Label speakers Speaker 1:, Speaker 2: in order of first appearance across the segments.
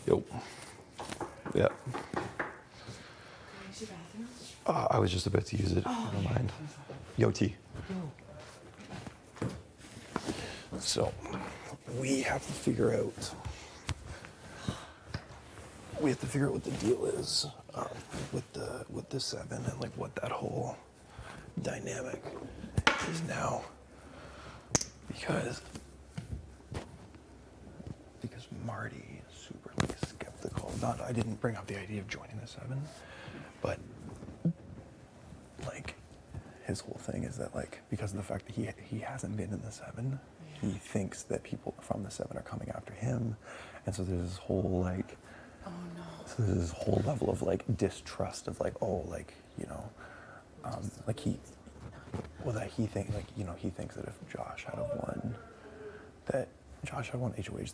Speaker 1: Yo. Yeah.
Speaker 2: Use your bathroom?
Speaker 1: I was just about to use it.
Speaker 2: Oh,
Speaker 1: Never mind. Yo, T.
Speaker 2: Yo.
Speaker 1: So, we have to figure out. We have to figure out what the deal is with the 7 and like what that whole dynamic is now, because Marty is super like skeptical. Not I didn't bring up the idea of joining the 7, but like his whole thing is that like because of the fact that he hasn't been in the 7, he thinks that people from the 7 are coming after him, and so there's this whole like.
Speaker 2: Oh no.
Speaker 1: So there's this whole level of like distrust of like, oh, like, you know, like he thinks that if Josh had won HOH.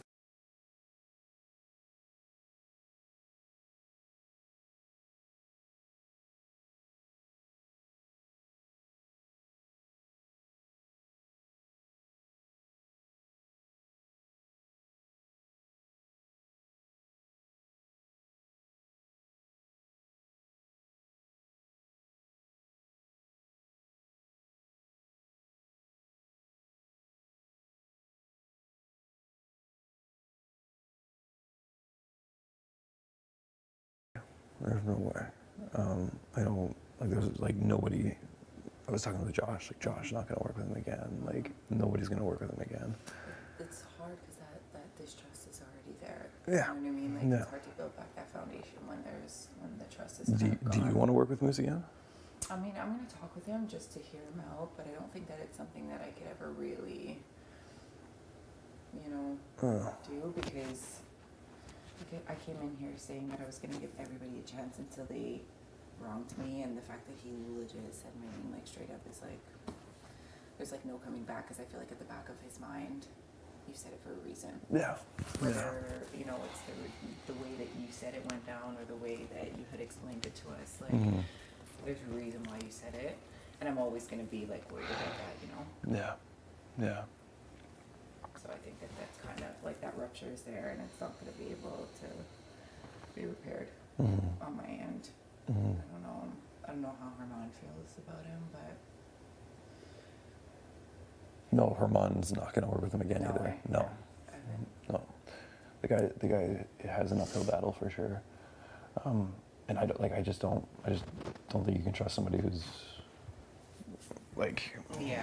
Speaker 1: There's no way. I don't, like, there's like nobody. I was talking with Josh, like, Josh not gonna work with him again. Like, nobody's gonna work with him again.
Speaker 2: It's hard because that distrust is already there.
Speaker 1: Yeah.
Speaker 2: You know what I mean? Like,
Speaker 1: Yeah.
Speaker 2: it's hard to build back that foundation when the trust is
Speaker 1: Do
Speaker 2: kind of gone.
Speaker 1: you want to work with Moose again?
Speaker 2: I mean, I'm going to talk with him just to hear him out, but I don't think that it's something that I could ever really, do, because I came in here saying that I was going to give everybody a chance until they wronged me, and the fact that he legit said my name like straight up is like, there's like no coming back, because I feel like at the back of his mind, you said it for a reason.
Speaker 1: Yeah.
Speaker 2: Whether, it's the way that you said it went down or the way that you had explained it to us, like, there's a reason why you said it, and I'm always going to be like worried about that,
Speaker 1: Yeah. Yeah.
Speaker 2: So I think that that's kind of like that rupture is there, and it's not going to be able to be repaired on my end. I don't know how Herman feels about him, but
Speaker 1: No, Herman's not going to work with him again either.
Speaker 2: way.
Speaker 1: No.
Speaker 2: Yeah.
Speaker 1: No. The guy has an uphill battle for sure. And I just don't think you can trust somebody who's like.
Speaker 2: Yeah.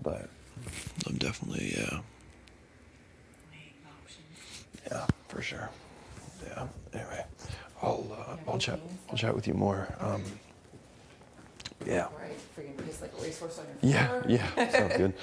Speaker 1: But I'm definitely yeah, for sure. Yeah. Anyway, I'll chat with you more. Yeah.
Speaker 2: Right, freaking piss like a racehorse on your floor.
Speaker 1: Yeah. Sounds good.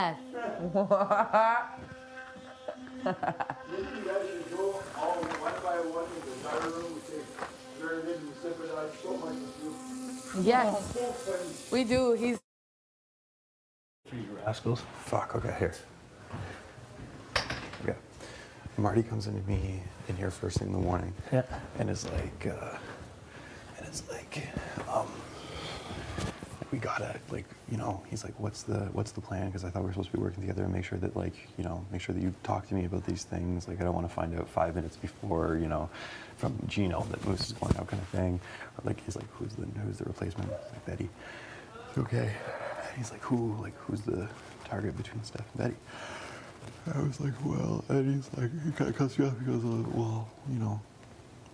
Speaker 3: Didn't you guys should go all one by one in the diary room and say, very good, we sympathize so much with you.
Speaker 2: Yes,
Speaker 3: So funny.
Speaker 2: we do. He's
Speaker 1: You rascals. Fuck, okay, here. Okay. Marty comes into me in here first thing in the morning.
Speaker 4: Yeah.
Speaker 1: And is like, we gotta, like, you know, he's like, what's the plan? Because I thought we were supposed to be working together and make sure that, like, you know, make sure that you talk to me about these things. Like, I don't want to find out 5 minutes before, you know, from Gino that Moose is going out kind of thing. Or like, he's like, who's the replacement? It's like, Betty. Okay. And he's like, who's the target between Steph and Betty? I was like, well, and he's like, he kind of cuts me off because, well, you know,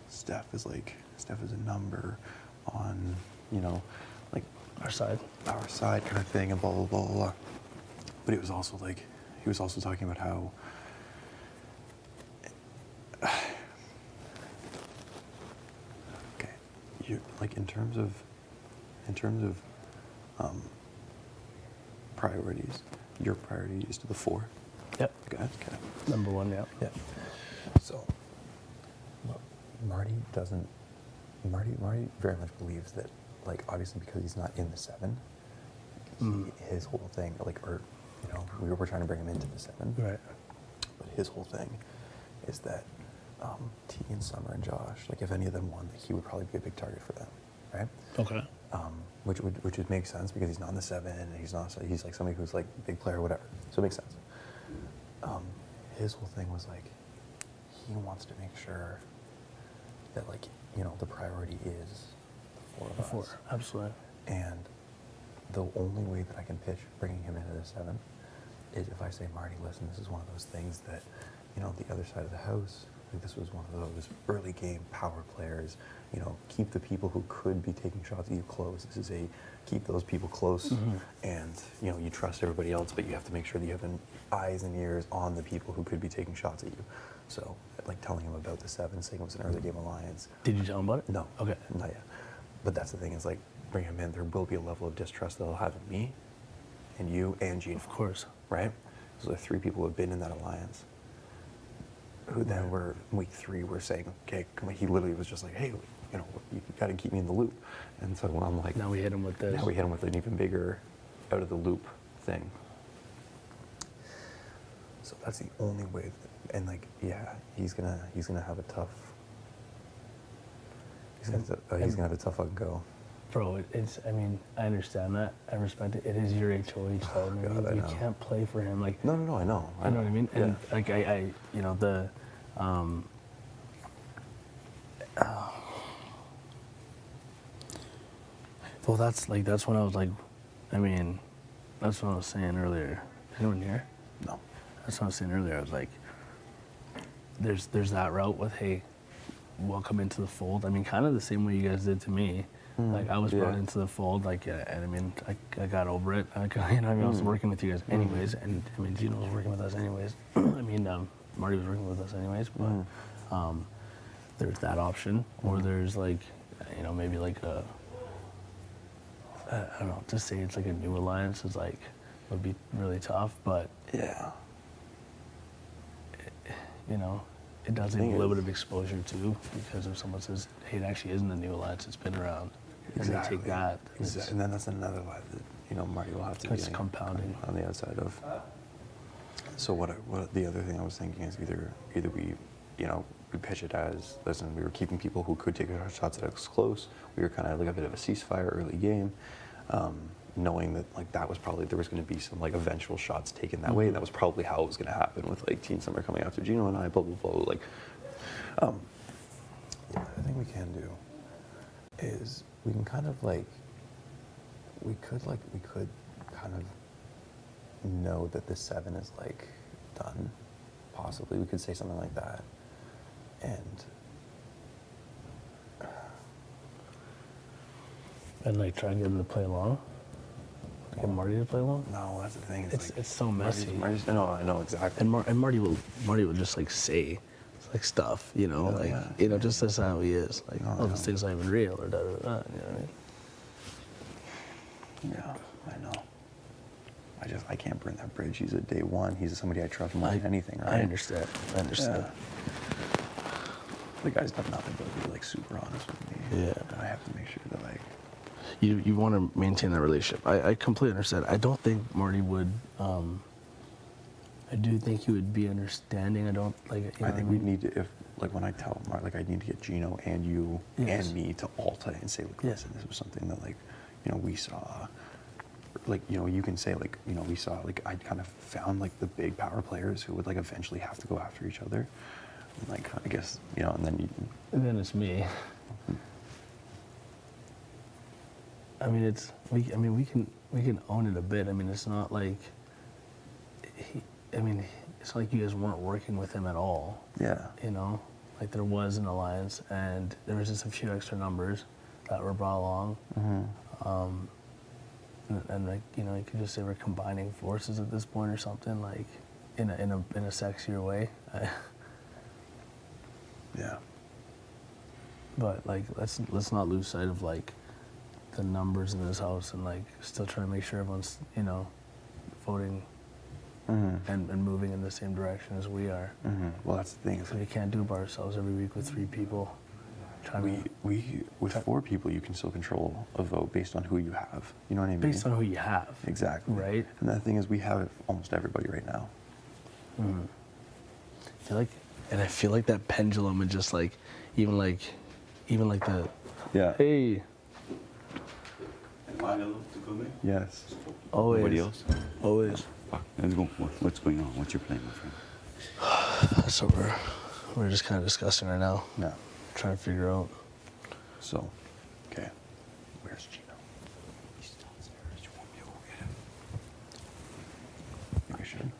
Speaker 1: Steph is a number on, you know, like
Speaker 4: Our side.
Speaker 1: our side kind of thing, and blah blah blah blah. But he was also talking about how okay, you like in terms of priorities, your priority is to the 4.
Speaker 4: Yep.
Speaker 1: Okay.
Speaker 4: Number 1, yeah.
Speaker 1: Yeah. So Marty very much believes that, like, obviously because he's not in the 7, his whole thing, like, or, you know, we were trying to bring him into the 7.
Speaker 4: Right.
Speaker 1: But his whole thing is that T and Summer and Josh, like, if any of them won, that he would probably be a big target for them, right?
Speaker 4: Okay.
Speaker 1: Which would make sense because he's not in the 7, and he's like somebody who's like a big player or whatever. So it makes sense. His whole thing was like, he wants to make sure that, like, you know, the priority is the 4 of us.
Speaker 4: 4, absolutely.
Speaker 1: And the only way that I can pitch bringing him into the 7 is if I say, Marty, listen, this is one of those things that, you know, the other side of the house, like, this was one of those early game power players, you know, keep the people who could be taking shots at you close. This is a keep those people close, and, you know, you trust everybody else, but you have to make sure that you have eyes and ears on the people who could be taking shots at you. So, like, telling him about the 7, saying it was an early game alliance.
Speaker 4: Did you tell him about it?
Speaker 1: No.
Speaker 4: Okay.
Speaker 1: Not yet. But that's the thing, is, like, bring him in, there will be a level of distrust they'll have in me, and you, and Gino.
Speaker 4: Of course.
Speaker 1: Right? So the 3 people who have been in that alliance, who then were, week 3, were saying, okay, come on. He literally was just like, hey, you know, you got to keep me in the loop. And so when I'm like,
Speaker 4: Now we hit him with this.
Speaker 1: now we hit him with an even bigger out of the loop thing. So that's the only way that, and, like, yeah, he's gonna have a tough, he's gonna have a tough fucking go.
Speaker 4: Bro, it's, I mean, I understand that. I respect it. It is your HOH though. I mean,
Speaker 1: God, I
Speaker 4: you
Speaker 1: know.
Speaker 4: can't play for him. Like,
Speaker 1: No, I know.
Speaker 4: you know what I mean?
Speaker 1: Yeah.
Speaker 4: And, like, I you know, the, well, that's when I was like, I mean, that's what I was saying earlier. Anyone here?
Speaker 1: No.
Speaker 4: That's what I was saying earlier. I was like, there's that route with, hey, welcome into the fold. I mean, kind of the same way you guys did to me. Like, I was brought into the fold, like, and I mean, I got over it. I was working with you guys anyways, and I mean, Gino was working with us anyways. I mean, Marty was working with us anyways, but there's that option, or there's, like, you know, maybe like a, I don't know, to say it's like a new alliance is like, would be really tough, but
Speaker 1: Yeah.
Speaker 4: you know, it does need a little bit of exposure too, because if someone says, hey, it actually isn't a new alliance, it's been around, and they take that.
Speaker 1: Exactly. And then that's another lie that, you know, Marty will have to
Speaker 4: It's
Speaker 1: be
Speaker 4: compounding.
Speaker 1: on the outside of. So what the other thing I was thinking is either we, you know, we pitch it as, listen, we were keeping people who could take shots at us close. We were kind of like a bit of a ceasefire early game, knowing that, like, that was probably, there was going to be some, like, eventual shots taken that way. And that was probably how it was going to happen with, like, Teen Summer coming after Gino and I, blah, blah, blah. Like, yeah, the thing we can do is we can kind of, like, we could kind of know that the 7 is, like, done. Possibly we could say something like that, and
Speaker 4: like try and get him to play along. Get Marty to play along.
Speaker 1: no, that's the thing.
Speaker 4: It's so messy.
Speaker 1: No, I know exactly.
Speaker 4: And Marty will just, like, say, like, stuff, you know, like,
Speaker 1: yeah,
Speaker 4: you know, just that's how he is. Like,
Speaker 1: No, I
Speaker 4: oh, this
Speaker 1: know.
Speaker 4: thing's not even real, or da da da. You know what I mean?
Speaker 1: Yeah, I know. I can't burn that bridge. He's a day one. He's somebody I trust more than anything, right?
Speaker 4: I understand.
Speaker 1: Yeah. The guy's done nothing but be like super honest with me.
Speaker 4: Yeah.
Speaker 1: And I have to make sure that like.
Speaker 4: You want to maintain that relationship. I completely understand. I don't think Marty would. I do think he would be understanding. I don't like.
Speaker 1: I think we need to, if like when I tell Mark, like I need to get Gino and you
Speaker 4: Yes.
Speaker 1: and me to Alta and say, like,
Speaker 4: Yes.
Speaker 1: listen, this was something that like, you know, we saw. Like, you know, you can say like, you know, we saw like I kind of found like the big power players who would like eventually have to go after each other. And, like I guess, you know, and then you.
Speaker 4: And then it's me. I mean, we can own it a bit. I mean, it's not like it's not like you guys weren't working with him at all.
Speaker 1: Yeah.
Speaker 4: You know, like there was an alliance, and there was just a few extra numbers that were brought along. And like, you know, you could just say we're combining forces at this point or something, like in a sexier way.
Speaker 1: Yeah.
Speaker 4: But like, let's not lose sight of like the numbers in this house, and like still trying to make sure everyone's, you know, voting and moving in the same direction as we are.
Speaker 1: Well, that's the thing.
Speaker 4: So we can't do it by ourselves every week with 3 people.
Speaker 1: We with 4 people, you can still control a vote based on who you have. You know what I mean?
Speaker 4: Based on who you have.
Speaker 1: Exactly.
Speaker 4: Right.
Speaker 1: And the thing is, we have almost everybody right now.
Speaker 4: I feel like that pendulum and just like, even like the,
Speaker 1: Yeah.
Speaker 4: hey,
Speaker 5: Am I allowed to come in?
Speaker 1: Yes.
Speaker 4: always.
Speaker 5: Nobody else?
Speaker 4: Always.
Speaker 5: Fuck, let's go. What's going on? What's your plan, my friend?
Speaker 4: So we're just kind of discussing right now,
Speaker 1: No.
Speaker 4: trying to figure out.
Speaker 1: So, okay. Where's Gino?
Speaker 5: He's downstairs. You won't be able to get him.
Speaker 1: Think we should.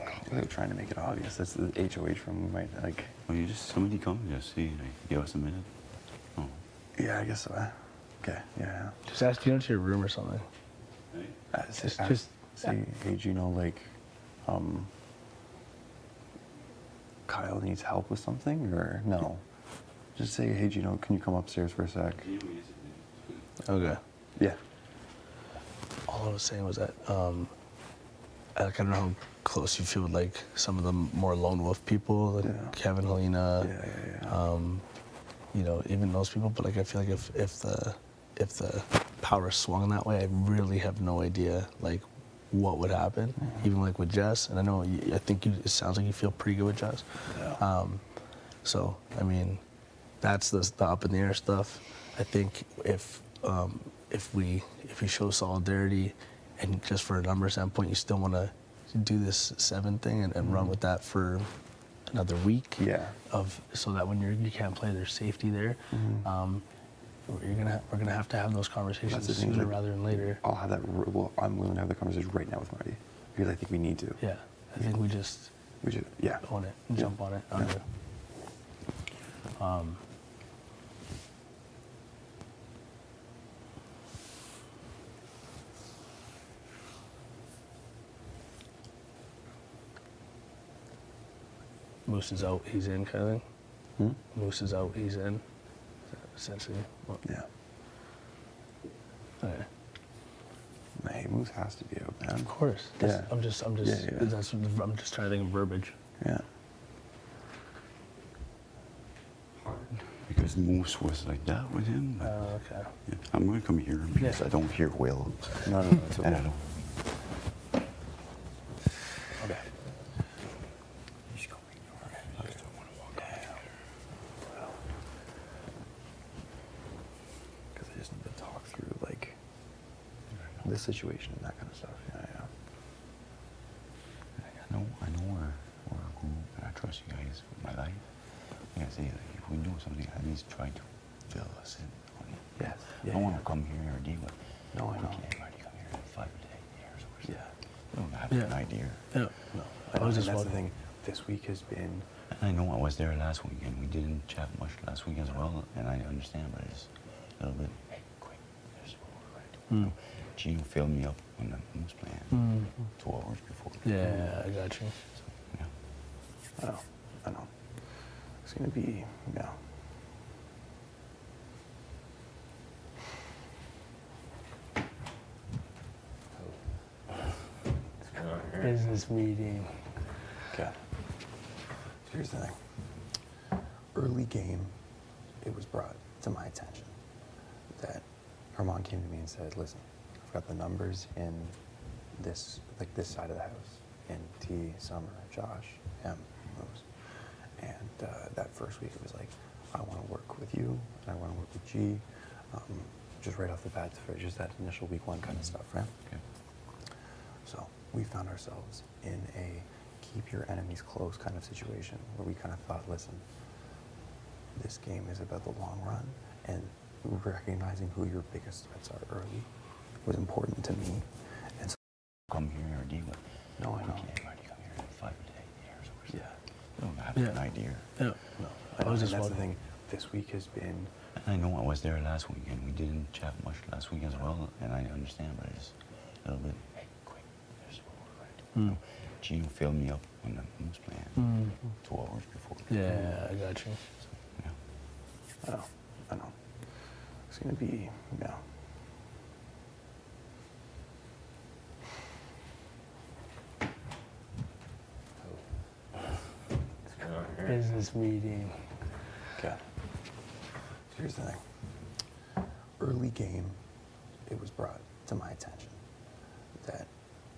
Speaker 1: I feel like trying to make it obvious. That's the HOH from my like.
Speaker 5: Well, somebody come, just see, like, give us a minute. Oh.
Speaker 1: Yeah, I guess so. Okay. Yeah.
Speaker 4: Just ask Gino to your room or something.
Speaker 5: Hey?
Speaker 4: Just
Speaker 1: say, hey, Gino, like, Kyle needs help with something, or no? Just say, hey, Gino, can you come upstairs for a sec?
Speaker 4: okay.
Speaker 1: Yeah.
Speaker 4: All I was saying was that I don't know how close you feel with like some of the more lone wolf people, like
Speaker 1: Yeah.
Speaker 4: Kevin, Helena,
Speaker 1: Yeah.
Speaker 4: you know, even those people. But like I feel like if the power swung that way, I really have no idea like what would happen. Even like with Jess, and I know I think it sounds like you feel pretty good with Jess.
Speaker 1: Yeah.
Speaker 4: So I mean, that's the up in the air stuff. I think if we show solidarity, and just for a number standpoint, you still want to do this 7 thing and run with that for another week.
Speaker 1: Yeah.
Speaker 4: So that when you can't play, there's safety there. We're gonna have to have those conversations
Speaker 1: That's the thing,
Speaker 4: sooner
Speaker 1: like,
Speaker 4: rather than later.
Speaker 1: I'll have that. Well, I'm willing to have the conversation right now with Marty because I think we need to.
Speaker 4: Yeah, I think we just
Speaker 1: We should. Yeah.
Speaker 4: own it and
Speaker 1: Yeah.
Speaker 4: jump on it.
Speaker 1: Yeah.
Speaker 4: Moose is out, he's in, kind of thing.
Speaker 1: Hmm?
Speaker 4: Moose is out, he's in. Essentially. Well,
Speaker 1: Yeah.
Speaker 4: okay.
Speaker 1: Hey, Moose has to be out, man.
Speaker 4: Of course.
Speaker 1: Yeah.
Speaker 4: I'm just.
Speaker 1: Yeah.
Speaker 4: I'm just trying to think of verbiage.
Speaker 1: Yeah.
Speaker 5: Because Moose was like that with him. But,
Speaker 4: Okay.
Speaker 5: yeah, I'm going to come here because
Speaker 4: Yeah.
Speaker 5: I don't hear well.
Speaker 1: No, it's okay.
Speaker 5: And I don't.
Speaker 1: Okay.
Speaker 5: He's coming. All right. I just don't want to walk out.
Speaker 1: Because I just need to talk through like this situation and that kind of stuff. Yeah.
Speaker 5: I know we're a group, and I trust you guys with my life. Like I say, like, if we do something, at least try to fill us in on it.
Speaker 1: Yes.
Speaker 5: I don't want to come here or deal with.
Speaker 1: No, I know.
Speaker 5: Everybody come here in 5 to 8 years or so.
Speaker 1: Yeah.
Speaker 5: We don't have
Speaker 4: Yeah.
Speaker 5: an idea.
Speaker 4: Yeah.
Speaker 1: No.
Speaker 4: I was just
Speaker 1: that's the
Speaker 4: wondering.
Speaker 1: thing. This week has been.
Speaker 5: And I know I was there last weekend. We didn't chat much last week as well, and I understand, but it's a little bit. Hey, quick! This is what we're going to do. Gino filled me up on the Moose plan 2 hours before.
Speaker 4: Yeah, I got you.
Speaker 5: So, yeah.
Speaker 1: I know. It's gonna be. Yeah.
Speaker 4: business meeting.
Speaker 1: Okay. So here's the thing. Early game, it was brought to my attention that Armand came to me and said, listen, I've got the numbers in this, like this side of the house, in T, Summer, Josh, M, Moose. And that first week it was like, I want to work with you, and I want to work with G, just right off the bat for just that initial week one kind of stuff, right?
Speaker 5: Okay.
Speaker 1: So we found ourselves in a keep your enemies close kind of situation where we kind of thought, listen, this game is about the long run, and recognizing who your biggest threats are early was important to me. And so,
Speaker 5: Come here or deal with.
Speaker 1: no, I know.
Speaker 5: Okay, Marty, come here in 5 to 8 years or so.
Speaker 1: Yeah.
Speaker 5: You don't have
Speaker 4: Yeah.
Speaker 5: an idea.
Speaker 4: Yeah.
Speaker 1: No,
Speaker 4: I was
Speaker 1: and
Speaker 4: just
Speaker 1: that's the
Speaker 4: wondering.
Speaker 1: thing. This week has been,
Speaker 5: And I know I was there last weekend. We didn't chat much last week as well, and I understand, but it's a little bit. Hey, quick, there's
Speaker 4: Hmm.
Speaker 5: Gino filled me up on the moose plan
Speaker 4: Mm.
Speaker 5: 2 hours before.
Speaker 4: Yeah, I got you.
Speaker 5: So, yeah.
Speaker 1: I know. It's gonna be, yeah.
Speaker 4: Business meeting.
Speaker 1: Okay. So here's the thing. Early game, it was brought to my attention that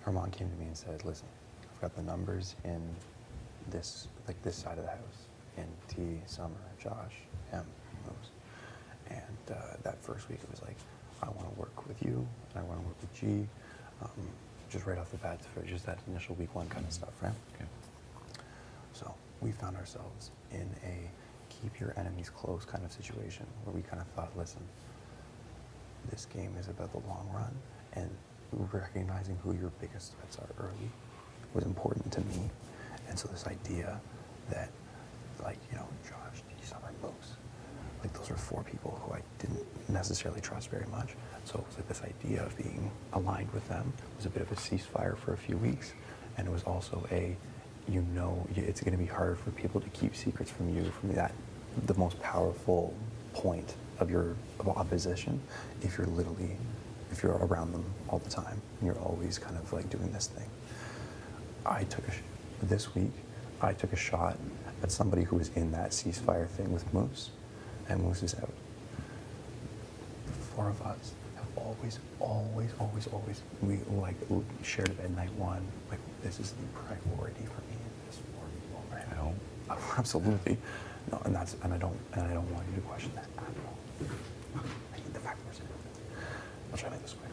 Speaker 1: Armand came to me and said, listen, I've got the numbers in this, like this side of the house, in T, Summer, Josh, M, Moose. And that first week it was like, I want to work with you, and I want to work with G, just right off the bat for just that initial week one kind of stuff, right?
Speaker 5: Okay.
Speaker 1: So we found ourselves in a keep your enemies close kind of situation where we kind of thought, listen, this game is about the long run, and recognizing who your biggest threats are early was important to me. And so this idea that, like, you know, Josh, G, Summer, Moose, like those are 4 people who I didn't necessarily trust very much. So it was like this idea of being aligned with them was a bit of a ceasefire for a few weeks. And it was also a, you know, it's going to be hard for people to keep secrets from you, from that, the most powerful point of your opposition, if you're around them all the time and you're always kind of like doing this thing. This week, I took a shot at somebody who was in that ceasefire thing with Moose, and Moose is out. The 4 of us have always, we like shared it at night one. Like, this is the priority for me and this 4 people, right?
Speaker 5: I hope.
Speaker 1: Absolutely. No, and I don't want you to question that at all. I need the fact we're I'll try to make this quick.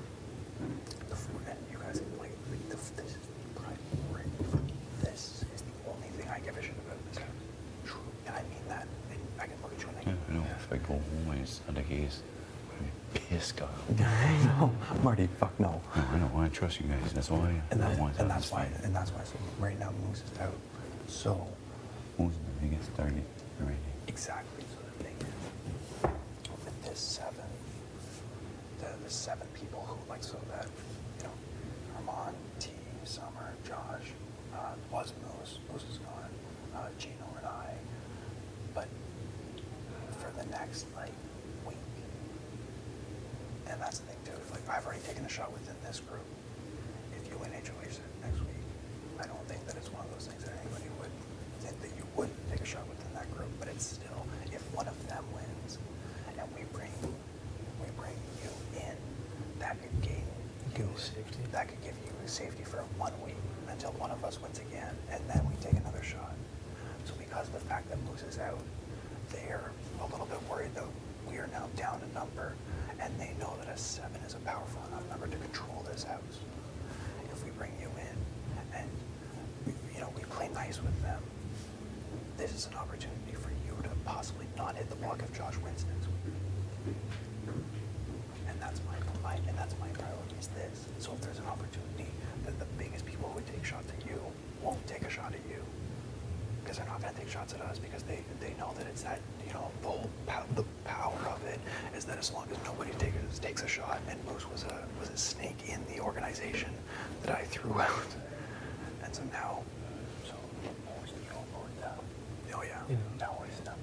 Speaker 1: The 4, and you guys, like this is the priority for me. This is the only thing I give a shit about in this house. True. And I mean that. And I can look at you and I
Speaker 5: Yeah,
Speaker 1: can,
Speaker 5: I know. If I go home and it's not the case, I'm pissed off.
Speaker 1: no, Marty, fuck no.
Speaker 5: No, I know. I trust you guys. That's why.
Speaker 1: And
Speaker 5: I want
Speaker 1: that's why. So right now, Moose is out. So
Speaker 5: Who's the biggest target already?
Speaker 1: exactly. So the thing is, with this 7, the 7 people who like, so that, you know, Armand, T, Summer, Josh, was Moose. Moose is gone. Gino and I. But for the next like week, and that's the thing too. Like, I've already taken a shot within this group. If you win HOH next week, I don't think that it's one of those things that anybody would think that you wouldn't take a shot within that group. But it's still, if one of them wins, and we bring you in, that could gain you safety. That could give you safety for 1 week until one of us wins again, and then we take another shot. So because of the fact that Moose is out, they're a little bit worried that we are now down a number, and they know that a 7 is a powerful enough number to control this house. If we bring you in and we play nice with them, this is an opportunity for you to possibly not hit the block if Josh wins next week. And that's my priority is this. So if there's an opportunity that the biggest people who would take shots at you won't take a shot at you, because they're not going to take shots at us, because they know that it's that, you know, the power of it is that as long as nobody takes a shot, and Moose was a snake in the organization that I threw out, and so now, Moose, you know, oh yeah, now he's not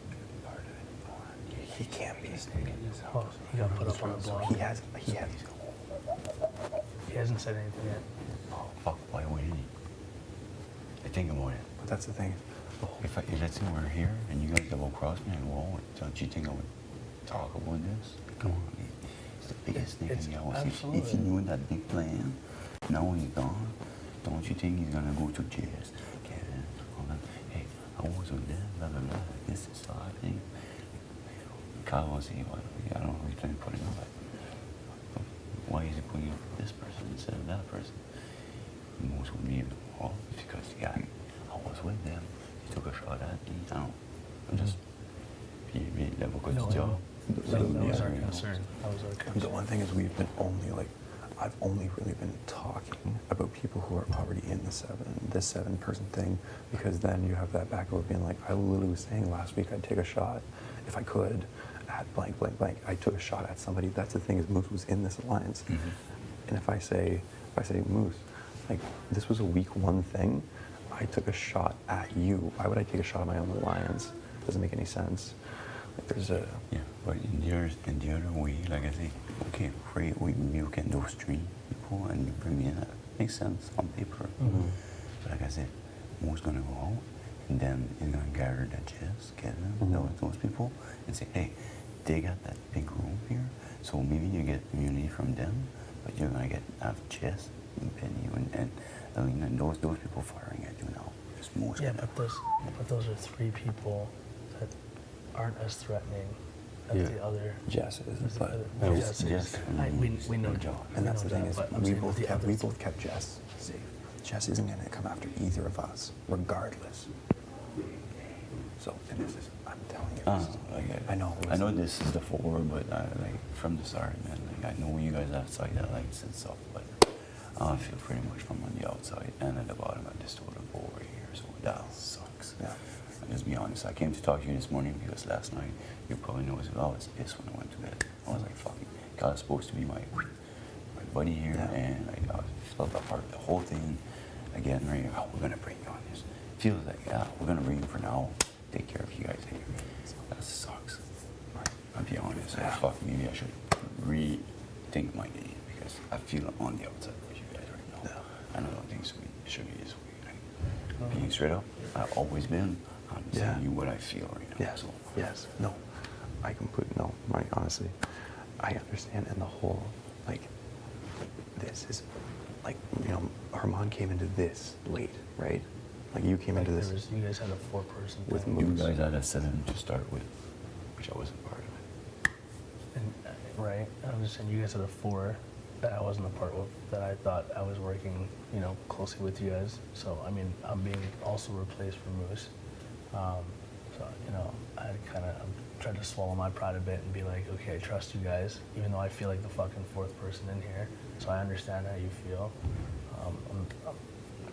Speaker 1: part of it. He can't be a snake in this house.
Speaker 4: Well, he got put up on the block.
Speaker 1: He has.
Speaker 4: He hasn't said anything yet.
Speaker 5: Oh, fuck. Why wouldn't he? think about it.
Speaker 1: But that's the thing. The whole,
Speaker 5: If let's say we're here and you guys double cross me and go, don't you think I would talk about this? Come on, it's the biggest thing in the house. If you knew that big plan, now he's gone, don't you think he's gonna go to Jess, Kevin, all that? Hey, I was with them, blah blah blah. This is the hard thing. Kyle will say, well, I don't know if he's trying to put him up. Why is he putting up this person instead of that person? Most would be, well, it's because yeah, I was with them. He took a shot at me. I don't. I'm just being level good
Speaker 4: No,
Speaker 5: job.
Speaker 4: that was our concern. That was our
Speaker 1: the
Speaker 4: concern.
Speaker 1: one thing is we've been only like, I've only really been talking about people who are already in this 7-person thing, because then you have that back over being like, I literally was saying last week I'd take a shot if I could at blank, blank, blank. I took a shot at somebody. That's the thing, is Moose was in this alliance. And if I say, Moose, like, this was a week 1 thing, I took a shot at you. Why would I take a shot at my own alliance? Doesn't make any sense. Like, there's a...
Speaker 5: Yeah, but in the other way, like I say, okay, great, you can do 3 people and you bring me in. That makes sense on paper. But like I said, Mo's gonna go out and then he's gonna gather that Jess, Kevin, those people, and say, hey, they got that big room here, so maybe you get immunity from them, but you're gonna have Jess and Penny and Alina and those people firing at you now. Just Mo's
Speaker 4: Yeah,
Speaker 5: gonna-
Speaker 4: but those are 3 people that aren't as threatening as the other.
Speaker 1: Jess is,
Speaker 4: as the
Speaker 1: but...
Speaker 4: other-
Speaker 5: Jess- Jess
Speaker 4: we know
Speaker 5: and
Speaker 4: Joe.
Speaker 1: And that's
Speaker 4: we
Speaker 1: the
Speaker 4: know
Speaker 1: thing
Speaker 4: that,
Speaker 1: is,
Speaker 4: but I'm
Speaker 1: we
Speaker 4: saying with the
Speaker 1: both
Speaker 4: others-
Speaker 1: kept Jess safe. Jess isn't going to come after either of us, regardless. So, and this is, I'm telling you, this is, I know.
Speaker 5: I know this is the forward, but like from the start, man. Like I know you guys have side lights and stuff, but I feel pretty much from on the outside and at the bottom of this totem pole over here. So that sucks.
Speaker 1: Yeah.
Speaker 5: I'll just be honest. I came to talk to you this morning because last night you probably know I was pissed when I went to bed. I was like, fucking, God's supposed to be my buddy here,
Speaker 1: Yeah.
Speaker 5: and I felt apart the whole thing. Again, right? Oh, we're gonna bring you on this. Feels like, yeah, we're gonna bring you for now. Take care of you guys here. That sucks. I'll be honest.
Speaker 1: Yeah.
Speaker 5: Fuck, maybe I should rethink my game because I feel on the outside with you guys right now.
Speaker 1: Yeah.
Speaker 5: And I don't think should be this way. Like, being straight up, I've always been. I'm just telling you what I feel right now.
Speaker 1: Yes.
Speaker 5: So,
Speaker 1: Yes. No. I completely, no, Mike, honestly, I understand. And the whole, like, this is, like, you know, Herman came into this late, right? Like, you came
Speaker 4: Like
Speaker 1: into this
Speaker 4: you guys had a 4-person
Speaker 1: with
Speaker 4: thing.
Speaker 5: you
Speaker 1: Moose.
Speaker 5: guys had a 7 to start with, which I wasn't part of it.
Speaker 4: And, right? I'm just saying you guys had a 4 that I wasn't a part of, that I thought I was working, you know, closely with you guys. So, I mean, I'm being also replaced for Moose. So, you know, I kind of tried to swallow my pride a bit and be like, okay, I trust you guys, even though I feel like the fucking 4th person in here. So I understand how you feel.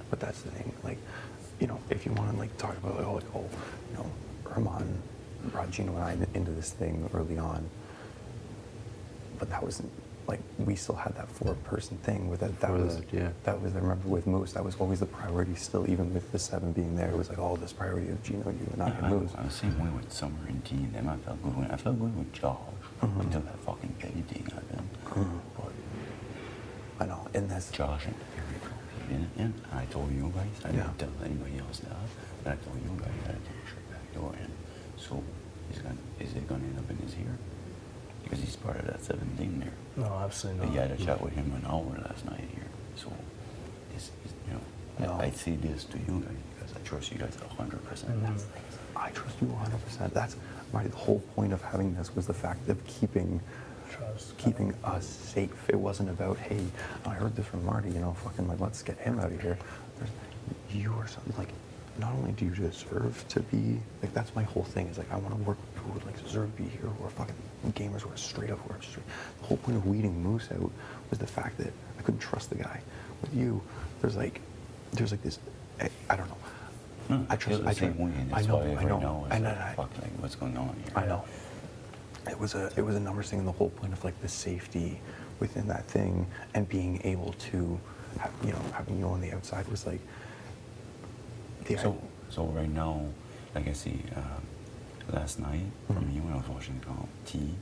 Speaker 1: But that's the thing, like, you know, if you want to, like, talk about, like, oh, you know, Herman brought Gino and I into this thing early on, but that wasn't, like, we still had that 4-person thing with that. That was, that was, I remember with Moose, that was always the priority still, even with the 7 being there. It was like, oh, this priority of Gino, you and I, and Moose.
Speaker 5: I was the same way with Summer and T. Them I felt good with. I felt good with Josh until that fucking petty thing happened. But
Speaker 1: I know, and that's...
Speaker 5: Josh and and I told you guys, I didn't tell anybody else that, but I told you guys that I took a straight back door in. So is it gonna end up in his ear? Because he's part of that 7 thing there.
Speaker 4: No, absolutely not.
Speaker 5: You had a chat with him an hour last night here. So it's you know, I say this to you guys because I trust you guys 100%. That's the thing.
Speaker 1: I trust you 100%. That's right. The whole point of having this was the fact of keeping us safe. It wasn't about, hey, I heard this from Marty, you know, fucking, like, let's get him out of here. You or something, like, not only do you deserve to be, like, that's my whole thing, is like, I want to work with people who, like, deserve to be here, who are fucking gamers, who are straight up, who are straight. The whole point of weeding Moose out was the fact that I couldn't trust the guy. With you, there's like this, I don't know.
Speaker 5: No, I trust the same way, and that's why right now it's like, fuck, like, what's going on here?
Speaker 1: I know. It was a numbers thing, and the whole point of, like, the safety within that thing and being able to have, you know, having you on the outside was like
Speaker 5: so right now, like I see, last night for me when I was watching T,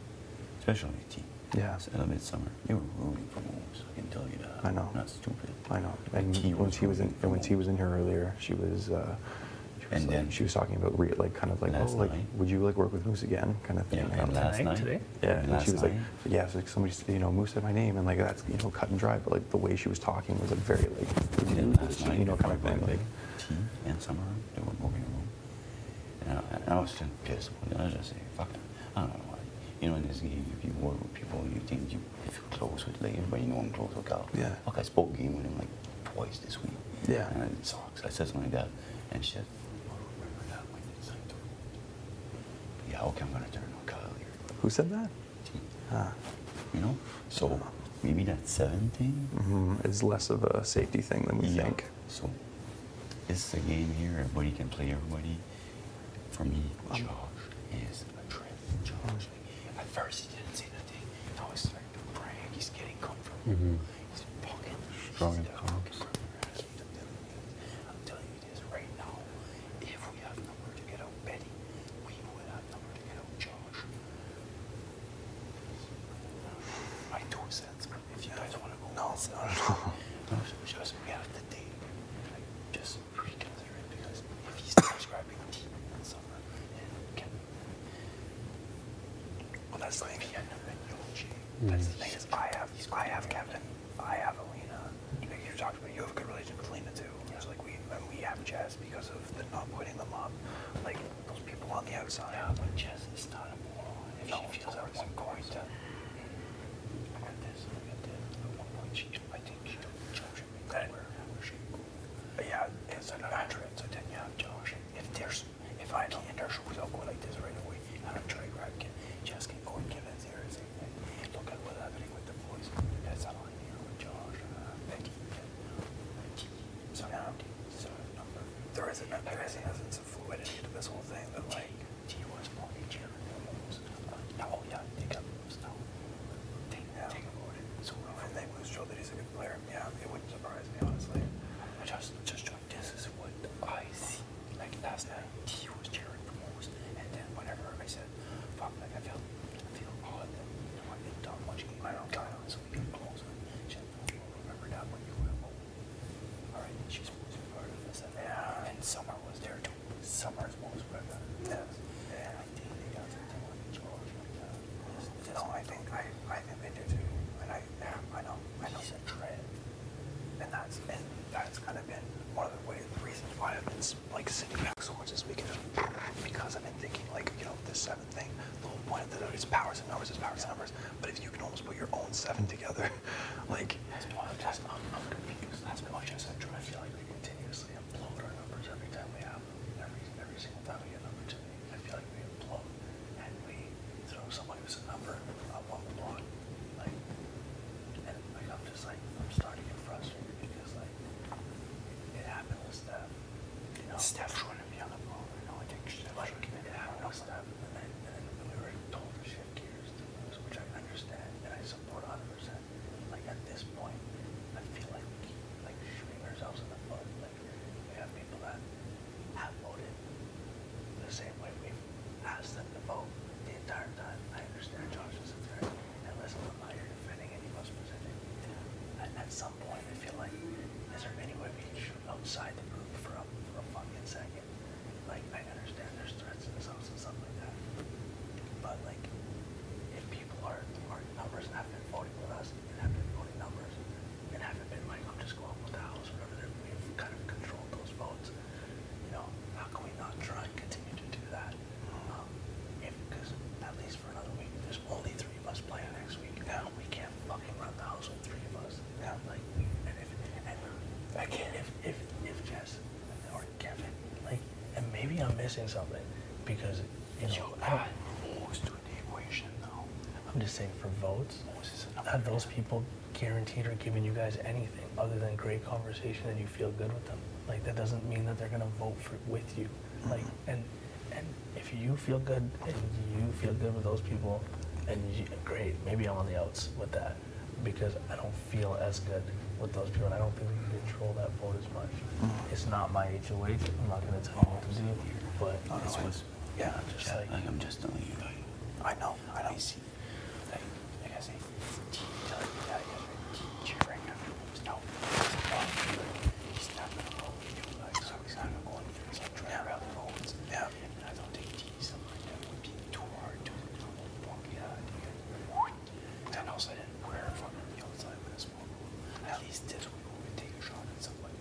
Speaker 5: especially T,
Speaker 1: Yeah.
Speaker 5: It's Midsummer. They were rooting for Moose. I can tell you that.
Speaker 1: I know.
Speaker 5: Not stupid.
Speaker 1: I know. And
Speaker 5: T
Speaker 1: when she was in,
Speaker 5: rooting for
Speaker 1: when T
Speaker 5: Moose.
Speaker 1: was in here earlier, she was
Speaker 5: And
Speaker 1: like,
Speaker 5: then-
Speaker 1: she was talking about like kind of like, oh,
Speaker 5: Last
Speaker 1: like,
Speaker 5: night.
Speaker 1: would you like work with Moose again, kind of thing.
Speaker 5: Yeah,
Speaker 1: you know?
Speaker 5: and last
Speaker 4: Tonight,
Speaker 5: night.
Speaker 4: today?
Speaker 1: Yeah, and
Speaker 5: last
Speaker 1: she was like,
Speaker 5: night.
Speaker 1: yeah, it's like somebody, Moose said my name, and like that's cut and dry, but like the way she was talking was like very like, would you
Speaker 5: And
Speaker 1: do
Speaker 5: last
Speaker 1: this,
Speaker 5: night,
Speaker 1: kind of thing. Like,
Speaker 5: T and Summer, they were working in a room. And I was just pissed. I was just saying, fuck it. I don't know why. You know, in this game, if you work with people, you think you feel close with, like, everybody know I'm close with Cal.
Speaker 1: Yeah.
Speaker 5: Fuck, I spoke game with him like twice this week.
Speaker 1: Yeah.
Speaker 5: And it sucks. I said something like that, and she said, oh, remember that when it's like, yeah, okay, I'm gonna turn on Kyle here.
Speaker 1: who said that?
Speaker 5: T.
Speaker 1: Ah.
Speaker 5: You know? So maybe that 7 thing.
Speaker 1: Is less of a safety thing than we
Speaker 5: Yeah.
Speaker 1: think.
Speaker 5: So this is a game here. Everybody can play everybody. For me, Josh is a trip. Josh. At first, he didn't say nothing. Now he's starting to brag. He's getting comfortable. He's fucking
Speaker 1: Strong
Speaker 5: he's
Speaker 1: in
Speaker 5: the-
Speaker 1: comms.
Speaker 5: I'm telling you this right now. If we have number to get out Betty, we would have number to get out Josh. My 2 cents. If you guys want to go,
Speaker 1: No.
Speaker 5: no, just we have to date. Like, just reconsider it because if he starts grabbing T in summer and Kevin,
Speaker 1: Well, that's the thing.
Speaker 5: that's
Speaker 1: The thing is, I have Kevin, I have Alina. You talked about you have a good relationship with Alina too. It's like we have Jess because of the not putting them up, like those people on the outside.
Speaker 5: Yeah, but Jess is not a moron. If
Speaker 1: No,
Speaker 5: she feels
Speaker 1: of
Speaker 5: at
Speaker 1: course,
Speaker 5: one
Speaker 1: of
Speaker 5: point
Speaker 1: course.
Speaker 5: that I got this. At one point, I think she took Josh and me where she go.
Speaker 1: Yeah, it's an hundred. So then you have Josh. If I know inertia without going like this right away, I'm gonna try to grab Jess can go and give it zero. Say, hey, look at what's happening with the boys. That's not on here with Josh, Becky, T. So now, so number. There is an essence of fluidity to this whole thing that like
Speaker 5: T was fucking cheering for moves. Now, yeah, they got moves now. Think about it. So
Speaker 1: when they lose Joe that he's a good player, yeah, it wouldn't surprise me honestly.
Speaker 5: just this is what I see. Like last night, T was cheering for moves, and then whenever I said, "Fuck," like I feel odd that I didn't talk much. I don't got on, so we get closer. She said, "Remember that when you were at home?" All right, she's supposed to be part of this.
Speaker 1: Yeah.
Speaker 5: And Summer was there too. Summer's most part of this. And I think they got something on George like that.
Speaker 1: No, I think they do too. And I know.
Speaker 5: He's a dread.
Speaker 1: And that's kind of been one of the reasons why I've been like sitting back so much this weekend, because I've been thinking like, this 7 thing, the whole point of it is powers and numbers, but if you can almost put your own 7 together, like,
Speaker 5: I'm confused. As much as I try, I feel like we continuously upload our numbers every time we have them. Every single time we get a number to me, I feel like we upload and we throw somebody who's a number up on the block. I'm just like, I'm starting to get frustrated because like, it happened with Steph.
Speaker 1: Steph shouldn't be on the ball. I think
Speaker 5: It happened with Steph, and then we were told to shift gears to moves, which I understand and I support 100%. Like at this point, I feel like we keep like shooting ourselves in the foot. Like we have people that have voted the same way we've asked them to vote the entire time. I understand Josh is there, and listen, I'm not here defending any of us specifically. And at some point, I feel like, is there any way we can shoot outside the group for a fucking second? Like, I understand there's threats in this house and stuff like that. But, like, if people are numbers and have been voting with us and have been voting numbers and haven't been like, I'm just going with the house, whatever, we've kind of controlled those votes. How can we not try and continue to do that? Because at least for another week, there's only 3 of us playing next week. Now we can't fucking run the house with 3 of us.
Speaker 1: Yeah.
Speaker 5: Like, if Jess or Kevin, like, and maybe I'm missing something because I don't.
Speaker 1: Moves to the equation though.
Speaker 4: I'm just saying for votes, have those people guaranteed or given you guys anything other than great conversation and you feel good with them? Like that doesn't mean that they're gonna vote with you. Like and if you feel good and you feel good with those people, and great, maybe I'm on the outs with that because I don't feel as good with those people and I don't think we can control that vote as much. It's not my HOH. I'm not gonna tell you what to do, but
Speaker 1: This was,
Speaker 4: yeah, just like
Speaker 5: I'm just telling you,
Speaker 1: I know.
Speaker 5: I see. Like I
Speaker 4: say, tell you that cheering no, he's not gonna go with you, like, so he's not gonna go in there, he's like trying around the roads.
Speaker 1: Yeah.
Speaker 4: And I don't think something like that would be too hard to walk it out. And also, I didn't wear it from the outside with a small goal. At least this week we would take a shot at somebody.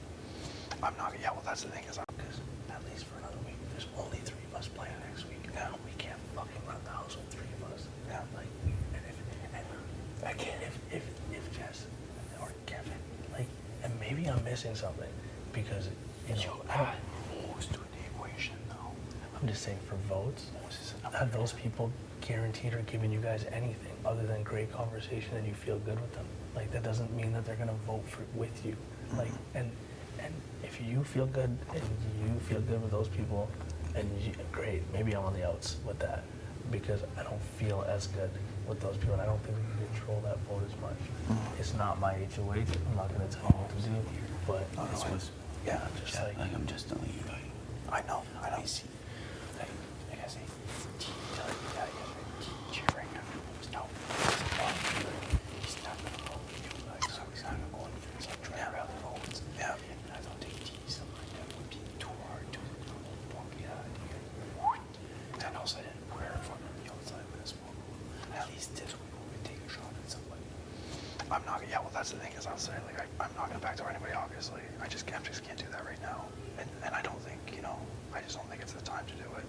Speaker 1: I'm not. Yeah. Well, that's the thing is,
Speaker 4: Because at least for another week, there's only 3 of us playing next week.
Speaker 1: Yeah.
Speaker 4: We can't fucking run the house with 3 of us.
Speaker 1: Yeah.
Speaker 4: Like, and I can't, if Jess or Kevin, like, and maybe I'm missing something because, you know, I don't.
Speaker 5: Most to the equation, though.
Speaker 4: I'm just saying for votes, have those people guaranteed or given you guys anything other than great conversation and you feel good with them? Like, that doesn't mean that they're gonna vote with you. Like, and if you feel good and you feel good with those people, and great, maybe I'm on the outs with that because I don't feel as good with those people, and I don't think we can control that vote as much. It's not my HOH. I'm not gonna tell you what to do, but
Speaker 5: This was,
Speaker 1: yeah.
Speaker 4: I'm just
Speaker 5: like,
Speaker 4: like,
Speaker 5: I'm just telling you, like,
Speaker 1: I know.
Speaker 5: I see, like I say, tell you that cheering no, he's not gonna go with you, like, so he's not gonna go in there, he's like trying around the roads.
Speaker 1: Yeah.
Speaker 5: And I don't think something like that would be too hard to walk it out. And also, I didn't wear it from the outside with a small goal. At least this week we would take a shot at somebody.
Speaker 1: I'm not. Yeah. Well, that's the thing is, I'll say like I'm not gonna backdoor anybody. Obviously, I just can't do that right now. And I don't think I just don't think it's the time to do it.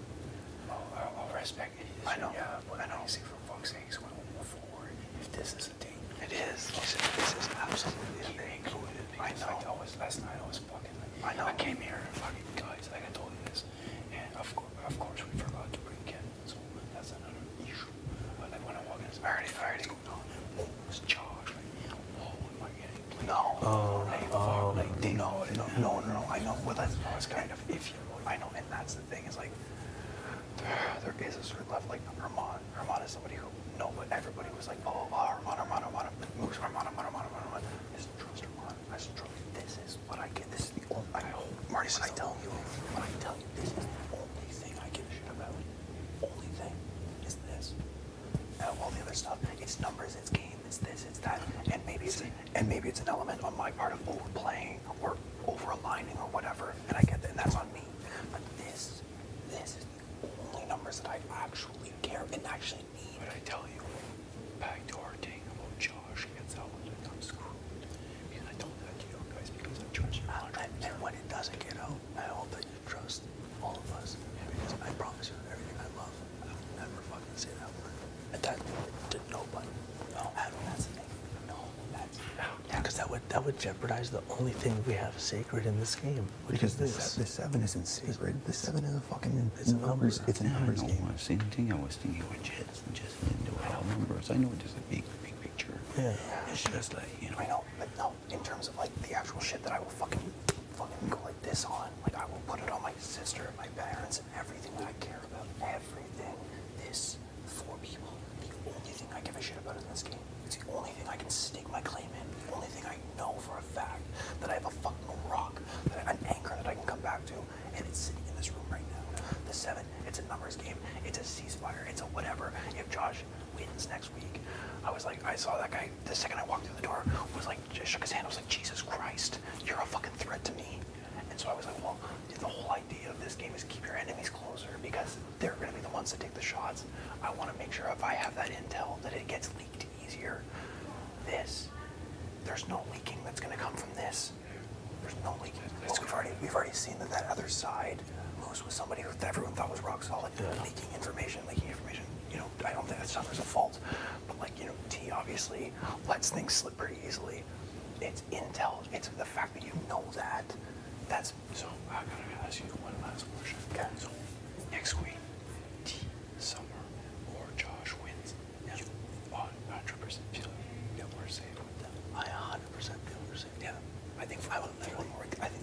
Speaker 5: I'll respect it.
Speaker 1: I know.
Speaker 5: Yeah, but
Speaker 1: I know.
Speaker 5: I see for fuck's sakes when we move forward, if this is a thing.
Speaker 1: It is. This is absolutely a thing.
Speaker 5: Included.
Speaker 1: I
Speaker 5: Because,
Speaker 1: know.
Speaker 5: like, last night I was fucking like,
Speaker 1: I know.
Speaker 5: I came here and fucking guys, like I told you this, and of course we forgot to bring Ken, so that's another issue. But like when I walk in, it's
Speaker 1: Alrighty.
Speaker 5: what's going on? Oh, it's Josh. Like, oh, am I getting played?
Speaker 1: No.
Speaker 5: Like, they know it.
Speaker 1: No. I know. Well, that's
Speaker 5: I was kind of iffy.
Speaker 1: I know, and that's the thing is like there is a certain level like Herman. Herman is somebody who but everybody was like, Herman. Moose, Herman. I just trust Herman. This is what I get. This is the only. Marty said, I tell you, this is the only thing I give a shit about. Only thing is this. All the other stuff, it's numbers, it's game, it's this, it's that, and maybe it's an element on my part of overplaying or over-aligning or whatever, and I get that, and that's on me. But this is the only numbers that I actually care and actually need.
Speaker 5: But I tell you, back to our thing about Josh gets out, like I'm screwed. Because I told that to you guys because I trust you.
Speaker 1: And when it doesn't get out, I hope that you trust all of us. Because I promise you, everything I love, I will never fucking say that word. And that to nobody. No, that's the thing. No, that's
Speaker 4: yeah, because that would jeopardize the only thing we have sacred in this game, which
Speaker 1: because
Speaker 4: is this.
Speaker 1: the 7 isn't sacred. The 7 is a fucking. It's a numbers. It's a numbers game.
Speaker 5: Same thing I was thinking with Jets. Just didn't do it all numbers. I know there's a big picture.
Speaker 4: Yeah.
Speaker 5: It's just like,
Speaker 1: I know, but no, in terms of like the actual shit that I will fucking go like this on, like I will put it on my sister, my parents, and everything that I care about. Everything. This, 4 people, the only thing I give a shit about in this game. It's the only thing I can stake my claim in. The only thing I know for a fact that I have a fucking rock, an anchor that I can come back to, and it's sitting in this room right now. The 7, it's a numbers game. It's a ceasefire. It's a whatever. If Josh wins next week, I was like, I saw that guy the second I walked through the door, was like, just shook his hand. I was like, Jesus Christ, you're a fucking threat to me. And so I was like, well, the whole idea of this game is keep your enemies closer because they're going to be the ones that take the shots. I want to make sure if I have that intel that it gets leaked easier. There's no leaking that's going to come from this. There's no leaking. We've already seen that other side moves with somebody who everyone thought was rock solid, leaking information. I don't think that's Summer's fault, but T obviously lets things slip pretty easily. It's intel. It's the fact that you know that. That's
Speaker 5: So I gotta ask you one last question.
Speaker 1: Okay.
Speaker 5: So next week, Summer or Josh wins.
Speaker 1: Yeah.
Speaker 5: You 100% feel that we're safe with them.
Speaker 1: I 100% feel we're safe. Yeah, I think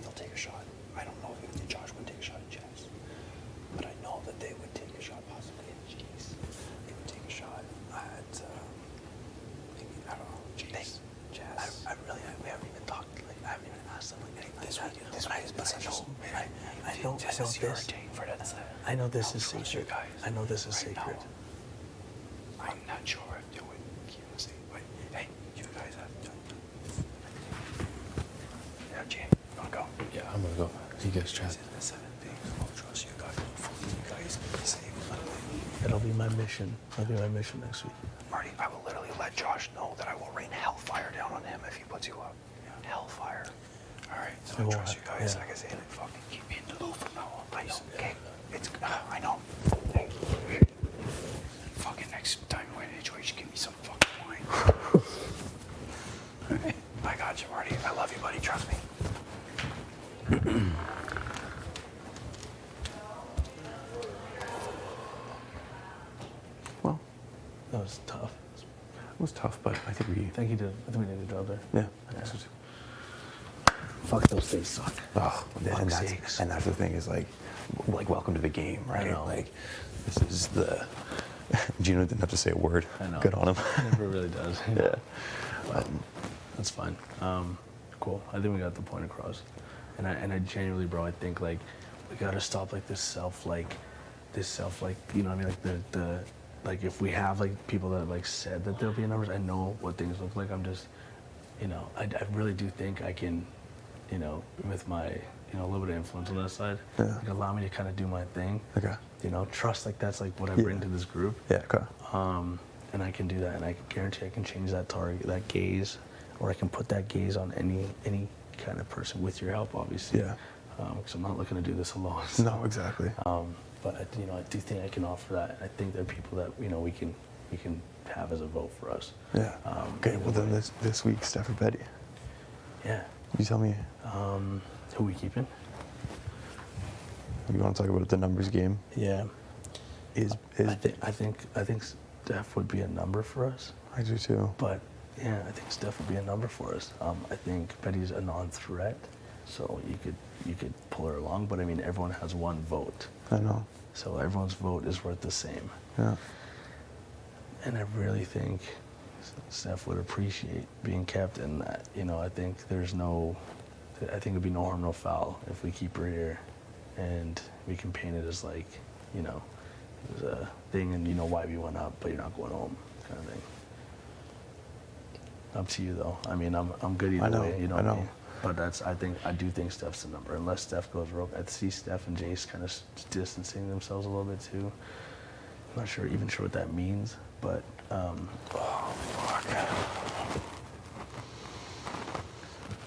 Speaker 1: they'll take a shot. I don't know if Josh would take a shot at Jess, but I know that they would take a shot possibly at Jace. They would take a shot at maybe I don't know. Jace. Jess. We haven't even talked. I haven't even asked them anything like that. I know this. I know this is sacred. I know this is sacred.
Speaker 5: I'm not sure if they would keep us safe,
Speaker 4: I'm gonna go. You guys chat.
Speaker 1: The 7 things. I'll trust you guys. Hopefully you guys save money.
Speaker 4: It'll be my mission. That'll be my mission next week.
Speaker 1: Marty, I will literally let Josh know that I will rain hellfire down on him if he puts you up. Yeah. Hellfire. All right, so I trust you guys.
Speaker 4: Yeah.
Speaker 1: Like I said, fucking keep me in the loop from now on. I know. Okay, it's. I know. Hey, fucking next time when I enjoy, just give me some fucking wine. All right, I got you, Marty. I love you, buddy. Trust me. Well,
Speaker 4: That was tough.
Speaker 1: it was tough, but I think we.
Speaker 4: I think we did a good job there.
Speaker 1: Yeah.
Speaker 4: Fuck, those things suck.
Speaker 1: Oh, and
Speaker 4: sakes.
Speaker 1: that's the thing is like welcome to the game, right?
Speaker 4: know.
Speaker 1: Like this is the Gino didn't have to say a word.
Speaker 4: I know.
Speaker 1: Good on him.
Speaker 4: Never really does.
Speaker 1: Yeah.
Speaker 4: But that's fine. Cool. I think we got the point across. And I genuinely, bro, I think like we gotta stop like this self like, you know what I mean? Like the like if we have like people that like said that there'll be numbers, I know what things look like. I'm just, you know, I really do think I can, you know, with my, you know, a little bit of influence on that side,
Speaker 1: Yeah.
Speaker 4: like allow me to kind of do my thing.
Speaker 1: Okay.
Speaker 4: You know, trust like that's like what I
Speaker 1: Yeah.
Speaker 4: bring to this group.
Speaker 1: Yeah. Okay.
Speaker 4: And I can do that, and I can guarantee I can change that target, that gaze, or I can put that gaze on any kind of person with your help, obviously.
Speaker 1: Yeah.
Speaker 4: Because I'm not looking to do this alone. So,
Speaker 1: No, exactly.
Speaker 4: but I, you know, I do think I can offer that. I think there are people that you know we can have as a vote for us.
Speaker 1: Yeah. Okay.
Speaker 4: either
Speaker 1: Well, then
Speaker 4: way.
Speaker 1: this week, Steph or Betty.
Speaker 4: Yeah.
Speaker 1: You tell me.
Speaker 4: Who we keeping?
Speaker 1: You want to talk about the numbers game?
Speaker 4: Yeah.
Speaker 1: Is
Speaker 4: I think Steph would be a number for us.
Speaker 1: I do too.
Speaker 4: But yeah, I think Steph would be a number for us. I think Betty's a non-threat, so you could pull her along. But I mean, everyone has one vote,
Speaker 1: I know.
Speaker 4: so everyone's vote is worth the same.
Speaker 1: Yeah.
Speaker 4: And I really think Steph would appreciate being kept in that. You know, I think it'd be no harm, no foul if we keep her here, and we can paint it as like, you know, it was a thing, and you know why we went up, but you're not going home, kind of thing. Up to you though. I mean, I'm good either
Speaker 1: I know,
Speaker 4: way. You know
Speaker 1: I
Speaker 4: what I
Speaker 1: know.
Speaker 4: mean? But I do think Steph's the number. Unless Steph goes rogue, I see Steph and Jace kind of distancing themselves a little bit too. I'm not sure what that means, but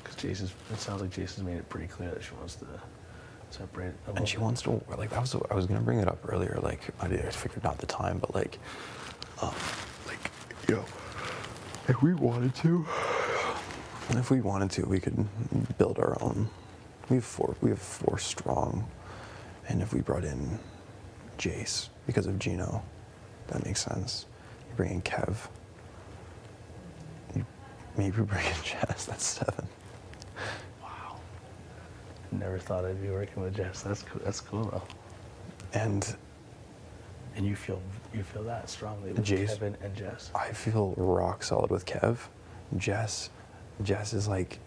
Speaker 4: because it sounds like Jason's made it pretty clear that she wants to separate.
Speaker 1: And she wants to like I was gonna bring it up earlier. Like I figured not the time, but like you know, if we wanted to, we could build our own. We have four strong, and if we brought in Jace because of Gino, that makes sense. You bring in Kev. You maybe bring in Jess. That's 7.
Speaker 4: Wow. Never thought I'd be working with Jess. That's cool though.
Speaker 1: And
Speaker 4: you feel that strongly with
Speaker 1: Jace,
Speaker 4: Kevin and Jess.
Speaker 1: I feel rock solid with Kev. Jess is like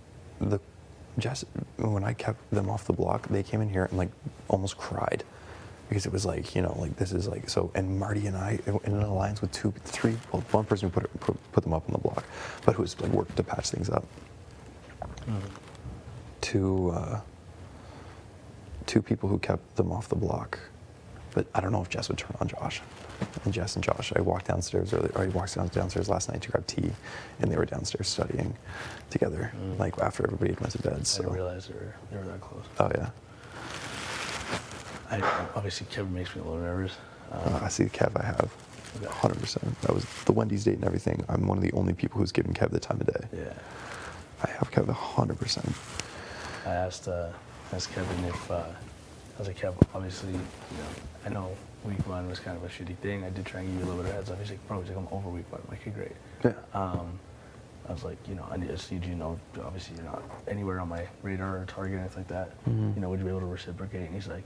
Speaker 1: Jess. When I kept them off the block, they came in here and like almost cried because it was like, you know, like this is like so. And Marty and I in an alliance with one person who put them up on the block, but who was like working to patch things up. Two people who kept them off the block. But I don't know if Jess would turn on Josh. And Jess and Josh, I walked downstairs last night to grab tea, and they were downstairs studying together, like after everybody had went to bed. So
Speaker 4: I didn't realize they were that close.
Speaker 1: Oh yeah.
Speaker 4: Obviously, Kevin makes me a little nervous.
Speaker 1: I see Kev. I have 100%. That was the Wendy's date and everything. I'm one of the only people who's given Kev the time of day.
Speaker 4: Yeah.
Speaker 1: I have Kev 100%.
Speaker 4: I asked Kevin if I was like, Kev, obviously, you know, I know week 1 was kind of a shitty thing. I did try and give you a little bit of heads up. He's like, bro, I'm over week 1. I'm like, okay, great.
Speaker 1: Yeah.
Speaker 4: I was like, you know, I just need you to know, obviously you're not anywhere on my radar or target or anything like that.
Speaker 1: Mhm.
Speaker 4: You know, would you be able to reciprocate? And he's like,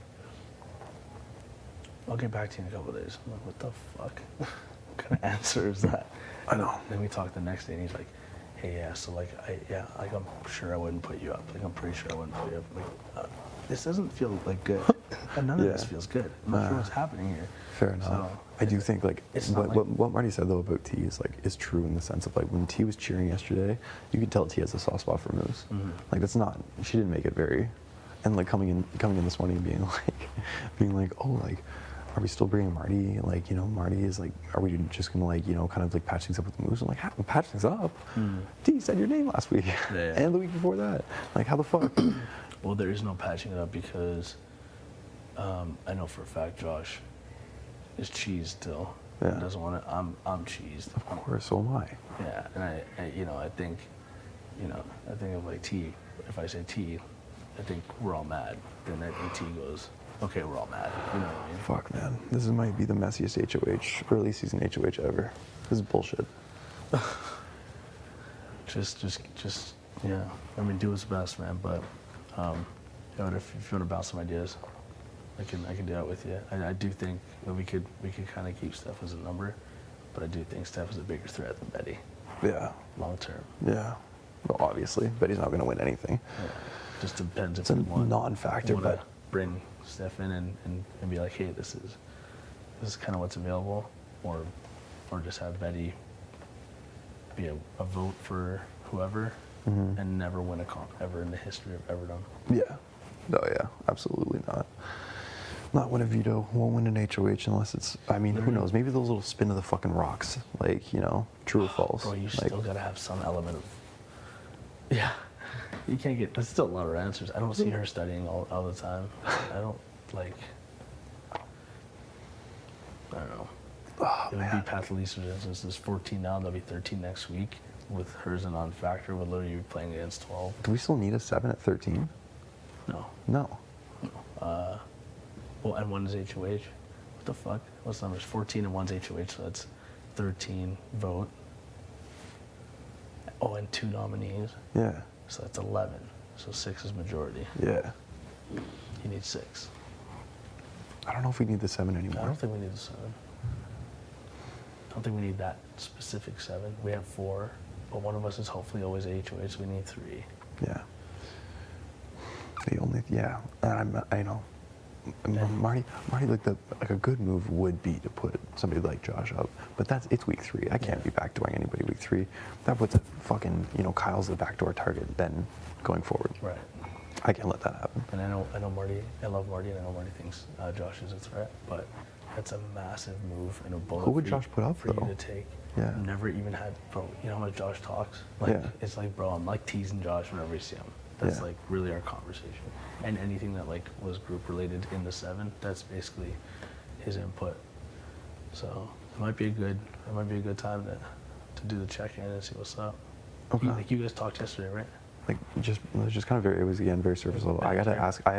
Speaker 4: I'll get back to you in a couple of days. I'm like, what the fuck? What kind of answer is that?
Speaker 1: I know.
Speaker 4: Then we talked the next day, and he's like, hey, yeah, so like, I'm sure I wouldn't put you up. Like, I'm pretty sure I wouldn't put you up. Like, this doesn't feel like good. And none of this feels good. I'm not sure what's happening here.
Speaker 1: Fair enough.
Speaker 4: So,
Speaker 1: I do think like
Speaker 4: it's not
Speaker 1: what Marty said though about T is true in the sense of like when T was cheering yesterday, you could tell T has a soft spot for Moose.
Speaker 4: Mhm.
Speaker 1: Like that's not, she didn't make it very, and like coming in this morning and being like, oh, like, are we still bringing Marty? Like, you know, Marty is like, are we just gonna like, you know, kind of like patch things up with the Moose? I'm like, how patch things up? D said your name last week and the week before that. Like, how the fuck?
Speaker 4: Well, there is no patching it up because I know for a fact Josh is cheesed still.
Speaker 1: Yeah.
Speaker 4: Doesn't want to. I'm cheesed.
Speaker 1: Of course, so am I.
Speaker 4: Yeah, and I think of like T. If I say T, I think we're all mad. Then I think T goes, okay, we're all mad. You know what I mean?
Speaker 1: Fuck, man. This might be the messiest HOH, early season HOH ever. This is bullshit.
Speaker 4: Just, yeah. I mean, do what's best, man. But, you know, if you want to bounce some ideas, I can do that with you. I do think that we could kind of keep Steph as a number, but I do think Steph is a bigger threat than Betty.
Speaker 1: Yeah.
Speaker 4: Long term.
Speaker 1: Yeah. Well, obviously, Betty's not going to win anything.
Speaker 4: Yeah. Just depends
Speaker 1: It's
Speaker 4: if
Speaker 1: a
Speaker 4: we want
Speaker 1: non-factor,
Speaker 4: to
Speaker 1: but
Speaker 4: bring Steph in and be like, hey, this is kind of what's available, or just have Betty be a vote for whoever and never win a comp ever in the history of Everdom.
Speaker 1: yeah. No, yeah, absolutely not. Not win a veto, won't win an HOH unless it's, I mean, who knows? Maybe those little spin of the fucking rocks, like, you know, true or false.
Speaker 4: Bro, you
Speaker 1: like,
Speaker 4: still gotta have some element of, yeah. You can't get, there's still a lot of answers. I don't see her studying all the time. I don't, like, I don't know.
Speaker 1: oh,
Speaker 4: It would
Speaker 1: man.
Speaker 4: be Pat Lee's, for instance, there's 14 now, there'll be 13 next week. With hers a non-factor, we'll literally be playing against 12.
Speaker 1: Do we still need a 7 at 13?
Speaker 4: No.
Speaker 1: No.
Speaker 4: Well, and one is HOH. What the fuck? What's the numbers? 14 and one's HOH, so that's 13 vote. Oh, and 2 nominees,
Speaker 1: Yeah.
Speaker 4: so that's 11. So 6 is majority.
Speaker 1: Yeah.
Speaker 4: You need 6.
Speaker 1: I don't know if we need the 7 anymore.
Speaker 4: I don't think we need the 7. I don't think we need that specific 7. We have 4, but one of us is hopefully always HOH, so we need 3.
Speaker 1: Yeah. The only, yeah, and I know. Marty, like a good move would be to put somebody like Josh up, but it's week 3. I can't be backdooring anybody week 3. That puts a fucking, you know, Kyle's the backdoor target then going forward.
Speaker 4: Right.
Speaker 1: I can't let that happen.
Speaker 4: And I know Marty. I love Marty, and I know Marty thinks Josh is a threat, but that's a massive move and a bullet.
Speaker 1: Who would
Speaker 4: for
Speaker 1: Josh put up,
Speaker 4: for
Speaker 1: though?
Speaker 4: you to take?
Speaker 1: Yeah.
Speaker 4: Never even had, bro. You know how much Josh talks? Like,
Speaker 1: Yeah.
Speaker 4: it's like, bro, I'm like teasing Josh whenever we see him. That's
Speaker 1: Yeah.
Speaker 4: like really our conversation. And anything that like was group related in the 7, that's basically his input. So it might be a good time to do the check-in and see what's up.
Speaker 1: Okay.
Speaker 4: Like you guys talked yesterday, right?
Speaker 1: Like just kind of very, it was again very surface level. I have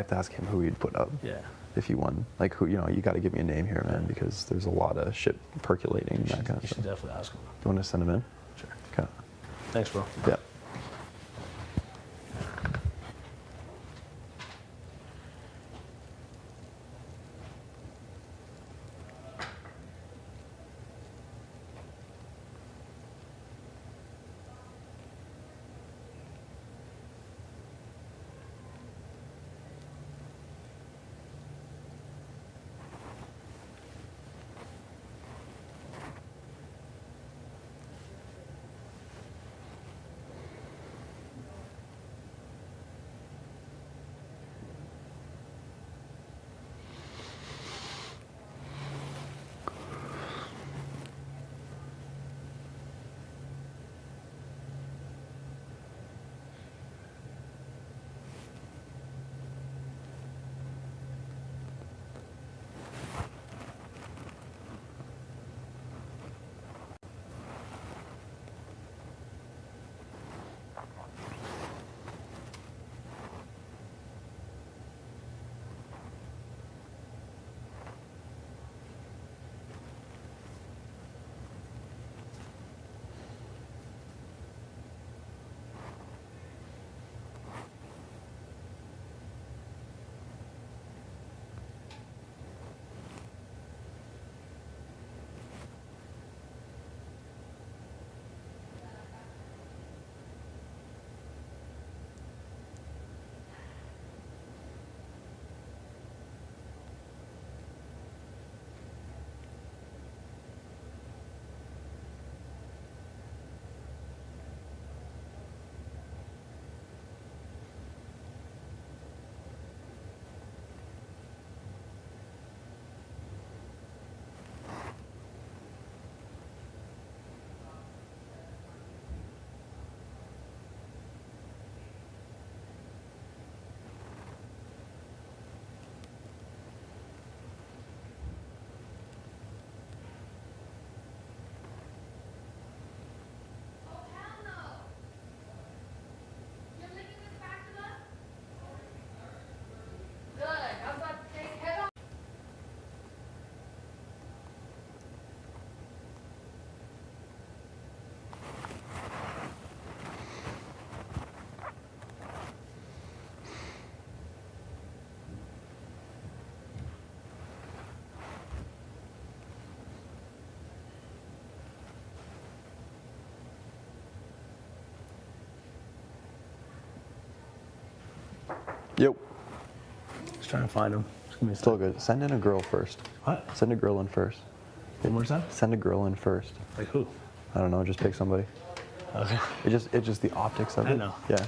Speaker 1: to ask him who he'd put up.
Speaker 4: Yeah.
Speaker 1: If he won, like who, you know, you got to give me a name here, man, because there's a lot of shit percolating, that kind of
Speaker 4: You
Speaker 1: stuff.
Speaker 4: should definitely ask him.
Speaker 1: You want to send him in?
Speaker 4: Sure.
Speaker 1: Okay.
Speaker 4: Thanks, bro.
Speaker 1: Yeah. Yep.
Speaker 4: Just trying to find them. Just give me a
Speaker 1: It's all
Speaker 4: second.
Speaker 1: good. Send in a girl first.
Speaker 4: What?
Speaker 1: Send a girl in first.
Speaker 4: One more time?
Speaker 1: Send a girl in first.
Speaker 4: Like who?
Speaker 1: I don't know. Just pick somebody.
Speaker 4: Okay.
Speaker 1: It's just the optics of it.
Speaker 4: I know.
Speaker 1: Yeah.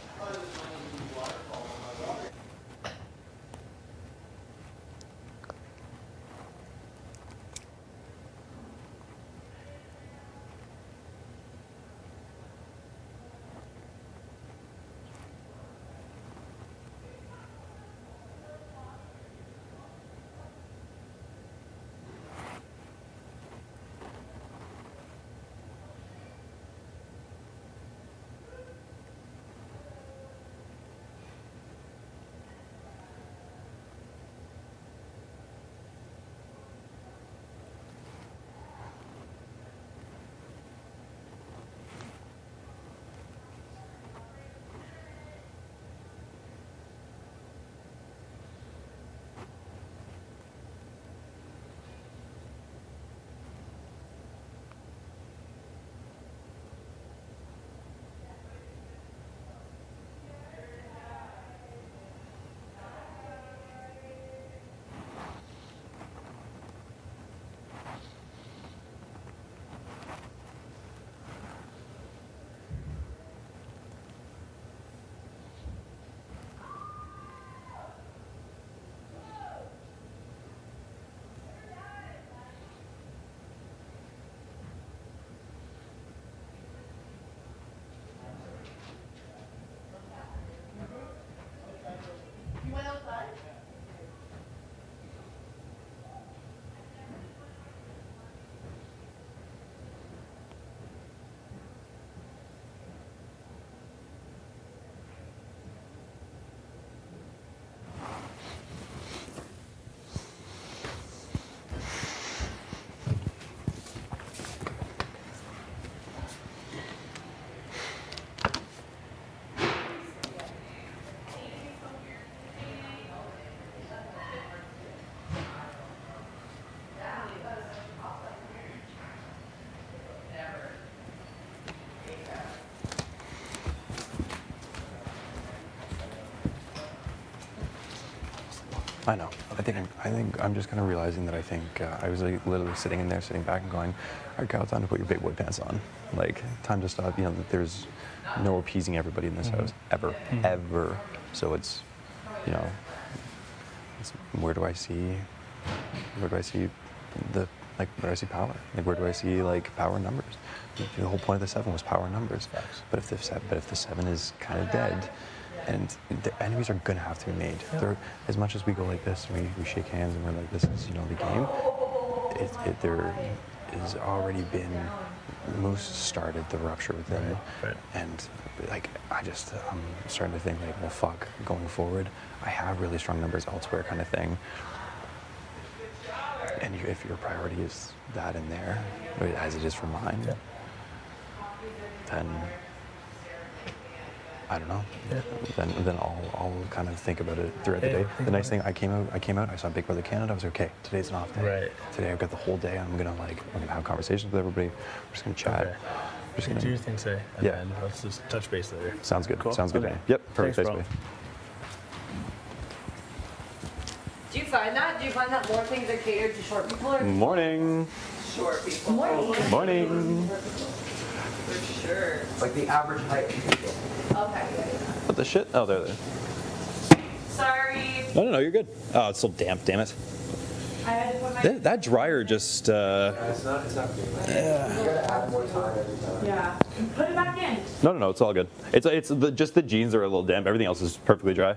Speaker 1: I know. I think I'm just kind of realizing that I think I was like literally sitting in there, sitting back and going, all right, Kyle, time to put your big boy pants on. Like, time to stop. You know, that there's no appeasing everybody in this house ever, ever. So it's, you know, it's, where do I see the, like, where do I see power? Like, where do I see like power in numbers? The whole point of the 7 was power in numbers. But if the 7 is kind of dead, and the enemies are gonna have to be made. They're, as much as we go like this, we shake hands and we're like, this is, you know, the game. There has already been, Moose started the rupture within,
Speaker 4: Right.
Speaker 1: and like I'm starting to think like, well, fuck, going forward, I have really strong numbers elsewhere, kind of thing. And if your priority is that in there, as it is for mine, then I don't know.
Speaker 4: Yeah.
Speaker 1: Then I'll kind of think about it throughout the day. The nice thing, I came out, I saw Big Brother Canada. I was like, okay, today's an off day.
Speaker 4: Right.
Speaker 1: Today I've got the whole day. I'm gonna have conversations with everybody. We're just gonna chat.
Speaker 4: Okay.
Speaker 1: We're just
Speaker 4: Do
Speaker 1: gonna.
Speaker 4: your thing, say. And
Speaker 1: Yeah.
Speaker 4: then let's just touch base later.
Speaker 1: Sounds good.
Speaker 4: Cool.
Speaker 1: Sounds good.
Speaker 4: Okay.
Speaker 1: Danny. Yep. Perfect.
Speaker 4: Thanks, bro.
Speaker 1: Buddy.
Speaker 6: Do you find that? Do you find that more things are catered to short people or
Speaker 1: Morning.
Speaker 6: short people?
Speaker 1: Morning.
Speaker 6: For sure.
Speaker 7: Like the average height of people.
Speaker 6: Okay.
Speaker 1: What the shit? Oh, there.
Speaker 6: Sorry.
Speaker 1: No, you're good. Oh, it's still damp. Damn it.
Speaker 6: I had to put my.
Speaker 1: That dryer just.
Speaker 7: It's not good. Yeah. You gotta add more time every time.
Speaker 6: Yeah. Put it back in.
Speaker 1: No. It's all good. It's just the jeans are a little damp. Everything else is perfectly dry.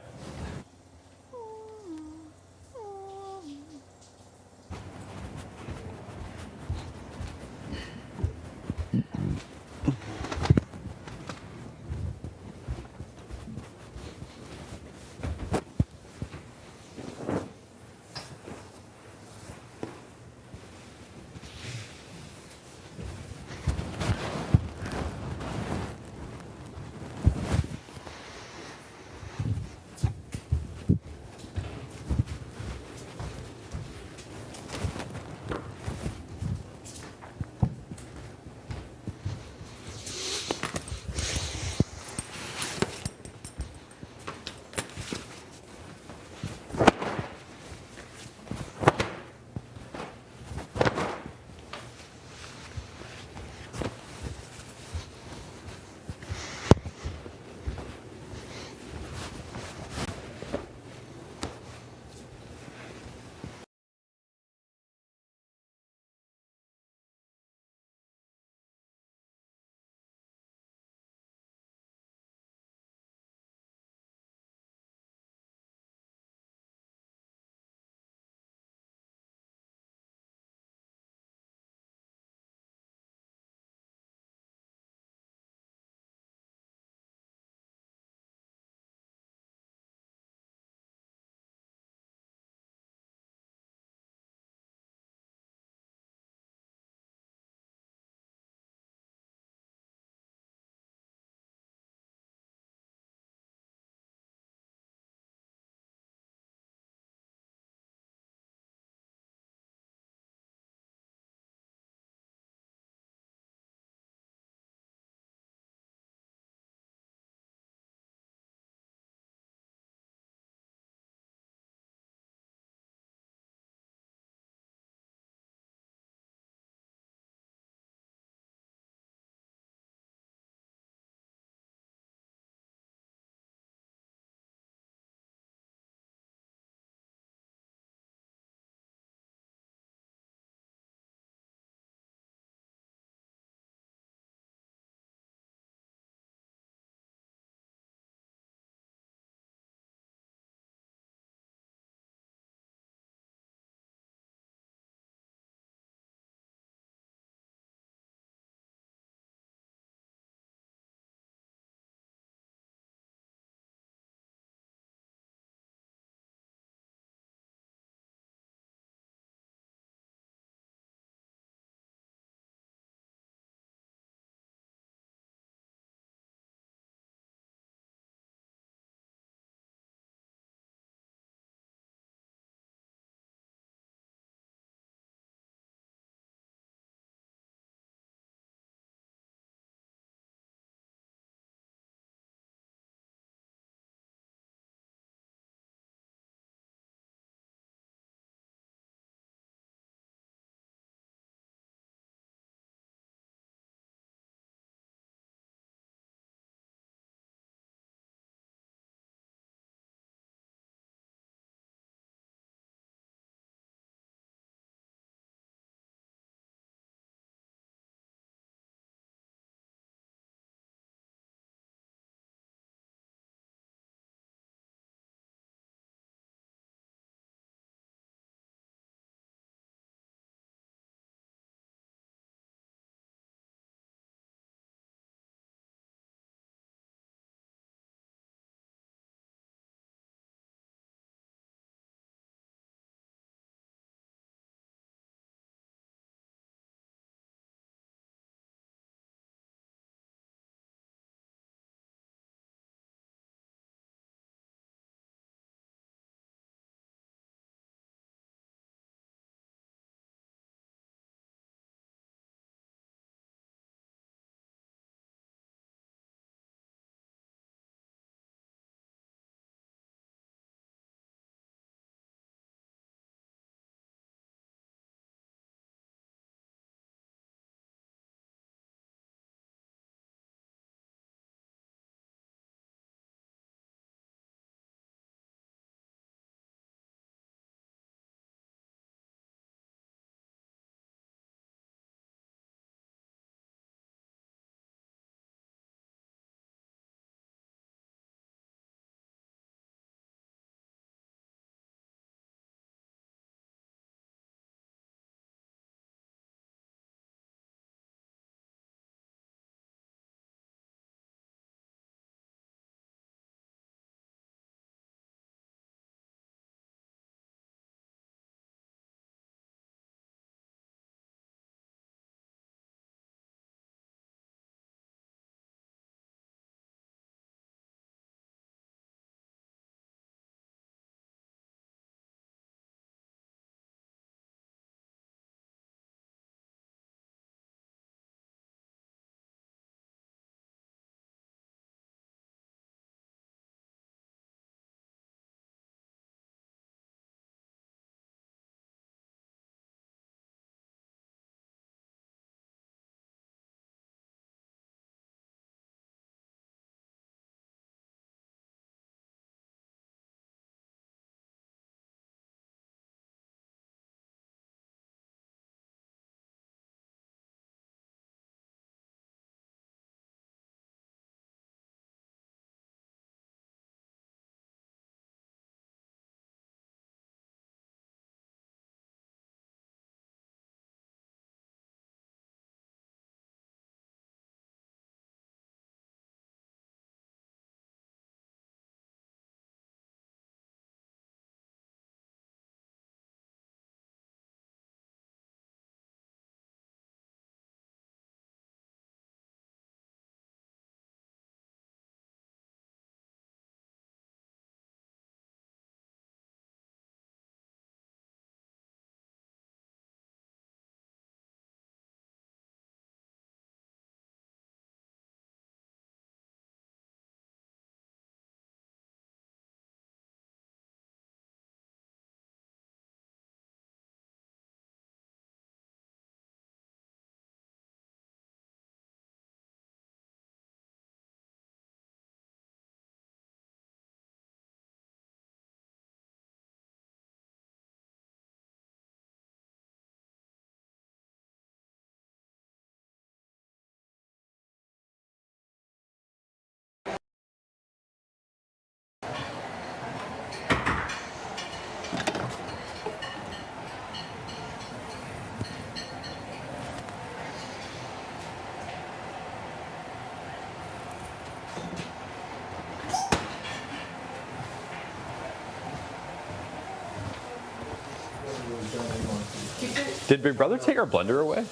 Speaker 1: Did Big Brother take our blender away?
Speaker 6: No, I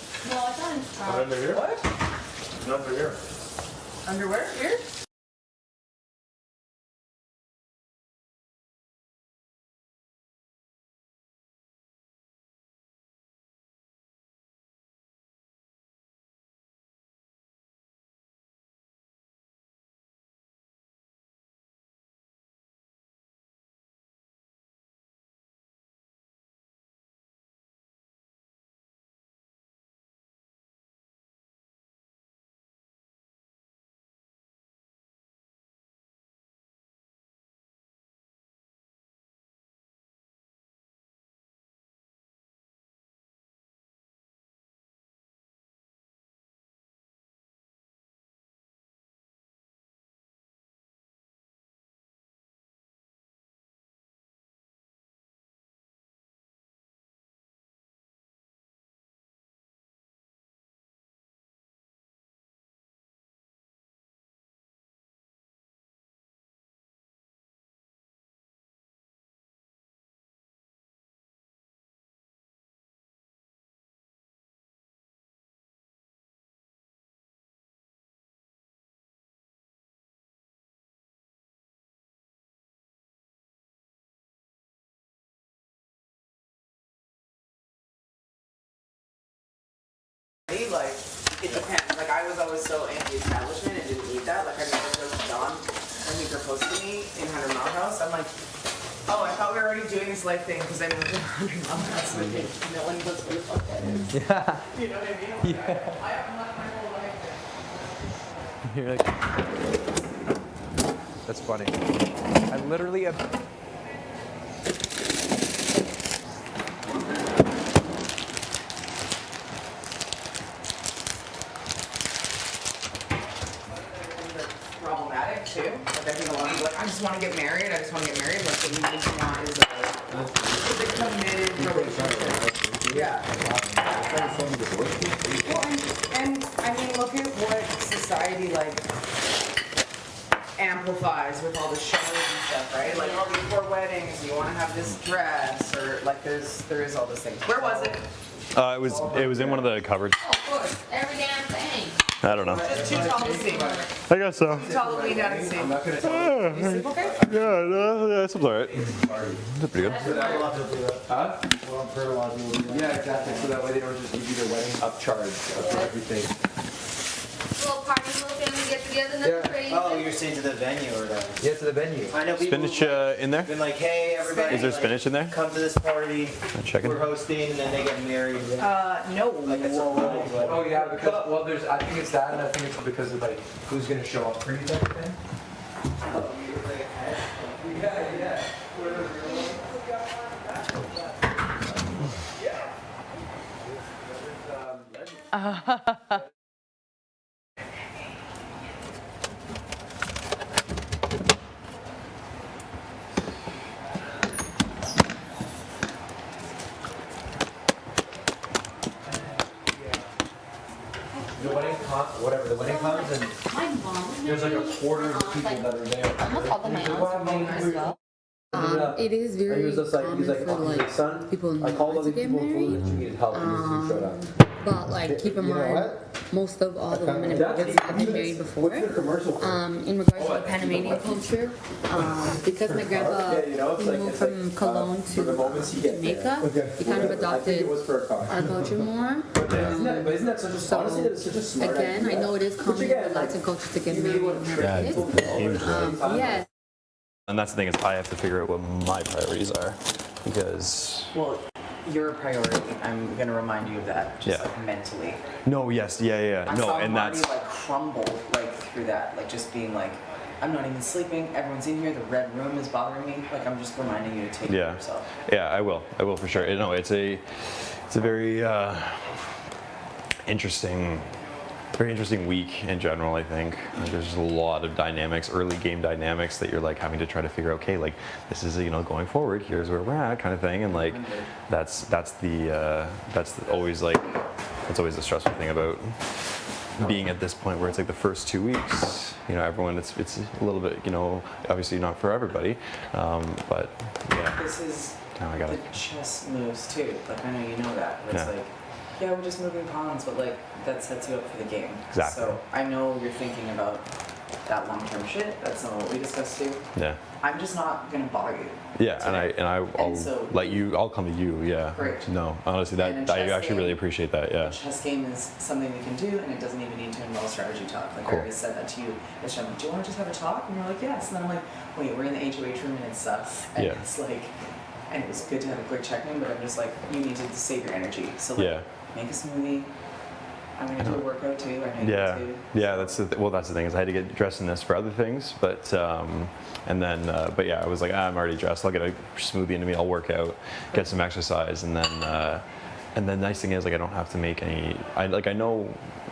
Speaker 6: thought it's
Speaker 3: Under here?
Speaker 2: What?
Speaker 3: Under here.
Speaker 2: Underwear? Here? Like, it depends. Like, I was always so anti-establishment and didn't need that. Like, I remember going to Don when he proposed to me in 100 Mile House. I'm like, oh, I thought we were already doing this life thing because I moved to 100 Mile House with me. No one knows where the fuck that is.
Speaker 7: Yeah.
Speaker 2: You know what I mean? Yeah. I have left my whole life there.
Speaker 7: You're like, that's funny. I literally have.
Speaker 2: Problematic too. Like, I think a lot of people are like, I just want to get married. I just want to get married. Like, what you need to want is a committed relationship. Yeah. Well, and I mean, look at what society like amplifies with all the shows and stuff, right? Like, oh, before weddings, you want to have this dress, or like, there is all those things. Where was it?
Speaker 1: It was in one of the cupboards.
Speaker 6: Oh, of course. Every damn thing.
Speaker 1: I don't know.
Speaker 2: Just too tall to see.
Speaker 1: I guess so.
Speaker 2: Too tall to lean down and see. You sleep okay?
Speaker 1: Yeah, no, yeah, it's alright. That's pretty good.
Speaker 7: Huh? Well, I've heard a lot of people do that. Yeah, exactly. So that way they don't just give you the wedding upcharge for everything.
Speaker 6: Little party, little family get together, that's crazy.
Speaker 8: Oh, you're saying to the venue or the?
Speaker 7: Yeah, to the venue.
Speaker 8: I know people
Speaker 1: Spinach in there?
Speaker 8: been like, hey, everybody.
Speaker 1: Is there
Speaker 8: like,
Speaker 1: spinach in there?
Speaker 8: Come to this party.
Speaker 1: I'm checking.
Speaker 8: We're hosting, and then they get married.
Speaker 2: No.
Speaker 8: Like it's a rule, but
Speaker 7: Oh yeah, because well, there's. I think it's that, and I think it's because of like who's gonna show up for you type of thing. Yeah, yeah. The wedding whatever the wedding comes, and
Speaker 6: My mom.
Speaker 7: there's like a quarter of the people that are there.
Speaker 6: Almost all of my aunts are doing as well. It is
Speaker 7: And he
Speaker 6: very
Speaker 7: was just like,
Speaker 6: common
Speaker 7: he's like,
Speaker 6: for like
Speaker 7: son,
Speaker 6: people
Speaker 7: I called
Speaker 6: not
Speaker 7: all
Speaker 6: to
Speaker 7: these
Speaker 6: get
Speaker 7: people and told them
Speaker 6: married.
Speaker 7: that you needed help, and you showed up.
Speaker 6: But like, keep in
Speaker 7: You know
Speaker 6: mind,
Speaker 7: what?
Speaker 6: most of all the women in
Speaker 7: That's-
Speaker 6: Vegas have been married before.
Speaker 7: What's the commercial for?
Speaker 6: In regards to the Panamanian culture, because my grandpa
Speaker 7: Yeah, you know, it's
Speaker 6: he
Speaker 7: like-
Speaker 6: moved
Speaker 7: it's like,
Speaker 6: from Cologne
Speaker 7: for the moments you
Speaker 6: to
Speaker 7: get there.
Speaker 6: Jamaica,
Speaker 7: Okay.
Speaker 6: he kind of
Speaker 7: I think
Speaker 6: adopted
Speaker 7: it was for a car.
Speaker 6: our culture more.
Speaker 7: But isn't that such a,
Speaker 6: So,
Speaker 7: honestly, that's such a smart
Speaker 6: again,
Speaker 7: idea.
Speaker 6: I know it is common
Speaker 7: again,
Speaker 6: for Latin culture to get
Speaker 7: you
Speaker 6: married
Speaker 7: really
Speaker 6: and
Speaker 7: want to
Speaker 6: have kids. Yes.
Speaker 1: And that's the thing is I have to figure out what my priorities are because
Speaker 2: Well, you're a priority. I'm gonna remind you of that, just
Speaker 1: Yeah.
Speaker 2: like mentally.
Speaker 1: no, yes, yeah,
Speaker 2: I
Speaker 1: no,
Speaker 2: saw
Speaker 1: and
Speaker 2: Marty
Speaker 1: that's
Speaker 2: like crumble like through that, like just being like, I'm not even sleeping. Everyone's in here. The red room is bothering me. Like I'm just reminding you to take care
Speaker 1: yeah,
Speaker 2: of yourself.
Speaker 1: yeah, I will for sure. No, it's a very very interesting week in general. I think there's just a lot of dynamics, early game dynamics that you're like having to try to figure out. Okay, like this is going forward. Here's where we're at, kind of thing, and like that's always the stressful thing about being at this point where it's like the first 2 weeks. Everyone it's a little bit obviously not for everybody, but yeah.
Speaker 2: This is
Speaker 1: Now I gotta.
Speaker 2: the chess moves too. Like I know you know that. Where it's
Speaker 1: Yeah.
Speaker 2: like, yeah, we're just moving pawns, but like that sets you up for the game.
Speaker 1: Exactly.
Speaker 2: So I know you're thinking about that long-term shit. That's not what we discussed too.
Speaker 1: Yeah.
Speaker 2: I'm just not gonna bother you.
Speaker 1: Yeah, I'll
Speaker 2: so-
Speaker 1: let you. I'll come to you. Yeah.
Speaker 2: Great.
Speaker 1: No, honestly,
Speaker 2: And
Speaker 1: that
Speaker 2: a
Speaker 1: I
Speaker 2: chess
Speaker 1: actually really
Speaker 2: game-
Speaker 1: appreciate that. Yeah.
Speaker 2: A chess game is something we can do, and it doesn't even need to involve strategy talk. Like
Speaker 1: Cool.
Speaker 2: I already said that to you. It's like, do you want to just have a talk? And you're like, yes. And then I'm like, wait, we're in the HOH room and it's us. And
Speaker 1: Yeah.
Speaker 2: it's like, and it was good to have a quick check-in, but I'm just like, you need to save your energy. So like,
Speaker 1: Yeah.
Speaker 2: make a smoothie. I'm gonna do a workout too. I know
Speaker 1: Yeah,
Speaker 2: you do.
Speaker 1: yeah. That's the thing is I had to get dressed in this for other things, but and then but yeah, I was like, I'm already dressed. I'll get a smoothie into me. I'll work out, get some exercise, and the nice thing is like I don't have to make any. I know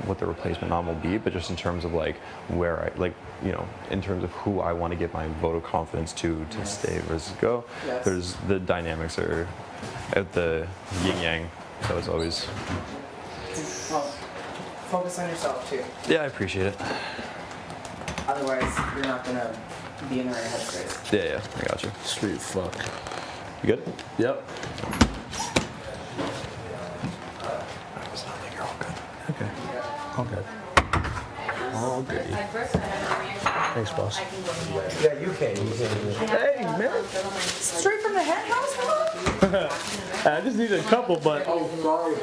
Speaker 1: what the replacement nom will be, but just in terms of like where I like in terms of who I want to give my vote of confidence to stay versus go.
Speaker 2: Yes.
Speaker 1: There's the dynamics are at the yin yang, so it's always.
Speaker 2: Well, focus on yourself too.
Speaker 1: Yeah, I appreciate it.
Speaker 2: Otherwise, you're not gonna be in the right headspace.
Speaker 1: Yeah, I got you.
Speaker 4: Sweet fuck.
Speaker 1: You good?
Speaker 4: Yep.
Speaker 1: You're all good.
Speaker 4: Okay. All good. All good. Thanks, boss.
Speaker 7: Yeah, you can.
Speaker 4: Hey, man.
Speaker 2: Straight from the hen house, huh?
Speaker 4: I just need a couple, but.
Speaker 3: Oh, sorry.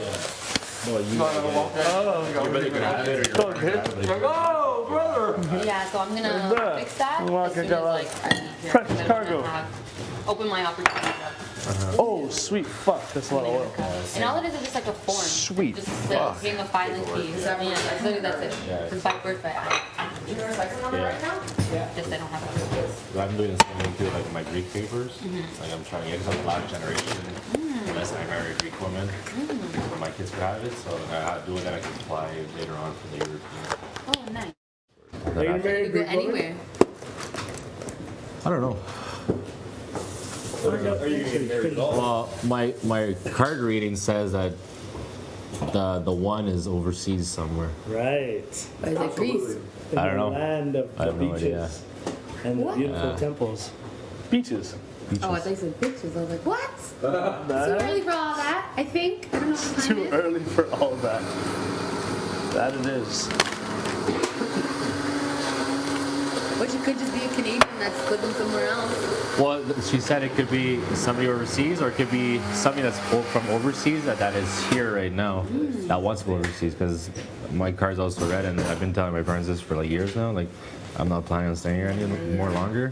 Speaker 1: Oh, brother!
Speaker 9: Yeah, so I'm gonna
Speaker 4: that?
Speaker 9: fix that
Speaker 4: Well,
Speaker 9: as soon as
Speaker 4: got
Speaker 9: like I leave here.
Speaker 4: precious
Speaker 9: I'm gonna
Speaker 4: cargo.
Speaker 9: open my opportunity up.
Speaker 4: Oh, sweet fuck. That's a lot of oil.
Speaker 9: And all it is just like a form.
Speaker 1: Sweet
Speaker 9: Just
Speaker 1: fuck.
Speaker 9: paying a filing fee. Yeah, literally that's it. It's by birthday.
Speaker 2: You're recycling on it right now?
Speaker 9: Just I don't have it.
Speaker 10: I'm doing the same thing too, like my Greek papers. Like I'm trying to get, because I'm the last generation, unless I marry a Greek woman, my kids could have it. So doing that, I can apply later on for the European.
Speaker 9: Oh, nice.
Speaker 3: Are you
Speaker 9: You
Speaker 3: married
Speaker 9: go
Speaker 3: Greek woman?
Speaker 9: anywhere.
Speaker 10: I don't know.
Speaker 3: Are you gonna get married at all?
Speaker 10: Well, my card reading says that the one is overseas somewhere.
Speaker 11: Right.
Speaker 9: Or is it Greece?
Speaker 11: In
Speaker 10: I don't
Speaker 11: the
Speaker 10: know.
Speaker 11: land of
Speaker 10: I
Speaker 11: the
Speaker 10: have no
Speaker 11: beaches
Speaker 10: idea.
Speaker 11: and the
Speaker 9: What?
Speaker 11: beautiful
Speaker 10: Yeah.
Speaker 11: temples.
Speaker 4: Beaches.
Speaker 9: Oh, I thought you said pictures. I was like, what? Too early for all that, I think. I don't know what the time
Speaker 4: Too
Speaker 9: is.
Speaker 4: early for all that. That it is.
Speaker 9: But you could just be a Canadian that's living somewhere else.
Speaker 10: Well, she said it could be somebody overseas, or it could be somebody that's from overseas that is here right now, that wants to go overseas. Because my card's also red, and I've been telling my parents this for like years now. Like, I'm not planning on staying here any more longer,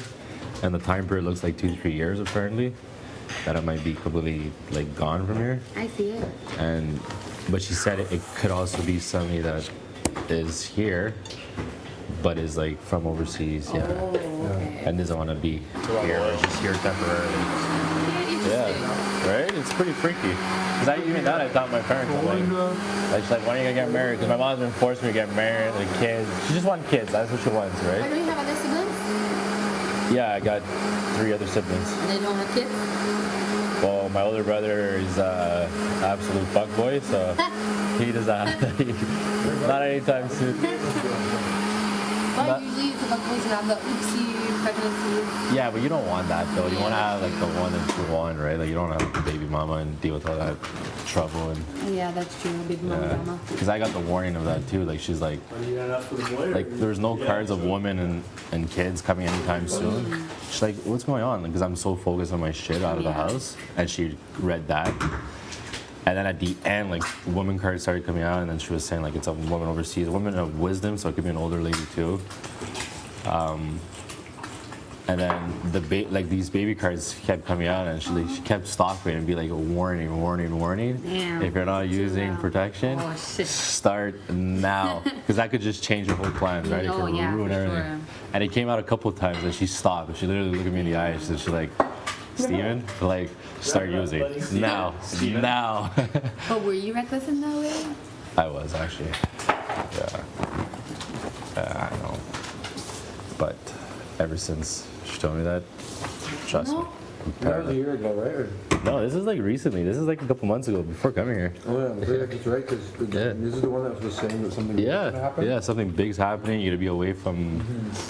Speaker 10: and the time period looks like 2-3 years apparently. That it might be completely like gone from here.
Speaker 9: I see it.
Speaker 10: But she said it could also be somebody that is here, but is like from overseas, yeah,
Speaker 9: Oh, okay.
Speaker 10: and doesn't want to be here, or just here temporarily. Yeah, right? It's pretty freaky. Because even that, I thought my parents were like, she's like, when are you gonna get married? Because my mom's been forcing me to get married, like kids. She just wants kids. That's what she wants,
Speaker 9: I
Speaker 10: right?
Speaker 9: know you have other siblings,
Speaker 10: Yeah, I got 3 other siblings.
Speaker 9: and they don't have kids.
Speaker 10: Well, my older brother is absolute fuckboy, so he does not. Not anytime soon.
Speaker 9: But usually it's about boys who have the oopsie pregnancies.
Speaker 10: Yeah, but you don't want that though. You want to have like the one and two one, right? Like you don't have a baby mama and deal with all that trouble and.
Speaker 9: Yeah, that's true. Big mama
Speaker 10: Yeah,
Speaker 9: drama.
Speaker 10: because I got the warning of that too. Like she's like, there's no cards of women and kids coming anytime soon. She's like, what's going on? Because I'm so focused on my shit out of the house, and she read that. And then at the end, like woman cards started coming out, and then she was saying like it's a woman overseas, a woman of wisdom, so it could be an older lady too. And then like these baby cards kept coming out, and she kept stopping and be like, warning, warning, warning.
Speaker 9: Damn.
Speaker 10: If you're not using protection,
Speaker 9: Oh, shit.
Speaker 10: start now, because that could just change your whole plans, right? It
Speaker 9: Oh,
Speaker 10: could
Speaker 9: yeah,
Speaker 10: ruin
Speaker 9: for
Speaker 10: everything.
Speaker 9: sure.
Speaker 10: And it came out a couple of times, and she stopped. And she literally looked at me in the eye, and she's like, Steven, like, start using now, now.
Speaker 9: But were you reckless in that way?
Speaker 10: I was actually, yeah, I know. But ever since she told me that, trust me.
Speaker 3: That was a year ago, right?
Speaker 10: No, this is like recently. This is like a couple months ago before coming here.
Speaker 3: Oh yeah, I think that's right, because this is the one that was saying that something was gonna
Speaker 10: Yeah,
Speaker 3: happen?
Speaker 10: yeah, something big's happening. You're gonna be away from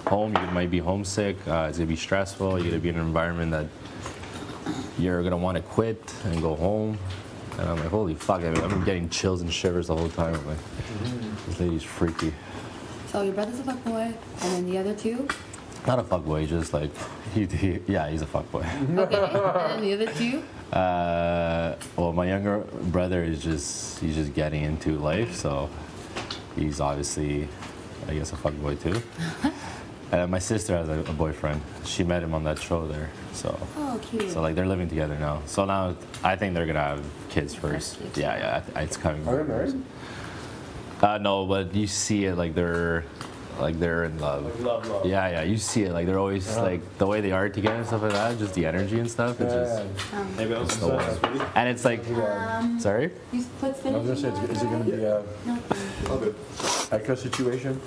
Speaker 10: home. You might be homesick. It's gonna be stressful. You're gonna be in an environment that you're gonna want to quit and go home. And I'm like, holy fuck, I'm getting chills and shivers the whole time. I'm like, this lady's freaky.
Speaker 9: So your brother's a fuckboy, and then the other two?
Speaker 10: Not a fuckboy, just like, yeah, he's a fuckboy.
Speaker 9: Okay, and then the other two?
Speaker 10: Well, my younger brother he's just getting into life, so he's obviously, I guess, a fuckboy too. And my sister has a boyfriend. She met him on that show there, so.
Speaker 9: Oh, cute.
Speaker 10: So like they're living together now. So now I think they're gonna have kids first.
Speaker 9: Kids.
Speaker 10: Yeah, it's coming.
Speaker 7: Are they married?
Speaker 10: No, but you see it like they're in love.
Speaker 7: Love.
Speaker 10: Yeah, you see it like they're always like the way they are together and stuff like that. Just the energy and stuff. It's just
Speaker 7: Maybe I was
Speaker 10: the one. And it's like, sorry.
Speaker 9: You put
Speaker 7: I
Speaker 9: spinach
Speaker 7: was gonna say, is it gonna be
Speaker 9: No.
Speaker 7: a good echo situation?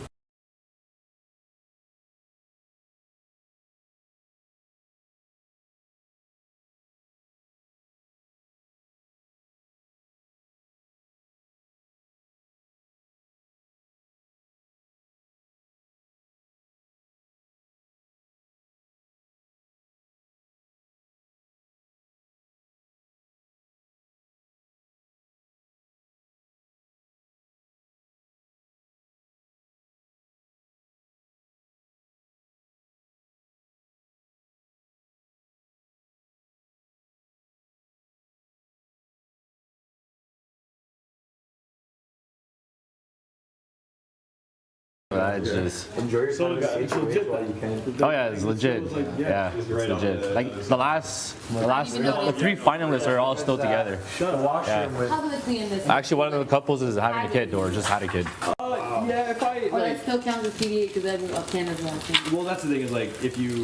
Speaker 10: It's just.
Speaker 7: Enjoy your time. It's legit while you can.
Speaker 10: Oh yeah, it's legit. Yeah, it's legit. Like the three finalists are all still together. Yeah.
Speaker 9: How do they clean this?
Speaker 10: Actually, one of the couples is having a kid or just had a kid.
Speaker 11: Yeah, if I
Speaker 9: Well, that
Speaker 11: like,
Speaker 9: still counts as PDA because everyone Canada's watching.
Speaker 11: well, that's the thing is like if you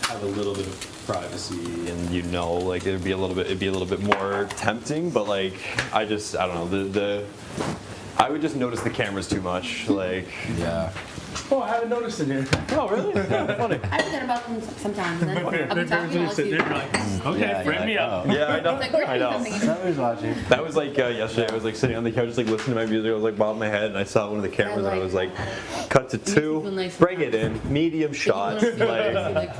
Speaker 11: have a little bit of privacy and like it'd be a little bit more tempting, but like I don't know I would just notice the cameras too much, like.
Speaker 10: Yeah.
Speaker 4: Oh, I haven't noticed it here.
Speaker 11: Oh really? Funny.
Speaker 9: I forget about them sometimes. And then I'll be talking and I'll see.
Speaker 4: Okay,
Speaker 10: Yeah,
Speaker 4: frame me up.
Speaker 11: Yeah, I know.
Speaker 9: It's like, we're
Speaker 11: I know.
Speaker 9: something.
Speaker 10: Somebody's watching.
Speaker 11: That was like yesterday. I was like sitting on the couch, just like listening to my music. I was like bobbing my head, and I saw one of the cameras, and I was like, "Cut to
Speaker 9: Makes you feel
Speaker 11: two,
Speaker 9: nice
Speaker 11: bring
Speaker 9: and
Speaker 11: it in, medium shot."
Speaker 9: Like,
Speaker 11: Like,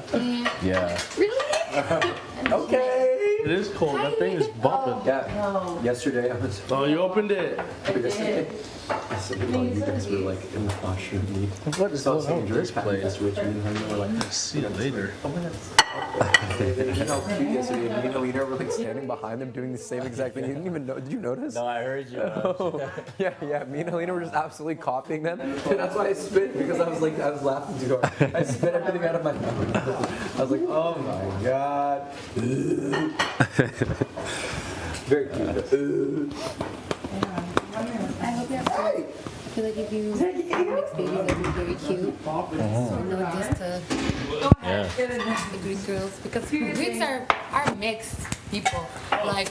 Speaker 10: Yeah.
Speaker 9: really?
Speaker 7: Okay.
Speaker 4: It is cold. That thing is bumping.
Speaker 7: Yeah. Yesterday I was.
Speaker 4: Oh, you opened it.
Speaker 7: I said, well, you guys were like in the washroom.
Speaker 4: What is going on with this place?
Speaker 7: We're like,
Speaker 4: See you later.
Speaker 7: you know, cute yesterday. Me and Alina were like standing behind them doing the same exact thing. You didn't even know. Did you notice?
Speaker 10: No, I heard you.
Speaker 7: Yeah. Me and Alina were just absolutely copying them, and that's why I spit because I was laughing too hard. I spit everything out of my mouth. I was like, oh my god. Very cute.
Speaker 9: I hope you have I feel like if you have mixed babies, it'd be very cute. You know, just to the Greek girls, because Greeks are mixed people. Like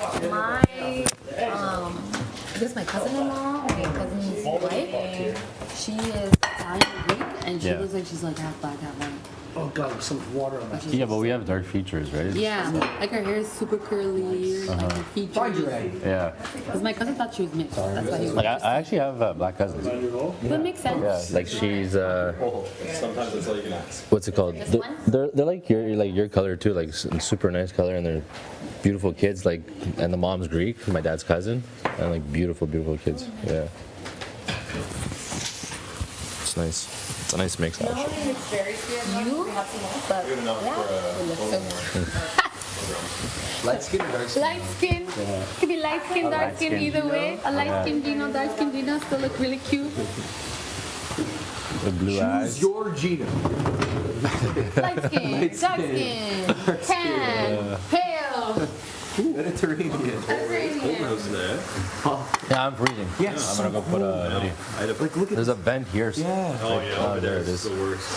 Speaker 9: this my cousin-in-law, my cousin's wife. She is Italian Greek, and she looks like she's like half black, half white.
Speaker 4: Oh god, there's so much water on that.
Speaker 10: Yeah, but we have dark features, right?
Speaker 9: Yeah, like her hair is super curly, like her features.
Speaker 10: Yeah.
Speaker 9: Because my cousin thought she was mixed. That's why he was
Speaker 10: Like I actually have black cousins.
Speaker 9: That makes sense.
Speaker 10: Yeah, like she's
Speaker 11: sometimes that's all you can ask.
Speaker 10: what's it called?
Speaker 9: This one?
Speaker 10: They're like your color too, like super nice color, and they're beautiful kids. Like, and the mom's Greek, my dad's cousin, and like beautiful kids. Yeah. It's nice. It's a nice mix actually.
Speaker 6: It's very sweet.
Speaker 9: You? But yeah, it looks so good.
Speaker 7: Light skin or dark skin?
Speaker 9: Light skin. Could be light skin, dark skin, either way. A light skin Gino, dark skin Gino still look really cute.
Speaker 10: The blue eyes.
Speaker 7: Choose your Gino.
Speaker 9: Light skin, dark skin, tan, pale.
Speaker 7: Mediterranean.
Speaker 10: Yeah, I'm freezing.
Speaker 7: Yes.
Speaker 10: I'm gonna go put a hoodie.
Speaker 7: Like, look at
Speaker 10: There's a vent here.
Speaker 7: Yeah.
Speaker 11: Oh yeah, over there
Speaker 10: it is.
Speaker 11: the worst.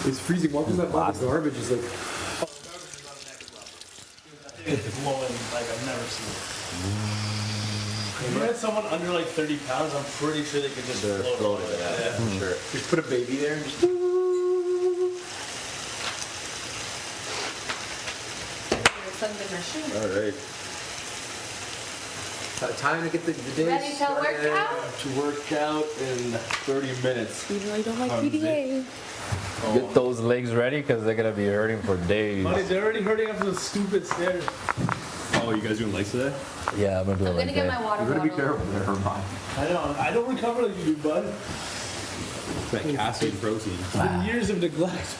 Speaker 7: It's freezing. What was that box of garbage? Is like.
Speaker 4: It's blowing like I've never seen it. If you had someone under like 30 pounds, I'm pretty sure they could just float it.
Speaker 11: Yeah, for sure.
Speaker 7: Just put a baby there and just.
Speaker 11: All right.
Speaker 7: Time to get the day
Speaker 9: Ready to work
Speaker 7: started.
Speaker 9: out?
Speaker 11: To work out in 30 minutes.
Speaker 9: Even though you don't like PDA.
Speaker 10: Get those legs ready because they're gonna be hurting for days.
Speaker 4: Buddy, they're already hurting after the stupid stairs.
Speaker 11: Oh, you guys doing legs today?
Speaker 10: Yeah, I'm gonna do it
Speaker 9: I'm
Speaker 10: like
Speaker 9: gonna get
Speaker 10: that.
Speaker 9: my water
Speaker 7: You better be
Speaker 9: bottle.
Speaker 7: careful there, Herman.
Speaker 4: I know. I don't recover like you do, bud.
Speaker 11: Like acid and protein.
Speaker 4: It's been years of neglect.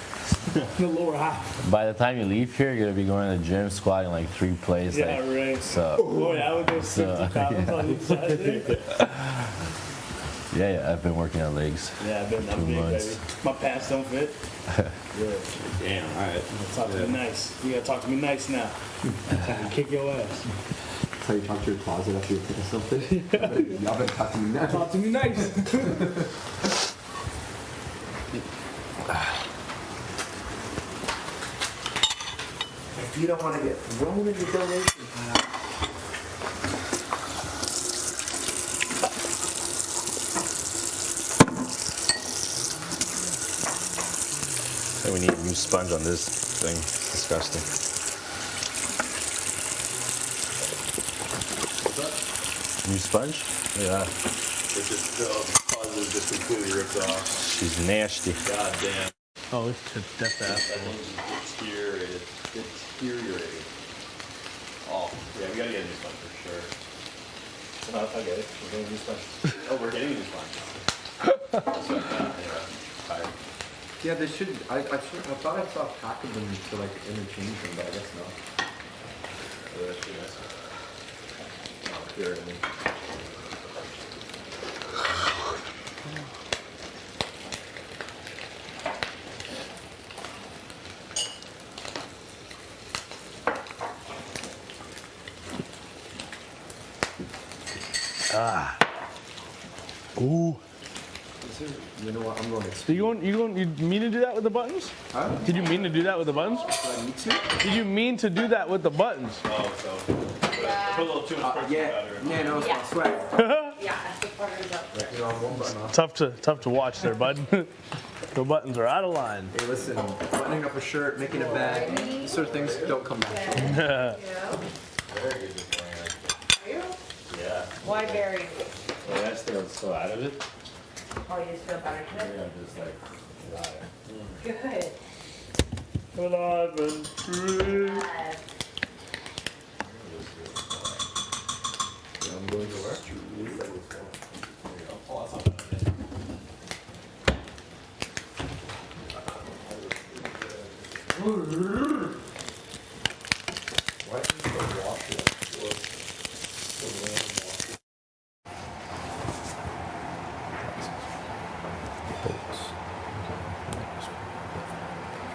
Speaker 4: The lower half.
Speaker 10: By the time you leave here, you're gonna be going to the gym, squatting like 3 plates.
Speaker 4: Yeah,
Speaker 10: like,
Speaker 4: right.
Speaker 10: So,
Speaker 4: Oh yeah, I would go 60 pounds on each side there.
Speaker 10: yeah, I've been working on legs.
Speaker 4: Yeah, I've been that
Speaker 10: 2
Speaker 4: big,
Speaker 10: months.
Speaker 4: baby. My pants don't fit.
Speaker 11: Damn, alright.
Speaker 4: Talk to me nice. You gotta talk to me nice now. I can kick your ass.
Speaker 7: That's how you talk to your closet after you finish something. Y'all been talking to me now.
Speaker 4: Talk to me nice.
Speaker 7: If you don't want to get thrown in the donation pile.
Speaker 10: We need a new sponge on this thing. Disgusting. New sponge? Yeah.
Speaker 11: It's just positive, just completely ripped off.
Speaker 10: She's nasty.
Speaker 11: God damn.
Speaker 4: Oh, it's just
Speaker 11: That thing's deteriorated. Deteriorated. Oh, yeah, we gotta get a new sponge for sure. No, I'll get it. We're getting a new sponge. Oh, we're getting a new sponge. So, anyway, tired.
Speaker 7: Yeah, they should. I thought I saw packing them to like interchange them, but I guess not.
Speaker 11: Oh, that's pretty nice. Oh, here, I mean.
Speaker 10: Ooh.
Speaker 7: You know what? I'm going to.
Speaker 4: You mean to do that with the buttons?
Speaker 7: Huh?
Speaker 4: Did you mean to do that with the buttons?
Speaker 7: Do I need to?
Speaker 4: Did you mean to do that with the buttons?
Speaker 11: Oh, so. Put a little too much protein
Speaker 7: Yeah.
Speaker 11: powder in.
Speaker 7: Yeah, no, it's my sweat.
Speaker 6: Yeah, the partner's up.
Speaker 7: You know, I'm one button off.
Speaker 4: Tough to watch there, bud. The buttons are out of line.
Speaker 7: Hey, listen, buttoning up a shirt, making a bag, these sort of things don't come natural.
Speaker 10: Very good beforehand.
Speaker 6: Are you?
Speaker 10: Yeah.
Speaker 6: Why berry?
Speaker 10: Well, that's still so out of it.
Speaker 6: Oh, you just feel better today?
Speaker 10: Yeah, just like liar.
Speaker 6: Good.
Speaker 4: Alive and free.
Speaker 7: I'm going to work. Why didn't you wash it?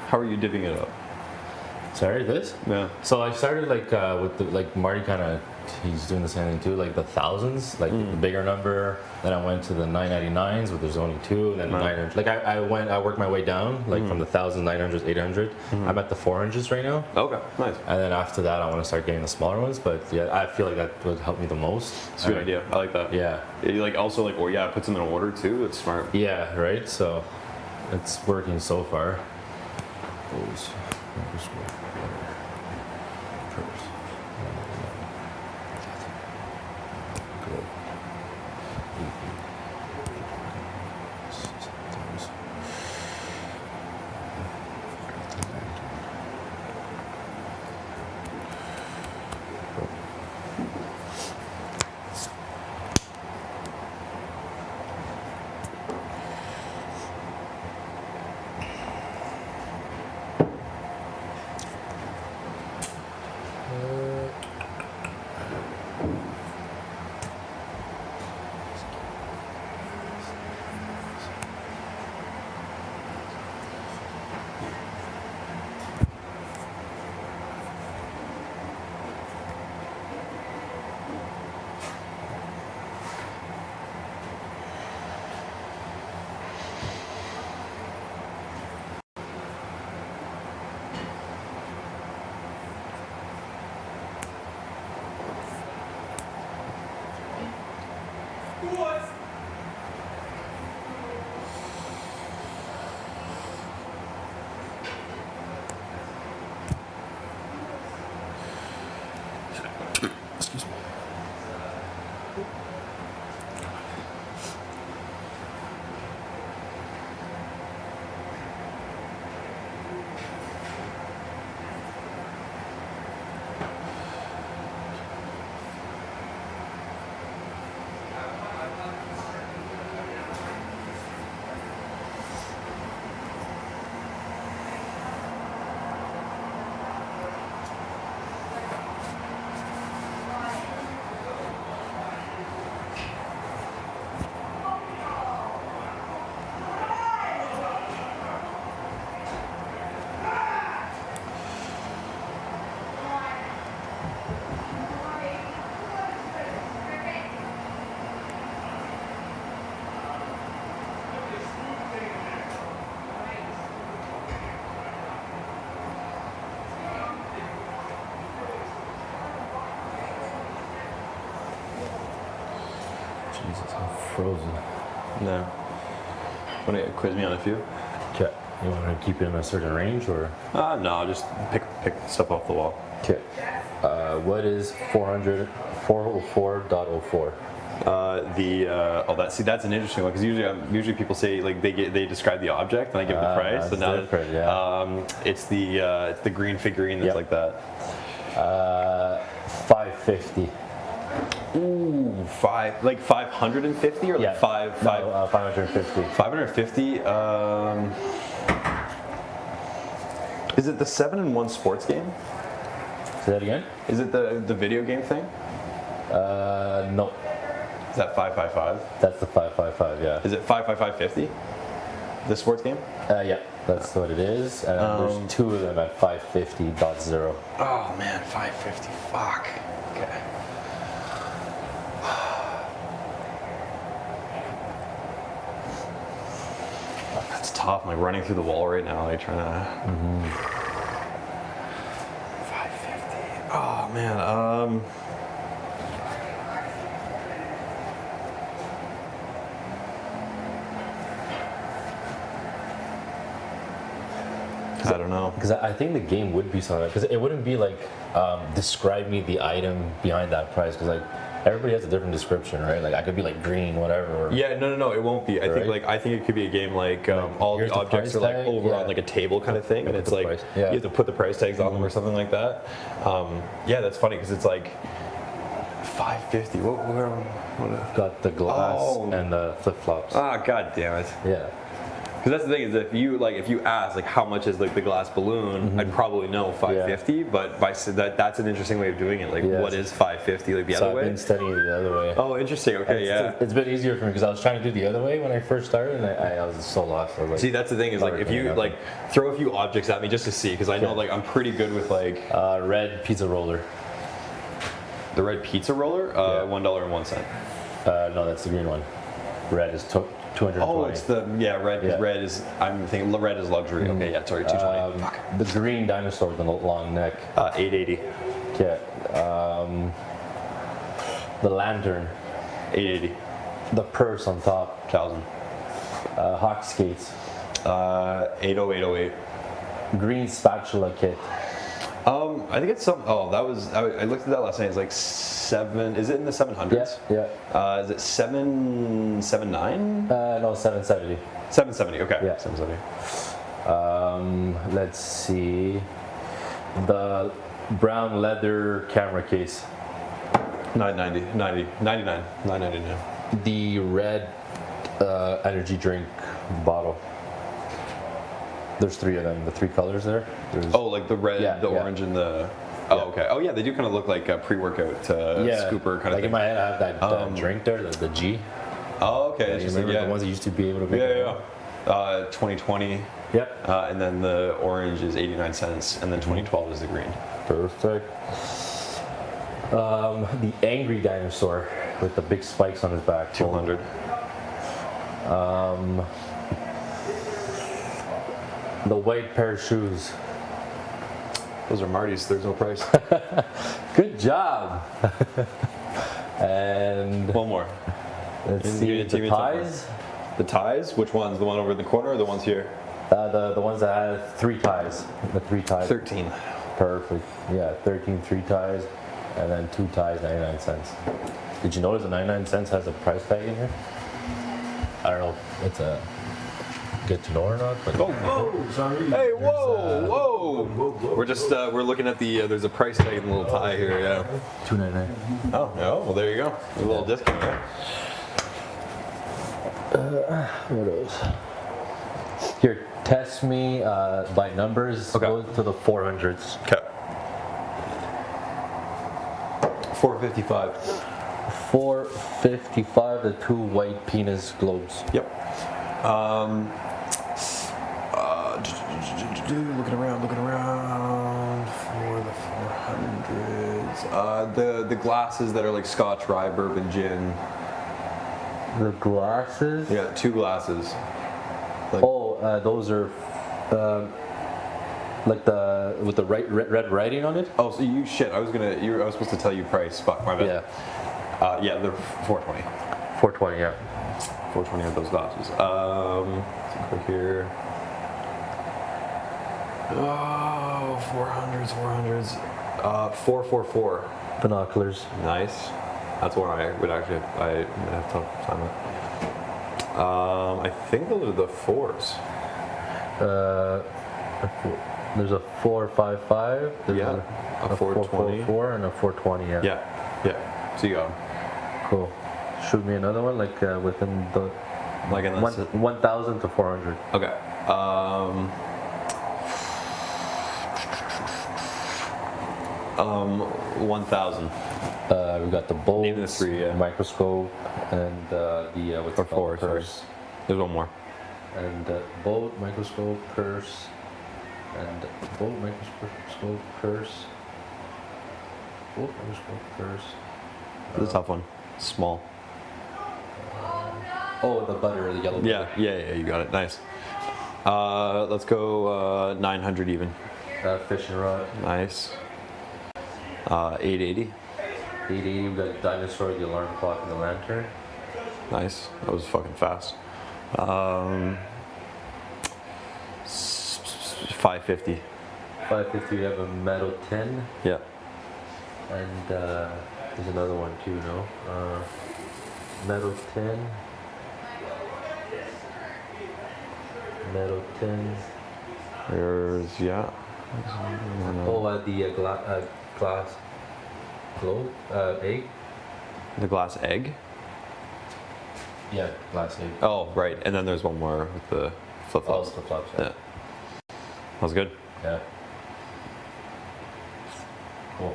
Speaker 11: How are you dipping it up?
Speaker 10: Sorry, this?
Speaker 11: Yeah.
Speaker 10: So I started like with the, like Marty kind of, he's doing the same thing too, like the thousands, like the bigger number. Then I went to the 999s, but there's only 2. Then
Speaker 11: Right.
Speaker 10: 900. Like I worked my way down, like from the 1000s, 900s, 800. I'm at the 400s right now.
Speaker 11: Okay, nice.
Speaker 10: And then after that, I want to start getting the smaller ones. But yeah, I feel like that would help me the most.
Speaker 11: It's a good idea. I like that.
Speaker 10: Yeah.
Speaker 11: You like also like, or yeah, put them in order too. It's smart.
Speaker 10: Yeah, right? So it's working so far. Those. Jesus, I'm frozen.
Speaker 11: No. Want to quiz me on a few?
Speaker 10: Okay. You want to keep it in a certain range or?
Speaker 11: No, just pick stuff off the wall.
Speaker 10: Okay. What is 404.04?
Speaker 11: That's an interesting one because usually people say like they describe the object and I give the price.
Speaker 10: That's different, yeah.
Speaker 11: It's the green figurine that's like that.
Speaker 10: 550.
Speaker 11: Ooh, 550 or like
Speaker 10: 550.
Speaker 11: 550. Is it the 7-in-1 sports game?
Speaker 10: Say that again?
Speaker 11: Is it the video game thing?
Speaker 10: No.
Speaker 11: Is that 555?
Speaker 10: That's the 555, yeah.
Speaker 11: Is it 55550? The sports game?
Speaker 10: Yeah, that's what it is. And there's two of them at 550.0.
Speaker 11: Oh man, 550. Fuck. Okay. That's tough. I'm like running through the wall right now, like trying to. 550. Oh man. I don't know.
Speaker 10: Because I think the game would be something, because it wouldn't be like, describe me the item behind that price, because like, everybody has a different description, right? Like I could be like green, whatever.
Speaker 11: Yeah, no, it won't be. I think it could be a game like all the objects are like over on like a table kind of thing, and it's like you have to put the price tags on them or something like that. Yeah, that's funny because it's like 550. What?
Speaker 10: Got the glass and the flip flops.
Speaker 11: Ah, god damn it.
Speaker 10: Yeah.
Speaker 11: Because that's the thing is if you ask like how much is like the glass balloon, I'd probably know 550. But that's an interesting way of doing it. Like what is 550? Like the other way.
Speaker 10: I've been studying it the other way.
Speaker 11: Oh, interesting. Okay,
Speaker 10: It's been easier for me because I was trying to do the other way when I first started, and I was so lost. I was like,
Speaker 11: see, that's the thing is like if you like throw a few objects at me just to see, because I know like I'm pretty good with like
Speaker 10: red pizza roller.
Speaker 11: The red pizza roller, $1.01.
Speaker 10: No, that's the green one. Red is 220.
Speaker 11: Oh, it's the red. Because red is red is luxury. Okay, yeah, sorry, 220. Fuck.
Speaker 10: The green dinosaur with the long neck.
Speaker 11: 880.
Speaker 10: Yeah. The lantern.
Speaker 11: 880.
Speaker 10: The purse on top.
Speaker 11: 1,000.
Speaker 10: Hawk skates.
Speaker 11: 80808.
Speaker 10: Green spatula kit.
Speaker 11: I think it's some. Oh, that was. I looked at that last night. It's like 7. Is it in the 700s?
Speaker 10: Yeah.
Speaker 11: Is it 779?
Speaker 10: No, 770.
Speaker 11: 770. Okay.
Speaker 10: Yeah.
Speaker 11: 770.
Speaker 10: Let's see. The brown leather camera case.
Speaker 11: 990. 99. 999.
Speaker 10: The red energy drink bottle. There's 3 of them. The 3 colors there.
Speaker 11: Like the red, the orange, and the. Oh, okay. Oh, yeah. They do kind of look like a pre-workout scooper kind of thing.
Speaker 10: Like in my head, I have that drink there, the G.
Speaker 11: Oh, okay.
Speaker 10: You remember the ones that used to be able to make.
Speaker 11: Yeah. 2020.
Speaker 10: Yep.
Speaker 11: And then the orange is 89 cents, and then 2012 is the green.
Speaker 10: Perfect. The angry dinosaur with the big spikes on his back.
Speaker 11: 200.
Speaker 10: The white pair of shoes.
Speaker 11: Those are Marty's. There's no price.
Speaker 10: Good job. And
Speaker 11: one more.
Speaker 10: Let's see. The ties.
Speaker 11: The ties? Which ones? The one over in the corner or the ones here?
Speaker 10: The ones that have 3 ties. The 3 ties.
Speaker 11: 13.
Speaker 10: Perfect. Yeah, 13 3 ties, and then 2 ties, 99 cents. Did you notice the 99 cents has a price tag in here? I don't know if it's a good to know or not, but.
Speaker 11: Oh, sorry. Hey, whoa. We're just we're looking at the there's a price tag in the little tie here, yeah.
Speaker 10: $2.99.
Speaker 11: Oh, well there you go. There's a little discount there.
Speaker 10: What else? Here, test me by numbers.
Speaker 11: Okay.
Speaker 10: Go to the 400s.
Speaker 11: Okay. 455.
Speaker 10: 455. The 2 white penis globes.
Speaker 11: Yep. Looking around for the 400s. The glasses that are like Scotch, rye, bourbon, gin.
Speaker 10: The glasses?
Speaker 11: Yeah, 2 glasses. Like,
Speaker 10: those are like the with the red writing on it.
Speaker 11: Oh, so I was supposed to tell you price. Fuck, my bad.
Speaker 10: Yeah.
Speaker 11: Yeah, they're 420.
Speaker 7: 420, yeah.
Speaker 11: 420 are those glasses. Let's go here. Oh, 400s. 444.
Speaker 7: Binoculars.
Speaker 11: Nice. That's one I would actually I might have tough time with. I think those are the 4s.
Speaker 7: There's a 455. There's
Speaker 11: Yeah, a 420.
Speaker 7: 444 and a 420. Yeah.
Speaker 11: Yeah. So you got 'em.
Speaker 7: Cool. Shoot me another one, like within the
Speaker 11: Like in the
Speaker 7: 1,000 to 400.
Speaker 11: Okay. 1,000.
Speaker 7: We got the bolt,
Speaker 11: Name the 3, yeah.
Speaker 7: microscope, and the what's
Speaker 11: Or
Speaker 7: it called?
Speaker 11: 4, sorry.
Speaker 7: Purse.
Speaker 11: There's one more.
Speaker 7: And bolt, microscope, purse, and bolt, microscope, purse. Bolt, microscope, purse.
Speaker 11: This is a tough one. Small.
Speaker 7: Oh, the butter, the yellow butter.
Speaker 11: Yeah, you got it. Nice. Let's go 900 even.
Speaker 7: Fishing rod.
Speaker 11: Nice. 880.
Speaker 7: 880, we got dinosaur, the alarm clock, and the lantern.
Speaker 11: Nice. That was fucking fast. 550.
Speaker 7: 550, we have a metal tin.
Speaker 11: Yeah.
Speaker 7: And there's another one too, no? Metal tin. Metal tin.
Speaker 11: There's, yeah.
Speaker 7: Oh, the glass globe, egg.
Speaker 11: The glass egg.
Speaker 7: Yeah, glass egg.
Speaker 11: Oh, right. And then there's one more with the flip
Speaker 7: Oh,
Speaker 11: flops.
Speaker 7: flip flops.
Speaker 11: Yeah. That was good.
Speaker 7: Yeah. Cool.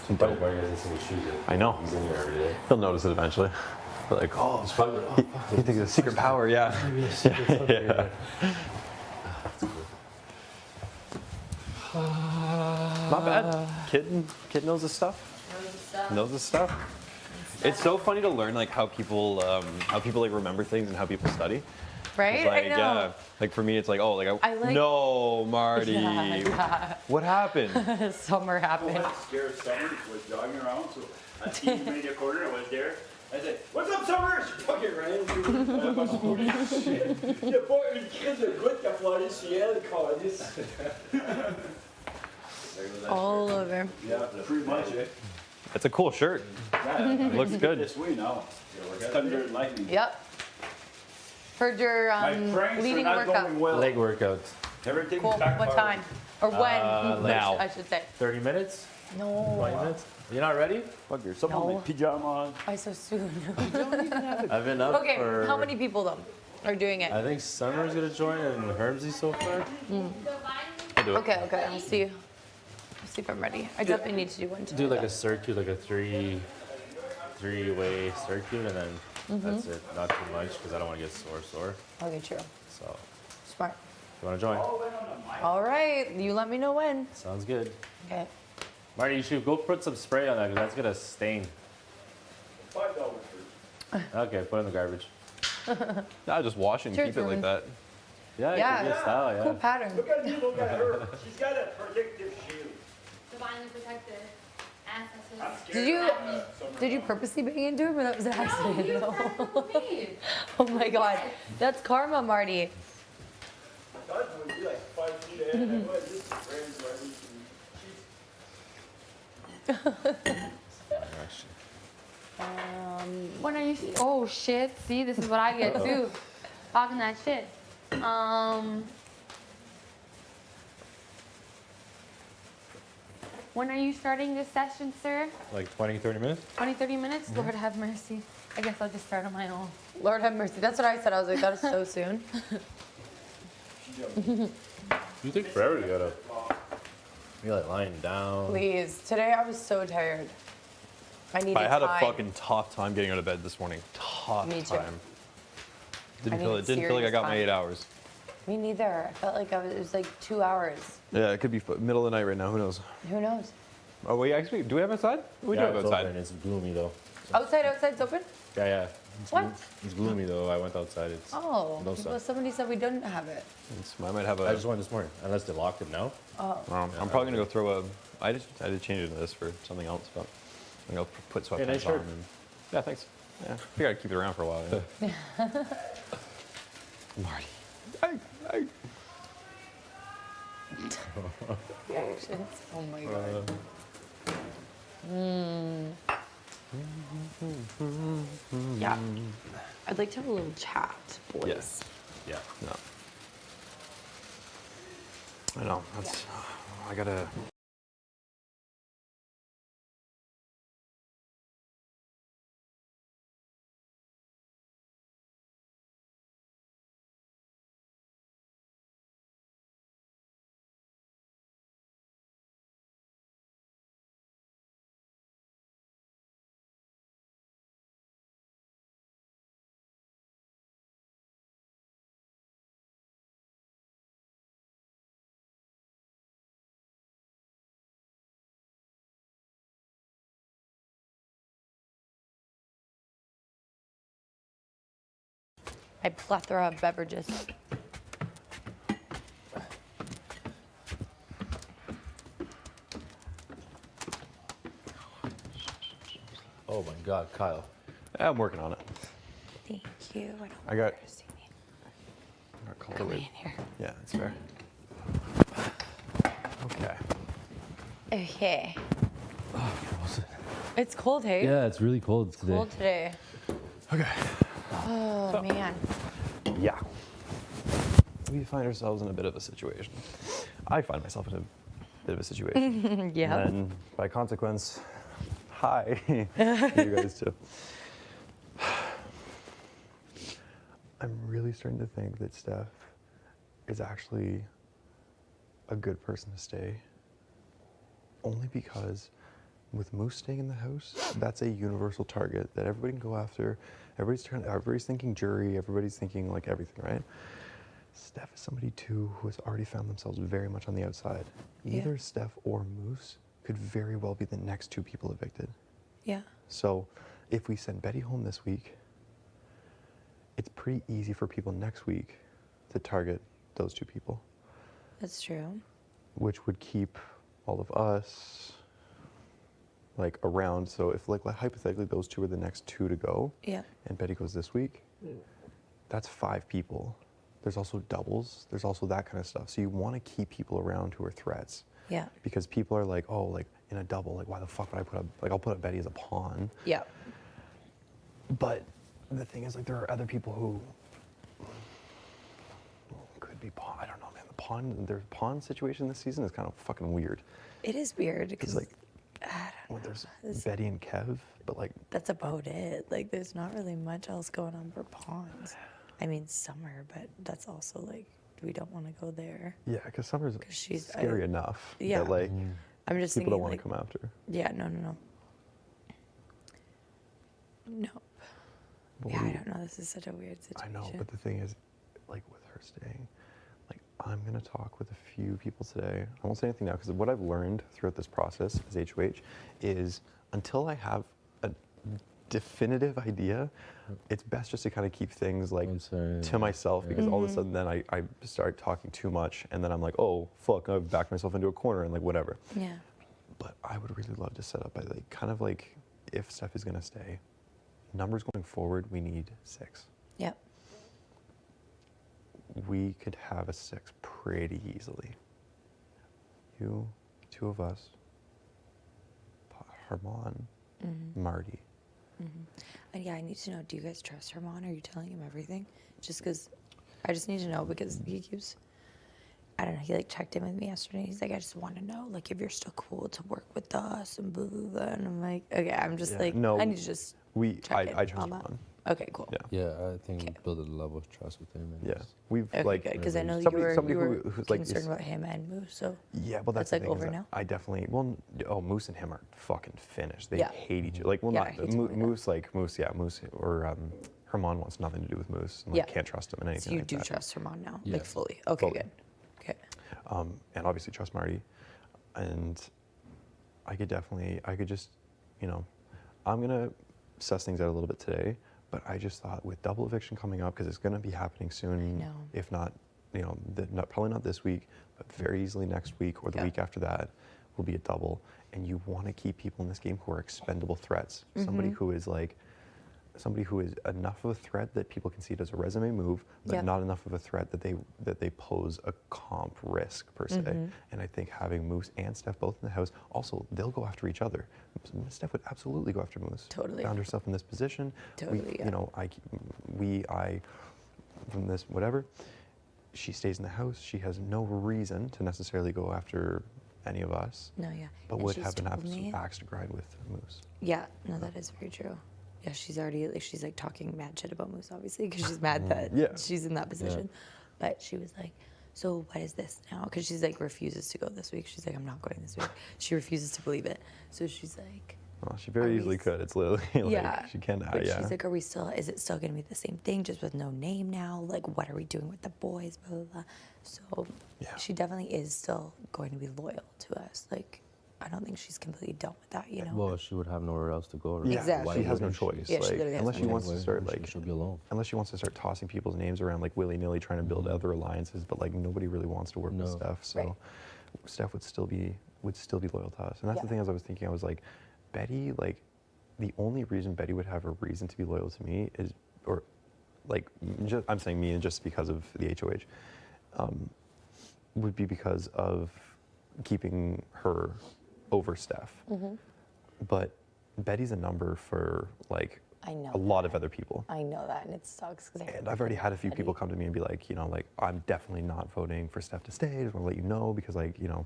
Speaker 7: Surprised why you guys listen to shoes yet.
Speaker 11: I know.
Speaker 7: He's in here every day.
Speaker 11: He'll notice it eventually. But like, oh,
Speaker 7: He's probably like, oh, fuck,
Speaker 11: he thinks it's a secret power, yeah. Yeah. Not bad. Kid knows his stuff. Knows his stuff. It's so funny to learn like how people like remember things and how people study.
Speaker 6: Right?
Speaker 11: Like,
Speaker 6: I know.
Speaker 11: yeah, like for me, it's like, oh, like,
Speaker 6: I like-
Speaker 11: no, Marty,
Speaker 6: Yeah.
Speaker 11: what happened?
Speaker 6: Summer happened.
Speaker 3: That scared Summer was jogging around, so I seen him in the corner, I was there. I said, "What's up, Summer?" She fucking ran into me. Elle m'a sauvé. Il n'y a pas une crise de goutte qui a flanché sur elle, câlisse.
Speaker 6: All over.
Speaker 3: Yeah, pretty much, eh?
Speaker 11: It's a cool shirt.
Speaker 3: Yeah,
Speaker 11: Looks good.
Speaker 3: This way now. Thunder and lightning.
Speaker 6: Yep. Heard your
Speaker 3: My pranks are
Speaker 6: leading
Speaker 3: not
Speaker 6: workout.
Speaker 3: going well.
Speaker 10: Leg workouts.
Speaker 3: Everything
Speaker 6: Cool.
Speaker 3: backfired.
Speaker 6: What time? Or when?
Speaker 11: now.
Speaker 6: I should say.
Speaker 10: 30 minutes? 20
Speaker 6: No.
Speaker 10: minutes? You're not ready?
Speaker 3: Fuck, there's someone
Speaker 6: No.
Speaker 3: with pajama on.
Speaker 6: Why so soon?
Speaker 10: I've been up
Speaker 6: Okay,
Speaker 10: for...
Speaker 6: how many people though are doing it?
Speaker 10: I think Summer's gonna join and Hermsy so far.
Speaker 11: I'll do it.
Speaker 6: Okay, I'll see. I'll see if I'm ready. I definitely need to do one today.
Speaker 10: Do like
Speaker 6: though.
Speaker 10: a circuit, like a three-way circuit, and then that's it. Not too much because I don't want to get sore.
Speaker 6: Okay, true.
Speaker 10: So,
Speaker 6: Smart.
Speaker 10: you want to join?
Speaker 6: All right, you let me know when.
Speaker 10: Sounds good.
Speaker 6: Okay.
Speaker 10: Marty, you should go put some spray on that because that's gonna stain.
Speaker 3: $5 first.
Speaker 10: Okay, put it in the garbage.
Speaker 11: Nah, just wash it and
Speaker 6: Sure,
Speaker 11: keep it like
Speaker 6: it's
Speaker 11: that.
Speaker 10: Yeah, it
Speaker 6: Yeah.
Speaker 10: could be a style, yeah.
Speaker 6: Cool pattern.
Speaker 3: Look at me, look at her. She's got a protective shield.
Speaker 9: Divinely protected. Ancestors.
Speaker 3: I'm scared.
Speaker 6: Did you purposely bang into him or that was an accident?
Speaker 9: You
Speaker 6: No.
Speaker 9: tackled me.
Speaker 6: Oh my god. That's karma, Marty.
Speaker 3: I thought it would be like 5 feet ahead. I was just friends where we
Speaker 9: When are you? Oh shit! See, this is what I get too. Talking that shit. When are you starting this session, sir?
Speaker 10: Like 20, 30 minutes?
Speaker 9: 20, 30 minutes? Lord have mercy. I guess I'll just start on my own.
Speaker 6: Lord have mercy. That's what I said. I was like, that is so soon.
Speaker 10: You take forever to get up. You're like lying down.
Speaker 6: Please. Today I was so tired. I needed
Speaker 11: I had a
Speaker 6: time.
Speaker 11: fucking tough time getting out of bed this morning. Tough
Speaker 6: Me too.
Speaker 11: time.
Speaker 6: I
Speaker 11: Didn't
Speaker 6: needed
Speaker 11: feel like I
Speaker 6: serious
Speaker 11: got my
Speaker 6: time.
Speaker 11: 8 hours.
Speaker 6: Me neither. I felt like it was like 2 hours.
Speaker 11: Yeah, it could be middle of the night right now. Who knows?
Speaker 6: Who knows?
Speaker 11: Oh, wait, actually, do we have outside? We do have
Speaker 10: it's
Speaker 11: outside.
Speaker 10: open. It's gloomy though.
Speaker 6: Outside's open?
Speaker 10: Yeah. It's
Speaker 6: What?
Speaker 10: It's gloomy though. I went outside. It's
Speaker 6: Oh.
Speaker 10: no
Speaker 6: Well,
Speaker 10: sun.
Speaker 6: somebody said we didn't have it.
Speaker 11: I might have a.
Speaker 10: I just went this morning. Unless they locked it now.
Speaker 6: Oh.
Speaker 11: I'm probably gonna go throw a. I did change it into this for something else, but I'm gonna put
Speaker 10: Hey, nice
Speaker 11: sweatpants on.
Speaker 10: shirt.
Speaker 11: And, yeah, thanks. Yeah, we gotta keep it around for a while. Yeah. Marty. I
Speaker 6: Reactions. Oh my god. Yeah. I'd like to have a little chat, boys.
Speaker 11: Yes. Yeah. No. I know. That's. I gotta.
Speaker 6: A plethora of beverages.
Speaker 10: Oh my God, Kyle.
Speaker 11: Yeah, I'm working on it.
Speaker 6: Thank you.
Speaker 11: I got.
Speaker 6: See me.
Speaker 11: I got called
Speaker 6: Come
Speaker 11: away.
Speaker 6: in here.
Speaker 11: Yeah, that's fair. Okay.
Speaker 6: Okay.
Speaker 10: Frozen.
Speaker 6: It's cold, hey?
Speaker 10: Yeah, it's really cold today.
Speaker 6: Cold today.
Speaker 11: Okay.
Speaker 6: Oh man.
Speaker 11: Yeah. We find ourselves in a bit of a situation. I find myself in a bit of a situation.
Speaker 6: Yeah.
Speaker 11: And by consequence, hi. You guys too. I'm really starting to think that Steph is actually a good person to stay. Only because with Moose staying in the house, that's a universal target that everybody can go after. Everybody's thinking jury, everybody's thinking like everything, right? Steph is somebody too who has already found themselves very much on the outside. Either Steph or Moose could very well be the next two people evicted.
Speaker 6: Yeah.
Speaker 11: So if we send Betty home this week, it's pretty easy for people next week to target those two people,
Speaker 6: That's true.
Speaker 11: which would keep all of us like around. So if like hypothetically those two are the next two to go,
Speaker 6: Yeah.
Speaker 11: and Betty goes this week, that's 5 people. There's also doubles. There's also that kind of stuff. So you want to keep people around who are threats.
Speaker 6: Yeah.
Speaker 11: Because people are like, oh, like in a double, like why the fuck would I put up, like I'll put up Betty as a pawn.
Speaker 6: Yeah.
Speaker 11: But the thing is, like, there are other people who could be pawn. I don't know, man. Their pawn situation this season is kind of fucking weird.
Speaker 6: It is weird
Speaker 11: Because
Speaker 6: because
Speaker 11: like, well, there's Betty and Kev, but like,
Speaker 6: that's about it. Like, there's not really much else going on for pawns. I mean, Summer, but that's also like, we don't want to go there.
Speaker 11: yeah, because Summer's
Speaker 6: she's-
Speaker 11: scary enough.
Speaker 6: Yeah.
Speaker 11: That, like,
Speaker 6: I'm just
Speaker 11: people
Speaker 6: thinking,
Speaker 11: don't want
Speaker 6: like,
Speaker 11: to come after.
Speaker 6: yeah, no. Nope.
Speaker 11: But
Speaker 6: Yeah, I
Speaker 11: we-
Speaker 6: don't know. This is such a weird
Speaker 11: I
Speaker 6: situation.
Speaker 11: know, but the thing is, like with her staying, like I'm gonna talk with a few people today. I won't say anything now because what I've learned throughout this process as HOH is until I have a definitive idea, it's best just to kind of keep things like to myself because all of a sudden then I start talking too much and then I'm like, oh fuck, I've backed myself into a corner and like whatever.
Speaker 6: Yeah.
Speaker 11: But I would really love to set up by like kind of like if Steph is gonna stay, numbers going forward, we need 6.
Speaker 6: Yep.
Speaker 11: We could have a 6 pretty easily. You, 2 of us, Herman, Marty.
Speaker 6: And yeah, I need to know, do you guys trust Herman? Are you telling him everything? Just because I just need to know because he keeps, I don't know, he like checked in with me yesterday. He's like, I just want to know, like, if you're still cool to work with us and blah, blah, blah. And I'm like, okay, I'm just
Speaker 11: Yeah,
Speaker 6: like,
Speaker 11: no,
Speaker 6: I need to just check in
Speaker 11: I trust
Speaker 6: on that.
Speaker 11: Herman.
Speaker 6: Okay, cool.
Speaker 11: Yeah.
Speaker 10: Yeah, I think
Speaker 6: Okay.
Speaker 10: build a level of trust with him. And
Speaker 11: Yeah,
Speaker 10: just-
Speaker 11: we've
Speaker 6: Okay,
Speaker 11: like
Speaker 6: good, because I know
Speaker 11: somebody
Speaker 6: you were
Speaker 11: who's like
Speaker 6: concerned about him and Moose, so
Speaker 11: yeah, well that's
Speaker 6: that's, like,
Speaker 11: the thing, is
Speaker 6: over
Speaker 11: that
Speaker 6: now?
Speaker 11: I definitely Moose and him are fucking finished. They
Speaker 6: Yeah.
Speaker 11: hate each other. Like
Speaker 6: Yeah, he told me that.
Speaker 11: Moose or Herman wants nothing to do with Moose. And, like,
Speaker 6: Yeah.
Speaker 11: can't trust him in anything.
Speaker 6: you
Speaker 11: like
Speaker 6: do
Speaker 11: that.
Speaker 6: trust Herman now,
Speaker 10: Yeah.
Speaker 6: like fully. Okay,
Speaker 11: Fully.
Speaker 6: good. Okay.
Speaker 11: And obviously trust Marty. And I could just, I'm gonna suss things out a little bit today. But I just thought with double eviction coming up, because it's gonna be happening soon,
Speaker 6: know.
Speaker 11: if not, probably not this week, but very easily next week or the
Speaker 6: Yeah.
Speaker 11: week after that will be a double. And you want to keep people in this game who are expendable threats. Somebody who is like
Speaker 1: somebody who is enough of a threat that people can see it as a resume move, but
Speaker 6: Yep.
Speaker 1: not enough of a threat that they pose a comp risk per se. And I think having Moose and Steph both in the house, also they'll go after each other. Steph would absolutely go after Moose.
Speaker 6: Totally.
Speaker 1: Found herself in this position.
Speaker 6: Totally, yeah.
Speaker 1: You know, I from this whatever. She stays in the house. She has no reason to necessarily go after any of us.
Speaker 6: No, yeah.
Speaker 1: But
Speaker 6: And
Speaker 1: would
Speaker 6: she's
Speaker 1: have an
Speaker 6: told
Speaker 1: absolute
Speaker 6: me-
Speaker 1: axe to grind with Moose.
Speaker 6: Yeah, no, that is very true. Yeah, she's already she's like talking mad shit about Moose, obviously, because she's mad that
Speaker 1: Yeah.
Speaker 6: she's in that position. But she was like, "So what is this now?" Because she's like refuses to go this week. She's like, "I'm not going this week." She refuses to believe it. So she's like,
Speaker 1: Well, she very
Speaker 6: Are we
Speaker 1: easily
Speaker 6: s-
Speaker 1: could. It's literally like
Speaker 6: "Yeah."
Speaker 1: she can.
Speaker 6: But
Speaker 1: Yeah.
Speaker 6: she's like, "Are we still? Is it still gonna be the same thing, just with no name now? Like, what are we doing with the boys?" Blah blah blah. So
Speaker 1: Yeah.
Speaker 6: she definitely is still going to be loyal to us. Like, I don't think she's completely done with that. You know.
Speaker 10: Well, she would have nowhere else to go. Right?
Speaker 1: Yeah,
Speaker 6: Exactly.
Speaker 1: she has no
Speaker 10: wouldn't
Speaker 1: choice.
Speaker 6: Yeah, she
Speaker 1: like,
Speaker 6: literally has
Speaker 1: unless
Speaker 6: no
Speaker 1: she
Speaker 6: choice.
Speaker 1: wants to start
Speaker 10: She-
Speaker 1: like,
Speaker 10: she'll be alone.
Speaker 1: unless she wants to start tossing people's names around like willy nilly, trying to build other alliances. But like nobody really wants to work with
Speaker 10: No.
Speaker 1: Steph, so
Speaker 6: Right.
Speaker 1: Steph would still be loyal to us. And that's the
Speaker 6: Yeah.
Speaker 1: thing. As I was thinking, I was like, Betty, like, the only reason Betty would have a reason to be loyal to me is, or like, just, I'm saying me, and just because of the HOH, would be because of keeping her over Steph. But Betty's a number for like
Speaker 6: I know
Speaker 1: a lot
Speaker 6: that.
Speaker 1: of other people.
Speaker 6: I know that, and it sucks.
Speaker 1: And I've already had a few people come to me and be like, you know, like, I'm definitely not voting for Steph to stay. I just want to let you know because, like, you know.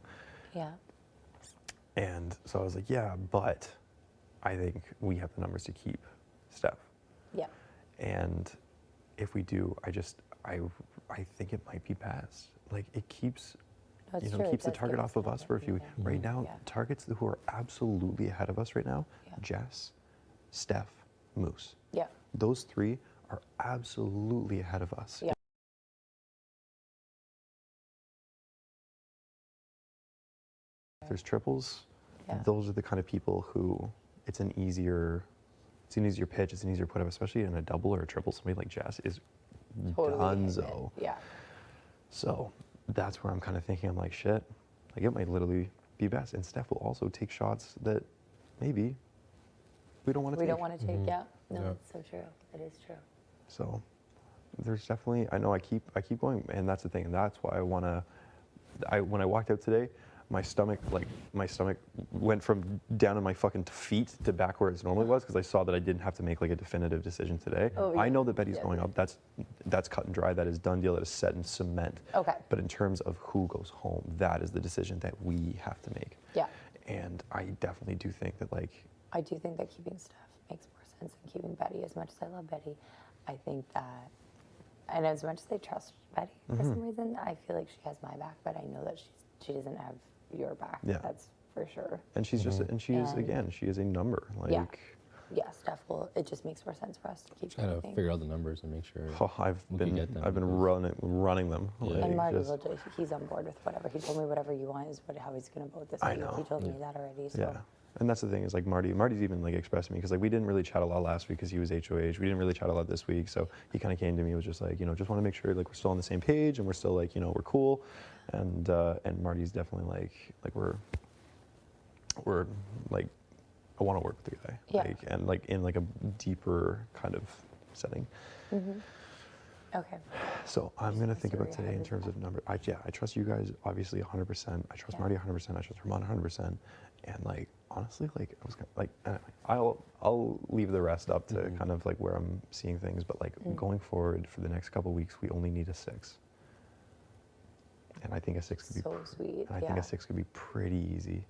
Speaker 6: Yeah.
Speaker 1: And so I was like, yeah, but I think we have the numbers to keep Steph.
Speaker 6: Yeah.
Speaker 1: And if we do, I think it might be best. Like, it keeps,
Speaker 6: That's
Speaker 1: you know,
Speaker 6: true, it
Speaker 1: keeps the
Speaker 6: does
Speaker 1: target
Speaker 6: give
Speaker 1: off
Speaker 6: us
Speaker 1: of us
Speaker 6: another
Speaker 1: for a few.
Speaker 6: reason.
Speaker 1: Right now,
Speaker 6: Yeah.
Speaker 1: targets who are absolutely ahead of us right now,
Speaker 6: Yeah.
Speaker 1: Jess, Steph, Moose.
Speaker 6: Yeah.
Speaker 1: Those three are absolutely ahead of us.
Speaker 6: Yeah.
Speaker 1: If there's triples,
Speaker 6: Yeah.
Speaker 1: those are the kind of people who it's an easier pitch, it's an easier put up, especially in a double or a triple. Somebody like Jess is
Speaker 6: Totally hitting it.
Speaker 1: donezo.
Speaker 6: Yeah.
Speaker 1: So that's where I'm kind of thinking, I'm like, shit, like it might literally be best. And Steph will also take shots that maybe we don't want to
Speaker 6: We
Speaker 1: take.
Speaker 6: don't want to take. Yeah. No,
Speaker 10: Yeah.
Speaker 6: it's so true. It is true.
Speaker 1: So there's definitely, I know I keep going, and that's the thing, and that's why when I walked out today, my stomach went from down on my fucking feet to back where it normally was, because I saw that I didn't have to make like a definitive decision today.
Speaker 6: Oh,
Speaker 1: I
Speaker 6: yeah.
Speaker 1: know that Betty's
Speaker 6: Yeah.
Speaker 1: going up. That's cut and dry. That is done deal. That is set in cement.
Speaker 6: Okay.
Speaker 1: But in terms of who goes home, that is the decision that we have to make.
Speaker 6: Yeah.
Speaker 1: And I definitely do think that, like,
Speaker 6: I do think that keeping Steph makes more sense than keeping Betty. As much as I love Betty, I think that, and as much as I trust Betty for some reason, I feel like she has my back, but I know that she doesn't have your back.
Speaker 1: Yeah.
Speaker 6: That's for sure.
Speaker 1: and she's just, and she is,
Speaker 6: And-
Speaker 1: again, she is a number. Like,
Speaker 6: Yeah. Yeah, Steph will. It just makes more sense for us to keep.
Speaker 10: Just gotta
Speaker 6: everything.
Speaker 10: figure out the numbers and make sure.
Speaker 1: oh, I've
Speaker 10: We can
Speaker 1: been
Speaker 10: get them
Speaker 1: running them.
Speaker 10: Yeah.
Speaker 1: Like,
Speaker 6: And Marty
Speaker 1: just-
Speaker 6: will just, he's on board with whatever. He told me whatever you want is how he's going to vote this
Speaker 1: I
Speaker 6: week.
Speaker 1: know.
Speaker 6: He told me that already. So.
Speaker 1: Yeah, and that's the thing is like Marty's even like expressed to me because like we didn't really chat a lot last week because he was HOH. We didn't really chat a lot this week, so he kind of came to me was just like, you know, just want to make sure like we're still on the same page and we're still like, you know, we're cool, and Marty's definitely like we're like I want to work with the guy,
Speaker 6: Yeah.
Speaker 1: like and like in like a deeper kind of setting.
Speaker 6: Okay.
Speaker 1: So I'm gonna think
Speaker 6: So
Speaker 1: about
Speaker 6: you're
Speaker 1: today in
Speaker 6: ahead of
Speaker 1: terms of number. I trust you guys obviously 100%. I trust
Speaker 6: Yeah.
Speaker 1: Marty 100%. I trust Herman 100%. And like honestly, like I was like I'll leave the rest up to kind of like where I'm seeing things. But like going forward for the next couple weeks, we only need a 6. And I think a 6 could be.
Speaker 6: So sweet.
Speaker 1: And I
Speaker 6: yeah.
Speaker 1: think a 6 could be pretty easy.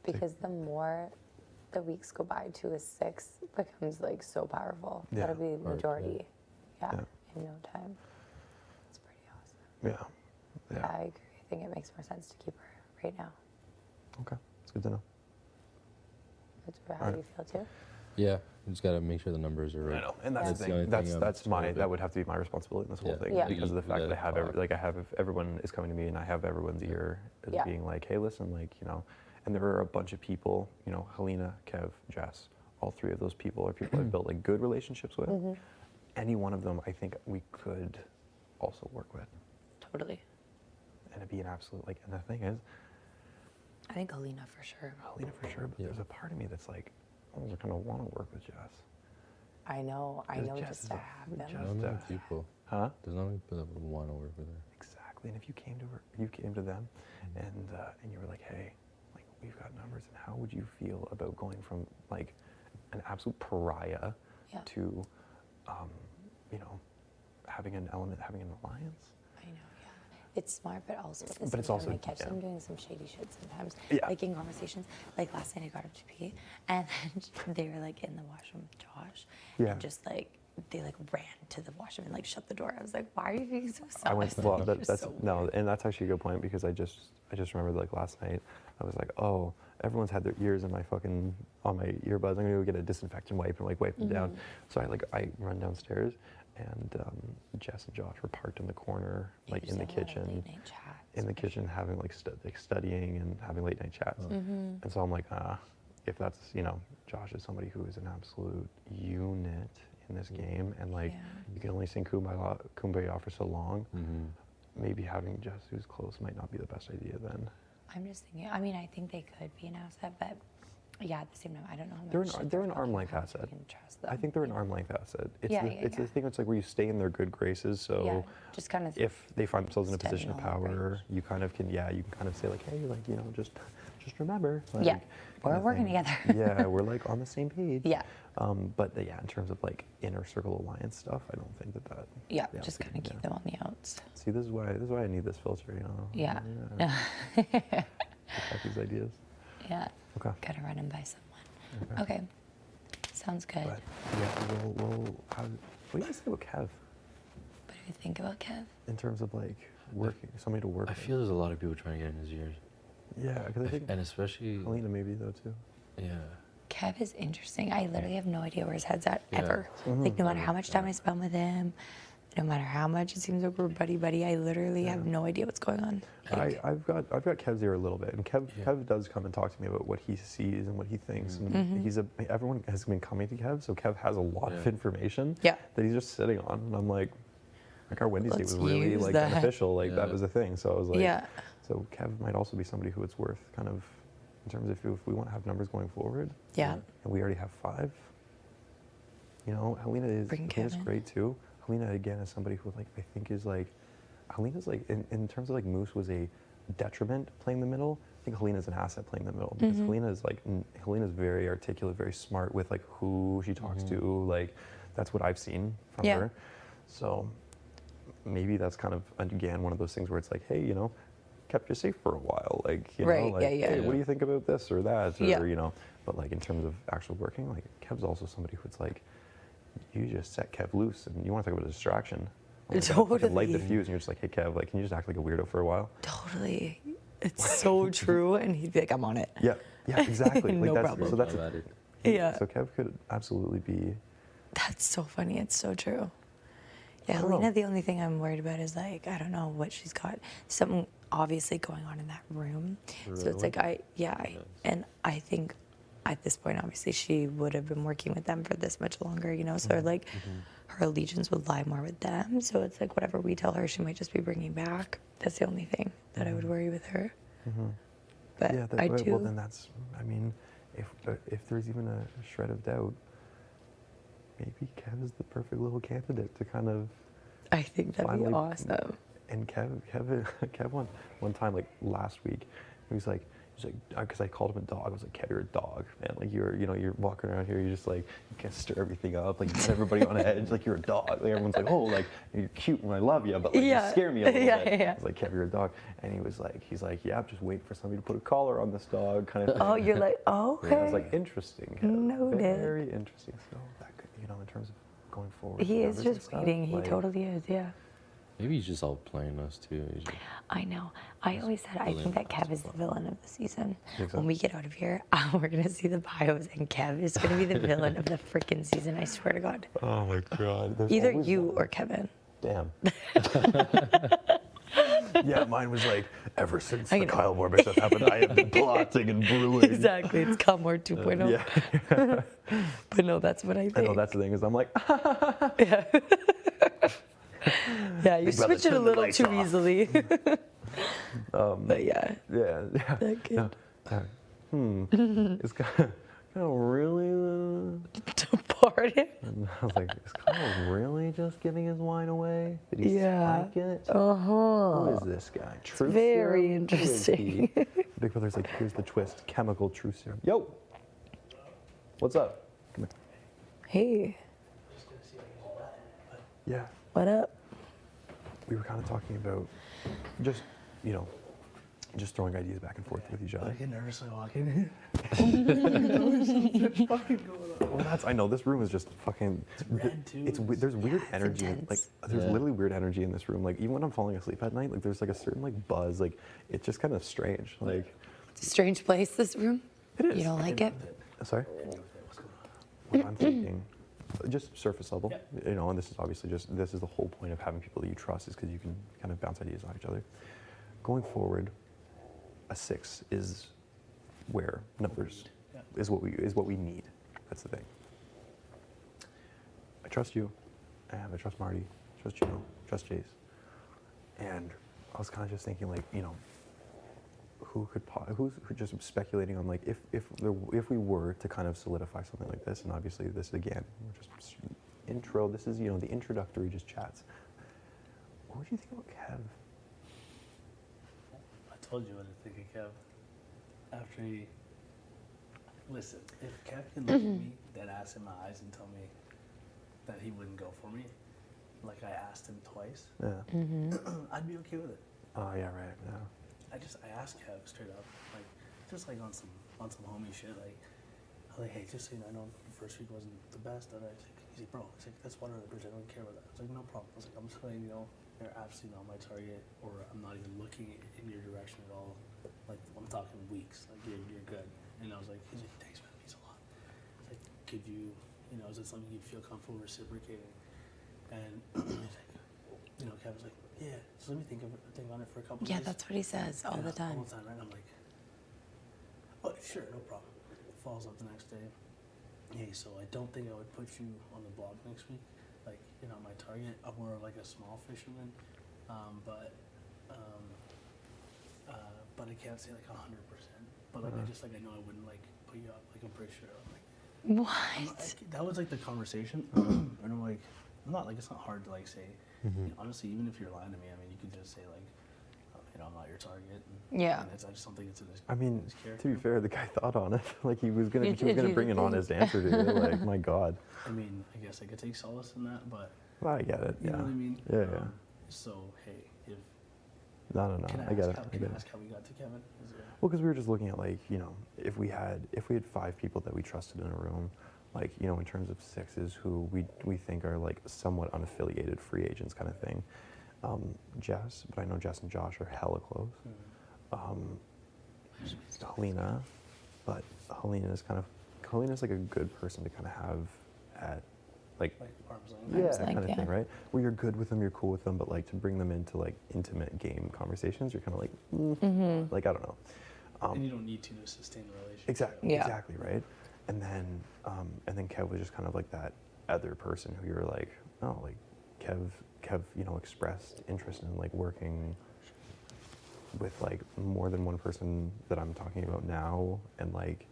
Speaker 6: Because the more the weeks go by to a 6 becomes like so powerful.
Speaker 1: Yeah.
Speaker 6: That'll be the majority. Yeah.
Speaker 1: Yeah.
Speaker 6: In no time. It's pretty awesome.
Speaker 1: Yeah.
Speaker 6: I agree. I think it makes more sense to keep her right now.
Speaker 1: Okay. It's good to know.
Speaker 6: That's how
Speaker 1: Alright.
Speaker 6: you feel too?
Speaker 10: Yeah, you just gotta make sure the numbers are right.
Speaker 1: I know, and that's
Speaker 10: That's
Speaker 1: the
Speaker 10: the only
Speaker 1: thing.
Speaker 10: thing
Speaker 1: That's
Speaker 10: I'm
Speaker 1: that's my
Speaker 10: sort of-
Speaker 1: that would have to be my responsibility in this whole
Speaker 10: Yeah.
Speaker 1: thing
Speaker 6: Yeah.
Speaker 1: because of the
Speaker 10: You
Speaker 1: fact that I
Speaker 10: gotta
Speaker 1: have
Speaker 10: talk.
Speaker 1: everyone is coming to me and I have everyone's ear as
Speaker 6: Yeah.
Speaker 1: being like, hey, listen, like you know, and there are a bunch of people, you know, Helena, Kev, Jess, all 3 of those people are people I've built like good relationships with. Any one of them, I think we could also work with,
Speaker 6: Totally.
Speaker 1: and it'd be an absolute like. And the thing is,
Speaker 6: I think Alina for sure.
Speaker 1: Helena for sure, but there's a part of me that's like, I kind of want to work with Jess.
Speaker 6: I know, just to have them.
Speaker 10: Not many people.
Speaker 1: Huh?
Speaker 10: There's not many people that would want to work with her.
Speaker 1: Exactly. And if you came to them, and you were like, hey, like we've got numbers, and how would you feel about going from like an absolute pariah
Speaker 6: Yeah.
Speaker 1: to, you know, having an alliance?
Speaker 6: I know, yeah. It's smart, but also at the
Speaker 1: But
Speaker 6: same
Speaker 1: it's
Speaker 6: time,
Speaker 1: also-
Speaker 6: I catch
Speaker 1: yeah.
Speaker 6: them doing some shady shit sometimes.
Speaker 1: Yeah.
Speaker 6: Like in conversations. Like last night I got up to pee, and then they were like in the washroom with Josh.
Speaker 1: Yeah.
Speaker 6: And just like, they like ran to the washroom and like shut the door. I was like, why are you being so
Speaker 1: I went.
Speaker 6: saucy?
Speaker 1: Well,
Speaker 6: You're
Speaker 1: that's
Speaker 6: so
Speaker 1: no,
Speaker 6: weird.
Speaker 1: and that's actually a good point because I just remembered like last night I was like, oh, everyone's had their ears in my fucking on my earbuds. I'm gonna go get a disinfectant wipe and like wipe them down. So I run downstairs, and Jess and Josh were parked in the corner,
Speaker 6: They
Speaker 1: like in the
Speaker 6: usually have a lot of
Speaker 1: kitchen,
Speaker 6: late-night chats,
Speaker 1: in the
Speaker 6: for
Speaker 1: kitchen having like studying and having late night chats. And so I'm like, if that's Josh is somebody who is an absolute unit in this game, and like
Speaker 6: Yeah.
Speaker 1: you can only sing Kumbaya for so long. Maybe having Jess who's close might not be the best idea then.
Speaker 6: I'm just thinking, I mean, I think they could be an asset, but yeah, at the same time, I don't know how
Speaker 1: They're
Speaker 6: much.
Speaker 1: an, they're an
Speaker 6: fucking
Speaker 1: arm length
Speaker 6: how you
Speaker 1: asset.
Speaker 6: can trust them,
Speaker 1: I think they're an
Speaker 6: you know?
Speaker 1: arm length asset. It's
Speaker 6: Yeah,
Speaker 1: the,
Speaker 6: yeah,
Speaker 1: it's the
Speaker 6: yeah.
Speaker 1: thing. It's like where you stay in their good graces. So
Speaker 6: Yeah, just kind of.
Speaker 1: if they find themselves in a
Speaker 6: Step
Speaker 1: position of
Speaker 6: in the whole
Speaker 1: power,
Speaker 6: range.
Speaker 1: you kind of can, you can kind of say like, hey, like, just remember. Like,
Speaker 6: Yeah,
Speaker 1: kind
Speaker 6: we're
Speaker 1: of
Speaker 6: working
Speaker 1: thing.
Speaker 6: together.
Speaker 1: Yeah, we're like on the same page.
Speaker 6: Yeah.
Speaker 1: But yeah, in terms of like inner circle alliance stuff, I don't think that.
Speaker 6: Yeah,
Speaker 1: yeah,
Speaker 6: just kind of keep them on the outs.
Speaker 1: See, this is why I need this filter.
Speaker 6: Yeah.
Speaker 1: Got these ideas.
Speaker 6: Yeah.
Speaker 1: Okay.
Speaker 6: Gotta run them by someone. Okay. Sounds good.
Speaker 1: But yeah, what do you guys think about Kev
Speaker 6: What do you think about Kev?
Speaker 1: in terms of like working, somebody to work
Speaker 10: I
Speaker 1: with?
Speaker 10: feel there's a lot of people trying to get in his ears.
Speaker 1: Yeah, because I think
Speaker 10: And especially,
Speaker 1: Helena maybe though too.
Speaker 10: yeah.
Speaker 6: Kev is interesting. I literally have no idea where his head's at
Speaker 10: Yeah.
Speaker 6: ever. Like no matter how much time I spend with him, no matter how much it seems like we're buddy, I literally have no idea what's going on. Like,
Speaker 1: I've got Kev's ear a little bit, and Kev does come and talk to me about what he sees and what he thinks. And everyone has been coming to Kev, so Kev has a lot of information
Speaker 6: Yeah.
Speaker 1: that he's just sitting on. And I'm like our Wendy's date
Speaker 6: Let's
Speaker 1: was really
Speaker 6: use
Speaker 1: like
Speaker 6: that.
Speaker 1: beneficial. Like that
Speaker 10: Yeah.
Speaker 1: was the thing. So I was like,
Speaker 6: Yeah.
Speaker 1: So Kev might also be somebody who it's worth kind of in terms of if we want to have numbers going forward.
Speaker 6: Yeah.
Speaker 1: And we already have 5. Helena is
Speaker 6: Bring
Speaker 1: Helena's
Speaker 6: Kevin.
Speaker 1: great too. Helena again is somebody who like I think is like Helena's like in terms of like Moose was a detriment playing the middle. I think Helena's an asset playing the middle because Helena's very articulate, very smart with like who she talks to. Like that's what I've seen from
Speaker 6: Yeah.
Speaker 1: her. So maybe that's kind of again one of those things where it's like, hey, kept you safe for a while. Like,
Speaker 6: Right,
Speaker 1: like,
Speaker 6: yeah, yeah.
Speaker 1: hey, what do you think about this or that? Or,
Speaker 6: Yeah.
Speaker 1: But like in terms of actual working, like Kev's also somebody who's like, you just set Kev loose and you want to talk about a distraction. Like, fucking light the
Speaker 6: Totally.
Speaker 1: fuse and you're just like, hey Kev, like, can you just act like a weirdo for a while?
Speaker 6: Totally. It's so true. And he'd be like, I'm on it.
Speaker 1: Yeah, exactly.
Speaker 6: No
Speaker 1: that's,
Speaker 6: problem.
Speaker 1: So that's
Speaker 10: About it.
Speaker 6: Yeah.
Speaker 1: So Kev could absolutely be.
Speaker 6: That's so funny. It's so true. Yeah,
Speaker 1: I don't know.
Speaker 6: Helena, the only thing I'm worried about is like, I don't know what she's got. Something obviously going on in that room. So it's like, and I think at this point, obviously, she would have been working with them for this much longer, So like, her allegiance would lie more with them. So it's like, whatever we tell her, she might just be bringing back. That's the only thing that I would worry with her. But
Speaker 1: Yeah,
Speaker 6: I do.
Speaker 1: well then that's, I mean, if there's even a shred of doubt, maybe Kev is the perfect little candidate to kind of
Speaker 6: I think that'd be
Speaker 1: finally-
Speaker 6: awesome.
Speaker 1: And Kev one time like last week, he was like, because I called him a dog. I was like, Kev, you're a dog, man. Like you're walking around here, you're just like, you can stir everything up, like you get everybody on edge, like you're a dog. Like everyone's like, oh, like you're cute and I love you, but like you scare me a little bit. I was like, Kev, you're a dog, and he's like, yeah, I'm just waiting for somebody to put a collar on this dog, kind of thing.
Speaker 6: Oh, you're like, oh, okay.
Speaker 1: I was like, interesting, Kev.
Speaker 6: Noted.
Speaker 1: Very interesting. So that could, in terms of going forward.
Speaker 6: He
Speaker 1: with
Speaker 6: is
Speaker 1: numbers and
Speaker 6: just
Speaker 1: stuff,
Speaker 6: waiting. He
Speaker 1: like,
Speaker 6: totally is, yeah.
Speaker 10: Maybe he's just all playing us too. He's just-
Speaker 6: I know. I always said I think that Kev is the villain of the season.
Speaker 1: Think so?
Speaker 6: When we get out of here, we're gonna see the bios, and Kev is gonna be the villain of the freaking season. I swear to God.
Speaker 1: Oh my God. There's
Speaker 6: Either
Speaker 1: always
Speaker 6: you
Speaker 1: one.
Speaker 6: or Kevin.
Speaker 1: Damn. Yeah, mine was like, ever since
Speaker 6: I
Speaker 1: the
Speaker 6: know.
Speaker 1: Kyle Morby stuff happened, I have been plotting and brewing.
Speaker 6: Exactly. It's Calmore 2.0.
Speaker 1: Yeah.
Speaker 6: But no, that's what I think.
Speaker 1: I know that's the thing is I'm like,
Speaker 6: Yeah, you
Speaker 1: Big brother,
Speaker 6: switch it a
Speaker 1: turn the
Speaker 6: little
Speaker 1: lights
Speaker 6: too
Speaker 1: off.
Speaker 6: easily. But yeah.
Speaker 1: yeah.
Speaker 6: That kid.
Speaker 1: It's kind of, Kyle really?
Speaker 6: Pardon?
Speaker 1: And I was like, is Kyle really just giving his wine away? Did he spike it? Who is this guy? Truth
Speaker 6: very
Speaker 1: serum? Who is
Speaker 6: interesting.
Speaker 1: he? Big Brother's like, here's the twist. Chemical truth serum. Yo! What's up? Come here.
Speaker 6: Hey,
Speaker 1: Yeah.
Speaker 6: what up?
Speaker 1: We were kind of talking about just, you know, just throwing ideas back and forth with each other.
Speaker 4: I get nervous when I walk in here.
Speaker 1: Well, I know this room is just fucking.
Speaker 4: red, too.
Speaker 1: There's weird
Speaker 6: it's
Speaker 1: energy. Like
Speaker 6: intense.
Speaker 1: there's literally weird energy in this room. Like even when I'm falling asleep at night, like there's like a certain like buzz. Like it's just kind of strange. Like
Speaker 6: It's a strange place, this room.
Speaker 1: it is.
Speaker 6: You don't like it?
Speaker 1: Sorry. What I'm thinking, just surface level. You know, and this is obviously just this is the whole point of having people that you trust is because you can kind of bounce ideas off each other. Going forward, a 6 is where numbers is what we need. That's the thing. I trust you, and I trust Marty, trust Juno, trust Jace, and I was kind of just thinking like, you know, who's just speculating on like if we were to kind of solidify something like this, and obviously this again, we're just intro. This is, you know, the introductory just chats. What would you think about Kev?
Speaker 4: I told you what I think of Kev. After he, listen, if Kev can look at me, dead ass in my eyes, and tell me that he wouldn't go for me, like I asked him twice,
Speaker 1: Yeah.
Speaker 4: I'd be okay with it.
Speaker 1: Oh yeah, right. Yeah.
Speaker 4: I asked Kev straight up, like, just like on some homie shit, like, I was like, hey, just so you know, I know the first week wasn't the best, and he's like, bro, that's water under the bridge, I don't care about that. I was like, no problem. I was like, I'm just letting you know, you're absolutely not my target, or I'm not even looking in your direction at all. Like, I'm talking weeks, like, you're good. And I was like, he's like, thanks, man, it means a lot. I was like, could you, you know, is it something you'd feel comfortable reciprocating? And he's like, you know, Kevin's like, yeah, so let me think on it for a couple
Speaker 6: Yeah,
Speaker 4: days.
Speaker 6: that's what he says all the time.
Speaker 4: All the time, right? I'm like, oh, sure, no problem. Follows up the next day. Hey, so I don't think I would put you on the blog next week. Like, you're not my target. I'm more of like a small fisherman. But I can't say like 100%. But like, I know I wouldn't like put you up. Like, I'm pretty sure. I'm like,
Speaker 6: What?
Speaker 4: that was like the conversation. And I'm like, it's not hard to like say. You know, honestly, even if you're lying to me, I mean, you could just say like, you know, I'm not your target. And,
Speaker 6: Yeah.
Speaker 4: And I just don't think it's in his.
Speaker 1: I mean,
Speaker 4: his
Speaker 1: to
Speaker 4: character.
Speaker 1: be fair, the guy thought on it. Like he was gonna
Speaker 6: You did
Speaker 1: bring an
Speaker 6: think.
Speaker 1: honest answer to it. Like my God.
Speaker 4: I mean, I guess I could take solace in that, but
Speaker 1: Well, I get it.
Speaker 4: you
Speaker 1: Yeah.
Speaker 4: know what I mean.
Speaker 1: Yeah, yeah.
Speaker 4: So hey, if
Speaker 1: No.
Speaker 4: can
Speaker 1: I get it.
Speaker 4: Can I ask how we got to Kevin? Is there,
Speaker 1: Well, because we were just looking at like, you know, if we had 5 people that we trusted in a room, like, you know, in terms of 6s who we think are like somewhat unaffiliated free agents kind of thing. Jess, but I know Jess and Josh are hella close. Helena, but Helena's like a good person to kind of have at like
Speaker 4: arm's length?
Speaker 1: yeah,
Speaker 6: Arm's
Speaker 1: that kind
Speaker 6: length,
Speaker 1: of thing,
Speaker 6: yeah.
Speaker 1: right? Where you're good with them, you're cool with them, but like to bring them into like intimate game conversations, you're kind of like, like I don't know.
Speaker 4: And you don't need to sustain the relationship.
Speaker 1: Exactly.
Speaker 6: Yeah.
Speaker 1: Exactly. Right. And then Kev was just kind of like that other person who you're like, oh, like Kev, you know, expressed interest in like working with like more than one person that I'm talking about now, and like,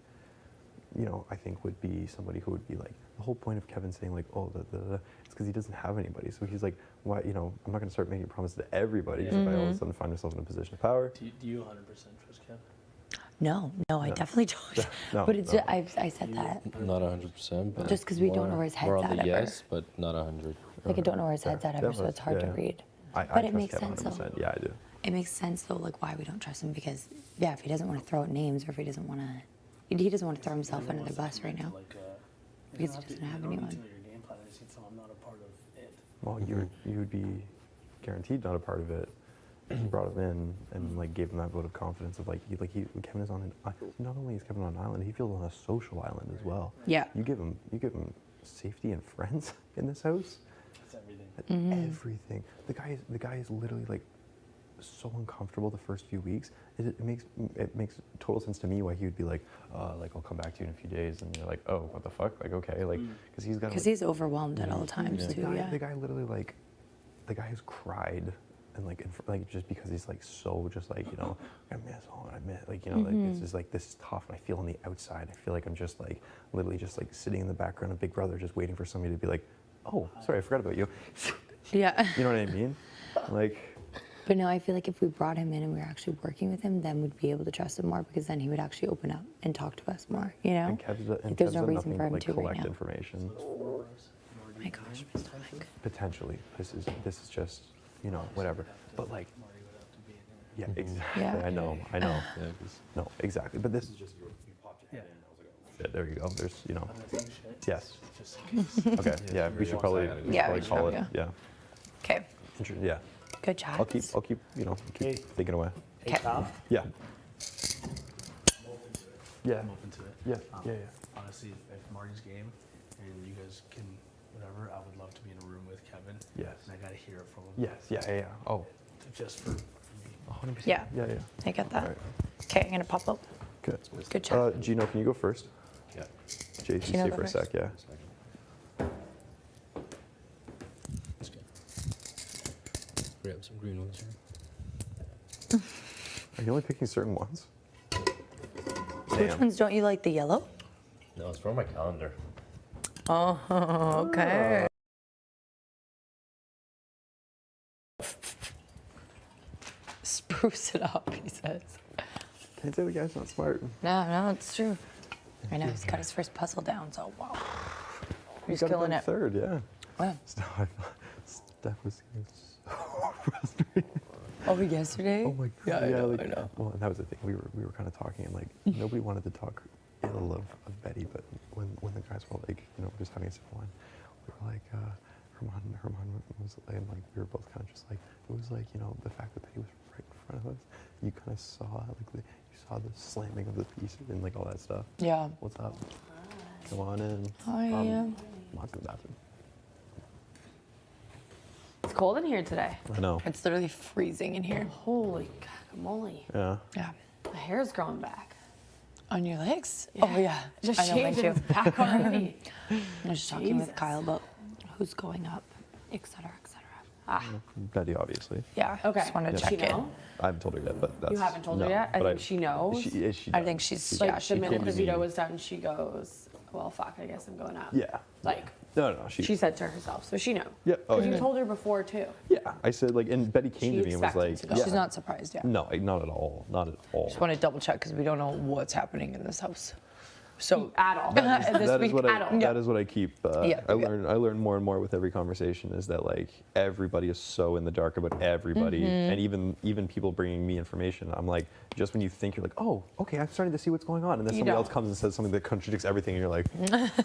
Speaker 1: you know, I think would be somebody who would be like, the whole point of Kevin saying like, oh, it's because he doesn't have anybody. So he's like, why, you know, I'm not going to start making promises to everybody because if I all of a sudden find myself in a position of power.
Speaker 4: Do you 100% trust Kev?
Speaker 6: No, I definitely don't.
Speaker 1: No,
Speaker 6: but it's
Speaker 1: no.
Speaker 6: I said that.
Speaker 10: Not 100%, but
Speaker 6: Just 'cause we don't know where his head's
Speaker 10: more on
Speaker 6: at
Speaker 10: the
Speaker 6: ever.
Speaker 10: yes, but not 100.
Speaker 6: Like I don't know where his head's at ever, so it's hard to read. But it makes sense though.
Speaker 1: Yeah, I do.
Speaker 6: It makes sense though, like why we don't trust him because yeah, if he doesn't want to throw out names or if he doesn't want to, he doesn't want to throw himself under the bus right now.
Speaker 4: Like,
Speaker 6: Because he doesn't have anyone.
Speaker 4: Your game plan. I just need someone not a part of it.
Speaker 1: Well, you would be guaranteed not a part of it. He brought him in and like gave him that vote of confidence of like Kevin is on an not only is Kevin on an island, he feels on a social island as well.
Speaker 6: Yeah.
Speaker 1: You give him safety and friends in this house.
Speaker 4: That's everything.
Speaker 1: That's everything. The guy is literally like so uncomfortable the first few weeks. It makes total sense to me why he would be like I'll come back to you in a few days, and you're like, oh, what the fuck, like okay, like because he's
Speaker 6: overwhelmed at all times too.
Speaker 1: the
Speaker 6: Yeah.
Speaker 1: guy literally like the guy has cried like just because he's like so just like, you know, I miss home, I miss, like, you know, like this is like, this is tough, and I feel on the outside, I feel like I'm just like literally just like sitting in the background of Big Brother, just waiting for somebody to be like, oh, sorry, I forgot about you.
Speaker 6: Yeah.
Speaker 1: You know what I mean? Like,
Speaker 6: But no, I feel like if we brought him in and we were actually working with him, then we'd be able to trust him more, because then he would actually open up and talk to us more, you know?
Speaker 1: and Kev's,
Speaker 6: Like, there's no
Speaker 1: done
Speaker 6: reason
Speaker 1: nothing
Speaker 6: for
Speaker 1: but
Speaker 6: him
Speaker 1: like
Speaker 6: to right
Speaker 1: collect
Speaker 6: now.
Speaker 1: information.
Speaker 6: Oh my gosh, my stomach.
Speaker 1: Potentially, this is just, you know, whatever. But like, yeah, exactly.
Speaker 6: Yeah.
Speaker 1: I know. No, exactly. But this is just you popped your head in. I was like, oh, shit, there you go. There's, you know. Yes. Okay. Yeah, we should probably call it.
Speaker 6: yeah.
Speaker 1: Yeah.
Speaker 6: Okay,
Speaker 1: Yeah.
Speaker 6: good job.
Speaker 1: I'll keep you know, keep thinking away.
Speaker 6: Okay.
Speaker 1: Yeah. Yeah.
Speaker 4: I'm open to it.
Speaker 1: Yeah. Yeah.
Speaker 4: Honestly, if Marty's game and you guys can, whatever, I would love to be in a room with Kevin.
Speaker 1: Yes.
Speaker 4: And I gotta hear it from him.
Speaker 1: Yes. Yeah. Oh.
Speaker 4: Just for me.
Speaker 1: 100%.
Speaker 6: Yeah.
Speaker 1: Yeah.
Speaker 6: I get that.
Speaker 1: All right.
Speaker 6: Okay, I'm gonna pop up.
Speaker 1: Good.
Speaker 6: Good job.
Speaker 1: Gino, can you go first?
Speaker 10: Yeah.
Speaker 1: Jason,
Speaker 6: Gino,
Speaker 1: stay
Speaker 6: go
Speaker 1: for a sec.
Speaker 6: first.
Speaker 1: Yeah.
Speaker 10: Grab some green ones here.
Speaker 1: Are you only picking certain ones?
Speaker 6: Which ones don't you like? The yellow?
Speaker 10: No, it's from my calendar.
Speaker 6: Oh, okay. Spruce it up, he says.
Speaker 1: Can't say the guy's not smart.
Speaker 6: No, it's true. I know, he's got his first puzzle down, so wow. He's
Speaker 1: got
Speaker 6: killing
Speaker 1: done
Speaker 6: it.
Speaker 1: third, yeah.
Speaker 6: Wow.
Speaker 1: Steph was so frustrated.
Speaker 6: Oh, yesterday?
Speaker 1: Oh my
Speaker 6: Yeah,
Speaker 1: god.
Speaker 6: I know,
Speaker 1: like,
Speaker 6: I know.
Speaker 1: Well, and that was the thing. We were kind of talking, and like nobody wanted to talk ill of Betty, but when the guys were like, you know, just having a sip of wine, we were like, Herman was like, and like we were both kind of just like, it was like, you know, the fact that Betty was right in front of us, you kind of saw like you saw the slamming of the piece and like all that stuff.
Speaker 6: Yeah.
Speaker 1: What's up? Come on in.
Speaker 6: Hi.
Speaker 1: Lots in the bathroom.
Speaker 12: It's cold in here today.
Speaker 1: I know.
Speaker 6: It's literally freezing in here.
Speaker 12: Holy guacamole.
Speaker 1: Yeah.
Speaker 6: Yeah.
Speaker 12: My hair's growing back.
Speaker 6: On your legs? Oh, yeah.
Speaker 12: Just
Speaker 6: I know, mine
Speaker 12: shaved
Speaker 6: too.
Speaker 12: and it's back already.
Speaker 6: I was just talking with
Speaker 12: Jesus.
Speaker 6: Kyle about who's going up, et cetera, et cetera.
Speaker 12: Ah,
Speaker 1: Betty, obviously.
Speaker 6: Yeah.
Speaker 12: okay.
Speaker 6: Just wanted to
Speaker 12: Does
Speaker 6: check
Speaker 12: she
Speaker 6: in.
Speaker 12: know?
Speaker 1: I haven't told her yet, but that's.
Speaker 12: You haven't told her
Speaker 1: no,
Speaker 12: yet? I
Speaker 1: but
Speaker 12: think she knows.
Speaker 1: She
Speaker 6: I think she's,
Speaker 12: Like
Speaker 6: yeah,
Speaker 12: the
Speaker 6: she
Speaker 12: minute
Speaker 6: told
Speaker 12: the
Speaker 6: me.
Speaker 12: veto was done, she goes, well, fuck, I guess I'm going up.
Speaker 1: Yeah.
Speaker 12: Like,
Speaker 1: No.
Speaker 12: she said to herself, so she knows.
Speaker 1: Yeah. Oh,
Speaker 12: Because
Speaker 1: yeah.
Speaker 12: you told her before, too.
Speaker 1: Yeah. I said like, and Betty came
Speaker 12: She
Speaker 1: to me and was
Speaker 12: expected
Speaker 1: like,
Speaker 12: to go.
Speaker 1: yeah.
Speaker 6: She's not surprised yet.
Speaker 1: No, not at all. Not at all.
Speaker 6: Just want to double check because we don't know what's happening in this house. So
Speaker 12: At all.
Speaker 6: this
Speaker 1: That
Speaker 6: week,
Speaker 1: is what
Speaker 12: at all.
Speaker 1: that is what I keep.
Speaker 6: Yeah,
Speaker 1: I
Speaker 6: yeah.
Speaker 1: learn more and more with every conversation is that like everybody is so in the dark about everybody, and even people bringing me information. I'm like, just when you think you're like, oh, okay, I'm starting to see what's going on, and then
Speaker 12: You
Speaker 1: somebody
Speaker 12: don't.
Speaker 1: else comes and says something that contradicts everything, and you're like,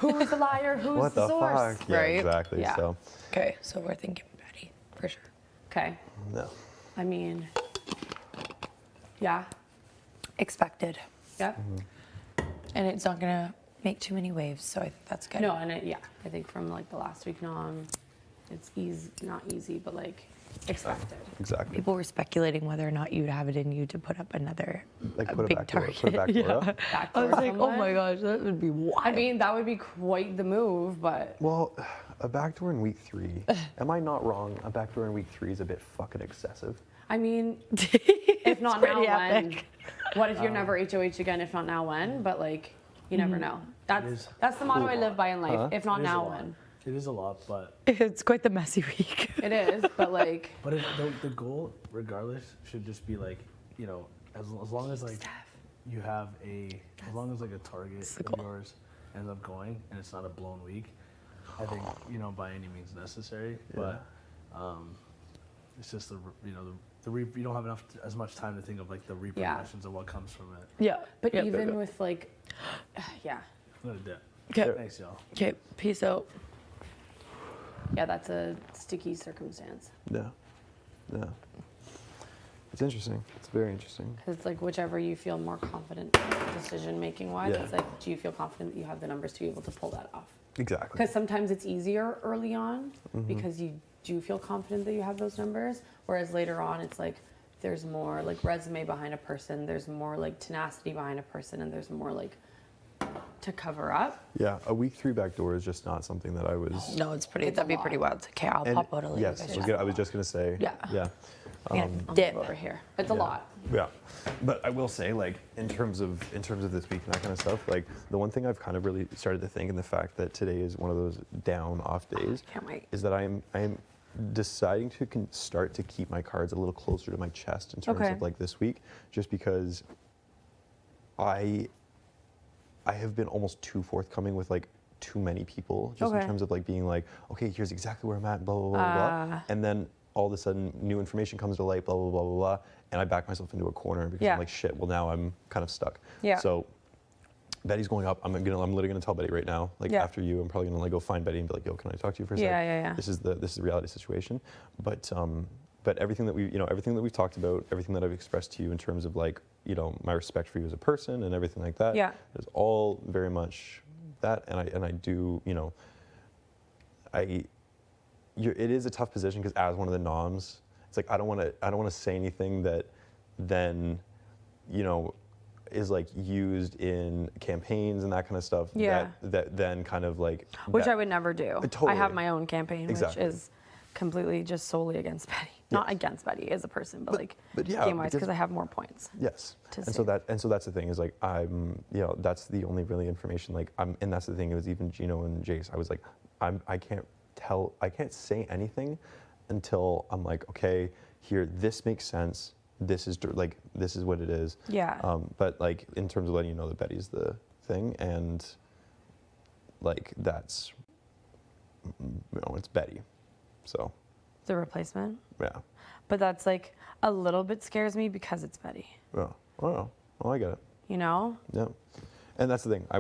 Speaker 12: Who's the liar? Who's
Speaker 1: what
Speaker 12: the
Speaker 1: the
Speaker 12: source?
Speaker 1: fuck? Yeah,
Speaker 6: Right?
Speaker 1: exactly.
Speaker 12: Yeah.
Speaker 1: So
Speaker 6: okay, so we're thinking Betty for sure.
Speaker 12: Okay.
Speaker 1: no.
Speaker 12: I mean, yeah.
Speaker 6: Expected,
Speaker 12: Yeah.
Speaker 6: and it's not gonna make too many waves, so I think that's good.
Speaker 12: No, and I think from like the last week on, it's not easy, but like expected.
Speaker 1: Exactly.
Speaker 6: People were speculating whether or not you'd have it in you to put up another
Speaker 1: Like
Speaker 6: a
Speaker 1: put a
Speaker 6: big
Speaker 1: back door,
Speaker 6: target.
Speaker 1: put a back door
Speaker 6: yeah.
Speaker 1: up.
Speaker 6: I
Speaker 12: Backdoor
Speaker 6: was like, oh
Speaker 12: someone.
Speaker 6: my gosh, that would be wild.
Speaker 12: I mean, that would be quite the move, but
Speaker 1: Well, a backdoor in week 3. Am I not wrong? A backdoor in week 3 is a bit fucking excessive.
Speaker 12: I mean, if not now,
Speaker 6: pretty
Speaker 12: when?
Speaker 6: epic.
Speaker 12: What if you're never HOH again? If not now, when? But like, you never know. That's the motto I live by in life.
Speaker 1: Huh?
Speaker 12: If not
Speaker 4: It is a
Speaker 12: now,
Speaker 4: lot.
Speaker 12: when?
Speaker 4: It is a lot, but
Speaker 6: It's quite the messy week.
Speaker 12: It is, but like,
Speaker 4: the goal, regardless, should just be like, you know, as long as like you have as long as like a target
Speaker 6: the
Speaker 4: of
Speaker 6: goal.
Speaker 4: yours ends up going and it's not a blown week, I think, you know, by any means necessary. But it's just you don't have as much time to think of like the repercussions of what comes from it.
Speaker 6: Yeah.
Speaker 12: but
Speaker 6: yeah.
Speaker 12: even with like, yeah,
Speaker 4: I'm gonna dip.
Speaker 6: Okay.
Speaker 4: Thanks, y'all.
Speaker 6: Okay, peace out.
Speaker 12: yeah, that's a sticky circumstance.
Speaker 1: No. It's interesting. It's very interesting.
Speaker 12: Because it's like whichever you feel more confident decision making wise,
Speaker 1: Yeah.
Speaker 12: it's like, do you feel confident that you have the numbers to be able to pull that off?
Speaker 1: Exactly.
Speaker 12: Because sometimes it's easier early on
Speaker 1: Mm-hmm.
Speaker 12: because you do feel confident that you have those numbers, whereas later on it's like there's more like resume behind a person, there's more like tenacity behind a person, and there's more like to cover up.
Speaker 1: Yeah, a week 3 backdoor is just not something that I was.
Speaker 6: No, it's pretty.
Speaker 12: It's a
Speaker 6: that'd be
Speaker 12: lot.
Speaker 6: pretty wild. Okay, I'll
Speaker 1: And
Speaker 6: pop out a little
Speaker 1: yes,
Speaker 6: bit.
Speaker 1: I was just gonna say.
Speaker 6: Yeah.
Speaker 1: Yeah.
Speaker 12: I'll
Speaker 6: Dip.
Speaker 12: move over here. It's a lot.
Speaker 11: Yeah, but I will say, like, in terms of this week and that kind of stuff, like, the one thing I've kind of really started to think, and the fact that today is one of those down off days,
Speaker 12: Can't wait.
Speaker 11: is that I am deciding to start to keep my cards a little closer to my chest in terms
Speaker 12: Okay.
Speaker 11: of like this week, just because I have been almost too forthcoming with like too many people, just in
Speaker 12: Okay.
Speaker 11: terms of like being like, okay, here's exactly where I'm at, blah blah blah blah, and then all of a sudden new information comes to light, blah blah blah blah blah, and I back myself into a corner because
Speaker 12: Yeah.
Speaker 11: I'm like, shit, well now I'm kind of stuck.
Speaker 12: Yeah.
Speaker 11: So Betty's going up. I'm literally gonna tell Betty right now. Like
Speaker 12: Yeah.
Speaker 11: after you, I'm probably gonna like go find Betty and be like, yo, can I talk to you for a
Speaker 12: Yeah,
Speaker 11: sec?
Speaker 12: yeah, yeah.
Speaker 11: This is the reality situation. But everything that everything that we've talked about, everything that I've expressed to you in terms of like, my respect for you as a person and everything like that,
Speaker 12: Yeah.
Speaker 11: is all very much that. And I do, it is a tough position because as one of the noms, it's like I don't want to say anything that then, is like used in campaigns and that kind of stuff.
Speaker 12: Yeah.
Speaker 11: That then kind of like.
Speaker 12: Which
Speaker 11: that-
Speaker 12: I would never do.
Speaker 11: Totally.
Speaker 12: I have my own campaign,
Speaker 11: Exactly.
Speaker 12: which is completely just solely against Betty. Not against Betty as a person, but like
Speaker 11: but yeah,
Speaker 12: game-wise, because
Speaker 11: because-
Speaker 12: I have more points.
Speaker 11: Yes.
Speaker 12: to
Speaker 11: And so
Speaker 12: say.
Speaker 11: that's the thing is like that's the only really information and that's the thing. It was even Gino and Jace. I was like, I can't say anything until I'm like, okay, here, this makes sense. This is what it is.
Speaker 12: Yeah.
Speaker 11: But like in terms of letting you know that Betty's the thing, and like that's, it's Betty. So
Speaker 12: The replacement.
Speaker 11: yeah.
Speaker 12: But that's like a little bit scares me because it's Betty.
Speaker 11: Yeah. Oh, well, I get it.
Speaker 12: You know?
Speaker 11: Yeah, and that's the thing. I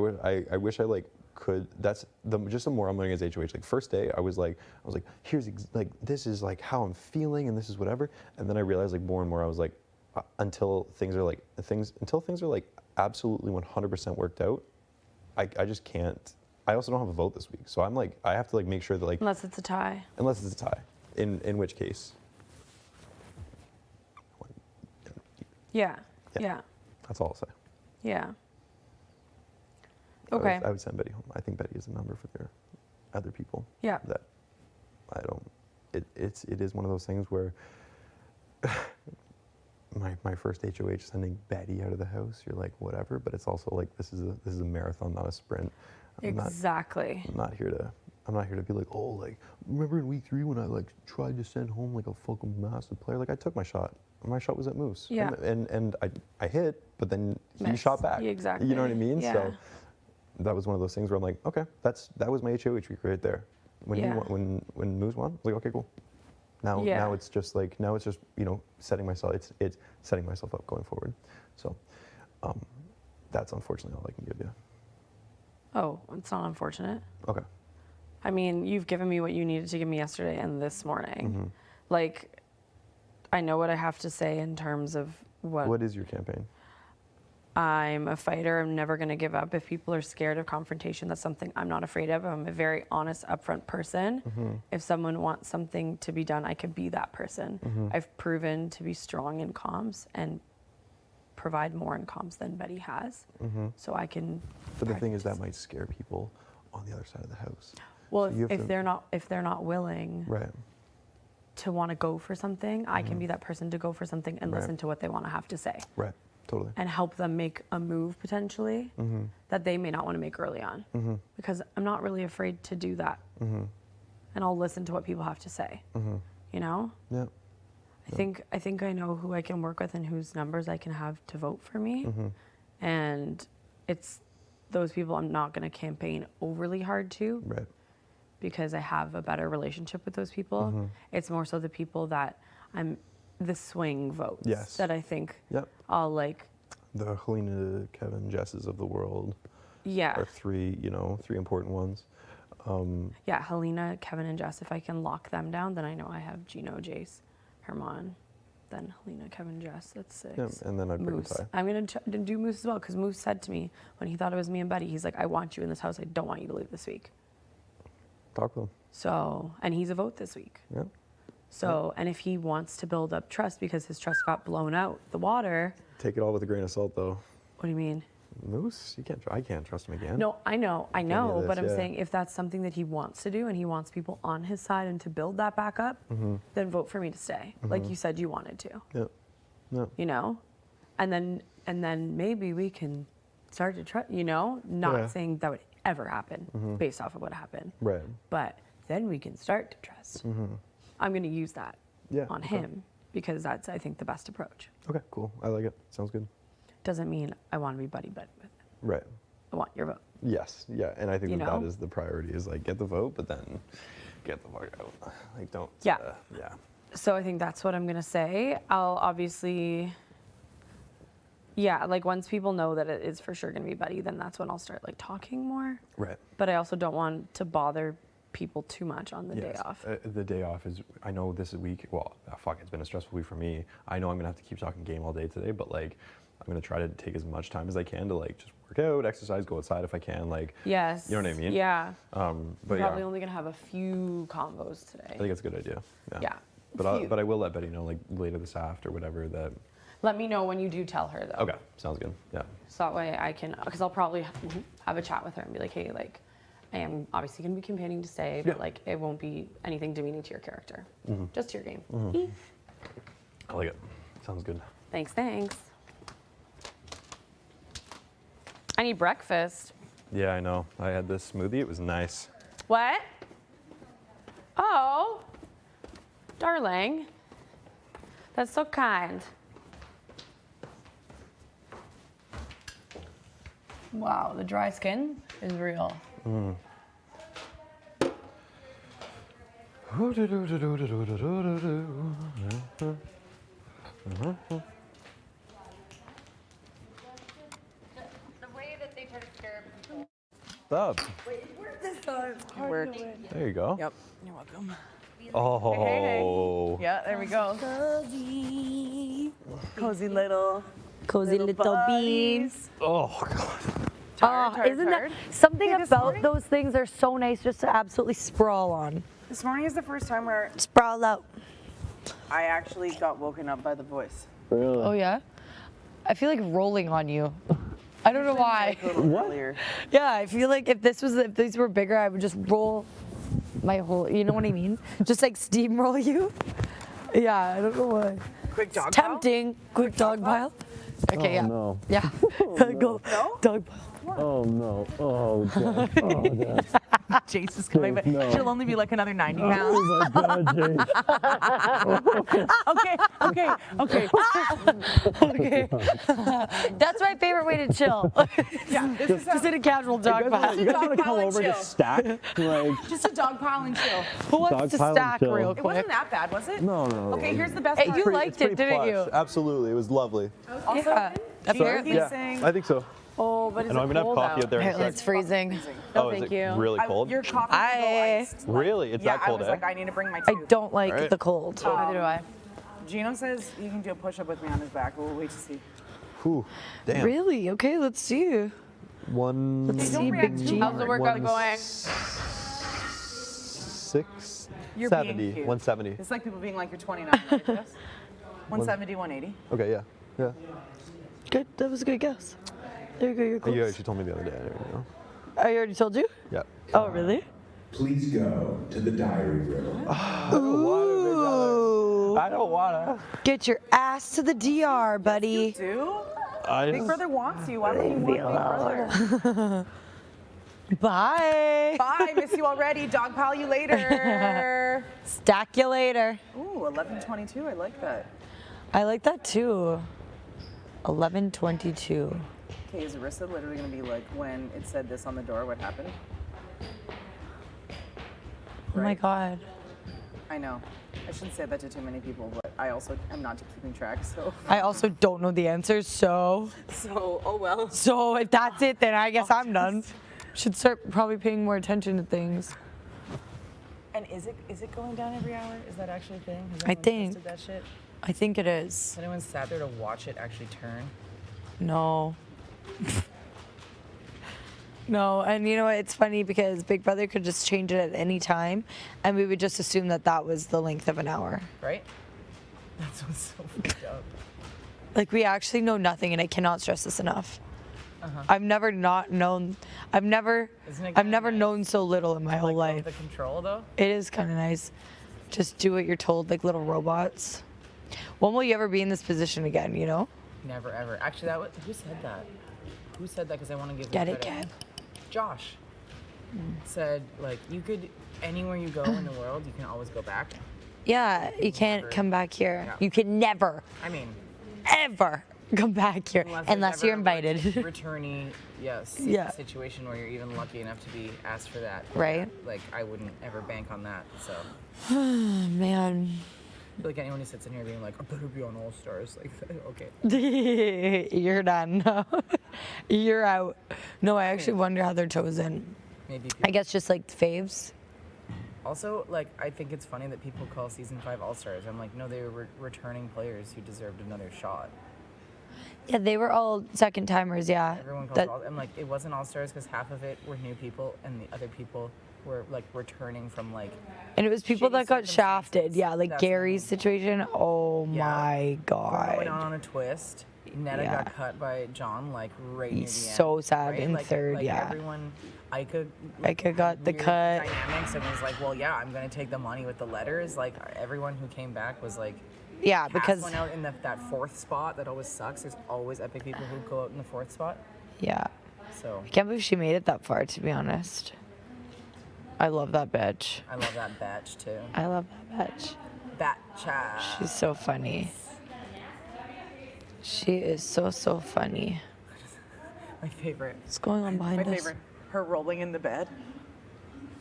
Speaker 11: wish I like could. That's just the more I'm learning as HOH. Like first day, I was like, here's this is like how I'm feeling, and this is whatever. And then I realized like more and more, I was like, until things are like absolutely 100% worked out, I just can't. I also don't have a vote this week, so I'm like, I have to like make sure that like
Speaker 12: Unless it's a tie.
Speaker 11: unless it's a tie, in which case.
Speaker 12: Yeah.
Speaker 11: Yeah.
Speaker 12: Yeah.
Speaker 11: That's all I'll say.
Speaker 12: Yeah.
Speaker 11: I would-
Speaker 12: Okay.
Speaker 11: I would send Betty home. I think Betty is a number for their other people.
Speaker 12: Yeah.
Speaker 11: That I don't. It is one of those things where my first HOH sending Betty out of the house. You're like whatever, but it's also like this is a marathon, not a sprint.
Speaker 12: Exactly.
Speaker 11: I'm not here to be like, oh, like remember in week 3 when I like tried to send home like a fucking massive player. Like I took my shot. My shot was at Moose.
Speaker 12: Yeah.
Speaker 11: And I hit, but then he
Speaker 12: Missed.
Speaker 11: shot back.
Speaker 12: Exactly.
Speaker 11: You know what I mean?
Speaker 12: Yeah.
Speaker 11: So that was one of those things where I'm like, okay, that was my HOH week right there. When
Speaker 12: Yeah.
Speaker 11: when Moose won, I was like, okay, cool. Now
Speaker 12: Yeah.
Speaker 11: it's just setting myself it's setting myself up going forward. So that's unfortunately all I can give you.
Speaker 12: Oh, it's not unfortunate.
Speaker 11: Okay.
Speaker 12: I mean, you've given me what you needed to give me yesterday and this morning.
Speaker 11: Mm-hmm.
Speaker 12: Like, I know what I have to say in terms of
Speaker 11: What is your campaign?
Speaker 12: I'm a fighter. I'm never going to give up. If people are scared of confrontation, that's something I'm not afraid of. I'm a very honest, upfront person.
Speaker 11: Mm-hmm.
Speaker 12: If someone wants something to be done, I can be that person.
Speaker 11: Mm-hmm.
Speaker 12: I've proven to be strong in comms and provide more in comms than Betty has. So I can.
Speaker 11: But the thing is that might scare people on the other side of the house.
Speaker 12: Well,
Speaker 11: So you have
Speaker 12: if
Speaker 11: to-
Speaker 12: they're not willing
Speaker 11: Right.
Speaker 12: to want to go for something, I can be that person to go for something and
Speaker 11: Right.
Speaker 12: listen to what they want to have to say.
Speaker 11: Right. Totally.
Speaker 12: And help them make a move potentially that they may not want to make early on. Because I'm not really afraid to do that. And I'll listen to what people have to say. You know?
Speaker 11: Yeah.
Speaker 12: I think I know who I can work with and whose numbers I can have to vote for me. And it's those people I'm not going to campaign overly hard to
Speaker 11: Right.
Speaker 12: because I have a better relationship with those people. It's more so the people that I'm the swing votes
Speaker 11: Yes.
Speaker 12: that I think
Speaker 11: Yep.
Speaker 12: I'll like.
Speaker 11: The Helena, Kevin, Jesses of the world
Speaker 12: Yeah.
Speaker 11: are three important ones.
Speaker 12: Yeah, Helena, Kevin, and Jess. If I can lock them down, then I know I have Gino, Jace, Herman, then Helena, Kevin, Jess. That's 6.
Speaker 11: Yeah, and then I'd pick a
Speaker 12: Moose.
Speaker 11: tie.
Speaker 12: I'm gonna do Moose as well because Moose said to me when he thought it was me and Betty, he's like, "I want you in this house. I don't want you to leave this week."
Speaker 11: Talk to them.
Speaker 12: So, and he's a vote this week.
Speaker 11: Yeah.
Speaker 12: So, and if he wants to build up trust because his trust got blown out the water,
Speaker 11: Take it all with a grain of salt, though.
Speaker 12: what do you mean?
Speaker 11: Moose, I can't trust him again.
Speaker 12: No, I know,
Speaker 11: Any of
Speaker 12: but
Speaker 11: this,
Speaker 12: I'm
Speaker 11: yeah.
Speaker 12: saying if that's something that he wants to do and he wants people on his side and to build that back up, then vote for me to stay, like you said you wanted to.
Speaker 11: Yeah. No.
Speaker 12: You know, and then maybe we can start to try. You know, not
Speaker 11: Yeah.
Speaker 12: saying that would ever happen based off of what happened,
Speaker 11: Right.
Speaker 12: but then we can start to trust. I'm going to use that
Speaker 11: Yeah,
Speaker 12: on
Speaker 11: okay.
Speaker 12: him because that's I think the best approach.
Speaker 11: Okay, cool. I like it. Sounds good.
Speaker 12: Doesn't mean I want to be buddy with him.
Speaker 11: Right.
Speaker 12: I want your vote.
Speaker 11: Yes. Yeah. And I think
Speaker 12: You
Speaker 11: that
Speaker 12: know?
Speaker 11: is the priority is like get the vote, but then get the fuck out. Like don't.
Speaker 12: Yeah.
Speaker 11: Yeah.
Speaker 12: So I think that's what I'm gonna say. I'll obviously, yeah, like once people know that it is for sure gonna be buddy, then that's when I'll start like talking more.
Speaker 11: Right.
Speaker 12: But I also don't want to bother people too much on the day
Speaker 11: Yes.
Speaker 12: off.
Speaker 11: The day off is, I know this week, well, fuck, it's been a stressful week for me. I know I'm going to have to keep talking game all day today, but like, I'm going to try to take as much time as I can to like just work out, exercise, go outside if I can. Like,
Speaker 12: Yes.
Speaker 11: you know what I mean?
Speaker 12: Yeah.
Speaker 11: But
Speaker 12: We're
Speaker 11: yeah,
Speaker 12: probably only gonna have a few combos
Speaker 11: I
Speaker 12: today.
Speaker 11: think it's a good idea.
Speaker 12: Yeah.
Speaker 11: But
Speaker 12: Few.
Speaker 11: I will let Betty know like later this after or whatever that,
Speaker 12: Let me know when you do tell her though.
Speaker 11: okay, sounds good. Yeah.
Speaker 12: So that way I can, because I'll probably have a chat with her and be like, hey, like, I am obviously going to be campaigning to stay, but
Speaker 11: Yeah.
Speaker 12: like, it won't be anything demeaning to your character, just to your game.
Speaker 11: I like it. Sounds good.
Speaker 12: Thanks. I need breakfast.
Speaker 11: Yeah, I know. I had this smoothie. It was nice.
Speaker 12: What? Oh, darling, that's so kind. Wow, the dry skin is real.
Speaker 6: The way that they try to scare people.
Speaker 11: Up.
Speaker 2: Work.
Speaker 11: There you go.
Speaker 2: Yep. You're welcome.
Speaker 11: Oh.
Speaker 2: Yeah, there we go. Cozy little.
Speaker 6: Cozy little beans.
Speaker 11: Oh god.
Speaker 6: Isn't that something about those things are so nice just to absolutely sprawl on.
Speaker 2: This morning is the first time where
Speaker 6: Sprawl out.
Speaker 2: I actually got woken up by the voice.
Speaker 11: Really?
Speaker 6: Oh yeah? I feel like rolling on you. I don't know why.
Speaker 2: A little earlier.
Speaker 6: Yeah, I feel like if these were bigger, I would just roll my whole, you know what I mean? Just like steamroll you. Yeah, I don't know why.
Speaker 2: Quick dog
Speaker 6: It's
Speaker 2: pile?
Speaker 6: tempting. Quick dog pile. Okay, yeah.
Speaker 11: No.
Speaker 6: Yeah. Go.
Speaker 2: No?
Speaker 6: Dog pile.
Speaker 11: Oh no. Oh god. Oh god.
Speaker 2: Jace is coming, but
Speaker 11: No.
Speaker 2: she'll only be like another 90 pounds.
Speaker 11: Oh my god, James.
Speaker 2: Okay.
Speaker 6: Okay. That's my favorite way to chill.
Speaker 2: Yeah, this is
Speaker 6: Just in a casual dog pile.
Speaker 11: You guys want to
Speaker 2: Dog
Speaker 11: come
Speaker 2: pile and
Speaker 11: over
Speaker 2: chill.
Speaker 11: to stack? Like
Speaker 2: just a dog pile and chill.
Speaker 6: Who wants
Speaker 11: Dog
Speaker 6: to
Speaker 11: pile and
Speaker 6: stack
Speaker 11: chill.
Speaker 6: real
Speaker 2: It
Speaker 6: quick?
Speaker 2: wasn't that bad, was it?
Speaker 11: no.
Speaker 2: Okay, here's the best
Speaker 6: Hey,
Speaker 2: part.
Speaker 6: you liked it, didn't you?
Speaker 11: Absolutely. It was lovely.
Speaker 2: Also,
Speaker 6: Yeah.
Speaker 2: apparently
Speaker 11: Yeah,
Speaker 2: saying,
Speaker 11: I think so.
Speaker 12: Oh, but is
Speaker 11: I know
Speaker 12: it
Speaker 11: I'm gonna
Speaker 12: cold
Speaker 11: have coffee
Speaker 12: out?
Speaker 11: out there in a
Speaker 6: Apparently
Speaker 11: sec.
Speaker 6: it's freezing.
Speaker 12: No,
Speaker 11: Oh, is
Speaker 12: thank
Speaker 11: it
Speaker 12: you.
Speaker 11: really cold?
Speaker 2: your coffee will go iced.
Speaker 11: Really? It's
Speaker 2: Yeah,
Speaker 11: that cold,
Speaker 2: I was
Speaker 11: eh?
Speaker 2: like, I need to bring my
Speaker 6: I
Speaker 2: two.
Speaker 6: don't like
Speaker 11: Alright.
Speaker 6: the cold.
Speaker 12: Neither do I.
Speaker 2: Gino says you can do a push-up with me on his back. We'll wait to see.
Speaker 11: Whew. Damn.
Speaker 6: Really? Okay, let's see.
Speaker 11: One.
Speaker 6: Let's see, Big G.
Speaker 12: How's the workout going?
Speaker 11: 670.
Speaker 2: cute.
Speaker 11: 170.
Speaker 2: It's like people being like, you're 29, right, Jess? 170, 180.
Speaker 11: Okay, yeah. Yeah.
Speaker 6: Good. That was a good guess. There you go. You're close.
Speaker 11: You actually told me the other day. I don't know.
Speaker 6: I already told you.
Speaker 11: Yeah.
Speaker 6: Oh, really?
Speaker 13: Please go to the diary room.
Speaker 6: Ooh.
Speaker 11: I don't wanna.
Speaker 6: Get your ass to the DR, buddy.
Speaker 2: Do?
Speaker 11: I
Speaker 2: Big Brother wants you. Why don't you want Big Brother?
Speaker 6: Bye.
Speaker 2: Bye. Miss you already. Dog pile you later.
Speaker 6: Stack you later.
Speaker 2: Ooh, 11:22. I like that.
Speaker 6: I like that too. 11:22.
Speaker 2: Okay, is Arissa literally going to be like, when it said this on the door, what happened?
Speaker 6: Oh my God.
Speaker 2: I know. I shouldn't say that to too many people, but I also am not keeping track, so.
Speaker 6: I also don't know the answers, so.
Speaker 2: So, oh well.
Speaker 6: So if that's it, then I guess I'm done. Should start probably paying more attention to things.
Speaker 2: And is it going down every hour? Is that actually a thing? Has
Speaker 6: I
Speaker 2: anyone
Speaker 6: think.
Speaker 2: tested that shit?
Speaker 6: I think it is.
Speaker 2: Has anyone sat there to watch it actually turn?
Speaker 6: No. No, and you know what? It's funny because Big Brother could just change it at any time, and we would just assume that that was the length of an hour.
Speaker 2: Right? That's what's so fucked up.
Speaker 6: Like, we actually know nothing, and I cannot stress this enough. I've never not known. I've never known so little in my whole life.
Speaker 2: The control though.
Speaker 6: It is kind of nice. Just do what you're told, like little robots. When will you ever be in this position again? You know?
Speaker 2: Never ever. Actually, who said that? Who said that? Because I want to give.
Speaker 6: Get
Speaker 2: him
Speaker 6: it,
Speaker 2: credit.
Speaker 6: Ken.
Speaker 2: Josh said like you could anywhere you go in the world, you can always go back.
Speaker 6: Yeah, you can't come back here. You can never,
Speaker 2: I mean,
Speaker 6: ever come back here unless
Speaker 2: there's
Speaker 6: you're
Speaker 2: ever
Speaker 6: invited.
Speaker 2: Returnee, yes.
Speaker 6: Yeah.
Speaker 2: Situation where you're even lucky enough to be asked for that.
Speaker 6: Right.
Speaker 2: Like I wouldn't ever bank on that. So.
Speaker 6: Man.
Speaker 2: I feel like anyone who sits in here being like, I better be on All Stars, like, okay.
Speaker 6: You're done. You're out. No, I actually wonder how they're chosen.
Speaker 2: Maybe.
Speaker 6: I guess just like faves.
Speaker 2: Also, like, I think it's funny that people call season 5 All Stars. I'm like, no, they were returning players who deserved another shot.
Speaker 6: Yeah, they were all second timers. Yeah.
Speaker 2: Everyone calls it all. I'm like, it wasn't All Stars because half of it were new people, and the other people were like returning from like.
Speaker 6: And it was people
Speaker 2: shitty
Speaker 6: that got shafted. Yeah, like
Speaker 2: That's
Speaker 6: Gary's situation. Oh my
Speaker 2: Bruno went
Speaker 6: God.
Speaker 2: on a twist. Netta
Speaker 6: Yeah.
Speaker 2: got cut by John like right near the end.
Speaker 6: So sad
Speaker 2: right?
Speaker 6: in
Speaker 2: like,
Speaker 6: third.
Speaker 2: like
Speaker 6: Yeah.
Speaker 2: Everyone, Ika
Speaker 6: got the
Speaker 2: weird
Speaker 6: cut.
Speaker 2: Dynamics and was like, well, yeah, I'm gonna take the money with the letters. Like everyone who came back was like.
Speaker 6: Yeah,
Speaker 2: Cass
Speaker 6: because
Speaker 2: went out in that fourth spot. That always sucks. There's always epic people who go out in the fourth spot.
Speaker 6: yeah.
Speaker 2: So
Speaker 6: I can't believe she made it that far. To be honest. I love that bitch.
Speaker 2: I love that batch too.
Speaker 6: I love that bitch.
Speaker 2: Batcha.
Speaker 6: She's so funny. She is so funny.
Speaker 2: My favorite.
Speaker 6: What's going on behind
Speaker 2: My
Speaker 6: us?
Speaker 2: favorite. Her rolling in the bed.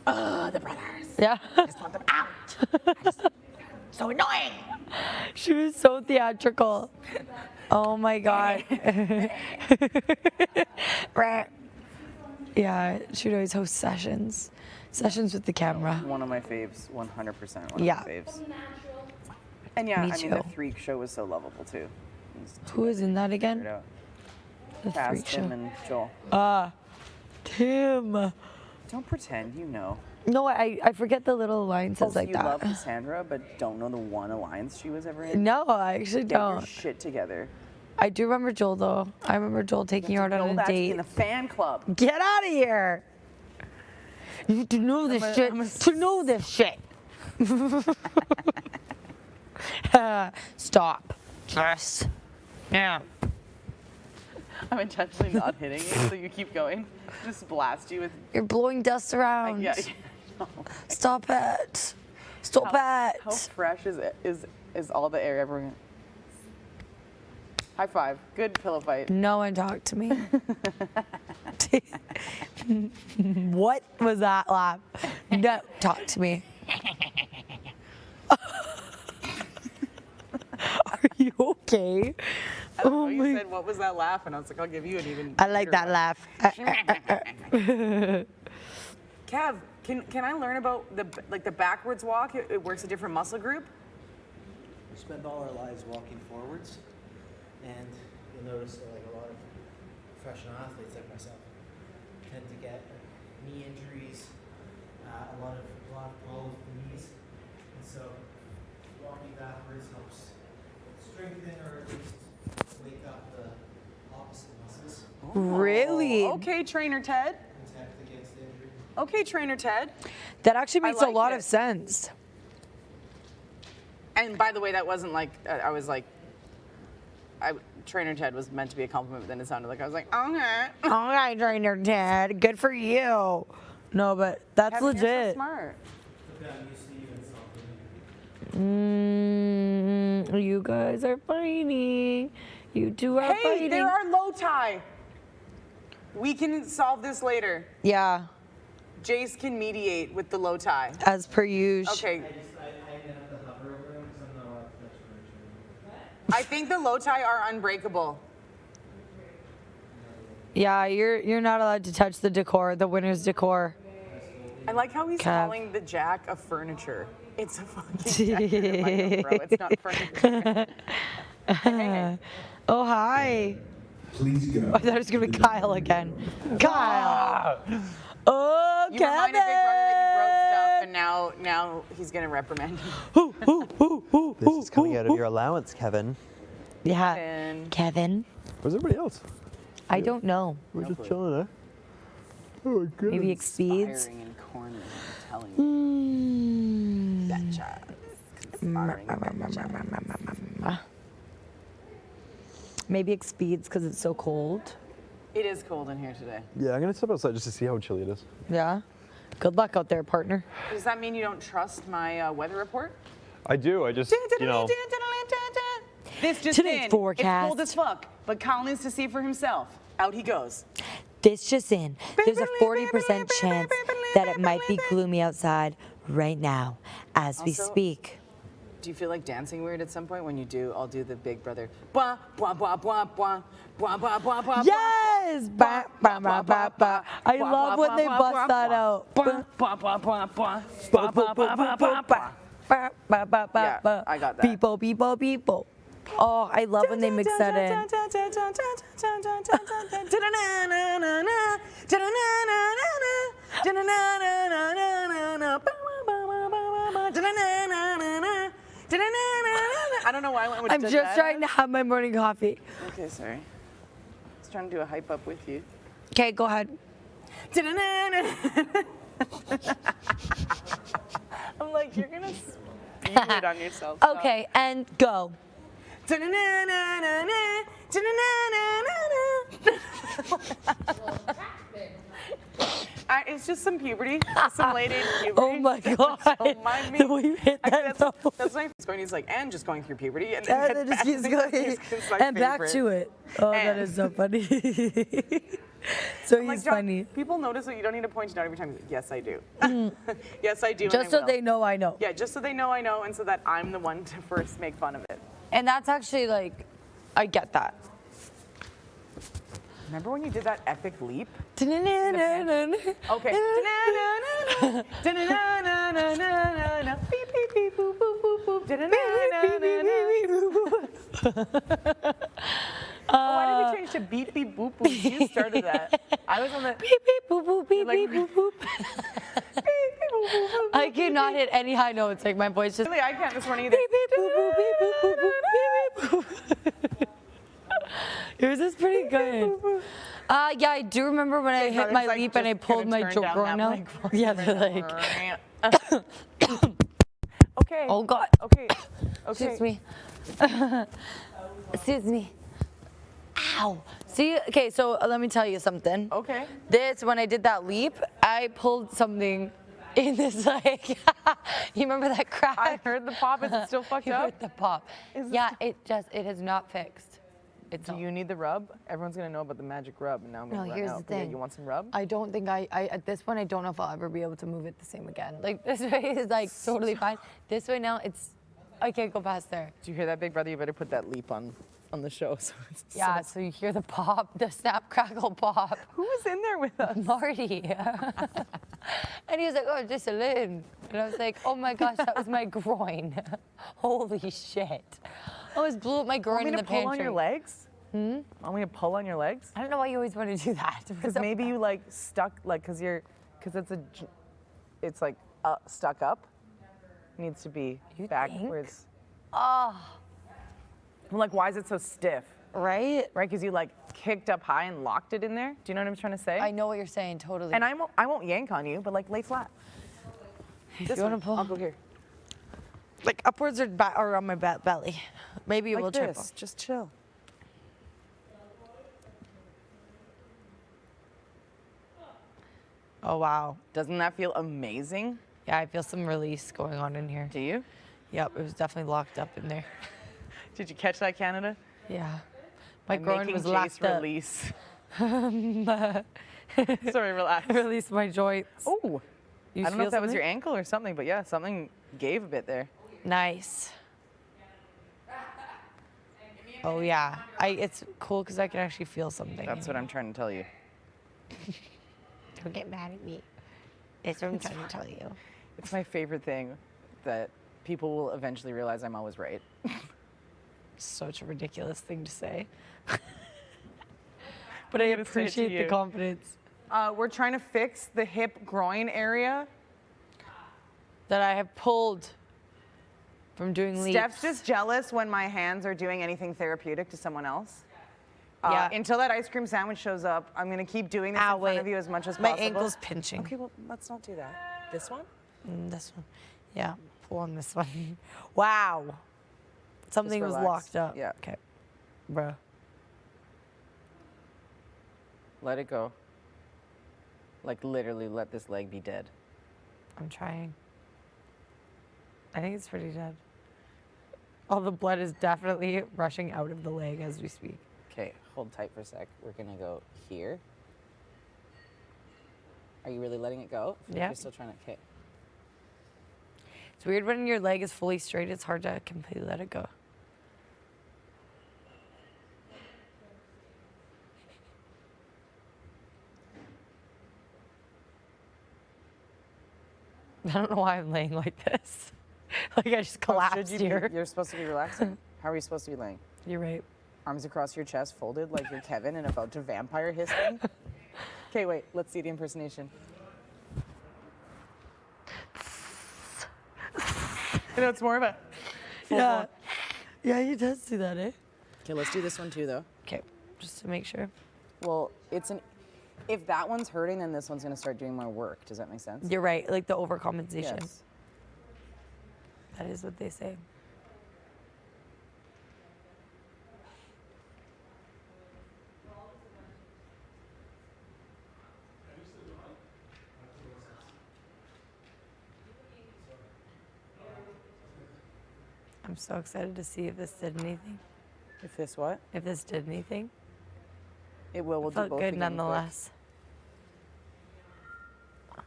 Speaker 2: The brothers.
Speaker 6: Yeah.
Speaker 2: I just want them out. So annoying.
Speaker 6: She was so theatrical. Oh my God. Yeah, she would always host sessions. Sessions with the camera.
Speaker 2: One of my faves, 100%
Speaker 6: Yeah.
Speaker 2: of my faves. And yeah,
Speaker 6: Me
Speaker 2: I mean, the
Speaker 6: too.
Speaker 2: Freak Show was so lovable too.
Speaker 6: Who is in that again? The
Speaker 2: Cass,
Speaker 6: Freak
Speaker 2: Tim,
Speaker 6: Show.
Speaker 2: and Joel.
Speaker 6: Tim.
Speaker 2: Don't pretend you know.
Speaker 6: No, I forget the little alliances
Speaker 2: Also,
Speaker 6: like
Speaker 2: you
Speaker 6: that.
Speaker 2: love Cassandra, but don't know the one alliance she was ever in.
Speaker 6: No, I actually
Speaker 2: Get your
Speaker 6: don't.
Speaker 2: shit together.
Speaker 6: I do remember Joel though. I remember Joel taking her out on a
Speaker 2: That's
Speaker 6: date.
Speaker 2: in the fan club.
Speaker 6: Get out of here! You need to know this shit. To know this shit. Stop. Yes. Yeah.
Speaker 2: I'm intentionally not hitting you, so you keep going. Just blast you with.
Speaker 6: You're blowing dust around.
Speaker 2: Yeah.
Speaker 6: Stop it. Stop it.
Speaker 2: How fresh is all the air ever? High five. Good pillow fight.
Speaker 6: No one talked to me. What was that laugh? No, talk to me. Are you okay?
Speaker 2: I don't know, you said, what was that laugh? And I was like, I'll give you an even.
Speaker 6: I like that laugh.
Speaker 2: Kev, can I learn about the backwards walk? It works a different muscle group.
Speaker 14: We spend all our lives walking forwards, and you'll notice that like a lot of professional athletes like myself tend to get knee injuries, a lot of problems with the knees, and so walking backwards helps strengthen or at least wake up the opposite muscles.
Speaker 6: Really?
Speaker 2: Okay, Trainer Ted.
Speaker 14: Protect against injury.
Speaker 2: Okay, Trainer Ted.
Speaker 6: That actually makes
Speaker 2: I
Speaker 6: a lot
Speaker 2: like
Speaker 6: of sense.
Speaker 2: And by the way, that wasn't like I was like. Trainer Ted was meant to be a compliment, but then it sounded like I was like, okay.
Speaker 6: All right, Trainer Ted. Good for you. No, but that's
Speaker 2: Kevin, you're so
Speaker 6: legit.
Speaker 2: smart.
Speaker 6: You guys are fighting. You two are
Speaker 2: Hey,
Speaker 6: fighting.
Speaker 2: there are low tie. We can solve this later.
Speaker 6: Yeah,
Speaker 2: Jace can mediate with the low tie.
Speaker 6: as per usual.
Speaker 2: Okay.
Speaker 14: I ended up to hover over them because I'm not allowed to touch furniture.
Speaker 2: I think the low tie are unbreakable.
Speaker 6: Yeah, you're not allowed to touch the decor, the winner's decor.
Speaker 2: I like how he's
Speaker 6: Kev.
Speaker 2: calling the jack a furniture. It's a fucking jack. Like, bro, it's not furniture. Hey.
Speaker 6: Oh, hi.
Speaker 13: Please go.
Speaker 6: I thought it was going to be Kyle again. Kyle. Oh,
Speaker 2: You
Speaker 6: Kevin.
Speaker 2: reminded Big Brother that you broke stuff, and now he's gonna reprimand you.
Speaker 15: This is coming out of your allowance, Kevin.
Speaker 6: Yeah.
Speaker 2: And
Speaker 6: Kevin.
Speaker 1: Where's everybody else?
Speaker 6: I don't know.
Speaker 11: We're just chilling, eh? Oh my goodness.
Speaker 6: Maybe Expeeds.
Speaker 2: Conspiring in corners, I'm telling you. Betcha. Conspiring betcha.
Speaker 6: Maybe Expeeds because it's so cold.
Speaker 2: It is cold in here today.
Speaker 11: Yeah, I'm gonna step outside just to see how chilly it is.
Speaker 6: Yeah. Good luck out there, partner.
Speaker 2: Does that mean you don't trust my weather report?
Speaker 11: I do. I just, you know.
Speaker 2: This just
Speaker 6: Today's
Speaker 2: in.
Speaker 6: forecast.
Speaker 2: It's cold as fuck, but Kyle needs to see for himself. Out he goes.
Speaker 6: This just in. There's a 40% chance that it might be gloomy outside right now as we
Speaker 2: Also-
Speaker 6: speak.
Speaker 2: Do you feel like dancing weird at some point? When you do, I'll do the Big Brother. Blah, blah, blah, blah, blah, blah, blah, blah, blah.
Speaker 6: Yes! Ba, ba, ba, ba, ba. I love when they bust that out.
Speaker 2: Blah, blah, blah, blah, blah. Blah, blah, blah, blah, blah, blah.
Speaker 6: Ba, ba, ba, ba,
Speaker 2: Yeah,
Speaker 6: ba.
Speaker 2: I got that.
Speaker 6: Beepo, beepo, beepo. Oh, I love when they mix that in.
Speaker 2: I don't know why I went with
Speaker 6: I'm just trying to have my morning coffee.
Speaker 2: Okay, sorry. I was trying to do a hype up with you.
Speaker 6: Okay, go ahead.
Speaker 2: I'm like, you're gonna spew it on yourself.
Speaker 6: Okay, and go.
Speaker 2: It's just some puberty, some late age puberty.
Speaker 6: Oh my god.
Speaker 2: Don't mind me.
Speaker 6: The way you hit
Speaker 2: Actually,
Speaker 6: that
Speaker 2: that's
Speaker 6: note.
Speaker 2: my going. He's like, and just going through puberty, and
Speaker 6: And
Speaker 2: then
Speaker 6: it just keeps going.
Speaker 2: It's my
Speaker 6: And back
Speaker 2: favorite.
Speaker 6: to it. Oh, that
Speaker 2: And-
Speaker 6: is so funny. So
Speaker 2: I'm like,
Speaker 6: he's
Speaker 2: John,
Speaker 6: funny.
Speaker 2: people notice that you don't need to point it out every time. Yes, I do. Yes, I do. and
Speaker 6: Just
Speaker 2: I
Speaker 6: so
Speaker 2: will.
Speaker 6: they know I know.
Speaker 2: Yeah, just so they know I know, and so that I'm the one to first make fun of it.
Speaker 6: And that's actually like, I get that.
Speaker 2: Remember when you did that epic leap?
Speaker 6: Okay.
Speaker 2: Okay. Beep, beep, beep, boop, boop, boop, boop. Why did we change to beep beep boop boop? You started that. I was on the
Speaker 6: Beep beep boop boop beep
Speaker 2: like-
Speaker 6: beep boop boop. I cannot hit any high notes. Like my voice just
Speaker 2: Really, I can't this morning either.
Speaker 6: beep beep boop boop beep boop boop boop beep beep boop. Yours is pretty good. Yeah, I do remember when I hit
Speaker 2: Brothers,
Speaker 6: my
Speaker 2: like,
Speaker 6: leap and I
Speaker 2: just
Speaker 6: pulled
Speaker 2: couldn't
Speaker 6: my
Speaker 2: turn down
Speaker 6: groin
Speaker 2: that
Speaker 6: out.
Speaker 2: microphone.
Speaker 6: Yeah, they're like,
Speaker 2: Okay.
Speaker 6: oh god.
Speaker 2: Okay. Okay.
Speaker 6: Excuse me. Excuse me. Ow. See, okay, so let me tell you something.
Speaker 2: Okay.
Speaker 6: This, when I did that leap, I pulled something in this like, you remember that crack?
Speaker 2: I heard the pop. Is it still fucked
Speaker 6: You
Speaker 2: up?
Speaker 6: heard the pop. Yeah, it has not fixed. It's
Speaker 2: Do you need the rub? Everyone's gonna know about the magic rub, and now I'm gonna
Speaker 6: No,
Speaker 2: run
Speaker 6: here's
Speaker 2: out.
Speaker 6: the
Speaker 2: But yeah,
Speaker 6: thing.
Speaker 2: you want some rub?
Speaker 6: I don't think I at this point I don't know if I'll ever be able to move it the same again. Like this way is like totally fine. This way now I can't go past there.
Speaker 2: Do you hear that, big brother? You better put that leap on the show. So it's
Speaker 6: Yeah, so you hear the pop, the snap crackle pop.
Speaker 2: Who was in there with us?
Speaker 6: Marty. And he was like, oh, just a little. And I was like, oh my gosh, that was my groin. Holy shit. I almost blew up my groin
Speaker 2: Want me
Speaker 6: in
Speaker 2: to
Speaker 6: the
Speaker 2: pull
Speaker 6: pantry.
Speaker 2: on your legs? Want me to pull on your legs?
Speaker 6: I don't know why you always want to do that.
Speaker 2: Because maybe you like stuck, like, because it's like stuck up. Needs to be
Speaker 6: You
Speaker 2: backwards.
Speaker 6: Oh,
Speaker 2: I'm like, why is it so stiff?
Speaker 6: right?
Speaker 2: Right? Because you like kicked up high and locked it in there. Do you know what I'm trying to say?
Speaker 6: I know what you're saying, totally.
Speaker 2: And I won't yank on you, but like lay flat. This
Speaker 6: you wanna
Speaker 2: way.
Speaker 6: pull?
Speaker 2: I'll go here.
Speaker 6: Like upwards or on my belly. Maybe
Speaker 2: Like
Speaker 6: we'll
Speaker 2: this.
Speaker 6: triple.
Speaker 2: Just chill.
Speaker 6: Oh wow.
Speaker 2: Doesn't that feel amazing?
Speaker 6: Yeah, I feel some release going on in here.
Speaker 2: Do you?
Speaker 6: Yep, it was definitely locked up in there.
Speaker 2: Did you catch that, Canada?
Speaker 6: Yeah. My
Speaker 2: I'm
Speaker 6: groin
Speaker 2: making
Speaker 6: was
Speaker 2: Jace
Speaker 6: locked up.
Speaker 2: release. Sorry, relax.
Speaker 6: Release my joints.
Speaker 2: Oh,
Speaker 6: You
Speaker 2: I don't know
Speaker 6: feel
Speaker 2: if that was
Speaker 6: something?
Speaker 2: your ankle or something, but yeah, something gave a bit there.
Speaker 6: Nice. Oh yeah, it's cool because I can actually feel something.
Speaker 2: That's what I'm trying to tell you.
Speaker 6: Don't get mad at me. That's what I'm trying to tell you.
Speaker 2: It's my favorite thing that people will eventually realize I'm always right.
Speaker 6: Such a ridiculous thing to say. But I
Speaker 2: I'm gonna say it to
Speaker 6: appreciate the
Speaker 2: you.
Speaker 6: confidence
Speaker 2: We're trying to fix the hip groin area.
Speaker 6: that I have pulled from doing leaps.
Speaker 2: Steph's just jealous when my hands are doing anything therapeutic to someone else.
Speaker 6: Yeah.
Speaker 15: Until that ice cream sandwich shows up, I'm gonna keep doing this
Speaker 6: Ah,
Speaker 15: in front
Speaker 6: wait.
Speaker 15: of you as much as
Speaker 6: My
Speaker 15: possible.
Speaker 6: ankle's pinching.
Speaker 15: Okay, well, let's not do that. This one?
Speaker 6: This one. Yeah, pull on this one. Wow. Something was
Speaker 15: relax.
Speaker 6: locked up.
Speaker 15: Yeah.
Speaker 6: Okay. Bruh.
Speaker 15: Let it go. Like literally let this leg be dead.
Speaker 6: I'm trying. I think it's pretty dead. All the blood is definitely rushing out of the leg as we speak.
Speaker 15: Okay, hold tight for a sec. We're gonna go here. Are you really letting it go?
Speaker 6: Yeah.
Speaker 15: You're still trying to, okay.
Speaker 6: It's weird when your leg is fully straight, it's hard to completely let it go. I don't know why I'm laying like this. Like I just collapsed here.
Speaker 15: You're supposed to be relaxing. How are you supposed to be laying?
Speaker 6: You're right.
Speaker 15: Arms across your chest, folded like you're Kevin and about to vampire hiss me. Okay, wait, let's see the impersonation. You know, it's more of a
Speaker 6: Yeah. Yeah, he does do that, eh?
Speaker 15: Okay, let's do this one too, though.
Speaker 6: Okay, just to make sure.
Speaker 15: Well, if that one's hurting, then this one's gonna start doing more work. Does that make sense?
Speaker 6: You're right, like the overcompensation.
Speaker 15: Yes.
Speaker 6: That is what they say. I'm so excited to see if this did anything.
Speaker 15: If this what?
Speaker 6: If this did anything.
Speaker 15: It will. We'll do
Speaker 6: Felt
Speaker 15: both
Speaker 6: good
Speaker 15: again
Speaker 6: nonetheless.
Speaker 15: quick.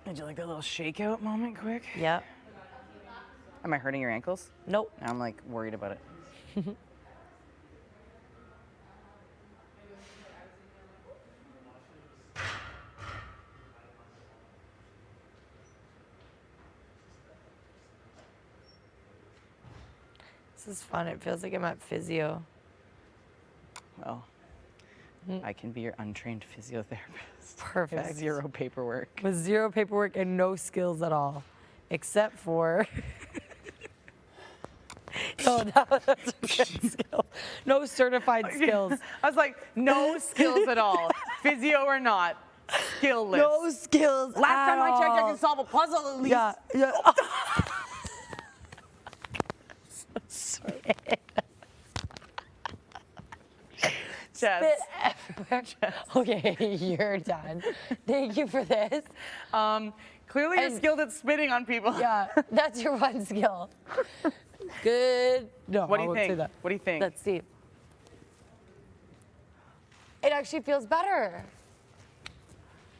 Speaker 15: Did you like that little shakeout moment quick?
Speaker 6: Yep.
Speaker 15: Am I hurting your ankles?
Speaker 6: Nope.
Speaker 15: I'm like worried about it.
Speaker 6: This is fun. It feels like I'm at physio.
Speaker 15: Well, I can be your untrained physiotherapist.
Speaker 6: Perfect.
Speaker 15: With zero paperwork.
Speaker 6: With zero paperwork and no skills at all. Except for... no, that's a good skill. No certified skills.
Speaker 15: I was like, no skills at all. Physio or not. Skillless.
Speaker 6: No skills
Speaker 15: Last
Speaker 6: at
Speaker 15: time I checked, I
Speaker 6: all.
Speaker 15: could solve a puzzle at least.
Speaker 6: Yeah, yeah.
Speaker 15: Jess.
Speaker 6: Spit everywhere. Okay, you're done. Thank you for this.
Speaker 15: Clearly you're
Speaker 6: And-
Speaker 15: skilled at spitting on people.
Speaker 6: Yeah, that's your one skill. Good. No,
Speaker 15: What do
Speaker 6: I
Speaker 15: you
Speaker 6: won't say
Speaker 15: think?
Speaker 6: that.
Speaker 15: What do you think?
Speaker 6: Let's see. It actually feels better.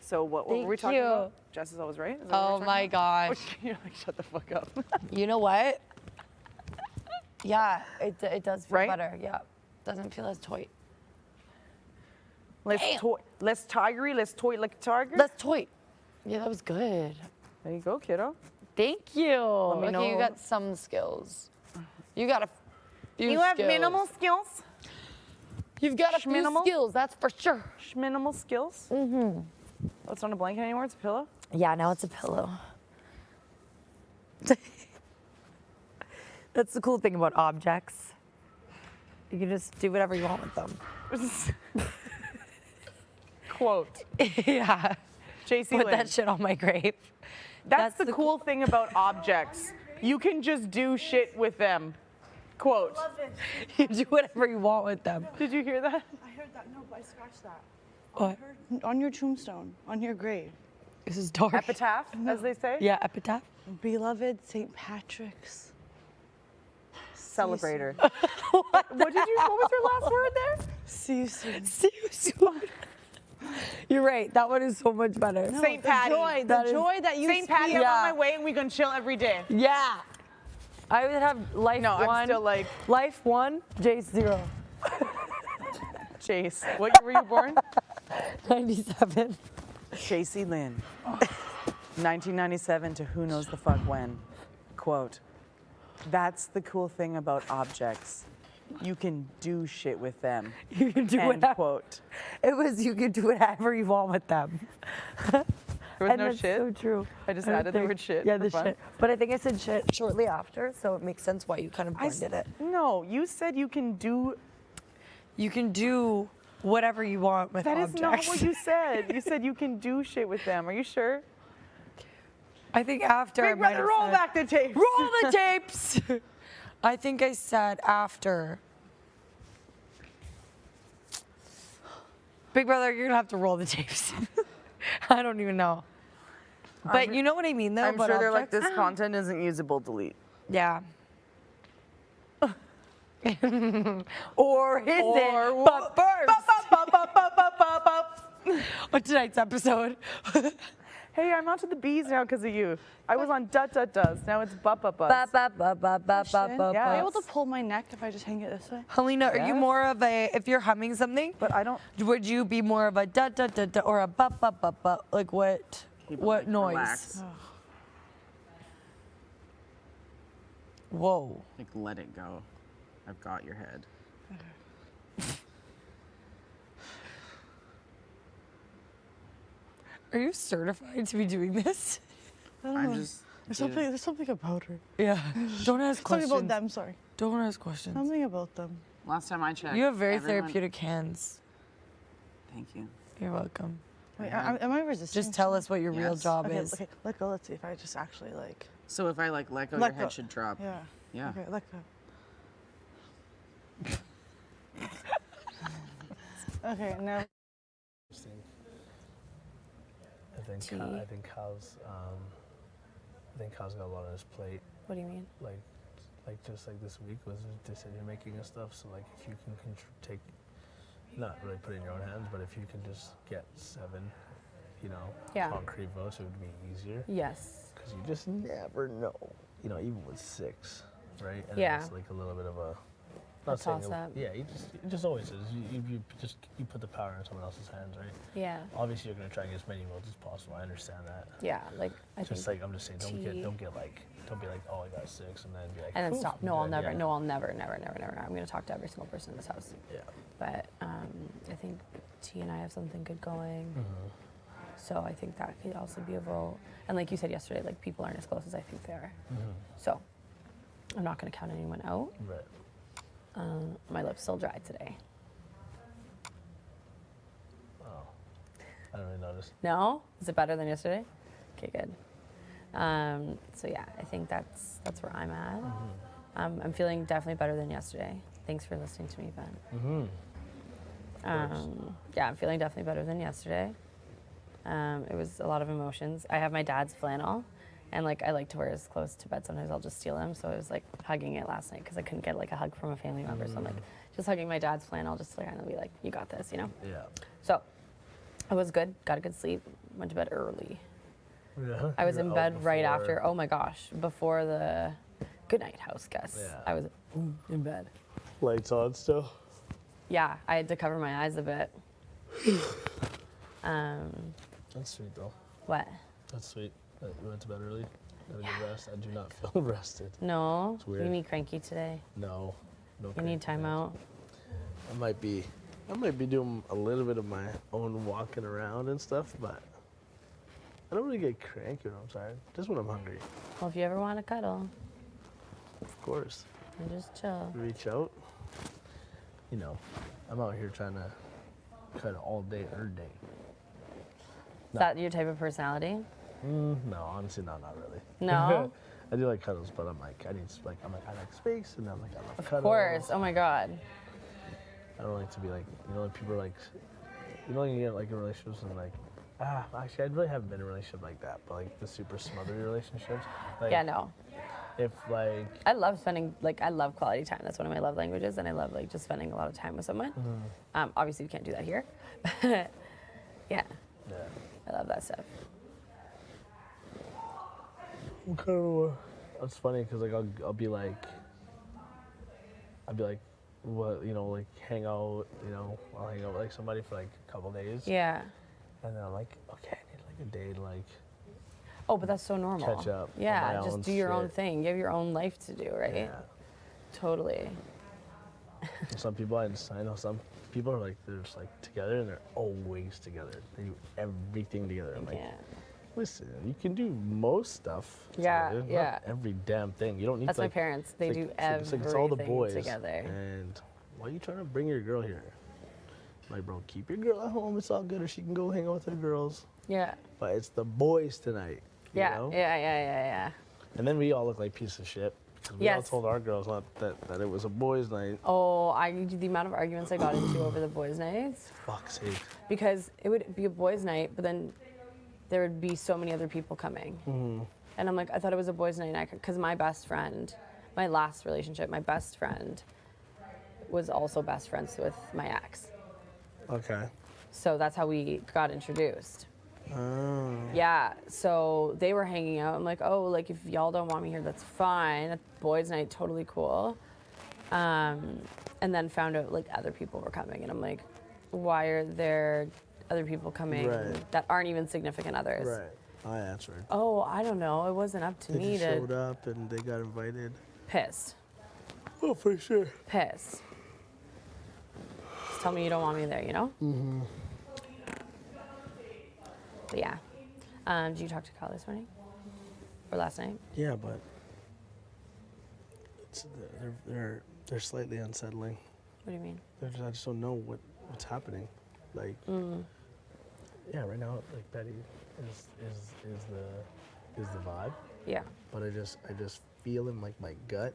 Speaker 15: So what were we
Speaker 6: Thank
Speaker 15: talking
Speaker 6: you.
Speaker 15: about? Jess is always right? Is that what
Speaker 6: Oh
Speaker 15: we're talking
Speaker 6: my
Speaker 15: about?
Speaker 6: gosh.
Speaker 15: You're like, shut the fuck up.
Speaker 6: You know what? Yeah, it does feel
Speaker 15: Right?
Speaker 6: better. Yeah, doesn't feel as toy.
Speaker 15: Less tigery, less toy like a tiger.
Speaker 6: Less toy. Yeah, that was good.
Speaker 15: There you go, kiddo.
Speaker 6: Thank you.
Speaker 15: Let me
Speaker 6: Okay, you
Speaker 15: know.
Speaker 6: got some skills. You got a few
Speaker 15: You have
Speaker 6: skills.
Speaker 15: minimal skills?
Speaker 6: You've got a few
Speaker 15: Schminimal?
Speaker 6: skills, that's for sure.
Speaker 15: Minimal skills? Mm-hmm. Oh, it's not a blanket anymore, it's a pillow?
Speaker 6: Yeah, now it's a pillow. That's the cool thing about objects. You can just do whatever you want with them.
Speaker 15: Quote.
Speaker 6: Yeah.
Speaker 15: JC
Speaker 6: Put
Speaker 15: Lynn.
Speaker 6: that shit on my grave.
Speaker 15: That's the cool thing about objects. You can just do shit with them. Quote.
Speaker 6: You do whatever you want with them.
Speaker 15: Did you hear that?
Speaker 16: I heard that. No, but I scratched that.
Speaker 6: What?
Speaker 16: On your tombstone, on your grave.
Speaker 6: This is dark.
Speaker 15: Epitaph, as they say?
Speaker 6: Yeah, epitaph.
Speaker 16: Beloved St. Patrick's.
Speaker 15: Celebrator. What was your last word there?
Speaker 16: See you soon.
Speaker 6: See you soon. You're right. That one is so much better.
Speaker 16: No,
Speaker 15: St.
Speaker 16: the
Speaker 15: Patty.
Speaker 16: joy, the
Speaker 6: That is-
Speaker 16: joy that you
Speaker 15: St. Patty,
Speaker 16: speak.
Speaker 15: I'm on my way and we gonna chill every day.
Speaker 6: Yeah. I would have life
Speaker 15: No,
Speaker 6: one.
Speaker 15: I'm still like,
Speaker 6: Life 1, Jace 0.
Speaker 15: Chase. What year were you born?
Speaker 6: 97.
Speaker 15: JC Lynn. 1997 to who knows the fuck when. Quote. That's the cool thing about objects. You can do shit with them.
Speaker 6: You can do
Speaker 15: End
Speaker 6: whatever.
Speaker 15: quote.
Speaker 6: It was you can do whatever you want with them.
Speaker 15: There was
Speaker 6: And
Speaker 15: no
Speaker 6: that's
Speaker 15: shit.
Speaker 6: so true.
Speaker 15: I just
Speaker 6: I don't
Speaker 15: added the
Speaker 6: think-
Speaker 15: word shit.
Speaker 6: Yeah,
Speaker 15: for
Speaker 6: the
Speaker 15: fun.
Speaker 6: shit. But I think I said shit shortly after, so it makes sense why you kind of blended it.
Speaker 15: No, you said you can do.
Speaker 6: You can do whatever you want with
Speaker 15: That
Speaker 6: objects.
Speaker 15: is not what you said. You said you can do shit with them. Are you sure?
Speaker 6: I think after I
Speaker 15: Big
Speaker 6: might
Speaker 15: brother,
Speaker 6: have
Speaker 15: roll
Speaker 6: said-
Speaker 15: back the tapes.
Speaker 6: Roll the tapes. I think I said after. Big brother, you're gonna have to roll the tapes. I don't even know. But you know what I mean, though.
Speaker 15: I'm
Speaker 6: about
Speaker 15: sure they're like,
Speaker 6: objects?
Speaker 15: this content isn't usable, delete.
Speaker 6: Yeah. Or is
Speaker 15: Or
Speaker 6: it? But first. On tonight's episode.
Speaker 15: Hey, I'm onto the bees now because of you. I was on dut dut does. Now it's bus.
Speaker 6: Ba, ba, ba, ba, ba, ba, ba,
Speaker 15: Yeah.
Speaker 16: Am I
Speaker 6: ba.
Speaker 16: able to pull my neck if I just hang it this way?
Speaker 6: Helena, are you
Speaker 15: Yes.
Speaker 6: more of a, if you're humming something,
Speaker 15: But I don't.
Speaker 6: would you be more of a da da da da or a ba ba ba ba? Like what?
Speaker 15: Keep it,
Speaker 6: What
Speaker 15: like,
Speaker 6: noise?
Speaker 15: relaxed.
Speaker 6: Whoa.
Speaker 15: Like, let it go. I've got your head.
Speaker 6: Are you certified to be doing this?
Speaker 16: I don't
Speaker 15: I'm
Speaker 16: know.
Speaker 15: just.
Speaker 16: There's something about her.
Speaker 6: Yeah. Don't ask
Speaker 16: Something
Speaker 6: questions.
Speaker 16: about them, sorry.
Speaker 6: Don't ask questions.
Speaker 16: Something about them.
Speaker 15: Last time I checked.
Speaker 6: You have very
Speaker 15: everyone-
Speaker 6: therapeutic hands.
Speaker 15: Thank you.
Speaker 6: You're welcome.
Speaker 16: Wait, am I resisting?
Speaker 6: Just tell us what your real
Speaker 15: Yes.
Speaker 6: job
Speaker 16: Okay,
Speaker 6: is.
Speaker 16: okay, let go. Let's see if I just actually like.
Speaker 15: So if I like let go,
Speaker 16: Let
Speaker 15: your head
Speaker 16: go.
Speaker 15: should drop.
Speaker 16: Yeah.
Speaker 15: Yeah.
Speaker 16: Okay, let go. Okay, now.
Speaker 4: I think
Speaker 12: Tea.
Speaker 4: I think Kyle's got a lot on his plate.
Speaker 12: What do you mean?
Speaker 4: Like just like this week was decision making and stuff. So like if you can take, not really put it in your own hands, but if you can just get 7,
Speaker 12: Yeah.
Speaker 4: concrete votes, it would be easier.
Speaker 12: Yes.
Speaker 4: Because you just never know. Even with 6, right? And
Speaker 12: Yeah.
Speaker 4: it's like a little bit of a.
Speaker 12: A
Speaker 4: Not saying
Speaker 12: toss-up.
Speaker 4: yeah, it just always is. You put the power in someone else's hands, right?
Speaker 12: Yeah.
Speaker 4: Obviously, you're gonna try and get as many votes as possible. I understand that.
Speaker 12: Yeah. Like I
Speaker 4: Just
Speaker 12: think.
Speaker 4: like I'm just saying, don't be like, oh, I got 6, and then be like,
Speaker 12: And then
Speaker 4: "Phew,
Speaker 12: stop.
Speaker 4: I'm
Speaker 12: No, I'll
Speaker 4: good,"
Speaker 12: never.
Speaker 4: yeah.
Speaker 12: No, I'll never. I'm gonna talk to every single person in this house.
Speaker 4: Yeah.
Speaker 12: But I think T and I have something good going.
Speaker 4: Mm-hmm.
Speaker 12: So I think that could also be a vote. And like you said yesterday, like people aren't as close as I think they are.
Speaker 4: Mm-hmm.
Speaker 12: So I'm not gonna count anyone out.
Speaker 4: Right.
Speaker 12: My lips still dry today.
Speaker 4: Oh, I don't really notice.
Speaker 12: No? Is it better than yesterday? Okay, good. So yeah, I think that's where I'm at. I'm feeling definitely better than yesterday. Thanks for listening to me, Ben. Yeah, I'm feeling definitely better than yesterday. It was a lot of emotions. I have my dad's flannel, and like I like to wear his clothes to bed. Sometimes I'll just steal them. So I was like hugging it last night because I couldn't get like a hug from a family member. So I'm like just hugging my dad's flannel, just to kind of be like, you got this,
Speaker 4: Yeah.
Speaker 12: So it was good. Got a good sleep. Went to bed early.
Speaker 4: Yeah.
Speaker 12: I was
Speaker 4: You're
Speaker 12: in
Speaker 4: out
Speaker 12: bed right
Speaker 4: before-
Speaker 12: after. Oh my gosh, before the good night house guests.
Speaker 4: Yeah.
Speaker 12: I was in bed.
Speaker 4: Lights on still.
Speaker 12: Yeah, I had to cover my eyes a bit.
Speaker 4: That's sweet though.
Speaker 12: What?
Speaker 4: That's sweet. That you went to bed early. Got a good rest. I do not feel rested.
Speaker 12: No?
Speaker 4: It's weird.
Speaker 12: You need cranky today.
Speaker 4: No.
Speaker 12: You need time out.
Speaker 4: I might be doing a little bit of my own walking around and stuff, but I don't really get cranky when I'm tired. Just when I'm hungry.
Speaker 12: Well, if you ever want to cuddle,
Speaker 4: Of course.
Speaker 12: and just chill.
Speaker 4: Reach out. I'm out here trying to cuddle all day, every day.
Speaker 12: Is that your type of personality?
Speaker 4: No, honestly, not really.
Speaker 12: No?
Speaker 4: I do like cuddles, but I'm like, I like space, and I'm like, I love
Speaker 12: Of
Speaker 4: cuddles.
Speaker 12: course. Oh my God.
Speaker 4: I don't like to be like, people are like, you get like in relationships and like, actually, I really haven't been in a relationship like that, but like the super smothery relationships. Like,
Speaker 12: Yeah, no.
Speaker 4: If like,
Speaker 12: I love spending, I love quality time. That's one of my love languages, and I love just spending a lot of time with someone. Obviously, you can't do that here. But yeah, I love that stuff.
Speaker 4: It's funny because like I'll be like, what, like hang out, I'll hang out with like somebody for like a couple days.
Speaker 12: Yeah.
Speaker 4: And then I'm like, okay, I need like a day to like.
Speaker 12: Oh, but that's so normal.
Speaker 4: Catch up on
Speaker 12: Yeah,
Speaker 4: my
Speaker 12: just
Speaker 4: own
Speaker 12: do your own
Speaker 4: shit.
Speaker 12: thing. You have your own life to do, right?
Speaker 4: Yeah.
Speaker 12: Totally.
Speaker 4: Some people I know some people are like they're just like together and they're always together. They do everything together. I'm like, listen, you can do most stuff.
Speaker 12: Yeah,
Speaker 4: together,
Speaker 12: yeah.
Speaker 4: Not every damn thing. You don't need.
Speaker 12: That's
Speaker 4: to,
Speaker 12: my
Speaker 4: like,
Speaker 12: parents. They do
Speaker 4: it's like it's all the
Speaker 12: everything
Speaker 4: boys
Speaker 12: together.
Speaker 4: And why are you trying to bring your girl here? I'm like, bro, keep your girl at home. It's all good, or she can go hang out with her girls.
Speaker 12: Yeah.
Speaker 4: But it's the boys tonight. You
Speaker 12: Yeah.
Speaker 4: know?
Speaker 12: Yeah.
Speaker 4: And then we all look like pieces of shit. Because we all
Speaker 12: Yes.
Speaker 4: told our girls that it was a boys' night.
Speaker 12: Oh, the amount of arguments I got into over the boys' nights.
Speaker 4: Fuck's sake.
Speaker 12: Because it would be a boys' night, but then there would be so many other people coming.
Speaker 4: Mm-hmm.
Speaker 12: And I'm like, I thought it was a boys' night, because my best friend, my last relationship, my best friend was also best friends with my ex.
Speaker 4: Okay.
Speaker 12: So that's how we got introduced.
Speaker 4: Oh.
Speaker 12: Yeah, so they were hanging out. I'm like, oh, like if y'all don't want me here, that's fine. A boys' night, totally cool. And then found out like other people were coming, and I'm like, why are there other people coming
Speaker 4: Right.
Speaker 12: that aren't even significant others?
Speaker 4: Right. I answered.
Speaker 12: Oh, I don't know. It wasn't up to
Speaker 4: They
Speaker 12: me
Speaker 4: just
Speaker 12: to.
Speaker 4: showed up and they got invited.
Speaker 12: Pissed.
Speaker 4: Oh, for sure.
Speaker 12: Pissed. Just tell me you don't want me there, you know?
Speaker 4: Mm-hmm.
Speaker 12: But yeah. Did you talk to Kyle this morning? Or last night?
Speaker 4: Yeah, but they're slightly unsettling.
Speaker 12: What do you mean?
Speaker 4: I just don't know what's happening. Like, yeah, right now, like Betty is the vibe.
Speaker 12: Yeah.
Speaker 4: But I just feel in like my gut,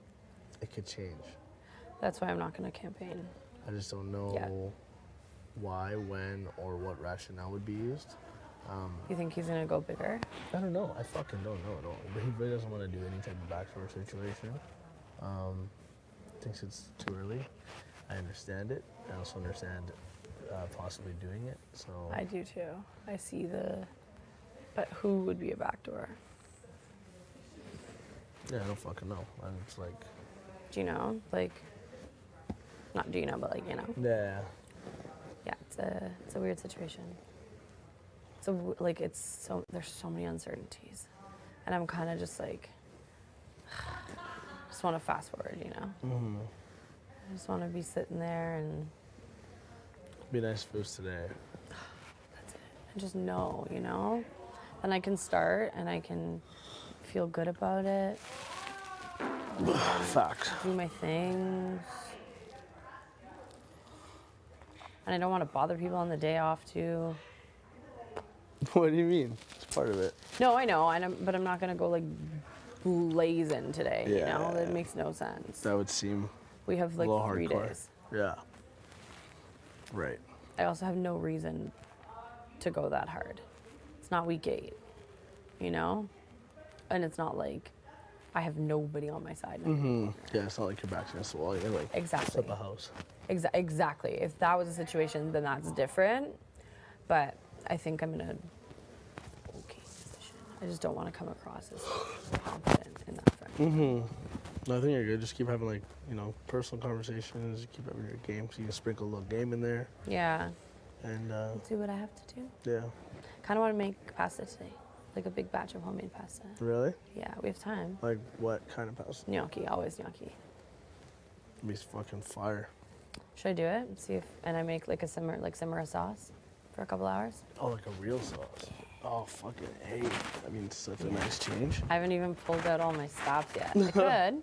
Speaker 4: it could change.
Speaker 12: That's why I'm not going to campaign.
Speaker 4: I just don't know why, when, or what rationale would be used.
Speaker 12: You think he's going to go bigger?
Speaker 4: I don't know. I fucking don't know at all. But he really doesn't want to do any type of backdoor situation. Thinks it's too early. I understand it. I also understand possibly doing it. So
Speaker 12: I do too. I see but who would be a backdoor?
Speaker 4: yeah, I don't fucking know. And it's like,
Speaker 12: Do you know? Like, not do you know, but like, you know.
Speaker 4: yeah.
Speaker 12: Yeah, it's a weird situation. There's so many uncertainties. And I'm kind of just like, just want to fast forward, you know?
Speaker 4: Mm-hmm.
Speaker 12: I just want to be sitting there and
Speaker 4: Be nice if it was today.
Speaker 12: that's it. And just know, you know? Then I can start and I can feel good about it.
Speaker 4: Facts.
Speaker 12: Do my things. And I don't want to bother people on the day off too.
Speaker 4: What do you mean? It's part of it.
Speaker 12: No, I know, but I'm not gonna go like blazing today. You
Speaker 4: Yeah.
Speaker 12: know, that makes no sense.
Speaker 4: That would seem
Speaker 12: We have
Speaker 4: a
Speaker 12: like
Speaker 4: little
Speaker 12: 3
Speaker 4: hardcore.
Speaker 12: days.
Speaker 4: Yeah. Right.
Speaker 12: I also have no reason to go that hard. It's not week 8, you know, and it's not like I have nobody on my side.
Speaker 4: Mm-hmm. Yeah, it's not like your back's against the wall. You're like
Speaker 12: Exactly.
Speaker 4: set the house.
Speaker 12: Exactly. If that was a situation, then that's different. But I think I'm in a okay position. I just don't want to come across as confident in that front.
Speaker 4: Mm-hmm. No, I think you're good. Just keep having like, personal conversations. Keep having your game so you can sprinkle a little game in there.
Speaker 12: Yeah.
Speaker 4: And
Speaker 12: Do what I have to do.
Speaker 4: yeah.
Speaker 12: Kind of want to make pasta today, like a big batch of homemade pasta.
Speaker 4: Really?
Speaker 12: Yeah, we have time.
Speaker 4: Like what kind of pasta?
Speaker 12: Gnocchi, always gnocchi.
Speaker 4: Be fucking fire.
Speaker 12: Should I do it? And I make like simmer a sauce for a couple hours.
Speaker 4: Oh, like a real sauce. Oh, fucking hey. I mean, such a nice change.
Speaker 12: I haven't even pulled out all my stops yet. I could.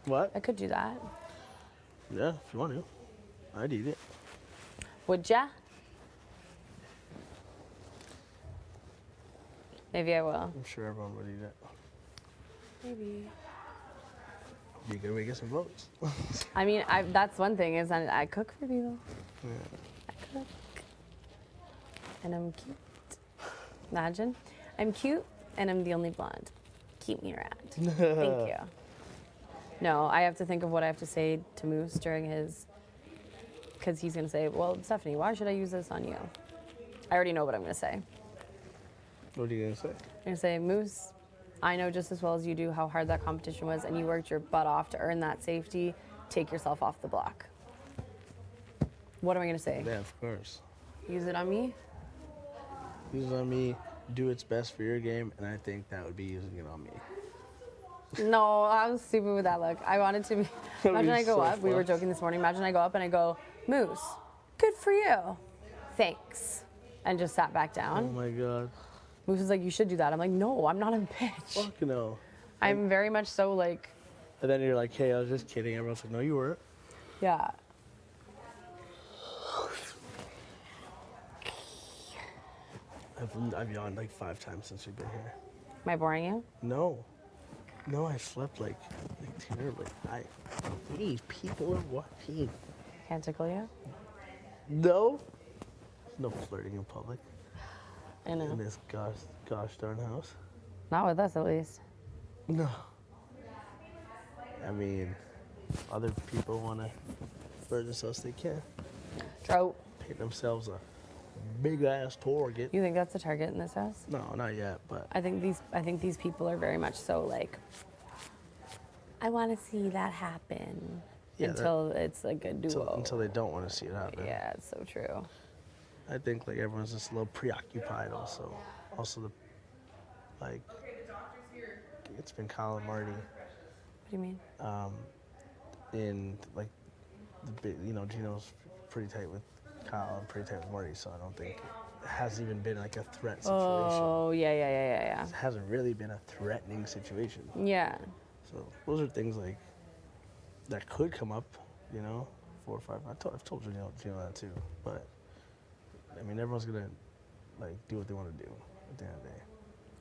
Speaker 4: What?
Speaker 12: I could do that.
Speaker 4: Yeah, if you want to. I'd eat it.
Speaker 12: Would ya? Maybe I will.
Speaker 4: I'm sure everyone would eat it.
Speaker 12: Maybe.
Speaker 4: You good way to get some votes.
Speaker 12: I mean, that's one thing is I cook for people.
Speaker 4: Yeah.
Speaker 12: I cook. And I'm cute. Imagine. I'm cute and I'm the only blonde. Keep me around. Thank you. No, I have to think of what I have to say to Moose during his, because he's going to say, well, Stephanie, why should I use this on you? I already know what I'm going to say.
Speaker 4: What are you going to say?
Speaker 12: I'm going to say, Moose, I know just as well as you do how hard that competition was, and you worked your butt off to earn that safety. Take yourself off the block. What am I going to say?
Speaker 4: Yeah, of course.
Speaker 12: Use it on me?
Speaker 4: Use it on me, do its best for your game, and I think that would be using it on me.
Speaker 12: No, I was stupid with that look. I wanted to be. Imagine I go
Speaker 4: so
Speaker 12: up. We were
Speaker 4: fun.
Speaker 12: joking this morning. Imagine I go up and I go, Moose, good for you. Thanks. And just sat back
Speaker 4: Oh
Speaker 12: down.
Speaker 4: my God.
Speaker 12: Moose was like, you should do that. I'm like, no, I'm not a bitch.
Speaker 4: Fucking no.
Speaker 12: I'm very much so like,
Speaker 4: And then you're like, hey, I was just kidding. Everyone's like, no, you weren't.
Speaker 12: yeah.
Speaker 4: I've yawned like 5 times since we've been here.
Speaker 12: Am I boring you?
Speaker 4: No. No, I slept like terribly. These people are watching.
Speaker 12: Can't tickle you?
Speaker 4: No. No flirting in public.
Speaker 12: I know.
Speaker 4: In this gosh darn house.
Speaker 12: Not with us, at least.
Speaker 4: No. I mean, other people want to flirt themselves, they can.
Speaker 12: Trout.
Speaker 4: Paint themselves a big ass target.
Speaker 12: You think that's a target in this house?
Speaker 4: No, not yet, but
Speaker 12: I think these people are very much so like, I want to see that happen.
Speaker 4: Yeah,
Speaker 12: until it's like a duo.
Speaker 4: until they don't want to see it happen.
Speaker 12: Yeah, it's so true.
Speaker 4: I think like everyone's just a little preoccupied also. Also the like it's been Kyle and Marty.
Speaker 12: What do you mean?
Speaker 4: In like Gino's pretty tight with Kyle and pretty tight with Marty, so I don't think it hasn't even been like a threat situation.
Speaker 12: Oh, yeah.
Speaker 4: It hasn't really been a threatening situation.
Speaker 12: Yeah.
Speaker 4: So those are things like that could come up, 4 or 5. I've told Gino that too, but I mean everyone's gonna like do what they want to do at the end of the day.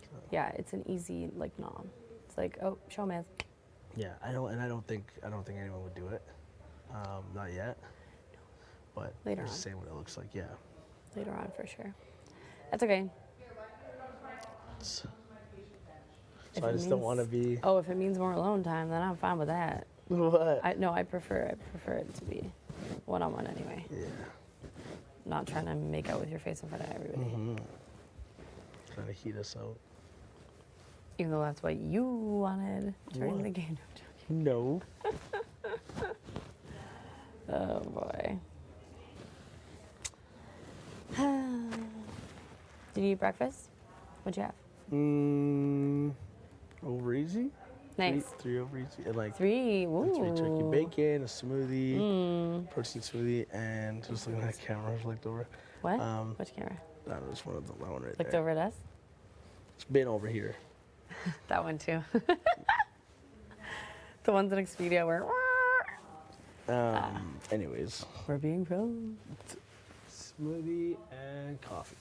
Speaker 4: So.
Speaker 12: Yeah, it's an easy like nom. It's like, oh, show me.
Speaker 4: Yeah, I don't think anyone would do it, not yet. But
Speaker 12: later on.
Speaker 4: Just saying what it looks like, yeah.
Speaker 12: Later on, for sure. That's okay.
Speaker 4: So I just don't want to be.
Speaker 12: Oh, if it means more alone time, then I'm fine with that.
Speaker 4: What?
Speaker 12: I prefer it to be one-on-one anyway.
Speaker 4: Yeah.
Speaker 12: Not trying to make out with your face in front of everybody.
Speaker 4: Mm-hmm. Trying to heat us out.
Speaker 12: Even though that's what you wanted during the game.
Speaker 4: No.
Speaker 12: Oh boy. Did you eat breakfast? What'd you have?
Speaker 4: Over easy.
Speaker 12: Nice.
Speaker 4: Three over easy. And like
Speaker 12: 3. Ooh.
Speaker 4: 3 turkey bacon, a smoothie, protein smoothie, and just looking at the camera, I looked over.
Speaker 12: What? Which camera?
Speaker 4: That was one of that one right
Speaker 12: Looked
Speaker 4: there.
Speaker 12: over at us?
Speaker 4: It's been over here.
Speaker 12: That one too. The ones in Expedia were.
Speaker 4: Anyways.
Speaker 12: We're being filmed.
Speaker 4: Smoothie and coffee.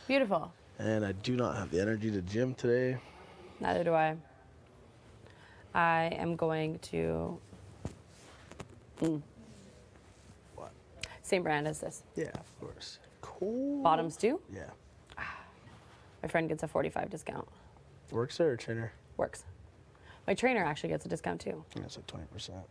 Speaker 12: Beautiful.
Speaker 4: And I do not have the energy to gym today.
Speaker 12: Neither do I. I am going to.
Speaker 4: What?
Speaker 12: Same brand as this.
Speaker 4: Yeah, of course. Cool.
Speaker 12: Bottoms too?
Speaker 4: Yeah.
Speaker 12: My friend gets a 45 discount.
Speaker 4: Works there or trainer?
Speaker 12: Works. My trainer actually gets a discount too.
Speaker 4: Yeah, it's like 20%.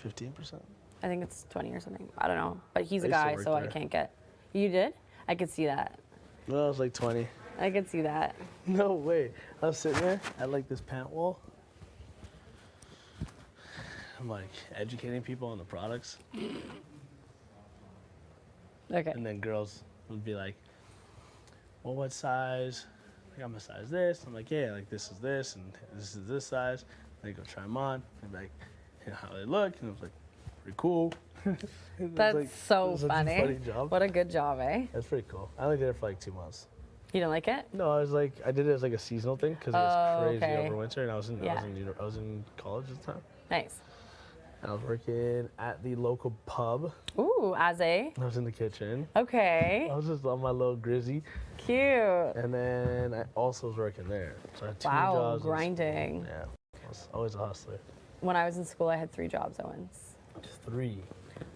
Speaker 4: 15%?
Speaker 12: I think it's 20 or something. I don't know. But he's
Speaker 4: I
Speaker 12: a
Speaker 4: used to
Speaker 12: guy,
Speaker 4: work
Speaker 12: so I
Speaker 4: there.
Speaker 12: can't get. You did? I could see that.
Speaker 4: No, it was like 20.
Speaker 12: I could see that.
Speaker 4: No way. I was sitting there at like this pant wall. I'm like educating people on the products.
Speaker 12: Okay.
Speaker 4: And then girls would be like, well, what size? Like, I'm a size this. I'm like, yeah, like this is this and this is this size. And they go try them on. And like, how they look. And I was like, pretty cool.
Speaker 12: That's
Speaker 4: like,
Speaker 12: so
Speaker 4: such a
Speaker 12: funny.
Speaker 4: funny job.
Speaker 12: What a good job, eh?
Speaker 4: That's pretty cool. I only did it for like 2 months.
Speaker 12: You didn't like it?
Speaker 4: No, I did it as like a seasonal thing because it was crazy
Speaker 12: okay.
Speaker 4: over winter, and I was in college at the time.
Speaker 12: Nice.
Speaker 4: And I was working at the local pub.
Speaker 12: Ooh, as a?
Speaker 4: I was in the kitchen.
Speaker 12: Okay.
Speaker 4: I was just on my little grizzy.
Speaker 12: Cute.
Speaker 4: And then I also was working there. So I had 2
Speaker 12: Wow,
Speaker 4: jobs.
Speaker 12: grinding.
Speaker 4: Yeah, I was always a hustler.
Speaker 12: When I was in school, I had 3 jobs at once.
Speaker 4: 3.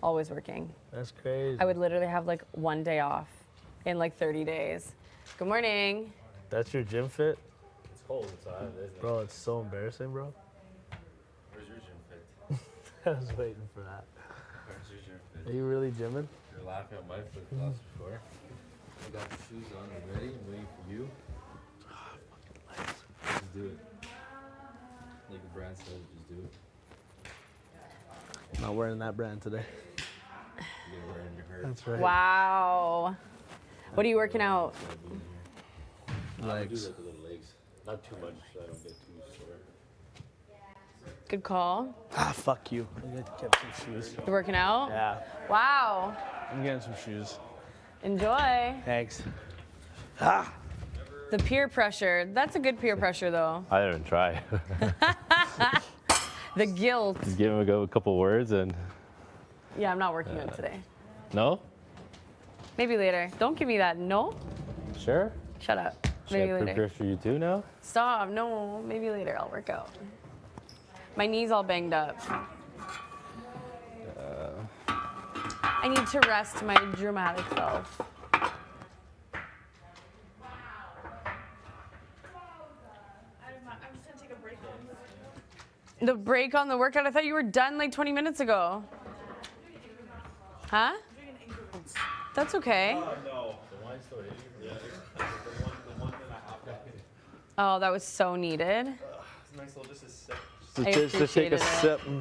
Speaker 12: Always working.
Speaker 4: That's crazy.
Speaker 12: I would literally have like 1 day off in like 30 days. Good morning.
Speaker 4: That's your gym fit?
Speaker 10: It's cold inside, isn't it?
Speaker 4: Bro, it's so embarrassing, bro.
Speaker 10: Where's your gym fit?
Speaker 4: I was waiting for that.
Speaker 10: Where's your gym fit?
Speaker 4: Are you really gymming?
Speaker 10: You're laughing at my flip-flops before. I got the shoes on and ready. I'm waiting for you. Just do it. Like the brand says, just do it.
Speaker 4: Not wearing that brand today.
Speaker 10: You're gonna wear it in your hair.
Speaker 4: That's right.
Speaker 12: Wow. What are you working out?
Speaker 10: I do
Speaker 4: Legs.
Speaker 10: like the little legs. Not too much so I don't get too sore.
Speaker 12: Good call.
Speaker 4: Ah, fuck you. I get some shoes.
Speaker 12: You working out?
Speaker 4: Yeah.
Speaker 12: Wow.
Speaker 4: I'm getting some shoes.
Speaker 12: Enjoy.
Speaker 4: Thanks. Ah.
Speaker 12: The peer pressure. That's a good peer pressure though.
Speaker 10: I didn't even try.
Speaker 12: The guilt.
Speaker 10: Just give him a couple words and.
Speaker 12: Yeah, I'm not working out today.
Speaker 10: No?
Speaker 12: Maybe later. Don't give me that. No.
Speaker 10: Sure.
Speaker 12: Shut up.
Speaker 10: Should
Speaker 12: Maybe
Speaker 10: I
Speaker 12: later.
Speaker 10: prepare for you too now?
Speaker 12: Stop. No, maybe later. I'll work out. My knee's all banged up. I need to rest my dramatic self. The break on the workout? I thought you were done like 20 minutes ago. Huh? That's okay.
Speaker 11: No.
Speaker 12: Oh, that was so needed.
Speaker 11: It's nice little just a sip.
Speaker 12: I
Speaker 11: Just take
Speaker 12: appreciated
Speaker 11: a
Speaker 12: it.
Speaker 11: sip.
Speaker 16: Good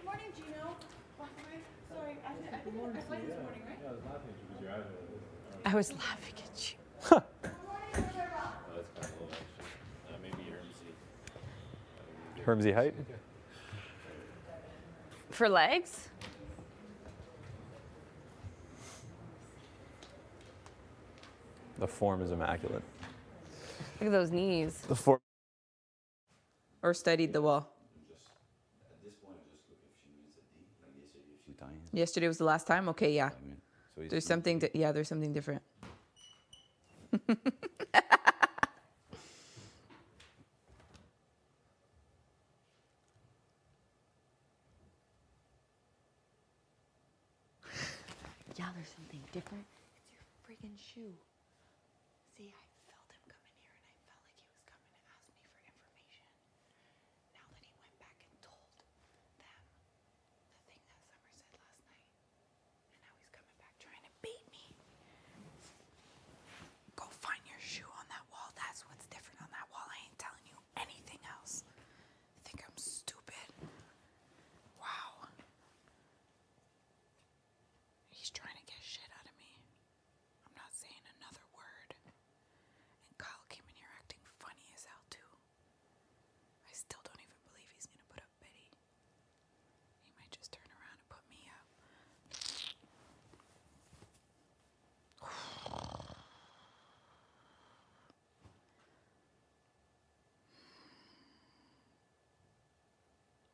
Speaker 16: morning, Gino. Sorry, I flight this morning, right?
Speaker 12: I was laughing at you.
Speaker 11: Hermsy height.
Speaker 12: For legs?
Speaker 11: The form is immaculate.
Speaker 12: Look at those knees.
Speaker 11: The form.
Speaker 2: Or studied the wall. Yesterday was the last time? Okay, yeah. There's something, there's something different.
Speaker 6: Yeah, there's something different. It's your freaking shoe. See, I felt him come in here and I felt like he was coming to ask me for information. Now that he went back and told them the thing that Summer said last night. And now he's coming back trying to bait me. Go find your shoe on that wall. That's what's different on that wall. I ain't telling you anything else. I think I'm stupid. Wow. He's trying to get shit out of me. I'm not saying another word. And Kyle came in here acting funny as hell too. I still don't even believe he's gonna put up Betty. He might just turn around and put me up.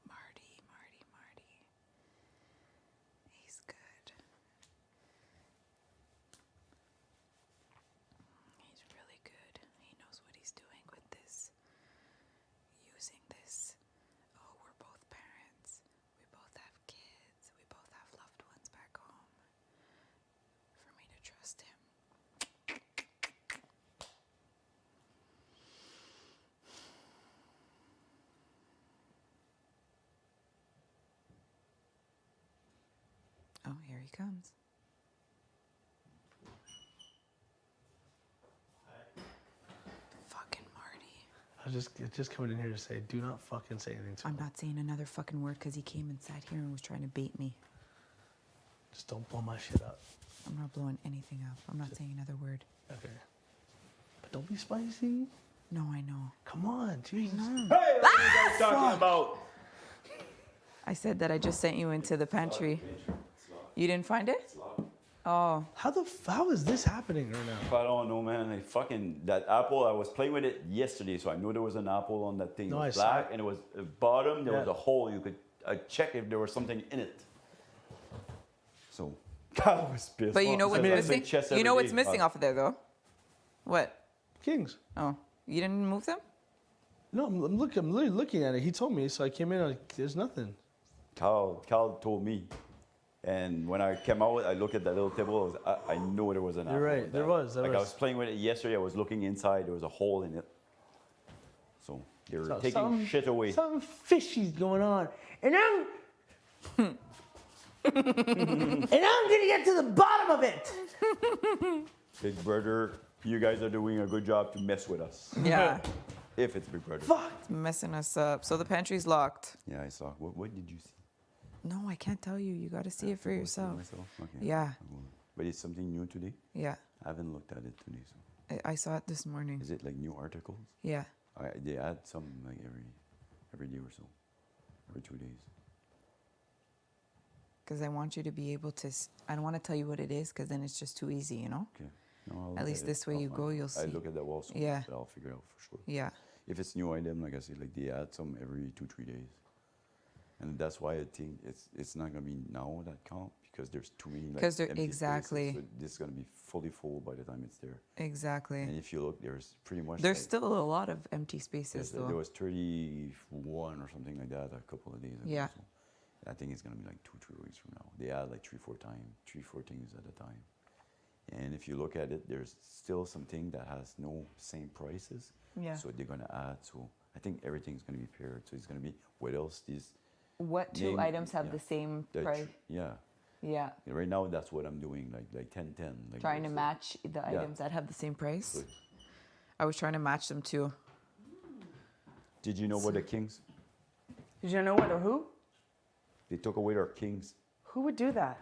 Speaker 6: Marty. He's good. He's really good. He knows what he's doing with this. Using this. Oh, we're both parents. We both have kids. We both have loved ones back home. For me to trust him.
Speaker 2: Oh, here he comes.
Speaker 6: Fucking Marty.
Speaker 4: I was just coming in here to say, do not fucking say anything to
Speaker 2: I'm
Speaker 4: him.
Speaker 2: not saying another fucking word because he came and sat here and was trying to bait me.
Speaker 4: Just don't blow my shit up.
Speaker 2: I'm not blowing anything up. I'm not saying another word.
Speaker 4: Okay. But don't be spicy.
Speaker 2: No, I know.
Speaker 4: Come on, Jesus.
Speaker 3: Hey, what are you guys talking about?
Speaker 2: I said that I just sent you into the pantry. You didn't find it? Oh.
Speaker 4: How is this happening right now?
Speaker 3: I don't know, man. That apple, I was playing with it yesterday, so I knew there was an apple on that thing.
Speaker 4: No,
Speaker 3: It
Speaker 4: I
Speaker 3: was
Speaker 4: saw
Speaker 3: black,
Speaker 4: it.
Speaker 3: and it was the bottom, there was
Speaker 4: Yeah.
Speaker 3: a hole. You could check if there was something in it. So, Kyle was pissed.
Speaker 2: But you know what's
Speaker 3: Says I play
Speaker 2: missing?
Speaker 3: chess
Speaker 2: You
Speaker 3: every
Speaker 2: know what's
Speaker 3: day.
Speaker 2: missing off of there, though? What?
Speaker 4: Kings.
Speaker 2: Oh, you didn't move them?
Speaker 4: No, I'm literally looking at it. He told me, so I came in. There's nothing.
Speaker 3: Kyle told me. And when I came out, I looked at that little table. I knew there was an apple.
Speaker 4: You're right.
Speaker 3: in
Speaker 4: There
Speaker 3: that.
Speaker 4: was. There
Speaker 3: I
Speaker 4: was.
Speaker 3: was playing with it yesterday. I was looking inside. There was a hole in it. So they were
Speaker 4: So
Speaker 3: taking
Speaker 4: something-
Speaker 3: shit away.
Speaker 4: Something fishy's going on, and I'm and I'm gonna get to the bottom of it.
Speaker 3: Big Brother, you guys are doing a good job to mess with us.
Speaker 2: Yeah.
Speaker 3: If it's Big Brother.
Speaker 2: It's messing us up. So the pantry's locked.
Speaker 3: Yeah, I saw. What did you see?
Speaker 2: No, I can't tell you. You got to see it for yourself.
Speaker 3: Okay.
Speaker 2: Yeah.
Speaker 3: But it's something new today?
Speaker 2: Yeah.
Speaker 3: I haven't looked at it today. So.
Speaker 2: I saw it this morning.
Speaker 3: Is it like new articles?
Speaker 2: Yeah.
Speaker 3: They add some like every day or so. Every 2 days.
Speaker 2: Because I want you to be able to. I don't want to tell you what it is because then it's just too easy, you know?
Speaker 3: Okay. No, I'll look
Speaker 2: At least
Speaker 3: it.
Speaker 2: this way
Speaker 3: I'll
Speaker 2: you
Speaker 3: find
Speaker 2: go,
Speaker 3: it.
Speaker 2: you'll see.
Speaker 3: I look at that wall so
Speaker 2: Yeah.
Speaker 3: much that I'll figure it out for sure.
Speaker 2: Yeah.
Speaker 3: If it's new item, like I said, like they add some every 2-3 days.
Speaker 5: And that's why I think it's not gonna be now that count because there's too many like
Speaker 15: 'Cause they're-
Speaker 5: empty
Speaker 15: exactly.
Speaker 5: spaces. So this is gonna be fully full by the time it's there.
Speaker 15: Exactly.
Speaker 5: And if you look, there's pretty much
Speaker 15: There's
Speaker 5: like,
Speaker 15: still a lot of empty spaces though.
Speaker 5: there was 31 or something like that a couple of days ago.
Speaker 15: Yeah.
Speaker 5: So I think it's gonna be like 2-3 weeks from now. They add like 3-4 things at a time. And if you look at it, there's still something that has no same prices.
Speaker 15: Yeah.
Speaker 5: So they're gonna add. So I think everything's gonna be paired. So it's gonna be what else these.
Speaker 15: What two
Speaker 5: name-
Speaker 15: items have
Speaker 5: yeah.
Speaker 15: the same
Speaker 5: The
Speaker 15: price?
Speaker 5: yeah.
Speaker 15: Yeah.
Speaker 5: Right now, that's what I'm doing, like 10-10. Like
Speaker 15: Trying to
Speaker 5: those,
Speaker 15: match the
Speaker 5: yeah.
Speaker 15: items that have the same price.
Speaker 5: So
Speaker 15: I was trying to match them too.
Speaker 5: did you know what the kings?
Speaker 15: Did you know what or who?
Speaker 5: They took away our kings.
Speaker 15: Who would do that?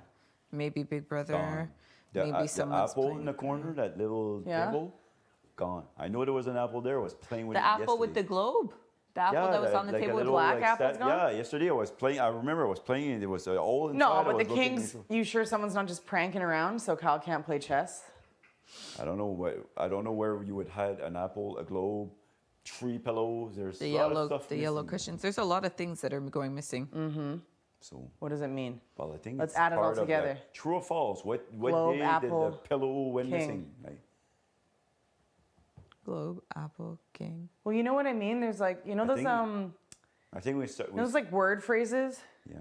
Speaker 15: Maybe Big Brother.
Speaker 5: Gone.
Speaker 15: Maybe
Speaker 5: The
Speaker 15: someone's
Speaker 5: apple
Speaker 15: playing
Speaker 5: in the corner, that little
Speaker 15: Yeah.
Speaker 5: table, gone. I know there was an apple there. I was playing with
Speaker 15: The
Speaker 5: it
Speaker 15: apple with the
Speaker 5: yesterday.
Speaker 15: globe? The apple that was on the
Speaker 5: like a
Speaker 15: table with
Speaker 5: little,
Speaker 15: black
Speaker 5: like,
Speaker 15: apples gone?
Speaker 5: Yeah, yesterday I was playing. I remember I was playing and there was all inside.
Speaker 15: No,
Speaker 5: I
Speaker 15: but
Speaker 5: was
Speaker 15: the
Speaker 5: looking
Speaker 15: Kings,
Speaker 5: into-
Speaker 15: you sure someone's not just pranking around so Kyle can't play chess?
Speaker 5: I don't know where you would hide an apple, a globe, 3 pillows. There's
Speaker 15: The
Speaker 5: a lot of
Speaker 15: yellow,
Speaker 5: stuff
Speaker 15: the yellow
Speaker 5: missing.
Speaker 15: cushions. There's a lot of things that are going missing.
Speaker 5: Mm-hmm. So
Speaker 15: what does it mean?
Speaker 5: Well, I think
Speaker 15: Let's
Speaker 5: it's
Speaker 15: add it all
Speaker 5: part of that.
Speaker 15: together.
Speaker 5: True or false? What
Speaker 15: Globe,
Speaker 5: day
Speaker 15: apple,
Speaker 5: did the pillow went
Speaker 15: king.
Speaker 5: missing? Like,
Speaker 15: Globe, apple, king.
Speaker 2: Well, you know what I mean? There's like, you know
Speaker 5: I
Speaker 2: those,
Speaker 5: think- I think we start.
Speaker 2: those like word phrases?
Speaker 5: Yeah,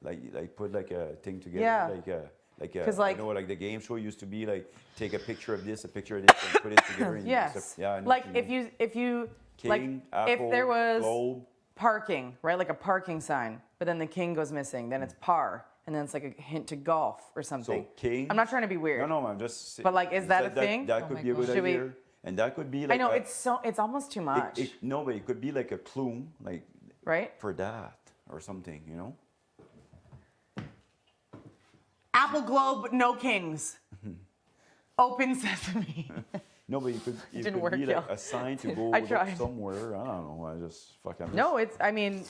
Speaker 5: like put like a thing together.
Speaker 2: Yeah.
Speaker 5: Like
Speaker 2: 'Cause, like-
Speaker 5: you know, like the game show used to be like take a picture of this, a picture of this, and put it together. And
Speaker 2: Yes.
Speaker 5: yeah. I know
Speaker 2: Like
Speaker 5: what you mean.
Speaker 2: if you
Speaker 5: King,
Speaker 2: like
Speaker 5: apple,
Speaker 2: if there was
Speaker 5: globe.
Speaker 2: parking, right? Like a parking sign, but then the king goes missing, then it's par, and then it's like a hint to golf or something.
Speaker 5: So king.
Speaker 2: I'm not trying to be weird.
Speaker 5: No, I'm just.
Speaker 2: But, like, is that a thing?
Speaker 5: That
Speaker 2: Oh
Speaker 5: could
Speaker 2: my
Speaker 5: be a good
Speaker 2: gosh. Should we-
Speaker 5: idea. And that could be like.
Speaker 2: I know
Speaker 5: a-
Speaker 2: it's almost too much,
Speaker 5: No, but it could be like a clue, like.
Speaker 2: right?
Speaker 5: For that or something, you know.
Speaker 2: Apple globe, no kings. Open sesame.
Speaker 5: No, but it
Speaker 2: Didn't
Speaker 5: could
Speaker 2: work,
Speaker 5: be like
Speaker 2: y'all.
Speaker 5: a sign to go
Speaker 2: I
Speaker 5: look
Speaker 2: tried.
Speaker 5: somewhere. I don't know. I just fucking.
Speaker 2: No, it's. I mean,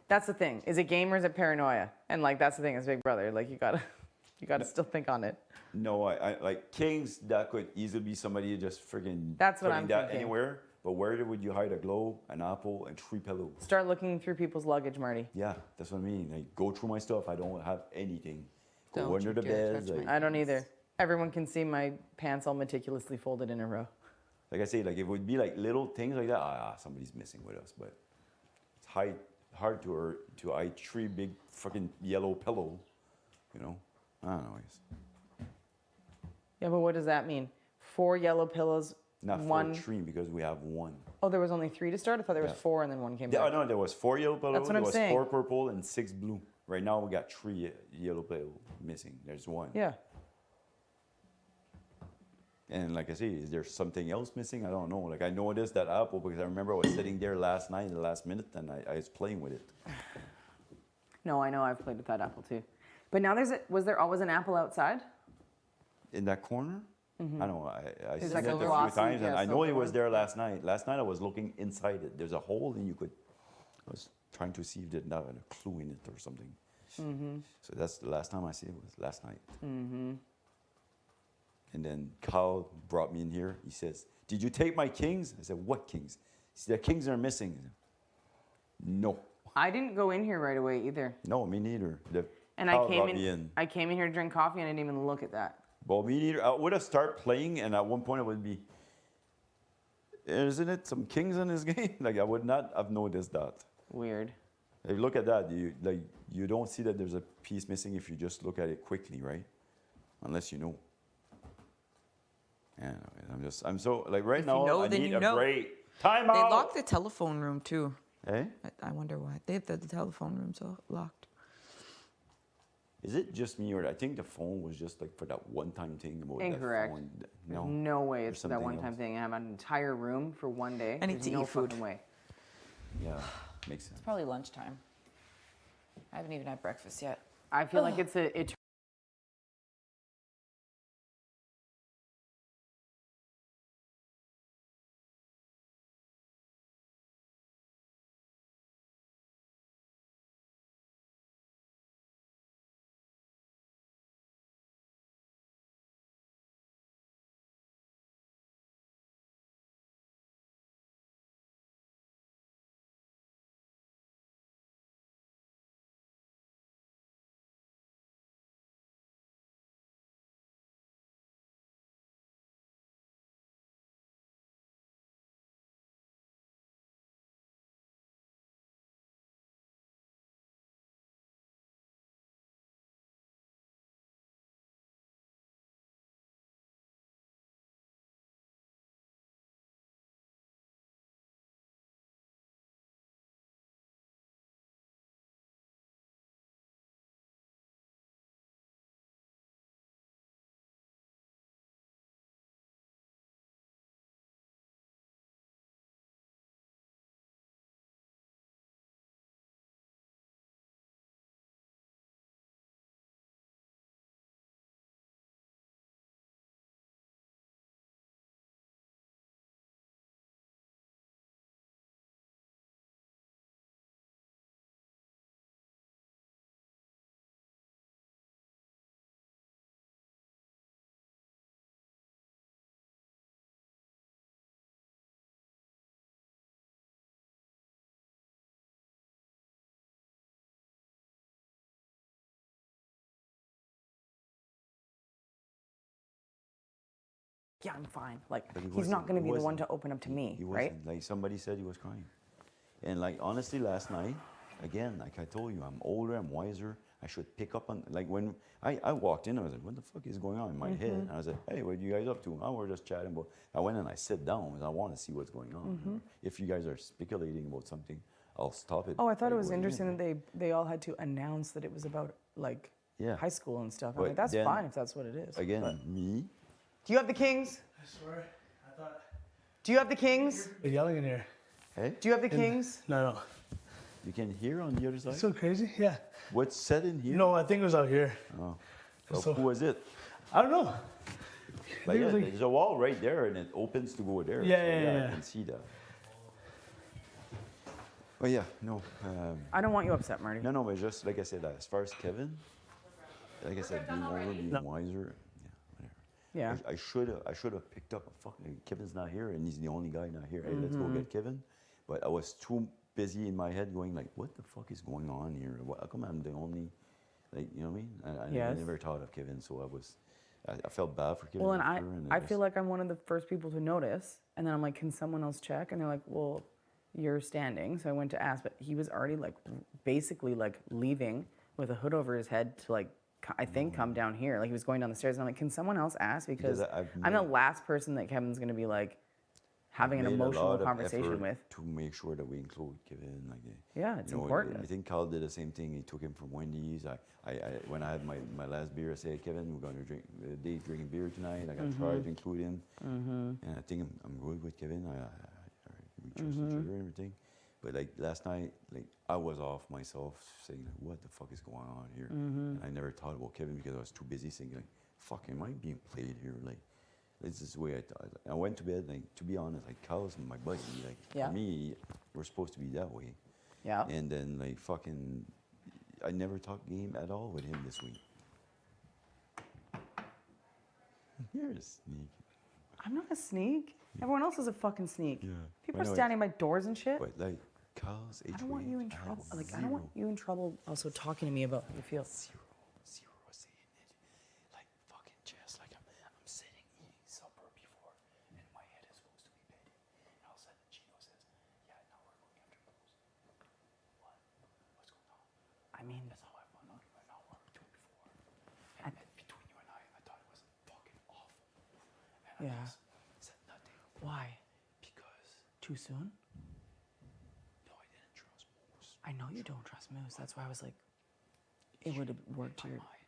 Speaker 2: that's the thing. Is it game or is it paranoia? And like that's the thing. Is Big Brother. Like you gotta still think on it.
Speaker 5: No, I like kings. That could easily be somebody just freaking.
Speaker 2: That's what
Speaker 5: putting
Speaker 2: I'm
Speaker 5: that
Speaker 2: thinking.
Speaker 5: anywhere. But where would you hide a globe, an apple, and 3 pillows?
Speaker 2: Start looking through people's luggage, Marty.
Speaker 5: Yeah, that's what I mean. Like go through my stuff. I don't have anything. Go
Speaker 2: Don't
Speaker 5: under
Speaker 2: you
Speaker 5: the
Speaker 2: dare
Speaker 5: beds.
Speaker 2: touch
Speaker 5: Like,
Speaker 2: I don't either. Everyone can see my pants all meticulously folded in a row.
Speaker 5: like I say, like if it would be like little things like that, somebody's missing with us. But it's hard to hide 3 big fucking yellow pillow. You know, I don't know. I guess.
Speaker 2: Yeah, but what does that mean? 4 yellow pillows,
Speaker 5: Not
Speaker 2: one.
Speaker 5: 3 because we have 1.
Speaker 2: Oh, there was only 3 to start. I thought there was
Speaker 5: Yeah.
Speaker 2: 4 and then 1 came
Speaker 5: Yeah,
Speaker 2: back.
Speaker 5: no, there was 4 yellow pillows.
Speaker 2: That's what
Speaker 5: there
Speaker 2: I'm
Speaker 5: was
Speaker 2: saying.
Speaker 5: 4 purple and 6 blue. Right now we got 3 yellow pillow missing. There's 1.
Speaker 2: Yeah.
Speaker 5: And like I say, is there something else missing? I don't know. Like I noticed that apple because I remember I was sitting there last night, in the last minute, and I was playing with it.
Speaker 2: No, I know. I've played with that apple too. But now was there always an apple outside?
Speaker 5: In that corner?
Speaker 2: Mhm.
Speaker 5: I don't know. I
Speaker 2: There's
Speaker 5: seen
Speaker 2: like
Speaker 5: it
Speaker 2: a
Speaker 5: a few
Speaker 2: glossy,
Speaker 5: times, and
Speaker 2: yeah,
Speaker 5: I know it
Speaker 2: silver
Speaker 5: was
Speaker 2: one.
Speaker 5: there last night. Last night I was looking inside it. There's a hole, and I was trying to see if there's not a clue in it or something.
Speaker 2: Mm-hmm.
Speaker 5: So that's the last time I see it was last night.
Speaker 2: Mm-hmm.
Speaker 5: And then Kyle brought me in here. He says, "Did you take my kings?" I said, "What kings?" He said, "The kings are missing." I said, no.
Speaker 2: I didn't go in here right away either.
Speaker 5: No, me neither.
Speaker 2: And
Speaker 5: Kyle
Speaker 2: I came
Speaker 5: brought
Speaker 2: in,
Speaker 5: me in.
Speaker 2: I came in here to drink coffee and I didn't even look at that.
Speaker 5: Well, me neither. I would have started playing, and at one point it would be, isn't it some kings in this game? Like I would not have noticed that.
Speaker 2: Weird.
Speaker 5: If you look at that, you don't see that there's a piece missing if you just look at it quickly, right? Unless you know. Yeah, I'm so like right
Speaker 15: If
Speaker 5: now.
Speaker 15: you know,
Speaker 5: I
Speaker 15: then
Speaker 5: need
Speaker 15: you
Speaker 5: a
Speaker 15: know.
Speaker 5: break. Time
Speaker 15: They
Speaker 5: out.
Speaker 15: locked the telephone room too.
Speaker 5: Eh?
Speaker 15: I wonder why. They have the telephone rooms locked.
Speaker 5: Is it just me, or I think the phone was just like for that one-time thing about
Speaker 2: Incorrect.
Speaker 5: that phone?
Speaker 2: There's
Speaker 5: No.
Speaker 2: no way
Speaker 5: There's
Speaker 2: it's that
Speaker 5: something
Speaker 2: one-time
Speaker 5: else.
Speaker 2: thing. I have an entire room for one day.
Speaker 15: I need
Speaker 2: There's
Speaker 15: to
Speaker 2: no
Speaker 15: eat food.
Speaker 2: fucking way.
Speaker 5: Yeah, makes sense.
Speaker 2: It's probably lunchtime. I haven't even had breakfast yet.
Speaker 12: I feel like it's a
Speaker 15: yeah, I'm fine. Like,
Speaker 5: But he
Speaker 15: he's not
Speaker 5: wasn't-
Speaker 15: going to
Speaker 5: he
Speaker 15: be the one
Speaker 5: wasn't-
Speaker 15: to open up to
Speaker 5: he-
Speaker 15: me,
Speaker 5: he
Speaker 15: right?
Speaker 5: wasn't. Like somebody said, he was crying. And like honestly, last night, again, like I told you, I'm older, I'm wiser. I should pick up on, like when I walked in, I was like, what the fuck is going on in my head? And I was like, hey, what are you guys up to? Oh, we're just chatting about. I went and I sit down because I want to see what's going on. You know? If you guys are speculating about something, I'll stop it.
Speaker 15: Oh, I thought it
Speaker 5: right
Speaker 15: was
Speaker 5: away.
Speaker 15: interesting that they all had to announce that it was about like
Speaker 5: Yeah.
Speaker 15: high school and stuff. I'm
Speaker 5: But
Speaker 15: like, that's
Speaker 5: then,
Speaker 15: fine if that's what it is.
Speaker 5: Again,
Speaker 15: but-
Speaker 5: me.
Speaker 15: Do you have the Kings?
Speaker 4: I swear, I thought.
Speaker 15: Do you have the Kings?
Speaker 4: They're yelling in here.
Speaker 5: Hey.
Speaker 15: Do you have the Kings?
Speaker 4: No.
Speaker 5: You can hear on the other side.
Speaker 4: So crazy, yeah.
Speaker 5: What's said in here?
Speaker 4: No, I think it was out here.
Speaker 5: Oh. Well,
Speaker 4: So-
Speaker 5: who was it?
Speaker 4: I don't know.
Speaker 5: Like,
Speaker 4: think it
Speaker 5: yeah,
Speaker 4: was like-
Speaker 5: there's a wall right there, and it opens to go there.
Speaker 4: Yeah.
Speaker 5: I can see that. But yeah, no.
Speaker 15: I don't want you upset, Marty.
Speaker 5: No, but just like I said, as far as Kevin, like I said, being older, being wiser.
Speaker 15: Yeah.
Speaker 5: I should have picked up a fucking. Kevin's not here, and he's the only guy not here. Hey, let's go get Kevin. But I was too busy in my head going like, what the fuck is going on here? How come I'm the only, like, you know what I mean? I
Speaker 15: Yes.
Speaker 5: never thought of Kevin, so I felt bad for Kevin.
Speaker 15: Well, and
Speaker 5: after, and
Speaker 15: I feel like I'm one of the first people to notice, and then I'm like, can someone else check? And they're like, well, you're standing. So I went to ask, but he was already like basically like leaving with a hood over his head to like, I think come down here. Like he was going down the stairs, and I'm like, can someone else ask? Because I'm the last person that Kevin's gonna be like having an
Speaker 5: made a
Speaker 15: emotional
Speaker 5: lot of
Speaker 15: conversation
Speaker 5: effort
Speaker 15: with.
Speaker 5: to make sure that we include Kevin. Like,
Speaker 15: Yeah, it's
Speaker 5: you know,
Speaker 15: important.
Speaker 5: I think Kyle did the same thing. He took him from Wendy's. When I had my last beer, I said, hey, Kevin, we're going to drink Dave's drinking beer tonight. I got tried to include him, and I think I'm good with Kevin. We trust each other and everything. But like last night, like I was off myself, saying like, what the fuck is going on here? And I never thought about Kevin because I was too busy saying like, fuck, am I being played here? Like, this is the way I thought. I went to bed, like, to be honest, like, Kyle's my buddy. Like,
Speaker 15: Yeah.
Speaker 5: for me, we're supposed to be that way.
Speaker 15: Yeah.
Speaker 5: And then, like, fucking, I never talked game at all with him this week. You're a sneak.
Speaker 15: I'm not a sneak. Everyone else is a fucking sneak.
Speaker 5: Yeah.
Speaker 15: People
Speaker 5: I
Speaker 15: are
Speaker 5: know
Speaker 15: standing by doors and shit.
Speaker 5: But, like, Kyle's
Speaker 15: I don't want you in trouble. Like, I don't want you in trouble also talking to me about how you feel.
Speaker 5: Zero saying it. Like, fucking just like I'm sitting eating supper before, and my head is supposed to be bed. And all of a sudden, Gino says, yeah, now we're going after booze. What? What's going on?
Speaker 15: I mean,
Speaker 5: That's how I found out right now what we're doing before. And between you and I thought it was fucking awful. And I just said nothing.
Speaker 15: Why?
Speaker 5: Because
Speaker 15: Too soon?
Speaker 5: no, I didn't trust Moose.
Speaker 15: I know you don't trust Moose. That's why I was like, it would have worked
Speaker 5: In
Speaker 15: your.
Speaker 5: my mind,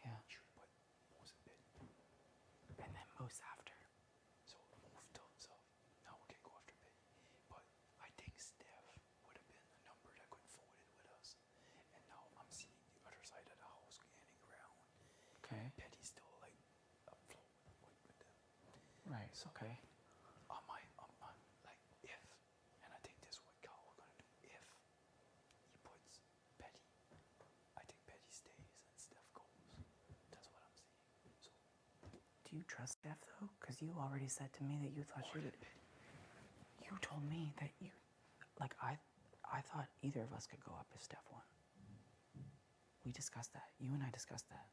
Speaker 15: Yeah.
Speaker 5: you should put Moose in bed.
Speaker 15: And then Moose after.
Speaker 5: So Moose told himself, now we can go after Betty. But I think Steph would have been a number that could forward it with us. And now I'm seeing the other side of the house gaining ground.
Speaker 15: Okay.
Speaker 5: Betty's still like afloat with them.
Speaker 15: Right.
Speaker 5: So
Speaker 15: Okay.
Speaker 5: I'm like, if, and I think this is what Kyle we're gonna do, if he puts Betty, I think Betty stays and Steph goes. That's what I'm seeing. So
Speaker 15: Do you trust Steph though? Because you already said to me that you thought she would. You told me that you, like I thought either of us could go up if Steph won. We discussed that. You and I discussed that.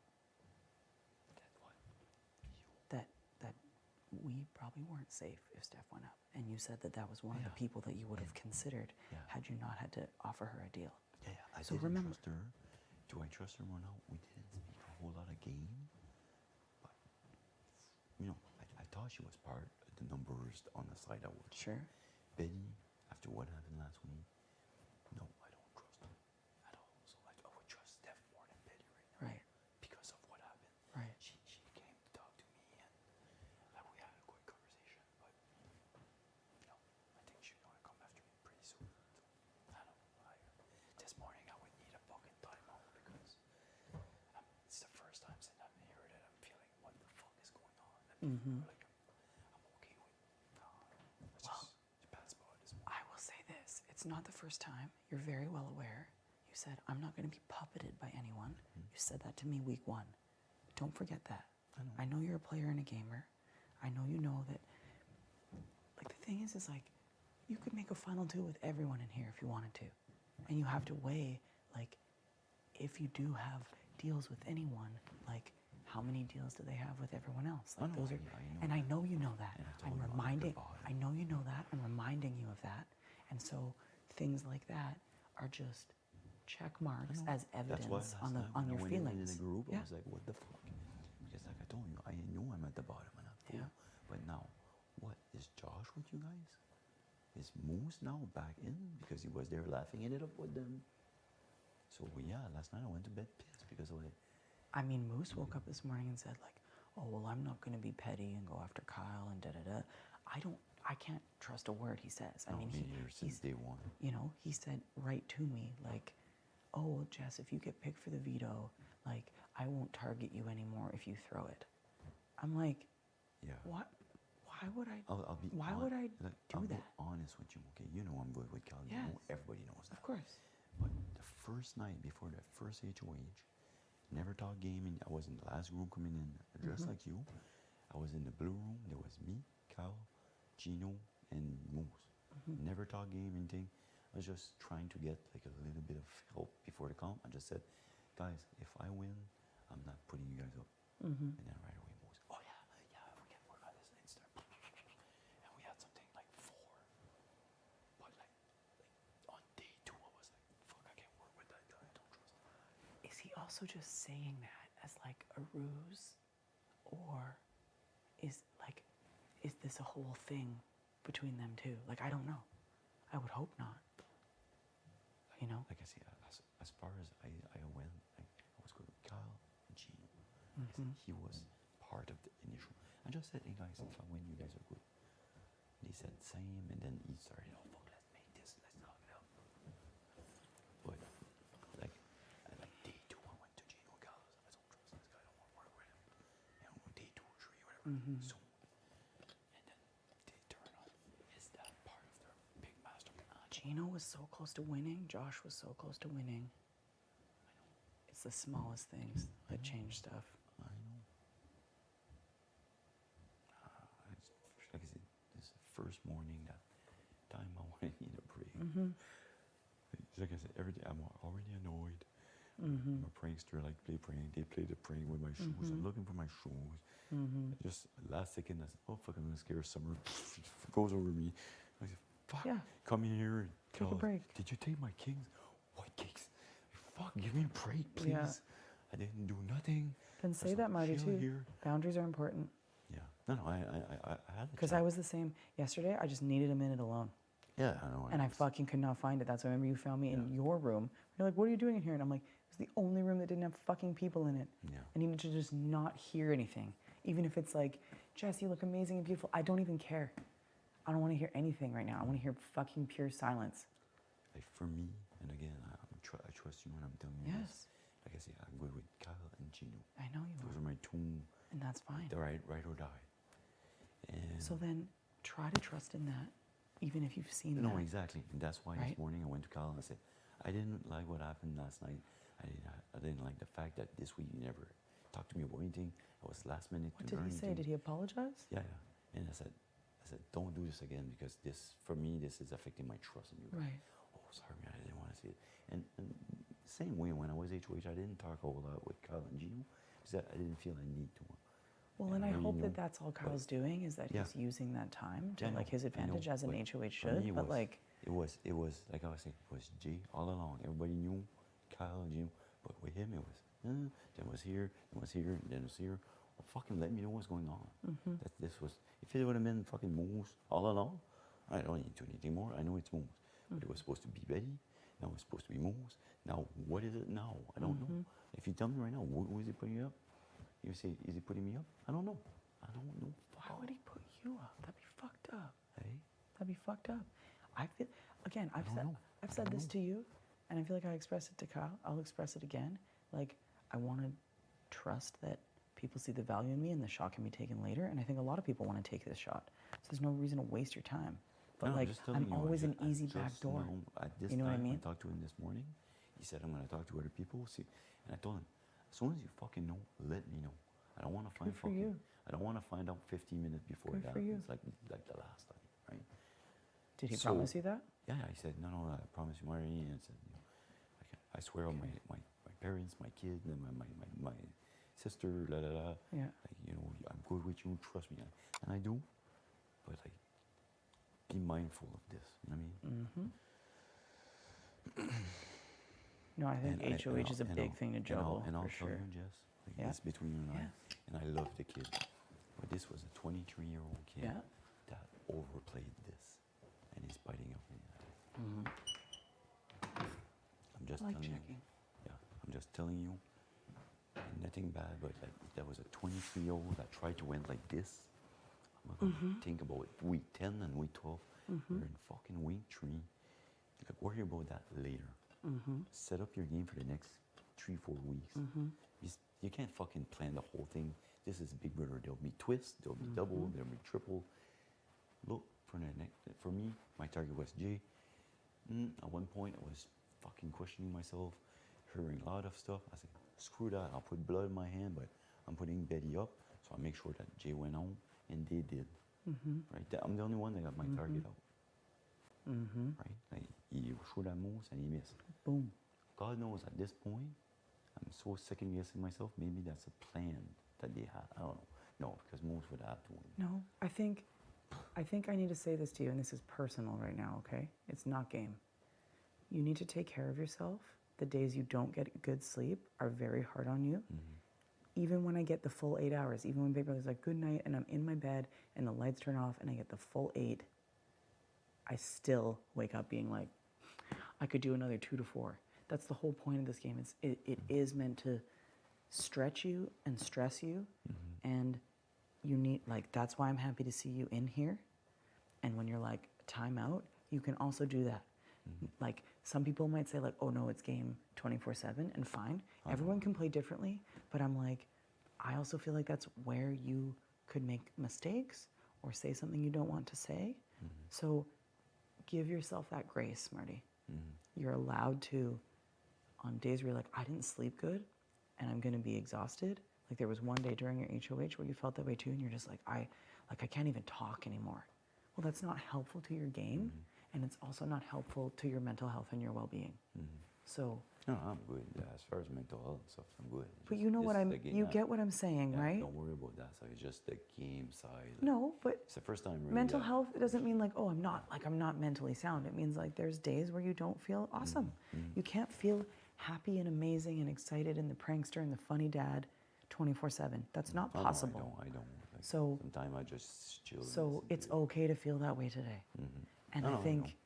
Speaker 5: that what?
Speaker 15: That we probably weren't safe if Steph went up, and you said that that was one of the people that you would have considered had you not had to offer her a deal.
Speaker 5: Yeah, I
Speaker 15: So
Speaker 5: didn't
Speaker 15: remember-
Speaker 5: trust her. Do I trust her more now? We didn't speak a whole lot of game. But, you know, I thought she was part of the numbers on the side I would.
Speaker 15: Sure.
Speaker 5: Betty, after what happened last week, no, I don't trust her at all. So I would trust Steph more than Betty right now.
Speaker 15: Right.
Speaker 5: Because of what happened.
Speaker 15: Right.
Speaker 5: She came to talk to me and we had a good conversation. But, you know, I think she's going to come after me pretty soon. So, I don't know. This morning I would need a fucking timeout because it's the first time since I'm here that I'm feeling what the fuck is going on. Like I'm okay with. It's just it's a bad spot this morning.
Speaker 15: I will say this: it's not the first time. You're very well aware. You said I'm not going to be puppeted by anyone. You said that to me week 1. Don't forget that. I know you're a player and a gamer. I know you know that. Like the thing is like, you could make a final 2 with everyone in here if you wanted to, and you have to weigh like, if you do have deals with anyone, like how many deals do they have with everyone else? Like
Speaker 5: know,
Speaker 15: those are,
Speaker 5: I know
Speaker 15: and I know you know that.
Speaker 5: And I
Speaker 15: I'm
Speaker 5: told you
Speaker 15: reminding.
Speaker 5: about it.
Speaker 15: I know you know that. I'm reminding you of that. And so things like that are just check marks as
Speaker 5: That's why
Speaker 15: evidence
Speaker 5: last
Speaker 15: on the
Speaker 5: night
Speaker 15: on
Speaker 5: when
Speaker 15: your
Speaker 5: I went into
Speaker 15: feelings.
Speaker 5: the group, I
Speaker 15: Yeah.
Speaker 5: was like, what the fuck? Because like I told you, I know I'm at the bottom and I'm full.
Speaker 15: Yeah.
Speaker 5: But now, what? Is Josh with you guys? Is Moose now back in because he was there laughing it up with them? So yeah, last night I went to bed pissed because of it.
Speaker 15: I mean, Moose woke up this morning and said like, "Oh well, I'm not going to be petty and go after Kyle and da da da." I can't trust a word he says. I
Speaker 5: No,
Speaker 15: mean,
Speaker 5: been here since day one.
Speaker 15: You know, he said right to me like, "Oh well, Jess, if you get picked for the veto, like I won't target you anymore if you throw it." I'm like,
Speaker 5: yeah.
Speaker 15: What? Why would I?
Speaker 5: I'll be
Speaker 15: why would I
Speaker 5: I'll
Speaker 15: do
Speaker 5: be
Speaker 15: that?
Speaker 5: honest with you, okay? You know I'm good with Cal. You
Speaker 15: Yes.
Speaker 5: know everybody knows that.
Speaker 15: Of course.
Speaker 5: But the first night before the first HOH, never talk game, and I was in the last room coming in, just like you. I was in the blue room. There was me, Cal, Gino, and Moose. Never talk game, anything. I was just trying to get like a little bit of help before the comp. I just said, guys, if I win, I'm not putting you guys up. And then right away, Moose, oh yeah, we can work on this Insta. And we had something like 4. But like on day 2, I was like, fuck, I can't work with that guy. I don't trust him.
Speaker 15: Is he also just saying that as like a ruse, or is this a whole thing between them two? Like I don't know. I would hope not. You know.
Speaker 5: Like I say, as far as I went, like, I was good with Kyle and Gino. I said he was part of the initial. I just said, hey guys, if I win, you guys are good. They said same, and then he started, oh fuck, let's make this, let's knock it out. But like, at like day 2, I went to Gino and Kyle. I don't trust this guy. I don't want to work with him. You know, day 2 or 3, whatever. So, and then they turn on. Is that part of their big master plan?
Speaker 15: Gino was so close to winning. Josh was so close to winning. It's the smallest things that change stuff.
Speaker 5: I know. Like I said, this is the first morning that time I want to need a break. Like I said, every day I'm already annoyed. I'm a prankster, like play prank. They play the prank with my shoes. I'm looking for my shoes. Just last second, I said, oh fuck, I'm gonna scare Summer. It goes over me. I said, fuck, come in here and
Speaker 15: Take a
Speaker 5: tell us,
Speaker 15: break.
Speaker 5: did you take my kings? What kings? Fuck, give me a break, please.
Speaker 15: Yeah.
Speaker 5: I didn't do nothing.
Speaker 15: Then say that, Mar13.
Speaker 5: Here.
Speaker 15: Boundaries are important.
Speaker 5: Yeah. No, I had the
Speaker 15: Because
Speaker 5: chat.
Speaker 15: I was the same yesterday. I just needed a minute alone.
Speaker 5: Yeah, I know.
Speaker 15: And I fucking could not find it. That's why I remember you found me in your room. You're like, what are you doing in here? And I'm like, it was the only room that didn't have fucking people in it.
Speaker 5: Yeah.
Speaker 15: I needed to just not hear anything. Even if it's like, Jess, you look amazing and beautiful. I don't even care. I don't want to hear anything right now. I want to hear fucking pure silence.
Speaker 5: Like for me, and again, I trust you when I'm telling you this. Like I say, I'm good with Kyle and Gino.
Speaker 15: I know you
Speaker 5: Those
Speaker 15: are.
Speaker 5: are my 2.
Speaker 15: And that's fine.
Speaker 5: The right or die. And
Speaker 15: So then try to trust in that, even if you've seen that.
Speaker 5: no, exactly. And that's why
Speaker 15: Right?
Speaker 5: this morning I went to Kyle and I said, I didn't like what happened last night. I didn't like the fact that this week you never talked to me about anything. I was last minute
Speaker 15: What
Speaker 5: to
Speaker 15: did he
Speaker 5: learn
Speaker 15: say?
Speaker 5: anything.
Speaker 15: Did he apologize?
Speaker 5: Yeah. And I said, don't do this again because this, for me, this is affecting my trust in you.
Speaker 15: Right.
Speaker 5: Oh, sorry, man, I didn't want to see it. And same way when I was HOH, I didn't talk a whole lot with Kyle and Gino because I didn't feel I need to.
Speaker 15: Well, and I
Speaker 5: really
Speaker 15: hope
Speaker 5: know,
Speaker 15: that that's all Kyle's doing is that he's using that time to
Speaker 5: Yeah, I
Speaker 15: like
Speaker 5: know,
Speaker 15: his
Speaker 5: I
Speaker 15: advantage
Speaker 5: know,
Speaker 15: as an
Speaker 5: but
Speaker 15: HOH
Speaker 5: for me,
Speaker 15: should. But like,
Speaker 5: it was like I was saying, it was Jay all along. Everybody knew Kyle and Gino, but with him it was then was here, then was here, then was here. Well, fucking let me know what's going on. That this was if it would have been fucking Moose all along, I don't need to do anything more. I know it's Moose, but it was supposed to be Betty. Now it's supposed to be Moose. Now what is it now? I don't know. If you tell me right now, who is he putting up? You say, is he putting me up? I don't know. I don't know.
Speaker 15: why would he put you up? That'd be fucked up.
Speaker 5: Hey?
Speaker 15: That'd be fucked up. I feel again. I've
Speaker 5: don't
Speaker 15: said
Speaker 5: know.
Speaker 15: I've said this to you, and I feel like I expressed it to Kyle. I'll express it again. Like I want to trust that people see the value in me, and the shot can be taken later. And I think a lot of people want to take this shot. So there's no reason to waste your time. But
Speaker 5: No,
Speaker 15: like
Speaker 5: just telling
Speaker 15: I'm
Speaker 5: you,
Speaker 15: always an
Speaker 5: I
Speaker 15: easy
Speaker 5: just
Speaker 15: back door.
Speaker 5: know at this
Speaker 15: You know what I
Speaker 5: time,
Speaker 15: mean?
Speaker 5: I talked to him this morning. He said, I'm going to talk to other people. See, and I told him, as soon as you fucking know, let me know. I don't want to find
Speaker 15: for you.
Speaker 5: I don't want to find out 15 minutes before
Speaker 15: Good
Speaker 5: that.
Speaker 15: for you.
Speaker 5: It's like the last time, right?
Speaker 15: Did he
Speaker 5: So-
Speaker 15: promise you that?
Speaker 5: Yeah, I said, no, I promise you, Mar13. And I said, I swear on my parents, my kids, and my sister, la la la.
Speaker 15: Yeah.
Speaker 5: Like, you know, I'm good with you, trust me. And I do, but like, be mindful of this. You know what I mean?
Speaker 15: No, I think
Speaker 5: And
Speaker 15: HOH is a big thing to juggle
Speaker 5: and I'll
Speaker 15: for
Speaker 5: tell
Speaker 15: sure.
Speaker 5: you, Jess, like,
Speaker 15: Yeah.
Speaker 5: it's between you and I.
Speaker 15: Yeah.
Speaker 5: And I love the kid, but this was a 23-year-old kid
Speaker 15: Yeah.
Speaker 5: that overplayed this, and he's biting up. I'm just
Speaker 15: I like
Speaker 5: telling you.
Speaker 15: checking.
Speaker 5: Yeah, I'm just telling you. Nothing bad, but like, there was a 23-year-old that tried to win like this. I'm not gonna think about week 10 and week 12. We're in fucking week 3. Like, worry about that later. Set up your game for the next 3-4 weeks. You can't fucking plan the whole thing. This is Big Brother. There'll be twists, there'll be double, there'll be triple. Look, for me, my target was Jay. At one point, I was fucking questioning myself, hearing a lot of stuff. I said, screw that, I'll put blood in my hand, but I'm putting Betty up, so I make sure that Jay went home, and they did. Right? I'm the only one that got my target out. Right? Like, he showed that moves and he missed.
Speaker 15: Boom.
Speaker 5: God knows at this point, I'm so second guessing myself, maybe that's a plan that they had. I don't know. No, because Moose would have to win.
Speaker 15: No, I think I need to say this to you, and this is personal right now, okay? It's not game. You need to take care of yourself. The days you don't get good sleep are very hard on you. Even when I get the full 8 hours, even when Big Brother's like, good night, and I'm in my bed, and the lights turn off, and I get the full 8, I still wake up being like, I could do another 2 to 4. That's the whole point of this game. It is meant to stretch you and stress you, and you need, like, that's why I'm happy to see you in here. And when you're like, time out, you can also do that. Like, some people might say like, oh no, it's game 24/7, and fine. Everyone can play differently, but I'm like, I also feel like that's where you could make mistakes or say something you don't want to say. So give yourself that grace, Marty. You're allowed to, on days where you're like, I didn't sleep good and I'm gonna be exhausted. Like, there was one day during your HOH where you felt that way too, and you're just like, I can't even talk anymore. Well, that's not helpful to your game, and it's also not helpful to your mental health and your well-being. So.
Speaker 5: No, I'm good. Yeah, as far as mental health and stuff, I'm good.
Speaker 15: But you know what you get what I'm saying,
Speaker 5: yeah,
Speaker 15: right?
Speaker 5: Don't worry about that side. It's just the game side.
Speaker 15: No, but
Speaker 5: it's the first time really.
Speaker 15: Mental health doesn't mean like, oh, I'm not mentally sound. It means like there's days where you don't feel awesome. You can't feel happy and amazing and excited and the prankster and the funny dad 24/7. That's not possible.
Speaker 5: I don't. Like,
Speaker 15: so
Speaker 5: sometimes I just chill.
Speaker 15: So it's okay to feel that way today. And I think,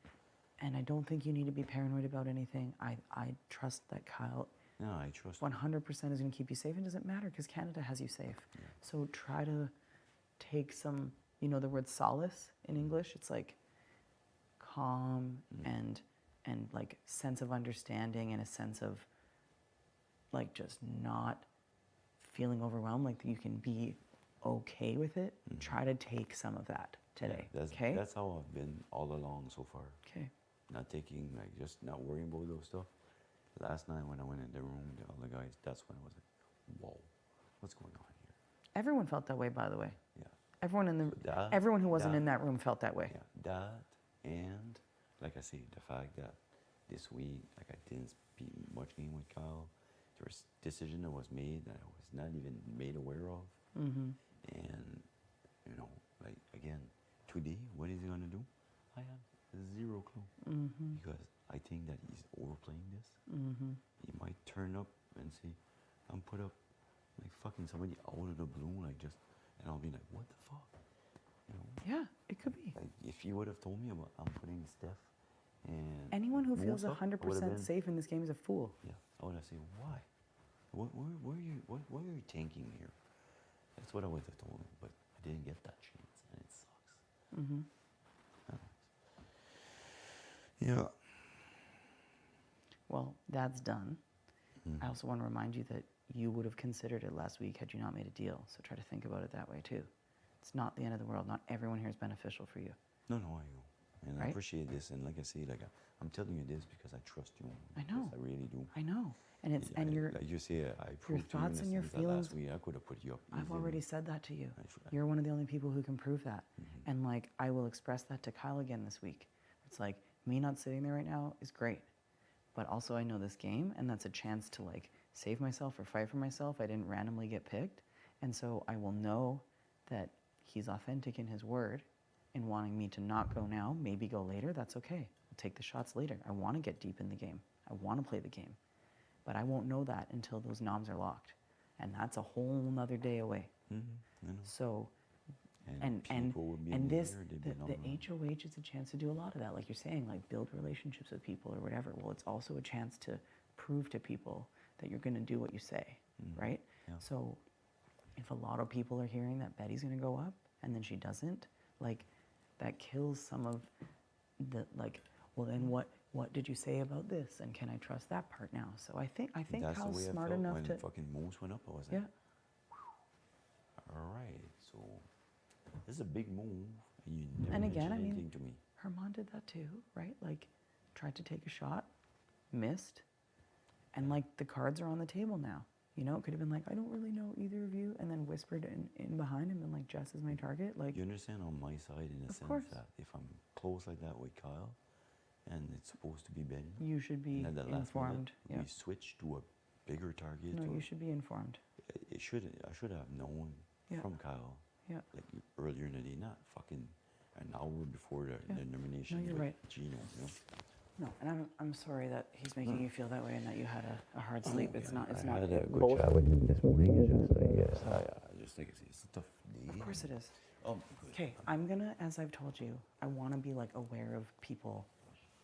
Speaker 15: and I don't think you need to be paranoid about anything. I trust that Kyle.
Speaker 5: No, I trust.
Speaker 15: 100% is going to keep you safe. It doesn't matter because Canada has you safe. So try to take some. You know the word solace in English. It's like calm and like sense of understanding and a sense of like just not feeling overwhelmed. Like you can be okay with it. Try to take some of that today. Okay.
Speaker 5: That's how I've been all along so far.
Speaker 15: Okay.
Speaker 5: Not taking, like, just not worrying about those stuff. Last night when I went in the room, the other guys, that's when I was like, whoa, what's going on here?
Speaker 15: Everyone felt that way, by the way.
Speaker 5: Yeah.
Speaker 15: Everyone in the everyone who wasn't in that room felt that way.
Speaker 5: Yeah, that and like I say, the fact that this week, like, I didn't speak much game with Kyle. There was decision that was made that I was not even made aware of. And you know, like, again, today, what is he gonna do? I have zero clue. Because I think that he's overplaying this. He might turn up and say, I'm put up like fucking somebody out of the blue, like, just, and I'll be like, what the fuck? You know?
Speaker 15: Yeah, it could be.
Speaker 5: Like, if he would have told me about I'm putting Steph and
Speaker 15: Anyone who feels
Speaker 5: Moose up, I would've
Speaker 15: 100%
Speaker 5: been-
Speaker 15: safe in this game is a fool.
Speaker 5: Yeah, I would have said, why? What are you thinking here? That's what I would have told him, but I didn't get that chance, and it sucks. Yeah.
Speaker 15: Well, that's done. I also want to remind you that you would have considered it last week had you not made a deal. So try to think about it that way too. It's not the end of the world. Not everyone here is beneficial for you.
Speaker 5: No, I know. And I
Speaker 15: Right?
Speaker 5: appreciate this, and like I say, like, I'm telling you this because I trust you.
Speaker 15: I know.
Speaker 5: Because I really do.
Speaker 15: I know. And it's and your
Speaker 5: like you say, I
Speaker 15: your
Speaker 5: proved to you in
Speaker 15: thoughts
Speaker 5: the
Speaker 15: and your
Speaker 5: sense that
Speaker 15: feelings.
Speaker 5: last week I could have put you up.
Speaker 15: I've
Speaker 5: easily.
Speaker 15: already said that to you.
Speaker 5: should-
Speaker 15: You're one of the only people who can prove that. And like I will express that to Kyle again this week. It's like me not sitting there right now is great. but also I know this game, and that's a chance to like save myself or fight for myself. I didn't randomly get picked, and so I will know that he's authentic in his word in wanting me to not go now, maybe go later. That's okay. I'll take the shots later. I want to get deep in the game. I want to play the game, but I won't know that until those noms are locked, and that's a whole nother day away.
Speaker 5: I know.
Speaker 15: So.
Speaker 5: And people would be in
Speaker 15: this
Speaker 5: here, they'd
Speaker 15: the
Speaker 5: be normal.
Speaker 15: HOH is a chance to do a lot of that, like you're saying, like build relationships with people or whatever. Well, it's also a chance to prove to people that you're going to do what you say, right?
Speaker 5: Yeah.
Speaker 15: So if a lot of people are hearing that Betty's going to go up and then she doesn't, like that kills some of the like. Well, then what did you say about this? And can I trust that part now? So I think
Speaker 5: That's
Speaker 15: Kyle's
Speaker 5: the way
Speaker 15: smart
Speaker 5: I felt
Speaker 15: enough
Speaker 5: when
Speaker 15: to.
Speaker 5: fucking Moose went up. I was
Speaker 15: Yeah.
Speaker 5: like, all right, so this is a big move, and you never
Speaker 15: And again,
Speaker 5: mentioned
Speaker 15: I mean,
Speaker 5: anything to me.
Speaker 15: Herman did that too, right? Like, tried to take a shot, missed, and like the cards are on the table now. You know, it could have been like, I don't really know either of you, and then whispered in behind him and like, Jess is my target. Like,
Speaker 5: You understand on my side in the
Speaker 15: Of
Speaker 5: sense
Speaker 15: course.
Speaker 5: that if I'm close like that with Kyle, and it's supposed to be Ben,
Speaker 15: you should be
Speaker 5: and at the last
Speaker 15: informed.
Speaker 5: minute,
Speaker 15: Yeah.
Speaker 5: we switch to a bigger target.
Speaker 15: No,
Speaker 5: or
Speaker 15: you should be informed.
Speaker 5: I should have known
Speaker 15: Yeah.
Speaker 5: from Kyle,
Speaker 15: Yeah.
Speaker 5: like earlier in the day, not fucking an hour before the nomination.
Speaker 15: No, you're
Speaker 5: with
Speaker 15: right.
Speaker 5: Gino, you know?
Speaker 15: No, and I'm sorry that he's making you feel that way and that you had a hard sleep. It's not. It's
Speaker 5: I
Speaker 15: not.
Speaker 5: had a good
Speaker 15: both-
Speaker 5: chat with him this morning. It's just like, I just think it's a tough day.
Speaker 15: Of course it is.
Speaker 5: Oh, good.
Speaker 15: Okay, I'm gonna, as I've told you, I want to be like aware of people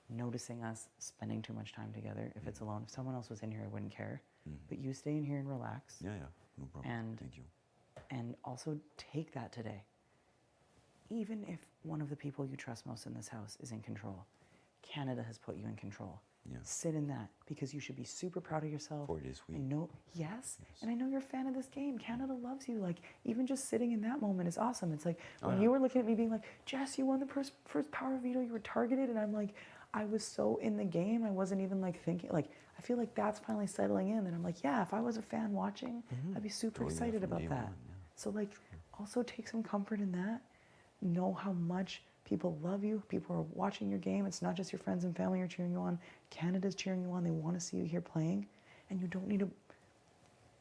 Speaker 15: noticing us spending too much time together. If it's alone, if someone else was in here, I wouldn't care. But you stay in here and relax.
Speaker 5: Yeah, no problem.
Speaker 15: And
Speaker 5: Thank you.
Speaker 15: And also take that today. Even if one of the people you trust most in this house is in control, Canada has put you in control.
Speaker 5: Yeah.
Speaker 15: Sit in that because you should be super proud of yourself.
Speaker 5: For this week.
Speaker 15: I know, yes, and I know you're a fan of this game. Canada loves you. Like even just sitting in that moment is awesome. It's like when you were looking at me being like, Jess, you won the first power veto. You were targeted, and I'm like, I was so in the game. I wasn't even like thinking. Like I feel like that's finally settling in. And I'm like, yeah, if I was a fan watching, I'd be super
Speaker 5: Totally
Speaker 15: excited
Speaker 5: from
Speaker 15: about
Speaker 5: day
Speaker 15: that.
Speaker 5: one, yeah.
Speaker 15: So like, also take some comfort in that. Know how much people love you. People are watching your game. It's not just your friends and family are cheering you on. Canada's cheering you on. They want to see you here playing. And you don't need to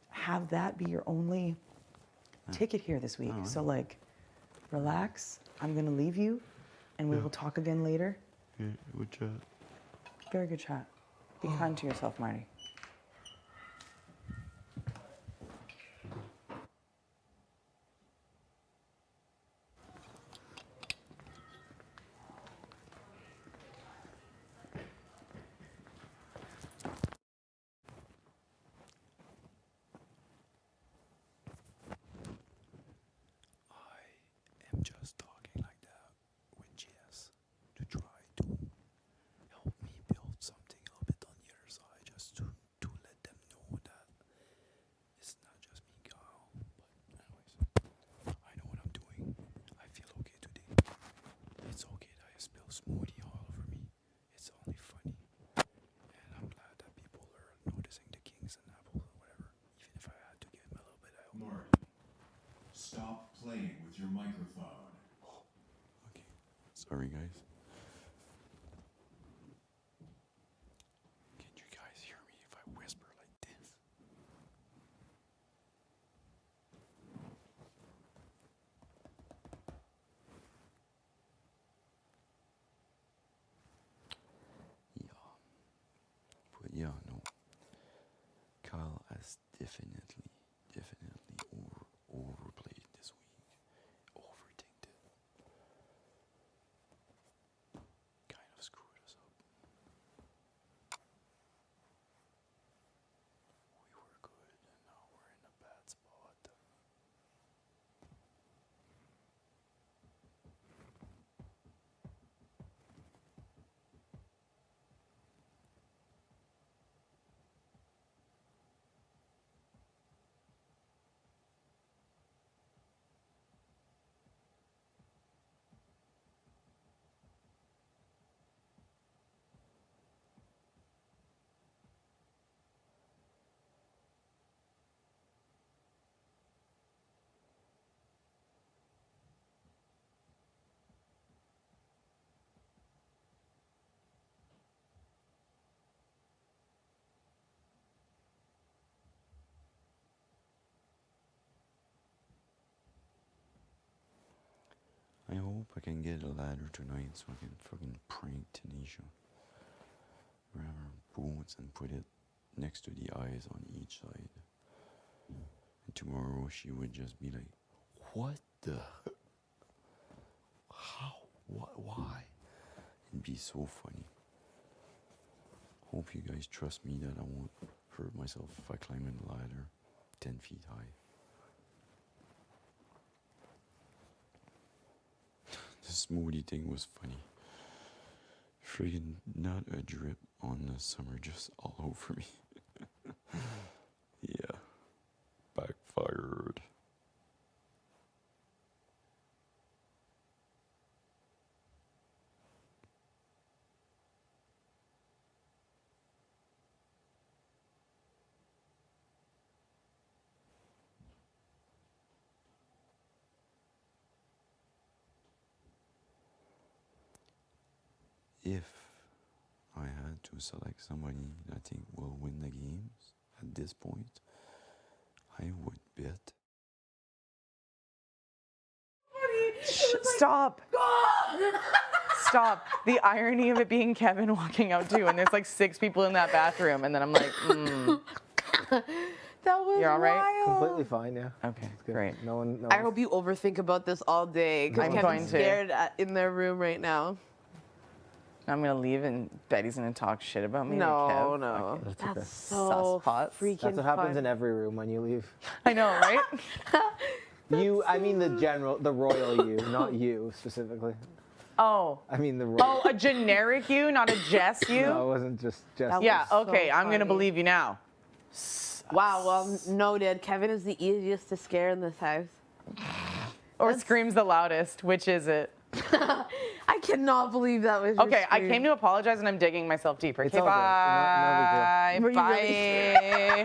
Speaker 15: have that be your only ticket here this week. So like, relax. I'm going to leave you and we will talk again later.
Speaker 5: Yeah, good chat.
Speaker 15: Very good chat. Be kind to yourself, Marty.
Speaker 5: I am just talking like that with Jess to try to help me build something a little bit on the other side, just to let them know that it's not just me, Kyle. But anyways, I know what I'm doing. I feel okay today. It's okay that I spill smoothie all over me. It's only funny. And I'm glad that people are noticing the kings and apples or whatever, even if I had to give them a little bit of help.
Speaker 13: Marty, stop playing with your microphone.
Speaker 5: Okay. Sorry, guys. Can you guys hear me if I whisper like this? Yeah. But yeah, no. Kyle has definitely overplayed this week. Overthinked it. Kind of screwed us up. We were good and now we're in a bad spot. hope I can get a ladder tonight so I can fucking prank Tanisha. Grab her boots and put it next to the eyes on each side. And tomorrow she would just be like, what the? How? What? Why? It'd be so funny. Hope you guys trust me that I won't hurt myself if I climb in the ladder 10 feet high. The smoothie thing was funny. Friggin' not a drip on the summer, just all over me. Yeah. Backfired. If I had to select somebody that I think will win the games at this point, I would bet.
Speaker 15: Stop. Stop. The irony of it being Kevin walking out too, and there's like 6 people in that bathroom, and then I'm like,
Speaker 17: That was
Speaker 15: You're all right?
Speaker 17: wild.
Speaker 18: Completely fine, yeah.
Speaker 15: Okay, great.
Speaker 18: No one.
Speaker 17: I hope you overthink about this all day. 'Cause
Speaker 15: I'm
Speaker 17: Kevin's
Speaker 15: going to.
Speaker 17: scared in their room right now.
Speaker 15: I'm gonna leave and Betty's gonna talk shit about me. to
Speaker 17: No,
Speaker 15: Kev.
Speaker 17: no.
Speaker 15: Okay.
Speaker 18: That's okay.
Speaker 17: That's so
Speaker 15: Suspots.
Speaker 17: freaking
Speaker 18: That's what happens
Speaker 17: fun.
Speaker 18: in every room when you leave.
Speaker 15: I know, right?
Speaker 18: You, I mean the royal you, not you specifically.
Speaker 15: Oh.
Speaker 18: I mean the royal.
Speaker 15: Oh, a generic you, not a Jess you?
Speaker 18: No, it wasn't just.
Speaker 15: Yeah,
Speaker 17: so
Speaker 15: okay, I'm gonna
Speaker 17: funny.
Speaker 15: believe you now.
Speaker 17: Wow, well noted. Kevin is the easiest to scare in this house.
Speaker 15: Or screams the loudest. Which is it?
Speaker 17: I cannot believe that was your
Speaker 15: Okay, I
Speaker 17: scream.
Speaker 15: came to apologize and I'm digging myself deeper.
Speaker 18: It's
Speaker 15: Okay,
Speaker 18: all good.
Speaker 15: bye.
Speaker 18: No big deal.
Speaker 17: Were you really
Speaker 15: Bye.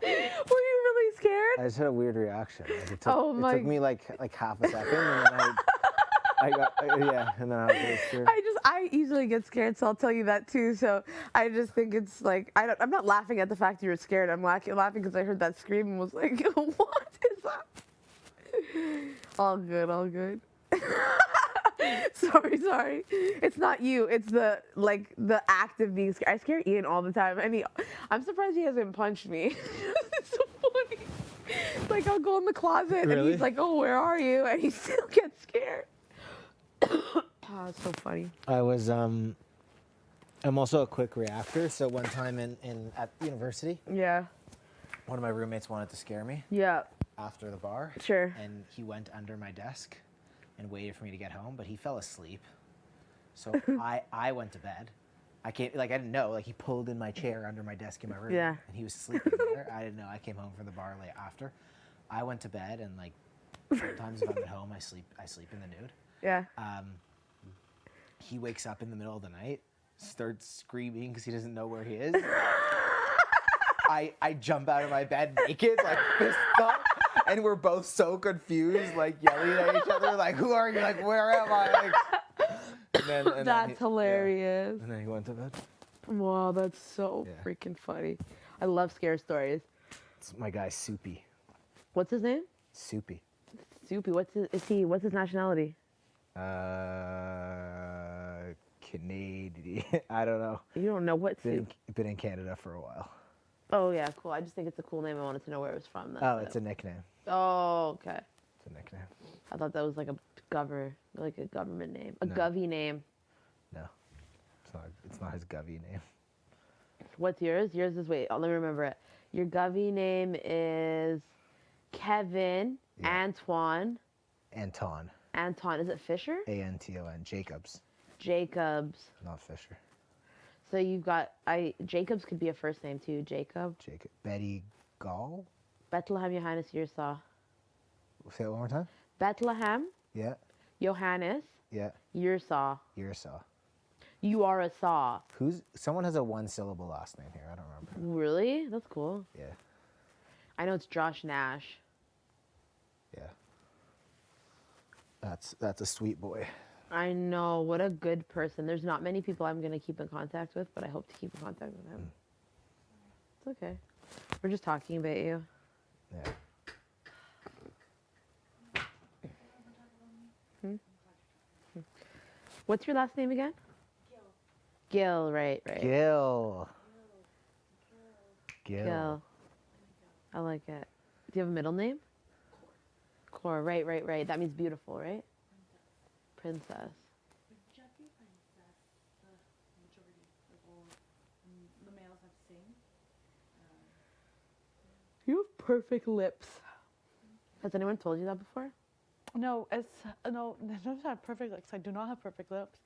Speaker 17: Were you really scared?
Speaker 18: I just had a weird reaction. Like, it took,
Speaker 17: Oh
Speaker 18: it
Speaker 17: my-
Speaker 18: took me like half a second, and then I got yeah, and then I was really scared.
Speaker 17: I easily get scared, so I'll tell you that too. So I just think it's like I'm not laughing at the fact you were scared. I'm laughing because I heard that scream and was like, what is that? All good, all good. Sorry. It's not you. It's the act of being scared. I scare Ian all the time, and I'm surprised he hasn't punched me. It's so funny. Like I'll go in the closet and
Speaker 18: Really?
Speaker 17: he's like, "Oh, where are you?" And he still gets scared. Oh, it's so funny.
Speaker 18: I was I'm also a quick reactor. So one time at university,
Speaker 17: Yeah.
Speaker 18: one of my roommates wanted to scare me
Speaker 17: Yeah.
Speaker 18: after the bar.
Speaker 17: Sure.
Speaker 18: And he went under my desk and waited for me to get home, but he fell asleep. So I went to bed. I didn't know. Like he pulled in my chair under my desk in my room.
Speaker 17: Yeah.
Speaker 18: And he was sleeping there. I didn't know. I came home from the bar late after. I went to bed and like sometimes if I'm at home I sleep in the nude.
Speaker 17: Yeah.
Speaker 18: He wakes up in the middle of the night, starts screaming because he doesn't know where he is. I jump out of my bed naked, like fist up, and we're both so confused, like yelling at each other, like, "Who are you? Like, where am I?" Like, and then
Speaker 17: That's hilarious.
Speaker 18: Yeah. And then he went to bed.
Speaker 17: Wow, that's so freaking funny. I love scare stories.
Speaker 18: It's my guy Soupy.
Speaker 17: What's his name?
Speaker 18: Soupy.
Speaker 17: Soupy. What's his nationality?
Speaker 18: Canadian. I don't know.
Speaker 17: You don't know what
Speaker 18: Been in Canada for a while.
Speaker 17: Oh yeah, cool. I just think it's a cool name. I wanted to know where it was from. That's
Speaker 18: Oh,
Speaker 17: it.
Speaker 18: it's a nickname.
Speaker 17: Oh, okay.
Speaker 18: It's a nickname.
Speaker 17: I thought that was like a government name, a
Speaker 18: No.
Speaker 17: govy name.
Speaker 18: No, it's not his govy name.
Speaker 17: What's yours? Yours is let me remember it. Your govy name is Kevin Antoine.
Speaker 18: Anton.
Speaker 17: Anton. Is it Fisher?
Speaker 18: Anton. Jacobs.
Speaker 17: Jacobs.
Speaker 18: Not Fisher.
Speaker 17: So you've got Jacobs could be a first name too. Jacob.
Speaker 18: Jacob. Betty Gall.
Speaker 17: Bethlehem Johannes Yirsa.
Speaker 18: Say it one more time.
Speaker 17: Bethlehem
Speaker 18: Yeah.
Speaker 17: Johannes
Speaker 18: Yeah.
Speaker 17: Yirsa.
Speaker 18: Yirsa.
Speaker 17: You are a saw.
Speaker 18: Someone has a 1-syllable last name here. I don't remember.
Speaker 17: Really? That's cool.
Speaker 18: Yeah.
Speaker 17: I know it's Josh Nash.
Speaker 18: Yeah. That's a sweet boy.
Speaker 17: I know. What a good person. There's not many people I'm going to keep in contact with, but I hope to keep in contact with him. It's okay. We're just talking about you.
Speaker 18: Yeah.
Speaker 17: What's your last name again? Gil, right.
Speaker 18: Gil.
Speaker 17: Gil. I like it. Do you have a middle name? Cora, right. That means beautiful, right? Princess.
Speaker 16: The males have sing.
Speaker 17: You have perfect lips. Has anyone told you that before?
Speaker 16: No, no, I don't have perfect lips. I do not have perfect lips.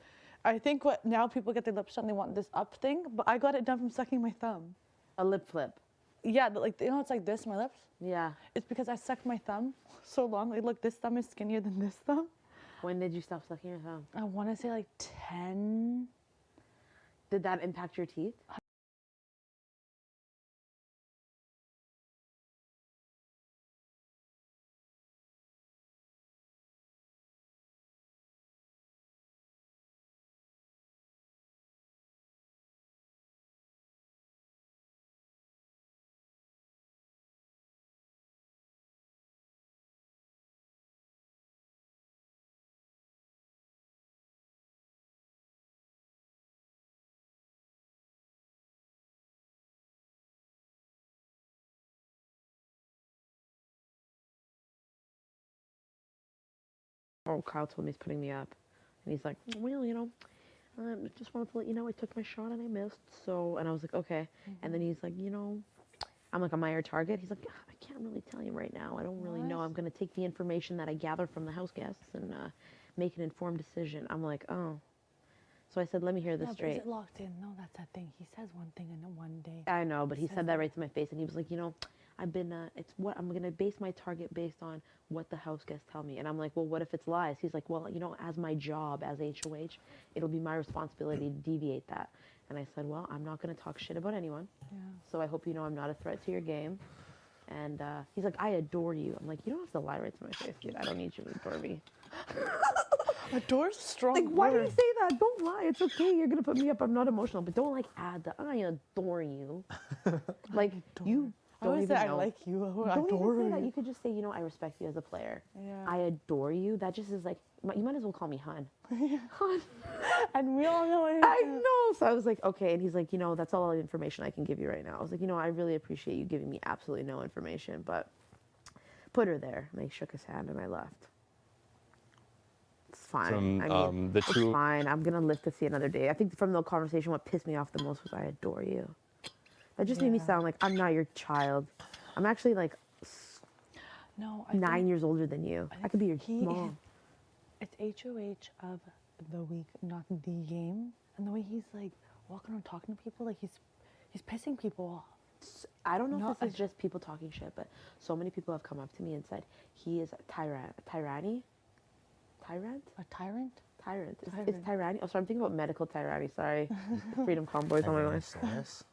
Speaker 16: I think what now people get their lips done, they want this up thing, but I got it done from sucking my thumb.
Speaker 17: A lip flip.
Speaker 16: Yeah, like it's like this, my lips.
Speaker 17: Yeah.
Speaker 16: It's because I sucked my thumb so long. Like, look, this thumb is skinnier than this thumb.
Speaker 17: When did you stop sucking your thumb?
Speaker 16: I want to say like 10.
Speaker 17: Did that impact your teeth? Oh, Kyle told me he's putting me up. And he's like, well, just wanted to let you know I took my shot and I missed. So, and I was like, okay. And then he's like, I'm like, am I your target? He's like, I can't really tell you right now. I don't really know. I'm going to take the information that I gather from the house guests and make an informed decision. I'm like, oh. So I said, let me hear this straight.
Speaker 16: Is it locked in? No, that's that thing. He says one thing and then one day.
Speaker 17: I know, but he said that right to my face, and he was like, I've been, it's what I'm gonna base my target based on what the house guests tell me, and I'm like, well, what if it's lies? He's like, well, as my job as HOH, it'll be my responsibility to deviate that. And I said, well, I'm not gonna talk shit about anyone.
Speaker 16: Yeah.
Speaker 17: So I hope you know I'm not a threat to your game. And he's like, I adore you. I'm like, you don't have to lie right to my face, dude. I don't need you to adore me.
Speaker 16: Adore's a strong
Speaker 17: Like, why do you
Speaker 16: word.
Speaker 17: say that? Don't lie. It's okay. You're gonna put me up. I'm not emotional, but don't add the I adore you. Like you
Speaker 16: I
Speaker 17: don't
Speaker 16: always
Speaker 17: even
Speaker 16: say
Speaker 17: know.
Speaker 16: I like you. I
Speaker 17: Don't
Speaker 16: adore
Speaker 17: even say that.
Speaker 16: you.
Speaker 17: You could just say, I respect you as a player.
Speaker 16: Yeah.
Speaker 17: I adore you. That just is like, you might as well call me hun. Hun.
Speaker 16: And we all know it.
Speaker 17: I know. So I was like, okay. And he's like, that's all the information I can give you right now. I was like, I really appreciate you giving me absolutely no information, but put her there. And I shook his hand and I left. It's fine.
Speaker 11: From,
Speaker 17: it's fine. I'm gonna live to see another day. I think from the conversation, what pissed me off the most was I adore you. That just made me sound like I'm not your child. I'm actually like
Speaker 16: No,
Speaker 17: 9 years older than you. I could be your mom.
Speaker 16: It's HOH of the week, not the game. And the way he's like walking around talking to people, like he's pissing people off.
Speaker 17: I don't know if this is just people talking shit, but so many people have come up to me and said he is a tyrant. A tyranny? Tyrant?
Speaker 16: A tyrant?
Speaker 17: Tyrant. Is tyranny? Oh, sorry, I'm thinking about medical tyranny. Sorry. Freedom Convoy's on my mind.
Speaker 18: Tyrannosaurus?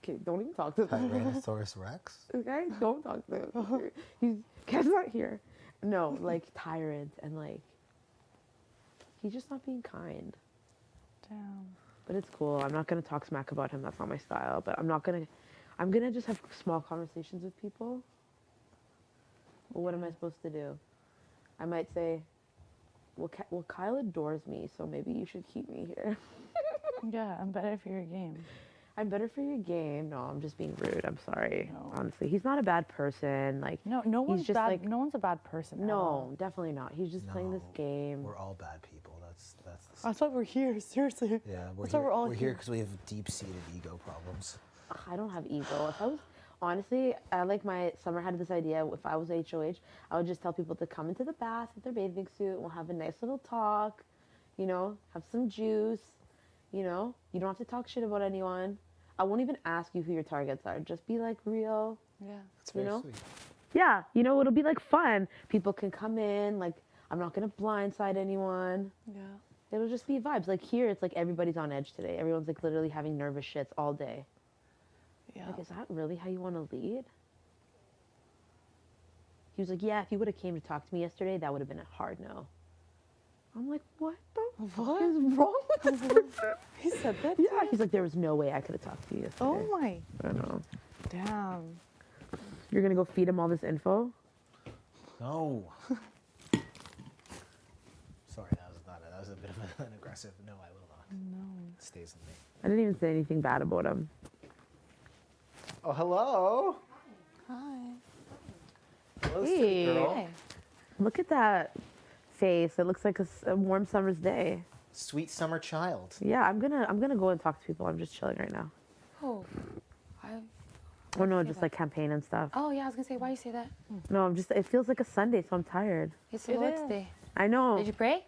Speaker 17: Okay, don't even talk to him.
Speaker 18: Tyrannosaurus Rex?
Speaker 17: Okay? Don't talk to him. He's not here. No, like tyrant and like he's just not being kind.
Speaker 16: Damn.
Speaker 17: But it's cool. I'm not gonna talk smack about him. That's not my style. But I'm gonna just have small conversations with people. Well, what am I supposed to do? I might say, well, Kyle adores me, so maybe you should keep me here.
Speaker 16: Yeah, I'm better for your game.
Speaker 17: I'm better for your game. No, I'm just being rude. I'm sorry. No. Honestly, he's not a bad person. Like
Speaker 16: no one's
Speaker 17: just
Speaker 16: bad.
Speaker 17: Like,
Speaker 16: no one's a bad person.
Speaker 17: No, definitely not. He's just playing this game.
Speaker 18: We're all bad people.
Speaker 16: That's why we're here. Seriously.
Speaker 18: Yeah,
Speaker 16: that's why we're all
Speaker 18: here. We're here because we have deep-seated ego problems.
Speaker 17: I don't have ego. If I was honestly, my summer had this idea. If I was HOH, I would just tell people to come into the bath with their bathing suit. And we'll have a nice little talk. Have some juice. You don't have to talk shit about anyone. I won't even ask you who your targets are. Just be like real.
Speaker 16: Yeah.
Speaker 18: That's very sweet.
Speaker 17: Yeah, it'll be like fun. People can come in. Like I'm not gonna blindside anyone.
Speaker 16: Yeah.
Speaker 17: It'll just be vibes. Like here, it's like everybody's on edge today. Everyone's like literally having nervous shits all day.
Speaker 16: Yeah.
Speaker 17: Like, is that really how you want to lead? He was like, yeah, if you would have came to talk to me yesterday, that would have been a hard no. I'm like, what the fuck is wrong with this person?
Speaker 16: He said that?
Speaker 17: Yeah. He's like, there was no way I could have talked to you yesterday.
Speaker 16: Oh my.
Speaker 17: I know.
Speaker 16: Damn.
Speaker 17: You're gonna go feed him all this info?
Speaker 18: No. Sorry, that was massive no, I will not.
Speaker 16: No.
Speaker 18: It stays with me.
Speaker 17: I didn't even say anything bad about him.
Speaker 18: Oh, hello.
Speaker 16: Hi.
Speaker 18: Hello,
Speaker 17: Hey.
Speaker 18: sweet girl.
Speaker 17: Look at that face. It looks like a warm summer's day.
Speaker 18: Sweet summer child.
Speaker 17: Yeah, I'm gonna go and talk to people. I'm just chilling right now.
Speaker 12: Oh,
Speaker 17: Oh no, just like campaign and stuff.
Speaker 12: oh yeah, I was gonna say, why you say that?
Speaker 17: No, I'm just. It feels like a Sunday, so I'm tired.
Speaker 12: It's the Lord's Day.
Speaker 17: I know.
Speaker 12: Did you pray?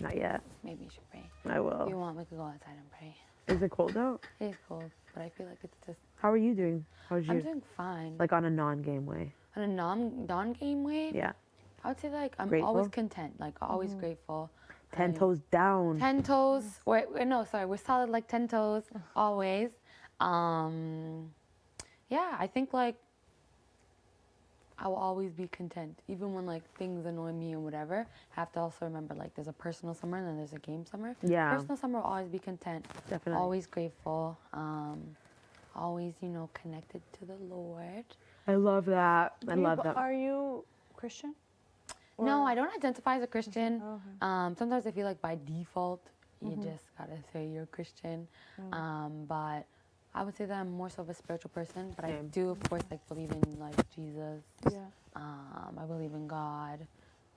Speaker 17: Not yet.
Speaker 12: Maybe you should pray.
Speaker 17: I will.
Speaker 12: If you want, we could go outside and pray.
Speaker 17: Is it cold out?
Speaker 12: It is cold, but I feel like it's just.
Speaker 17: How are you doing? How's
Speaker 12: I'm
Speaker 17: you?
Speaker 12: doing fine.
Speaker 17: Like on a non-game way.
Speaker 12: On a non-game way.
Speaker 17: Yeah.
Speaker 12: I would say like I'm
Speaker 17: Grateful?
Speaker 12: always content, like always grateful.
Speaker 17: 10 toes down.
Speaker 12: 10 toes. Wait, no, sorry. We're solid like 10 toes, always. Yeah, I think like I will always be content. Even when like things annoy me and whatever, I have to also remember like there's a personal summer and then there's a game summer.
Speaker 17: Yeah.
Speaker 12: Personal summer will always be content.
Speaker 17: Definitely.
Speaker 12: Always grateful. Always, connected to the Lord.
Speaker 17: I love that. I love that.
Speaker 16: Are you Christian?
Speaker 12: No, I don't identify as a Christian.
Speaker 16: Oh, okay.
Speaker 12: Sometimes I feel like by default, you
Speaker 16: Mhm.
Speaker 12: just gotta say you're a Christian.
Speaker 16: Oh.
Speaker 12: But I would say that I'm more so of a spiritual person. But I
Speaker 17: Same.
Speaker 12: do, of course, like believe in like Jesus.
Speaker 16: Yeah.
Speaker 12: I believe in God.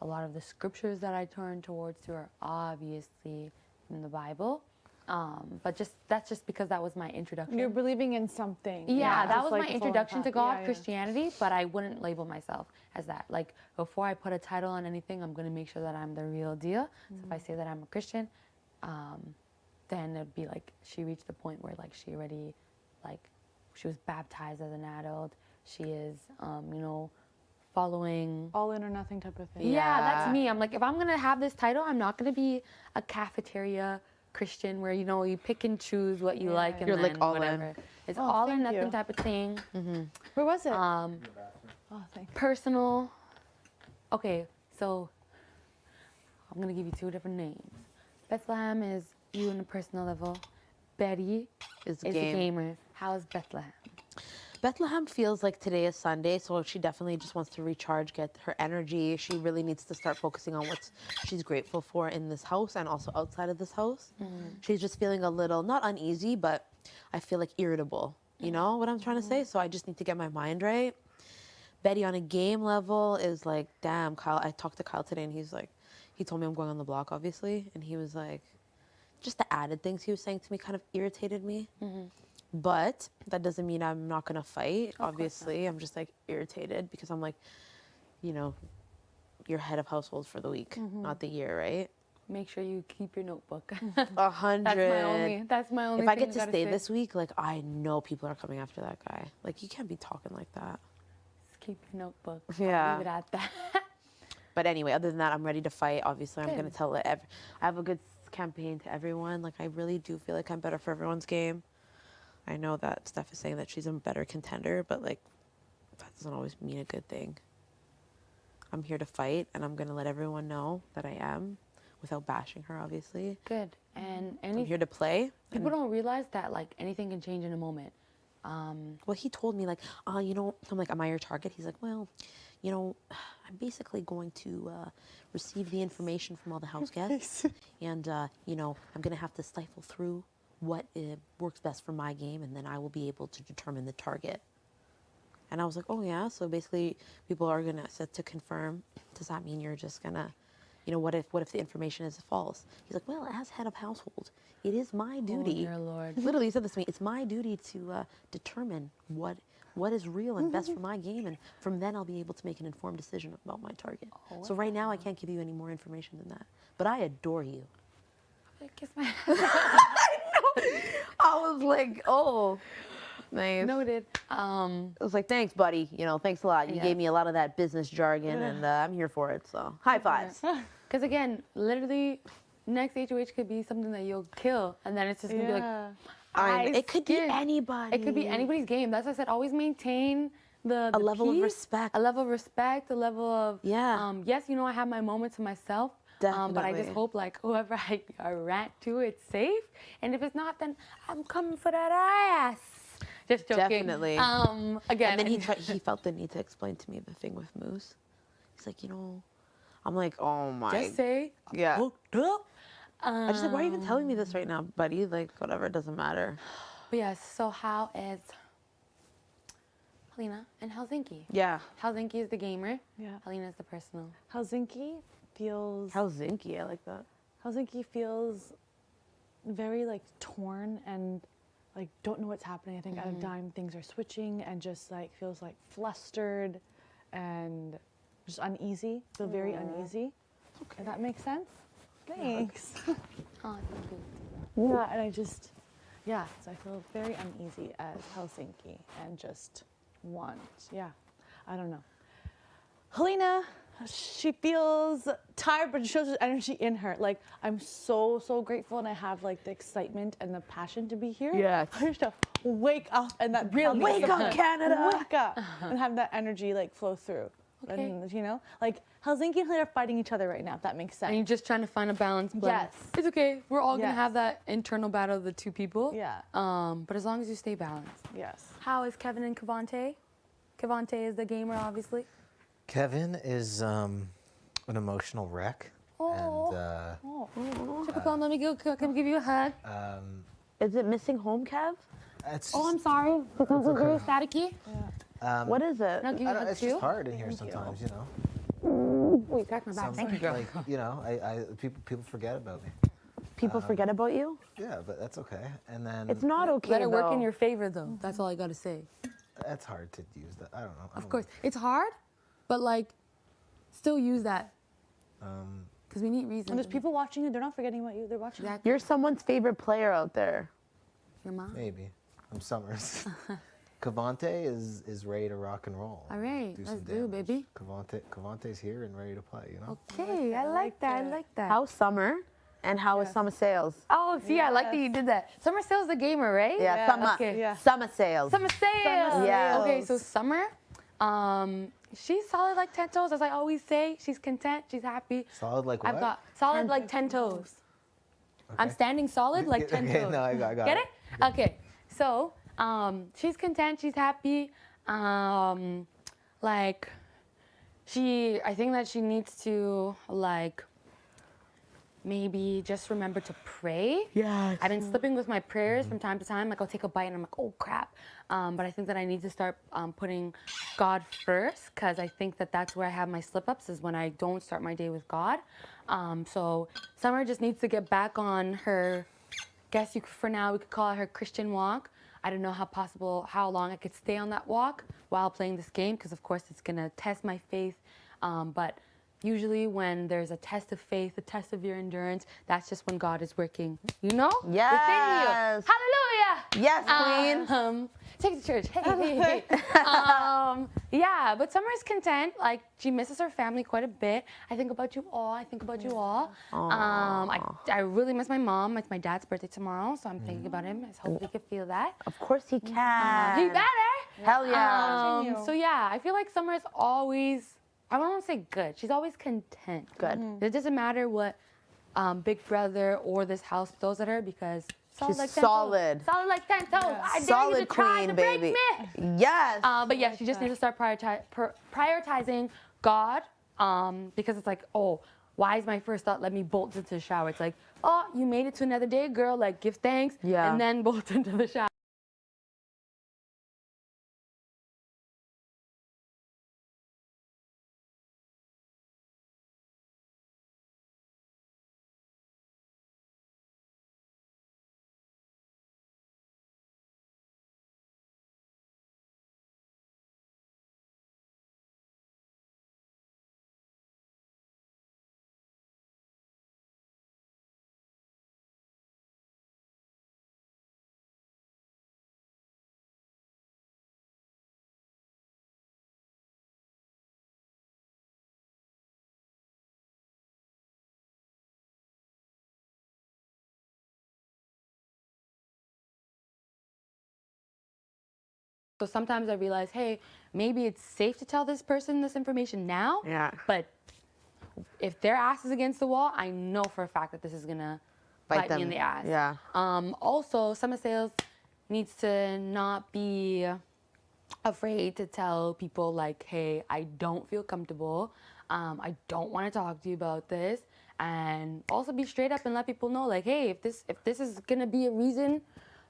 Speaker 12: A lot of the scriptures that I turn towards to are obviously in the Bible. But that's just because that was my introduction.
Speaker 16: You're believing in something.
Speaker 12: Yeah, that
Speaker 16: just
Speaker 12: was
Speaker 16: like
Speaker 12: my
Speaker 16: the
Speaker 12: introduction to
Speaker 16: path.
Speaker 12: God,
Speaker 16: Yeah, yeah.
Speaker 12: Christianity, but I wouldn't label myself as that. Like, before I put a title on anything, I'm going to make sure that I'm the real deal. So if I say that I'm a Christian, then it'd be like she reached the point where, like, she already, like, she was baptized as an adult. She is, following...
Speaker 16: All in or nothing type of thing.
Speaker 12: Yeah, that's me. I'm like, if I'm going to have this title, I'm not going to be a cafeteria Christian where, you pick and choose what you like and
Speaker 17: You're like
Speaker 12: then
Speaker 17: all in.
Speaker 12: whatever. It's
Speaker 16: Oh,
Speaker 12: all or
Speaker 16: thank
Speaker 12: nothing
Speaker 16: you.
Speaker 12: type of thing.
Speaker 16: Where was it?
Speaker 12: Oh,
Speaker 16: thank you.
Speaker 12: Personal. Okay, so I'm gonna give you two different names. Bethlehem is you on a personal level. Betty
Speaker 17: Is
Speaker 12: a gamer. How's Bethlehem?
Speaker 17: Bethlehem feels like today is Sunday, so she definitely just wants to recharge, get her energy. She really needs to start focusing on what she's grateful for in this house and also outside of this house. She's just feeling a little, not uneasy, but I feel like irritable. You know what I'm trying to say? So I just need to get my mind right. Betty on a game level is like, damn, Kyle. I talked to Kyle today and he's like, he told me I'm going on the block, obviously. And he was like, just the added things he was saying to me kind of irritated me. But that doesn't mean I'm not going to fight, obviously. I'm just like irritated because I'm like, you're head of household for the week, not the year, right?
Speaker 12: Make sure you keep your notebook.
Speaker 17: 100.
Speaker 12: That's my only
Speaker 17: If I
Speaker 12: thing
Speaker 17: get to
Speaker 12: gotta
Speaker 17: stay
Speaker 12: say.
Speaker 17: this week, like, I know people are coming after that guy. Like, you can't be talking like that.
Speaker 12: Just keep your notebook.
Speaker 17: Yeah.
Speaker 12: I'll leave it at that.
Speaker 17: But anyway, other than that, I'm ready to fight. Obviously, I'm
Speaker 12: Good.
Speaker 17: going to tell it. I have a good campaign to everyone. Like, I really do feel like I'm better for everyone's game. I know that Steph is saying that she's a better contender, but, like, that doesn't always mean a good thing. I'm here to fight, and I'm going to let everyone know that I am without bashing her, obviously.
Speaker 12: Good. And
Speaker 17: I'm here to play.
Speaker 12: People don't realize that, like, anything can change in a moment.
Speaker 17: Well, he told me, like, I'm like, am I your target? He's like, well, I'm basically going to receive the information from all the house guests. And, I'm going to have to stifle through what works best for my game, and then I will be able to determine the target. And I was like, oh, yeah? So basically, people are going to set to confirm. Does that mean you're just going to, what if the information is false? He's like, well, as head of household, it is my duty.
Speaker 12: dear Lord.
Speaker 17: Literally, he said this to me. It's my duty to determine what is real and best for my game, and from then I'll be able to make an informed decision about my target. So right now, I can't give you any more information than that. But I adore you.
Speaker 12: Kiss my
Speaker 17: I was like, oh, nice.
Speaker 12: Noted.
Speaker 17: I was like, thanks, buddy. Thanks a lot. You gave me a lot of that business jargon, and I'm here for it. So high fives.
Speaker 12: Because again, literally, next HOH could be something that you'll kill, and then it's just gonna be like,
Speaker 17: it could be anybody.
Speaker 12: It could be anybody's game. That's why I said always maintain the
Speaker 17: level of
Speaker 12: peace,
Speaker 17: respect.
Speaker 12: a level of respect, a level of yes, I have my moments to myself. But I just
Speaker 17: Definitely.
Speaker 12: hope like whoever I rant to, it's safe. And if it's not, then I'm coming for that ass. Just joking.
Speaker 17: Definitely.
Speaker 12: Again.
Speaker 17: And then he felt the need to explain to me the thing with Moose. He's like, I'm like, oh my.
Speaker 12: Just say,
Speaker 17: Yeah.
Speaker 12: hooked up.
Speaker 17: I just like, why are you even telling me this right now, buddy? Like, whatever, it doesn't matter.
Speaker 12: But yes, so how is Helena and Helsinki?
Speaker 17: Yeah.
Speaker 12: Helsinki is the gamer.
Speaker 16: Yeah.
Speaker 12: Helena is the personal.
Speaker 16: Helsinki feels.
Speaker 17: Helsinki, I like that.
Speaker 16: Helsinki feels very like torn and like don't know what's happening. I think at a time things are switching and just like feels like flustered and just uneasy. Feel very uneasy. Okay. If that makes sense. Thanks.
Speaker 12: Oh, thank you.
Speaker 16: Yeah, and I just, yeah, so I feel very uneasy as Helsinki and just want, yeah, I don't know. Helena, she feels tired, but she shows the energy in her. Like, I'm so, so grateful, and I have like the excitement and the passion to be here.
Speaker 17: Yes.
Speaker 16: I just have to wake up and that really
Speaker 17: Wake up, Canada!
Speaker 16: Wake up and have that energy like flow through.
Speaker 12: Okay.
Speaker 16: And, you know, like Helsinki and Helena are fighting each other right now, if that makes sense.
Speaker 12: And you're just trying to find a balance. But
Speaker 16: Yes.
Speaker 12: it's okay. We're all gonna
Speaker 16: Yes.
Speaker 12: have that internal battle of the two people.
Speaker 16: Yeah.
Speaker 12: But as long as you stay balanced.
Speaker 16: Yes.
Speaker 12: How is Kevin and Cavante? Cavante is the gamer, obviously.
Speaker 18: Kevin is an emotional wreck.
Speaker 12: Oh.
Speaker 18: And
Speaker 12: Typical. Let me come give you a hug.
Speaker 17: Is it missing home, Kev?
Speaker 18: it's
Speaker 12: Oh, I'm sorry. Because it's very staticky.
Speaker 17: What is it?
Speaker 12: I'll give you a hug
Speaker 18: it's
Speaker 12: too.
Speaker 18: just hard in here sometimes, you know.
Speaker 12: Oh, you cracked my back. Thank you, girl.
Speaker 18: Like, you know, people forget about me.
Speaker 17: People forget about you?
Speaker 18: Yeah, but that's okay. And then
Speaker 17: It's not okay,
Speaker 12: Let it work in
Speaker 17: though.
Speaker 12: your favor, though. That's all I gotta say.
Speaker 18: that's hard to use. That I don't know.
Speaker 12: Of course, it's hard, but like, still use that. Because we need reasons.
Speaker 16: And there's people watching you, they're not forgetting about you, they're watching you.
Speaker 17: You're someone's favorite player out there.
Speaker 12: Your mom?
Speaker 18: Maybe. I'm Summers. Cavante is ready to rock and roll.
Speaker 12: All right,
Speaker 18: some
Speaker 12: let's do,
Speaker 18: damage.
Speaker 12: baby.
Speaker 18: Cavante's here and ready to play, you know?
Speaker 12: Okay, I like that. I like that.
Speaker 17: How's Summer? And how is Summer Sales?
Speaker 12: Oh, see, I like that you did that. Summer Sale's the gamer, right?
Speaker 17: Yeah, Summer.
Speaker 12: Okay.
Speaker 16: Yeah.
Speaker 17: Summer Sales.
Speaker 12: Summer Sale.
Speaker 17: Yes.
Speaker 12: Okay, so Summer, she's solid like 10 toes, as I always say. She's content. She's happy.
Speaker 18: Solid like what?
Speaker 12: I've got solid like 10 toes. I'm standing solid like 10
Speaker 18: Okay,
Speaker 12: toes.
Speaker 18: no, I got
Speaker 12: Get
Speaker 18: it.
Speaker 12: it? Okay, so she's content. She's happy. Like, I think that she needs to like maybe just remember to pray.
Speaker 17: Yes.
Speaker 12: I've been slipping with my prayers from time to time. Like, I'll take a bite and I'm like, oh crap. But I think that I need to start putting God first, because I think that that's where I have my slip ups, is when I don't start my day with God. So Summer just needs to get back on her, for now we could call it her Christian walk. I don't know how long I could stay on that walk while playing this game, because of course it's gonna test my faith. But usually when there's a test of faith, a test of your endurance, that's just when God is working,
Speaker 17: Yes.
Speaker 12: within you. Hallelujah.
Speaker 17: Yes, queen.
Speaker 12: Take it to church. Hey. Yeah, but Summer's content. Like, she misses her family quite a bit. I think about you all. I really miss my mom. It's my dad's birthday tomorrow, so I'm thinking about him. I hope he can feel that.
Speaker 17: Of course he can.
Speaker 12: He better.
Speaker 17: Hell yeah.
Speaker 12: So yeah, I feel like Summer is always, I don't want to say good. She's always content.
Speaker 17: Good.
Speaker 12: It doesn't matter what Big Brother or this house throws at her, because
Speaker 17: She's
Speaker 12: like 10
Speaker 17: solid.
Speaker 12: Toes. Solid like 10 toes. I dare you
Speaker 17: Solid
Speaker 12: to try
Speaker 17: queen,
Speaker 12: to break
Speaker 17: baby.
Speaker 12: me.
Speaker 17: Yes.
Speaker 12: But yeah, she just needs to start prioritizing God, because it's like, oh, why is my first thought, let me bolt into the shower? It's like, oh, you made it to another day, girl. Like, give thanks, and then bolt into the shower. So sometimes I realize, hey, maybe it's safe to tell this person this information now.
Speaker 17: Yeah.
Speaker 12: But if their ass is against the wall, I know for a fact that this is gonna bite me in the ass.
Speaker 17: Yeah.
Speaker 12: Also, Summer Sales needs to not be afraid to tell people like, hey, I don't feel comfortable. I don't want to talk to you about this. and also be straight up and let people know, like, hey, if this is gonna be a reason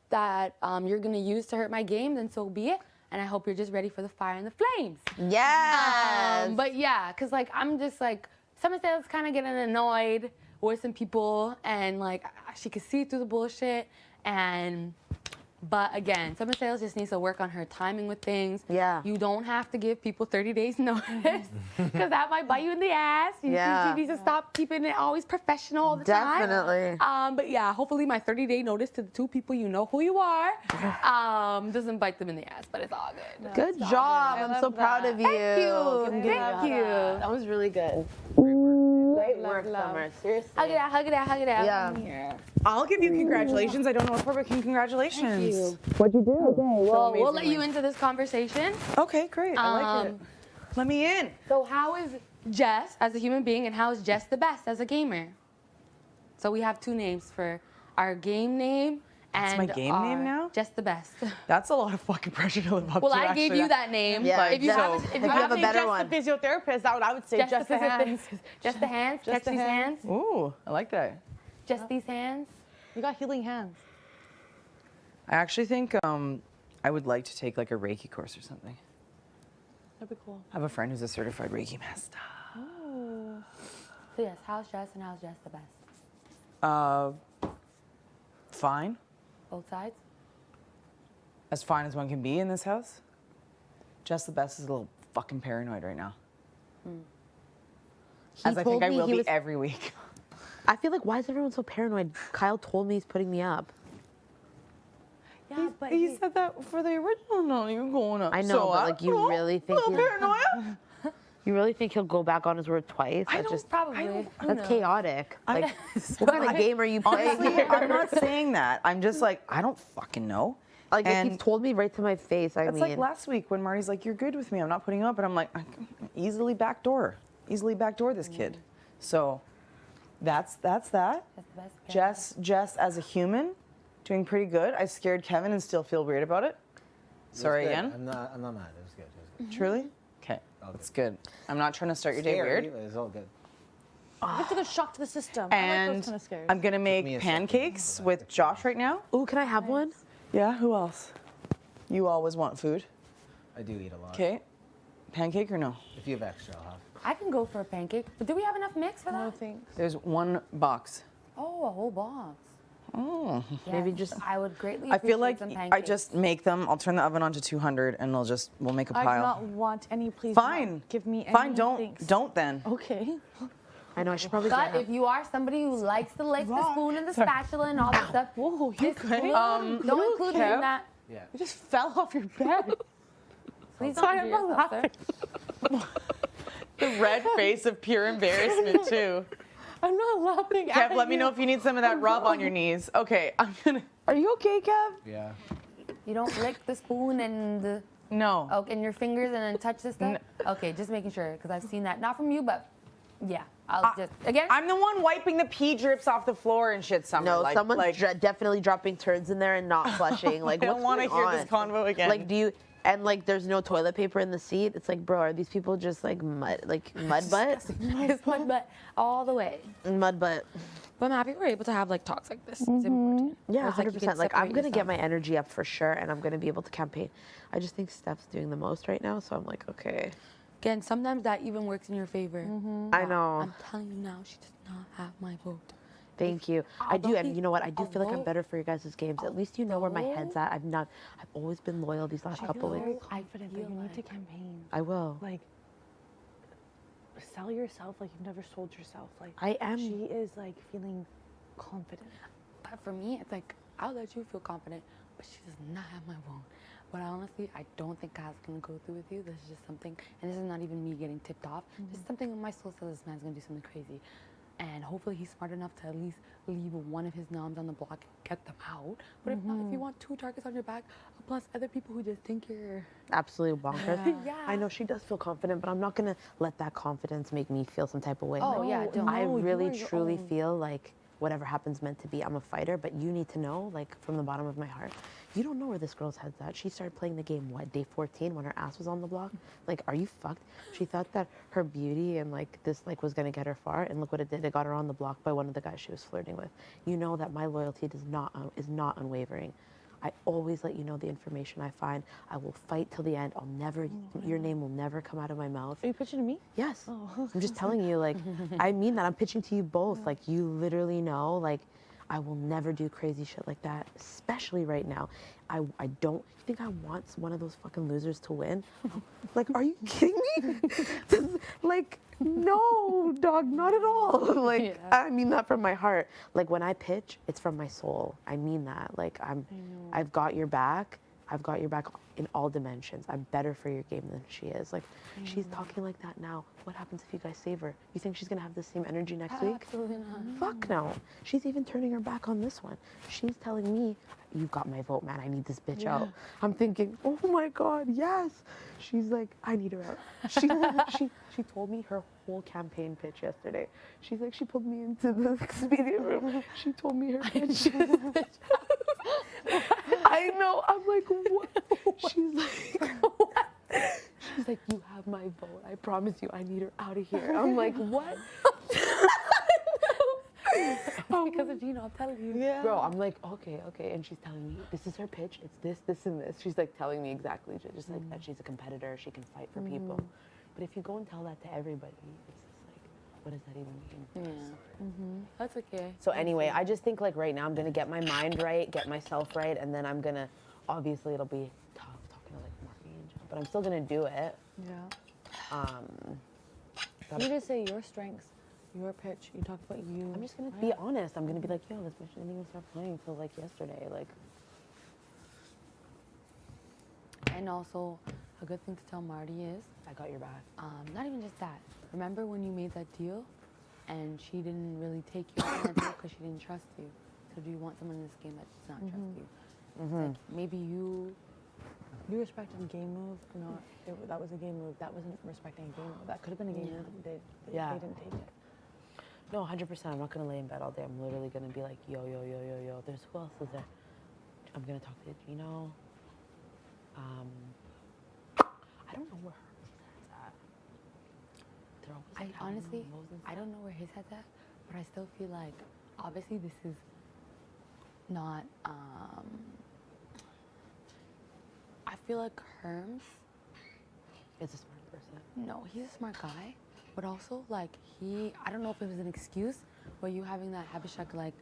Speaker 12: that you're gonna use to hurt my game, then so be it. And I hope you're just ready for the fire and the flames.
Speaker 17: Yes.
Speaker 12: But yeah, cause like I'm just like Summer Sale's kind of getting annoyed with some people, and like she could see through the bullshit. But again, Summer Sales just needs to work on her timing with things.
Speaker 17: Yeah.
Speaker 12: You don't have to give people 30 days notice, because that might bite you in the ass. She needs to stop keeping it always professional all the time.
Speaker 17: Definitely.
Speaker 12: But yeah, hopefully my 30-day notice to the 2 people you know who you are doesn't bite them in the ass, but it's all good.
Speaker 17: Good job. I'm so proud of you.
Speaker 12: Thank you. Thank you.
Speaker 17: That was really good. Great work, Summer. Seriously.
Speaker 12: Hug it out, hug it out, hug it out.
Speaker 17: Yeah.
Speaker 15: I'll give you congratulations. I don't know what for, but congratulations.
Speaker 12: Thank you.
Speaker 15: What'd you do?
Speaker 12: Okay, well, we'll let you into this conversation.
Speaker 15: Okay, great. I like it. Let me in.
Speaker 12: So how is Jess as a human being, and how is Jess the best as a gamer? So we have 2 names for our game name and
Speaker 15: my game name now?
Speaker 12: Jess the best.
Speaker 15: That's a lot of fucking pressure to live up
Speaker 12: Well,
Speaker 15: to.
Speaker 12: I gave you that name.
Speaker 17: Yeah,
Speaker 12: If you have
Speaker 17: a better one.
Speaker 16: The physiotherapist, that's what I would say.
Speaker 12: Just the hands. Just the hands.
Speaker 16: Just
Speaker 12: Catch
Speaker 16: the
Speaker 12: these
Speaker 16: hands.
Speaker 12: hands.
Speaker 15: Ooh, I like that.
Speaker 12: Just these hands.
Speaker 16: You got healing hands.
Speaker 15: I actually think I would like to take like a Reiki course or something.
Speaker 16: That'd be cool.
Speaker 15: I have a friend who's a certified Reiki master.
Speaker 12: Oh. So yes, how's Jess and how's Jess the best?
Speaker 15: Fine.
Speaker 12: Both sides?
Speaker 15: As fine as one can be in this house. Jess the best is a little fucking paranoid right now. As I think I will be every week.
Speaker 17: I feel like, why is everyone so paranoid? Kyle told me he's putting me up.
Speaker 12: Yeah, but
Speaker 15: he said that for the original. No, you're going up.
Speaker 17: I know,
Speaker 15: so
Speaker 17: but like, you really think
Speaker 15: paranoia?
Speaker 17: You really think he'll go back on his word twice?
Speaker 12: I don't, probably.
Speaker 17: That's chaotic. Like, what kind of game are you playing
Speaker 15: Honestly,
Speaker 17: here?
Speaker 15: I'm not saying that. I'm just like, I don't fucking know.
Speaker 17: Like, if he's told me right to my face, I
Speaker 15: It's
Speaker 17: mean.
Speaker 15: like last week when Marty's like, you're good with me, I'm not putting you up. And I'm like, I can easily backdoor this kid. So that's that.
Speaker 12: That's the best.
Speaker 15: Jess as a human, doing pretty good. I scared Kevin and still feel weird about it. Sorry again.
Speaker 18: I'm not mad. It was good. It was good.
Speaker 15: Truly? Okay, that's good. I'm not trying to start your day weird.
Speaker 18: It's all good.
Speaker 16: You have to go shock to the system. I like
Speaker 15: And
Speaker 16: those kind of scares.
Speaker 15: I'm gonna
Speaker 18: me
Speaker 15: make
Speaker 18: a
Speaker 15: pancakes with Josh right now.
Speaker 17: Ooh, can I have one?
Speaker 15: Yeah, who else? You always want food.
Speaker 18: I do eat a lot.
Speaker 15: Okay. Pancake or no?
Speaker 18: If you have extra, I'll have.
Speaker 12: I can go for a pancake, but do we have enough mix for that?
Speaker 16: No thanks.
Speaker 15: There's 1 box.
Speaker 12: Oh, a whole box.
Speaker 15: Oh.
Speaker 17: Maybe
Speaker 12: Yes,
Speaker 17: just.
Speaker 12: I would greatly
Speaker 15: I feel
Speaker 12: appreciate
Speaker 15: like
Speaker 12: some
Speaker 15: I
Speaker 12: pancakes.
Speaker 15: just make them. I'll turn the oven on to 200 and we'll make a
Speaker 16: I do
Speaker 15: pile.
Speaker 16: not want any, please.
Speaker 15: Fine.
Speaker 16: Give me any.
Speaker 15: Fine,
Speaker 16: thanks.
Speaker 15: don't then.
Speaker 16: Okay.
Speaker 17: I know, I should probably
Speaker 12: But
Speaker 17: get
Speaker 12: if you are somebody who likes to lick the spoon and the spatula and all that stuff,
Speaker 16: Whoa, you
Speaker 12: this
Speaker 16: okay?
Speaker 12: spoon, don't include me in that.
Speaker 18: Yeah.
Speaker 16: You just fell off your bed.
Speaker 12: Please
Speaker 16: Sorry,
Speaker 12: don't injure
Speaker 16: I'm
Speaker 12: yourself, sir.
Speaker 16: laughing.
Speaker 15: The red face of pure embarrassment too.
Speaker 16: I'm not laughing.
Speaker 15: Kev, let me know if you need some of that rub on your knees. Okay, I'm gonna. Are you okay, Kev?
Speaker 18: Yeah.
Speaker 12: You don't lick the spoon and the
Speaker 15: No.
Speaker 12: and your fingers and then touch the stuff? Okay, just making sure, because I've seen that. Not from you, but yeah. I'll just, again?
Speaker 15: I'm the one wiping the pee drips off the floor and shit. Summer.
Speaker 17: No,
Speaker 15: like,
Speaker 17: someone's definitely dropping turds in there and not flushing. Like,
Speaker 15: I don't
Speaker 17: want to
Speaker 15: hear this convo again.
Speaker 17: Like, do you? And like, there's no toilet paper in the seat. It's like, bro, are these people just like mud butt?
Speaker 12: It's mud butt all the way.
Speaker 17: Mud butt.
Speaker 12: But I'm happy we're able to have like talks like this. It's important.
Speaker 17: Yeah,
Speaker 12: It's like you
Speaker 17: 100%.
Speaker 12: can
Speaker 17: Like, I'm
Speaker 12: separate
Speaker 17: gonna get
Speaker 12: yourself.
Speaker 17: my energy up for sure, and I'm gonna be able to campaign. I just think Steph's doing the most right now, so I'm like, okay.
Speaker 12: Again, sometimes that even works in your favor.
Speaker 17: I know.
Speaker 12: I'm telling you now, she does not have my vote.
Speaker 17: Thank you. I do, and you know what? I do feel like I'm better for your guys' games. At least you know where my head's at. I've always been loyal these last couple
Speaker 16: very
Speaker 17: weeks.
Speaker 16: confident that you need to campaign.
Speaker 17: I will.
Speaker 16: Like, sell yourself like you've never sold yourself. Like,
Speaker 17: I am.
Speaker 16: She is like feeling confident.
Speaker 12: But for me, it's like, I'll let you feel confident, but she does not have my vote. But honestly, I don't think God's gonna go through with you. This is just something, and this is not even me getting tipped off. This is something in my soul says this man's gonna do something crazy. And hopefully he's smart enough to at least leave one of his noms on the block and get them out. But if not, if you want 2 targets on your back, plus other people who just think you're
Speaker 17: Absolutely bonkers.
Speaker 12: Yeah.
Speaker 17: I know she does feel confident, but I'm not gonna let that confidence make me feel some type of way.
Speaker 12: Oh, yeah, don't.
Speaker 17: I
Speaker 12: No, you
Speaker 17: really
Speaker 12: are your
Speaker 17: truly
Speaker 12: own.
Speaker 17: feel like whatever happens meant to be. I'm a fighter, but you need to know, like from the bottom of my heart,
Speaker 19: You don't know where this girl's head's at. She started playing the game, what, day 14 when her ass was on the block? Like, are you fucked? She thought that her beauty and like this like was gonna get her far, and look what it did. It got her on the block by one of the guys she was flirting with. You know that my loyalty is not unwavering. I always let you know the information I find. I will fight till the end. I'll never, your name will never come out of my mouth.
Speaker 16: Are you pitching to me?
Speaker 19: Yes.
Speaker 16: Oh.
Speaker 19: I'm just telling you, like, I mean that. I'm pitching to you both. Like, you literally know, like, I will never do crazy shit like that, especially right now. I don't, you think I want one of those fucking losers to win? Like, are you kidding me? Like, no, dog, not at all. Like, I mean that from my heart. Like, when I pitch, it's from my soul. I mean that. Like, I've got your back. I've got your back in all dimensions. I'm better for your game than she is. Like, she's talking like that now. What happens if you guys save her? You think she's gonna have the same energy next week?
Speaker 12: Absolutely not.
Speaker 19: Fuck no. She's even turning her back on this one. She's telling me, you got my vote, man. I need this bitch out. I'm thinking, oh my God, yes. She's like, I need her out. She told me her whole campaign pitch yesterday. She's like, she pulled me into the Expedia room. She told me her pitch. I know. I'm like, what? She's like, what? She's like, you have my vote. I promise you, I need her out of here. I'm like, what?
Speaker 12: Because of Gino, I'm telling you.
Speaker 19: Yeah. Bro, I'm like, okay. And she's telling me, this is her pitch. It's this, this, and this. She's like telling me exactly, just like that she's a competitor. She can fight for people. But if you go and tell that to everybody, it's just like, what does that even mean?
Speaker 12: Yeah. That's okay.
Speaker 19: So anyway, I just think like right now I'm going to get my mind right, get myself right, and then I'm going to, obviously it'll be tough talking to like Marky and John, but I'm still going to do it.
Speaker 16: Yeah. You just say your strengths, your pitch. You talk about you.
Speaker 19: I'm just going to be honest. I'm going to be like, yo, this bitch didn't even start playing until like yesterday. Like.
Speaker 12: And also, a good thing to tell Marty is,
Speaker 19: I got your back.
Speaker 12: Not even just that. Remember when you made that deal and she didn't really take you on that deal because she didn't trust you? So do you want someone in this game that does not trust you? It's like maybe you
Speaker 16: respected a game move. No, that was a game move. That wasn't respecting a game move. That could have been a game move. They didn't take it.
Speaker 19: No, 100%. I'm not going to lay in bed all day. I'm literally going to be like, yo. There's who else is there? I'm going to talk to Gino. I don't know where her head's at.
Speaker 12: Honestly, I don't know where his head's at, but I still feel like, obviously this is not, I feel like Herms
Speaker 19: is a smart person.
Speaker 12: No, he's a smart guy, but also like I don't know if it was an excuse, but you having that Habishak like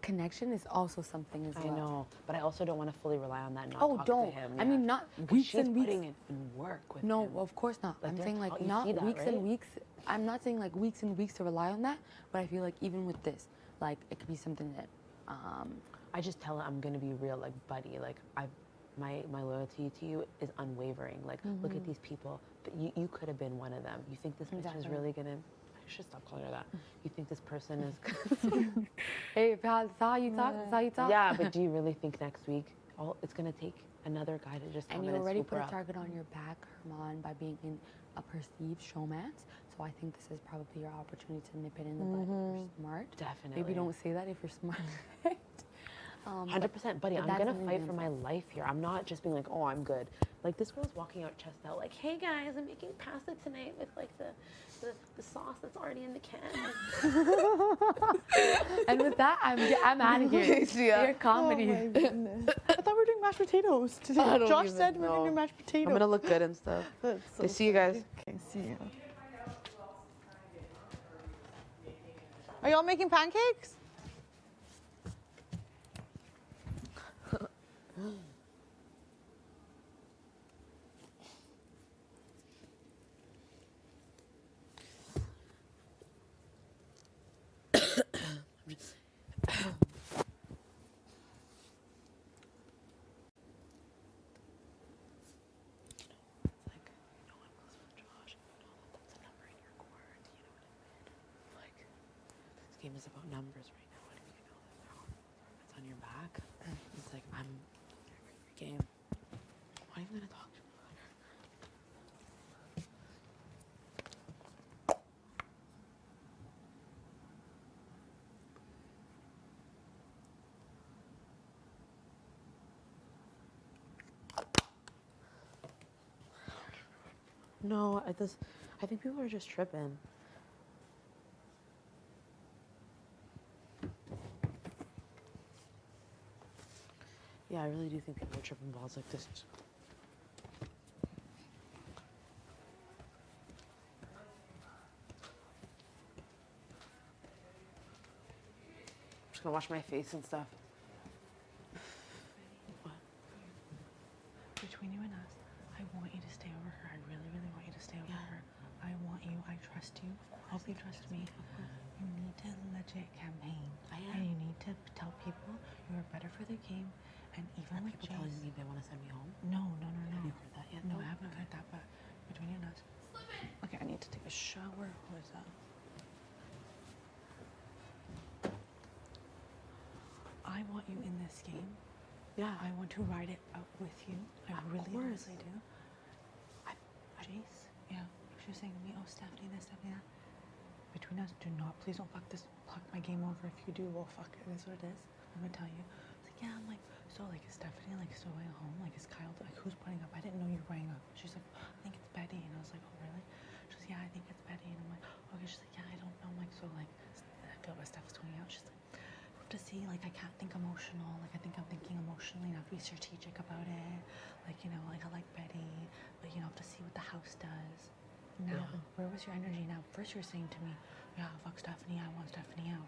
Speaker 12: connection is also something as well.
Speaker 19: I know, but I also don't want to fully rely on that. Not
Speaker 12: Oh,
Speaker 19: talk
Speaker 12: don't.
Speaker 19: To him.
Speaker 12: I mean, not weeks and weeks.
Speaker 19: Putting in work with
Speaker 12: no,
Speaker 19: him.
Speaker 12: of course not. I'm
Speaker 19: they're
Speaker 12: saying like
Speaker 19: you
Speaker 12: not
Speaker 19: see that,
Speaker 12: weeks
Speaker 19: right?
Speaker 12: and weeks. I'm not saying like weeks and weeks to rely on that, but I feel like even with this, like it could be something that.
Speaker 19: I just tell him I'm gonna be real, like buddy. Like my loyalty to you is unwavering. Like look at these people. But you could have been one of them. You think this bitch is really gonna? I should stop calling her that. You think this person is?
Speaker 12: Hey, that's how you talk. That's how you talk.
Speaker 19: Yeah, but do you really think next week it's gonna take another guy to just come
Speaker 12: and
Speaker 19: in
Speaker 12: you already
Speaker 19: swoop
Speaker 12: put
Speaker 19: her
Speaker 12: a
Speaker 19: up?
Speaker 12: target on your back, Herman, by being in a perceived showmance. So I think this is probably your opportunity to nip it in the bud if you're smart.
Speaker 19: Definitely.
Speaker 12: Maybe don't say that if you're smart.
Speaker 19: 100%, buddy.
Speaker 12: but
Speaker 19: I'm
Speaker 12: that's
Speaker 19: gonna
Speaker 12: an
Speaker 19: fight for my
Speaker 12: example.
Speaker 19: life here. I'm not just being like, oh, I'm good. Like this girl's walking out chest out, like, hey guys, I'm making pasta tonight with like the sauce that's already in the can.
Speaker 12: And with that, I'm out of here.
Speaker 16: Yeah.
Speaker 12: Your comedy.
Speaker 16: Oh my goodness. I thought we were doing mashed potatoes today.
Speaker 19: I don't
Speaker 16: Josh
Speaker 19: even
Speaker 16: said we were
Speaker 19: know.
Speaker 16: going to do mashed potatoes.
Speaker 19: I'm gonna look good and stuff.
Speaker 16: That's so
Speaker 19: See you guys.
Speaker 16: Okay, see you. Are y'all making pancakes?
Speaker 19: This game is about numbers right now. What do you know that now? It's on your back. It's like I'm your game. Why are you gonna talk to me? No, I think people are just tripping. Yeah, I really do think people are tripping balls like this. I'm just gonna wash my face and stuff. What?
Speaker 16: Between you and us, I want you to stay over her. I really, really want you to stay over her. I want you. I trust you. I hope you trust me. You need to legit campaign. And you need to tell people you are better for the game. And even with
Speaker 19: People telling me they want to send me home?
Speaker 16: No, no, no, no.
Speaker 19: Have you heard that yet?
Speaker 16: No, I haven't heard that, but between you and us. Okay, I need to take a shower. Who is that? I want you in this game.
Speaker 19: Yeah.
Speaker 16: I want to ride it out with you. I really honestly do. Jace, yeah, she was saying to me, oh, Stephanie, this, Stephanie, that. Between us, please don't fuck my game over. If you do, well, fuck it. It is what it is. I'm gonna tell you. It's like, yeah, I'm like, so like, is Stephanie like still going home? Like, is Kyle, like, who's putting up? I didn't know you were going up. She's like, I think it's Betty. And I was like, oh, really? She's like, yeah, I think it's Betty. And I'm like, okay. She's like, yeah, I don't know. I'm like, so like, I feel what Steph's doing out. She's like, to see, like, I can't think emotional. Like, I think I'm thinking emotionally and I have to be strategic about it. Like, you know, like, I like Betty, but, you know, I have to see what the house does. Now, where was your energy now? First, you were saying to me, yeah, fuck Stephanie, I want Stephanie out.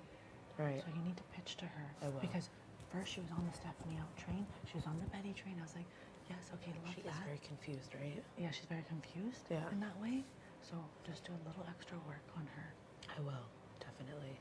Speaker 19: Right.
Speaker 16: So you need to pitch to her.
Speaker 19: I will.
Speaker 16: Because first she was on the Stephanie out train. She was on the Betty train. I was like, yes, okay, love
Speaker 19: She
Speaker 16: that.
Speaker 19: is very confused, right?
Speaker 16: Yeah, she's very confused in that way. So just do a little extra work on her.
Speaker 19: I will, definitely.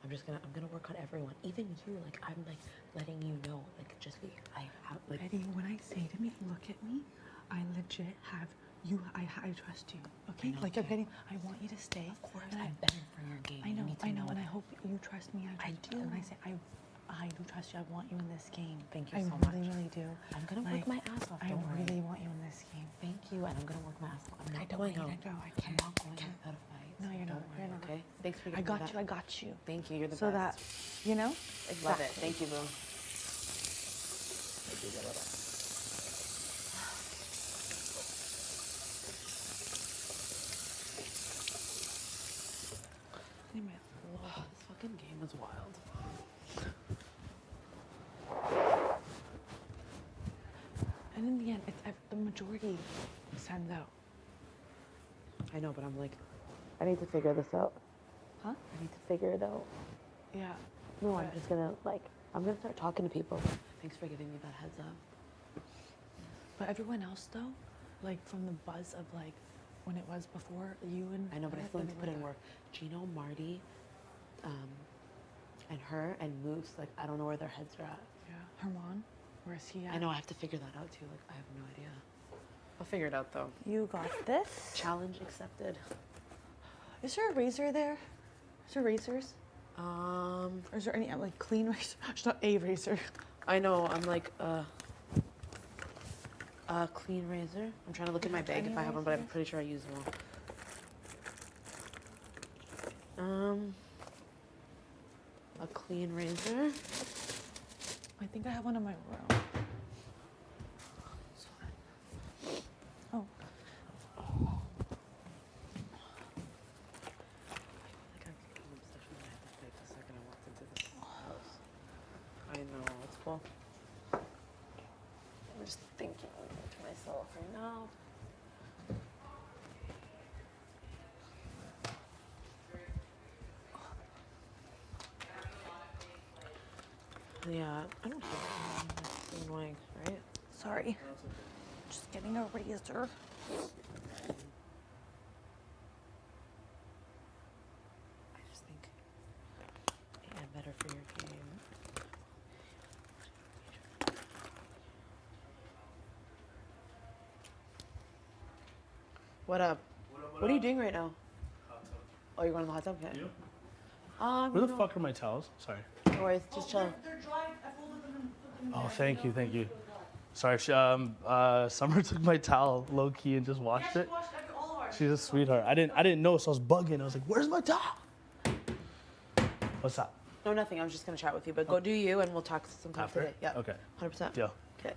Speaker 19: I'm gonna work on everyone, even you. Like, I'm like letting you know, like, just be. I have like.
Speaker 16: Betty, when I say to me, look at me, I legit have you. I trust you. Okay, like Betty, I want you to stay.
Speaker 19: Of course, I'm better for your game.
Speaker 16: I know,
Speaker 19: You need to
Speaker 16: and I hope you trust me. I do. When I say I do trust you, I want you in this game.
Speaker 19: Thank you so
Speaker 16: much. I really, really do.
Speaker 19: I'm gonna work my ass off.
Speaker 16: I
Speaker 19: Don't worry.
Speaker 16: really want you in this game.
Speaker 19: Thank you, and I'm gonna work my ass off. I'm not
Speaker 16: I don't
Speaker 19: going
Speaker 16: want
Speaker 19: out.
Speaker 16: you to go. I
Speaker 19: I'm
Speaker 16: can't.
Speaker 19: not going out without a fight.
Speaker 16: No, you're not.
Speaker 19: Don't worry,
Speaker 16: You're not.
Speaker 19: okay? Thanks for
Speaker 16: I
Speaker 19: giving me
Speaker 16: got
Speaker 19: that.
Speaker 16: you. I got you.
Speaker 19: Thank you. You're the
Speaker 16: so
Speaker 19: best.
Speaker 16: that, you know.
Speaker 19: Love it. Thank you, boo.
Speaker 16: Anyway,
Speaker 19: This fucking game is wild.
Speaker 16: and in the end, the majority sends out.
Speaker 19: I know, but I'm like, I need to figure this out.
Speaker 16: Huh?
Speaker 19: I need to figure it out.
Speaker 16: Yeah.
Speaker 19: No, I'm just gonna I'm gonna start talking to people. Thanks for giving me that heads up.
Speaker 16: But everyone else though, like from the buzz of like when it was before you and
Speaker 19: I know, but I still need to put in work. Gino, Marty, and her and Moose, like, I don't know where their heads are at.
Speaker 16: Yeah. Herman, where is he at?
Speaker 19: I know, I have to figure that out too. Like, I have no idea. I'll figure it out though.
Speaker 16: You got this.
Speaker 19: Challenge accepted.
Speaker 16: Is there a razor there? Is there razors?
Speaker 19: Or
Speaker 16: is there any like clean razor? There's not a razor.
Speaker 19: I know, I'm like, clean razor. I'm trying to look in my bag if I have one, but I'm pretty sure I use one. A clean razor.
Speaker 16: I think I have one in my room. Oh.
Speaker 19: I know, it's cool. I'm just thinking to myself right now. Yeah, I don't hear it. It's annoying, right?
Speaker 16: Sorry. Just getting a razor.
Speaker 19: I just think I am better for your game. What up? What are you doing right now? Oh, you're going to the hot tub? Okay.
Speaker 4: Where the fuck are my towels? Sorry.
Speaker 19: No worries, just chill.
Speaker 16: They're dry. I folded them in
Speaker 4: Oh, thank you, thank you. Sorry, Summer took my towel low key and just washed it.
Speaker 16: all of ours.
Speaker 4: She's a sweetheart. I didn't know, so I was bugging. I was like, "Where's my towel?" What's up?
Speaker 19: No, nothing. I was just going to chat with you, but go do you and we'll talk sometime
Speaker 4: After?
Speaker 19: today. Yeah.
Speaker 4: Okay.
Speaker 19: 100%.
Speaker 4: Deal.
Speaker 19: Okay.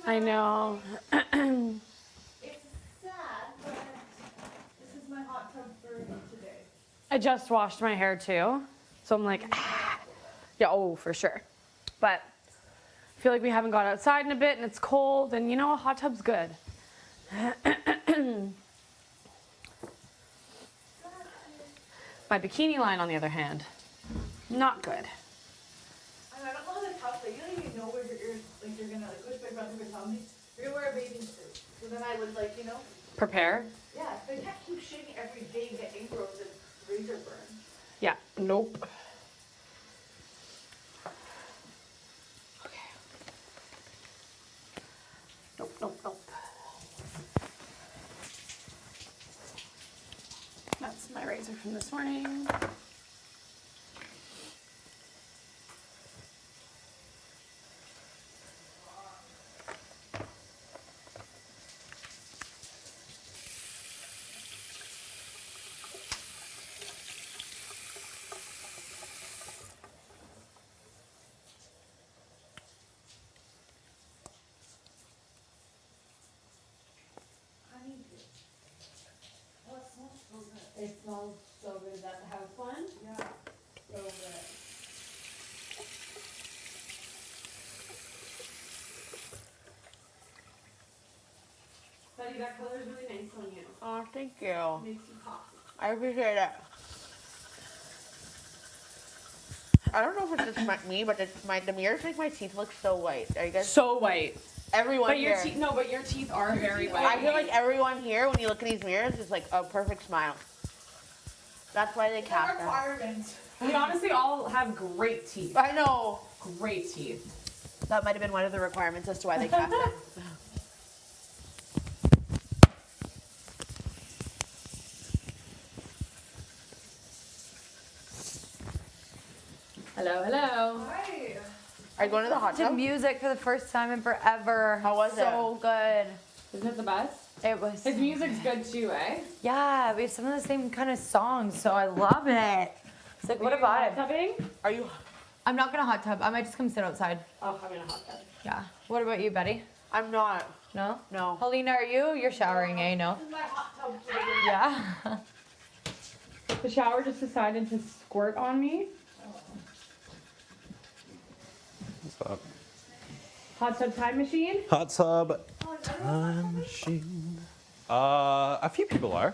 Speaker 12: I know.
Speaker 16: It's sad, but this is my hot tub for today.
Speaker 12: I just washed my hair too, so I'm like, ah. Yeah, oh, for sure. But I feel like we haven't got outside in a bit and it's cold, and you know, a hot tub's good. My bikini line, on the other hand, not good.
Speaker 16: I don't know how to tell, but you know where you're gonna, like, wish my brother would tell me, you're gonna wear a bathing suit. So then I would, like,
Speaker 12: Prepare?
Speaker 16: yeah, they can't keep shaving every day and get ingrowns and razor burn.
Speaker 12: Yeah, nope. Nope, nope, nope. That's my razor from this morning.
Speaker 16: Oh, it smells so good.
Speaker 12: It smells so good. Is that the house one?
Speaker 16: Yeah.
Speaker 12: So good. Buddy, that color is really nice on you.
Speaker 19: Oh, thank you.
Speaker 12: Makes you pop.
Speaker 19: I appreciate it. I don't know if it's just me, but the mirrors make my teeth look so white. Are you guys?
Speaker 12: So white.
Speaker 19: Everyone
Speaker 12: But your
Speaker 19: here.
Speaker 12: teeth, no, but your teeth are very white.
Speaker 19: I feel like everyone here, when you look in these mirrors, is like a perfect smile. That's why they cap them.
Speaker 16: Requirements.
Speaker 12: We honestly all have great teeth.
Speaker 19: I know.
Speaker 12: Great teeth.
Speaker 19: That might have been one of the requirements as to why they capped them.
Speaker 6: Hello, hello.
Speaker 16: Hi.
Speaker 19: Are you going to the hot
Speaker 6: To
Speaker 19: tub?
Speaker 6: music for the first time in forever.
Speaker 19: How was
Speaker 6: so good.
Speaker 12: Isn't it the best?
Speaker 6: It was.
Speaker 12: His music's good too, eh?
Speaker 6: Yeah, we have some of the same kind of songs, so I love it. It's like, what a vibe.
Speaker 12: Tubbing?
Speaker 19: Are you?
Speaker 6: I'm not gonna hot tub. I might just come sit outside.
Speaker 12: Oh, I'm in a hot tub.
Speaker 6: Yeah. What about you, Betty?
Speaker 19: I'm not.
Speaker 6: No?
Speaker 19: No.
Speaker 6: Helena, are you? You're showering, eh? No?
Speaker 16: This is my hot tub today.
Speaker 6: Yeah.
Speaker 12: The shower just decided to squirt on me.
Speaker 1: What's up?
Speaker 12: Hot tub time machine?
Speaker 11: Hot tub time machine. A few people are.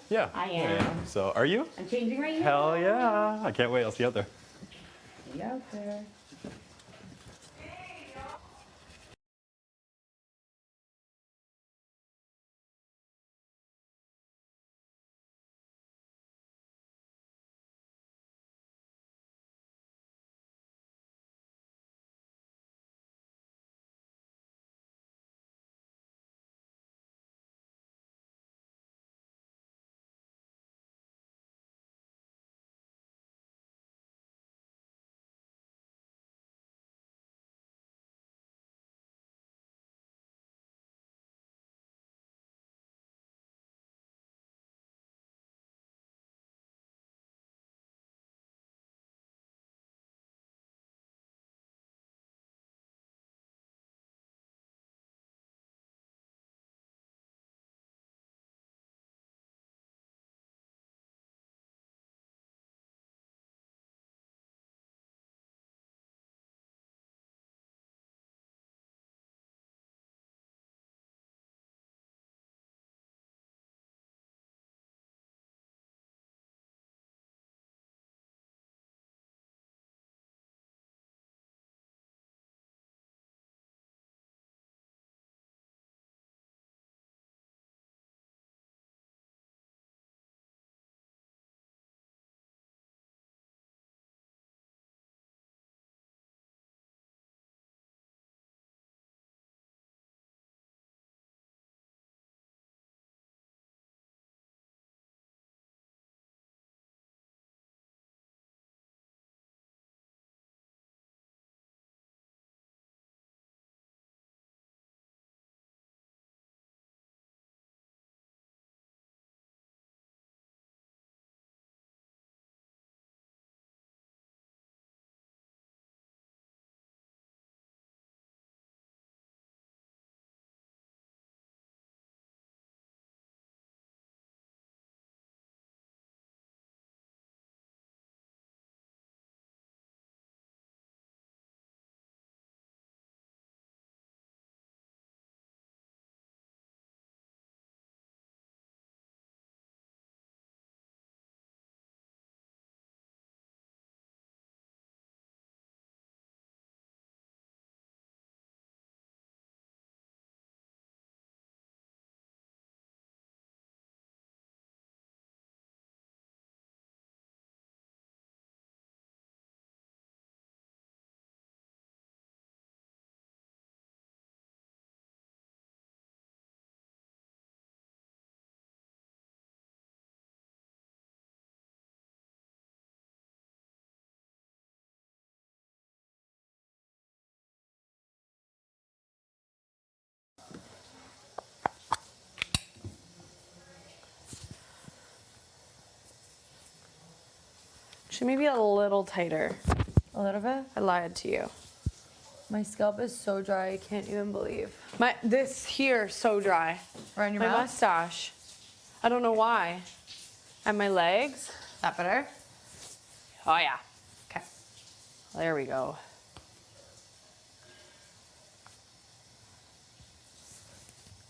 Speaker 11: Yeah.
Speaker 12: I am.
Speaker 11: Yeah. So, are you?
Speaker 12: I'm changing right now.
Speaker 11: Hell yeah! I can't wait. I'll see you out there.
Speaker 12: See you out there. She may be a little tighter.
Speaker 6: A little bit?
Speaker 12: I lied to you.
Speaker 6: My scalp is so dry, I can't even believe.
Speaker 12: This here so dry.
Speaker 6: Around your
Speaker 12: my
Speaker 6: mouth?
Speaker 12: mustache. I don't know why. And my legs.
Speaker 6: That better?
Speaker 12: Oh yeah. Okay. There we go.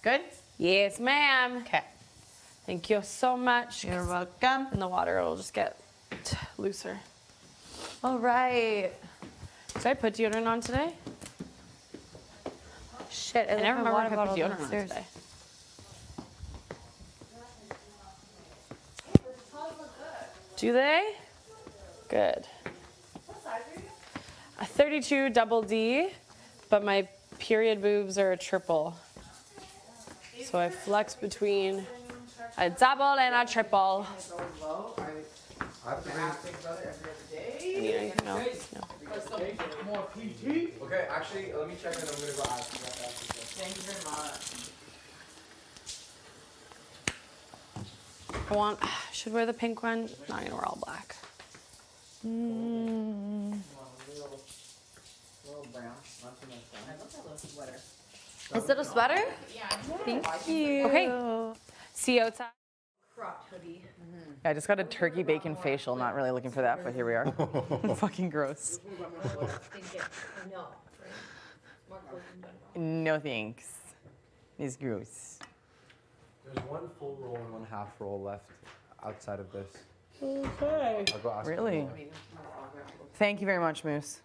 Speaker 6: Good?
Speaker 12: Yes, ma'am.
Speaker 6: Okay.
Speaker 12: Thank you so much.
Speaker 6: You're welcome.
Speaker 12: In the water, it'll just get looser.
Speaker 6: All right.
Speaker 12: Did I put deodorant on today?
Speaker 6: Shit,
Speaker 12: I never remember if I put
Speaker 6: bottle
Speaker 12: deodorant on
Speaker 6: downstairs.
Speaker 12: today. Do they? Good.
Speaker 16: What size are you?
Speaker 12: A 32 double D, but my period boobs are a triple. So I flex between a double and a triple.
Speaker 7: I have to think about it every other day.
Speaker 12: I need anything else? No.
Speaker 7: More PT? Okay, actually, let me check and I'm gonna go ask you about that. Thank you very much.
Speaker 12: I want, should wear the pink one? No, I'm gonna wear all black.
Speaker 6: Is it a sweater?
Speaker 16: Yeah.
Speaker 6: Thank you.
Speaker 12: Okay. See you outside.
Speaker 16: Cropped hoodie.
Speaker 15: I just got a turkey bacon facial. Not really looking for that, but here we are. Fucking gross. No thanks. It's gross.
Speaker 7: There's one full roll and one half roll left outside of this.
Speaker 15: Okay.
Speaker 7: I'll go ask
Speaker 15: Really?
Speaker 7: them.
Speaker 15: Thank you very much, Moose.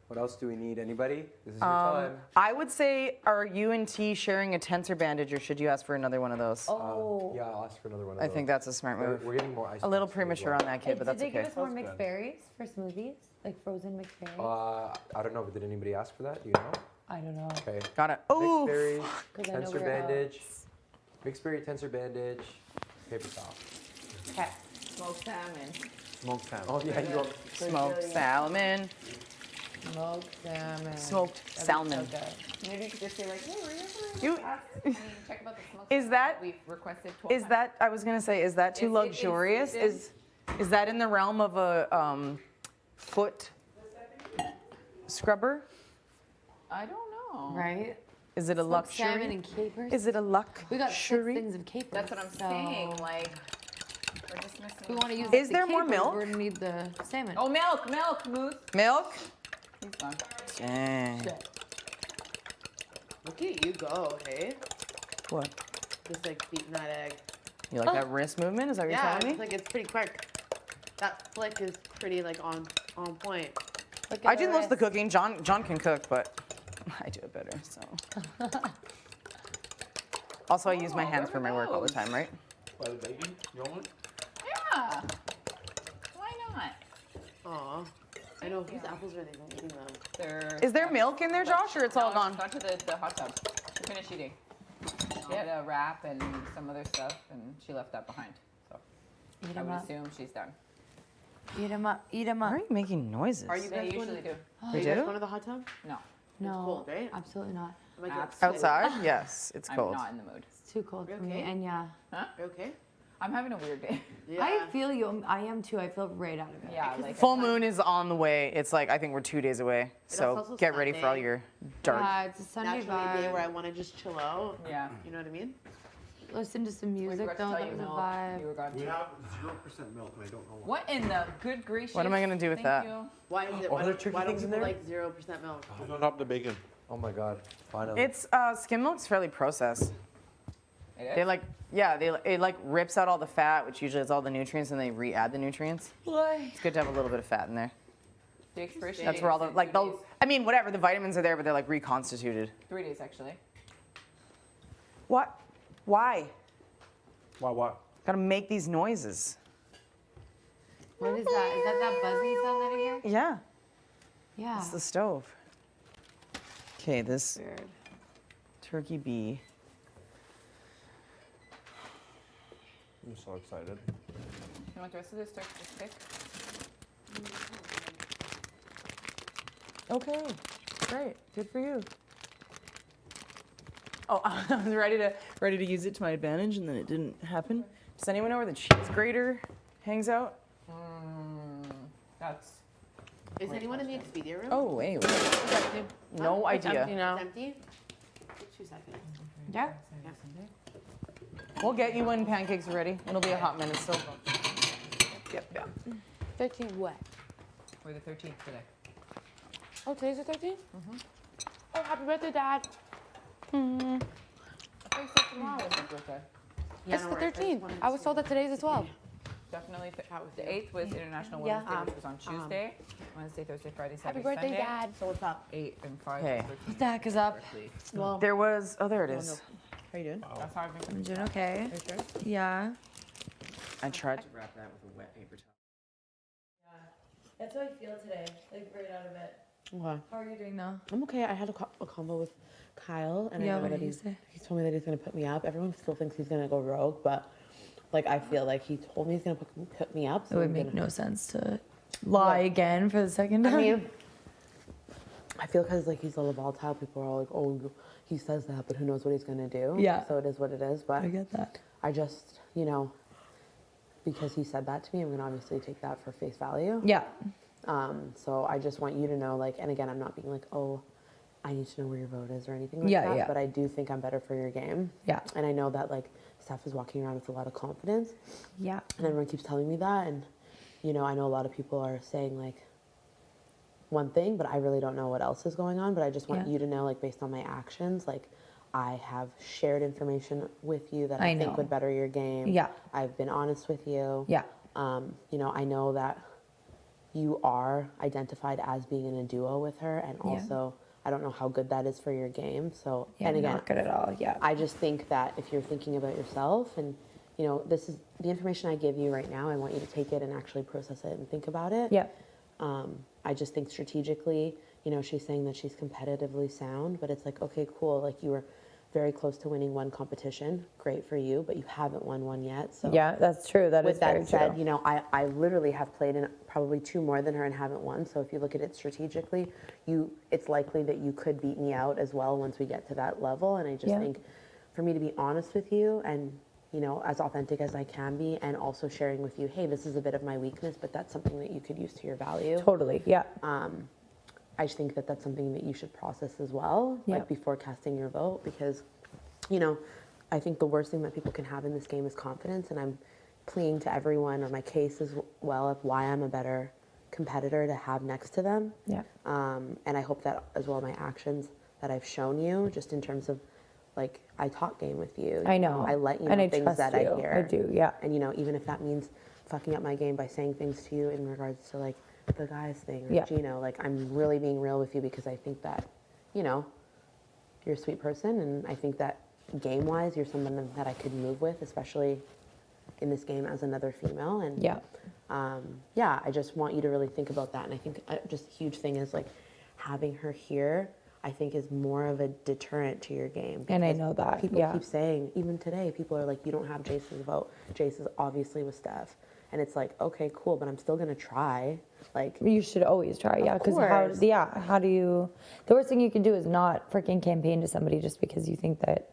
Speaker 7: What else do we need? Anybody? This is your time.
Speaker 15: I would say, are you and T sharing a tensor bandage, or should you ask for another one of those?
Speaker 7: Yeah, I'll ask for another one of
Speaker 15: I
Speaker 7: those.
Speaker 15: think that's a smart move.
Speaker 7: We're getting more ice.
Speaker 15: A little
Speaker 7: cream as
Speaker 15: premature
Speaker 7: well.
Speaker 15: on that kid, but that's
Speaker 6: Did they
Speaker 15: okay.
Speaker 6: give us more mixed berries for smoothies? Like frozen mixed berries?
Speaker 7: I don't know, but did anybody ask for that? Do you know?
Speaker 6: I don't know.
Speaker 7: Okay.
Speaker 15: Got it.
Speaker 7: Mixed
Speaker 15: Oh,
Speaker 7: berries,
Speaker 6: 'Cause I know
Speaker 7: tensor
Speaker 6: we're out.
Speaker 7: bandage, mixed berry tensor bandage, paper towel.
Speaker 6: Okay. Smoked salmon.
Speaker 7: Smoked salmon. Oh yeah, you want
Speaker 15: smoked salmon.
Speaker 6: Smoked salmon.
Speaker 15: Smoked
Speaker 6: That'd be
Speaker 15: salmon.
Speaker 6: So good. Maybe you could just say like, hey, were
Speaker 15: You-
Speaker 6: check about the smoked
Speaker 15: Is
Speaker 6: salmon
Speaker 15: that-
Speaker 6: we've requested 12
Speaker 15: Is that, I was gonna say, is that too
Speaker 6: Is it in
Speaker 15: luxurious?
Speaker 6: season?
Speaker 15: Is that in the realm of a foot scrubber?
Speaker 6: I don't know.
Speaker 16: Right?
Speaker 15: Is it a
Speaker 16: Smoked
Speaker 15: luxury?
Speaker 16: salmon and capers.
Speaker 15: Is it a luxury?
Speaker 16: We got 6 things of capers.
Speaker 6: That's what I'm
Speaker 16: so
Speaker 6: saying. Like, we're just missing.
Speaker 16: We want to use.
Speaker 15: Is
Speaker 16: the
Speaker 15: there more
Speaker 16: capers,
Speaker 15: milk?
Speaker 16: We're gonna need the salmon.
Speaker 6: Oh, milk, Moose.
Speaker 15: Milk?
Speaker 6: He's gone.
Speaker 15: Dang.
Speaker 19: Look at you go, hey?
Speaker 15: What?
Speaker 19: Just like beating that egg.
Speaker 15: You like that wrist movement? Is that what you're
Speaker 19: Yeah,
Speaker 15: telling me?
Speaker 19: it's like it's pretty quick. That flick is pretty like on point.
Speaker 15: I do most of the cooking. John can cook, but I do it better. So. Also, I use my hands for my work all the time, right?
Speaker 11: By the baby? You want one?
Speaker 6: Yeah. Why not?
Speaker 19: Aw. I know, whose apples are they eating them?
Speaker 6: They're.
Speaker 15: Is there milk in there, Josh, or it's all gone?
Speaker 6: Gone to the hot tub. She finished eating. She had a wrap and some other stuff, and she left that behind. So I
Speaker 16: Eat
Speaker 6: would
Speaker 16: 'em up.
Speaker 6: assume she's done.
Speaker 16: Eat 'em up. Eat 'em up.
Speaker 15: Why are you making noises?
Speaker 19: Are you
Speaker 6: They
Speaker 19: guys
Speaker 6: usually do.
Speaker 19: Are
Speaker 15: We
Speaker 19: you guys
Speaker 15: do?
Speaker 19: going to the hot tub?
Speaker 6: No.
Speaker 16: No,
Speaker 19: It's cold, right?
Speaker 16: absolutely not.
Speaker 15: Outside? Yes, it's cold.
Speaker 6: I'm not in the mood.
Speaker 16: It's too cold for me.
Speaker 19: Okay.
Speaker 16: And yeah,
Speaker 6: Huh?
Speaker 19: You okay?
Speaker 6: I'm having a weird day.
Speaker 16: I feel you. I am too. I feel right out of it.
Speaker 6: Yeah, like
Speaker 15: Full moon is on the way. It's like, I think we're 2 days away. So
Speaker 19: also
Speaker 15: get ready for all
Speaker 19: Sunday.
Speaker 15: your dark.
Speaker 16: Yeah, it's a Sunday
Speaker 19: Naturally a day
Speaker 16: vibe.
Speaker 19: where I want to just chill out.
Speaker 6: Yeah.
Speaker 19: You know what I mean?
Speaker 16: Listen to some
Speaker 6: We
Speaker 16: music
Speaker 6: forgot to
Speaker 16: though.
Speaker 6: tell
Speaker 16: That
Speaker 6: you
Speaker 16: was a
Speaker 6: milk.
Speaker 16: vibe.
Speaker 6: You were gone
Speaker 11: We
Speaker 6: too.
Speaker 11: have 0% milk, and I don't know why.
Speaker 6: What in the good gracious?
Speaker 15: What am I gonna do with
Speaker 6: Thank
Speaker 15: that?
Speaker 6: You.
Speaker 19: Why is it?
Speaker 7: Are
Speaker 19: Why
Speaker 7: there
Speaker 19: don't,
Speaker 7: turkey
Speaker 19: why don't
Speaker 7: things in
Speaker 19: people
Speaker 7: there?
Speaker 19: like 0% milk?
Speaker 11: Put on top of the bacon.
Speaker 7: Oh my god, finally.
Speaker 15: It's skim milk's fairly processed.
Speaker 6: It is?
Speaker 15: They like, yeah, it like rips out all the fat, which usually is all the nutrients, and they re-add the nutrients. It's good to have a little bit of fat in there.
Speaker 6: The expiration
Speaker 15: That's
Speaker 6: date
Speaker 15: where all
Speaker 6: is
Speaker 15: the
Speaker 6: in
Speaker 15: like
Speaker 6: 2
Speaker 15: the.
Speaker 6: days.
Speaker 15: I mean, whatever, the vitamins are there, but they're like reconstituted.
Speaker 6: 3 days actually.
Speaker 15: What? Why?
Speaker 11: Why?
Speaker 15: Gotta make these noises.
Speaker 16: What is that? Is that buzzy sound that I hear?
Speaker 15: Yeah,
Speaker 16: Yeah.
Speaker 15: it's the stove. Okay, this
Speaker 16: Weird.
Speaker 15: turkey bee.
Speaker 7: I'm so excited.
Speaker 6: You want the rest of this turkey stick?
Speaker 15: Okay, great, good for you. Oh, I was ready to use it to my advantage, and then it didn't happen. Does anyone know where the cheese grater hangs out? That's
Speaker 19: Is anyone in the Expedia room?
Speaker 15: Oh, wait. No
Speaker 19: It's
Speaker 15: idea.
Speaker 19: empty now. It's empty? 2 seconds.
Speaker 15: Yeah. We'll get you when pancakes are ready. It'll be a hot minute still. Yep.
Speaker 19: 13 what?
Speaker 15: We're the 13th today.
Speaker 19: Oh, today's the 13th? Oh, happy birthday, Dad.
Speaker 15: I thought you said tomorrow was his birthday.
Speaker 19: It's the 13th. I was told that today's the 12th.
Speaker 15: Definitely. The 8th was International
Speaker 19: Yeah.
Speaker 15: Women's Day, which was on Tuesday. Wednesday, Thursday, Friday, Saturday,
Speaker 19: Happy birthday,
Speaker 15: Sunday.
Speaker 19: Dad.
Speaker 15: So what's up? 8 and 5.
Speaker 6: Okay. Stack is up.
Speaker 15: Well, there was. Oh, there it is.
Speaker 19: How you doing?
Speaker 15: That's how I've been.
Speaker 6: I'm doing okay.
Speaker 19: Are you sure?
Speaker 6: Yeah.
Speaker 15: I tried to wrap that with a wet paper towel.
Speaker 6: That's how I feel today. Like right out of it.
Speaker 19: Okay.
Speaker 6: How are you doing now?
Speaker 19: I'm okay. I had a convo with Kyle, and
Speaker 6: Yeah,
Speaker 19: I know
Speaker 6: what
Speaker 19: that
Speaker 6: did he say?
Speaker 19: he told me that he's gonna put me up. Everyone still thinks he's gonna go rogue, but like I feel like he told me he's gonna put me up.
Speaker 6: It would make no sense to lie again for the second time.
Speaker 19: I mean, I feel because like he's a volatile. People are all like, "Oh, he says that, but who knows what he's gonna do?"
Speaker 6: Yeah.
Speaker 19: So it is what it is. But
Speaker 6: I get that.
Speaker 19: I just, because he said that to me, I'm gonna obviously take that for face value.
Speaker 6: Yeah.
Speaker 19: So I just want you to know, like, and again, I'm not being like, "Oh, I need to know where your vote is" or anything like
Speaker 6: Yeah,
Speaker 19: that.
Speaker 6: yeah.
Speaker 19: But I do think I'm better for your game.
Speaker 6: Yeah.
Speaker 19: And I know that like Steph is walking around with a lot of confidence.
Speaker 6: Yeah.
Speaker 19: And everyone keeps telling me that, and I know a lot of people are saying like one thing, but I really don't know what else is going on. But I just want
Speaker 6: Yeah.
Speaker 19: you to know, like, based on my actions, like, I have shared information with you that I
Speaker 6: I
Speaker 19: think
Speaker 6: know.
Speaker 19: would better your game.
Speaker 6: Yeah.
Speaker 19: I've been honest with you.
Speaker 6: Yeah.
Speaker 19: I know that you are identified as being in a duo with her, and
Speaker 6: Yeah.
Speaker 19: also I don't know how good that is for your game. So,
Speaker 6: Yeah,
Speaker 19: and again,
Speaker 6: not good at all. Yeah.
Speaker 19: I just think that if you're thinking about yourself and, this is the information I give you right now, I want you to take it and actually process it and think about it.
Speaker 6: Yeah.
Speaker 19: I just think strategically, she's saying that she's competitively sound, but it's like, okay, cool. Like, you were very close to winning one competition. Great for you, but you haven't won one yet. So
Speaker 6: Yeah, that's true. That is
Speaker 19: with that
Speaker 6: very
Speaker 19: said,
Speaker 6: true.
Speaker 19: I literally have played in probably 2 more than her and haven't won. So if you look at it strategically, it's likely that you could beat me out as well once we get to that level. And I just
Speaker 6: Yeah.
Speaker 19: think for me to be honest with you and, as authentic as I can be, and also sharing with you, hey, this is a bit of my weakness, but that's something that you could use to your value.
Speaker 6: Totally. Yeah.
Speaker 19: I just think that that's something that you should process as well,
Speaker 6: Yeah.
Speaker 19: like before casting your vote, because, I think the worst thing that people can have in this game is confidence, and I'm pleading to everyone, or my case as well, of why I'm a better competitor to have next to them.
Speaker 6: Yeah.
Speaker 19: And I hope that as well my actions that I've shown you, just in terms of, like, I talk game with you.
Speaker 6: I know.
Speaker 19: I let you
Speaker 6: And
Speaker 19: know
Speaker 6: I
Speaker 19: things
Speaker 6: trust
Speaker 19: that
Speaker 6: you.
Speaker 19: I hear.
Speaker 6: I do, yeah.
Speaker 19: And, even if that means fucking up my game by saying things to you in regards to, like, the guys thing or
Speaker 6: Yeah.
Speaker 19: Gino, like, I'm really being real with you because I think that, you're a sweet person, and I think that game-wise, you're someone that I could move with, especially in this game as another female. And
Speaker 6: Yeah.
Speaker 19: I just want you to really think about that. And I think just a huge thing is, like, having her here, I think, is more of a deterrent to your game.
Speaker 6: And I
Speaker 19: because
Speaker 6: know that,
Speaker 19: people
Speaker 6: yeah.
Speaker 19: keep saying, even today, people are like, you don't have Jason's vote. Jason's obviously with Steph. And it's like, okay, cool, but I'm still gonna try. Like,
Speaker 6: You should always try, yeah. Because
Speaker 19: course.
Speaker 6: how do you? The worst thing you can do is not freaking campaign to somebody just because you think that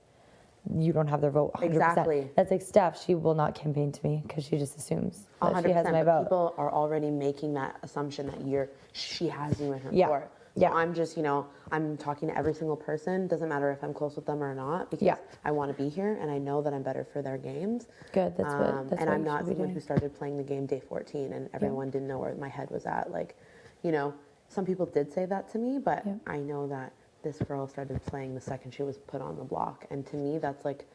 Speaker 6: you don't have their vote. 100%.
Speaker 19: Exactly.
Speaker 6: That's like Steph. She will not campaign to me because she just assumes that
Speaker 19: 100%,
Speaker 6: she has my
Speaker 19: but
Speaker 6: vote.
Speaker 19: people are already making that assumption that she has you in her
Speaker 6: Yeah.
Speaker 19: court. So
Speaker 6: Yeah.
Speaker 19: I'm just, I'm talking to every single person. Doesn't matter if I'm close with them or not, because
Speaker 6: Yeah.
Speaker 19: I want to be here and I know that I'm better for their games.
Speaker 6: Good. That's what. That's
Speaker 19: and
Speaker 6: what
Speaker 19: I'm
Speaker 6: you
Speaker 19: not
Speaker 6: should be
Speaker 19: someone
Speaker 6: doing.
Speaker 19: who started playing the game day 14 and everyone didn't know where my head was at. Like, some people did say that to me, but I know that this girl started playing the second she was put on the block. And to me, that's like,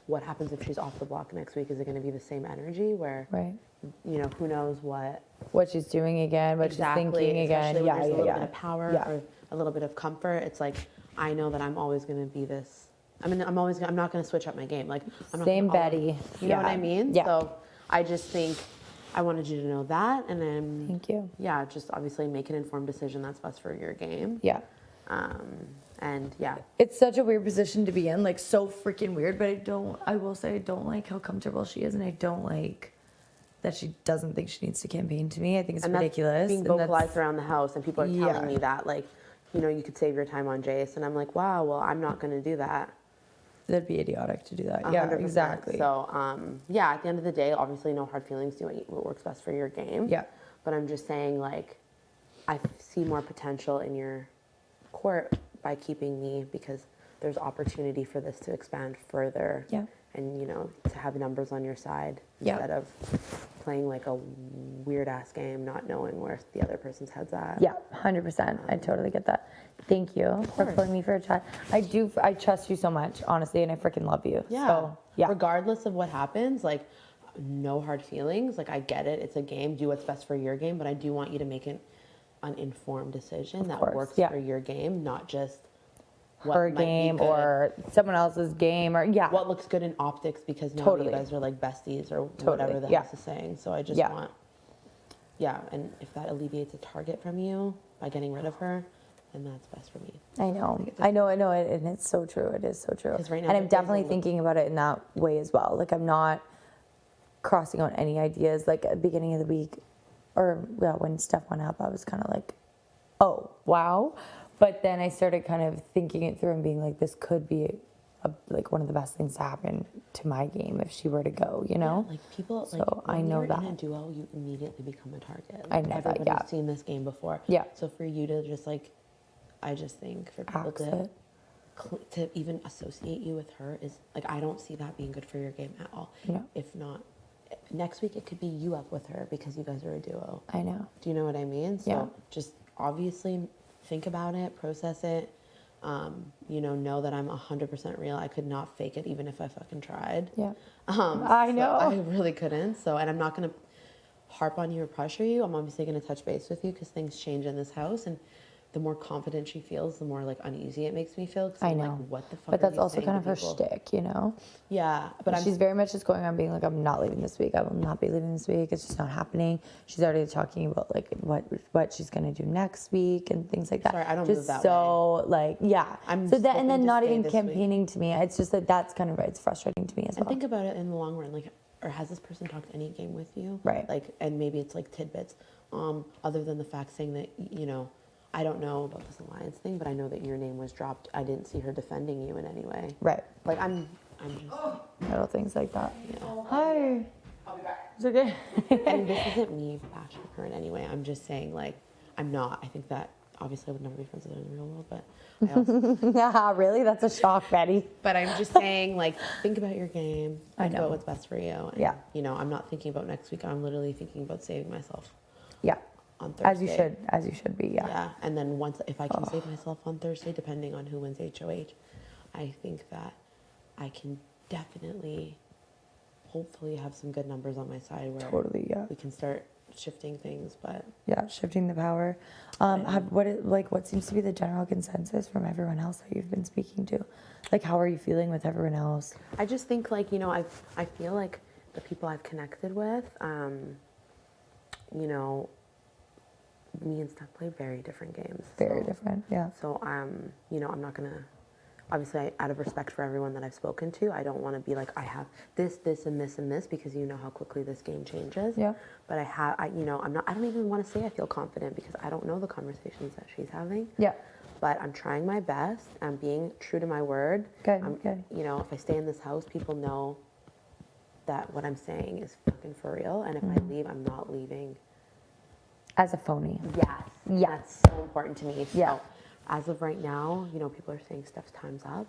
Speaker 19: what happens if she's off the block next week? Is it going to be the same energy where,
Speaker 6: Right.
Speaker 19: who knows what
Speaker 6: she's doing again, what she's thinking again.
Speaker 19: especially when
Speaker 6: Yeah,
Speaker 19: there's a
Speaker 6: yeah,
Speaker 19: little
Speaker 6: yeah.
Speaker 19: bit of power
Speaker 6: Yeah.
Speaker 19: or a little bit of comfort. It's like, I know that I'm always going to be this. I'm not going to switch up my game. Like, I'm not
Speaker 6: Same
Speaker 19: gonna
Speaker 6: Betty.
Speaker 19: You know what I
Speaker 6: Yeah.
Speaker 19: mean?
Speaker 6: Yeah.
Speaker 19: So I just think I wanted you to know that, and then
Speaker 6: Thank you.
Speaker 19: Yeah, just obviously make an informed decision that's best for your game.
Speaker 6: Yeah.
Speaker 19: And yeah,
Speaker 6: It's such a weird position to be in, like so freaking weird. But I will say, I don't like how comfortable she is, and I don't like that she doesn't think she needs to campaign to me. I think it's
Speaker 19: and that's
Speaker 6: ridiculous.
Speaker 19: being
Speaker 6: and
Speaker 19: vocalized around the house, and people are telling
Speaker 6: Yeah.
Speaker 19: me that, like, you could save your time on Jace, and I'm like, wow, well, I'm not going to do that.
Speaker 6: That'd be idiotic to do that. Yeah,
Speaker 19: 100%.
Speaker 6: exactly.
Speaker 19: So, at the end of the day, obviously, no hard feelings. Do what works best for your game.
Speaker 6: Yeah.
Speaker 19: but I'm just saying, like, I see more potential in your court by keeping me because there's opportunity for this to expand further.
Speaker 6: Yeah.
Speaker 19: And, you know, to have numbers on your side
Speaker 6: Yeah.
Speaker 19: instead of playing like a weird ass game, not knowing where the other person's head's at.
Speaker 6: Yeah, 100%. I totally get that. Thank you for pulling me for a chat. I trust you so much, honestly, and I freaking love you.
Speaker 19: Yeah.
Speaker 6: So, yeah.
Speaker 19: Regardless of what happens, like, no hard feelings. Like, I get it. It's a game. Do what's best for your game. But I do want you to make an informed decision that
Speaker 6: course,
Speaker 19: works
Speaker 6: yeah.
Speaker 19: for your game, not just what
Speaker 6: Her
Speaker 19: might be
Speaker 6: game
Speaker 19: good.
Speaker 6: or someone else's game or, yeah.
Speaker 19: What looks good in optics because now
Speaker 6: Totally.
Speaker 19: you guys are like besties or
Speaker 6: Totally,
Speaker 19: whatever the
Speaker 6: yeah.
Speaker 19: house is saying. So I just
Speaker 6: Yeah.
Speaker 19: want, and if that alleviates a target from you by getting rid of her, then that's best for me.
Speaker 6: I know, and it's so true. It is so true.
Speaker 19: 'Cause right now
Speaker 6: and I'm
Speaker 19: there's
Speaker 6: definitely
Speaker 19: a-
Speaker 6: thinking about it in that way as well. Like, I'm not crossing out any ideas. Like, at the beginning of the week, or yeah, when stuff went up, I was kind of like, oh, wow. But then I started kind of thinking it through and being like, this could be like one of the best things to happen to my game if she were to go, you know?
Speaker 19: Yeah, like people,
Speaker 6: so
Speaker 19: like when
Speaker 6: I know
Speaker 19: you're
Speaker 6: that.
Speaker 19: in a duo, you immediately become a target.
Speaker 6: I
Speaker 19: Like,
Speaker 6: know that,
Speaker 19: everybody's
Speaker 6: yeah.
Speaker 19: seen this game before.
Speaker 6: Yeah.
Speaker 19: So for you to just like, I just think for people
Speaker 6: Axe
Speaker 19: to
Speaker 6: it.
Speaker 19: to even associate you with her is like, I don't see that being good for your game at all.
Speaker 6: No.
Speaker 19: If not, next week it could be you up with her because you guys are a duo.
Speaker 6: I know.
Speaker 19: Do you know what I mean? So
Speaker 6: Yeah.
Speaker 19: just obviously think about it, process it. You know that I'm 100% real. I could not fake it even if I fucking tried.
Speaker 6: Yeah.
Speaker 19: I
Speaker 6: know.
Speaker 19: I really couldn't. So, and I'm not going to harp on you or pressure you. I'm obviously going to touch base with you because things change in this house. And the more confident she feels, the more like uneasy it makes me feel. 'Cause
Speaker 6: I
Speaker 19: I'm
Speaker 6: know.
Speaker 19: like, what the fuck
Speaker 6: But
Speaker 19: are
Speaker 6: that's
Speaker 19: you
Speaker 6: also
Speaker 19: saying
Speaker 6: kind
Speaker 19: to
Speaker 6: of her
Speaker 19: people?
Speaker 6: shtick, you know?
Speaker 19: Yeah. But
Speaker 6: She's very much just going on being like, I'm not leaving this week. I will not be leaving this week. It's just not happening. She's already talking about like what she's gonna do next week and things like that.
Speaker 19: Sorry, I don't
Speaker 6: just
Speaker 19: move that
Speaker 6: so like yeah.
Speaker 19: I'm
Speaker 6: so that
Speaker 19: hoping
Speaker 6: and then
Speaker 19: to
Speaker 6: not
Speaker 19: stay
Speaker 6: even
Speaker 19: this week.
Speaker 6: campaigning to me. It's just that that's kind of it's frustrating to me as
Speaker 19: And
Speaker 6: well.
Speaker 19: think about it in the long run, like, or has this person talked any game with you?
Speaker 6: Right.
Speaker 19: Like, and maybe it's like tidbits, other than the fact saying that, you know, I don't know about this alliance thing, but I know that your name was dropped. I didn't see her defending you in any way.
Speaker 6: Right.
Speaker 19: Like, I'm just.
Speaker 6: Little things like that.
Speaker 19: Yeah.
Speaker 6: Hi. I'll be back. It's okay.
Speaker 19: And this isn't me bashing her in any way. I'm just saying, like, I'm not. I think that obviously I would never be friends with her in the real world, but I also.
Speaker 6: Yeah, really? That's a shock, Betty.
Speaker 19: But I'm just saying, like, think about your game.
Speaker 6: I
Speaker 19: Think
Speaker 6: know.
Speaker 19: about what's best for you. And,
Speaker 6: Yeah.
Speaker 19: You know, I'm not thinking about next week. I'm literally thinking about saving myself.
Speaker 6: Yeah.
Speaker 19: On Thursday.
Speaker 6: As you should be, yeah.
Speaker 19: Yeah, and then once, if I can save myself on Thursday, depending on who wins HOH, I think that I can definitely, hopefully, have some good numbers on my side where
Speaker 6: Totally, yeah.
Speaker 19: we can start shifting things. But
Speaker 6: Yeah, shifting the power. What seems to be the general consensus from everyone else that you've been speaking to? Like, how are you feeling with everyone else?
Speaker 19: I just think, like, you know, I feel like the people I've connected with, you know, me and Steph play very different games.
Speaker 6: Very different, yeah.
Speaker 19: So, you know, I'm not gonna, obviously, out of respect for everyone that I've spoken to, I don't want to be like, I have this, this, and this, and this, because you know how quickly this game changes.
Speaker 6: Yeah.
Speaker 19: But I don't even want to say I feel confident because I don't know the conversations that she's having.
Speaker 6: Yeah.
Speaker 19: But I'm trying my best. I'm being true to my word.
Speaker 6: Good,
Speaker 19: good. You know, if I stay in this house, people know that what I'm saying is fucking for real. And if I leave, I'm not leaving
Speaker 6: as a phony.
Speaker 19: Yes.
Speaker 6: Yeah.
Speaker 19: That's so important to me. So
Speaker 6: Yeah.
Speaker 19: as of right now, you know, people are saying Steph's time's up.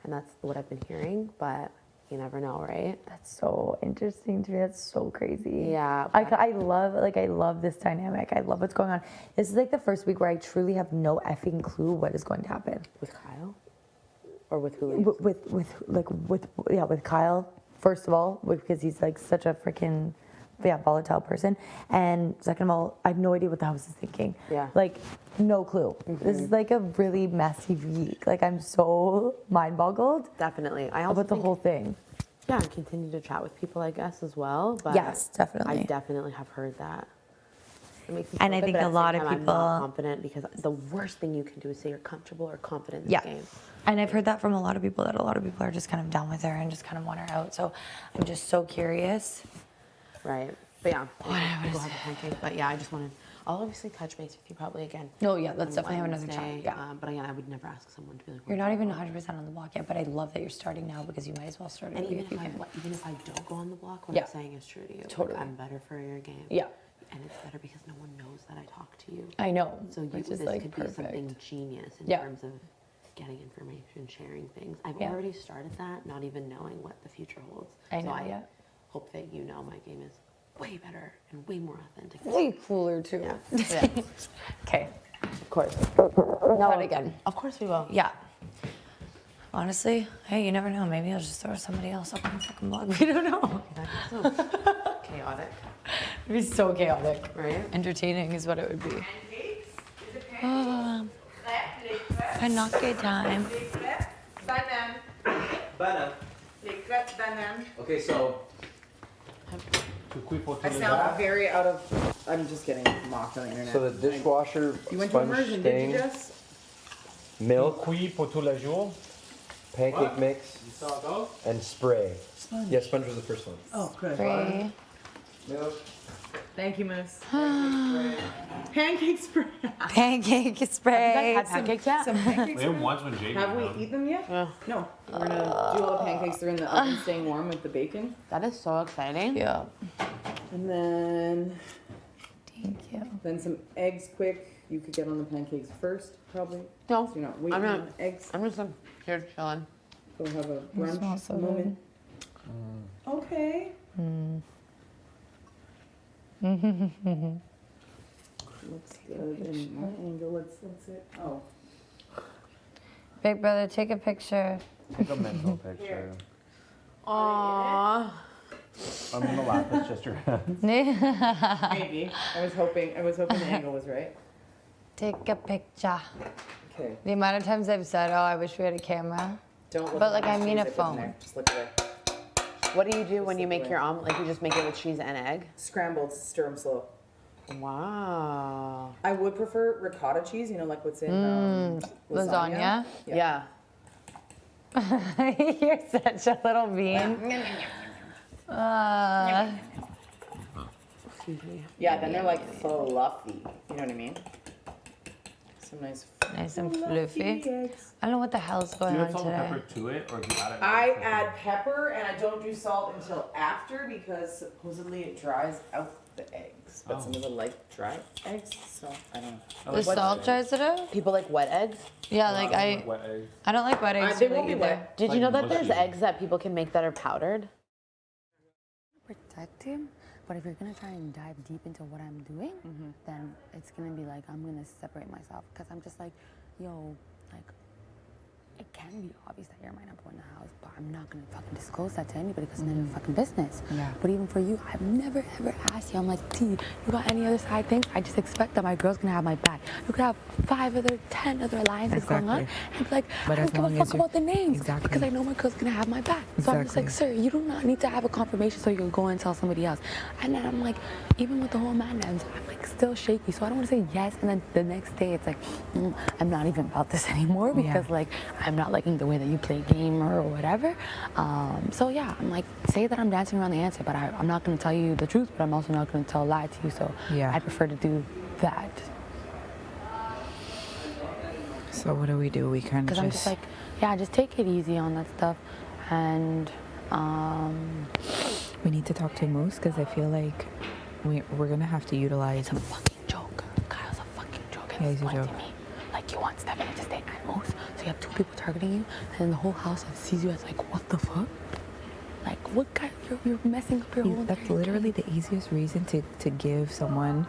Speaker 19: And that's what I've been hearing. But you never know, right?
Speaker 6: That's so interesting to me. That's so crazy.
Speaker 19: Yeah.
Speaker 6: I love this dynamic. I love what's going on. This is like the first week where I truly have no effing clue what is going to happen.
Speaker 19: With Kyle? Or with who?
Speaker 6: With Kyle, first of all, because he's like such a freaking volatile person. And second of all, I have no idea what the house is thinking.
Speaker 19: Yeah.
Speaker 6: Like, no clue. This is like a really messy week. Like, I'm so mind boggled.
Speaker 19: Definitely. I also
Speaker 6: about the
Speaker 19: think-
Speaker 6: whole thing.
Speaker 19: Yeah, and continue to chat with people, I guess, as well. But
Speaker 6: Yes, definitely.
Speaker 19: I definitely have heard that. It makes me
Speaker 6: And
Speaker 19: feel
Speaker 6: I
Speaker 19: good,
Speaker 6: think
Speaker 19: but
Speaker 6: a
Speaker 19: at the
Speaker 6: lot
Speaker 19: same
Speaker 6: of
Speaker 19: time, I'm not
Speaker 6: people-
Speaker 19: confident because the worst thing you can do is say you're comfortable or confident in
Speaker 6: Yeah.
Speaker 19: this game.
Speaker 6: And I've heard that from a lot of people, that a lot of people are just kind of done with her and just kind of want her out. So I'm just so curious.
Speaker 19: Right. But yeah, we'll have a pancake. But yeah, I just wanted, I'll obviously touch base with you probably again.
Speaker 6: No, yeah, let's
Speaker 19: on
Speaker 6: definitely have another
Speaker 19: Wednesday.
Speaker 6: chat, yeah.
Speaker 19: But again, I would never ask someone to be like,
Speaker 6: You're not even 100% on the block yet, but I love that you're starting now because you might as well start
Speaker 19: and
Speaker 6: early
Speaker 19: even
Speaker 6: if you can.
Speaker 19: even if I don't go on the block, what
Speaker 6: Yeah.
Speaker 19: I'm saying is true to you. Like,
Speaker 6: Totally.
Speaker 19: I'm better for your game.
Speaker 6: Yeah.
Speaker 19: And it's better because no one knows that I talk to you.
Speaker 6: I know,
Speaker 19: So you,
Speaker 6: which is
Speaker 19: this
Speaker 6: like
Speaker 19: could be something
Speaker 6: perfect.
Speaker 19: genius in
Speaker 6: Yeah.
Speaker 19: terms of getting information, sharing things. I've
Speaker 6: Yeah.
Speaker 19: already started that, not even knowing what the future holds.
Speaker 6: I know,
Speaker 19: so I
Speaker 6: yeah.
Speaker 19: hope that you know my game is way better and way more authentic.
Speaker 6: Way cooler too.
Speaker 19: Yeah.
Speaker 6: Okay.
Speaker 19: Of course.
Speaker 6: Try it again.
Speaker 19: Of course we will.
Speaker 6: Yeah. Honestly, hey, you never know. Maybe I'll just throw somebody else up on the fucking blog. We don't know.
Speaker 19: Chaotic.
Speaker 6: It'd be so chaotic.
Speaker 19: Right?
Speaker 6: Entertaining is what it would be. Panake time.
Speaker 14: Banane.
Speaker 7: Okay, so
Speaker 15: I sound very out of. I'm just getting mocked on the internet.
Speaker 7: so the dishwasher
Speaker 15: You went to
Speaker 7: sponge
Speaker 15: immersion,
Speaker 7: thing,
Speaker 15: did you just?
Speaker 7: milk,
Speaker 11: Cuit pour tout le jour.
Speaker 7: pancake mix, and spray.
Speaker 15: Sponge.
Speaker 7: Yeah, sponge was the first one.
Speaker 15: Oh, good.
Speaker 6: Spray.
Speaker 7: Milk.
Speaker 15: Thank you, Moose. Pancake spray.
Speaker 6: Pancake spray.
Speaker 19: Had pancakes yet?
Speaker 15: Some pancake
Speaker 11: We had
Speaker 15: spray?
Speaker 11: once when Jake
Speaker 15: Have we
Speaker 11: came home.
Speaker 15: eaten them yet?
Speaker 19: Yeah.
Speaker 15: No. We're gonna do all the pancakes. They're in the oven, staying warm with the bacon.
Speaker 19: That is so exciting.
Speaker 6: Yeah.
Speaker 15: And then,
Speaker 6: Thank you.
Speaker 15: then some eggs quick. You could get on the pancakes first, probably.
Speaker 19: No,
Speaker 15: So you're not waiting
Speaker 19: I'm not.
Speaker 15: on the eggs.
Speaker 19: I'm just here chilling.
Speaker 15: Go have a
Speaker 6: It smells
Speaker 15: brunch
Speaker 6: so
Speaker 15: moment. Okay. Looks good. And my angle, let's it. Oh.
Speaker 6: Big brother, take a picture.
Speaker 11: Take a mental picture.
Speaker 19: Aww.
Speaker 11: I'm gonna laugh. It's just your hands.
Speaker 15: Maybe. I was hoping the angle was right.
Speaker 6: Take a picture.
Speaker 15: Okay.
Speaker 6: The amount of times I've said, "Oh, I wish we had a camera,"
Speaker 15: Don't look
Speaker 6: but
Speaker 15: at
Speaker 6: like
Speaker 15: the
Speaker 6: I mean a
Speaker 15: cheese I put in
Speaker 6: phone.
Speaker 15: there. Just look away.
Speaker 19: What do you do when
Speaker 15: Just
Speaker 19: you
Speaker 15: look
Speaker 19: make
Speaker 15: away.
Speaker 19: your omelet? Like you just make it with cheese and egg?
Speaker 15: Scrambled, stir them slow.
Speaker 19: Wow.
Speaker 15: I would prefer ricotta cheese, you know, like what's in
Speaker 6: Lasagna.
Speaker 19: Yeah.
Speaker 6: You're such a little bean.
Speaker 19: Excuse me.
Speaker 15: Yeah, then they're like fluffy. You know what I mean? Some nice
Speaker 6: and fluffy.
Speaker 15: eggs.
Speaker 6: I don't know what the hell's going
Speaker 11: Do you
Speaker 6: on
Speaker 11: add salt and
Speaker 6: today.
Speaker 11: pepper to it, or do you add it?
Speaker 15: I add pepper and I don't do salt until after because supposedly it dries out the eggs. But some people like dry eggs, so I don't know.
Speaker 6: The salt dries it out?
Speaker 19: People like wet eggs?
Speaker 6: Yeah, like I don't like wet eggs
Speaker 15: They
Speaker 6: really
Speaker 15: won't be
Speaker 6: either.
Speaker 15: wet.
Speaker 19: Did
Speaker 11: Like
Speaker 19: you know that there's
Speaker 11: mushy.
Speaker 19: eggs that people can make that are powdered?
Speaker 20: Protect him, but if you're gonna try and dive deep into what I'm doing, then it's gonna be like I'm gonna separate myself because I'm just like, yo, like it can be obvious that you're my number one in the house, but I'm not gonna fucking disclose that to anybody because it's none of your fucking business.
Speaker 6: Yeah.
Speaker 20: But even for you, I've never ever asked you. I'm like, T, you got any other side things? I just expect that my girl's gonna have my back. You could have 10 other alliances going on, and be like,
Speaker 6: But
Speaker 20: I
Speaker 6: as
Speaker 20: don't give a
Speaker 6: long
Speaker 20: fuck
Speaker 6: as you're-
Speaker 20: about the names
Speaker 6: Exactly.
Speaker 20: because I know my girl's gonna have my back. So I'm just like, sir, you do not need to have a confirmation so you can go and tell somebody else. And then I'm like, even with the whole man names, I'm like still shaky. So I don't want to say yes, and then the next day it's like, I'm not even about this anymore because like I'm not liking the way that you play game or whatever. So yeah, I'm like, say that I'm dancing around the answer, but I'm not going to tell you the truth, but I'm also not going to tell a lie to you. So
Speaker 6: Yeah.
Speaker 20: I prefer to do that.
Speaker 6: So what do? We kind
Speaker 20: Because I'm just like, yeah, just take it easy on that stuff. And
Speaker 6: we need to talk to Moose because I feel like we're gonna have to utilize.
Speaker 20: it's a fucking joke. Kyle's a fucking joke. And
Speaker 6: Yeah,
Speaker 20: he's
Speaker 6: he's a
Speaker 20: pointing
Speaker 6: joke.
Speaker 20: me like you want Stephanie to stay at Moose. So you have two people targeting you, and then the whole house sees you as like, what the fuck? Like, what guy? You're messing up your whole
Speaker 6: That's
Speaker 20: entire
Speaker 6: literally the easiest reason to give someone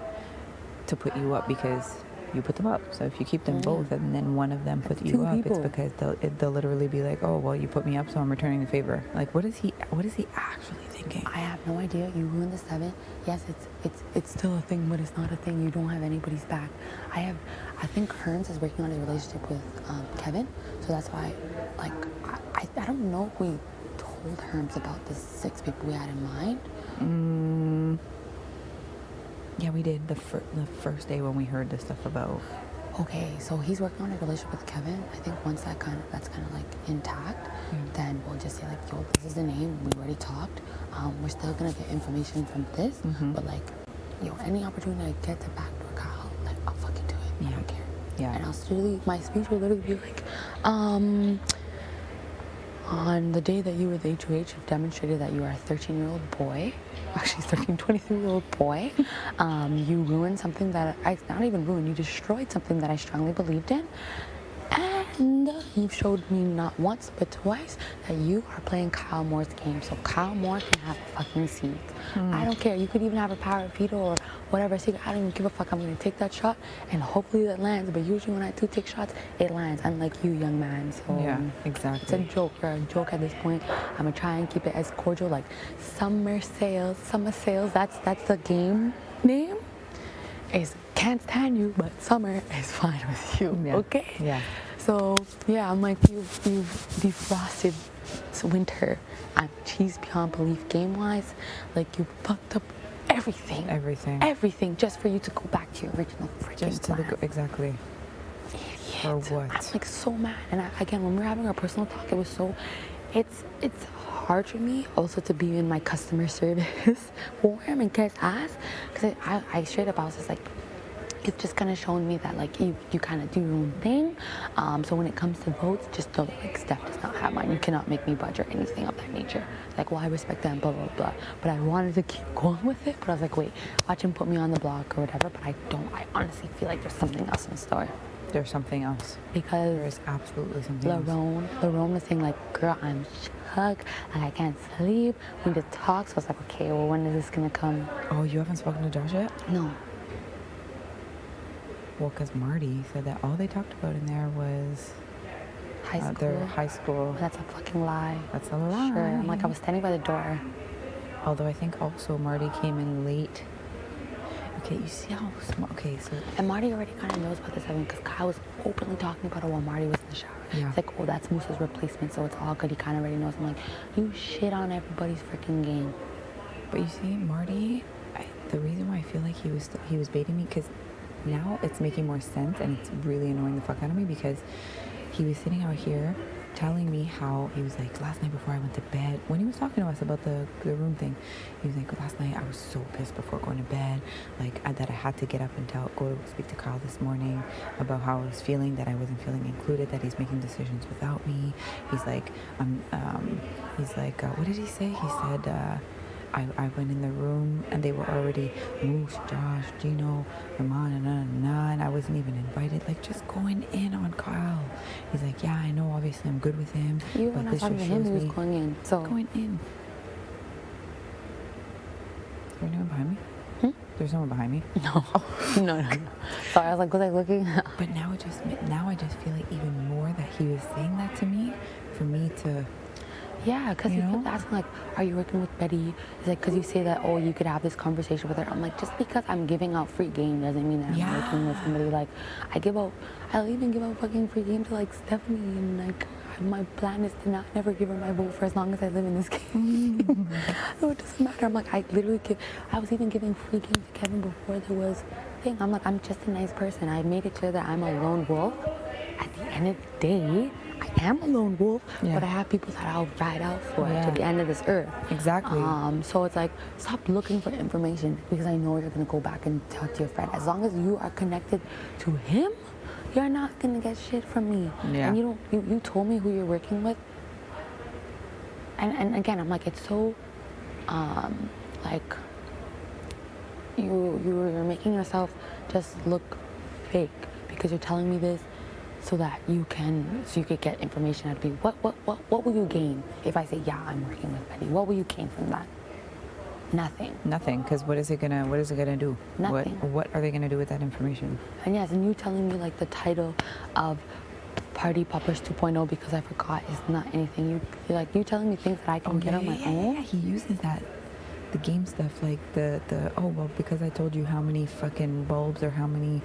Speaker 6: to put you up because you put them up. So if you keep them both and then one of them puts you
Speaker 20: two
Speaker 6: up,
Speaker 20: people.
Speaker 6: it's because they'll literally be like, oh well, you put me up, so I'm returning the favor. Like, what is he actually thinking?
Speaker 20: I have no idea. You ruined the 7. Yes, it's still a thing, but it's not a thing. You don't have anybody's back. I think Hearns is working on his relationship with Kevin, so that's why, like, I don't know if we told Hearns about the 6 people we had in mind.
Speaker 6: Yeah, we did the first day when we heard the stuff about.
Speaker 20: Okay, so he's working on a relationship with Kevin. I think once that's kind of like intact, then we'll just say like, yo, this is the name. We already talked. We're still gonna get information from this, but like, yo, any opportunity I get to backdoor Kyle, like, I'll fucking do it. I don't care.
Speaker 6: Yeah.
Speaker 20: And my speech will literally be like, on the day that you were the HOH, you demonstrated that you are a 13-year-old boy, actually 23-year-old boy. You ruined something that not even ruined, you destroyed something that I strongly believed in. And you showed me not once but twice that you are playing Kyle Moore's game. So Kyle Moore can have a fucking seat. I don't care. You could even have a power veto or whatever. So I don't even give a fuck. I'm going to take that shot and hopefully that lands. But usually when I do take shots, it lands. Unlike you, young man. So
Speaker 21: Yeah, exactly.
Speaker 20: It's a joke. You're a joke at this point. I'm going to try and keep it as cordial. Like Summer Sales. That's the game name. Is can't stand you, but summer is fine with you.
Speaker 21: Yeah.
Speaker 20: Okay?
Speaker 21: Yeah.
Speaker 20: So yeah, I'm like you've defrosted winter. I'm cheese beyond belief game wise. Like you fucked up everything. Everything just for you to go back to your original freaking
Speaker 21: Just to
Speaker 20: plan.
Speaker 21: exactly. For what?
Speaker 20: I'm like so mad. And again, when we were having our personal talk, it was so. It's hard for me also to be in my customer service form and kiss ass because I straight up I was just like. It's just kind of shown me that like you kind of do your own thing. So when it comes to votes, just know that like Steph does not have mine. You cannot make me budge or anything of that nature. Like, well, I respect that and blah, blah, blah. But I wanted to keep going with it. But I was like, wait, watch him put me on the block or whatever. But I honestly feel like there's something else in store.
Speaker 21: There's something else.
Speaker 20: Because
Speaker 21: there's absolutely something else.
Speaker 20: Larone was saying like, girl, I'm shook. Like, I can't sleep. We need to talk. So I was like, okay, well, when is this going to come?
Speaker 21: Oh, you haven't spoken to Josh yet?
Speaker 20: No.
Speaker 21: Well, because Marty said that all they talked about in there was their high school.
Speaker 20: That's a fucking lie.
Speaker 21: That's a lie.
Speaker 20: Sure. I'm like, I was standing by the door.
Speaker 21: Although I think also Marty came in late. Okay, you see how smart. Okay, so.
Speaker 20: And Marty already kind of knows about this, Evan, because Kyle was openly talking about it while Marty was in the shower.
Speaker 21: Yeah.
Speaker 20: It's like, oh, that's Moose's replacement, so it's all good. He kind of already knows. I'm like, you shit on everybody's freaking game.
Speaker 21: But you see, Marty, the reason why I feel like he was baiting me, because now it's making more sense and it's really annoying the fuck out of me because he was sitting out here telling me how he was like, last night before I went to bed, when he was talking to us about the room thing, he was like, last night I was so pissed before going to bed, like that I had to get up and go to speak to Kyle this morning about how I was feeling, that I wasn't feeling included, that he's making decisions without me. He's like, what did he say? He said, I went in the room and they were already Moose, Josh, Gino, Ramon, and I wasn't even invited. Like, just going in on Kyle. He's like, yeah, I know, obviously I'm good with him.
Speaker 20: You were
Speaker 21: but
Speaker 20: not
Speaker 21: this
Speaker 20: talking to
Speaker 21: just
Speaker 20: him,
Speaker 21: shows
Speaker 20: he was
Speaker 21: me
Speaker 20: going in. So
Speaker 21: going in. Is there anyone behind me? There's no one behind me.
Speaker 20: No. No. Sorry, I was like, was I looking?
Speaker 21: But now I just feel like even more that he was saying that to me, for me to.
Speaker 20: Yeah, because he kept asking, like, are you working with Betty? It's like, because you say that, oh, you could have this conversation with her. I'm like, just because I'm giving out free game doesn't mean that I'm working with somebody. Like, I'll even give out fucking free game to, like, Stephanie. And, like, my plan is to never give her my vote for as long as I live in this game. So it doesn't matter. I'm like, I was even giving free game to Kevin before there was thing. I'm like, I'm just a nice person. I made it clear that I'm a lone wolf. At the end of the day, I am a lone wolf, but I have people that I'll ride out for to the end of this earth.
Speaker 21: Exactly.
Speaker 20: So it's like, stop looking for information because I know you're going to go back and talk to your friend. As long as you are connected to him, you're not going to get shit from me.
Speaker 21: Yeah.
Speaker 20: And you told me who you're working with. And again, I'm like, it's so, like, you're making yourself just look fake because you're telling me this so you could get information out of me. What will you gain if I say, yeah, I'm working with Betty? What will you gain from that? Nothing.
Speaker 21: Nothing, because what is it gonna do?
Speaker 20: Nothing.
Speaker 21: What are they gonna do with that information?
Speaker 20: And yes, and you telling me like the title of Party Poppers 2.0 because I forgot is not anything. You telling me things that I can get on my own.
Speaker 21: Yeah, he uses that. The game stuff, like because I told you how many fucking bulbs or how many,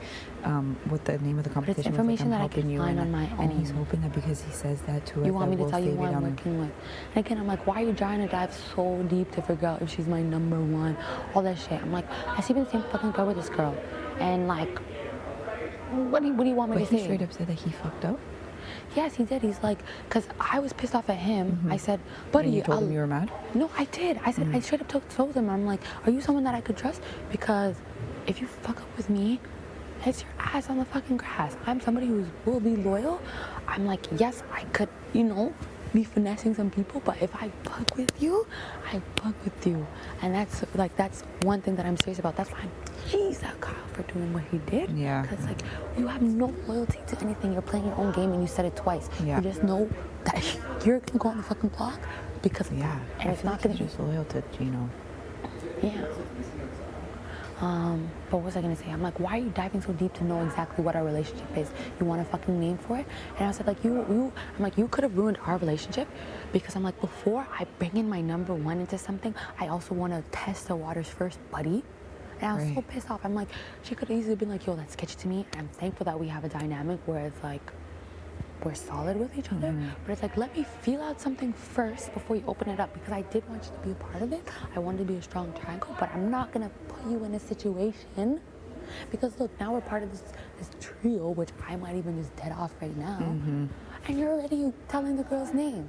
Speaker 21: what the name of the competition was.
Speaker 20: It's information
Speaker 21: like, I'm
Speaker 20: that I can
Speaker 21: helping you
Speaker 20: find on my own.
Speaker 21: And he's hoping that because he says that to us,
Speaker 20: you want me to
Speaker 21: we'll
Speaker 20: tell you
Speaker 21: save
Speaker 20: who
Speaker 21: it
Speaker 20: I'm
Speaker 21: on
Speaker 20: working with. And again, I'm like, why are you trying to dive so deep to figure out if she's my number one? All that shit. I'm like, I sleep in the same fucking car with this girl. And like, what do you want me to say?
Speaker 21: But he straight up said that he fucked up?
Speaker 20: Yes, he did. He's like, because I was pissed off at him. I said, buddy,
Speaker 21: and you told him you were mad?
Speaker 20: No, I did. I said, I straight up told him, I'm like, are you someone that I could trust? Because if you fuck up with me, it's your ass on the fucking grass. I'm somebody who will be loyal. I'm like, yes, I could, be finessing some people, but if I fuck with you, I fuck with you. And that's one thing that I'm serious about. That's why I'm jeez at Kyle for doing what he did.
Speaker 21: Yeah.
Speaker 20: Because like you have no loyalty to anything. You're playing your own game and you said it twice.
Speaker 21: Yeah.
Speaker 20: You just know that you're gonna go on the fucking block because of that. And it's not gonna
Speaker 21: be just loyal to Gino.
Speaker 20: Yeah. But what was I gonna say? I'm like, why are you diving so deep to know exactly what our relationship is? You want a fucking name for it? And I was like, I'm like, you could have ruined our relationship because I'm like, before I bring in my number one into something, I also want to test the waters first, buddy. And I was so pissed off. I'm like, she could have easily been like, yo, that's sketchy to me. And I'm thankful that we have a dynamic where it's like, we're solid with each other, but it's like, let me feel out something first before you open it up, because I did want you to be a part of it. I wanted to be a strong triangle, but I'm not gonna put you in a situation because look, now we're part of this trio, which I might even just dead off right now, and you're already telling the girl's name.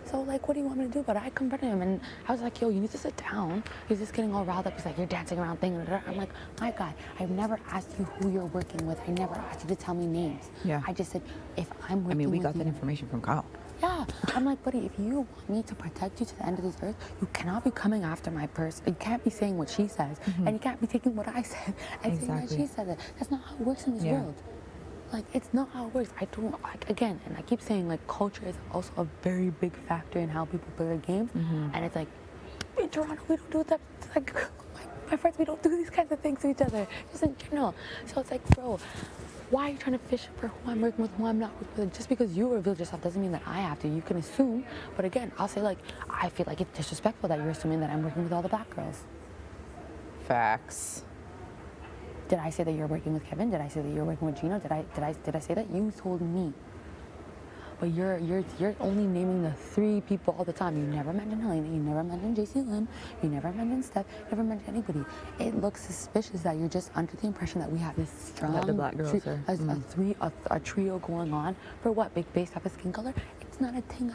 Speaker 20: So like, what do you want me to do? But I confronted him and I was like, yo, you need to sit down. He's just getting all riled up. He's like, you're dancing around thing. I'm like, my guy, I've never asked you who you're working with. I never asked you to tell me names.
Speaker 21: Yeah.
Speaker 20: I just said, if I'm working with
Speaker 21: we got
Speaker 20: you,
Speaker 21: that information from Kyle.
Speaker 20: Yeah. I'm like, buddy, if you want me to protect you to the end of this earth, you cannot be coming after my purse. You can't be saying what she says. And you can't be taking what I said and saying that she said it. That's not how it works in this world. Like, it's not how it works. I don't, like, again, and I keep saying, like, culture is also a very big factor in how people play their games. And it's like, in Toronto, we don't do that. Like, my friends, we don't do these kinds of things to each other, just in general. So it's like, bro, why are you trying to fish for who I'm working with, who I'm not working with? Just because you revealed yourself doesn't mean that I have to. You can assume, but again, I'll say, like, I feel like it's disrespectful that you're assuming that I'm working with all the black girls.
Speaker 21: Facts.
Speaker 20: Did I say that you're working with Kevin? Did I say that you're working with Gino? Did I say that? You told me. But you're only naming the 3 people all the time. You never mentioned Helena. You never mentioned JC Lynn. You never mentioned Steph. You never mentioned anybody. It looks suspicious that you're just under the impression that we have this strong
Speaker 21: That the black girls are.
Speaker 20: a trio going on. For what? Based off of skin color? It's not a thing.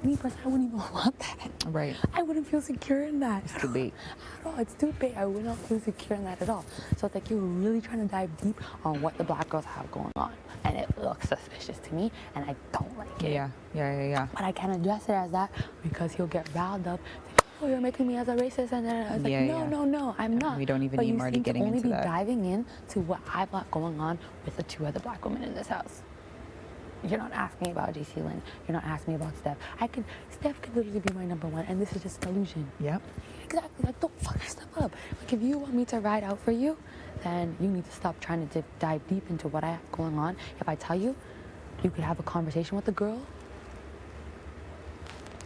Speaker 20: Me personally, I wouldn't even want that.
Speaker 21: Right.
Speaker 20: I wouldn't feel secure in that.
Speaker 21: It's too big.
Speaker 20: At all. It's too big. I would not feel secure in that at all. So it's like you're really trying to dive deep on what the black girls have going on. And it looks suspicious to me, and I don't like it.
Speaker 21: Yeah.
Speaker 20: But I can't address it as that because he'll get riled up. Say, oh, you're making me as a racist, and then I was like, no, I'm not.
Speaker 21: We don't even
Speaker 20: but
Speaker 21: need Marty getting into
Speaker 20: But you seem to only
Speaker 21: that.
Speaker 20: be diving into what I've got going on with the 2 other black women in this house. You're not asking me about JC Lynn. You're not asking me about Steph. Steph could literally be my number 1, and this is just an illusion.
Speaker 21: Yep.
Speaker 20: Exactly. Like, don't fuck stuff up. Like, if you want me to ride out for you, then you need to stop trying to dive deep into what I have going on. If I tell you, you could have a conversation with the girl.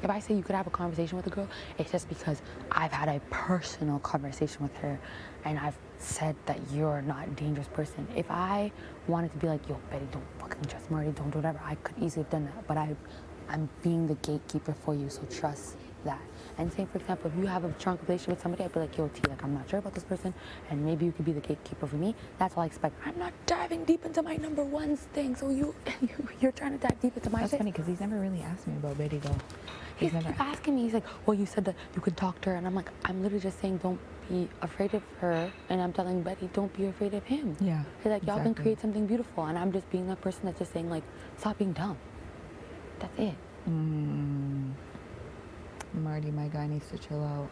Speaker 20: If I say you could have a conversation with a girl, it's just because I've had a personal conversation with her, and I've said that you're not a dangerous person. If I wanted to be like, yo, Betty, don't fucking trust Marty, don't do whatever, I could easily have done that. But I'm being the gatekeeper for you, so trust that. And say, for example, if you have a strong relationship with somebody, I'd be like, yo, T, like, I'm not sure about this person, and maybe you could be the gatekeeper for me. That's all I expect. I'm not diving deep into my number 1's thing, so you're trying to dive deep into my
Speaker 21: That's
Speaker 20: shit.
Speaker 21: funny because he's never really asked me about Betty though.
Speaker 20: He's never asking me. He's like, well, you said that you could talk to her, and I'm like, I'm literally just saying, don't be afraid of her, and I'm telling Betty, don't be afraid of him.
Speaker 21: Yeah.
Speaker 20: He's like, y'all can create something beautiful, and I'm just being that person that's just saying, like, stop being dumb. That's it.
Speaker 21: Marty, my guy, needs to chill out.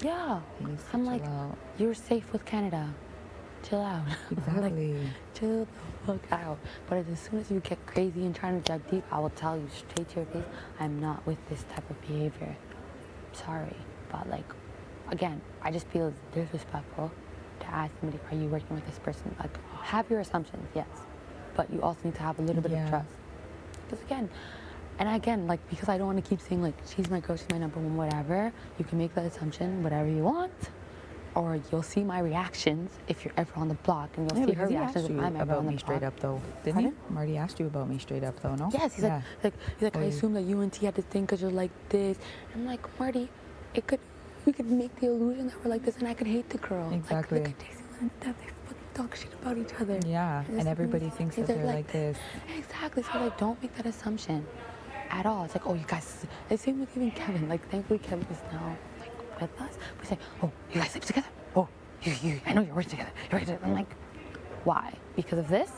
Speaker 20: Yeah.
Speaker 21: He needs to
Speaker 20: I'm
Speaker 21: chill
Speaker 20: like,
Speaker 21: out.
Speaker 20: you're safe with Canada. Chill out.
Speaker 21: Exactly.
Speaker 20: Like, chill the fuck out. But as soon as you get crazy and trying to dive deep, I will tell you straight to your face, I'm not with this type of behavior. Sorry. But like, again, I just feel it's disrespectful to ask somebody, are you working with this person? Like, have your assumptions, yes. But you also need to have a little bit of trust. Because again, like, because I don't want to keep saying, like, she's my girl, she's my number 1, whatever, you can make that assumption whatever you want. Or you'll see my reactions if you're ever on the block, and you'll see her reactions if I'm ever
Speaker 21: about
Speaker 20: on the
Speaker 21: me
Speaker 20: block.
Speaker 21: straight up though, didn't he? Marty asked you about me straight up though, no?
Speaker 20: Yes, he's like, I assume that you and T had this thing because you're like this. I'm like, Marty, we could make the illusion that we're like this, and I could hate the girl.
Speaker 21: Exactly.
Speaker 20: Like, look at JC and Steph, they fucking talk shit about each other.
Speaker 21: Yeah, and everybody thinks that they're like this.
Speaker 20: Exactly. So like, don't make that assumption at all. It's like, oh, you guys. The same with even Kevin. Like, thankfully Kevin is now like with us. We say, oh, you guys sleep together. Oh, you. I know you're working together. You're working together. I'm like, why? Because of this?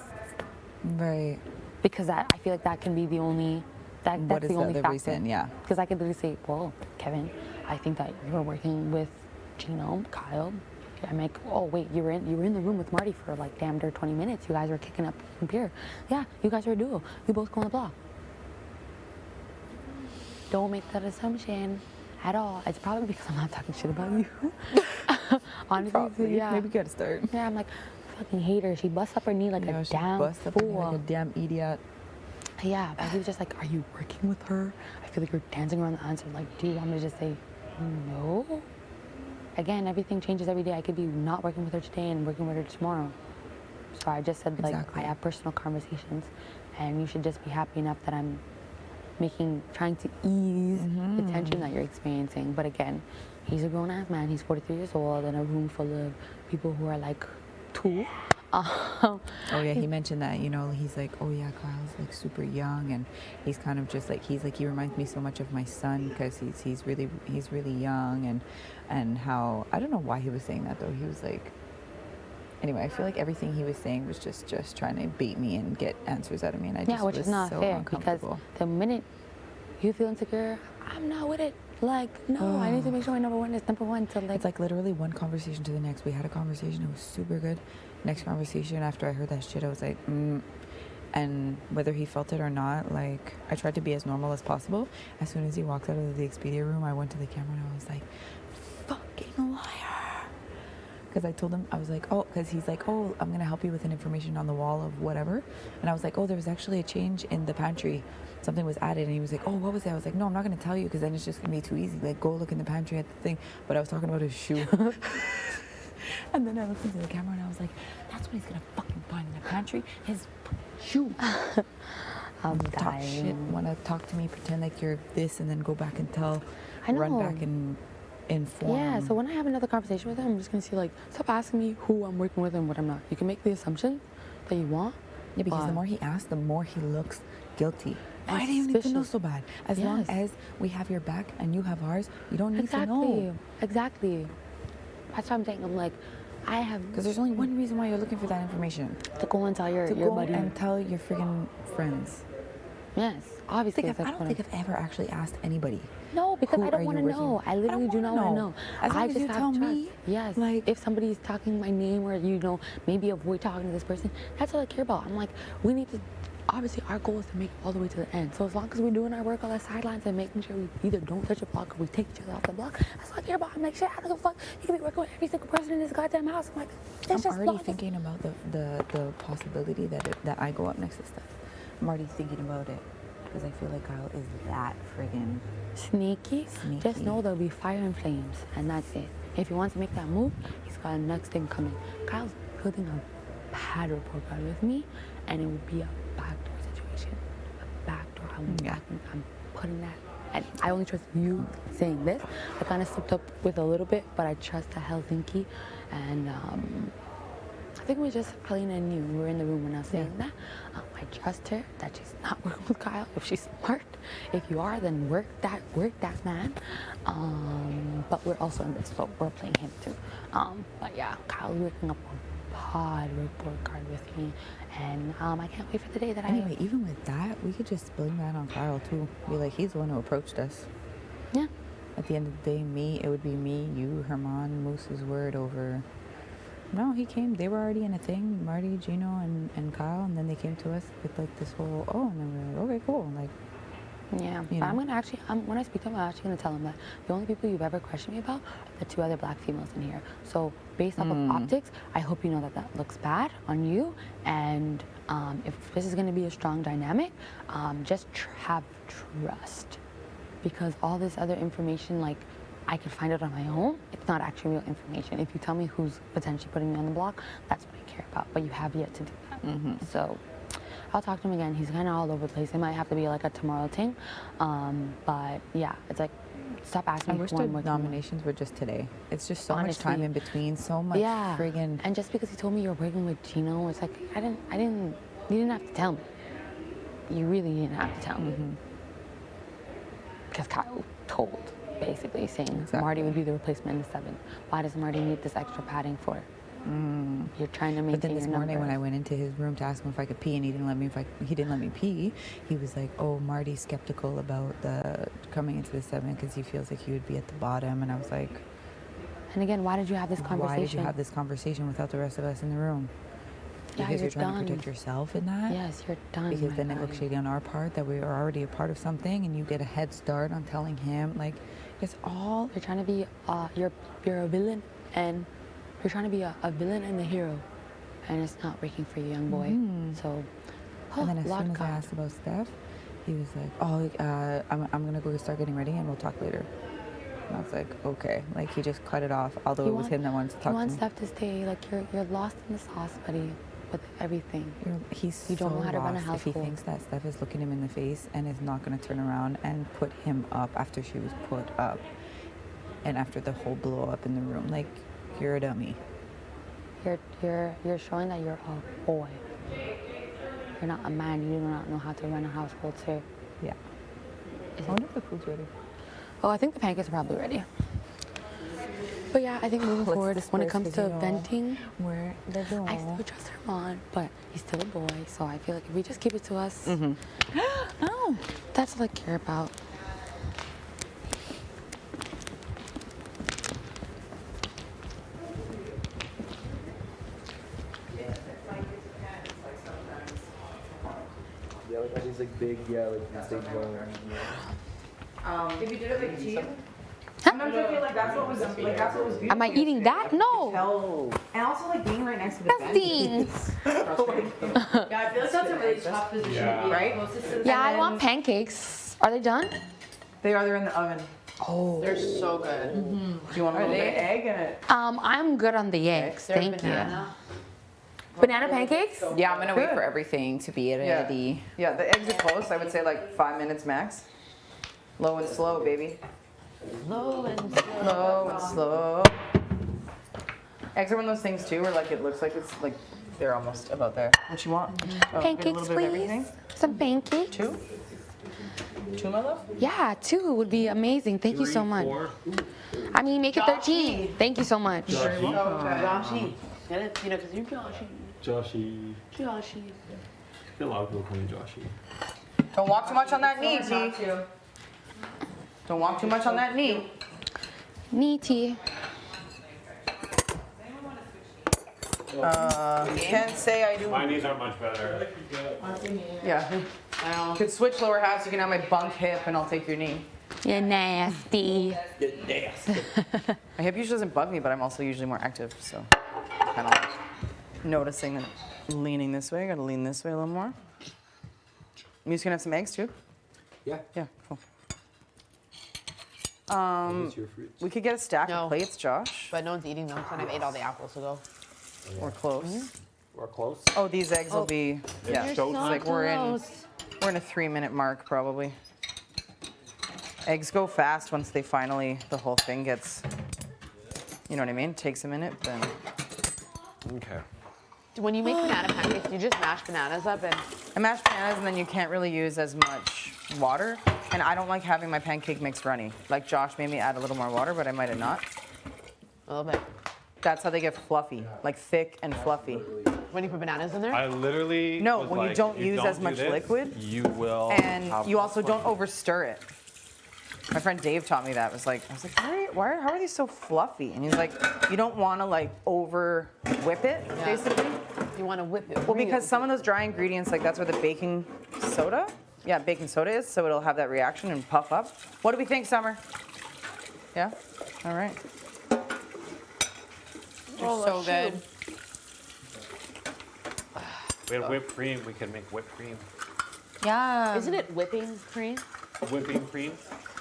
Speaker 21: Right.
Speaker 20: Because I feel like that can be the only That's
Speaker 21: what is
Speaker 20: the only
Speaker 21: other
Speaker 20: factor.
Speaker 21: reason? Yeah.
Speaker 20: Because I could literally say, well, Kevin, I think that you were working with Gino, Kyle. I'm like, oh wait, you were in the room with Marty for like damn near 20 minutes. You guys were kicking up some beer. Yeah, you guys are a duo. You both go on the block. Don't make that assumption at all. It's probably because I'm not talking shit about you. Honestly,
Speaker 21: Probably.
Speaker 20: yeah.
Speaker 21: Maybe gotta start.
Speaker 20: Yeah, I'm like, fucking hater. She busts up her knee like a
Speaker 21: She
Speaker 20: damn
Speaker 21: busts up her knee
Speaker 20: fool.
Speaker 21: like a damn idiot.
Speaker 20: Yeah, but he was just like, are you working with her? I feel like you're dancing around the answer. Like, do you want me to just say no? Again, everything changes every day. I could be not working with her today and working with her tomorrow. So I just said, like,
Speaker 21: Exactly.
Speaker 20: I have personal conversations, and you should just be happy enough that I'm trying to ease the tension that you're experiencing. But again, he's a grown-ass man. He's 43 years old in a room full of people who are like 2.
Speaker 21: Oh yeah, he mentioned that, you know, he's like, oh yeah, Kyle's like super young, and he's kind of just like, he reminds me so much of my son because he's really young, and how, I don't know why he was saying that though. He was like, anyway, I feel like everything he was saying was just trying to bait me and get answers out of me, and I just
Speaker 20: which
Speaker 21: was
Speaker 20: is not
Speaker 21: so
Speaker 20: fair because
Speaker 21: uncomfortable.
Speaker 20: the minute you feel insecure, I'm not with it. Like, no, I need to make sure my number one is number one. So like,
Speaker 21: It's like literally one conversation to the next. We had a conversation, it was super good. Next conversation, after I heard that shit, I was like, And whether he felt it or not, like, I tried to be as normal as possible. As soon as he walked out of the Expedia room, I went to the camera and I was like, fucking liar. Because I told him, I was like, oh, because he's like, oh, I'm going to help you with an information on the wall of whatever. And I was like, oh, there was actually a change in the pantry. Something was added. And he was like, oh, what was that? I was like, no, I'm not going to tell you because then it's just going to be too easy. Like, go look in the pantry at the thing. But I was talking about his shoe. And then I looked into the camera and I was like, that's what he's going to fucking find in the pantry. His shoe. Talk shit, want to talk to me, pretend like you're this, and then go back and tell,
Speaker 20: I know.
Speaker 21: run back and inform.
Speaker 20: yeah, so when I have another conversation with him, I'm just gonna say like, stop asking me who I'm working with and what I'm not. You can make the assumption that you want.
Speaker 21: Yeah, because
Speaker 20: but
Speaker 21: the more he asks, the more he looks guilty. Why do you need to know so bad? As long
Speaker 20: Yes.
Speaker 21: as we have your back and you have ours, you don't need to
Speaker 20: Exactly.
Speaker 21: know.
Speaker 20: Exactly. That's what I'm saying. I'm like, I have.
Speaker 21: Because there's only one reason why you're looking for that information.
Speaker 20: To go and tell your
Speaker 21: go
Speaker 20: buddy.
Speaker 21: and tell your friggin' friends.
Speaker 20: Yes, obviously.
Speaker 21: I don't think I've ever actually asked anybody.
Speaker 20: No, because
Speaker 21: who
Speaker 20: I
Speaker 21: are
Speaker 20: don't
Speaker 21: you
Speaker 20: want to
Speaker 21: working
Speaker 20: know.
Speaker 21: with?
Speaker 20: I literally do not want to know.
Speaker 21: As long
Speaker 20: I
Speaker 21: as
Speaker 20: just
Speaker 21: you
Speaker 20: have
Speaker 21: tell
Speaker 20: trust.
Speaker 21: me,
Speaker 20: Yes.
Speaker 21: like,
Speaker 20: if somebody's talking my name or maybe avoid talking to this person, that's all I care about. I'm like, we need to. Obviously, our goal is to make it all the way to the end. So as long as we're doing our work on the sidelines and making sure we either don't touch a block or we take each other off the block, that's all I care about. I'm like, shit, I don't give a fuck. You can be working with every single person in this goddamn house. I'm like, it's
Speaker 21: I'm
Speaker 20: just
Speaker 21: already
Speaker 20: blocks.
Speaker 21: thinking about the possibility that I go up next to Steph. I'm already thinking about it because I feel like Kyle is that friggin'
Speaker 20: sneaky. Just know there'll be fire and flames, and that's it. If he wants to make that move, he's got a next thing coming. Kyle's building a bad report card with me, and it will be a backdoor situation. A backdoor. I'm putting that. And I only trust you saying this. I kind of slipped up with a little bit, but I trust the Helsinki, and I think it was just Helena and you. We were in the room when I was saying that. I trust her that she's not working with Kyle. If she's smart, if you are, then work that man. But we're also in this, so we're playing him too. But yeah, Kyle's working up a pod report card with me, and I can't wait for the day that
Speaker 21: Anyway, even with that, we could just blame that on Kyle too. Be like, he's the one who approached us.
Speaker 20: Yeah.
Speaker 21: At the end of the day, it would be me, you, Herman, Moose's word over. No, he came. They were already in a thing. Marty, Gino, and Kyle, and then they came to us with like this whole. Oh, and then we were like, okay, cool. Like,
Speaker 20: yeah,
Speaker 21: you
Speaker 20: but
Speaker 21: know.
Speaker 20: I'm gonna actually, when I speak to him, I'm actually gonna tell him that the only people you've ever questioned me about are the 2 other black females in here. So based off of optics, I hope you know that that looks bad on you. And if this is gonna be a strong dynamic, just have trust, because all this other information, like, I could find it on my own. It's not actually real information. If you tell me who's potentially putting me on the block, that's what I care about. But you have yet to do that. So I'll talk to him again. He's kind of all over the place. It might have to be like a tomorrow thing. But yeah, it's like, stop asking
Speaker 21: I
Speaker 20: me
Speaker 21: wish
Speaker 20: who
Speaker 21: the
Speaker 20: I'm working
Speaker 21: nominations were just today. It's just so much
Speaker 20: Honestly.
Speaker 21: time in between, so much friggin'.
Speaker 20: And just because he told me you're working with Gino, it's like, you didn't have to tell me. You really didn't have to tell me. Because Kyle told, basically, saying Marty would be the replacement in the 7th. Why does Marty need this extra padding for? You're trying to
Speaker 21: But
Speaker 20: maintain
Speaker 21: then this
Speaker 20: your
Speaker 21: morning when I
Speaker 20: numbers.
Speaker 21: went into his room to ask him if I could pee, and he didn't let me. He didn't let me pee. He was like, "Oh, Marty's skeptical about the coming into the 7 because he feels like he would be at the bottom." And I was like,
Speaker 20: And again, why did you have this conversation?
Speaker 21: "Why did you have this conversation without the rest of us in the room?
Speaker 20: Yeah,
Speaker 21: Because
Speaker 20: you're
Speaker 21: you're trying
Speaker 20: done.
Speaker 21: to protect yourself in that."
Speaker 20: Yes, you're done.
Speaker 21: Because
Speaker 20: my
Speaker 21: then it looks
Speaker 20: buddy.
Speaker 21: shady on our part that we are already a part of something, and you get a head start on telling him like, it's all.
Speaker 20: You're trying to be you're a villain, and you're trying to be a villain and the hero, and it's not working for you, young boy. So,
Speaker 21: And then as
Speaker 20: Lord
Speaker 21: soon as I
Speaker 20: God.
Speaker 21: asked about Steph, he was like, "Oh, I'm gonna go start getting ready, and we'll talk later." And I was like, "Okay." Like he just cut it off, although
Speaker 20: You
Speaker 21: it was
Speaker 20: want-
Speaker 21: him that wanted to
Speaker 20: You
Speaker 21: talk
Speaker 20: want
Speaker 21: to me.
Speaker 20: Steph to stay like you're lost in the sauce, buddy, with everything.
Speaker 21: He's
Speaker 20: you don't
Speaker 21: so
Speaker 20: know how to run a
Speaker 21: lost if he
Speaker 20: household.
Speaker 21: thinks that Steph is looking him in the face and is not going to turn around and put him up after she was put up, and after the whole blow up in the room. Like, you're a dummy.
Speaker 20: You're showing that you're a boy. You're not a man. You do not know how to run a household, sir.
Speaker 21: Yeah.
Speaker 20: Is
Speaker 21: I wonder if the food's ready.
Speaker 20: Oh, I think the pancakes are probably ready. But yeah, I think moving forward, when it comes to venting,
Speaker 21: where
Speaker 20: I still trust Herman, but he's still a boy. So I feel like if we just keep it to us,
Speaker 21: Oh,
Speaker 20: that's all I care about.
Speaker 7: Yeah, like all these like big, like stage
Speaker 15: If you did it like cheese, sometimes I feel like that's what was beautiful.
Speaker 20: Am I eating that? No.
Speaker 15: And also like being right next to the
Speaker 20: Nothing.
Speaker 15: Yeah, I feel like that's a really tough position to be right closest to the
Speaker 20: Yeah, I want pancakes. Are they done?
Speaker 15: They're in the oven.
Speaker 20: Oh.
Speaker 15: They're so good. Do you want a little bit of egg in it?
Speaker 20: I'm good on the eggs. Thank you. Banana pancakes?
Speaker 15: Yeah,
Speaker 8: I'm gonna wait for everything to be ready.
Speaker 15: Yeah, the eggs are close. I would say like 5 minutes max. Low and slow, baby.
Speaker 12: Low and slow.
Speaker 15: Low and slow. Eggs are one of those things too, where like it looks like it's like they're almost about there. What you want? Oh, get a
Speaker 20: Pancakes,
Speaker 15: little bit of everything.
Speaker 20: please. Some pancakes.
Speaker 15: 2? 2, my love?
Speaker 20: Yeah, 2 would be amazing. Thank you so much. I mean, make it 13. Thank you so much.
Speaker 12: Joshy. Get it? You know, because you're Joshy.
Speaker 11: Joshy.
Speaker 12: Joshy.
Speaker 11: A lot of people call me Joshy.
Speaker 15: Don't walk too much on that knee, T. Don't walk too much on that knee.
Speaker 20: Knee T.
Speaker 15: Can't say I do.
Speaker 11: My knees aren't much better.
Speaker 15: Yeah. You could switch lower halves. You can have my bunk hip, and I'll take your knee.
Speaker 20: You're nasty.
Speaker 15: My hip usually doesn't bug me, but I'm also usually more active, so kind of like noticing that I'm leaning this way. I gotta lean this way a little more. You just gonna have some eggs too?
Speaker 7: Yeah.
Speaker 15: Yeah, cool.
Speaker 7: These your fruits.
Speaker 15: We could get a stack of plates, Josh.
Speaker 12: But no one's eating them, and I've ate all the apples to go.
Speaker 15: We're close.
Speaker 11: We're close.
Speaker 15: Oh, these eggs will be. Yeah,
Speaker 12: You're
Speaker 15: it's
Speaker 12: so
Speaker 15: like we're in a 3-minute mark probably. Eggs go fast once they finally the whole thing gets. You know what I mean? Takes a minute, then.
Speaker 11: Okay.
Speaker 12: When you make banana pancakes, you just mash bananas up and.
Speaker 15: I mash bananas, and then you can't really use as much water. And I don't like having my pancake mix runny. Like Josh made me add a little more water, but I might have not.
Speaker 12: A little bit.
Speaker 15: That's how they get fluffy, like thick and fluffy.
Speaker 12: When you put bananas in there?
Speaker 11: I literally.
Speaker 15: No,
Speaker 11: was
Speaker 15: when you
Speaker 11: like,
Speaker 15: don't
Speaker 11: if
Speaker 15: use
Speaker 11: don't
Speaker 15: as
Speaker 11: do
Speaker 15: much
Speaker 11: this,
Speaker 15: liquid,
Speaker 11: you will.
Speaker 15: and
Speaker 11: have
Speaker 15: you also don't
Speaker 11: fun.
Speaker 15: overstir it. My friend Dave taught me that. I was like, how are these so fluffy? And he's like, you don't want to like over whip it, basically.
Speaker 12: You want to whip it.
Speaker 15: Well, because some of those dry ingredients, like that's where the baking soda, baking soda is, so it'll have that reaction and puff up. What do we think, Summer? Yeah? All right.
Speaker 12: Oh,
Speaker 15: so good.
Speaker 11: We had whipped cream. We could make whipped cream.
Speaker 6: Yeah.
Speaker 12: Isn't it whipping cream?
Speaker 11: Whipping cream.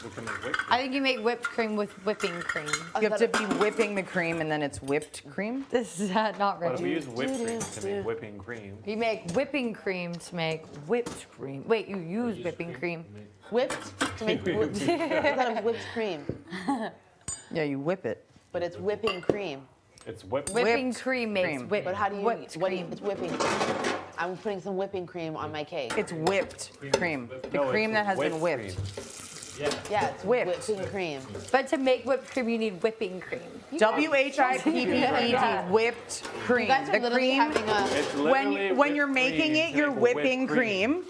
Speaker 11: We can make whipped cream.
Speaker 6: I think you make whipped cream with whipping cream.
Speaker 15: You have to be whipping the cream, and then it's whipped cream.
Speaker 6: This is not
Speaker 11: But
Speaker 6: right.
Speaker 11: if we use whipped cream to make whipping cream.
Speaker 6: You make whipping cream to make whipped cream. Wait, you use whipping cream.
Speaker 12: Whipped to make whipped. I thought it was whipped cream.
Speaker 15: Yeah, you whip it.
Speaker 12: But it's whipping cream.
Speaker 11: It's whipped.
Speaker 6: Whipping cream makes
Speaker 15: cream.
Speaker 6: whipped.
Speaker 12: But how do you?
Speaker 6: Whipped
Speaker 12: What do
Speaker 6: cream.
Speaker 12: you? It's whipping. I'm putting some whipping cream on my cake.
Speaker 15: It's whipped cream. The
Speaker 11: No,
Speaker 15: cream
Speaker 11: it's
Speaker 15: that has been
Speaker 11: whipped
Speaker 15: whipped.
Speaker 12: Yeah, it's
Speaker 15: whipped.
Speaker 12: whipping cream.
Speaker 20: But to make whipped cream, you need whipping cream.
Speaker 15: WHIPPED, whipped cream.
Speaker 12: You guys are
Speaker 15: The
Speaker 12: literally
Speaker 15: cream,
Speaker 12: having a.
Speaker 10: It's literally
Speaker 15: when you're
Speaker 10: whipped
Speaker 15: making
Speaker 10: cream
Speaker 15: it,
Speaker 10: to
Speaker 15: you're
Speaker 10: make a whipped
Speaker 15: whipping cream.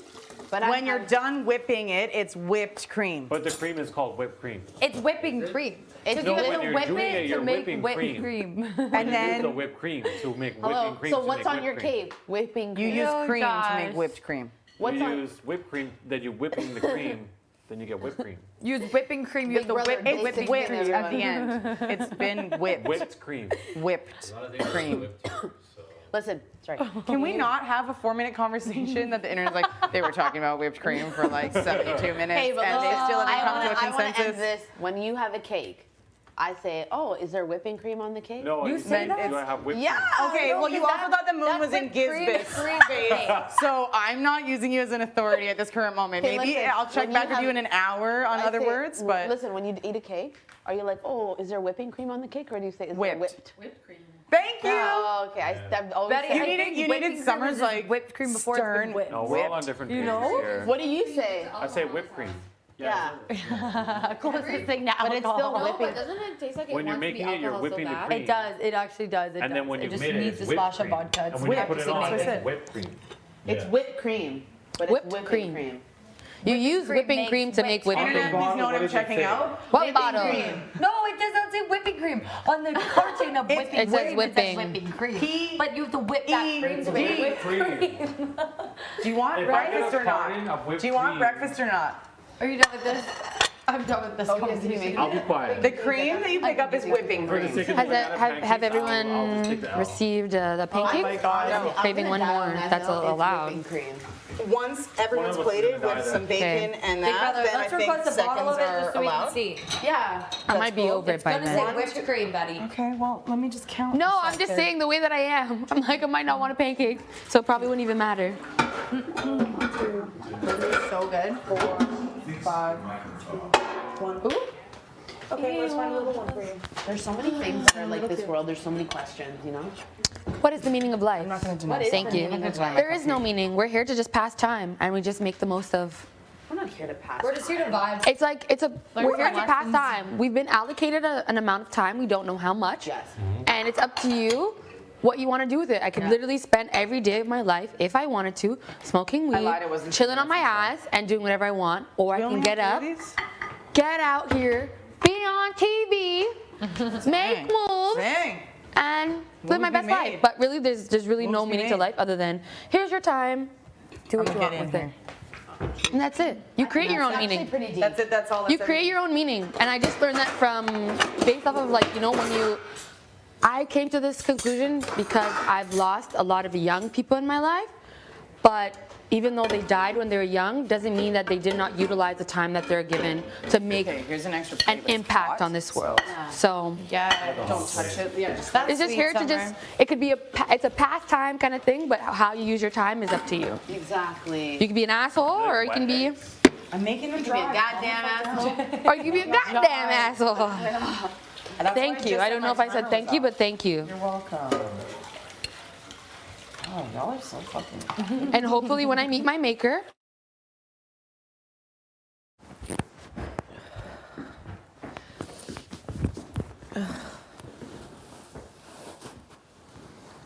Speaker 12: But
Speaker 15: When you're done whipping it, it's whipped cream.
Speaker 10: But the cream is called whipped cream.
Speaker 20: It's whipping cream.
Speaker 12: It's
Speaker 20: So you have
Speaker 10: when
Speaker 20: to
Speaker 10: you're
Speaker 20: whip
Speaker 10: doing
Speaker 20: it
Speaker 10: it,
Speaker 20: to
Speaker 10: you're
Speaker 20: make
Speaker 10: whipping
Speaker 20: whipped
Speaker 10: cream.
Speaker 20: cream.
Speaker 15: And
Speaker 10: Use
Speaker 15: then
Speaker 10: the whipped cream to make
Speaker 12: Hello.
Speaker 10: whipping cream.
Speaker 12: So
Speaker 10: to
Speaker 12: what's
Speaker 10: make
Speaker 12: on
Speaker 10: whipped
Speaker 12: your
Speaker 10: cream.
Speaker 12: cake? Whipping
Speaker 15: you
Speaker 12: cream.
Speaker 15: use
Speaker 20: Oh,
Speaker 15: cream to
Speaker 20: gosh.
Speaker 15: make whipped cream.
Speaker 12: What's
Speaker 10: you
Speaker 12: on?
Speaker 10: use whipped cream, then you whipping the cream, then you get whipped cream.
Speaker 20: Use whipping cream. You have
Speaker 12: Big
Speaker 20: to
Speaker 12: brother,
Speaker 20: whip
Speaker 12: basic
Speaker 20: whipping
Speaker 15: Whipped
Speaker 12: cream,
Speaker 15: at the end. It's been whipped.
Speaker 10: Whipped cream.
Speaker 15: Whipped cream.
Speaker 12: Listen, sorry.
Speaker 15: Can we not have a 4-minute conversation that the internet's like, they were talking about whipped cream for like 72 minutes
Speaker 12: Hey, but
Speaker 15: and they still haven't come to a
Speaker 12: I want to end
Speaker 15: consensus?
Speaker 12: this. When you have a cake, I say, "Oh, is there whipping cream on the cake?"
Speaker 10: No,
Speaker 15: You say that?
Speaker 10: do I have whipped
Speaker 12: Yeah.
Speaker 15: Okay,
Speaker 12: no,
Speaker 15: well, you
Speaker 12: because
Speaker 15: also thought the moon was in Gisbis space, so I'm not using you as an authority at this current moment.
Speaker 12: Okay,
Speaker 15: Maybe
Speaker 12: listen,
Speaker 15: I'll check
Speaker 12: when
Speaker 15: back
Speaker 12: you
Speaker 15: with you in
Speaker 12: have-
Speaker 15: an hour on
Speaker 12: I
Speaker 15: other
Speaker 12: say,
Speaker 15: words, but
Speaker 12: listen, when you eat a cake, are you like, "Oh, is there whipping cream on the cake?" Or do you say, "Is there
Speaker 15: Whipped.
Speaker 12: whipped?"
Speaker 15: Thank you.
Speaker 12: Oh, okay. I've always
Speaker 20: Betty,
Speaker 12: said-
Speaker 20: I think whipping cream
Speaker 15: Summer's
Speaker 20: is just
Speaker 15: like
Speaker 20: whipped cream before it's
Speaker 15: stern
Speaker 20: been whipped.
Speaker 10: No, we're all on different pages here.
Speaker 12: What do you say?
Speaker 10: I say whipped cream.
Speaker 12: Yeah.
Speaker 20: Closest thing to
Speaker 12: But it's still
Speaker 20: alcohol.
Speaker 12: whipping.
Speaker 8: Doesn't it taste like
Speaker 10: When you're making it, you're whipping the cream.
Speaker 20: It does. It actually does. It
Speaker 10: And
Speaker 20: does.
Speaker 10: then when
Speaker 20: it
Speaker 10: you've
Speaker 20: just
Speaker 10: made it,
Speaker 20: needs
Speaker 10: it's
Speaker 20: a
Speaker 10: whipped
Speaker 20: splash
Speaker 10: cream.
Speaker 20: of vodka.
Speaker 10: And
Speaker 20: It's
Speaker 10: when you
Speaker 20: whipped.
Speaker 10: put it on,
Speaker 20: That's
Speaker 10: it's whipped cream.
Speaker 12: It's whipped cream, but
Speaker 20: Whipped
Speaker 12: it's whipping
Speaker 20: cream.
Speaker 12: cream.
Speaker 20: You use whipping cream to make whipped
Speaker 15: Internet,
Speaker 20: cream.
Speaker 15: please know what I'm checking out.
Speaker 20: What bottle? No, it does not say whipping cream. On the carton of whipping
Speaker 15: It
Speaker 20: cream,
Speaker 15: says
Speaker 20: it
Speaker 15: whipping.
Speaker 20: says whipping cream. But you have to whip that cream to make whipped cream.
Speaker 15: Do you want
Speaker 10: If I get
Speaker 15: breakfast
Speaker 10: a
Speaker 15: or
Speaker 10: carton
Speaker 15: not?
Speaker 10: of whipped
Speaker 15: Do you want
Speaker 10: cream-
Speaker 15: breakfast or not?
Speaker 20: Are you done with this? I'm done with this conversation.
Speaker 10: I'll be quiet.
Speaker 15: The cream that you pick up is whipping
Speaker 10: For the
Speaker 15: cream.
Speaker 10: sake of
Speaker 20: Has
Speaker 10: the
Speaker 20: it, have
Speaker 10: pancakes, I'll
Speaker 20: everyone
Speaker 10: just take the L.
Speaker 20: received the pancake?
Speaker 15: my God.
Speaker 12: I'm
Speaker 20: Craving
Speaker 12: gonna
Speaker 20: one
Speaker 12: die
Speaker 20: more.
Speaker 12: on that
Speaker 20: That's
Speaker 12: hill. It's
Speaker 20: allowed.
Speaker 12: whipping cream.
Speaker 15: Once everyone's
Speaker 10: One of us is
Speaker 15: plated
Speaker 10: gonna die
Speaker 15: with
Speaker 10: then.
Speaker 15: some bacon
Speaker 20: Okay.
Speaker 15: and
Speaker 20: Big
Speaker 15: that,
Speaker 20: brother,
Speaker 15: then I
Speaker 20: let's
Speaker 15: think
Speaker 20: request a bottle
Speaker 15: seconds
Speaker 20: of it just
Speaker 15: are
Speaker 20: so we can
Speaker 15: allowed.
Speaker 20: see.
Speaker 12: Yeah.
Speaker 20: I
Speaker 6: might be over it by
Speaker 20: Gonna
Speaker 6: then.
Speaker 20: say whipped cream, Betty.
Speaker 15: Okay, well, let me just count.
Speaker 20: No,
Speaker 15: a
Speaker 20: I'm just
Speaker 15: second.
Speaker 20: saying the way that I am. I'm like, I might not want a pancake, so it probably wouldn't even matter.
Speaker 12: So good.
Speaker 15: 4, 5, 1. Ooh. Okay, let's find a little one for you.
Speaker 12: There's so many things that are like this world. There's so many questions, you know?
Speaker 20: What is the meaning of life?
Speaker 15: I'm not going to deny.
Speaker 12: What is
Speaker 20: Thank
Speaker 12: the
Speaker 20: you.
Speaker 12: meaning of life?
Speaker 20: There is no meaning. We're here to just pass time, and we just make the most of.
Speaker 12: We're not here to pass.
Speaker 20: We're just here to vibe. It's like we're here to pass time. We've been allocated an amount of time. We don't know how much.
Speaker 12: Yes.
Speaker 20: And it's up to you what you want to do with it. I could literally spend every day of my life, if I wanted to, smoking weed,
Speaker 15: lied, it wasn't
Speaker 20: chilling on my ass, and doing whatever I want. Or I
Speaker 15: We
Speaker 20: can
Speaker 15: only
Speaker 20: get
Speaker 15: have
Speaker 20: up,
Speaker 15: two of these?
Speaker 20: get out here, be on TV, make moves,
Speaker 15: Dang.
Speaker 20: and live my
Speaker 15: Moves
Speaker 20: best
Speaker 15: be
Speaker 20: life.
Speaker 15: made.
Speaker 20: But really, there's really no
Speaker 15: Moves be
Speaker 20: meaning to
Speaker 15: made.
Speaker 20: life other than here's your time, do what
Speaker 15: I'm
Speaker 20: you
Speaker 15: gonna
Speaker 20: want
Speaker 15: get
Speaker 20: with
Speaker 15: in
Speaker 20: it. And that's it. You create your own
Speaker 12: It's actually
Speaker 20: meaning.
Speaker 12: pretty deep.
Speaker 15: That's it, that's all.
Speaker 20: You create your own meaning. And I just learned that from, based off of like, you know, I came to this conclusion because I've lost a lot of young people in my life, but even though they died when they were young, doesn't mean that they did not utilize the time that they're given to make
Speaker 15: Okay, here's an extra
Speaker 20: an
Speaker 15: plate, but it's
Speaker 20: impact
Speaker 15: hot.
Speaker 20: on this world. So
Speaker 15: Yeah, don't touch it. Yeah, just
Speaker 20: it's just here to just, it could be it's a pastime kind of thing, but how you use your time is up to you.
Speaker 12: Exactly.
Speaker 20: You can be an asshole, or you can be,
Speaker 15: I'm making them
Speaker 12: You can be a
Speaker 15: dry.
Speaker 12: goddamn asshole.
Speaker 20: or you can be a goddamn asshole.
Speaker 15: And that's why
Speaker 20: Thank
Speaker 15: I
Speaker 20: you.
Speaker 15: just
Speaker 20: I don't know if I said thank you, but thank you.
Speaker 15: You're welcome. Oh, y'all are so fucking.
Speaker 20: And hopefully when I meet my maker,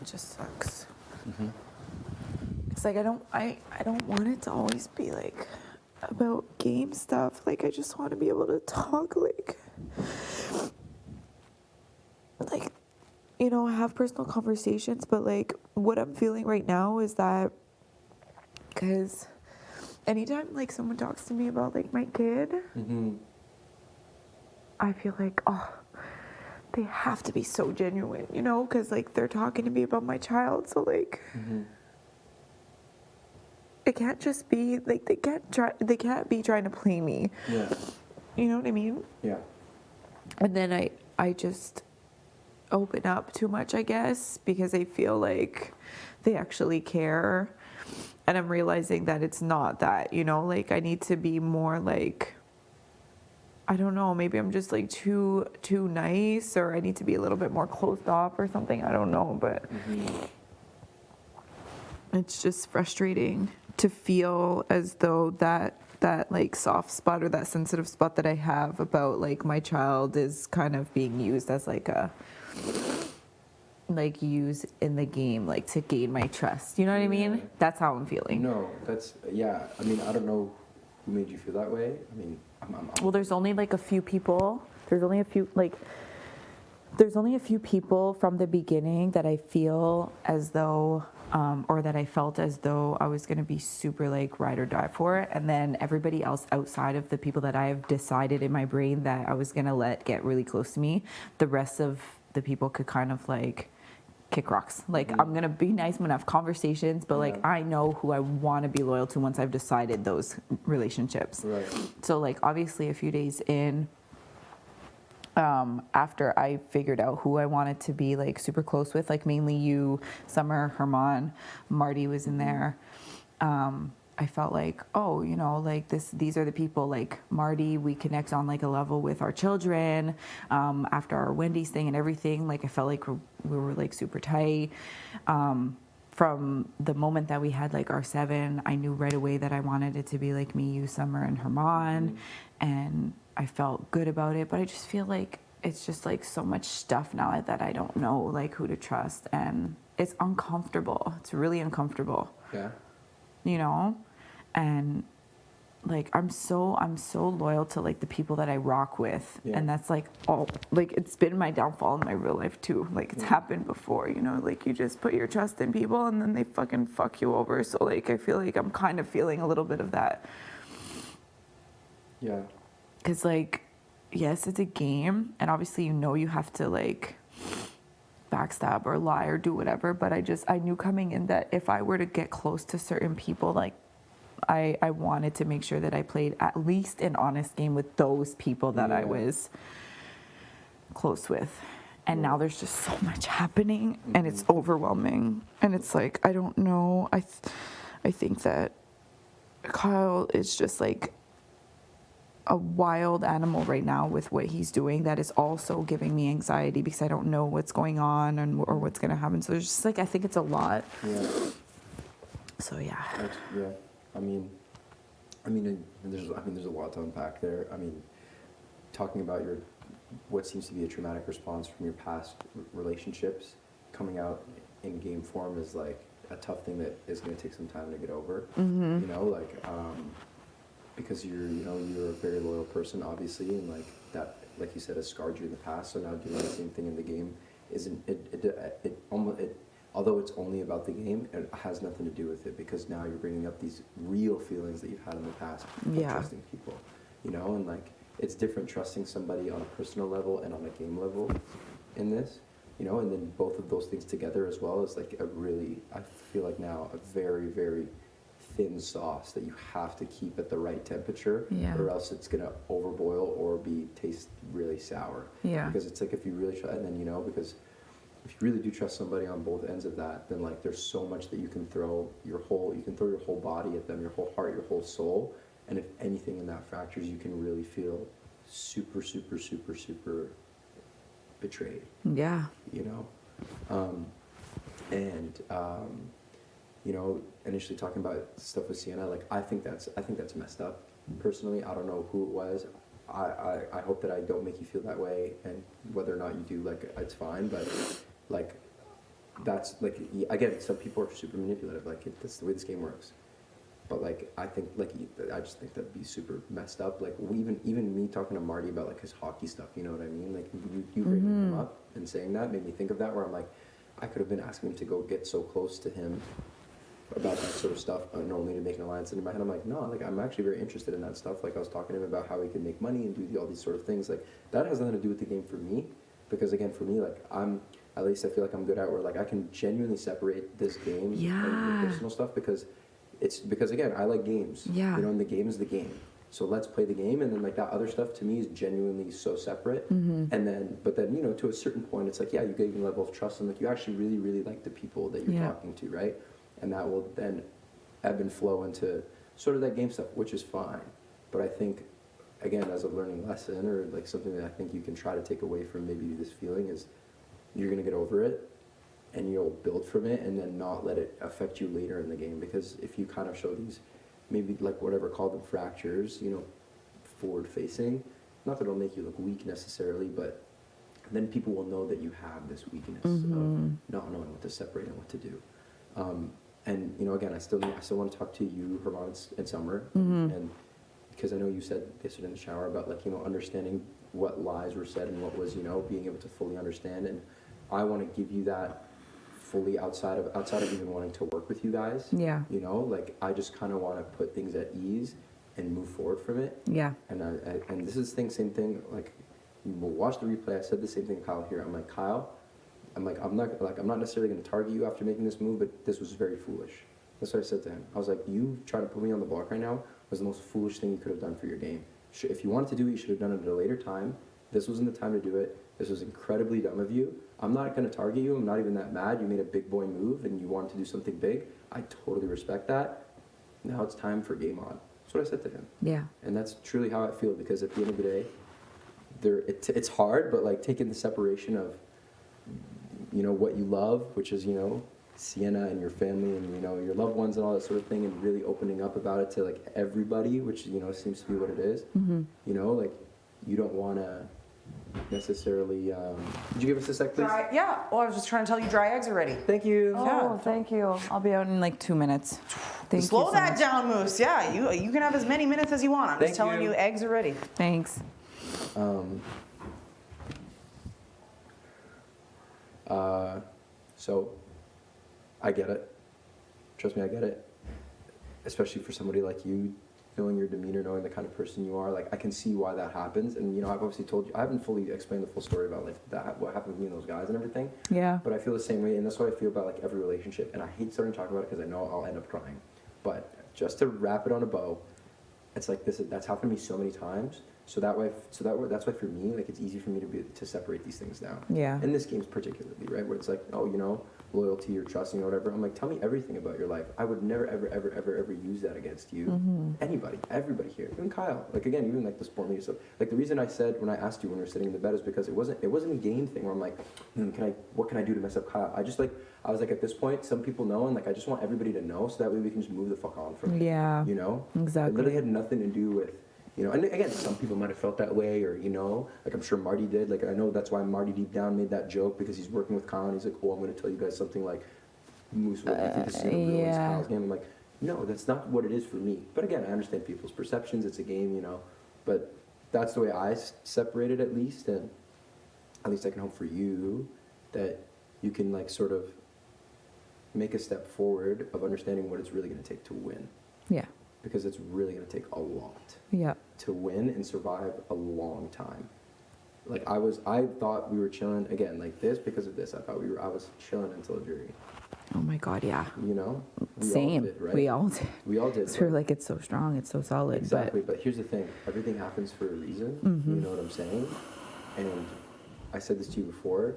Speaker 2: It just sucks. It's like I don't want it to always be like about game stuff. Like I just want to be able to talk like you know, have personal conversations, but like what I'm feeling right now is that because anytime like someone talks to me about like my kid, I feel like, oh, they have to be so genuine, you know, because like they're talking to me about my child, so like it can't just be like they can't be trying to play me.
Speaker 11: Yeah.
Speaker 2: You know what I mean?
Speaker 11: Yeah.
Speaker 2: And then I just open up too much, I guess, because I feel like they actually care. And I'm realizing that it's not that, you know, like I need to be more like, I don't know, maybe I'm just like too nice, or I need to be a little bit more closed off or something. I don't know, but it's just frustrating to feel as though that
Speaker 9: that like soft spot or that sensitive spot that I have about like my child is kind of being used as like a like used in the game like to gain my trust. You know what I mean? That's how I'm feeling.
Speaker 7: No, that's yeah. I mean, I don't know who made you feel that way. I mean,
Speaker 9: Well, there's only like a few people. There's only a few people from the beginning that I feel as though, or that I felt as though I was gonna be super like ride or die for it, and then everybody else outside of the people that I have decided in my brain that I was gonna let get really close to me, the rest of the people could kind of like kick rocks. Like I'm gonna be nice, I'm gonna have conversations, but like I know who I want to be loyal to once I've decided those relationships.
Speaker 7: Right.
Speaker 9: So like obviously a few days in, after I figured out who I wanted to be like super close with, like mainly you, Summer, Herman, Marty was in there. I felt like, oh, you know, like these are the people, like Marty, we connect on like a level with our children. After our Wendy's thing and everything, like I felt like we were like super tight. From the moment that we had like our 7, I knew right away that I wanted it to be like me, you, Summer, and Herman. And I felt good about it, but I just feel like it's just like so much stuff now that I don't know like who to trust, and it's uncomfortable. It's really uncomfortable.
Speaker 7: Yeah.
Speaker 9: You know? And like I'm so loyal to like the people that I rock with, and that's like all like it's been my downfall in my real life too. Like it's happened before, you know, like you just put your trust in people and then they fucking fuck you over. So like I feel like I'm kind of feeling a little bit of that.
Speaker 7: Yeah.
Speaker 9: Cause like, yes, it's a game, and obviously you know you have to like backstab or lie or do whatever, but I knew coming in that if I were to get close to certain people, like I wanted to make sure that I played at least an honest game with those people that I was close with. And now there's just so much happening, and it's overwhelming, and it's like I don't know. I think that Kyle is just like a wild animal right now with what he's doing that is also giving me anxiety because I don't know what's going on or what's going to happen. So there's just like I think it's a lot.
Speaker 7: Yeah.
Speaker 9: So yeah.
Speaker 7: Yeah. I mean, there's a lot to unpack there. I mean, talking about what seems to be a traumatic response from your past relationships coming out in game form is like a tough thing that is going to take some time to get over.
Speaker 9: Mhm.
Speaker 7: You know, like because you're a very loyal person, obviously, and like that, like you said, has scarred you in the past. So now doing the same thing in the game isn't although it's only about the game, it has nothing to do with it, because now you're bringing up these real feelings that you've had in the past of trusting people, you know, and like it's different trusting somebody on a personal level and on a game level in this, you know, and then both of those things together as well is like I feel like now a very, very thin sauce that you have to keep at the right temperature, or else it's gonna overboil or taste really sour.
Speaker 9: Yeah.
Speaker 7: Because it's like if you really try, and then because if you really do trust somebody on both ends of that, then like there's so much that you can throw your whole body at them, your whole heart, your whole soul, and if anything in that fractures, you can really feel super, super, super, super betrayed.
Speaker 9: Yeah.
Speaker 7: You know, you know, initially talking about stuff with Sienna, like I think that's messed up. Personally, I don't know who it was. I hope that I don't make you feel that way, and whether or not you do, like it's fine. But like that's like again, some people are super manipulative. Like that's the way this game works. But like I just think that'd be super messed up. Like even me talking to Marty about like his hockey stuff, you know what I mean? Like you bringing him up and saying that made me think of that, where I'm like, I could have been asking him to go get so close to him about that sort of stuff, only to make an alliance. And in my head, I'm like, no, like I'm actually very interested in that stuff. Like I was talking to him about how he can make money and do all these sort of things. Like that has nothing to do with the game for me, because again, for me, like at least I feel like I'm good at where like I can genuinely separate this game and the personal stuff, because again, I like games.
Speaker 9: Yeah.
Speaker 7: You know, and the game is the game. So let's play the game, and then like that other stuff to me is genuinely so separate.
Speaker 9: Mhm.
Speaker 7: But then you know, to a certain point, it's like, yeah, you get a level of trust, and like you actually really, really like the people that you're talking to, right? And that will then ebb and flow into sort of that game stuff, which is fine. But I think, again, as a learning lesson, or like something that I think you can try to take away from maybe this feeling, is you're gonna get over it, and you'll build from it, and then not let it affect you later in the game. Because if you kind of show maybe like whatever called them fractures, you know, forward facing. Not that it'll make you look weak necessarily, but then people will know that you have this weakness of not knowing what to separate and what to do. And you know, again, I still want to talk to you, Herman, and Summer, and because I know you said yesterday in the shower about like, you know, understanding what lies were said and what was, you know, being able to fully understand. And I want to give you that fully outside of even wanting to work with you guys.
Speaker 15: Yeah.
Speaker 7: You know, like I just kind of want to put things at ease and move forward from it.
Speaker 15: Yeah.
Speaker 7: And and this is the same thing. Like, we'll watch the replay. I said the same thing to Kyle here. I'm like, Kyle, I'm not necessarily going to target you after making this move, but this was very foolish. That's what I said to him. I was like, you trying to put me on the block right now was the most foolish thing you could have done for your game. If you wanted to do it, you should have done it at a later time. This wasn't the time to do it. This was incredibly dumb of you. I'm not going to target you. I'm not even that mad. You made a big boy move and you wanted to do something big. I totally respect that. Now it's time for game on. That's what I said to him.
Speaker 15: Yeah.
Speaker 7: And that's truly how I feel, because at the end of the day, it's hard, but like taking the separation of, you know, what you love, which is, you know, Sienna and your family and, you know, your loved ones and all that sort of thing, and really opening up about it to like everybody, which, you know, seems to be what it is. You know, like you don't want to necessarily, could you give us a sec, please?
Speaker 15: Yeah. Well, I was just trying to tell you dry eggs are ready.
Speaker 7: Thank you.
Speaker 15: Oh, thank you. I'll be out in like 2 minutes. Thank
Speaker 17: Slow
Speaker 15: you so
Speaker 17: that
Speaker 15: much.
Speaker 17: down, Moose. Yeah, you can have as many minutes as you want. I'm
Speaker 7: Thank
Speaker 17: just telling
Speaker 7: you.
Speaker 17: you, eggs are ready.
Speaker 15: Thanks.
Speaker 7: So I get it. Trust me, I get it. Especially for somebody like you, knowing your demeanor, knowing the kind of person you are, like I can see why that happens. And you know, I've obviously told you, I haven't fully explained the full story about like that, what happened with me and those guys and everything.
Speaker 15: Yeah.
Speaker 7: But I feel the same way, and that's what I feel about like every relationship. And I hate starting to talk about it because I know I'll end up crying. But just to wrap it on a bow, it's like that's happened to me so many times. So that's why for me, like it's easy for me to separate these things down.
Speaker 15: Yeah.
Speaker 7: In this game's particularly, right, where it's like, oh, you know, loyalty or trusting or whatever. I'm like, tell me everything about your life. I would never, ever use that against you. Anybody, everybody here, even Kyle. Like again, even like the sport media stuff. Like the reason I said when I asked you when we were sitting in the bed is because it wasn't a game thing where I'm like, what can I do to mess up Kyle? I was like, at this point, some people know, and like I just want everybody to know, so that way we can just move the fuck on from it.
Speaker 15: Yeah.
Speaker 7: You know.
Speaker 15: Exactly.
Speaker 7: It literally had nothing to do with. You know, and again, some people might have felt that way, or, you know, like I'm sure Marty did. Like, I know that's why Marty deep down made that joke, because he's working with Kyle, and he's like, oh, I'm going to tell you guys something like, Moose, what do you think this is going to ruin Kyle's game? I'm like, no, that's not what it is for me. But again, I understand people's perceptions. It's a game, you know. But that's the way I separate it, at least. And at least I can hope for you that you can, like, sort of make a step forward of understanding what it's really going to take to win.
Speaker 15: Yeah.
Speaker 7: Because it's really going to take a lot.
Speaker 15: Yeah.
Speaker 7: To win and survive a long time. Like I thought we were chilling again like this because of this. I was chilling until a jury.
Speaker 15: Oh my God, yeah.
Speaker 7: You know?
Speaker 15: Same.
Speaker 7: All did, right?
Speaker 15: We all did.
Speaker 7: We all did.
Speaker 15: So we're like, it's so strong, it's so solid.
Speaker 7: Exactly. But here's the thing. Everything happens for a reason. You know what I'm saying? And I said this to you before.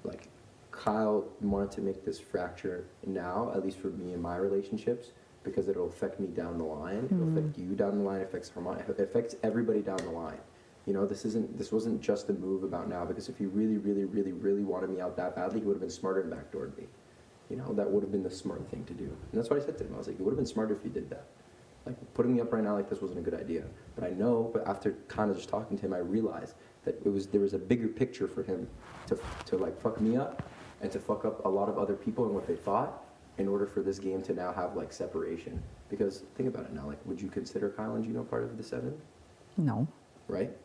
Speaker 7: Like, Kyle wanted to make this fracture now, at least for me and my relationships, because it'll affect me down the line. It'll affect you down the line. It affects Herman. It affects everybody down the line. You know, this wasn't just a move about now, because if he really, really, really, really wanted me out that badly, he would have been smarter and backdoored me. You know, that would have been the smart thing to do. And that's what I said to him. I was like, it would have been smarter if you did that. Like, putting me up right now like this wasn't a good idea. But after kind of just talking to him, I realized that there was a bigger picture for him to like fuck me up and to fuck up a lot of other people and what they thought, in order for this game to now have like separation. Because think about it now, like, would you consider Kyle and Gino part of the 7?
Speaker 15: No.
Speaker 7: Right?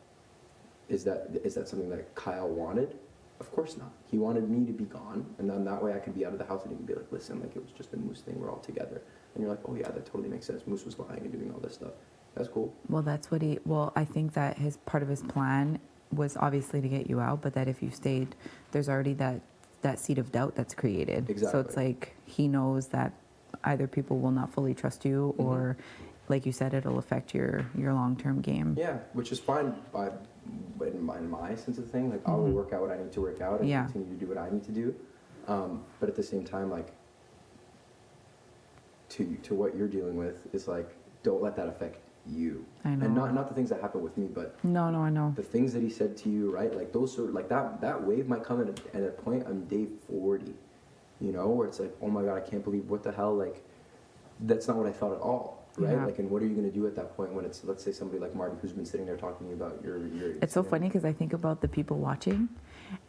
Speaker 7: Is that something that Kyle wanted? Of course not. He wanted me to be gone, and then that way I could be out of the house and he could be like, listen, like, it was just a Moose thing, we're all together. And you're like, oh yeah, that totally makes sense. Moose was lying and doing all this stuff. That's cool.
Speaker 15: Well, I think that part of his plan was obviously to get you out, but that if you stayed, there's already that seed of doubt that's created.
Speaker 7: Exactly.
Speaker 15: So it's like he knows that either people will not fully trust you, or, like you said, it'll affect your long-term game.
Speaker 7: Yeah, which is fine in my sense of the thing. Like, I'll work out what I need to work out and continue to do what I need to do. But at the same time, like, to what you're dealing with is like, don't let that affect you.
Speaker 15: I know.
Speaker 7: And not the things that happen with me, but
Speaker 15: No, I know.
Speaker 7: the things that he said to you, right? Like those sort of, like that wave might come at a point on day 40, you know, where it's like, oh my God, I can't believe what the hell, like, that's not what I thought at all. right?
Speaker 15: Yeah.
Speaker 7: Like, and what are you going to do at that point when it's, let's say, somebody like Marty who's been sitting there talking to you about your
Speaker 15: It's so funny because I think about the people watching,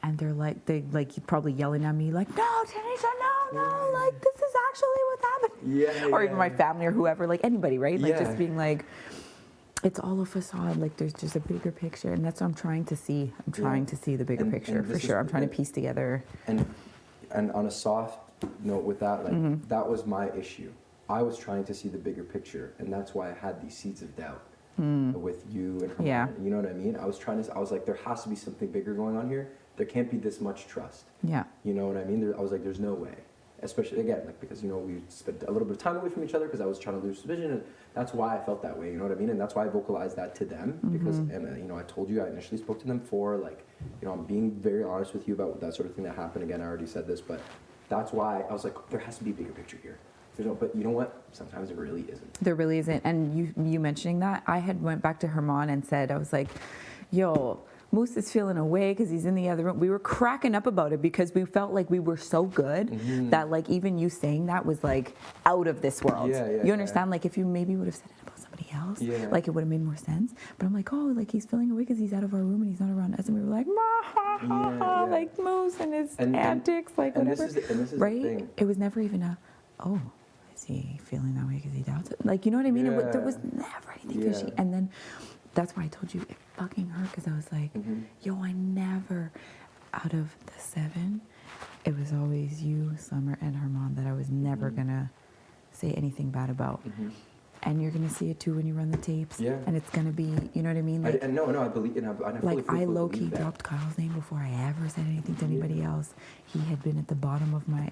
Speaker 15: and they're like probably yelling at me like, no, Tanisha, no, like this is actually what's happening.
Speaker 7: Yeah.
Speaker 15: Or even my family or whoever, like anybody, right? Like
Speaker 7: Yeah.
Speaker 15: just being like, it's all a facade. Like there's just a bigger picture, and that's what I'm trying to see. I'm trying to see the bigger picture for sure. I'm trying to piece together.
Speaker 7: And on a soft note with that, like
Speaker 15: Mhm.
Speaker 7: that was my issue. I was trying to see the bigger picture, and that's why I had these seeds of doubt with you and her.
Speaker 15: Yeah.
Speaker 7: You know what I mean? I was like, there has to be something bigger going on here. There can't be this much trust.
Speaker 15: Yeah.
Speaker 7: You know what I mean? I was like, there's no way. Especially again, like because we spent a little bit of time away from each other because I was trying to lose vision, and that's why I felt that way. You know what I mean? And that's why I vocalized that to them because, and I told you I initially spoke to them for like, I'm being very honest with you about that sort of thing that happened. Again, I already said this, but that's why I was like, there has to be a bigger picture here. But you know what? Sometimes it really isn't.
Speaker 15: There really isn't. And you mentioning that, I had went back to Herman and said, I was like, yo, Moose is feeling away because he's in the other room. We were cracking up about it because we felt like we were so good that like even you saying that was like out of this world. You understand? Like if you maybe would have said it about somebody else, like it would have made more sense. But I'm like, oh, like he's feeling away because he's out of our room and he's not around us. And we were like, like Moose and his antics, like whatever.
Speaker 7: This is the
Speaker 15: right?
Speaker 7: thing.
Speaker 15: It was never even a, oh, is he feeling that way because he doubts it? Like, you know what I mean? There was never anything fishy. And then that's why I told you it fucking hurt because I was like, yo, I never, out of the 7, it was always you, Summer, and Herman that I was never gonna say anything bad about. And you're gonna see it too when you run the tapes.
Speaker 7: Yeah.
Speaker 15: And it's gonna be, you know what I mean? Like,
Speaker 7: No, I believe, and I fully
Speaker 15: I low key
Speaker 7: believe that.
Speaker 15: dropped Kyle's name before I ever said anything to anybody else. He had been at the bottom of when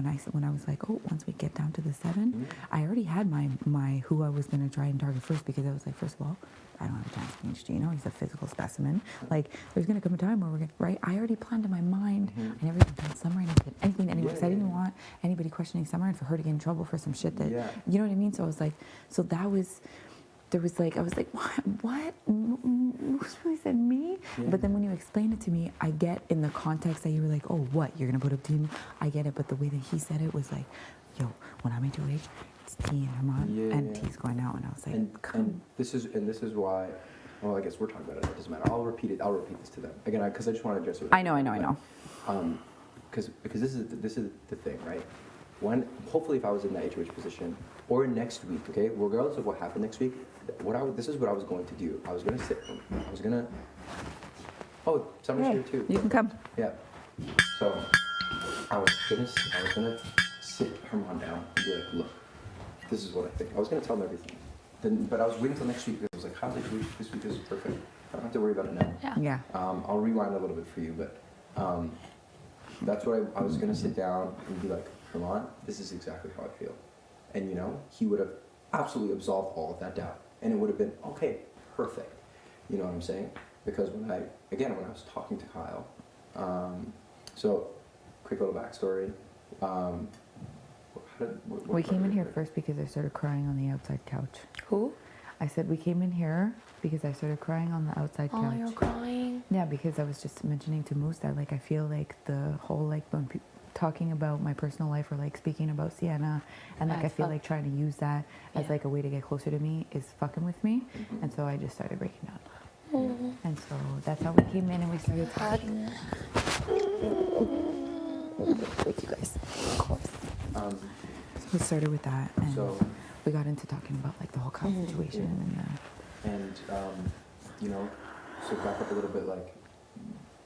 Speaker 15: I was like, oh, once we get down to the 7, I already had my who I was gonna try and target first because I was like, first of all, I don't have a chance against Gino. He's a physical specimen. Like, there's gonna come a time where we're gonna, right? I already planned in my mind. I never even told Summer anything to anyone because I didn't want anybody questioning Summer and for her to get in trouble for some shit that, you know what I mean? So I was like, so that was. There was like, I was like, what? Moose really said me? But then when you explained it to me, I get in the context that you were like, oh, what? You're going to put up Team? I get it. But the way that he said it was like, yo, when I'm at your age, it's T and Herman, and T's going out. And I was like,
Speaker 7: and this is why, well, I guess we're talking about it. It doesn't matter. I'll repeat this to them. Again, because I just want to address it.
Speaker 15: I know.
Speaker 7: Because this is the thing, right? When, hopefully if I was in that HOH position, or next week, okay, regardless of what happened next week, this is what I was going to do. I was going to sit, oh, Summer's here too.
Speaker 15: You can come.
Speaker 7: Yeah. So, I was gonna sit Herman down and be like, look, this is what I think. I was gonna tell him everything. But I was waiting until next week because I was like, how's it this week is perfect. I don't have to worry about it now.
Speaker 15: Yeah.
Speaker 7: I'll rewind a little bit for you, but that's what I was gonna sit down and be like, Herman, this is exactly how I feel. And he would have absolutely absolved all of that doubt. And it would have been, okay, perfect. You know what I'm saying? Because when I was talking to Kyle, so quick little backstory.
Speaker 15: We came in here first because I started crying on the outside couch.
Speaker 20: Who?
Speaker 15: I said we came in here because I started crying on the outside couch.
Speaker 20: Oh, you're crying?
Speaker 15: Yeah, because I was just mentioning to Moose that like I feel like the whole like when talking about my personal life or like speaking about Sienna and like I feel like trying to use that as like a way to get closer to me is fucking with me. And so I just started breaking down. And so that's how we came in and we started talking. With you guys, of course. So we started with that and we got into talking about like the whole Kyle situation
Speaker 7: and so back up a little bit, like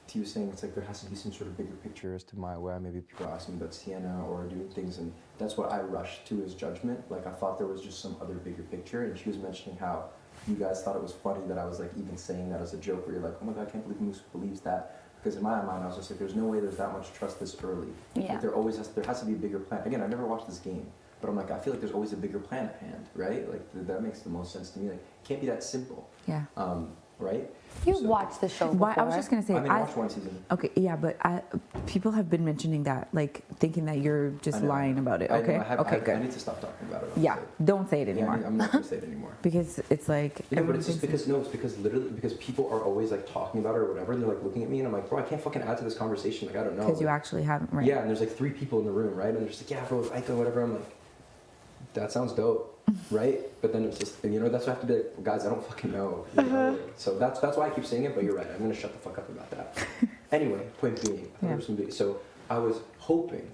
Speaker 7: T was saying, it's like there has to be some sort of bigger picture as to why maybe people ask me about Sienna or doing things, and that's what I rushed to his judgment. Like I thought there was just some other bigger picture, and she was mentioning how you guys thought it was funny that I was like even saying that as a joke, where you're like, oh my god, I can't believe Moose believes that. Because in my mind, I was just like, there's no way there's that much trust this early.
Speaker 20: Yeah.
Speaker 7: Like there has to be a bigger plan. Again, I never watched this game, but I'm like, I feel like there's always a bigger plan at hand, right? Like that makes the most sense to me. Like it can't be that simple.
Speaker 15: Yeah.
Speaker 7: Right?
Speaker 20: You've watched the show before.
Speaker 15: I was just gonna say,
Speaker 7: I watched one season.
Speaker 15: Okay, yeah, but people have been mentioning that, like thinking that you're just lying about it. Okay, good.
Speaker 7: I need to stop talking about it.
Speaker 15: Yeah, don't say it anymore.
Speaker 7: Yeah, I'm not gonna say it anymore.
Speaker 15: Because it's like.
Speaker 7: Yeah, but it's just because it's because people are always like talking about it or whatever, and they're like looking at me, and I'm like, bro, I can't fucking add to this conversation. Like I don't know.
Speaker 15: Because you actually haven't, right?
Speaker 7: Yeah, and there's like 3 people in the room, right? And they're just like, yeah, bro, Ika, whatever. I'm like, that sounds dope. right? But then it's just, you know, that's why I have to be like, well, guys, I don't fucking know. You know? Like, so that's why I keep saying it, but you're right. I'm going to shut the fuck up about that. Anyway, point being, so I was hoping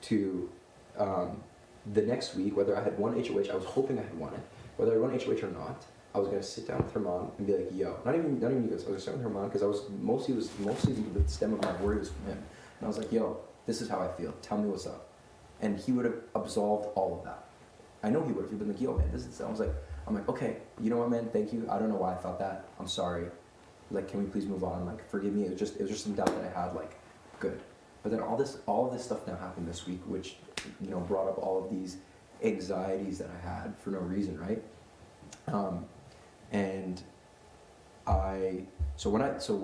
Speaker 7: to, the next week, whether I had won HOH, I was hoping I had won it. Whether I won HOH or not, I was going to sit down with Herman and be like, yo, not even you guys, I was going to sit with Herman because I was mostly the stem of my worry was from him. And I was like, yo, this is how I feel. Tell me what's up. And he would have absolved all of that. I know he would have. He'd been like, yo, man, this is, I'm like, okay, you know what, man, thank you. I don't know why I thought that. I'm sorry. Like, can we please move on? Like, forgive me. It was just some doubt that I had, like, good. But then all of this stuff now happened this week, which, you know, brought up all of these anxieties that I had for no reason, right? And so when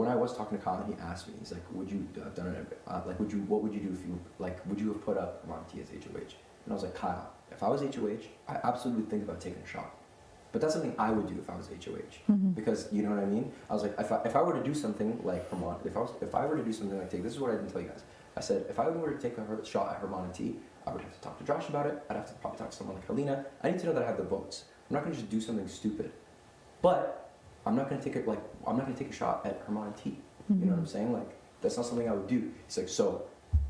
Speaker 7: I was talking to Colin, he asked me, he's like, would you have done it? What would you do if you, like, would you have put up Mar13 as HOH? And I was like, Kyle, if I was HOH, I absolutely would think about taking a shot. But that's something I would do if I was HOH, because you know what I mean. I was like, if I were to do something like Herman, if I were to do something like this is what I didn't tell you guys. I said if I were to take a shot at Herman T, I would have to talk to Josh about it. I'd have to probably talk to someone like Helena. I need to know that I have the votes. I'm not going to just do something stupid, but I'm not going to take it like I'm not going to take a shot at Herman T. You know what I'm saying? Like that's not something I would do. He's like, so,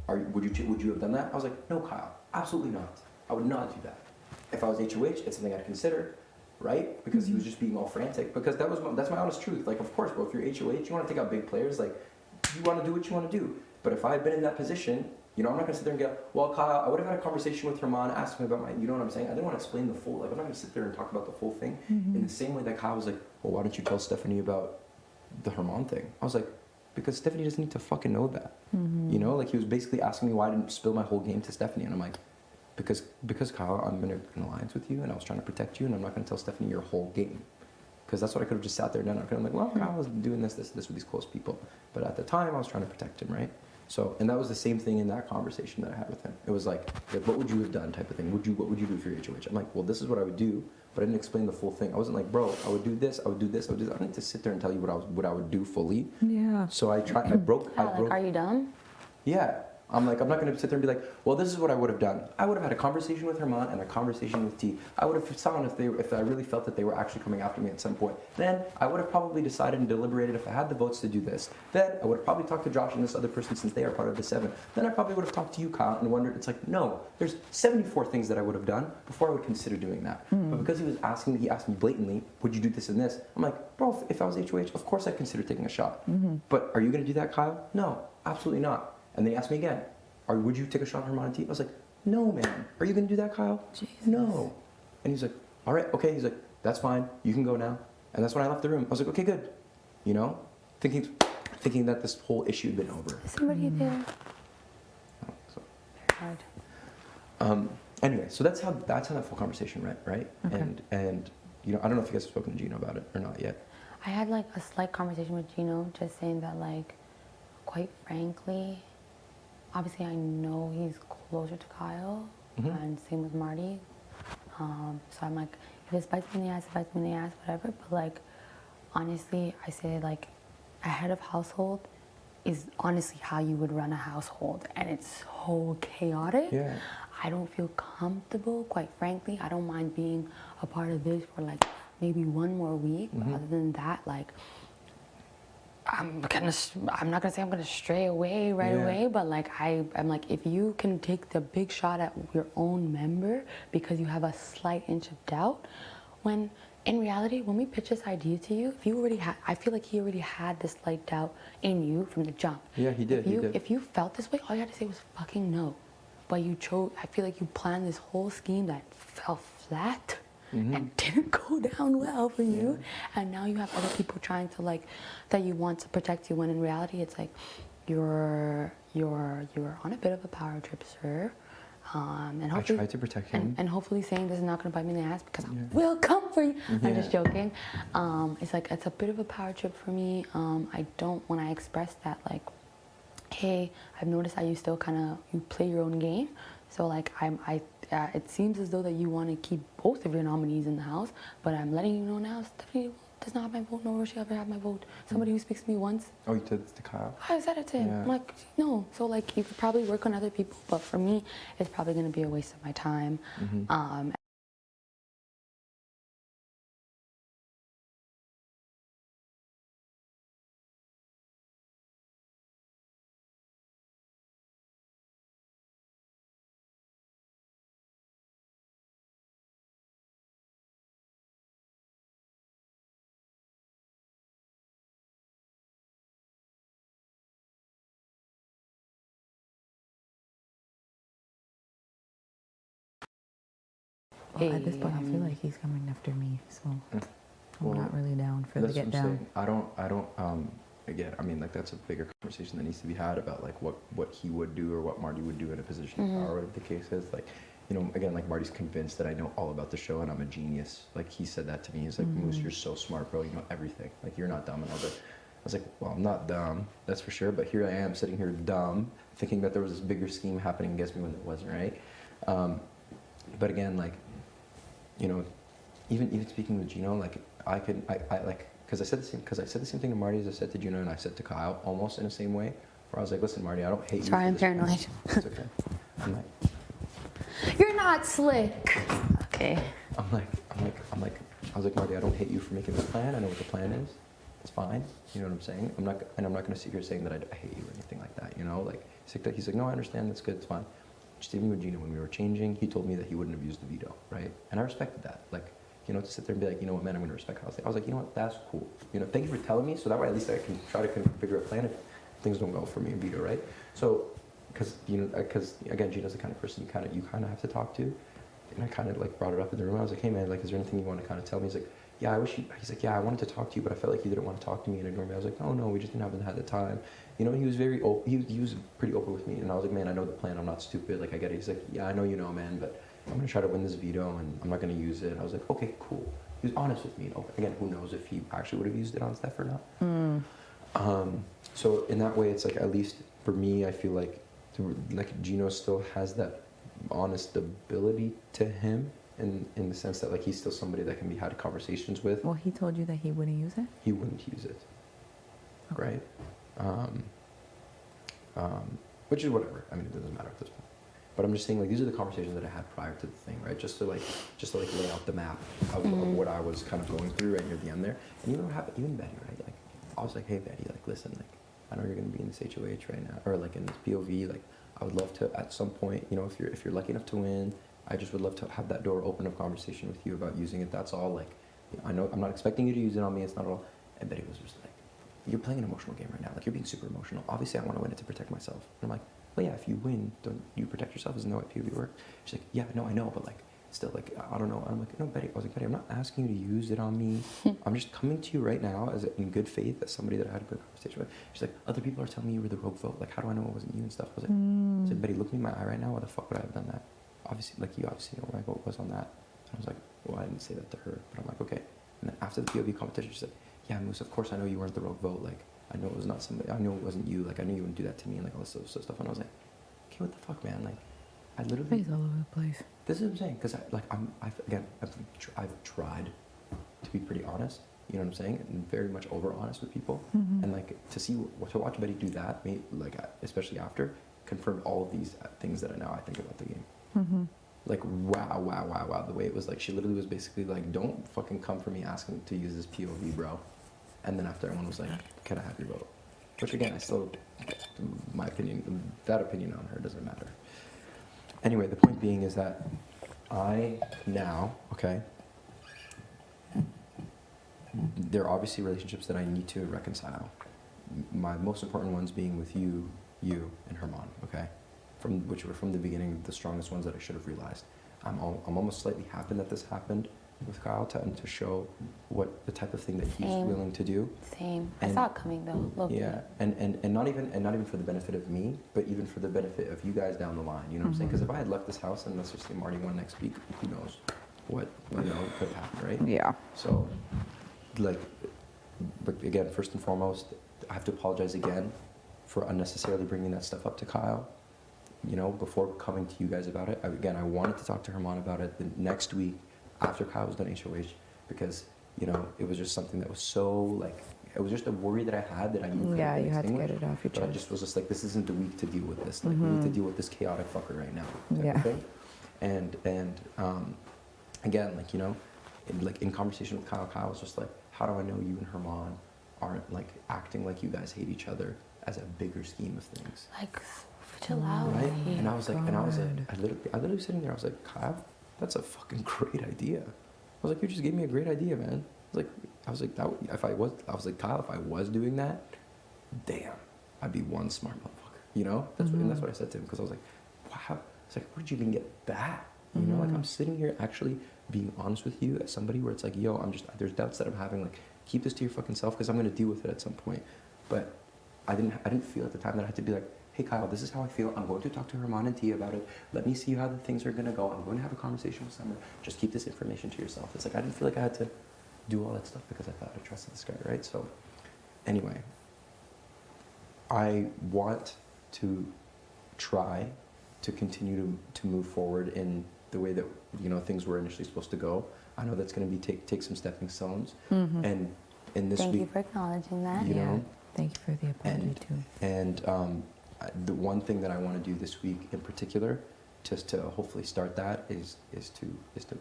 Speaker 7: would you have done that? I was like, no, Kyle, absolutely not. I would not do that. If I was HOH, it's something I'd consider. Right? Because he was just being all frantic. Because that's my honest truth. Like, of course, bro, if you're HOH, you want to take out big players, like, you want to do what you want to do. But if I had been in that position, you know, I'm not going to sit there and go, well, Kyle, I would have had a conversation with Herman, asked him about you know what I'm saying? I didn't want to explain the full, like, I'm not going to sit there and talk about the full thing. In the same way that Kyle was like, well, why don't you tell Stephanie about the Herman thing? I was like, because Stephanie doesn't need to fucking know that. You know, like, he was basically asking me why I didn't spill my whole game to Stephanie. And I'm like, because Kyle, I'm in an alliance with you, and I was trying to protect you, and I'm not going to tell Stephanie your whole game, because that's what I could have just sat there and done. I could have been like, well, Kyle was doing this with these close people, but at the time I was trying to protect him, right? So, and that was the same thing in that conversation that I had with him. It was like what would you have done, type of thing. What would you do if you're HOH? I'm like, well, this is what I would do, but I didn't explain the full thing. I wasn't like, bro, I would do this, I would do this, I would do this. I don't need to sit there and tell you what I would do fully.
Speaker 17: Yeah.
Speaker 7: So I broke.
Speaker 20: Like, are you dumb?
Speaker 7: Yeah. I'm like, I'm not going to sit there and be like, well, this is what I would have done. I would have had a conversation with Herman and a conversation with T. I would have saw if I really felt that they were actually coming after me at some point. Then I would have probably decided and deliberated if I had the votes to do this. Then I would have probably talked to Josh and this other person since they are part of the 7. Then I probably would have talked to you, Kyle, and wondered, it's like, no, there's 74 things that I would have done before I would consider doing that. But because he asked me blatantly, would you do this and this? I'm like, bro, if I was HOH, of course I'd consider taking a shot. But are you going to do that, Kyle? No, absolutely not. And they asked me again, would you take a shot at Herman T? I was like, no, man. Are you going to do that, Kyle? Jesus. No. And he's like, all right, okay. He's like, that's fine. You can go now. And that's when I left the room. I was like, okay, good. You know, thinking that this whole issue had been over.
Speaker 20: Is somebody there?
Speaker 7: Oh, so.
Speaker 20: Very hard.
Speaker 7: Anyway, so that's how that full conversation went, right? Okay. And you know, I don't know if you guys have spoken to Gino about it or not yet.
Speaker 20: I had like a slight conversation with Gino, just saying that, like, quite frankly, obviously I know he's closer to Kyle, and same with Marty. So I'm like, if it bites me in the ass, it bites me in the ass, whatever. But like, honestly, I say like, a head of household is honestly how you would run a household, and it's so chaotic. Yeah. I don't feel comfortable, quite frankly. I don't mind being a part of this for like maybe one more week. But other than that, like, I'm not gonna say I'm gonna stray away right away, but like I'm like, if you can take the big shot at your own member because you have a slight inch of doubt, when in reality, when we pitch this idea to you, if you already had, I feel like he already had this slight doubt in you from the jump. Yeah, he did. If you felt this way, all you had to say was fucking no. But you chose. I feel like you planned this whole scheme that fell flat. And didn't go down well for you, and now you have other people trying to like that you want to protect you, when in reality it's like you're on a bit of a power trip, sir. And hopefully, I tried to protect him, and hopefully saying this is not going to bite me in the ass because I will come for you. I'm just joking. It's like it's a bit of a power trip for me. I don't, when I express that, like, hey, I've noticed that you still you play your own game. So like it seems as though that you want to keep both of your nominees in the house, but I'm letting you know now, Stephanie does not have my vote, nor will she ever have my vote. Somebody who speaks to me once. Oh, you said this to Kyle? I said it to him. I'm like, no. So like you could probably work on other people, but for me, it's probably going to be a waste of my time.
Speaker 21: Well, at this point, I feel like he's coming after me, so I'm not really down for the
Speaker 7: That's
Speaker 21: get
Speaker 7: what I'm
Speaker 21: down.
Speaker 7: saying. I don't, again, I mean, like, that's a bigger conversation that needs to be had about, like, what he would do or what Marty would do in a position of power, whatever the case is. Like, you know, again, like, Marty's convinced that I know all about the show and I'm a genius. Like, he said that to me. He's like, Moose, you're so smart, bro. You know everything. Like, you're not dumb. And I was like, well, I'm not dumb, that's for sure. But here I am sitting here dumb, thinking that there was this bigger scheme happening against me when there wasn't, right? But again, like, you know, even speaking with Gino, like, I like, because I said the same thing to Marty as I said to Gino and I said to Kyle, almost in the same way, where I was like, listen, Marty, I don't hate you.
Speaker 20: Sorry, I'm paranoid.
Speaker 7: It's okay. I'm like,
Speaker 20: You're not slick. Okay.
Speaker 7: I was like, Marty, I don't hate you for making this plan. I know what the plan is. It's fine. You know what I'm saying? I'm not going to sit here saying that I hate you or anything like that. You know, like he's like, no, I understand. That's good. It's fine. Just even with Gino, when we were changing, he told me that he wouldn't have used the veto, right? And I respected that. Like, you know, to sit there and be like, you know what, man, I'm going to respect how I was like, you know what, that's cool. You know, thank you for telling me, so that way at least I can try to configure a plan if things don't go for me in veto, right? So, because again, Gino's the kind of person you kind of have to talk to. And I kind of like brought it up in the room. I was like, hey man, like, is there anything you want to kind of tell me? He's like, yeah, he's like, yeah, I wanted to talk to you, but I felt like you didn't want to talk to me and ignore me. I was like, no, we just haven't had the time. You know, he was very open. He was pretty open with me, and I was like, man, I know the plan. I'm not stupid. Like, I get it. He's like, yeah, I know you know, man, but I'm gonna try to win this veto, and I'm not gonna use it. I was like, okay, cool. He was honest with me. And again, who knows if he actually would have used it on Steph or not. So in that way, it's like, at least for me, I feel like Gino still has that honest ability to him. In the sense that, like, he's still somebody that can be had conversations with.
Speaker 21: Well, he told you that he wouldn't use it?
Speaker 7: He wouldn't use it. Right? Which is whatever. I mean, it doesn't matter at this point. But I'm just saying, like, these are the conversations that I had prior to the thing, right? Just to lay out the map of what I was kind of going through right near the end there. And you know what happened? Even Betty, right? Like, I was like, hey, Betty, like, listen, like, I know you're going to be in this HOH right now, or like in this POV. Like, I would love to, at some point, you know, if you're lucky enough to win, I just would love to have that door open of conversation with you about using it. That's all. Like, you know, I know I'm not expecting you to use it on me. It's not at all. And Betty was just like, you're playing an emotional game right now. Like, you're being super emotional. Obviously, I want to win it to protect myself. And I'm like, well, yeah, if you win, don't you protect yourself? Isn't that what POV work? She's like, yeah, no, I know, but like, still, like, I don't know. I'm like, no, Betty. I was like, Betty, I'm not asking you to use it on me. I'm just coming to you right now in good faith as somebody that I had a good conversation with. She's like, other people are telling me you were the rogue vote. Like, how do I know it wasn't you and stuff? I was like, Betty, look me in my eye right now. Why the fuck would I have done that? Obviously, like, you obviously know where my vote was on that. And I was like, well, I didn't say that to her, but I'm like, okay. And then after the POV competition, she's like, yeah, Moose, of course I know you weren't the rogue vote. Like, I know it was not somebody, I know it wasn't you. Like, I knew you wouldn't do that to me and like all this stuff. And I was like, okay, what the fuck, man? Like, I literally.
Speaker 21: He's all over the place.
Speaker 7: This is what I'm saying, because I've tried to be pretty honest. You know what I'm saying? And very much over honest with people. And like, to watch Betty do that, like, especially after, confirmed all of these things that I think about the game. Like, wow. The way it was, like, she literally was basically like, don't fucking come for me asking to use this POV, bro. And then after everyone was like, can I have your vote? Which again, I still, my opinion, that opinion on her doesn't matter. Anyway, the point being is that I now, okay, there are obviously relationships that I need to reconcile. My most important ones being with you, and Herman, okay? Which were from the beginning the strongest ones that I should have realized. I'm almost slightly happy that this happened with Kyle to show what the type of thing that he's willing to do.
Speaker 20: Same.
Speaker 7: And
Speaker 20: I saw it coming though. Low-key.
Speaker 7: Yeah, and not even for the benefit of me, but even for the benefit of you guys down the line. You know what I'm saying? Because if I had left this house and let's just say Marty won next week, who knows what could have happened, right?
Speaker 15: Yeah.
Speaker 7: So, like, but again, first and foremost, I have to apologize again for unnecessarily bringing that stuff up to Kyle. You know, before coming to you guys about it. I wanted to talk to Herman about it the next week after Kyle was done HOH, because, you know, it was just something that was so, like, it was just a worry that I had that I knew.
Speaker 21: Yeah, you had to get it off your
Speaker 7: chest. But I just was just like, this isn't the week to deal with this. Like, we need to deal with this chaotic fucker right now. Type of thing. And again, like, you know, in conversation with Kyle was just like, how do I know you and Herman aren't like acting like you guys hate each other as a bigger scheme of things?
Speaker 20: Like, chill out.
Speaker 7: Right? And I was like, I literally sitting there, I was like, Kyle, that's a fucking great idea. I was like, you just gave me a great idea, man. I was like, Kyle, if I was doing that, damn, I'd be one smart motherfucker. You know? That's what I said to him, because I was like, wow. It's like, where'd you even get that? You know, like I'm sitting here actually being honest with you as somebody where it's like, yo, there's doubts that I'm having. Like, keep this to your fucking self because I'm gonna deal with it at some point. But I didn't feel at the time that I had to be like, hey Kyle, this is how I feel. I'm going to talk to Herman and Tia about it. Let me see how the things are gonna go. I'm going to have a conversation with Summer. Just keep this information to yourself. It's like I didn't feel like I had to do all that stuff because I thought I trusted this guy, right? So anyway, I want to try to continue to move forward in the way that, you know, things were initially supposed to go. I know that's going to be take some stepping stones. And in this
Speaker 20: Thank
Speaker 7: week,
Speaker 20: you for acknowledging that.
Speaker 7: you know,
Speaker 21: Thank you for the apology too.
Speaker 7: and the one thing that I want to do this week in particular, just to hopefully start that, is to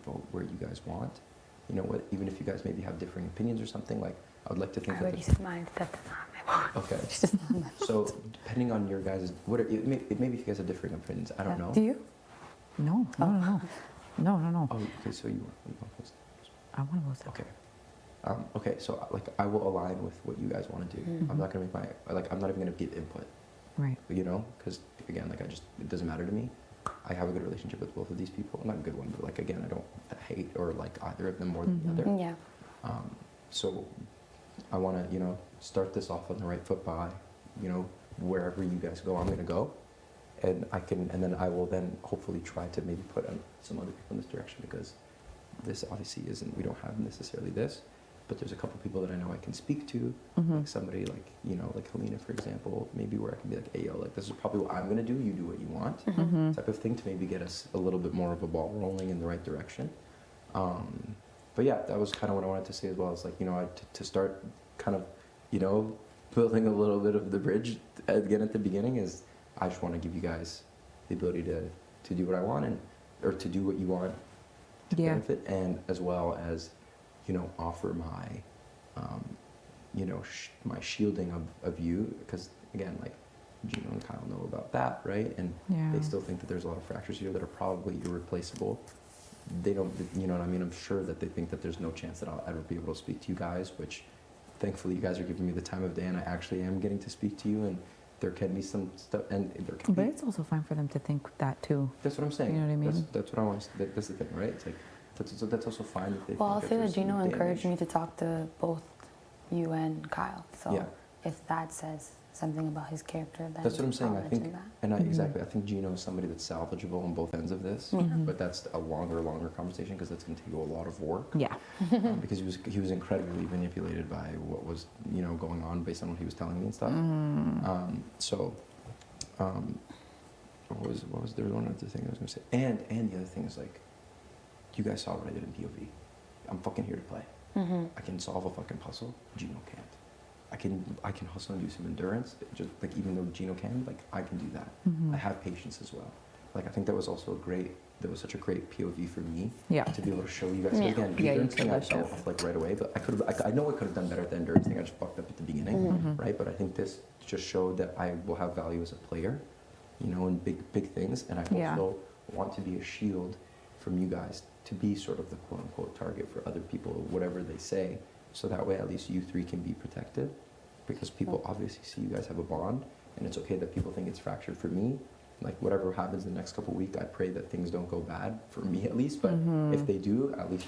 Speaker 7: vote where you guys want. You know what? Even if you guys maybe have differing opinions or something, like I would like to think
Speaker 20: I
Speaker 7: that.
Speaker 20: already said mine. That's not my vote.
Speaker 7: Okay. So depending on your guys, maybe if you guys have differing opinions, I don't know.
Speaker 21: Do you? No. No.
Speaker 7: Oh, okay. So you want post?
Speaker 21: I want to post.
Speaker 7: Okay. Okay. So like I will align with what you guys want to do. I'm not gonna make I'm not even gonna give input.
Speaker 21: Right.
Speaker 7: You know, because again, like it doesn't matter to me. I have a good relationship with both of these people. Not a good one, but like again, I don't hate or like either of them more than the other.
Speaker 20: Yeah.
Speaker 7: So I want to, you know, start this off on the right foot by, you know, wherever you guys go, I'm going to go. And then I will then hopefully try to maybe put some other people in this direction because this obviously isn't, we don't have necessarily this, but there's a couple people that I know I can speak to, like somebody like, you know, like Helena, for example, maybe where I can be like, hey, yo, like this is probably what I'm going to do, you do what you want, type of thing to maybe get us a little bit more of a ball rolling in the right direction. But yeah, that was kind of what I wanted to say as well. It's like, you know, to start kind of, you know, building a little bit of the bridge again at the beginning is I just want to give you guys the ability to do what I want or to do what you want to benefit, and as well as, you know, offer my, you know, my shielding of you, because again, like Gino and Kyle know about that, right? And they still think that there's a lot of fractures here that are probably irreplaceable. They don't, you know what I mean? I'm sure that they think that there's no chance that I'll ever be able to speak to you guys, which thankfully you guys are giving me the time of day and I actually am getting to speak to you, and there can be some stuff, and there can
Speaker 21: But it's also fine for them to think that too.
Speaker 7: That's what I'm saying.
Speaker 21: You know what I mean?
Speaker 7: That's what I want. That's the thing, right? It's like that's also fine if they.
Speaker 20: Well, I'll
Speaker 7: think
Speaker 20: say that
Speaker 7: there's some
Speaker 20: Gino encouraged
Speaker 7: damage.
Speaker 20: me to talk to both you and Kyle. So
Speaker 7: Yeah.
Speaker 20: if that says something about his character, then
Speaker 7: That's what I'm saying.
Speaker 20: I'll
Speaker 7: I
Speaker 20: mention
Speaker 7: think,
Speaker 20: that.
Speaker 7: and exactly, I think Gino is somebody that's salvageable on both ends of this. But that's a longer conversation because that's going to take a lot of work.
Speaker 21: Yeah.
Speaker 7: Because he was incredibly manipulated by what was, you know, going on based on what he was telling me and stuff. What was there was one other thing I was going to say, and the other thing is like, you guys saw what I did in POV. I'm fucking here to play. I can solve a fucking puzzle. Gino can't. I can hustle and do some endurance. Just like even though Gino can, like I can do that. I have patience as well. Like I think that was also such a great POV for me.
Speaker 21: Yeah.
Speaker 7: To be able to show you guys.
Speaker 21: Yeah.
Speaker 7: Again, the
Speaker 21: Yeah, you
Speaker 7: endurance thing I
Speaker 21: could
Speaker 7: fell off like right away, but I know I could have done better at the endurance thing. I just fucked up at the beginning, right? But I think this just showed that I will have value as a player, you know, in big things, and I also want to be a shield from you guys to be sort of the quote unquote target for other people, whatever they say. So that way, at least you three can be protected, because people obviously see you guys have a bond, and it's okay that people think it's fractured for me. Like whatever happens the next couple of weeks, I pray that things don't go bad for me at least. But if they do, at least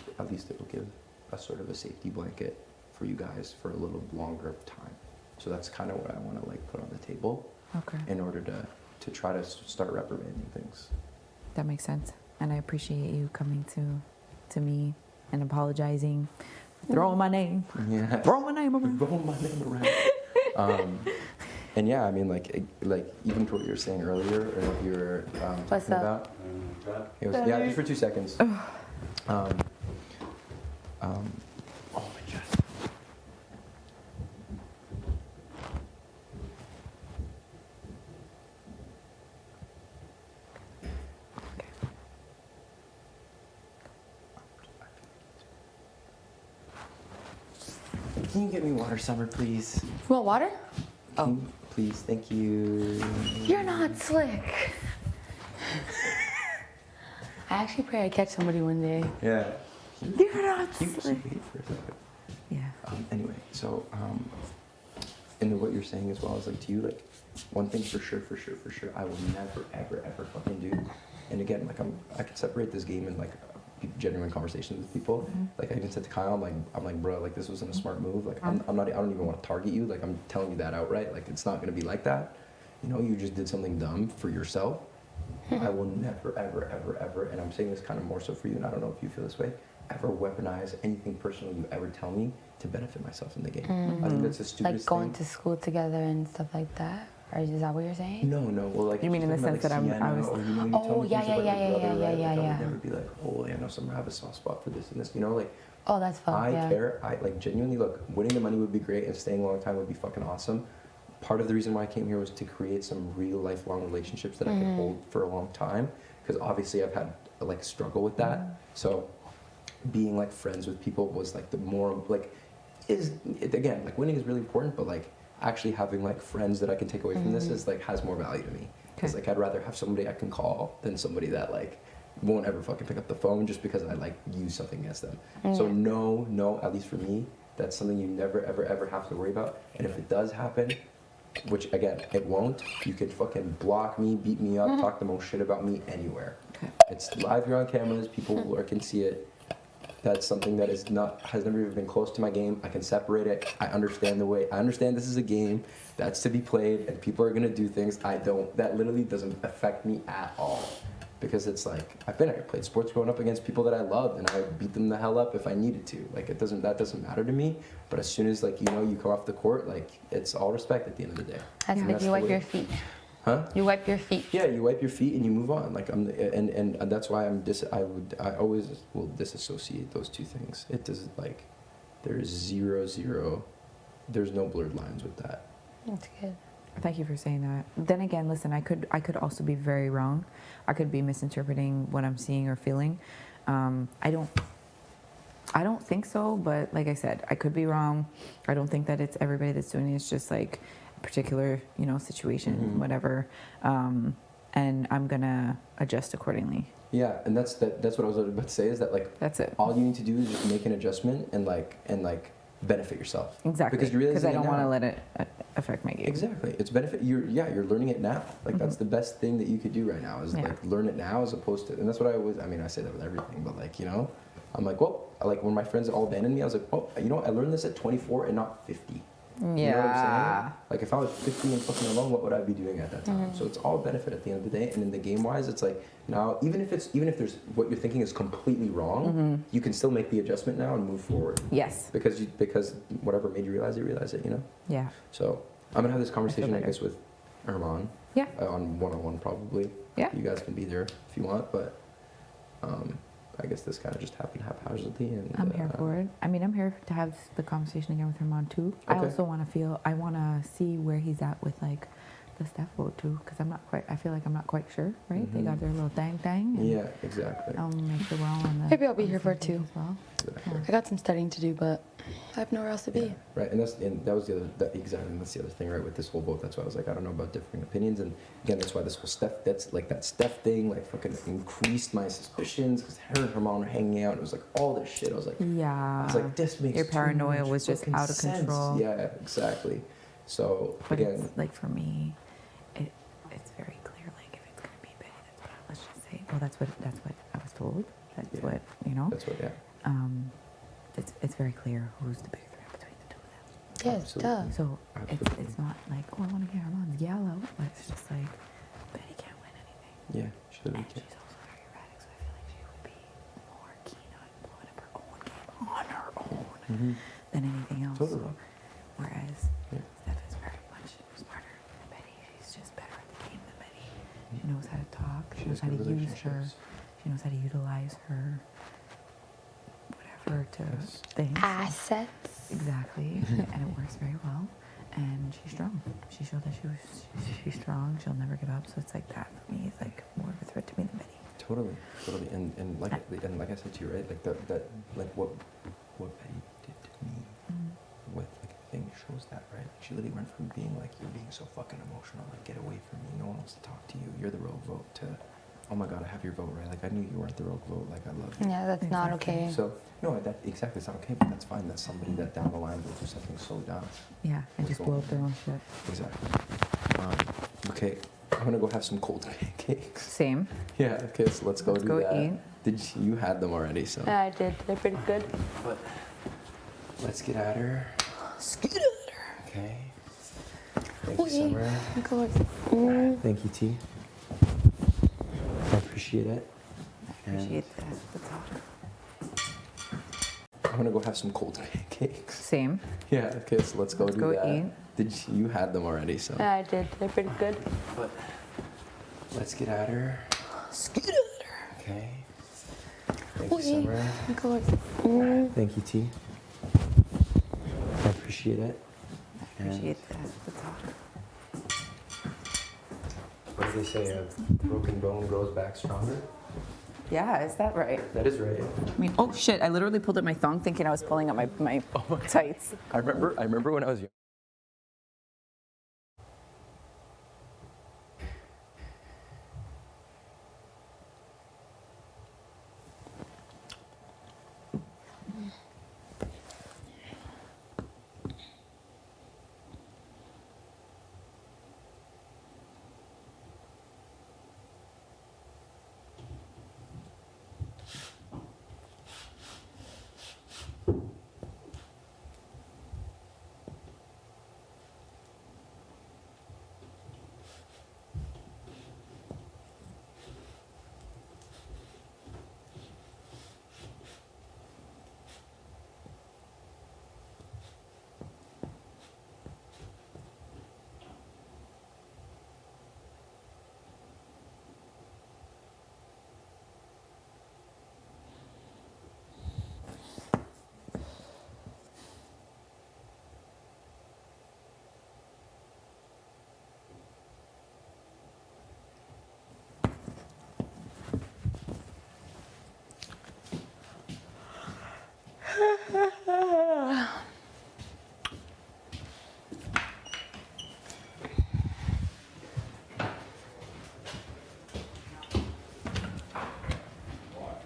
Speaker 7: it will give a sort of a safety blanket for you guys for a little longer of time. So that's kind of what I want to like put on the table.
Speaker 21: Okay.
Speaker 7: In order to try to start reprimanding things.
Speaker 21: That makes sense. And I appreciate you coming to me and apologizing, throwing my name.
Speaker 7: Yeah.
Speaker 21: Throwing my name around.
Speaker 7: Throwing my name around. And yeah, I mean, like even to what you were saying earlier, or what you were talking about. Yeah, just for 2 seconds. Oh my God. Can you get me water, Summer, please?
Speaker 20: You want water?
Speaker 7: Please, thank you.
Speaker 20: You're not slick. I actually pray I catch somebody one day.
Speaker 7: Yeah.
Speaker 20: You're not
Speaker 7: Can you just
Speaker 20: slick.
Speaker 7: wait for a second?
Speaker 21: Yeah.
Speaker 7: Anyway, so, and what you're saying as well is like, to you, like, one thing for sure, I will never, ever fucking do and again, like I can separate this game and like genuine conversations with people. Like I even said to Kyle, I'm like, bro, like this wasn't a smart move. Like I don't even want to target you. Like I'm telling you that outright. Like it's not gonna be like that. You know, you just did something dumb for yourself. I will never, ever, ever, ever, and I'm saying this kind of more so for you, and I don't know if you feel this way, ever weaponize anything personal you ever tell me to benefit myself in the game. I think that's the stupidest
Speaker 20: Like going
Speaker 7: thing.
Speaker 20: to school together and stuff like that? Or is that what you're saying?
Speaker 7: No, well, like
Speaker 15: You mean in the sense that I was.
Speaker 7: or, you know, you tell me
Speaker 20: yeah,
Speaker 7: things
Speaker 20: yeah,
Speaker 7: about
Speaker 20: yeah,
Speaker 7: your brother,
Speaker 20: yeah,
Speaker 7: right?
Speaker 20: yeah,
Speaker 7: Like, I
Speaker 20: yeah.
Speaker 7: would never be like, oh, I know someone have a soft spot for this and this. You know, like
Speaker 20: Oh, that's fun.
Speaker 7: I
Speaker 20: yeah.
Speaker 7: care. I like genuinely look. Winning the money would be great, and staying a long time would be fucking awesome. Part of the reason why I came here was to create some real lifelong relationships that I could hold for a long time. Because obviously I've had like a struggle with that. So being like friends with people was like the more like again like winning is really important, but like actually having like friends that I can take away from this is like has more value to me. Because like I'd rather have somebody I can call than somebody that like won't ever fucking pick up the phone just because I like use something against them. So no, at least for me, that's something you never ever ever have to worry about. And if it does happen, which again it won't, you can fucking block me, beat me up, talk the most shit about me anywhere. It's live here on cameras, people can see it. That's something that has never even been close to my game. I can separate it. I understand this is a game that's to be played and people are gonna do things. That literally doesn't affect me at all. Because it's like, I played sports growing up against people that I loved and I beat them the hell up if I needed to. Like that doesn't matter to me. But as soon as like, you know, you come off the court, like it's all respect at the end of the day.
Speaker 20: That's like you wipe your feet.
Speaker 7: Huh?
Speaker 20: You wipe your feet.
Speaker 7: Yeah, you wipe your feet and you move on. Like and that's why I always will disassociate those two things. It doesn't like, there's zero, there's no blurred lines with that.
Speaker 20: That's good.
Speaker 6: Thank you for saying that. Then again, listen, I could also be very wrong. I could be misinterpreting what I'm seeing or feeling. I don't think so, but like I said, I could be wrong. I don't think that it's everybody that's doing it. It's just like a particular, you know, situation, whatever. And I'm gonna adjust accordingly.
Speaker 7: Yeah, and that's what I was about to say is that like
Speaker 6: that's it.
Speaker 7: All you need to do is just make an adjustment and benefit yourself.
Speaker 6: Exactly.
Speaker 7: Because
Speaker 6: I don't want to let it affect my game.
Speaker 7: Exactly. It's benefit. You're learning it now. Like that's the best thing that you could do right now is like learn it now as opposed to. And that's what I say that with everything, but like, you know, I'm like, well, like when my friends all abandoned me, I was like, well, you know what? I learned this at 24 and not 50.
Speaker 6: Yeah.
Speaker 7: You know what I'm saying? Like if I was 50 and fucking alone, what would I be doing at that time? So it's all benefit at the end of the day. And in the game wise, it's like now even if there's what you're thinking is completely wrong, you can still make the adjustment now and move forward.
Speaker 6: Yes.
Speaker 7: Because whatever made you realize it, you know?
Speaker 6: Yeah.
Speaker 7: So I'm gonna have this conversation, I guess, with Herman.
Speaker 6: Yeah.
Speaker 7: On one-on-one probably.
Speaker 6: Yeah.
Speaker 7: You guys can be there if you want, but I guess this kind of just happened haphazardly. And
Speaker 6: I'm here for it. I mean, I'm here to have the conversation again with Herman too.
Speaker 7: Okay.
Speaker 6: I also want to see where he's at with like the staff vote too, because I feel like I'm not quite sure, right? They got their little thing. And
Speaker 7: yeah, exactly.
Speaker 6: Make sure we're all on the.
Speaker 20: Maybe I'll be here for it too.
Speaker 6: Well.
Speaker 7: Exactly.
Speaker 20: I got some studying to do, but I have nowhere else to be.
Speaker 7: Yeah, right, and that's the other thing, right? With this whole vote, that's why I was like, I don't know about differing opinions, and again, that's why this whole Steph, that Steph thing, like fucking increased my suspicions because her and her mom were hanging out. And it was like all this shit. I was like,
Speaker 6: yeah.
Speaker 7: I was like, this makes
Speaker 6: your
Speaker 7: too
Speaker 6: paranoia
Speaker 7: much
Speaker 6: was just
Speaker 7: fucking
Speaker 6: out of
Speaker 7: sense.
Speaker 6: control.
Speaker 7: Yeah, exactly. So
Speaker 6: but
Speaker 7: again,
Speaker 6: it's like for me, it's very clear. Like if it's gonna be Betty, let's just say. Well, that's what I was told. That's what you know.
Speaker 7: That's what
Speaker 6: it's very clear who's the big threat between the two of them.
Speaker 20: Yes, duh.
Speaker 6: So it's not like, oh, I want to get Herman's yellow, but it's just like Betty can't win anything.
Speaker 7: Yeah, she really
Speaker 6: can't. She's also very erratic, so I feel like she would be more keen on blowing up her own game on her own than anything else.
Speaker 7: Totally.
Speaker 6: So, whereas Steph is very much smarter than Betty. She's just better at the game than Betty. She knows how to talk. She knows how to use her. She knows how to utilize her. To things.
Speaker 20: Assets.
Speaker 6: Exactly. And it works very well. And she's strong. She showed that she's strong. She'll never give up. So it's like that for me. It's like more of a threat to me than Betty.
Speaker 7: Totally. And like I said to you, right? Like that like what Betty did to me with like the thing shows that, right? She literally went from being like, you're being so fucking emotional, like get away from me, no one wants to talk to you, you're the rogue vote, to oh my god, I have your vote, right? Like I knew you weren't the rogue vote, like I love you.
Speaker 20: Yeah, that's not okay.
Speaker 7: So no, exactly, it's not okay, but that's fine. That's somebody that down the line will do something so dumb.
Speaker 6: Yeah, and just blow up their own shit.
Speaker 7: Exactly. Okay, I'm gonna go have some cold pancakes.
Speaker 8: Same.
Speaker 7: Yeah. Okay. So let's go do
Speaker 8: go
Speaker 7: that.
Speaker 8: eat.
Speaker 7: You had them already? So.
Speaker 12: Yeah, I did. They're pretty good.
Speaker 7: But let's get at her.
Speaker 12: Scoot at her.
Speaker 7: Okay. Thank you, Summer.
Speaker 12: Of course.
Speaker 7: Thank you, T. I appreciate it.
Speaker 2: Appreciate the talk.
Speaker 7: I'm gonna go have some cold pancakes.
Speaker 8: Same.
Speaker 7: Yeah. Okay. So let's go do
Speaker 8: go
Speaker 7: that.
Speaker 8: eat.
Speaker 7: You had them already? So.
Speaker 12: Yeah, I did. They're pretty good.
Speaker 7: But let's get at her.
Speaker 12: Scoot at her.
Speaker 7: Okay. Thank you, Summer.
Speaker 12: Of course.
Speaker 7: Thank you, T. I appreciate it.
Speaker 2: Appreciate the talk.
Speaker 7: What do they say? A broken bone grows back stronger?
Speaker 2: Yeah, is that right?
Speaker 7: That is right.
Speaker 2: I mean, oh shit! I literally pulled up my thong thinking I was pulling up my tights.
Speaker 7: I remember when I was young.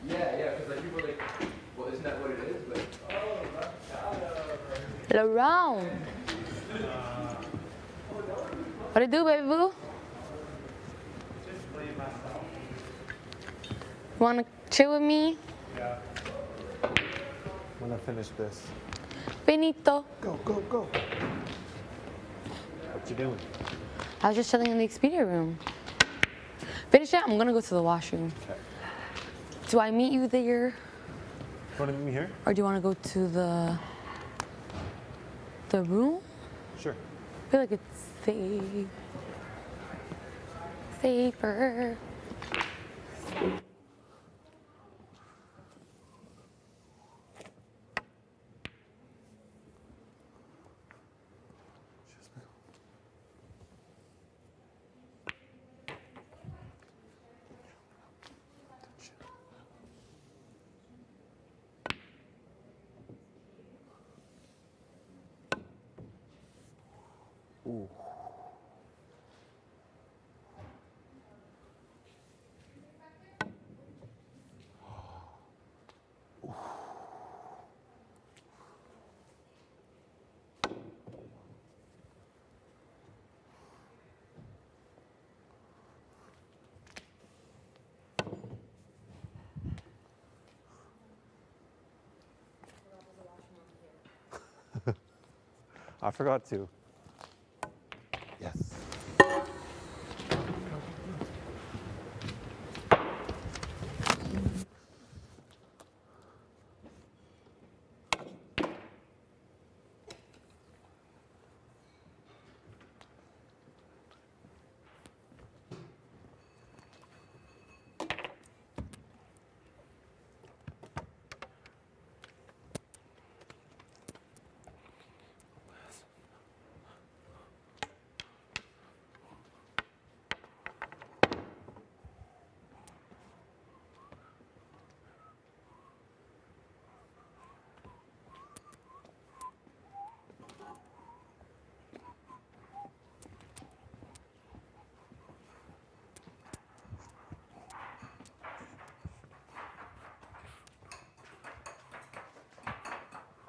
Speaker 7: Yeah, because like people are like, well, isn't that what it is? But
Speaker 12: Around. What it do, baby boo? Wanna chill with me?
Speaker 11: Yeah. When I finish this.
Speaker 12: Benito.
Speaker 11: Go, go, go. What you doing?
Speaker 12: I was just chilling in the Expedia room. Finish it, I'm gonna go to the washroom.
Speaker 11: Okay.
Speaker 12: Do I meet you there?
Speaker 11: You want to meet me here?
Speaker 12: Or do you wanna go to the room?
Speaker 11: Sure.
Speaker 12: I feel like it's safe. Safer.
Speaker 11: Ooh. I forgot to. Yes.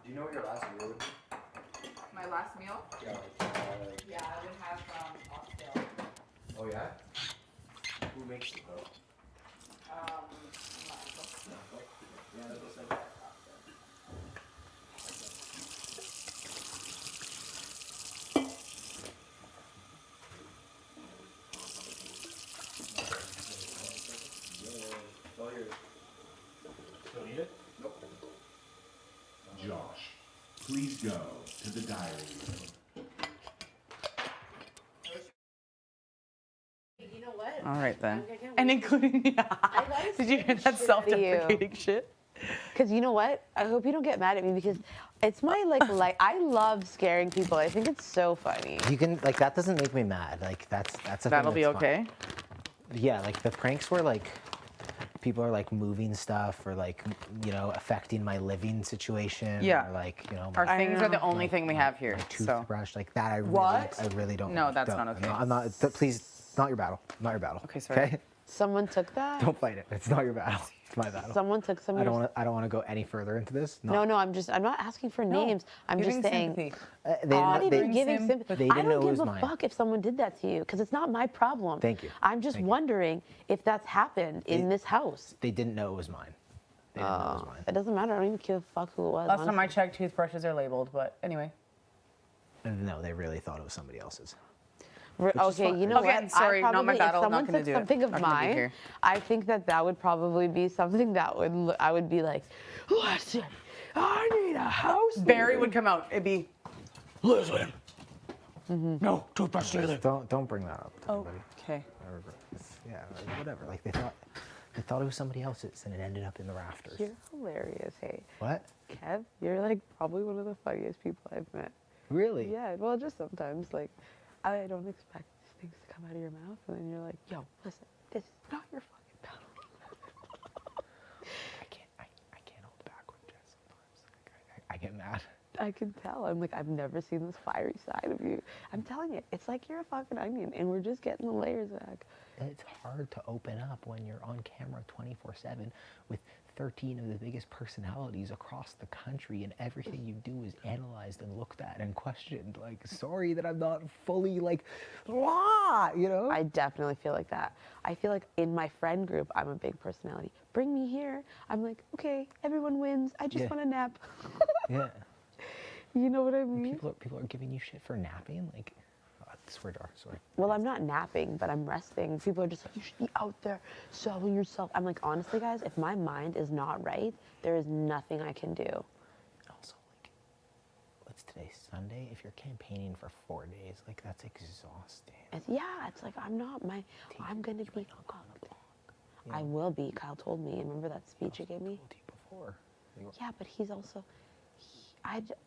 Speaker 7: Do you know what your last meal would be?
Speaker 2: My last meal?
Speaker 7: Yeah.
Speaker 2: Yeah, I would have oxtail.
Speaker 7: Oh yeah?
Speaker 15: makes the boat? Yeah, that looks like that. All yours.
Speaker 13: Still need it? Nope. Josh, please go to the diary room.
Speaker 19: You know what?
Speaker 15: All right then.
Speaker 19: I can't
Speaker 15: And
Speaker 19: wait
Speaker 15: including, did you hear that self-deprecating shit?
Speaker 19: Because you know what? I hope you don't get mad at me because it's my like I love scaring people. I think it's so funny.
Speaker 18: You can like that doesn't make me mad. Like that's a
Speaker 15: That'll
Speaker 18: thing
Speaker 15: be
Speaker 18: that's
Speaker 15: okay.
Speaker 18: fine. Yeah, like the pranks where like people are like moving stuff or like affecting my living situation.
Speaker 15: Yeah.
Speaker 18: Or like
Speaker 15: Our things are the only thing we have here. So.
Speaker 18: toothbrush like that. I really don't.
Speaker 15: No, that's
Speaker 18: don't.
Speaker 15: not okay.
Speaker 18: I'm not. Please, not your battle. Not your battle.
Speaker 15: Okay, sorry.
Speaker 18: Okay?
Speaker 19: Someone took that.
Speaker 18: Don't fight it. It's not your battle. It's my battle.
Speaker 19: Someone took some.
Speaker 18: I don't want to go any further into this.
Speaker 19: No, I'm not asking for names. I'm just saying.
Speaker 18: They
Speaker 19: Even giving sympathy.
Speaker 18: They
Speaker 19: I
Speaker 18: didn't know
Speaker 19: don't
Speaker 18: it
Speaker 19: give
Speaker 18: was
Speaker 19: a
Speaker 18: mine.
Speaker 19: fuck if someone did that to you because it's not my problem.
Speaker 18: Thank you.
Speaker 19: I'm just wondering if that's happened in this house.
Speaker 18: They didn't know it was mine. They didn't know it was mine.
Speaker 19: It doesn't matter. I don't even give a fuck who it was.
Speaker 15: Last time I checked, toothbrushes are labeled, but anyway.
Speaker 18: No, they really thought it was somebody else's.
Speaker 19: Okay, you know
Speaker 15: okay,
Speaker 19: what?
Speaker 15: sorry, not my battle.
Speaker 19: If someone
Speaker 15: Not gonna
Speaker 19: took
Speaker 15: do it.
Speaker 19: something of
Speaker 15: Not gonna be
Speaker 19: mine,
Speaker 15: here.
Speaker 19: I think that would probably be something that I would be like, listen, I need a house.
Speaker 15: Barry would come out. It'd be, listen. No, toothbrush together.
Speaker 18: Don't bring that up to
Speaker 15: Oh,
Speaker 18: anybody.
Speaker 15: okay.
Speaker 18: Yeah, whatever. Like they thought it was somebody else's, and it ended up in the rafters.
Speaker 19: You're hilarious, hey.
Speaker 18: What?
Speaker 19: Kev, you're like probably one of the funniest people I've met.
Speaker 18: Really?
Speaker 19: Yeah, well, just sometimes, like, I don't expect things to come out of your mouth, and then you're like, yo, listen, this is not your fucking battle.
Speaker 18: I can't hold back with Jess sometimes. I get mad.
Speaker 19: I can tell. I'm like, I've never seen this fiery side of you. I'm telling you, it's like you're a fucking onion, and we're just getting the layers back.
Speaker 18: It's hard to open up when you're on camera 24/7 with 13 of the biggest personalities across the country, and everything you do is analyzed and looked at and questioned. Like, sorry that I'm not fully like,
Speaker 19: I definitely feel like that. I feel like in my friend group, I'm a big personality. Bring me here. I'm like, okay, everyone wins. I just want to nap.
Speaker 18: Yeah.
Speaker 19: You know what I mean?
Speaker 18: People are giving you shit for napping. Like, swear jar, sorry.
Speaker 19: Well, I'm not napping, but I'm resting. People are just like, you should be out there selling yourself. I'm like, honestly, guys, if my mind is not right, there is nothing I can do.
Speaker 18: Also, like, what's today, Sunday? If you're campaigning for 4 days, like, that's exhausting.
Speaker 19: It's like, I'm going to be fucked. I will be. Kyle told me. Remember that speech he gave me?
Speaker 18: Before.
Speaker 19: Yeah, but he's also,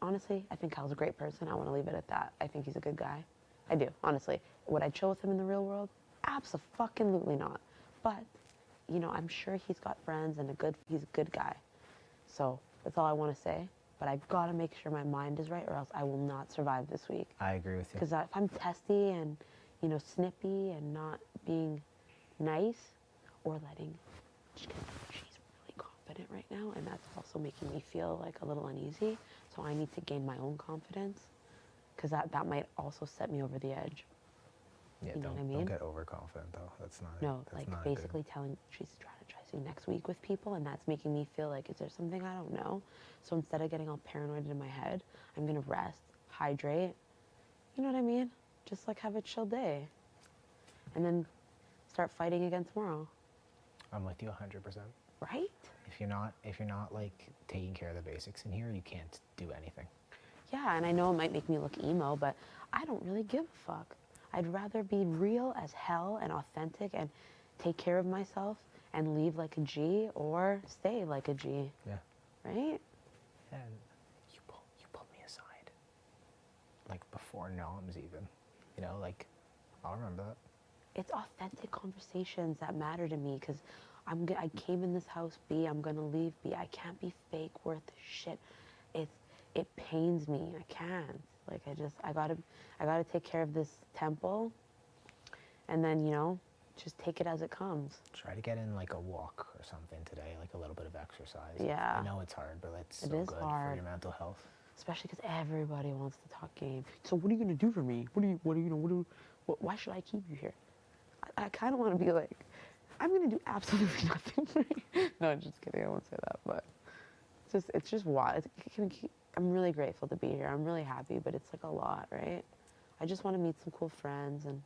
Speaker 19: honestly, I think Kyle's a great person. I want to leave it at that. I think he's a good guy. I do, honestly. Would I chill with him in the real world? Abso-fucking-lutely not. But, I'm sure he's got friends and he's a good guy. So that's all I want to say. But I gotta make sure my mind is right, or else I will not survive this week.
Speaker 18: I agree with you.
Speaker 19: Because if I'm testy and, snippy and not being nice, or she's really confident right now, and that's also making me feel like a little uneasy. So I need to gain my own confidence. Because that might also set me over the edge.
Speaker 18: Yeah,
Speaker 19: you know what I
Speaker 18: don't
Speaker 19: mean?
Speaker 18: get overconfident though. That's not.
Speaker 19: No,
Speaker 18: that's not
Speaker 19: basically telling she's strategizing next week with people, and that's making me feel like, is there something I don't know? So instead of getting all paranoid in my head, I'm gonna rest, hydrate. You know what I mean? Just have a chill day, and then start fighting again tomorrow.
Speaker 18: I'm with you 100%.
Speaker 19: Right?
Speaker 18: If you're not like taking care of the basics in here, you can't do anything.
Speaker 19: Yeah, and I know it might make me look emo, but I don't really give a fuck. I'd rather be real as hell and authentic and take care of myself and leave like a G or stay like a G.
Speaker 18: Yeah.
Speaker 19: Right?
Speaker 18: And you pulled me aside. Like before noms even. I'll remember that.
Speaker 19: It's authentic conversations that matter to me because I came in this house B, I'm gonna leave B. I can't be fake worth shit. It pains me. I can't. I gotta take care of this temple, and then just take it as it comes.
Speaker 18: Try to get in like a walk or something today, like a little bit of exercise.
Speaker 19: Yeah.
Speaker 18: I know it's hard, but it's so
Speaker 19: It is
Speaker 18: good
Speaker 19: hard.
Speaker 18: for your mental health.
Speaker 19: Especially because everybody wants to talk game. So what are you gonna do for me? Why should I keep you here? I kind of want to be like, I'm gonna do absolutely nothing for you. No, just kidding. I won't say that. But it's just wild. I'm really grateful to be here. I'm really happy, but it's like a lot, right? I just want to meet some cool friends and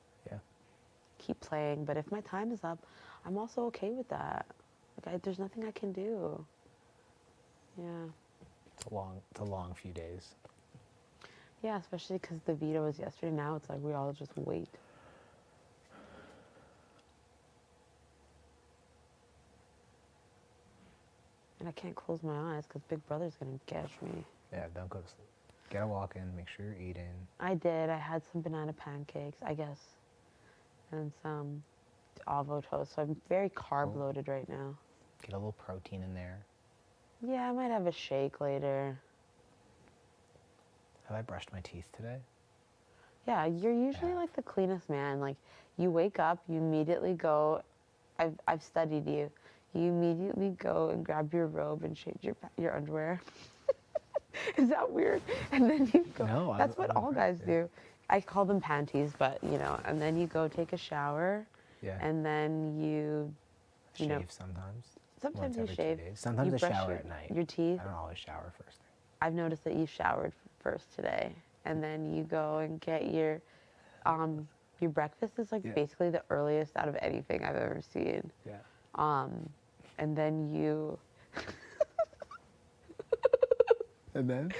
Speaker 19: keep playing. But if my time is up, I'm also okay with that. Like there's nothing I can do. Yeah.
Speaker 18: It's a long few days.
Speaker 19: Yeah, especially because the veto was yesterday. Now it's like we all just wait. And I can't close my eyes because Big Brother's gonna catch me.
Speaker 18: Yeah, don't go to sleep. Get a walk in, make sure you're eating.
Speaker 19: I did. I had some banana pancakes, I guess, and some avo toast. So I'm very carb loaded right now.
Speaker 18: Get a little protein in there.
Speaker 19: Yeah, I might have a shake later.
Speaker 18: Have I brushed my teeth today?
Speaker 19: Yeah, you're usually like the cleanest man. Like you wake up, you immediately go. I've studied you. You immediately go and grab your robe and change your underwear. Is that weird? And then you go.
Speaker 18: No,
Speaker 19: That's what all guys do. I call them panties, but you know. And then you go take a shower.
Speaker 18: Yeah.
Speaker 19: And then you
Speaker 18: Shave
Speaker 19: know,
Speaker 18: sometimes.
Speaker 19: Sometimes
Speaker 18: Once
Speaker 19: you
Speaker 18: every 2
Speaker 19: shave.
Speaker 18: days. Sometimes
Speaker 19: You
Speaker 18: I
Speaker 19: brush
Speaker 18: shower at night.
Speaker 19: Your teeth.
Speaker 18: I don't always shower first thing.
Speaker 19: I've noticed that you showered first today, and then you go and get your breakfast is like basically the earliest out of anything I've ever seen.
Speaker 18: Yeah.
Speaker 19: And then you.
Speaker 18: And then?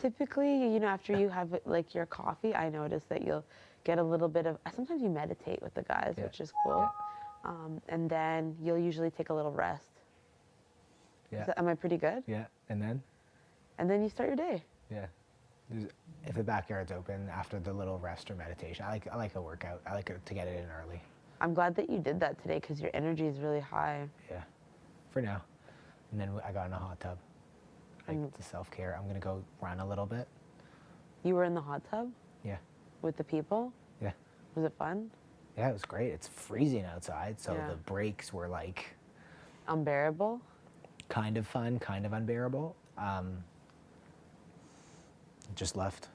Speaker 19: Typically, you know, after you have like your coffee, I notice that you'll get a little bit of. Sometimes you meditate with the guys, which is cool. And then you'll usually take a little rest.
Speaker 18: Yeah.
Speaker 19: Am I pretty good?
Speaker 18: Yeah. And then?
Speaker 19: And then you start your day.
Speaker 18: Yeah. If the backyard's open after the little rest or meditation, I like a workout. I like to get it in early.
Speaker 19: I'm glad that you did that today because your energy is really high.
Speaker 18: Yeah. For now. And then I got in a hot tub. Like the self-care. I'm gonna go run a little bit.
Speaker 19: You were in the hot tub?
Speaker 18: Yeah.
Speaker 19: With the people?
Speaker 18: Yeah.
Speaker 19: Was it fun?
Speaker 18: Yeah, it was great. It's freezing outside, so
Speaker 19: Yeah.
Speaker 18: the breaks were like
Speaker 19: unbearable.
Speaker 18: Kind of fun, kind of unbearable. Just left.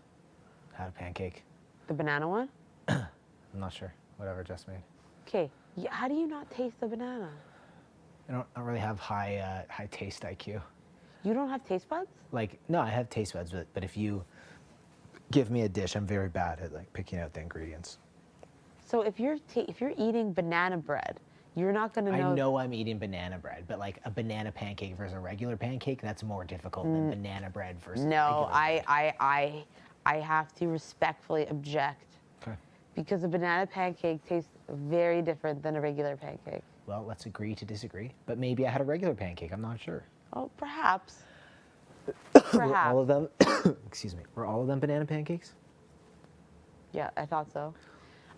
Speaker 18: Had a pancake.
Speaker 19: The banana one?
Speaker 18: I'm not sure. Whatever Jess made.
Speaker 19: Okay. Yeah, how do you not taste the banana?
Speaker 18: I don't really have high taste IQ.
Speaker 19: You don't have taste buds?
Speaker 18: Like, no, I have taste buds, but if you give me a dish, I'm very bad at like picking out the ingredients.
Speaker 19: So if you're eating banana bread, you're not gonna know.
Speaker 18: I know I'm eating banana bread, but like a banana pancake versus a regular pancake, that's more difficult than banana bread versus.
Speaker 19: No,
Speaker 18: regular
Speaker 19: I have to respectfully object.
Speaker 18: Okay.
Speaker 19: Because a banana pancake tastes very different than a regular pancake.
Speaker 18: Well, let's agree to disagree. But maybe I had a regular pancake. I'm not sure.
Speaker 19: Oh, perhaps.
Speaker 18: Were all of them? Excuse me. Were all of them banana pancakes?
Speaker 19: Yeah, I thought so.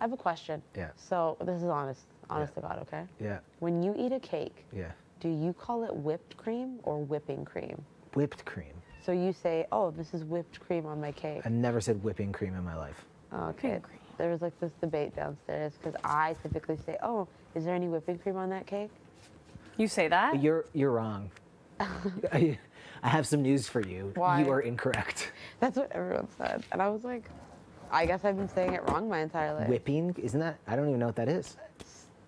Speaker 19: I have a question.
Speaker 18: Yeah.
Speaker 19: So this is honest to God, okay?
Speaker 18: Yeah.
Speaker 19: When you eat a cake,
Speaker 18: Yeah.
Speaker 19: do you call it whipped cream or whipping cream?
Speaker 18: Whipped cream.
Speaker 19: So you say, "Oh, this is whipped cream on my cake."
Speaker 18: I never said whipping cream in my life.
Speaker 19: Okay. There was like this debate downstairs because I typically say, "Oh, is there any whipping cream on that cake?"
Speaker 12: You say that?
Speaker 18: You're wrong. I have some news for you.
Speaker 19: Why?
Speaker 18: You are incorrect.
Speaker 19: That's what everyone said, and I was like, I guess I've been saying it wrong my entire life.
Speaker 18: Whipping? Isn't that? I don't even know what that is.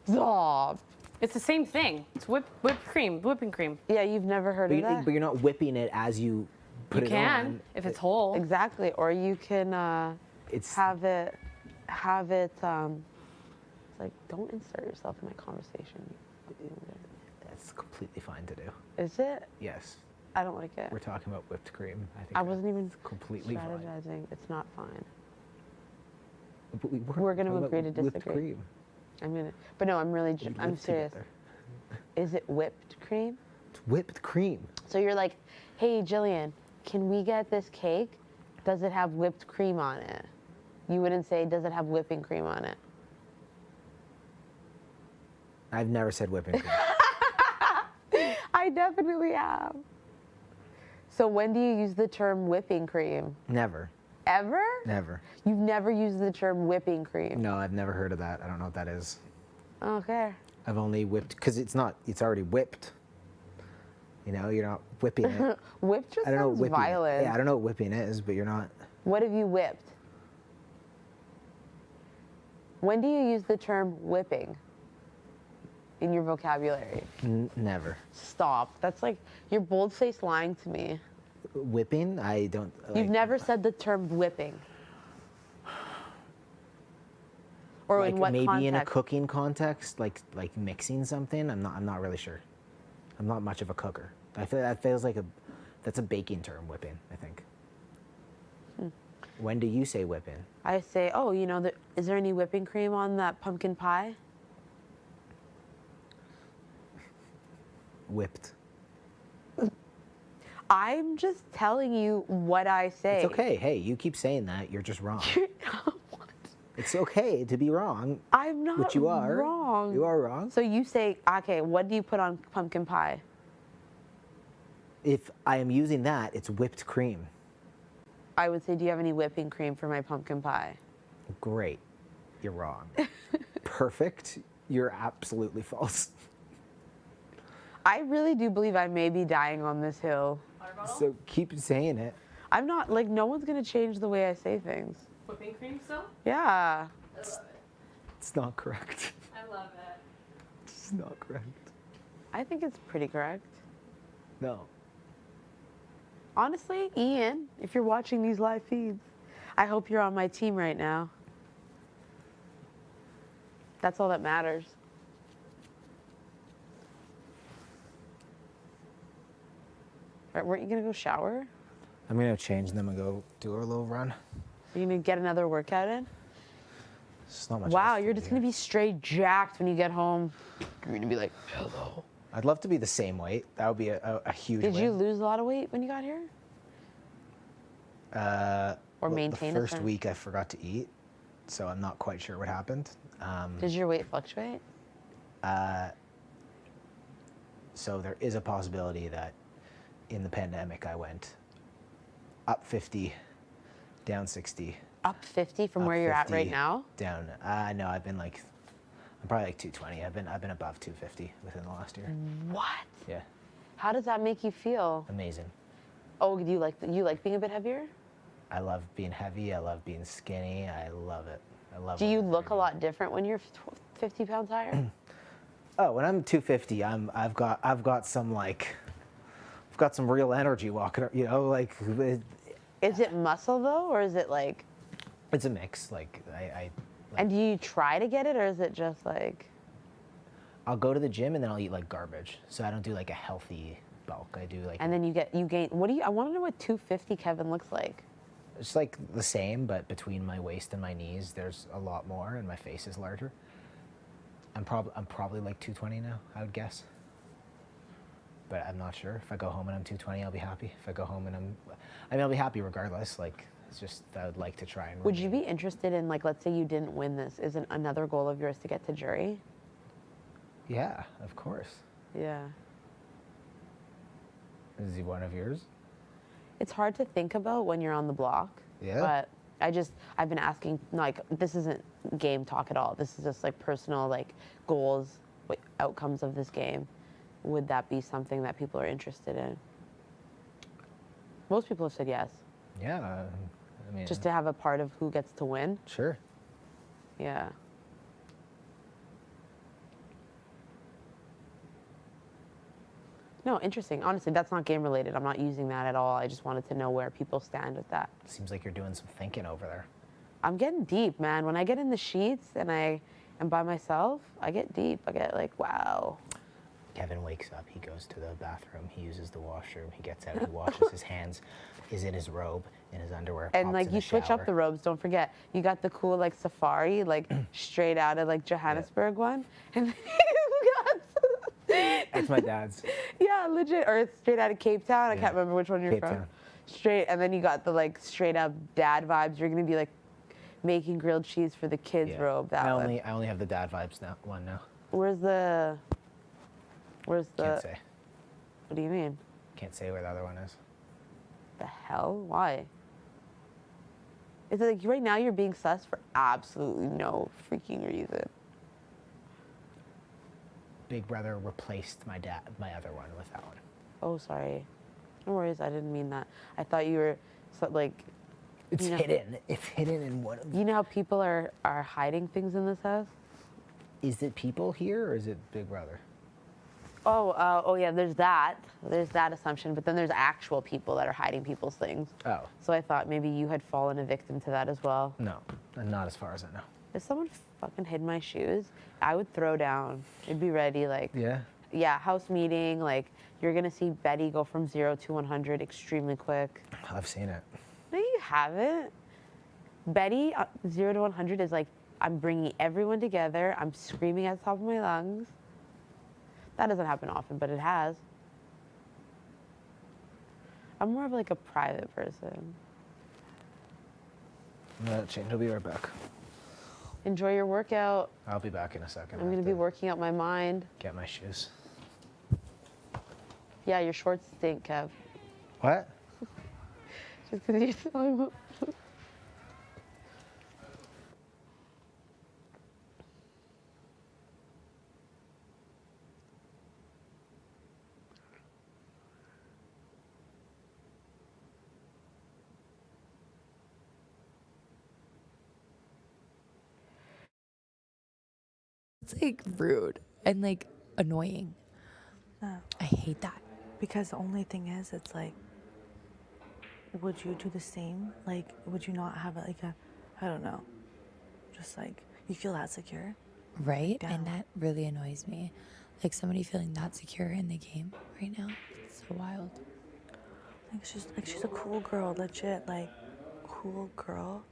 Speaker 19: Stop.
Speaker 12: It's the same thing. It's whipped cream, whipping cream.
Speaker 19: Yeah, you've never heard of that?
Speaker 18: But you're not whipping it as you put
Speaker 12: You
Speaker 18: it
Speaker 12: can,
Speaker 18: on.
Speaker 12: if it's whole.
Speaker 19: Exactly. Or you can have it. It's like, don't insert yourself in my conversation.
Speaker 18: That's completely fine to do.
Speaker 19: Is it?
Speaker 18: Yes.
Speaker 19: I don't like it.
Speaker 18: We're talking about whipped cream. I think
Speaker 19: I wasn't even
Speaker 18: completely fine.
Speaker 19: strategizing. It's not fine.
Speaker 18: But
Speaker 19: We're going to
Speaker 18: talking
Speaker 19: agree to
Speaker 18: about whipped
Speaker 19: disagree.
Speaker 18: cream.
Speaker 19: But no, I'm really,
Speaker 18: We
Speaker 19: I'm
Speaker 18: live
Speaker 19: serious.
Speaker 18: together.
Speaker 19: Is it whipped cream?
Speaker 18: It's whipped cream.
Speaker 19: So you're like, hey, Jillian, can we get this cake? Does it have whipped cream on it? You wouldn't say, does it have whipping cream on it?
Speaker 18: I've never said whipping cream.
Speaker 19: I definitely have. So when do you use the term whipping cream?
Speaker 18: Never.
Speaker 19: Ever?
Speaker 18: Never.
Speaker 19: You've never used the term whipping cream?
Speaker 18: No, I've never heard of that. I don't know what that is.
Speaker 19: Okay.
Speaker 18: I've only whipped, because it's already whipped. You know, you're not whipping it.
Speaker 19: Whipped just
Speaker 18: I don't know
Speaker 19: sounds
Speaker 18: what whipping,
Speaker 19: violent.
Speaker 18: Yeah, I don't know what whipping is, but you're not.
Speaker 19: What have you whipped? When do you use the term whipping? in your vocabulary?
Speaker 18: Never.
Speaker 19: Stop. That's like you're bold-faced lying to me.
Speaker 18: Whipping? I don't.
Speaker 19: You've never said the term whipping. Or
Speaker 18: like
Speaker 19: in what
Speaker 18: maybe
Speaker 19: context?
Speaker 18: in a cooking context, like mixing something. I'm not really sure. I'm not much of a cooker. I feel that feels like that's a baking term, whipping. I think. When do you say whipping?
Speaker 19: I say, oh, you know, is there any whipping cream on that pumpkin pie?
Speaker 18: Whipped.
Speaker 19: I'm just telling you what I say.
Speaker 18: It's okay. Hey, you keep saying that. You're just wrong. It's okay to be wrong.
Speaker 19: I'm not
Speaker 18: Which you are.
Speaker 19: wrong.
Speaker 18: You are wrong.
Speaker 19: So you say, okay, what do you put on pumpkin pie?
Speaker 18: If I am using that, it's whipped cream.
Speaker 19: I would say, do you have any whipping cream for my pumpkin pie?
Speaker 18: Great. You're wrong. Perfect. You're absolutely false.
Speaker 19: I really do believe I may be dying on this hill.
Speaker 18: So keep saying it.
Speaker 19: I'm not, like, no one's going to change the way I say things.
Speaker 12: Whipping cream still?
Speaker 19: Yeah.
Speaker 12: I love it.
Speaker 18: It's not correct.
Speaker 12: I love it.
Speaker 18: It's not correct.
Speaker 19: I think it's pretty correct.
Speaker 18: No.
Speaker 19: Honestly, Ian, if you're watching these live feeds, I hope you're on my team right now. That's all that matters. Right, weren't you gonna go shower?
Speaker 18: I'm gonna change and then I'm gonna go do a little run.
Speaker 19: Are you gonna get another workout in?
Speaker 18: It's not much.
Speaker 19: Wow, you're just gonna be straight jacked when you get home. You're gonna be like, hello.
Speaker 18: I'd love to be the same weight. That would be a huge
Speaker 19: Did
Speaker 18: win.
Speaker 19: you lose a lot of weight when you got here? Or maintain
Speaker 18: the
Speaker 19: a
Speaker 18: first
Speaker 19: certain-
Speaker 18: week I forgot to eat, so I'm not quite sure what happened.
Speaker 19: Did your weight fluctuate?
Speaker 18: So there is a possibility that in the pandemic I went up 50, down 60.
Speaker 19: Up 50 from
Speaker 18: up
Speaker 19: where you're at
Speaker 18: 50,
Speaker 19: right now?
Speaker 18: Down. No, I'm probably like 220. I've been above 250 within the last year.
Speaker 19: What?
Speaker 18: Yeah,
Speaker 19: How does that make you feel?
Speaker 18: amazing.
Speaker 19: Oh, do you like being a bit heavier?
Speaker 18: I love being heavy. I love being skinny. I love it. I love
Speaker 19: Do
Speaker 18: it.
Speaker 19: you look a lot different when you're 50 pounds higher?
Speaker 18: Oh, when I'm 250, I've got some real energy walking. You know, like.
Speaker 19: Is it muscle though, or is it like?
Speaker 18: It's a mix. Like I
Speaker 19: And do you try to get it, or is it just like?
Speaker 18: I'll go to the gym and then I'll eat like garbage. So I don't do like a healthy bulk. I do like.
Speaker 19: And then you gain. What do you? I want to know what 250 Kevin looks like.
Speaker 18: It's like the same, but between my waist and my knees, there's a lot more, and my face is larger. I'm probably like 220 now, I would guess. But I'm not sure. If I go home and I'm 220, I'll be happy. If I go home and I'll be happy regardless. Like, it's just I would like to try and.
Speaker 19: Would you be interested in, like, let's say you didn't win this? Isn't another goal of yours to get to jury?
Speaker 18: Yeah, of course.
Speaker 19: Yeah.
Speaker 18: Is he one of yours?
Speaker 19: It's hard to think about when you're on the block.
Speaker 18: Yeah.
Speaker 19: But I've been asking, like, this isn't game talk at all. This is just like personal, like, goals, outcomes of this game. Would that be something that people are interested in? Most people have said yes.
Speaker 18: Yeah, I mean.
Speaker 19: Just to have a part of who gets to win.
Speaker 18: Sure.
Speaker 19: Yeah. No, interesting. Honestly, that's not game related. I'm not using that at all. I just wanted to know where people stand with that.
Speaker 18: Seems like you're doing some thinking over there.
Speaker 19: I'm getting deep, man. When I get in the sheets and I am by myself, I get deep. I get like, wow.
Speaker 18: Kevin wakes up, he goes to the bathroom, he uses the washroom, he gets out, he washes his hands, is in his robe, in his underwear,
Speaker 19: And
Speaker 18: pops
Speaker 19: like
Speaker 18: in
Speaker 19: you
Speaker 18: the
Speaker 19: switch
Speaker 18: shower.
Speaker 19: up the robes, don't forget. You got the cool like safari, like straight out of like Johannesburg one. And then you got
Speaker 18: That's my dad's.
Speaker 19: yeah, legit. Or it's straight out of Cape Town. I can't remember which one you're
Speaker 18: Cape
Speaker 19: from.
Speaker 18: Town.
Speaker 19: Straight, and then you got the like straight up dad vibes. You're gonna be like making grilled cheese for the kids
Speaker 18: Yeah.
Speaker 19: robe. That
Speaker 18: I
Speaker 19: one.
Speaker 18: only have the dad vibes now. One now.
Speaker 19: Where's the?
Speaker 18: Can't say.
Speaker 19: What do you mean?
Speaker 18: Can't say where the other one is.
Speaker 19: The hell? Why? It's like right now you're being sus for absolutely no freaking reason.
Speaker 18: Big brother replaced my other one with that one.
Speaker 19: Oh, sorry. No worries. I didn't mean that. I thought you were like.
Speaker 18: It's hidden. It's hidden in one of.
Speaker 19: You know how people are hiding things in this house?
Speaker 18: Is it people here or is it Big Brother?
Speaker 19: Oh yeah, there's that assumption, but then there's actual people that are hiding people's things.
Speaker 18: Oh.
Speaker 19: So I thought maybe you had fallen a victim to that as well.
Speaker 18: No, not as far as I know.
Speaker 19: If someone fucking hid my shoes, I would throw down. I'd be ready, like.
Speaker 18: Yeah.
Speaker 19: Yeah, house meeting, like, you're gonna see Betty go from 0 to 100 extremely quick.
Speaker 18: I've seen it.
Speaker 19: No, you haven't. Betty, 0 to 100 is like, I'm bringing everyone together, I'm screaming at the top of my lungs. That doesn't happen often, but it has. I'm more of like a private person.
Speaker 18: Change. I'll be right back.
Speaker 19: Enjoy your workout.
Speaker 18: I'll be back in a second.
Speaker 19: I'm gonna be working out my mind.
Speaker 18: Get my shoes.
Speaker 19: Yeah, your shorts stink, Kev.
Speaker 18: What?
Speaker 19: Just because you're so.
Speaker 6: It's like rude and like annoying.
Speaker 16: No.
Speaker 6: I hate that.
Speaker 16: Because the only thing is, it's like, would you do the same? Like, would you not have like a, I don't know, just like, you feel that secure?
Speaker 6: Right? And that really annoys me. Like somebody feeling that secure in the game right now. It's so wild.
Speaker 16: Like she's a cool girl, legit, like, cool girl,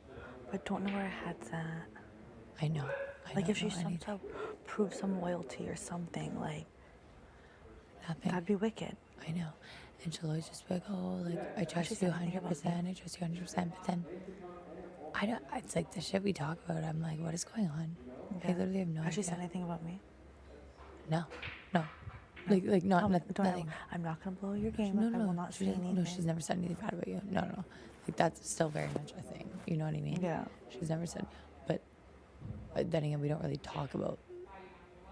Speaker 16: but don't know where her head's at.
Speaker 6: I know.
Speaker 16: Like if she somehow prove some loyalty or something, like,
Speaker 6: nothing.
Speaker 16: that'd be wicked.
Speaker 6: I know. And she'll always just be like, oh, like, I trust you 100%, I trust you 100%. But then, I don't, it's like the shit we talk about, I'm like, what is going on? I literally have no idea.
Speaker 16: Has she said anything about me?
Speaker 6: No. Like not, nothing.
Speaker 16: I'm not going to blow your game up. I will not say anything.
Speaker 6: No, she's never said anything bad about you. No. Like, that's still very much a thing. You know what I mean?
Speaker 16: Yeah.
Speaker 6: She's never said, but then again, we don't really talk about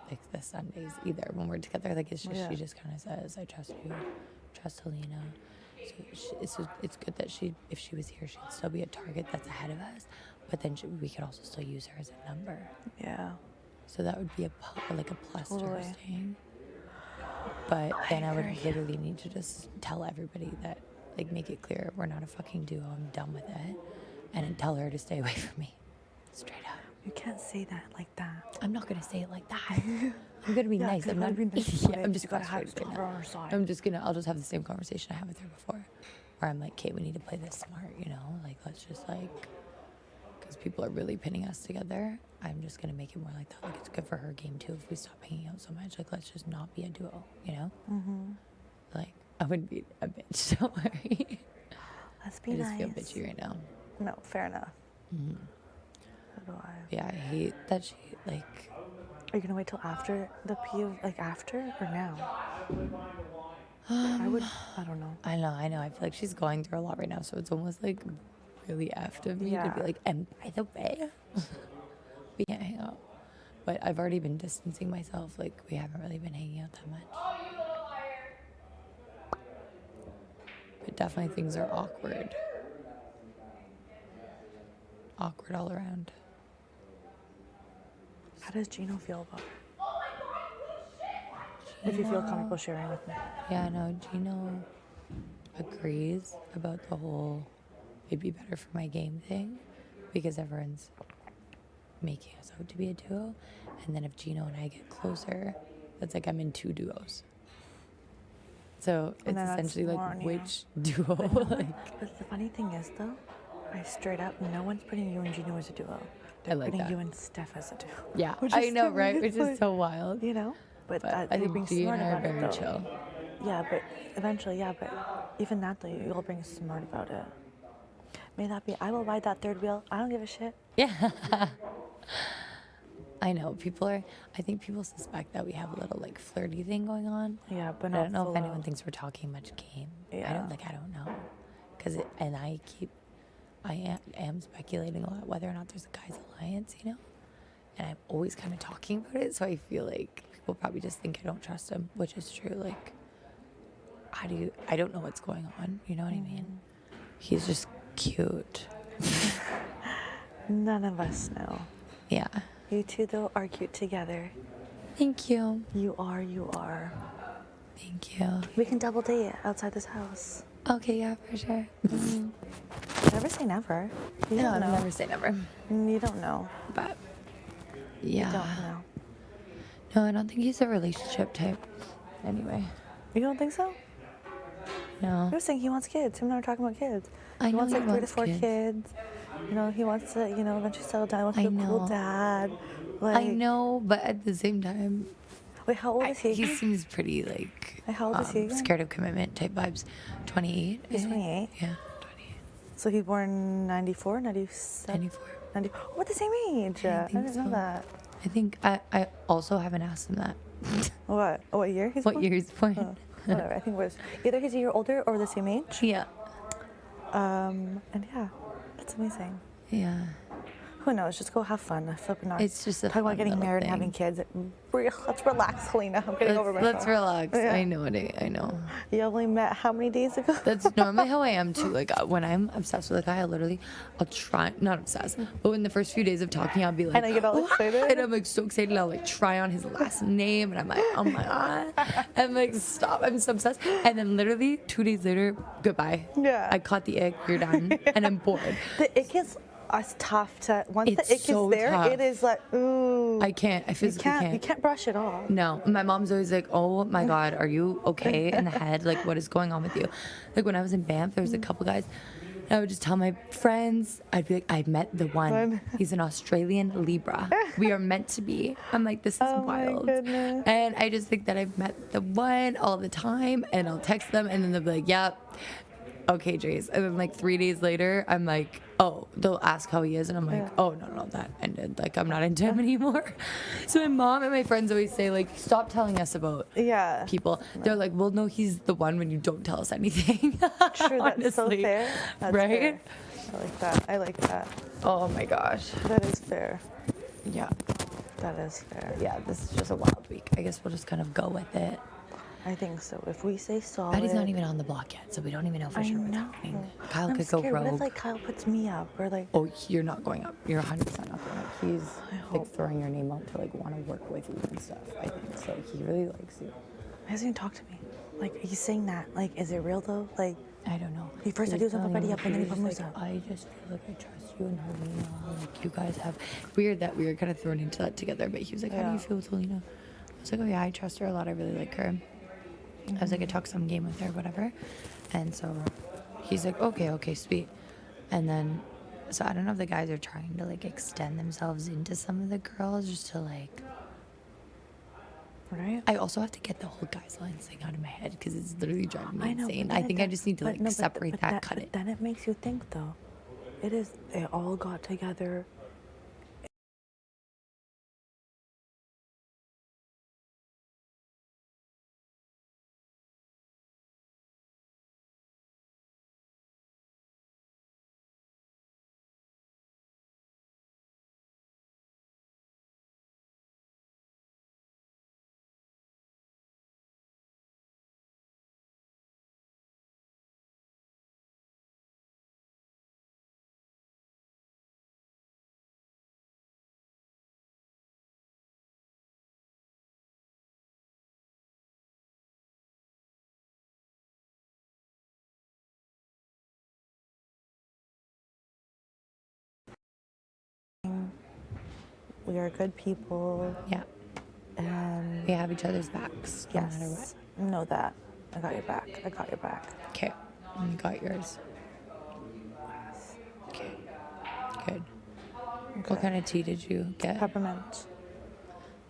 Speaker 6: like the Sundays either when we're together. Like it's just she just kind of says, "I trust you, trust Helena." So it's good that if she was here, she'd still be a target that's ahead of us. But then we could also still use her as a number.
Speaker 16: Yeah.
Speaker 6: So that would be a plus to her staying. But then I would literally need to just tell everybody that, like, make it clear we're not a fucking duo. I'm done with it, and then tell her to stay away from me, straight up.
Speaker 16: You can't say that like that.
Speaker 6: I'm not gonna say it like that. I'm gonna be nice. I'm not. I'm just frustrated right now. I'll just have the same conversation I had with her before, where I'm like, Kate, we need to play this smart. You know, like let's just like, because people are really pinning us together. I'm just gonna make it more like that. Like it's good for her game too if we stop hanging out so much. Like let's just not be a duo. You know.
Speaker 16: Mm-hmm.
Speaker 6: Like I wouldn't be a bitch. Don't worry.
Speaker 16: Let's be
Speaker 6: I
Speaker 16: nice.
Speaker 6: just feel bitchy right now.
Speaker 16: No, fair enough.
Speaker 6: Mm-hmm.
Speaker 16: So do I.
Speaker 6: Yeah, I hate that she like.
Speaker 16: Are you gonna wait till after the PO, like after or now? I don't know.
Speaker 6: I know. I feel like she's going through a lot right now, so it's almost like really after me to be like, and by the way, we can't hang out. But I've already been distancing myself. Like we haven't really been hanging out that much. But definitely things are awkward. Awkward all around.
Speaker 16: How does Gino feel about it? If you feel comfortable sharing with me.
Speaker 6: Yeah, no, Gino agrees about the whole it'd be better for my game thing because everyone's making us out to be a duo. And then if Gino and I get closer, that's like I'm in 2 duos. So it's essentially like which duo.
Speaker 16: But the funny thing is though, I straight up, no one's putting you and Gino as a duo. They're
Speaker 6: like
Speaker 16: putting
Speaker 6: that.
Speaker 16: you and Steph as a duo.
Speaker 6: Yeah,
Speaker 16: Which
Speaker 6: I
Speaker 16: is
Speaker 6: know,
Speaker 16: so
Speaker 6: right?
Speaker 16: weird.
Speaker 6: Which is so wild.
Speaker 16: You know? But
Speaker 6: I
Speaker 16: you're
Speaker 6: think
Speaker 16: being
Speaker 6: G
Speaker 16: smart
Speaker 6: and I are
Speaker 16: about it
Speaker 6: very
Speaker 16: though.
Speaker 6: chill.
Speaker 16: Yeah, but eventually, but even that though, you'll bring smart about it. May that be, I will ride that third wheel. I don't give a shit.
Speaker 6: Yeah. I know, I think people suspect that we have a little like flirty thing going on.
Speaker 16: Yeah, but
Speaker 6: I don't know
Speaker 16: full
Speaker 6: if anyone
Speaker 16: out.
Speaker 6: thinks we're talking much game.
Speaker 16: Yeah.
Speaker 6: I don't know. I am speculating a lot whether or not there's a guys alliance, you know? And I'm always kind of talking about it, so I feel like people probably just think I don't trust him, which is true. Like, I don't know what's going on, you know what I mean? He's just cute.
Speaker 16: None of us know.
Speaker 6: Yeah.
Speaker 16: You two, though, are cute together.
Speaker 20: Thank you.
Speaker 16: You are, you are.
Speaker 20: Thank you.
Speaker 16: We can double date outside this house.
Speaker 20: Okay, yeah, for sure.
Speaker 16: Never say never. You
Speaker 20: No,
Speaker 16: don't know.
Speaker 20: never say never.
Speaker 16: You don't know.
Speaker 20: But
Speaker 16: You
Speaker 20: yeah.
Speaker 16: don't know.
Speaker 20: No, I don't think he's a relationship type. Anyway.
Speaker 16: You don't think so?
Speaker 20: No.
Speaker 16: He was saying he wants kids. Him and I were talking about kids.
Speaker 20: I
Speaker 16: he
Speaker 20: know
Speaker 16: wants
Speaker 20: he
Speaker 16: like 3 to
Speaker 20: wants
Speaker 16: 4
Speaker 20: kids.
Speaker 16: kids. You know, he wants to, you know, eventually settle down. He wants to
Speaker 20: I
Speaker 16: be a cool
Speaker 20: know.
Speaker 16: dad. Like,
Speaker 20: I know, but at the same time,
Speaker 16: wait, how old is he?
Speaker 20: He seems pretty like
Speaker 16: How old is he again?
Speaker 20: scared of commitment type vibes. 28.
Speaker 16: He's 28.
Speaker 20: Yeah.
Speaker 16: So he born 94, 97?
Speaker 20: 94.
Speaker 16: 94. Oh, we're the same age. I didn't know that.
Speaker 20: I think I also haven't asked him that.
Speaker 16: What? Oh, what year he's
Speaker 20: What
Speaker 16: born?
Speaker 20: year he's born?
Speaker 16: Oh, whatever. I think it was either he's a year older or the same age.
Speaker 20: Yeah.
Speaker 16: And yeah, that's amazing.
Speaker 20: Yeah.
Speaker 16: Who knows? Just go have fun. Flipping out.
Speaker 20: It's just a
Speaker 16: talking about
Speaker 20: fun
Speaker 16: getting
Speaker 20: little
Speaker 16: married and
Speaker 20: thing.
Speaker 16: having kids. Let's relax, Helena. I'm getting over myself.
Speaker 20: Let's relax.
Speaker 16: Yeah.
Speaker 20: I know it. I know.
Speaker 16: You only met how many days ago?
Speaker 20: That's normally how I am too. Like when I'm obsessed with a guy, I'll try, not obsessed, but in the first few days of talking, I'll be like,
Speaker 16: And I get all excited.
Speaker 20: and I'm like so excited. I'll like try on his last name, and I'm like, oh my god, I'm like, stop, I'm so obsessed. And then literally 2 days later, goodbye.
Speaker 16: Yeah.
Speaker 20: I caught the ick. You're done, and I'm bored.
Speaker 16: The ick is tough to. Once
Speaker 20: It's
Speaker 16: the ick
Speaker 20: so
Speaker 16: is there,
Speaker 20: tough.
Speaker 16: it is like, ooh.
Speaker 20: I can't. I physically can't.
Speaker 16: You can't brush it off.
Speaker 20: No, my mom's always like, "Oh my God, are you okay in the head? Like, what is going on with you?" Like when I was in Banff, there was a couple guys. And I would just tell my friends, I'd be like, "I met the one. He's an Australian Libra. We are meant to be." I'm like, "This is wild," and I just think that I've met the one all the time. And I'll text them, and then they'll be like, "Yep." Okay, Jace. And then like 3 days later, I'm like, oh, they'll ask how he is. And I'm like, oh, no, that ended. Like, I'm not into him anymore. So my mom and my friends always say, like, stop telling us about people. They're like, well, no, he's the one when you don't tell us anything.
Speaker 16: True, that's so
Speaker 20: Honestly.
Speaker 16: fair. That's
Speaker 20: Right?
Speaker 16: fair. I like that. I like that.
Speaker 20: Oh my gosh.
Speaker 16: That is fair.
Speaker 20: Yeah.
Speaker 16: That is fair.
Speaker 20: Yeah, this is just a wild week. I guess we'll just kind of go with it.
Speaker 16: I think so. If we say solid.
Speaker 20: Betty's not even on the block yet, so we don't even know for sure what's happening. Kyle
Speaker 16: I'm
Speaker 20: could go
Speaker 16: scared. What
Speaker 20: rogue.
Speaker 16: if like Kyle puts me up or like?
Speaker 20: Oh, you're not going up. You're 100% not going up. He's like throwing your name out to like want to work with you and stuff. I think so. He really likes you.
Speaker 16: He hasn't even talked to me. Like he's saying that. Like, is it real though? Like,
Speaker 20: I don't know.
Speaker 16: He first said he was gonna put Betty up and then he put Moose up.
Speaker 20: I just feel like I trust you and Helena. Like you guys have weird that we were kind of thrown into that together. But he was like, how do you feel with Helena? I was like, oh yeah, I trust her a lot. I really like her. I was like, I talked some game with her, whatever. And so he's like, okay, sweet. And then, so I don't know if the guys are trying to like extend themselves into some of the girls just to like.
Speaker 16: Right.
Speaker 20: I also have to get the whole guys lines thing out of my head because it's literally driving me
Speaker 16: I know.
Speaker 20: insane.
Speaker 16: but
Speaker 20: I
Speaker 16: then
Speaker 20: think I just need to like separate that, cut
Speaker 16: but
Speaker 20: it.
Speaker 16: Then it makes you think though. It is. They all got together. We are good people.
Speaker 20: Yeah.
Speaker 16: And
Speaker 20: we have each other's backs no matter what.
Speaker 16: Know that. I got your back. I got your back.
Speaker 20: Okay. You got yours. Okay. Good. What kind of tea did you get?
Speaker 16: Peppermint.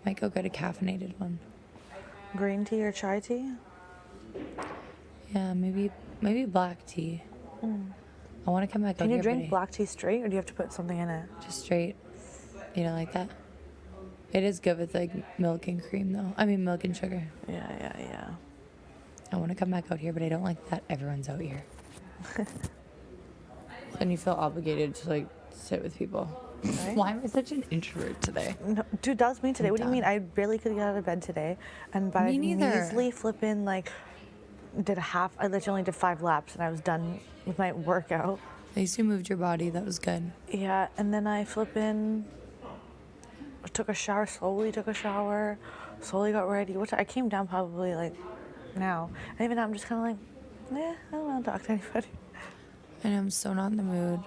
Speaker 20: Might go get a caffeinated one.
Speaker 16: Green tea or chai tea?
Speaker 20: Yeah, maybe black tea. I want to come back out
Speaker 16: Can you
Speaker 20: here,
Speaker 16: drink
Speaker 20: buddy.
Speaker 16: black tea straight or do you have to put something in it?
Speaker 20: Just straight. You don't like that? It is good with like milk and cream though. I mean milk and sugar.
Speaker 16: Yeah.
Speaker 20: I want to come back out here, but I don't like that everyone's out here. And you feel obligated to like sit with people.
Speaker 16: Right?
Speaker 20: Why am I such an introvert today?
Speaker 16: No, dude, that was me today.
Speaker 20: I'm
Speaker 16: What do you mean?
Speaker 20: done.
Speaker 16: I barely could get out of bed today. And by
Speaker 20: Me neither.
Speaker 16: measly flipping like I literally only did 5 laps and I was done with my workout.
Speaker 20: At least you moved your body. That was good.
Speaker 16: Yeah, and then I took a shower, slowly took a shower, slowly got ready, which I came down probably like now. And even now I'm just kind of like, I don't want to talk to anybody.
Speaker 6: And I'm so not in the mood.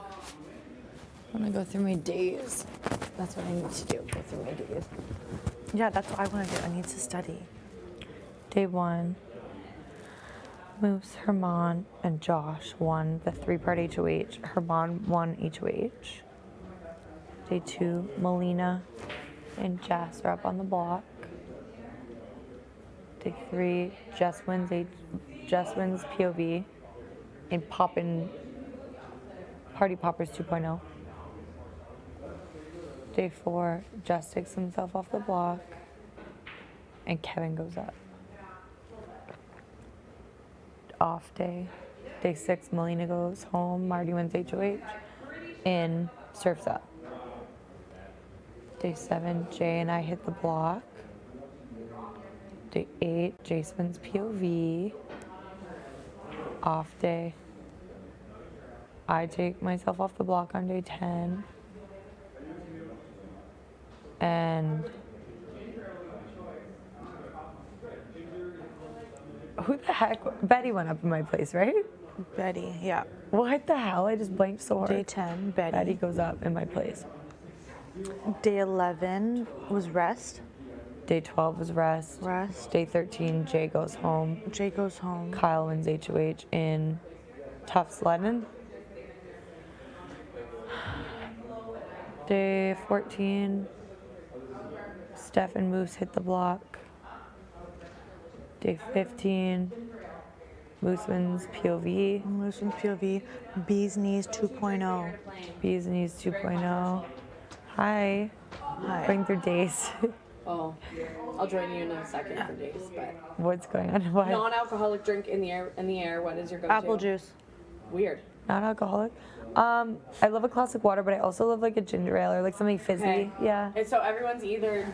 Speaker 6: I want to go through my days. That's what I need to do, go through my days.
Speaker 16: Yeah, that's what I want to do. I need to study.
Speaker 6: Day 1, Moose, Herman, and Josh won the 3-part HOH. Herman won HOH. Day 2, Melina and Jess are up on the block. Day 3, Jess wins POV in Poppin' Party Poppers 2.0. Day 4, Jess takes himself off the block, and Kevin goes up. Off day. Day 6, Melina goes home. Marty wins HOH and Surf's Up. Day 7, Jay and I hit the block. Day 8, Jace wins POV. Off day. I take myself off the block on day 10. And who the heck? Betty went up in my place, right?
Speaker 16: Betty, yeah.
Speaker 6: What the hell? I just blanked so hard.
Speaker 16: Day 10, Betty.
Speaker 6: Betty goes up in my place.
Speaker 16: Day 11 was rest.
Speaker 6: Day 12 was rest. Day 13, Jay goes home.
Speaker 16: Jay goes home.
Speaker 6: Kyle wins HOH in Tough Sledding. Day 14, Steph and Moose hit the block. Day 15, Moose wins POV.
Speaker 16: Moose wins POV. Bee's Knees 2.0.
Speaker 6: Bee's Knees 2.0. Hi.
Speaker 12: Hi.
Speaker 6: Going through days.
Speaker 12: Oh, I'll join you in a second for days, but
Speaker 6: What's going on? What?
Speaker 12: non-alcoholic drink in the air. What is your go-to?
Speaker 16: Apple juice.
Speaker 12: Weird.
Speaker 6: Non-alcoholic. I love a classic water, but I also love like a ginger ale or like something fizzy.
Speaker 12: Okay.
Speaker 6: Yeah.
Speaker 12: And so everyone's either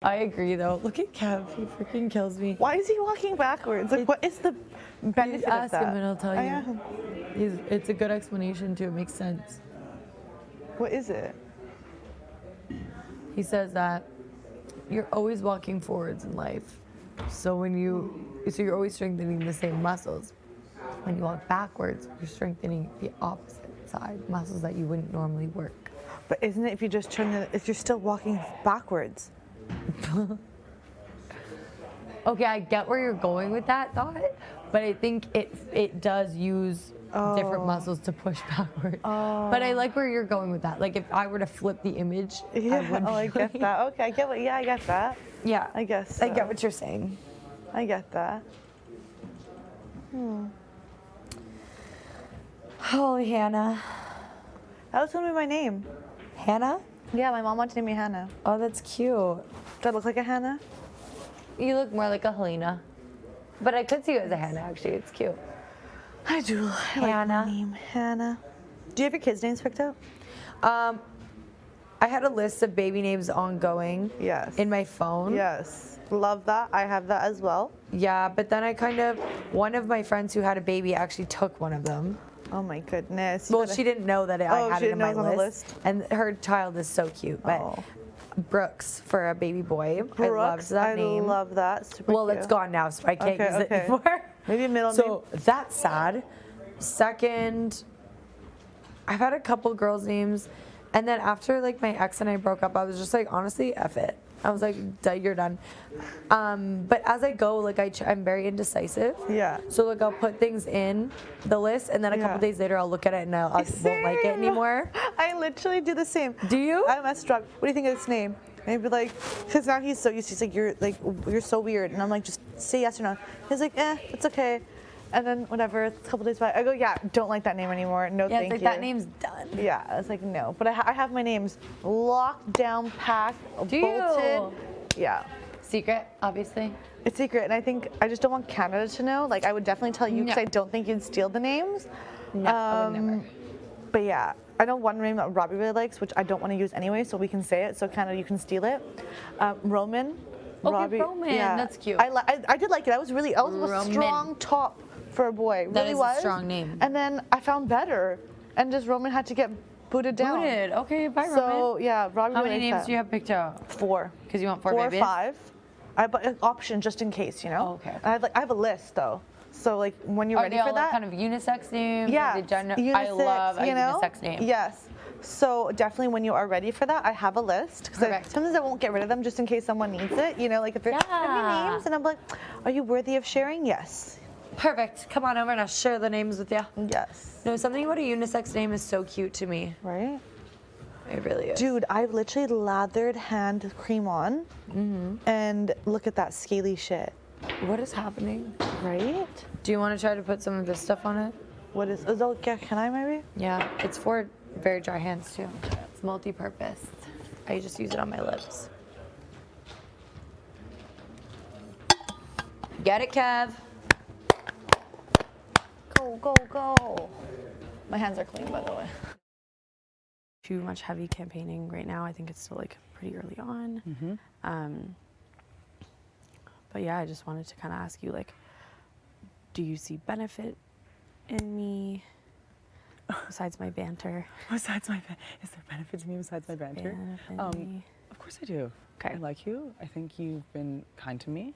Speaker 6: I agree though. Look at Kev. He freaking kills me.
Speaker 16: Why is he walking backwards? Like, what is the benefit of
Speaker 6: Ask
Speaker 16: that?
Speaker 6: him and he'll tell
Speaker 16: I
Speaker 6: you.
Speaker 16: am.
Speaker 6: It's a good explanation too. It makes sense.
Speaker 16: What is it?
Speaker 6: He says that you're always walking forwards in life. So you're always strengthening the same muscles. When you walk backwards, you're strengthening the opposite side, muscles that you wouldn't normally work.
Speaker 16: But isn't it if you just if you're still walking backwards?
Speaker 6: Okay, I get where you're going with that thought,
Speaker 3: but I think it does use different muscles to push backwards. But I like where you're going with that. Like if I were to flip the image, I would.
Speaker 17: I get that. Okay, I get what. Yeah, I get that.
Speaker 3: Yeah,
Speaker 17: I guess.
Speaker 3: I get what you're saying.
Speaker 17: I get that.
Speaker 3: Holy Hannah.
Speaker 17: That was gonna be my name.
Speaker 3: Hannah?
Speaker 17: Yeah, my mom wanted to name me Hannah.
Speaker 3: Oh, that's cute.
Speaker 17: Do I look like a Hannah?
Speaker 3: You look more like a Helena. But I could see you as a Hannah, actually. It's cute.
Speaker 17: I do. I like my name, Hannah. Do you have your kids' names picked out?
Speaker 3: I had a list of baby names ongoing.
Speaker 17: Yes.
Speaker 3: In my phone.
Speaker 17: Yes. Love that. I have that as well.
Speaker 3: Yeah, but then one of my friends who had a baby actually took one of them.
Speaker 17: Oh my goodness.
Speaker 3: Well, she didn't know that I had it in my
Speaker 17: on the
Speaker 3: list. And her child is so cute. But Brooks for a baby boy. I loved that name.
Speaker 17: I love that. Super
Speaker 3: well,
Speaker 17: cute.
Speaker 3: it's gone now, so I can't use it anymore.
Speaker 17: Maybe a middle name.
Speaker 3: So that's sad. Second, I've had a couple girls' names. And then after like my ex and I broke up, I was just like, honestly, F it. I was like, you're done. But as I go, like I'm very indecisive.
Speaker 17: Yeah.
Speaker 3: So like I'll put things in the list, and then a couple days later I'll look at it and I won't like it anymore.
Speaker 17: I literally do the same.
Speaker 3: Do you?
Speaker 17: I'm a struck. What do you think of this name? And he'd be like, because now he's so used to. He's like, you're so weird, and I'm like, just say yes or no. He's like, it's okay. And then whatever, a couple days by, I go, yeah, don't like that name anymore. No,
Speaker 3: Yeah,
Speaker 17: thank
Speaker 3: it's
Speaker 17: you.
Speaker 3: like that name's done.
Speaker 17: Yeah, I was like, no. But I have my names locked down, packed, bolted. Yeah.
Speaker 3: Secret, obviously.
Speaker 17: It's secret, and I think I just don't want Canada to know. Like, I would definitely tell you because
Speaker 3: No.
Speaker 17: I don't think you'd steal the names.
Speaker 3: No, I would never.
Speaker 17: But yeah, I know one name that Robbie really likes, which I don't want to use anyway, so we can say it. So Canada, you can steal it. Roman.
Speaker 3: Okay,
Speaker 17: Robbie,
Speaker 3: Roman, that's cute.
Speaker 17: I did like it. I was a strong top for a boy.
Speaker 3: That
Speaker 17: Really
Speaker 3: is
Speaker 17: was.
Speaker 3: a strong name.
Speaker 17: And then I found better, and just Roman had to get booted down.
Speaker 3: Booted. Okay, bye, Roman.
Speaker 17: So yeah, Robbie.
Speaker 3: How
Speaker 17: really
Speaker 3: many
Speaker 17: likes
Speaker 3: names
Speaker 17: that.
Speaker 3: do you have picked out?
Speaker 17: 4.
Speaker 3: Because you want 4
Speaker 17: 4
Speaker 3: babies?
Speaker 17: or 5. But an option just in case, you know.
Speaker 3: Oh, okay.
Speaker 17: I have a list though. So like when you're
Speaker 3: Are
Speaker 17: ready
Speaker 3: they
Speaker 17: for
Speaker 3: all
Speaker 17: that.
Speaker 3: kind of unisex names?
Speaker 17: Yeah.
Speaker 3: Are they I
Speaker 17: unisex,
Speaker 3: love a
Speaker 17: you know?
Speaker 3: unisex name.
Speaker 17: Yes. So definitely when you are ready for that, I have a list. Because sometimes I won't get rid of them just in case someone needs it. You know, like if there's any names and I'm like, are you worthy of sharing? Yes.
Speaker 3: Perfect. Come on over and I'll share the names with you.
Speaker 17: Yes.
Speaker 3: No, something about a unisex name is so cute to me.
Speaker 17: Right?
Speaker 3: It really is.
Speaker 17: Dude, I've literally lathered hand cream on. And look at that scaly shit.
Speaker 3: What is happening?
Speaker 17: Right?
Speaker 3: Do you want to try to put some of this stuff on it?
Speaker 17: What is okay, can I maybe?
Speaker 3: Yeah, it's for very dry hands too. It's multi-purpose. I just use it on my lips. Get it, Kev.
Speaker 17: Go, go, go. My hands are clean, by the way.
Speaker 12: Too much heavy campaigning right now. I think it's still like pretty early on. But yeah, I just wanted to kind of ask you, like, do you see benefit in me besides my banter?
Speaker 15: Besides my is there benefit to me besides my banter? Of course I do. Okay. I like you. I think you've been kind to me.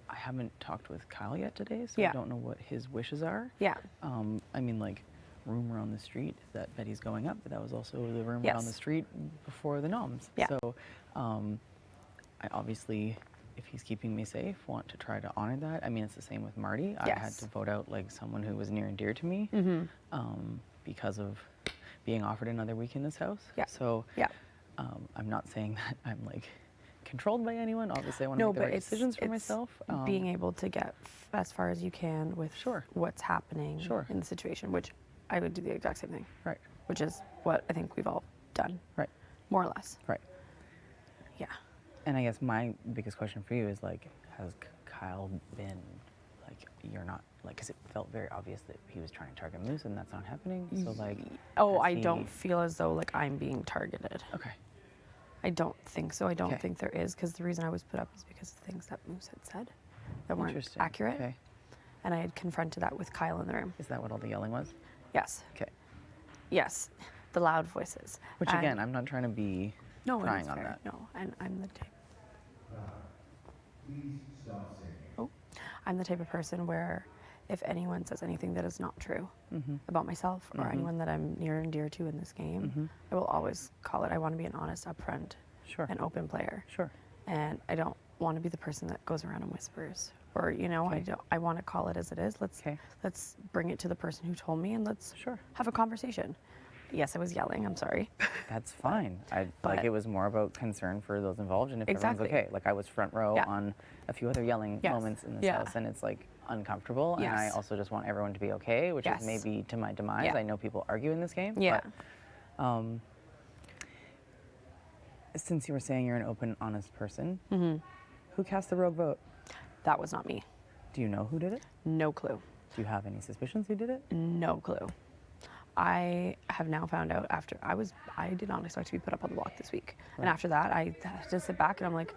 Speaker 15: I haven't talked with Kyle yet today, so I don't know what his wishes are.
Speaker 12: Yeah.
Speaker 15: I mean, like, rumor on the street that Betty's going up, but that was also the rumor on the street before the noms.
Speaker 12: Yeah.
Speaker 15: So, I obviously, if he's keeping me safe, want to try to honor that. I mean, it's the same with Marty. I had to vote out like someone who was near and dear to me because of being offered another week in this house.
Speaker 12: Yeah.
Speaker 15: So, I'm not saying that I'm like controlled by anyone. Obviously, I want to
Speaker 12: No,
Speaker 15: make the
Speaker 12: but
Speaker 15: right
Speaker 12: it's
Speaker 15: decisions for myself.
Speaker 12: being able to get as far as you can with what's happening in the situation, which I would do the exact same thing.
Speaker 15: Right.
Speaker 12: Which is what I think we've all done.
Speaker 15: Right.
Speaker 12: More or less.
Speaker 15: Right.
Speaker 12: Yeah.
Speaker 15: And I guess my biggest question for you is like, has Kyle been like, you're not like, because it felt very obvious that he was trying to target Moose and that's not happening. So like,
Speaker 12: I don't feel as though like I'm being targeted.
Speaker 15: Okay.
Speaker 12: I don't think so. I don't think there is, because the reason I was put up is because of things that Moose had said that weren't
Speaker 15: Interesting.
Speaker 12: accurate.
Speaker 15: Okay.
Speaker 12: And I had confronted that with Kyle in the room.
Speaker 15: Is that what all the yelling was?
Speaker 12: Yes.
Speaker 15: Okay.
Speaker 12: Yes. The loud voices.
Speaker 15: Which again, I'm not trying to be prying on that.
Speaker 12: No, and I'm the type. I'm the type of person where if anyone says anything that is not true about myself or anyone that I'm near and dear to in this game, I will always call it. I want to be an honest, upfront, and open player.
Speaker 15: Sure.
Speaker 12: And I don't want to be the person that goes around and whispers or I want to call it as it is. Let's bring it to the person who told me, and let's have a conversation. Yes, I was yelling. I'm sorry.
Speaker 15: That's fine. It was more about concern for those involved, and if
Speaker 12: Exactly.
Speaker 15: everyone's okay. Like I was front row on a few other yelling
Speaker 12: Yes.
Speaker 15: moments in this
Speaker 12: Yeah.
Speaker 15: house, and it's like uncomfortable. And I
Speaker 12: Yes.
Speaker 15: also just want everyone to be okay, which
Speaker 12: Yes.
Speaker 15: is maybe to my demise.
Speaker 12: Yeah.
Speaker 15: I know people argue in this game.
Speaker 12: Yeah.
Speaker 15: But, since you were saying you're an open, honest person, who cast the rogue vote?
Speaker 12: That was not me.
Speaker 15: Do you know who did it?
Speaker 12: No clue.
Speaker 15: Do you have any suspicions who did it?
Speaker 12: No clue. I have now found out after I did not expect to be put up on the block this week. And
Speaker 15: Right.
Speaker 12: after that, I had to sit back and I'm like,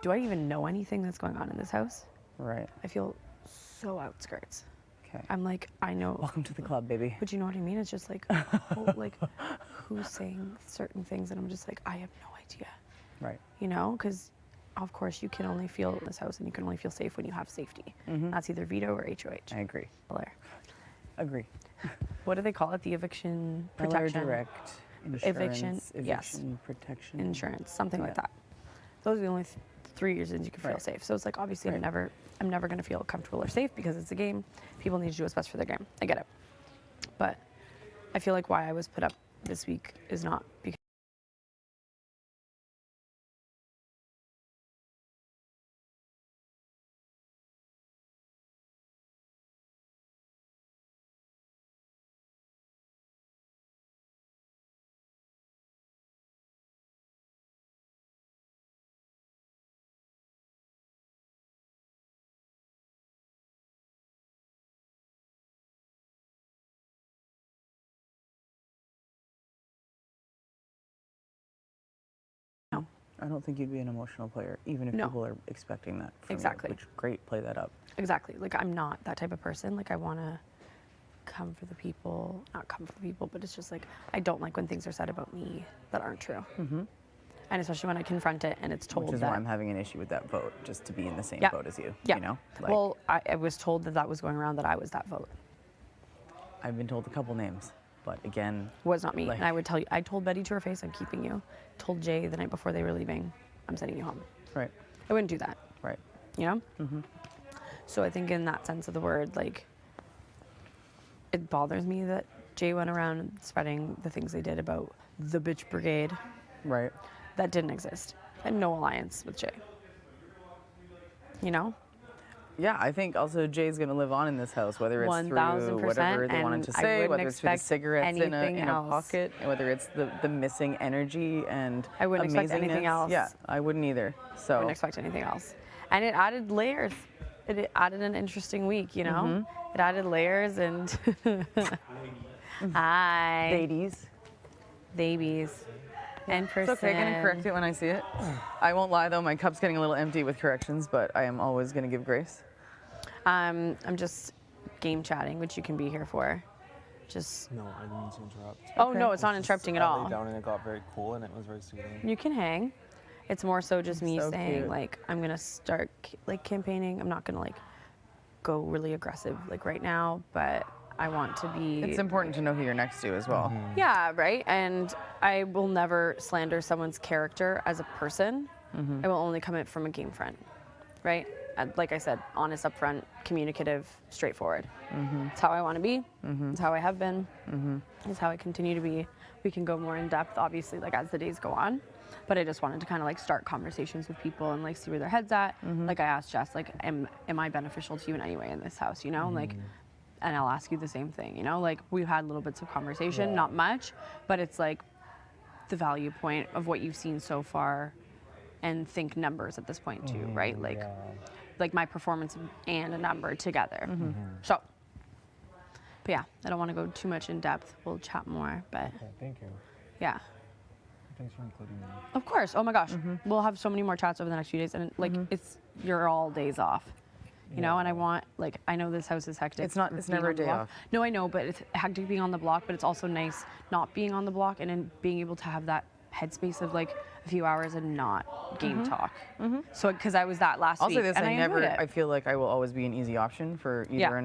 Speaker 12: do I even know anything that's going on in this house?
Speaker 15: Right.
Speaker 12: I feel so outskirts.
Speaker 15: Okay.
Speaker 12: I'm like, I know.
Speaker 15: Welcome to the club, baby.
Speaker 12: But you know what I mean? It's just like, who's saying certain things, and I'm just like, I have no idea.
Speaker 15: Right.
Speaker 12: Because of course you can only feel in this house, and you can only feel safe when you have safety. That's either veto or HOH.
Speaker 15: I agree. Agree.
Speaker 12: What do they call it? The eviction
Speaker 15: LR
Speaker 12: protection.
Speaker 15: direct
Speaker 12: Eviction. Yes.
Speaker 15: eviction protection.
Speaker 12: Insurance, something like that. Those are the only 3 reasons you can feel safe. So it's like, obviously I'm never going to feel comfortable or safe because it's a game. People need to do what's best for their game. I get it. But I feel like why I was put up this week is not because
Speaker 15: I don't think you'd be an emotional player, even if
Speaker 12: No.
Speaker 15: people are expecting that from
Speaker 12: Exactly.
Speaker 15: you, which great, play that up.
Speaker 12: Exactly. Like, I'm not that type of person. Like, I want to come for the people, not come for the people, but it's just like, I don't like when things are said about me that aren't true.
Speaker 15: Mm-hmm.
Speaker 12: And especially when I confront it and it's told
Speaker 15: Which is
Speaker 12: that.
Speaker 15: why I'm having an issue with that vote, just to be in the same
Speaker 12: Yeah.
Speaker 15: boat as you.
Speaker 12: Yeah.
Speaker 15: You know?
Speaker 12: Well, I was told that was going around, that I was that vote.
Speaker 15: I've been told a couple names, but again.
Speaker 12: Was not me.
Speaker 15: Like,
Speaker 12: And I would tell you, I told Betty to her face, I'm keeping you. Told Jay the night before they were leaving, I'm sending you home.
Speaker 15: Right.
Speaker 12: I wouldn't do that.
Speaker 15: Right.
Speaker 12: You know?
Speaker 15: Mm-hmm.
Speaker 12: So I think in that sense of the word, like, it bothers me that Jay went around spreading the things they did about the bitch brigade.
Speaker 15: Right.
Speaker 12: That didn't exist. I had no alliance with Jay. You know?
Speaker 15: Yeah, I think also Jay's going to live on in this house, whether it's through
Speaker 12: 1000%,
Speaker 15: whatever they wanted
Speaker 12: and
Speaker 15: to
Speaker 12: I
Speaker 15: say,
Speaker 12: wouldn't
Speaker 15: whether it's through the
Speaker 12: expect
Speaker 15: cigarettes in
Speaker 12: anything
Speaker 15: a
Speaker 12: else.
Speaker 15: pocket, and whether it's the missing energy and
Speaker 12: I wouldn't expect anything
Speaker 15: amazingness.
Speaker 12: else.
Speaker 15: Yeah, I wouldn't either. So
Speaker 12: I wouldn't expect anything else. And it added layers. It added an interesting week, you know?
Speaker 15: Mm-hmm.
Speaker 12: It added layers and... Hi.
Speaker 15: Ladies.
Speaker 12: Babies. In person.
Speaker 15: It's okay, I'm going to correct it when I see it. I won't lie though, my cup's getting a little empty with corrections, but I am always going to give grace.
Speaker 12: I'm just game chatting, which you can be here for. Just...
Speaker 5: No, I didn't mean to interrupt.
Speaker 12: Oh, no, it's not interrupting at
Speaker 5: I
Speaker 12: all.
Speaker 5: laid down and it got very cool and it was very soothing.
Speaker 12: You can hang. It's more so just me
Speaker 15: So
Speaker 12: saying,
Speaker 15: cute.
Speaker 12: like, I'm gonna start like campaigning. I'm not gonna like go really aggressive like right now, but I want to be.
Speaker 15: It's important to know who you're next to as well.
Speaker 12: Yeah, right. And I will never slander someone's character as a person. I will only come at from a game front, right? And like I said, honest, upfront, communicative, straightforward. It's how I want to be. It's how I have been. It's how I continue to be. We can go more in depth, obviously, like as the days go on. But I just wanted to kind of like start conversations with people and like see where their head's at. Like I asked Jess, like, am I beneficial to you in any way in this house? You know, like, and I'll ask you the same thing. You know, like we've had little bits of conversation, not much, but it's like the value point of what you've seen so far, and think numbers at this point too, right? Like my performance and a number together. So, but yeah, I don't want to go too much in depth. We'll chat more, but
Speaker 5: Okay, thank you.
Speaker 12: yeah.
Speaker 5: Thanks for including me.
Speaker 12: Of course. Oh my gosh. We'll have so many more chats over the next few days, and like it's you're all days off, you know. And I want like I know this house is hectic.
Speaker 15: It's not.
Speaker 12: for
Speaker 15: It's
Speaker 12: being
Speaker 15: never
Speaker 12: on
Speaker 15: a
Speaker 12: the
Speaker 15: day
Speaker 12: block.
Speaker 15: off.
Speaker 12: No, I know, but it's hectic being on the block. But it's also nice not being on the block and then being able to have that headspace of like a few hours and not game talk. So because I was that last
Speaker 15: I'll
Speaker 12: week,
Speaker 15: say this:
Speaker 12: and
Speaker 15: I
Speaker 12: enjoyed
Speaker 15: never.
Speaker 12: it.
Speaker 15: I feel like I will always be an easy option for either
Speaker 12: Yeah.
Speaker 15: a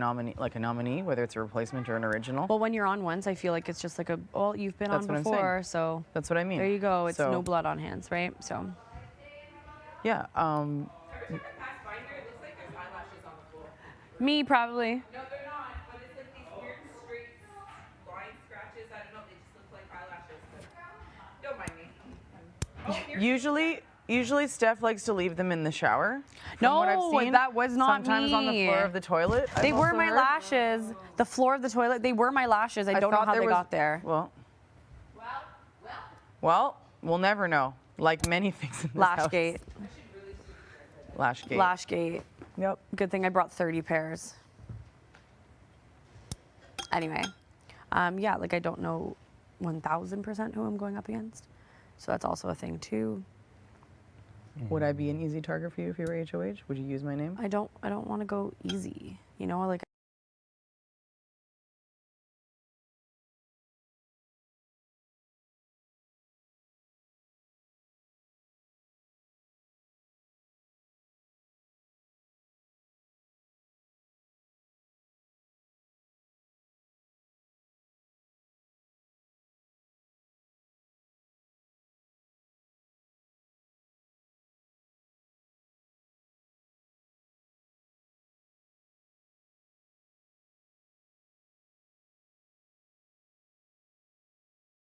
Speaker 15: nominee, whether it's a replacement or an original.
Speaker 12: Well, when you're on once, I feel like it's just like a, well, you've been
Speaker 15: That's
Speaker 12: on
Speaker 15: what I'm saying.
Speaker 12: before, so
Speaker 15: That's what I mean.
Speaker 12: there you go. It's
Speaker 15: So-
Speaker 12: no blood on hands, right? So
Speaker 15: Yeah.
Speaker 12: Me, probably.
Speaker 2: No, they're not. But it's like these weird straight line scratches. I don't know. They just look like eyelashes. But don't mind me.
Speaker 15: Usually Steph likes to leave them in the shower. From
Speaker 12: No,
Speaker 15: what I've seen.
Speaker 12: that was not
Speaker 15: Sometimes on the
Speaker 12: me.
Speaker 15: floor of the toilet.
Speaker 12: They
Speaker 15: I've
Speaker 12: were
Speaker 15: also
Speaker 12: my
Speaker 15: heard.
Speaker 12: lashes. The floor of the toilet, they were my lashes. I don't know
Speaker 15: thought
Speaker 12: how
Speaker 15: there
Speaker 12: they
Speaker 15: was-
Speaker 12: got there.
Speaker 15: Well, we'll never know. Like many things in this house.
Speaker 12: Lashgate.
Speaker 15: Lashgate.
Speaker 12: Lashgate.
Speaker 15: Yep.
Speaker 12: Good thing I brought 30 pairs. Anyway, yeah, like I don't know 1000% who I'm going up against. So that's also a thing too.
Speaker 15: Would I be an easy target for you if you were HOH? Would you use my name?
Speaker 12: I don't want to go easy. You know, like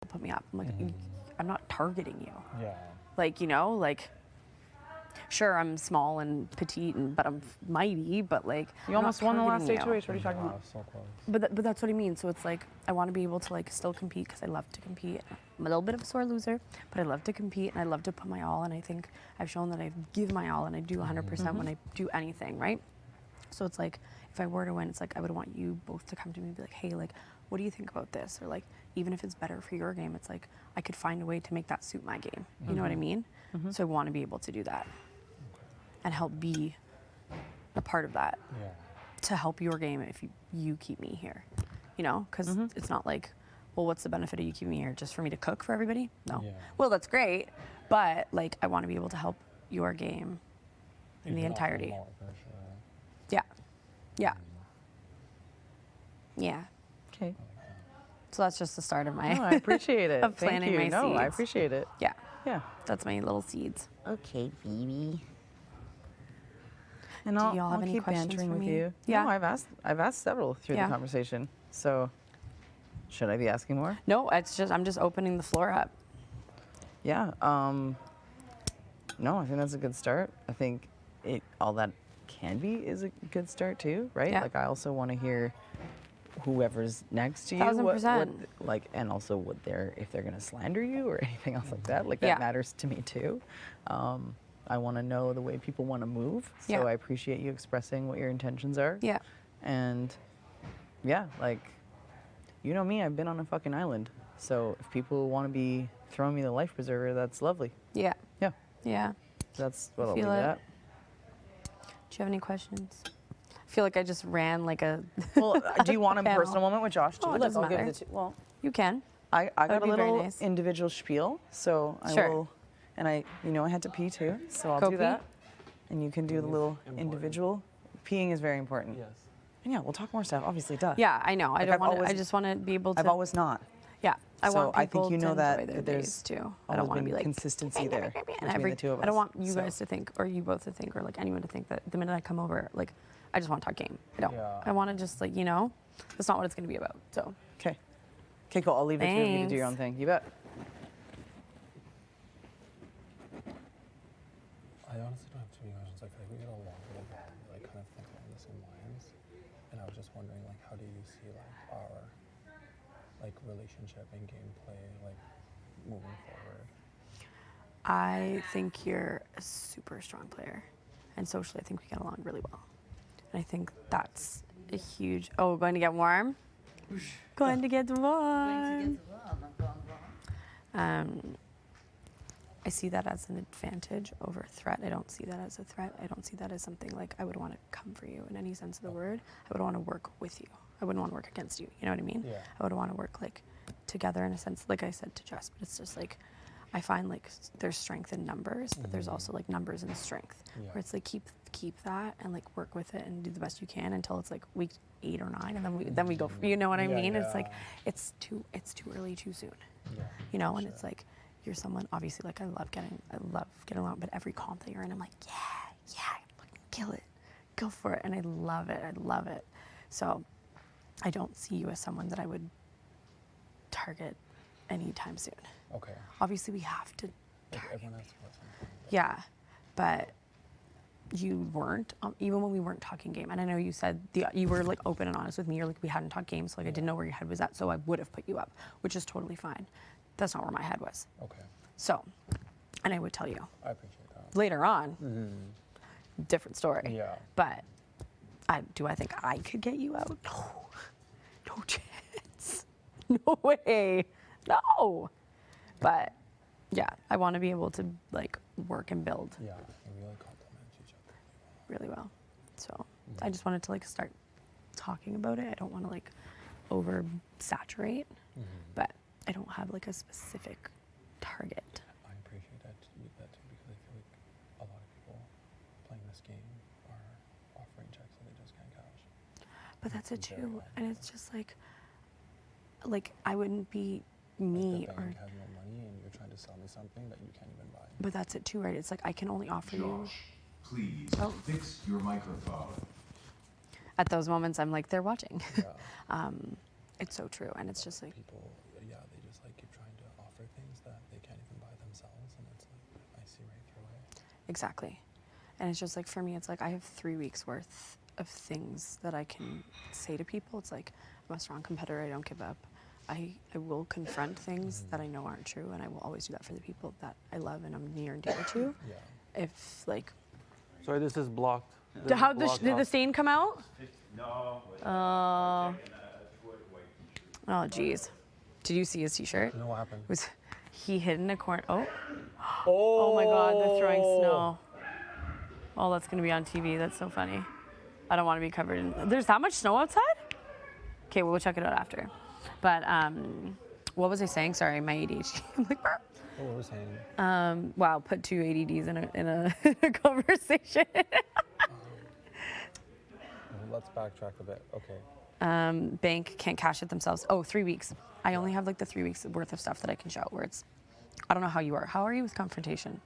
Speaker 12: put me up. I'm like, I'm not targeting you.
Speaker 5: Yeah.
Speaker 12: Like, you know, like, sure, I'm small and petite, but I'm mighty, but like,
Speaker 15: You
Speaker 12: I'm
Speaker 15: almost
Speaker 12: not
Speaker 15: won the last
Speaker 12: targeting
Speaker 15: HOH.
Speaker 12: you.
Speaker 15: What are you talking about?
Speaker 5: So close.
Speaker 12: But that's what I mean. So it's like, I want to be able to like still compete because I love to compete. I'm a little bit of a sore loser, but I love to compete and I love to put my all. And I think I've shown that I give my all and I do 100% when I do anything, right? So it's like, if I were to win, it's like, I would want you both to come to me and be like, hey, like, what do you think about this? Or like, even if it's better for your game, it's like, I could find a way to make that suit my game. You know what I mean? So I want to be able to do that and help be a part of that to help your game if you keep me here, you know? Because it's not like, well, what's the benefit of you keeping me here? Just for me to cook for everybody? No.
Speaker 5: Yeah.
Speaker 12: Well, that's great, but like, I want to be able to help your game in the
Speaker 5: You can offer
Speaker 12: entirety.
Speaker 5: more, for sure.
Speaker 12: Yeah. Yeah. Yeah.
Speaker 15: Okay.
Speaker 12: So that's just the start of my.
Speaker 15: No, I appreciate it.
Speaker 12: of
Speaker 15: Thank
Speaker 12: planting
Speaker 15: you.
Speaker 12: my
Speaker 15: No,
Speaker 12: seeds.
Speaker 15: I appreciate it.
Speaker 12: Yeah.
Speaker 15: Yeah.
Speaker 12: That's my little seeds.
Speaker 19: Okay, baby.
Speaker 15: And
Speaker 12: Do
Speaker 15: I'll,
Speaker 12: y'all have
Speaker 15: I'll
Speaker 12: any
Speaker 15: keep
Speaker 12: questions
Speaker 15: bantering
Speaker 12: for
Speaker 15: with
Speaker 12: me?
Speaker 15: you.
Speaker 12: Yeah.
Speaker 15: No, I've asked several through
Speaker 12: Yeah.
Speaker 15: the conversation. So, should I be asking more?
Speaker 12: No, I'm just opening the floor up.
Speaker 15: Yeah. No, I think that's a good start. I think all that can be is a good start too, right?
Speaker 12: Yeah.
Speaker 15: Like I also want to hear whoever's next to you,
Speaker 12: 1000%.
Speaker 15: like, and also what if they're gonna slander you or anything else like that. Like that
Speaker 12: Yeah.
Speaker 15: matters to me too. I want to know the way people want to move, so
Speaker 12: Yeah.
Speaker 15: I appreciate you expressing what your intentions are.
Speaker 12: Yeah.
Speaker 15: And yeah, like, you know me, I've been on a fucking island. So if people want to be throwing me the life preserver, that's lovely.
Speaker 12: Yeah.
Speaker 15: Yeah.
Speaker 12: Yeah.
Speaker 15: That's what
Speaker 12: I
Speaker 15: I'll leave
Speaker 12: feel
Speaker 15: it
Speaker 12: it.
Speaker 15: at.
Speaker 12: Do you have any questions? I feel like I just ran like a.
Speaker 15: Well, do you want a
Speaker 12: panel.
Speaker 15: personal moment with Josh too?
Speaker 12: Oh, it
Speaker 15: Look,
Speaker 12: doesn't
Speaker 15: I'll give
Speaker 12: matter.
Speaker 15: the well,
Speaker 12: You can.
Speaker 15: I
Speaker 12: That
Speaker 15: got
Speaker 12: would
Speaker 15: a
Speaker 12: be very
Speaker 15: little
Speaker 12: nice.
Speaker 15: individual spiel, so I
Speaker 12: Sure.
Speaker 15: will, and I had to pee too, so I'll
Speaker 12: Go
Speaker 15: do
Speaker 12: pee.
Speaker 15: that. And you can do the little individual. Peeing is very important.
Speaker 5: Yes.
Speaker 15: And yeah, we'll talk more stuff. Obviously, duh.
Speaker 12: Yeah, I know. I
Speaker 15: Like,
Speaker 12: don't
Speaker 15: I've
Speaker 12: want. I
Speaker 15: always-
Speaker 12: just want to be able to.
Speaker 15: I've always not.
Speaker 12: Yeah, I
Speaker 15: So
Speaker 12: want people
Speaker 15: I think you know
Speaker 12: to
Speaker 15: that
Speaker 12: enjoy their
Speaker 15: there's
Speaker 12: days too. I
Speaker 15: always
Speaker 12: don't want to
Speaker 15: been
Speaker 12: be like
Speaker 15: consistency there between
Speaker 12: and
Speaker 15: the two of us.
Speaker 12: I don't want you
Speaker 15: So-
Speaker 12: guys to think, or you both to think, or like anyone to think that the minute I come over, like I just want to talk game. I don't.
Speaker 5: Yeah.
Speaker 12: I want to just like that's not what it's going to be about. So.
Speaker 15: Okay. Okay, cool. I'll leave it to you to do your own
Speaker 12: Thanks.
Speaker 15: thing. You bet.
Speaker 5: I honestly don't have too many questions. I feel like we get along really well. We like kind of think along the same lines. And I was just wondering, like, how do you see like our like relationship and gameplay like moving forward?
Speaker 12: I think you're a super strong player, and socially, I think we get along really well. And I think that's a huge. Oh, going to get warm. Going to get warm. I see that as an advantage over a threat. I don't see that as a threat. I don't see that as something like I would want to come for you in any sense of the word. I would want to work with you. I wouldn't want to work against you. You know what I mean?
Speaker 5: Yeah.
Speaker 12: I would want to work like together in a sense, like I said to Jess, but it's just like I find like there's strength in numbers, but there's also like numbers and strength.
Speaker 5: Yeah.
Speaker 12: Where it's like keep that and like work with it and do the best you can until it's like week 8 or 9, and then we go. You know what I mean? It's like it's too early, too soon.
Speaker 5: Yeah,
Speaker 12: You know, and it's like you're someone obviously like I love getting along, but every comp that you're in, I'm like, yeah, fucking kill it, go for it. And I love it. I love it. So I don't see you as someone that I would target anytime soon.
Speaker 5: Okay.
Speaker 12: Obviously, we have to.
Speaker 5: Like, everyone has to put something.
Speaker 12: Yeah, but you weren't, even when we weren't talking game. And I know you said you were like open and honest with me. You're like, we hadn't talked game, so like I didn't know where your head was at, so I would have put you up, which is totally fine. That's not where my head was.
Speaker 5: Okay.
Speaker 12: So, and I would tell you.
Speaker 5: I appreciate that.
Speaker 12: Later on, different story.
Speaker 5: Yeah.
Speaker 12: But do I think I could get you out? No. No chance. No way. No. But yeah, I want to be able to like work and build.
Speaker 5: Yeah, we really complement each other
Speaker 12: really well. So I just wanted to like start talking about it. I don't want to like oversaturate, but I don't have like a specific target.
Speaker 5: I appreciate that too, because I feel like a lot of people playing this game are offering checks that they just can't cash.
Speaker 12: But that's it too, and it's just like I wouldn't be me
Speaker 5: The
Speaker 12: or.
Speaker 5: bank has no money and you're trying to sell me something that you can't even buy.
Speaker 12: But that's it too, right? It's like I can only offer you.
Speaker 13: Please
Speaker 12: Oh.
Speaker 13: fix your microphone.
Speaker 12: At those moments, I'm like, they're watching. It's so true, and it's just like
Speaker 5: People, yeah, they just like keep trying to offer things that they can't even buy themselves, and it's like I see right through it.
Speaker 12: exactly, and it's just like for me, it's like I have 3 weeks worth of things that I can say to people. It's like I'm a strong competitor. I don't give up. I will confront things that I know aren't true, and I will always do that for the people that I love and I'm near and dear to.
Speaker 5: Yeah.
Speaker 12: If like,
Speaker 5: Sorry, this is blocked.
Speaker 12: how did the stain come out?
Speaker 13: No.
Speaker 12: Oh, geez. Did you see his T-shirt?
Speaker 5: No, what happened?
Speaker 12: Was he hid in a corner? Oh. Oh my God! They're throwing snow. Oh, that's gonna be on TV. That's so funny. I don't want to be covered in. There's that much snow outside? Okay, we'll check it out after. But what was I saying? Sorry, my ADHD. I'm like, "Burp."
Speaker 5: What were we saying?
Speaker 12: Wow, put 2 ADDs in a conversation.
Speaker 5: Let's backtrack a bit. Okay.
Speaker 12: Bank can't cash it themselves. Oh, 3 weeks. I only have like the 3 weeks worth of stuff that I can show. Where it's, I don't know how you are. How are you with confrontation?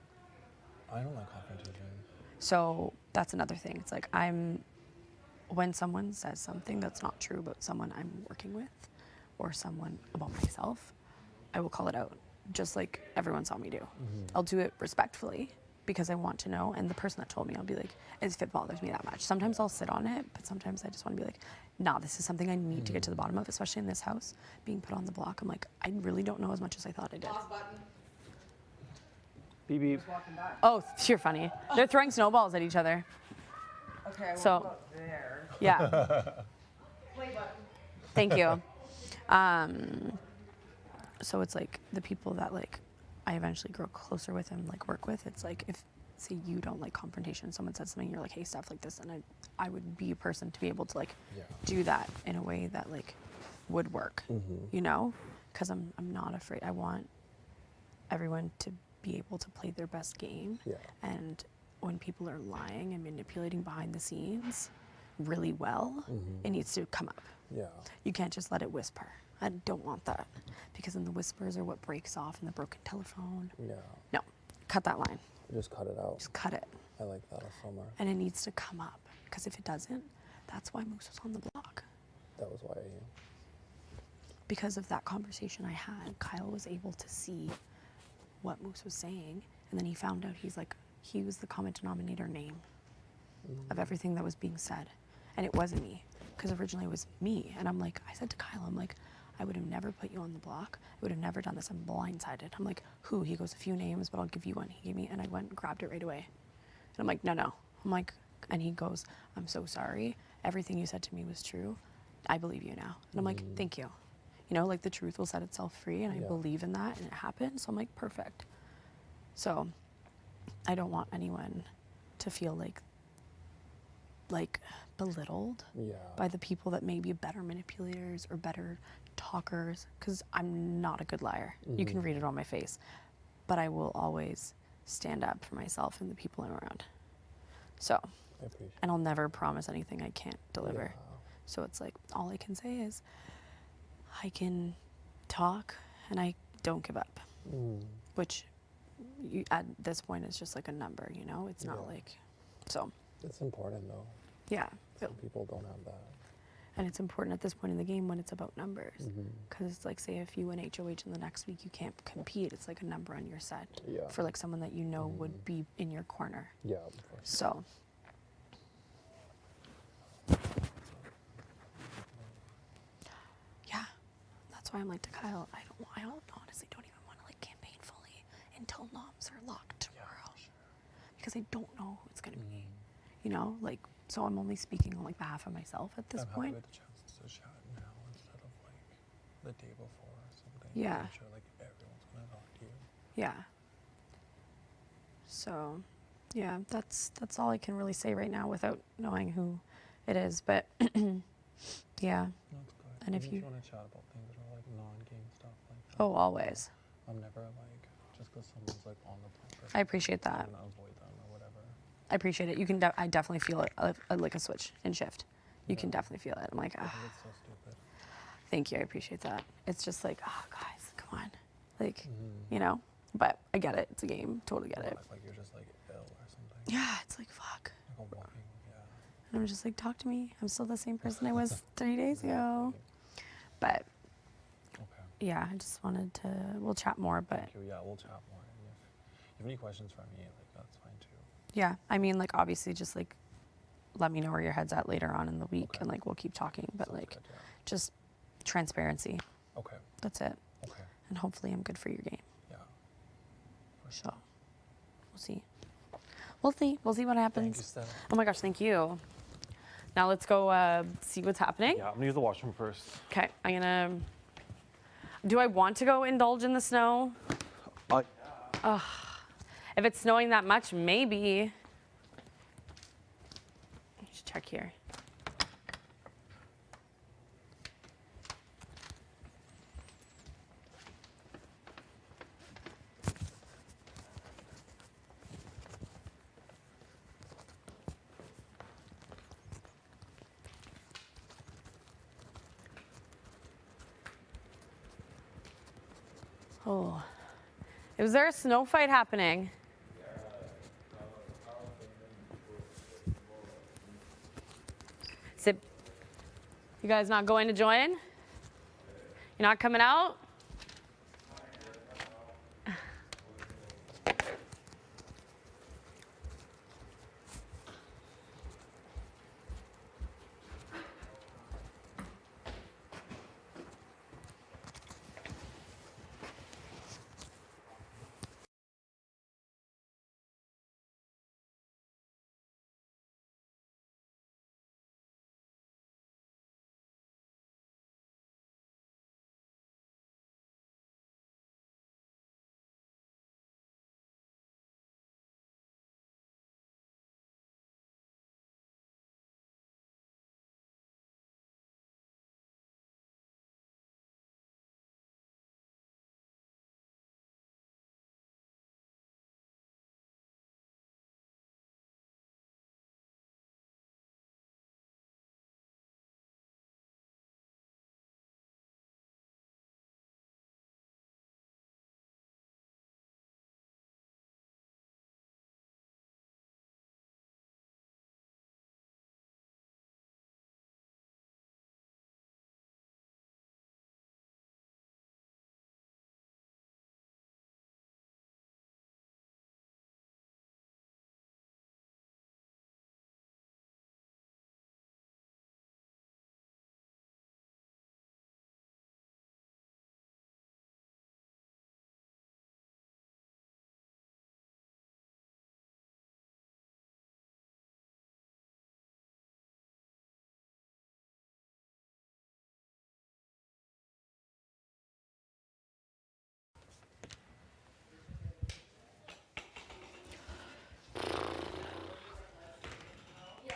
Speaker 5: I don't like confrontation.
Speaker 12: So that's another thing. It's like when someone says something that's not true about someone I'm working with or someone about myself, I will call it out, just like everyone saw me do. I'll do it respectfully because I want to know, and the person that told me, I'll be like, if it bothers me that much. Sometimes I'll sit on it, but sometimes I just want to be like, nah, this is something I need to get to the bottom of, especially in this house, being put on the block. I'm like, I really don't know as much as I thought I did.
Speaker 5: Beep beep.
Speaker 12: Oh, you're funny. They're throwing snowballs at each other.
Speaker 15: Okay, I won't
Speaker 12: So-
Speaker 15: go up there.
Speaker 12: Yeah.
Speaker 15: Play button.
Speaker 12: Thank you. So it's like the people that like I eventually grow closer with and like work with. It's like if say you don't like confrontation, someone says something, you're like, hey, stuff like this, and I would be a person to be able to like do that in a way that like would work, you know, because I'm not afraid. I want everyone to be able to play their best game, and when people are lying and manipulating behind the scenes really well, it needs to come up.
Speaker 5: Yeah.
Speaker 12: You can't just let it whisper. I don't want that, because then the whispers are what breaks off in the broken telephone.
Speaker 5: Yeah.
Speaker 12: No, cut that line.
Speaker 5: Just cut it out.
Speaker 12: Just cut it.
Speaker 5: I like that so much.
Speaker 12: And it needs to come up, because if it doesn't, that's why Moose was on the block.
Speaker 5: That was why.
Speaker 12: Because of that conversation I had, Kyle was able to see what Moose was saying, and then he found out he was the common denominator name of everything that was being said, and it wasn't me, because originally it was me. And I'm like, I said to Kyle, I'm like, I would have never put you on the block. I would have never done this. I'm blindsided. I'm like, who? He goes, a few names, but I'll give you one. He gave me, and I went and grabbed it right away. And I'm like, no. I'm like, and he goes, I'm so sorry. Everything you said to me was true. I believe you now. And I'm like, thank you. You know, like the truth will set itself free, and I believe in that, and it happened. So I'm like, perfect. So I don't want anyone to feel like belittled by the people that may be better manipulators or better talkers, because I'm not a good liar. You can read it on my face, but I will always stand up for myself and the people I'm around. So, and I'll never promise anything I can't deliver. So it's like, all I can say is I can talk and I don't give up, which at this point is just like a number, you know? It's not like, so.
Speaker 5: It's important though.
Speaker 12: Yeah.
Speaker 5: Some people don't have that.
Speaker 12: And it's important at this point in the game when it's about numbers.
Speaker 5: Mhm.
Speaker 12: Because it's like, say, if you win HOH and the next week you can't compete, it's like a number on your side
Speaker 5: Yeah.
Speaker 12: for like someone that you know would be in your corner.
Speaker 5: Yeah, of course.
Speaker 12: So. Yeah, that's why I'm like to Kyle, I honestly don't even want to like campaign fully until noms are locked tomorrow. Because I don't know who it's going to be. You know, like, so I'm only speaking on like behalf of myself at this point.
Speaker 5: I'm happy with the chance to chat now instead of like the day before or something.
Speaker 12: Yeah.
Speaker 5: I'm sure like everyone's gonna talk to you.
Speaker 12: Yeah. So, yeah, that's all I can really say right now without knowing who it is. But yeah.
Speaker 5: That's good.
Speaker 12: And
Speaker 5: Even
Speaker 12: if you
Speaker 5: want to chat about things that are like non-game stuff like that.
Speaker 12: Oh, always.
Speaker 5: I'm never like just because someone's like on the block.
Speaker 12: I appreciate that.
Speaker 5: I'm gonna avoid them or whatever.
Speaker 12: I appreciate it. You can. I definitely feel it, like a switch in shift. You can definitely feel it. I'm like,
Speaker 5: I
Speaker 12: ah.
Speaker 5: think it's so stupid.
Speaker 12: Thank you. I appreciate that. It's just like, oh, guys, come on, like, you know. But I get it. It's a game. Totally get it.
Speaker 5: Like you're just like ill or something.
Speaker 12: Yeah, it's like fuck.
Speaker 5: Like a walking. Yeah.
Speaker 12: And I'm just like, talk to me. I'm still the same person I was 3 days ago. But yeah, I just wanted to. We'll chat more. But
Speaker 5: Thank you. Yeah, we'll chat more. And if you have any questions for me, like that's fine too.
Speaker 12: yeah, I mean, like obviously, just like let me know where your head's at later on in the week, and like we'll keep talking. But like, just transparency.
Speaker 5: Okay.
Speaker 12: That's it.
Speaker 5: Okay.
Speaker 12: And hopefully, I'm good for your game.
Speaker 5: Yeah.
Speaker 12: So, we'll see. We'll see. We'll see what happens.
Speaker 5: Thank you, Steph.
Speaker 12: Oh my gosh, thank you. Now let's go see what's happening.
Speaker 5: Yeah, I'm gonna use the washroom first.
Speaker 12: Okay, I'm gonna. Do I want to go indulge in the snow? Ugh. If it's snowing that much, maybe. Let's check here. Oh, is there a snow fight happening? Is you guys not going to join? You're not coming out?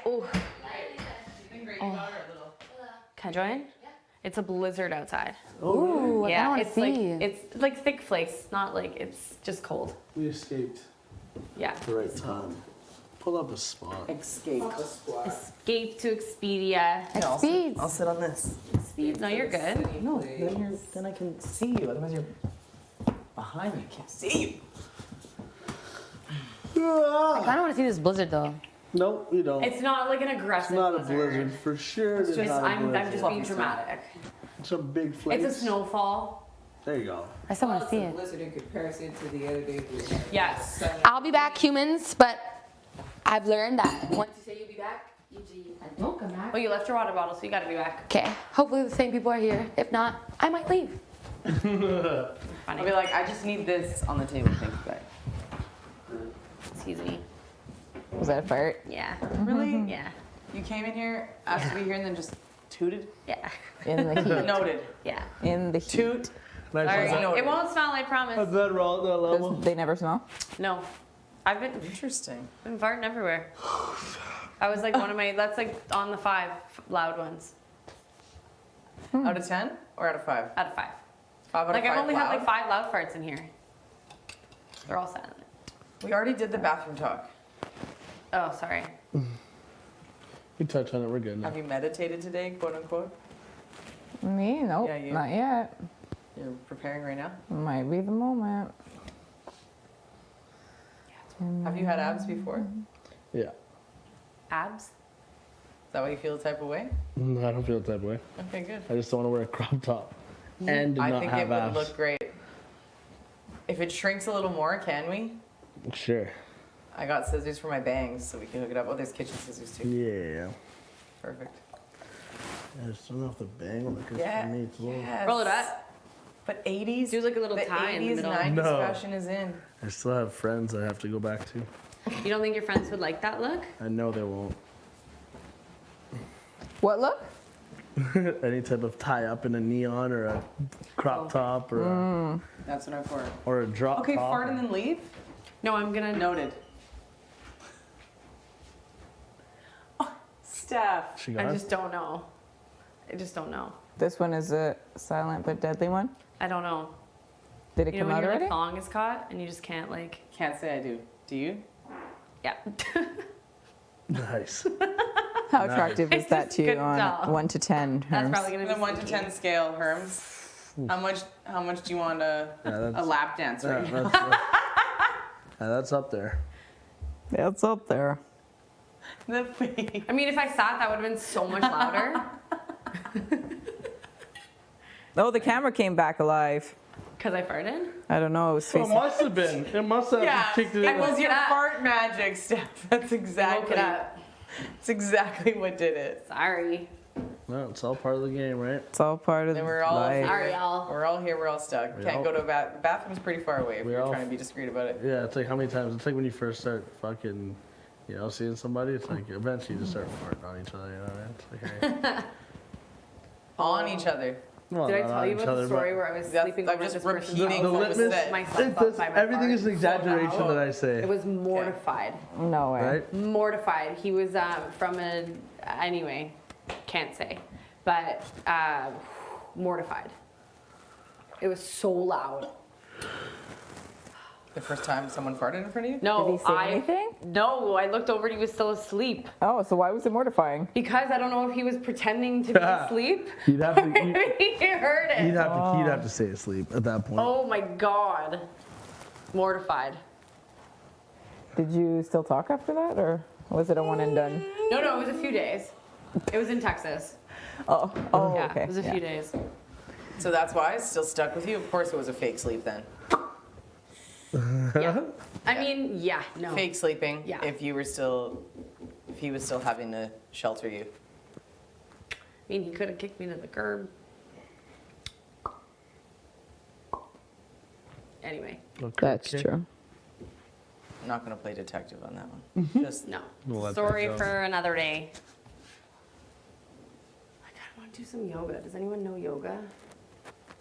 Speaker 12: Oh. Can I join? It's a blizzard outside.
Speaker 16: Ooh, I kinda wanna
Speaker 12: it's like
Speaker 16: see.
Speaker 12: it's like thick flakes, not like it's just cold.
Speaker 4: We escaped
Speaker 12: Yeah.
Speaker 4: at the right time. Pull up a spot.
Speaker 15: Escape.
Speaker 12: Escape to Expedia.
Speaker 15: I'll sit on this.
Speaker 12: Speed. No, you're good.
Speaker 15: No, then I can see you. Otherwise, you're behind me. I can't see you.
Speaker 16: I kind of want to see this blizzard though.
Speaker 4: Nope, you don't.
Speaker 12: It's not like an
Speaker 4: It's
Speaker 12: aggressive
Speaker 4: not a
Speaker 12: blizzard.
Speaker 4: blizzard for sure.
Speaker 12: It's
Speaker 4: It's
Speaker 12: just,
Speaker 4: not a
Speaker 12: I'm
Speaker 4: blizzard.
Speaker 12: just being dramatic.
Speaker 4: Some big flakes.
Speaker 12: It's a snowfall.
Speaker 4: There you go.
Speaker 20: I still want to
Speaker 2: Well,
Speaker 20: see
Speaker 2: it's a
Speaker 20: it.
Speaker 2: blizzard in comparison to the other day. we had.
Speaker 12: Yes.
Speaker 20: I'll be back, humans, but I've learned that once you say you'll be back, usually I don't come back.
Speaker 12: Well, you left your water bottle, so you gotta be back.
Speaker 20: Okay, hopefully the same people are here. If not, I might leave.
Speaker 15: I'll be like, I just need this on the table. Thanks, guys.
Speaker 12: Excuse me.
Speaker 9: Was that a fart?
Speaker 12: Yeah.
Speaker 15: Really?
Speaker 12: Yeah.
Speaker 15: You came in here, asked to be here, and then just tooted?
Speaker 12: Yeah.
Speaker 9: In the heat.
Speaker 15: Noted.
Speaker 12: Yeah.
Speaker 9: In the heat.
Speaker 15: Toot.
Speaker 12: Sorry.
Speaker 15: Noted.
Speaker 12: It won't smell, I promise.
Speaker 4: that wrong that level?
Speaker 9: They never smell?
Speaker 12: No. I've been
Speaker 15: Interesting.
Speaker 12: farting everywhere. I was like one of my, that's like on the 5 loud ones.
Speaker 15: Out of 10 or out of 5?
Speaker 12: Out of 5.
Speaker 15: 5 out
Speaker 12: Like
Speaker 15: of 5
Speaker 12: I've only had
Speaker 15: loud?
Speaker 12: like 5 loud farts in here. They're all silent.
Speaker 15: We already did the bathroom talk.
Speaker 12: Oh, sorry.
Speaker 4: We touched on it. We're good now.
Speaker 15: Have you meditated today, quote unquote?
Speaker 9: Me? Nope.
Speaker 15: Yeah, you.
Speaker 9: Not yet.
Speaker 15: You're preparing right now?
Speaker 9: Might be the moment.
Speaker 15: Have you had abs before? Is
Speaker 4: Yeah.
Speaker 12: Abs?
Speaker 15: that why you feel the type of way?
Speaker 4: No, I don't feel the type of way.
Speaker 15: Okay, good.
Speaker 4: I just don't want to wear a crop top and do
Speaker 15: I
Speaker 4: not
Speaker 15: think
Speaker 4: have
Speaker 15: it would
Speaker 4: abs.
Speaker 15: look great. If it shrinks a little more, can we?
Speaker 4: Sure.
Speaker 15: I got scissors for my bangs, so we can hook it up. Oh, there's kitchen scissors too.
Speaker 4: Yeah.
Speaker 15: Perfect.
Speaker 4: I just don't have to bang like it's
Speaker 15: Yeah.
Speaker 4: for me. It's low.
Speaker 15: Yes.
Speaker 12: Roll it up.
Speaker 15: But 80s?
Speaker 12: Do like a little
Speaker 15: the
Speaker 12: tie in the
Speaker 15: 80s,
Speaker 12: middle.
Speaker 15: 90s
Speaker 4: No.
Speaker 15: fashion is in.
Speaker 4: I still have friends I have to go back to.
Speaker 12: You don't think your friends would like that look?
Speaker 4: I know they won't.
Speaker 9: What look?
Speaker 4: Any type of tie up in a neon or a crop top or
Speaker 15: That's what I'm for.
Speaker 4: or a drop
Speaker 15: Okay,
Speaker 4: top.
Speaker 15: fart and then leave?
Speaker 12: No, I'm gonna.
Speaker 15: Noted. Oh, Steph.
Speaker 4: She
Speaker 12: I
Speaker 4: got it?
Speaker 12: just don't know. I just don't know.
Speaker 9: This one is a silent but deadly one.
Speaker 12: I don't know.
Speaker 9: Did it
Speaker 12: You know
Speaker 9: come
Speaker 12: when
Speaker 9: out
Speaker 12: your
Speaker 9: already?
Speaker 12: like, thong is caught and you just can't like.
Speaker 15: Can't say I do. Do you?
Speaker 12: Yeah.
Speaker 4: Nice.
Speaker 9: How attractive is that to you
Speaker 12: couldn't
Speaker 9: on
Speaker 12: tell.
Speaker 9: 1 to 10?
Speaker 12: That's
Speaker 9: Herms?
Speaker 12: probably gonna be
Speaker 15: The 1 to
Speaker 12: sneaky.
Speaker 15: 10 scale, Herms. How much do you want a lap dance
Speaker 4: Yeah,
Speaker 15: right now?
Speaker 4: that's up there.
Speaker 9: It's up there.
Speaker 15: The face.
Speaker 12: I mean, if I sat, that would have been so much louder.
Speaker 9: Oh, the camera came back alive.
Speaker 12: Because I farted?
Speaker 9: I don't know. It was
Speaker 4: Well, it
Speaker 9: facing.
Speaker 4: must have been. It must have
Speaker 15: Yeah,
Speaker 4: kicked it
Speaker 15: it
Speaker 4: in.
Speaker 15: was your
Speaker 12: up.
Speaker 15: fart magic, Steph. That's exactly.
Speaker 12: Woke it up.
Speaker 15: It's exactly what did it.
Speaker 12: Sorry.
Speaker 4: No, it's all part of the game, right?
Speaker 9: It's all part of
Speaker 15: Then we're all
Speaker 9: life.
Speaker 12: Sorry, y'all.
Speaker 15: We're all here. We're all stuck.
Speaker 4: We
Speaker 15: Can't
Speaker 4: all-
Speaker 15: go to a bath. The bathroom's pretty far away if
Speaker 4: We
Speaker 15: you're
Speaker 4: all-
Speaker 15: trying to be discreet about it.
Speaker 4: Yeah, it's like how many times? It's like when you first start fucking, seeing somebody. It's like eventually you just start farting on each other. You know what I mean? It's like, hey.
Speaker 15: On each other.
Speaker 4: Well,
Speaker 12: Did I
Speaker 4: not
Speaker 12: tell
Speaker 4: on
Speaker 12: you
Speaker 4: each
Speaker 12: about
Speaker 4: other,
Speaker 12: the story
Speaker 4: but
Speaker 12: where I was
Speaker 15: That's-
Speaker 12: sleeping
Speaker 15: I'm
Speaker 12: over
Speaker 15: just
Speaker 12: this person's
Speaker 15: repeating
Speaker 12: house?
Speaker 15: what
Speaker 12: I
Speaker 15: was
Speaker 12: was
Speaker 15: said.
Speaker 12: myself up by my
Speaker 4: everything
Speaker 12: fart
Speaker 4: is an exaggeration
Speaker 12: so loud.
Speaker 4: that I say.
Speaker 12: It was mortified.
Speaker 9: No way.
Speaker 4: Right?
Speaker 12: Mortified. He was from a, anyway, can't say, but mortified. It was so loud.
Speaker 15: The first time someone farted in front of you?
Speaker 12: No,
Speaker 9: Did he say anything?
Speaker 12: No, I looked over and he was still asleep.
Speaker 9: Oh, so why was it mortifying?
Speaker 12: Because I don't know if he was pretending to be asleep.
Speaker 4: You'd have to.
Speaker 12: Maybe he heard it.
Speaker 4: You'd have to stay asleep at that point.
Speaker 12: Oh my god. Mortified.
Speaker 9: Did you still talk after that, or was it a one and done?
Speaker 12: No, it was a few days. It was in Texas.
Speaker 9: Oh,
Speaker 12: Yeah,
Speaker 9: okay.
Speaker 12: it was a few days.
Speaker 15: So that's why it's still stuck with you? Of course it was a fake sleep then.
Speaker 12: Yeah. I mean, yeah, no.
Speaker 15: Fake sleeping.
Speaker 12: Yeah.
Speaker 15: If he was still having to shelter you.
Speaker 12: I mean, he could have kicked me to the curb. Anyway.
Speaker 9: That's true.
Speaker 15: I'm not gonna play detective on that one. Just
Speaker 12: No.
Speaker 4: We'll let
Speaker 12: Story
Speaker 4: that go.
Speaker 12: for another day. I kind of want to do some yoga. Does anyone know yoga?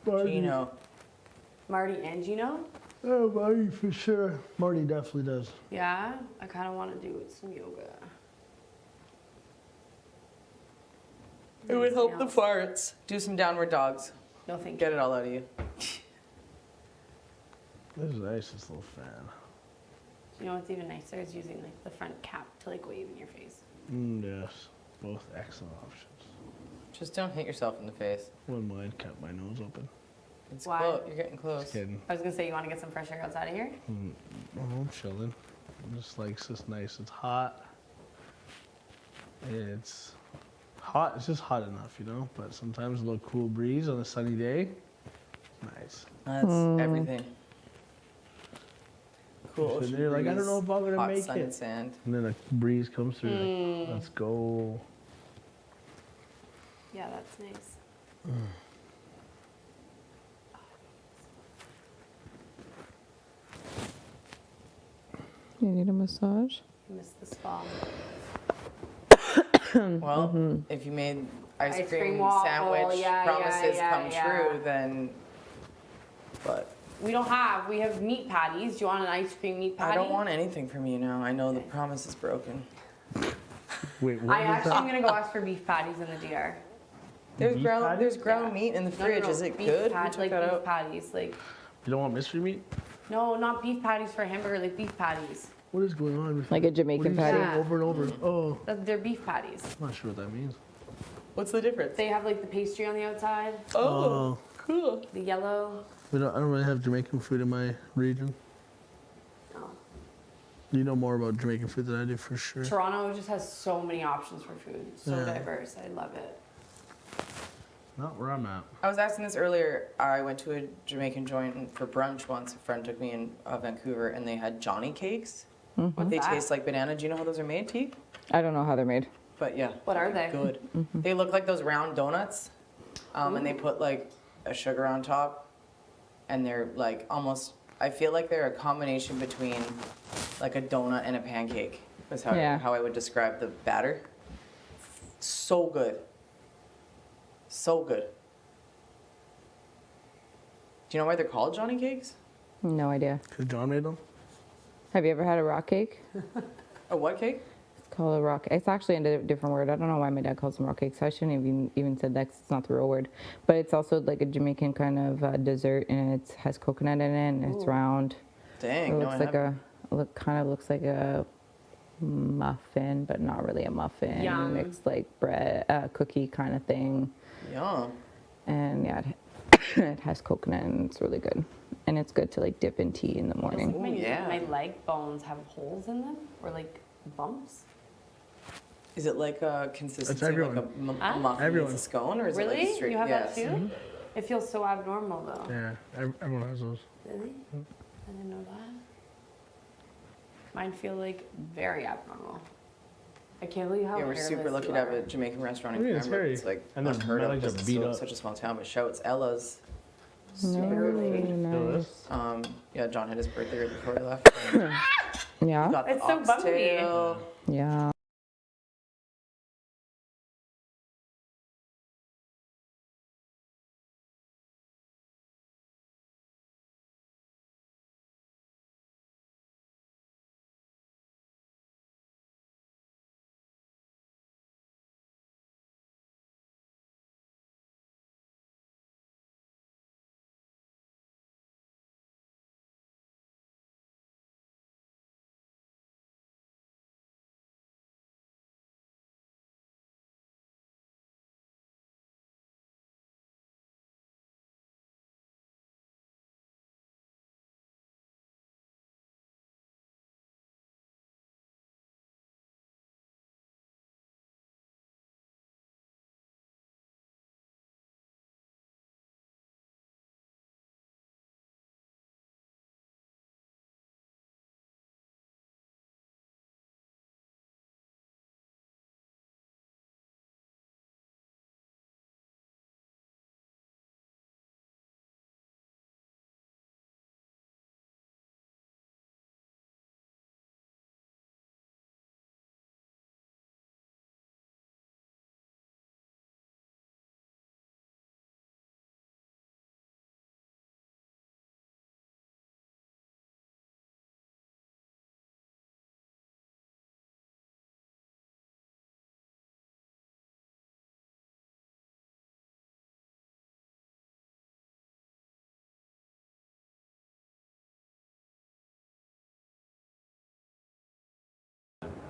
Speaker 15: Gino.
Speaker 12: Marty and Gino?
Speaker 4: Oh, Marty for sure. Marty definitely does.
Speaker 12: Yeah, I kind of want to do some yoga.
Speaker 15: It would help the
Speaker 12: Anything
Speaker 15: farts. Do some downward dogs.
Speaker 12: No, thank
Speaker 15: Get it all out of you.
Speaker 4: This is nice, this little fan.
Speaker 12: You know what's even nicer is using like the front cap to like wave in your face.
Speaker 4: Yes, both excellent options.
Speaker 15: Just don't hit yourself in the face.
Speaker 4: Wouldn't mind kept my nose open.
Speaker 15: It's
Speaker 12: Why?
Speaker 15: close. You're getting close.
Speaker 4: Just kidding.
Speaker 12: I was gonna say you want to get some fresh air outside of here.
Speaker 4: Oh, I'm chilling. I'm just like, it's just nice. It's hot. It's hot. It's just hot enough, you know. But sometimes a little cool breeze on a sunny day. Nice.
Speaker 2: That's everything. Cool.
Speaker 4: So you're like, I don't know if I'm gonna
Speaker 2: hot
Speaker 4: make
Speaker 2: sun
Speaker 4: it.
Speaker 2: and sand.
Speaker 4: And then a breeze comes through. Like, let's go.
Speaker 12: Yeah, that's nice.
Speaker 9: You need a massage?
Speaker 12: Miss the spa.
Speaker 2: Well, if you made ice cream
Speaker 12: waffle,
Speaker 2: sandwich
Speaker 12: yeah,
Speaker 2: promises
Speaker 12: yeah,
Speaker 2: come
Speaker 12: yeah.
Speaker 2: true, then. But
Speaker 12: We have meat patties. Do you want an ice cream meat patty?
Speaker 2: I don't want anything from you now. I know the promise is broken.
Speaker 4: Wait,
Speaker 12: I actually am gonna go ask for beef patties in the DR.
Speaker 2: There's ground meat in the fridge. Is it
Speaker 12: beef
Speaker 2: good?
Speaker 12: Pat,
Speaker 2: We
Speaker 12: like
Speaker 2: took that
Speaker 12: beef
Speaker 2: out.
Speaker 12: patties, like
Speaker 4: You don't want mystery meat?
Speaker 12: no, not beef patties for a hamburger, like beef patties.
Speaker 4: What is going on with
Speaker 9: Like a Jamaican
Speaker 4: what are you
Speaker 9: patty?
Speaker 4: saying over and over? Oh,
Speaker 12: They're beef patties.
Speaker 4: I'm not sure what that means.
Speaker 2: What's the difference?
Speaker 12: They have like the pastry on the outside.
Speaker 4: Oh.
Speaker 2: Cool.
Speaker 12: The yellow.
Speaker 4: I don't really have Jamaican food in my region.
Speaker 12: Oh.
Speaker 4: You know more about Jamaican food than I do, for sure.
Speaker 12: Toronto just has so many options for food. So
Speaker 4: Yeah.
Speaker 12: diverse. I love it.
Speaker 4: Not where I'm at.
Speaker 2: I was asking this earlier. I went to a Jamaican joint for brunch once. A friend took me in Vancouver, and they had Johnny cakes.
Speaker 12: What's
Speaker 2: They
Speaker 12: that?
Speaker 2: taste like banana. Do you know how those are made, T?
Speaker 9: I don't know how they're made.
Speaker 2: But yeah.
Speaker 12: What are they?
Speaker 2: Good. They look like those round donuts, and they put like a sugar on top, and they're like almost. I feel like they're a combination between like a donut and a pancake. Is how how I would describe the batter. So good. So good. Do you know why they're called Johnny cakes?
Speaker 9: No idea.
Speaker 4: Because John made them?
Speaker 9: Have you ever had a rock cake?
Speaker 2: A what cake?
Speaker 9: It's called a rock. It's actually a different word. I don't know why my dad calls them rock cakes. I shouldn't have even said that 'cause it's not the real word. But it's also like a Jamaican kind of dessert, and it has coconut in it, and it's round.
Speaker 2: Dang,
Speaker 9: It
Speaker 2: no,
Speaker 9: looks
Speaker 2: I
Speaker 9: like
Speaker 2: haven't.
Speaker 9: kind of looks like a muffin, but not really a muffin.
Speaker 12: Yum.
Speaker 9: Mixed like bread, cookie kind of thing.
Speaker 2: Yum.
Speaker 9: And yeah, it has coconut, and it's really good. And it's good to like dip in tea in the morning.
Speaker 12: My leg bones have holes in them or like bumps.
Speaker 2: Is it like a consistency
Speaker 4: That's
Speaker 2: of like
Speaker 4: everyone.
Speaker 2: a muffin
Speaker 4: Everyone.
Speaker 2: with a scone, or is
Speaker 12: Really?
Speaker 2: it like straight?
Speaker 12: You have
Speaker 2: yes.
Speaker 12: that too? It feels so abnormal though.
Speaker 4: Yeah, everyone has those.
Speaker 12: Really? I didn't know that. Mine feel like very abnormal. I can't believe how
Speaker 2: Yeah, we're
Speaker 12: hairless
Speaker 2: super lucky
Speaker 12: you
Speaker 2: to have
Speaker 12: are.
Speaker 2: a Jamaican restaurant in
Speaker 4: Yeah, it's
Speaker 2: Pembroke.
Speaker 4: hairy.
Speaker 2: It's like
Speaker 4: And then
Speaker 2: unheard
Speaker 4: my
Speaker 2: of
Speaker 4: legs
Speaker 2: because
Speaker 4: are
Speaker 2: it's
Speaker 4: beat
Speaker 2: so,
Speaker 4: up.
Speaker 2: such a small town. But shouts Ella's.
Speaker 9: No,
Speaker 2: Super late.
Speaker 9: nice.
Speaker 2: Yeah, John had his birthday right before he left. and
Speaker 9: Yeah.
Speaker 2: he got the
Speaker 12: It's so bumpy.
Speaker 2: oxtail.
Speaker 9: Yeah.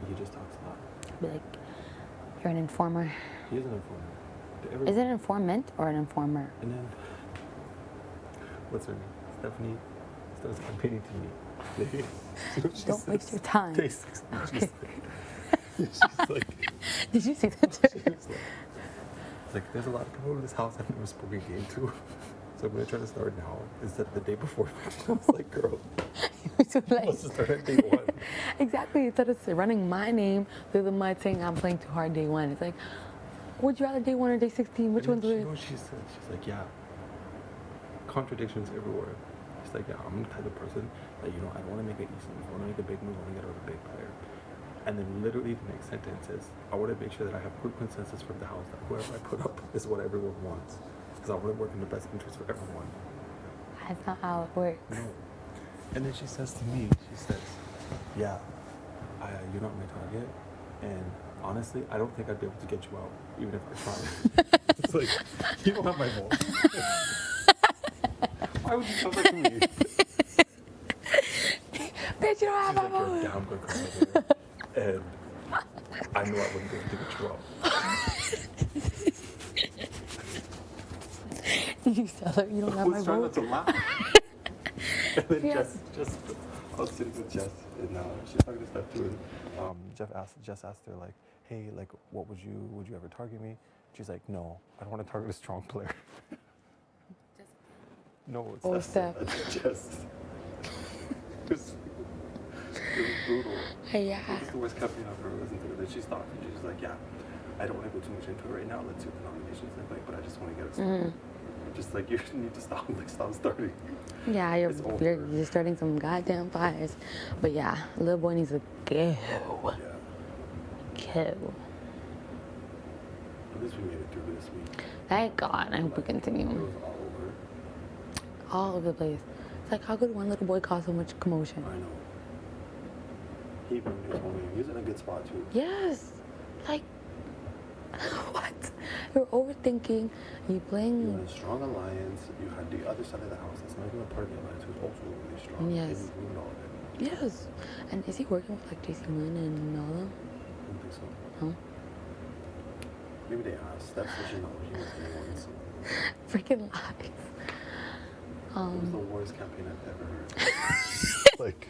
Speaker 5: He just talks a lot.
Speaker 20: Be like, you're an informer.
Speaker 5: He is an informer.
Speaker 20: Is it an informant or an informer?
Speaker 5: And then, what's her name? Stephanie starts complaining to me.
Speaker 20: Don't waste your time.
Speaker 5: She's She's like,
Speaker 20: Did you see that too?
Speaker 5: it's like, there's a lot of people in this house I've never spoken game to. So I'm gonna try to start now instead of the day before. I was like, girl,
Speaker 20: So like,
Speaker 5: let's start at day one.
Speaker 20: exactly. Instead of running my name through the mud saying I'm playing too hard day one, it's like, would you rather day one or day 16? Which one's
Speaker 5: You
Speaker 20: which?
Speaker 5: know what she said? She's like, yeah, contradictions everywhere. She's like, yeah, I'm the type of person that, you know, I don't want to make it easy. I want to make a big move. I want to get out a big player. And then literally the next sentence is, I want to make sure that I have group consensus from the house that whoever I put up is what everyone wants. Because I want to work in the best interest for everyone.
Speaker 20: That's not how it works.
Speaker 5: No. And then she says to me, she says, yeah, you're not my target. And honestly, I don't think I'd be able to get you out, even if I tried. It's like, you don't have my voice. Why would you come back to me?
Speaker 20: Bitch, you don't have my
Speaker 5: You're a
Speaker 20: voice.
Speaker 5: damn good commentator. And I know I wouldn't be able to get you out.
Speaker 20: You tell her you don't have
Speaker 5: I
Speaker 20: my
Speaker 5: was trying
Speaker 20: vote.
Speaker 5: not to laugh. And then
Speaker 20: Yes.
Speaker 5: I was sitting with Jess, and she's talking to Steph too. And Jess asked her like, "Hey, like, would you ever target me?" She's like, "No, I don't want to target a strong player." No, it's
Speaker 20: Oh, Steph.
Speaker 5: Jess. It was brutal.
Speaker 20: Yeah.
Speaker 5: It was the worst campaign I've ever listened to. Then she's talking. She's like, "Yeah, I don't want to go too much into it right now. Let's see what the nominations look like, but I just want to get it started." Just like, you need to stop starting.
Speaker 20: Yeah,
Speaker 5: It's over.
Speaker 20: you're starting some goddamn fires. But yeah, little boy needs to go.
Speaker 5: Yeah.
Speaker 20: Go.
Speaker 5: At least we made it through this week.
Speaker 20: Thank God. I hope we continue.
Speaker 5: It was all over.
Speaker 20: All over the place. It's like, how could one little boy cause so much commotion?
Speaker 5: I know. He even told me he was in a good spot too.
Speaker 20: Yes. Like, what? You're overthinking. You playing.
Speaker 5: You had a strong alliance. You had the other side of the house that's not even a part of the alliance who's also really strong.
Speaker 20: Yes.
Speaker 5: And you ruined all of it.
Speaker 20: Yes. And is he working with like JC Lynn and all them?
Speaker 5: I don't think so.
Speaker 20: No.
Speaker 5: Maybe they asked. That's what you know. He was anyone. So.
Speaker 20: Freaking lies.
Speaker 5: It was the worst campaign I've ever heard. Like,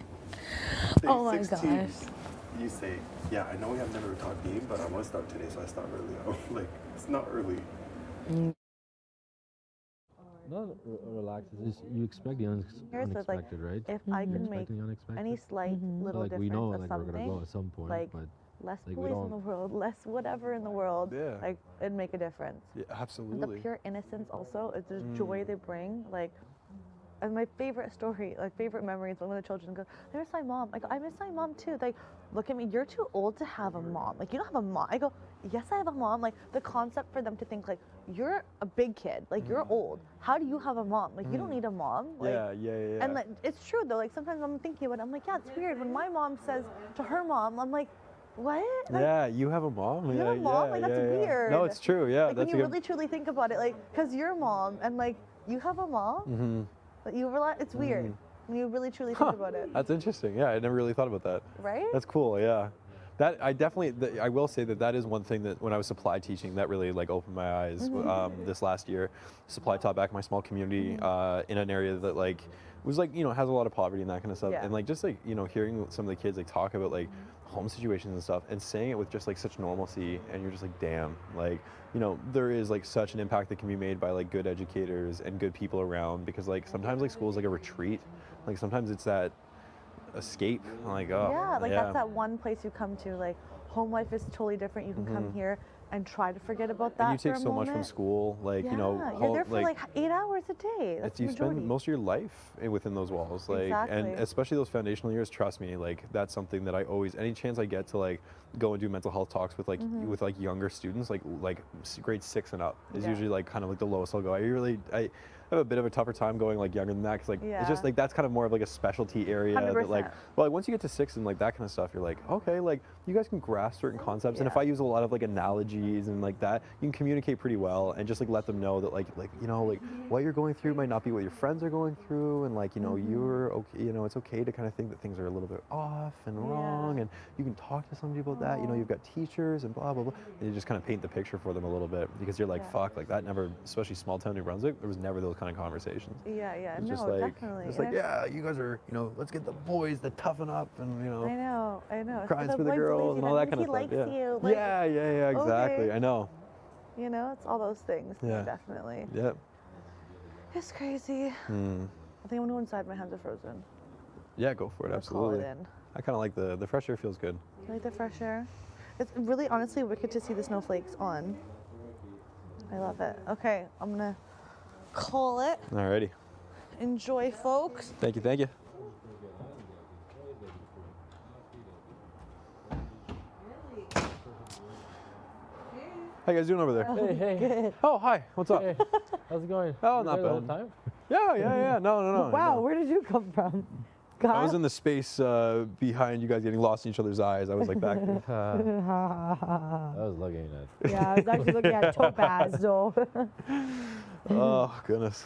Speaker 20: Oh my
Speaker 5: 16,
Speaker 20: gosh.
Speaker 5: You say, yeah, I know we have never talked game, but I want to start today, so I start early. I'm like, it's not early.
Speaker 10: No, relax. It's just, you expect the
Speaker 16: Here's the, like,
Speaker 10: unexpected, right?
Speaker 16: if I
Speaker 10: You
Speaker 16: can
Speaker 10: expect
Speaker 16: make
Speaker 10: the unexpected.
Speaker 16: any slight little
Speaker 10: Like,
Speaker 16: difference
Speaker 10: we know,
Speaker 16: of
Speaker 10: like, we're
Speaker 16: something,
Speaker 10: gonna go at some point,
Speaker 16: like
Speaker 10: but
Speaker 16: less
Speaker 10: like, we
Speaker 16: bullies in
Speaker 10: don't-
Speaker 16: the world, less whatever in the world,
Speaker 5: Yeah.
Speaker 16: like it'd make a difference.
Speaker 5: Yeah,
Speaker 16: And
Speaker 5: absolutely.
Speaker 16: the pure innocence also, is the joy they bring, like. And my favorite story, like favorite memory, is when the children go, I miss my mom. I go, I miss my mom too. Like, look at me, you're too old to have a mom. Like, you don't have a mom. I go, yes, I have a mom. Like, the concept for them to think, like, you're a big kid. Like, you're old. How do you have a mom? Like, you don't need a mom. Like,
Speaker 5: Yeah.
Speaker 16: And like, it's true though. Like, sometimes I'm thinking about it. I'm like, yeah, it's weird. When my mom says to her mom, I'm like, what? Like,
Speaker 5: Yeah, you have a mom.
Speaker 16: you have a mom? Like, that's weird.
Speaker 5: No, it's true. Yeah,
Speaker 16: Like,
Speaker 5: that's
Speaker 16: when you really truly think about it, like, because you're mom and like, you have a mom?
Speaker 5: Mm-hmm.
Speaker 16: But you realize it's weird when you really truly think about it,
Speaker 5: That's interesting. Yeah, I never really thought about that.
Speaker 16: right?
Speaker 5: That's cool. Yeah. That I definitely, I will say that is one thing that when I was supply teaching that really like opened my eyes this last year. Supply taught back in my small community in an area that like was like, you know, has a lot of poverty and that kind of stuff.
Speaker 16: Yeah.
Speaker 5: And like just like, you know, hearing some of the kids like talk about like home situations and stuff and saying it with just like such normalcy, and you're just like, damn, like, you know, there is like such an impact that can be made by like good educators and good people around, because like sometimes like school is like a retreat. Like sometimes it's that escape, like, oh
Speaker 16: Yeah, like that's that one place you come to. Like, home life is totally different. You can come here and try to forget about that.
Speaker 5: And you take
Speaker 16: for a
Speaker 5: so much from
Speaker 16: moment.
Speaker 5: school, like,
Speaker 16: Yeah,
Speaker 5: you know,
Speaker 16: you're there for like 8 hours a day. That's the
Speaker 5: you
Speaker 16: majority.
Speaker 5: spend most of your life within those walls, like,
Speaker 16: Exactly.
Speaker 5: and especially those foundational years. Trust me, like that's something that I always, any chance I get to like go and do mental health talks with like younger students, like grade 6 and up is usually like kind of like the lowest I'll go. I have a bit of a tougher time going like younger than that, because like it's just like that's kind of more of like a specialty area that like,
Speaker 16: 100%.
Speaker 5: well, like, once you get to 6 and like that kind of stuff, you're like, okay, like you guys can grasp certain concepts, and if I use a lot of like analogies and like that, you can communicate pretty well, and just like let them know that like you know, like what you're going through might not be what your friends are going through, and like, you know, you're okay, you know, it's okay to kind of think that things are a little bit off and wrong, and you can talk to somebody about that, you know, you've got teachers and blah blah blah, and you just kind of paint the picture for them a little bit, because you're like, fuck, like that never, especially small town New Brunswick, there was never those
Speaker 11: kind of conversations.
Speaker 16: Yeah, yeah.
Speaker 11: It's
Speaker 16: No,
Speaker 11: just like,
Speaker 16: definitely.
Speaker 11: It's
Speaker 16: And
Speaker 11: like, yeah, you guys are, let's get the boys to toughen up and,
Speaker 16: I know.
Speaker 11: cries
Speaker 16: The
Speaker 11: for the
Speaker 16: boy believes
Speaker 11: girls
Speaker 16: you,
Speaker 11: and all that
Speaker 16: means
Speaker 11: kind of
Speaker 16: he
Speaker 11: stuff.
Speaker 16: likes
Speaker 11: Yeah.
Speaker 16: you. Like,
Speaker 11: Yeah, exactly.
Speaker 16: okay.
Speaker 11: I know.
Speaker 16: It's all those things.
Speaker 11: Yeah.
Speaker 16: Definitely.
Speaker 11: Yep.
Speaker 16: It's crazy.
Speaker 11: Hmm.
Speaker 16: I think I'm gonna go inside. My hands are frozen.
Speaker 11: Yeah, go for it.
Speaker 16: We'll call it
Speaker 11: Absolutely.
Speaker 16: in.
Speaker 11: I kind of like the fresh air feels good.
Speaker 16: I like the fresh air. It's really honestly wicked to see the snowflakes on. I love it. Okay, I'm gonna call it.
Speaker 11: Alrighty.
Speaker 16: Enjoy, folks.
Speaker 11: Thank you. Thank you. How you guys doing over there?
Speaker 16: Oh, Hey. Good.
Speaker 11: Oh, hi. What's up?
Speaker 4: How's it going?
Speaker 11: Oh,
Speaker 4: You
Speaker 11: not
Speaker 4: guys all
Speaker 11: bad.
Speaker 4: the time?
Speaker 11: Yeah. No.
Speaker 3: Wow, where did you come from?
Speaker 11: I was in the space behind you guys getting lost in each other's eyes. I was like back there.
Speaker 4: I was looking at.
Speaker 3: Yeah, I was actually looking at Topaz, though.
Speaker 11: Oh, goodness.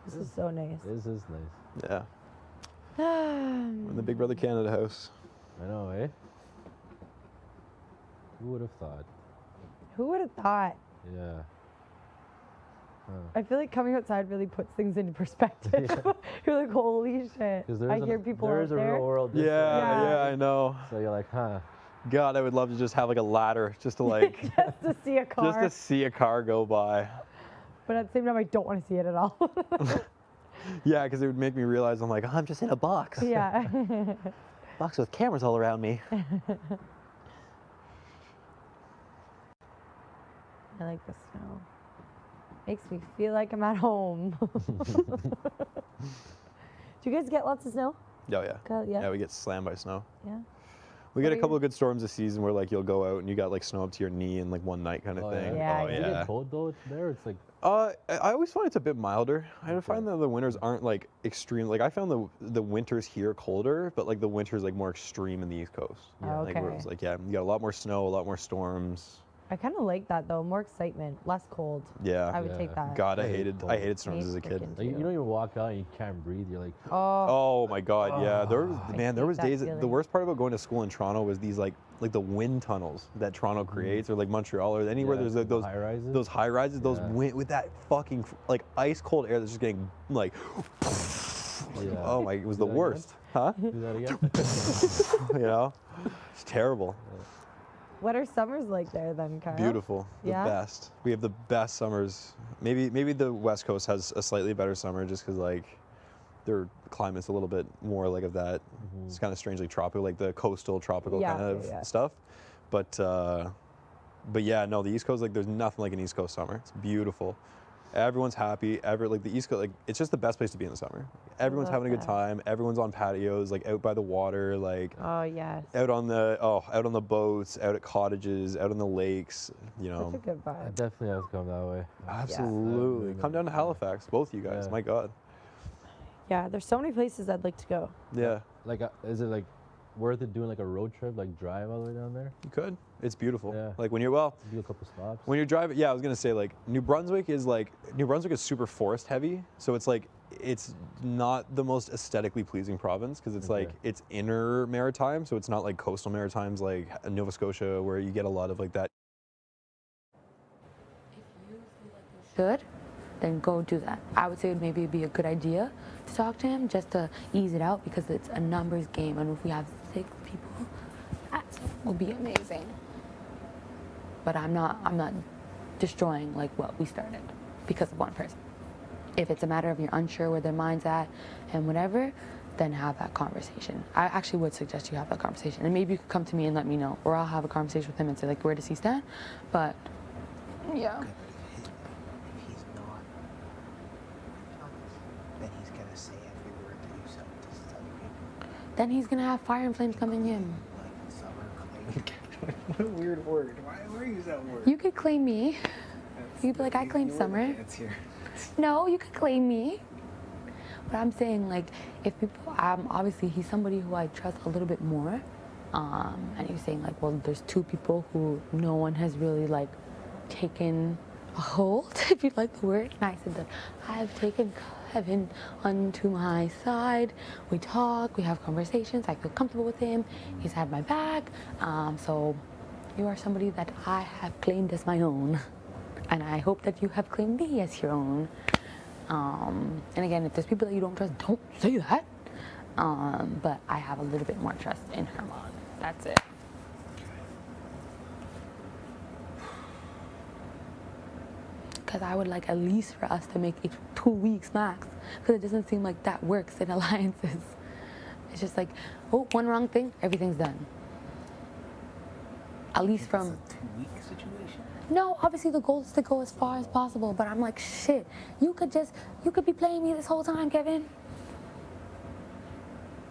Speaker 3: This is so nice.
Speaker 4: This is nice.
Speaker 11: Yeah. We're in the Big Brother Canada house.
Speaker 4: I know, eh? Who would have thought?
Speaker 3: Who would have thought?
Speaker 4: Yeah.
Speaker 3: I feel like coming outside really puts things into perspective. You're like, holy shit. I hear people
Speaker 4: there
Speaker 3: out
Speaker 4: is a
Speaker 3: there.
Speaker 4: real world.
Speaker 11: Yeah, I know.
Speaker 4: So you're like, huh?
Speaker 11: God, I would love to just have like a ladder just to like,
Speaker 3: Just to see a car.
Speaker 11: just to see a car go by.
Speaker 3: But at the same time, I don't want to see it at all.
Speaker 11: Yeah, because it would make me realize I'm like, oh, I'm just in a box.
Speaker 3: Yeah.
Speaker 11: Box with cameras all around me.
Speaker 3: I like the snow. Makes me feel like I'm at home. Do you guys get lots of snow?
Speaker 11: Oh, yeah.
Speaker 3: Yeah.
Speaker 11: Yeah, we get slammed by snow.
Speaker 3: Yeah.
Speaker 11: We get a couple of good storms this season where like you'll go out and you got like snow up to your knee in like one night kind of thing.
Speaker 3: Yeah,
Speaker 11: Oh,
Speaker 3: yeah.
Speaker 4: Does it
Speaker 11: yeah.
Speaker 4: get cold though there? It's like.
Speaker 11: I always find it's a bit milder. I find that the winters aren't like extreme. Like I found the winters here colder, but like the winters like more extreme in the East Coast.
Speaker 3: Yeah.
Speaker 11: Like where it's like, yeah, you got a lot more snow, a lot more storms.
Speaker 3: I kind of like that though. More excitement, less cold.
Speaker 11: Yeah.
Speaker 3: I would take that.
Speaker 11: God, I hated storms as a kid.
Speaker 4: Like, you don't even walk out and you can't breathe. You're like.
Speaker 11: Oh my God, yeah. There was
Speaker 3: that
Speaker 11: days. The
Speaker 3: feeling.
Speaker 11: worst part about going to school in Toronto was these like the wind tunnels that Toronto creates, or like Montreal, or anywhere
Speaker 4: Yeah,
Speaker 11: there's like those
Speaker 4: high-rises?
Speaker 11: those high rises, those
Speaker 4: Yeah.
Speaker 11: wind with that fucking like ice cold air that's just getting like.
Speaker 4: Yeah.
Speaker 11: Oh my! It was
Speaker 4: Do
Speaker 11: the
Speaker 4: that
Speaker 11: worst, huh?
Speaker 4: Do that again.
Speaker 11: You know, it's terrible.
Speaker 3: What are summers like there then, Kyle?
Speaker 11: Beautiful, the
Speaker 3: Yeah?
Speaker 11: best. We have the best summers. Maybe the West Coast has a slightly better summer just because like their climate's a little bit more like of that. It's kind of strangely tropical, like the coastal tropical
Speaker 3: Yeah,
Speaker 11: kind of
Speaker 3: yeah.
Speaker 11: stuff. But yeah, no, the East Coast, like there's nothing like an East Coast summer. It's beautiful. Everyone's happy. Like the East Coast, like it's just the best place to be in the summer. Everyone's
Speaker 3: love
Speaker 11: having a good
Speaker 3: that.
Speaker 11: time. Everyone's on patios, like out by the water, like
Speaker 3: Oh yes.
Speaker 11: out on the boats, out at cottages, out on the lakes. You know,
Speaker 3: Such a good
Speaker 4: I
Speaker 3: vibe.
Speaker 4: definitely have to come that way.
Speaker 11: absolutely. Come down to Halifax, both you guys.
Speaker 4: Yeah.
Speaker 11: My God.
Speaker 3: Yeah, there's so many places I'd like to go.
Speaker 11: Yeah,
Speaker 4: Like, is it like worth it doing like a road trip, like drive all the way down there?
Speaker 11: you could. It's beautiful.
Speaker 4: Yeah.
Speaker 11: Like when
Speaker 4: Do a couple stops.
Speaker 11: you're driving. Yeah, I was gonna say like New Brunswick is super forest heavy, so it's like it's not the most aesthetically pleasing province because it's
Speaker 4: Okay.
Speaker 11: like it's inner maritime, so it's not like coastal maritimes like Nova Scotia where you get a lot of like that.
Speaker 6: Should, then go do that. I would say maybe it'd be a good idea to talk to him just to ease it out because it's a numbers game, and if we have 6 people, that will be amazing. But I'm not destroying like what we started because of one person. If it's a matter of you're unsure where their mind's at and whatever, then have that conversation. I actually would suggest you have that conversation, and maybe you could come to me and let me know, or I'll have a conversation with him and say like, where does he stand? But yeah.
Speaker 14: If he's not, then he's gonna say every word that you said to other people.
Speaker 6: Then he's gonna have fire and flames coming in.
Speaker 14: Like summer claim. What a weird word. Why use that word?
Speaker 6: You could claim me. You'd be like, I claim Summer. No, you could claim me. But I'm saying, like, if people, obviously he's somebody who I trust a little bit more. And you're saying, like, well, there's 2 people who no one has really, like, taken a hold, if you like the word. And I said that I've taken Kevin onto my side. We talk, we have conversations. I feel comfortable with him. He's had my back. So you are somebody that I have claimed as my own. And I hope that you have claimed me as your own.
Speaker 20: And again, if there's people that you don't trust, don't say that. But I have a little bit more trust in Herman. That's it. Because I would like at least for us to make it 2 weeks max. Because it doesn't seem like that works in alliances. It's just like, oh, one wrong thing, everything's done. At least from...
Speaker 14: It's a 2-week situation?
Speaker 20: No, obviously the goal is to go as far as possible. But I'm like, shit, you could be playing me this whole time, Kevin.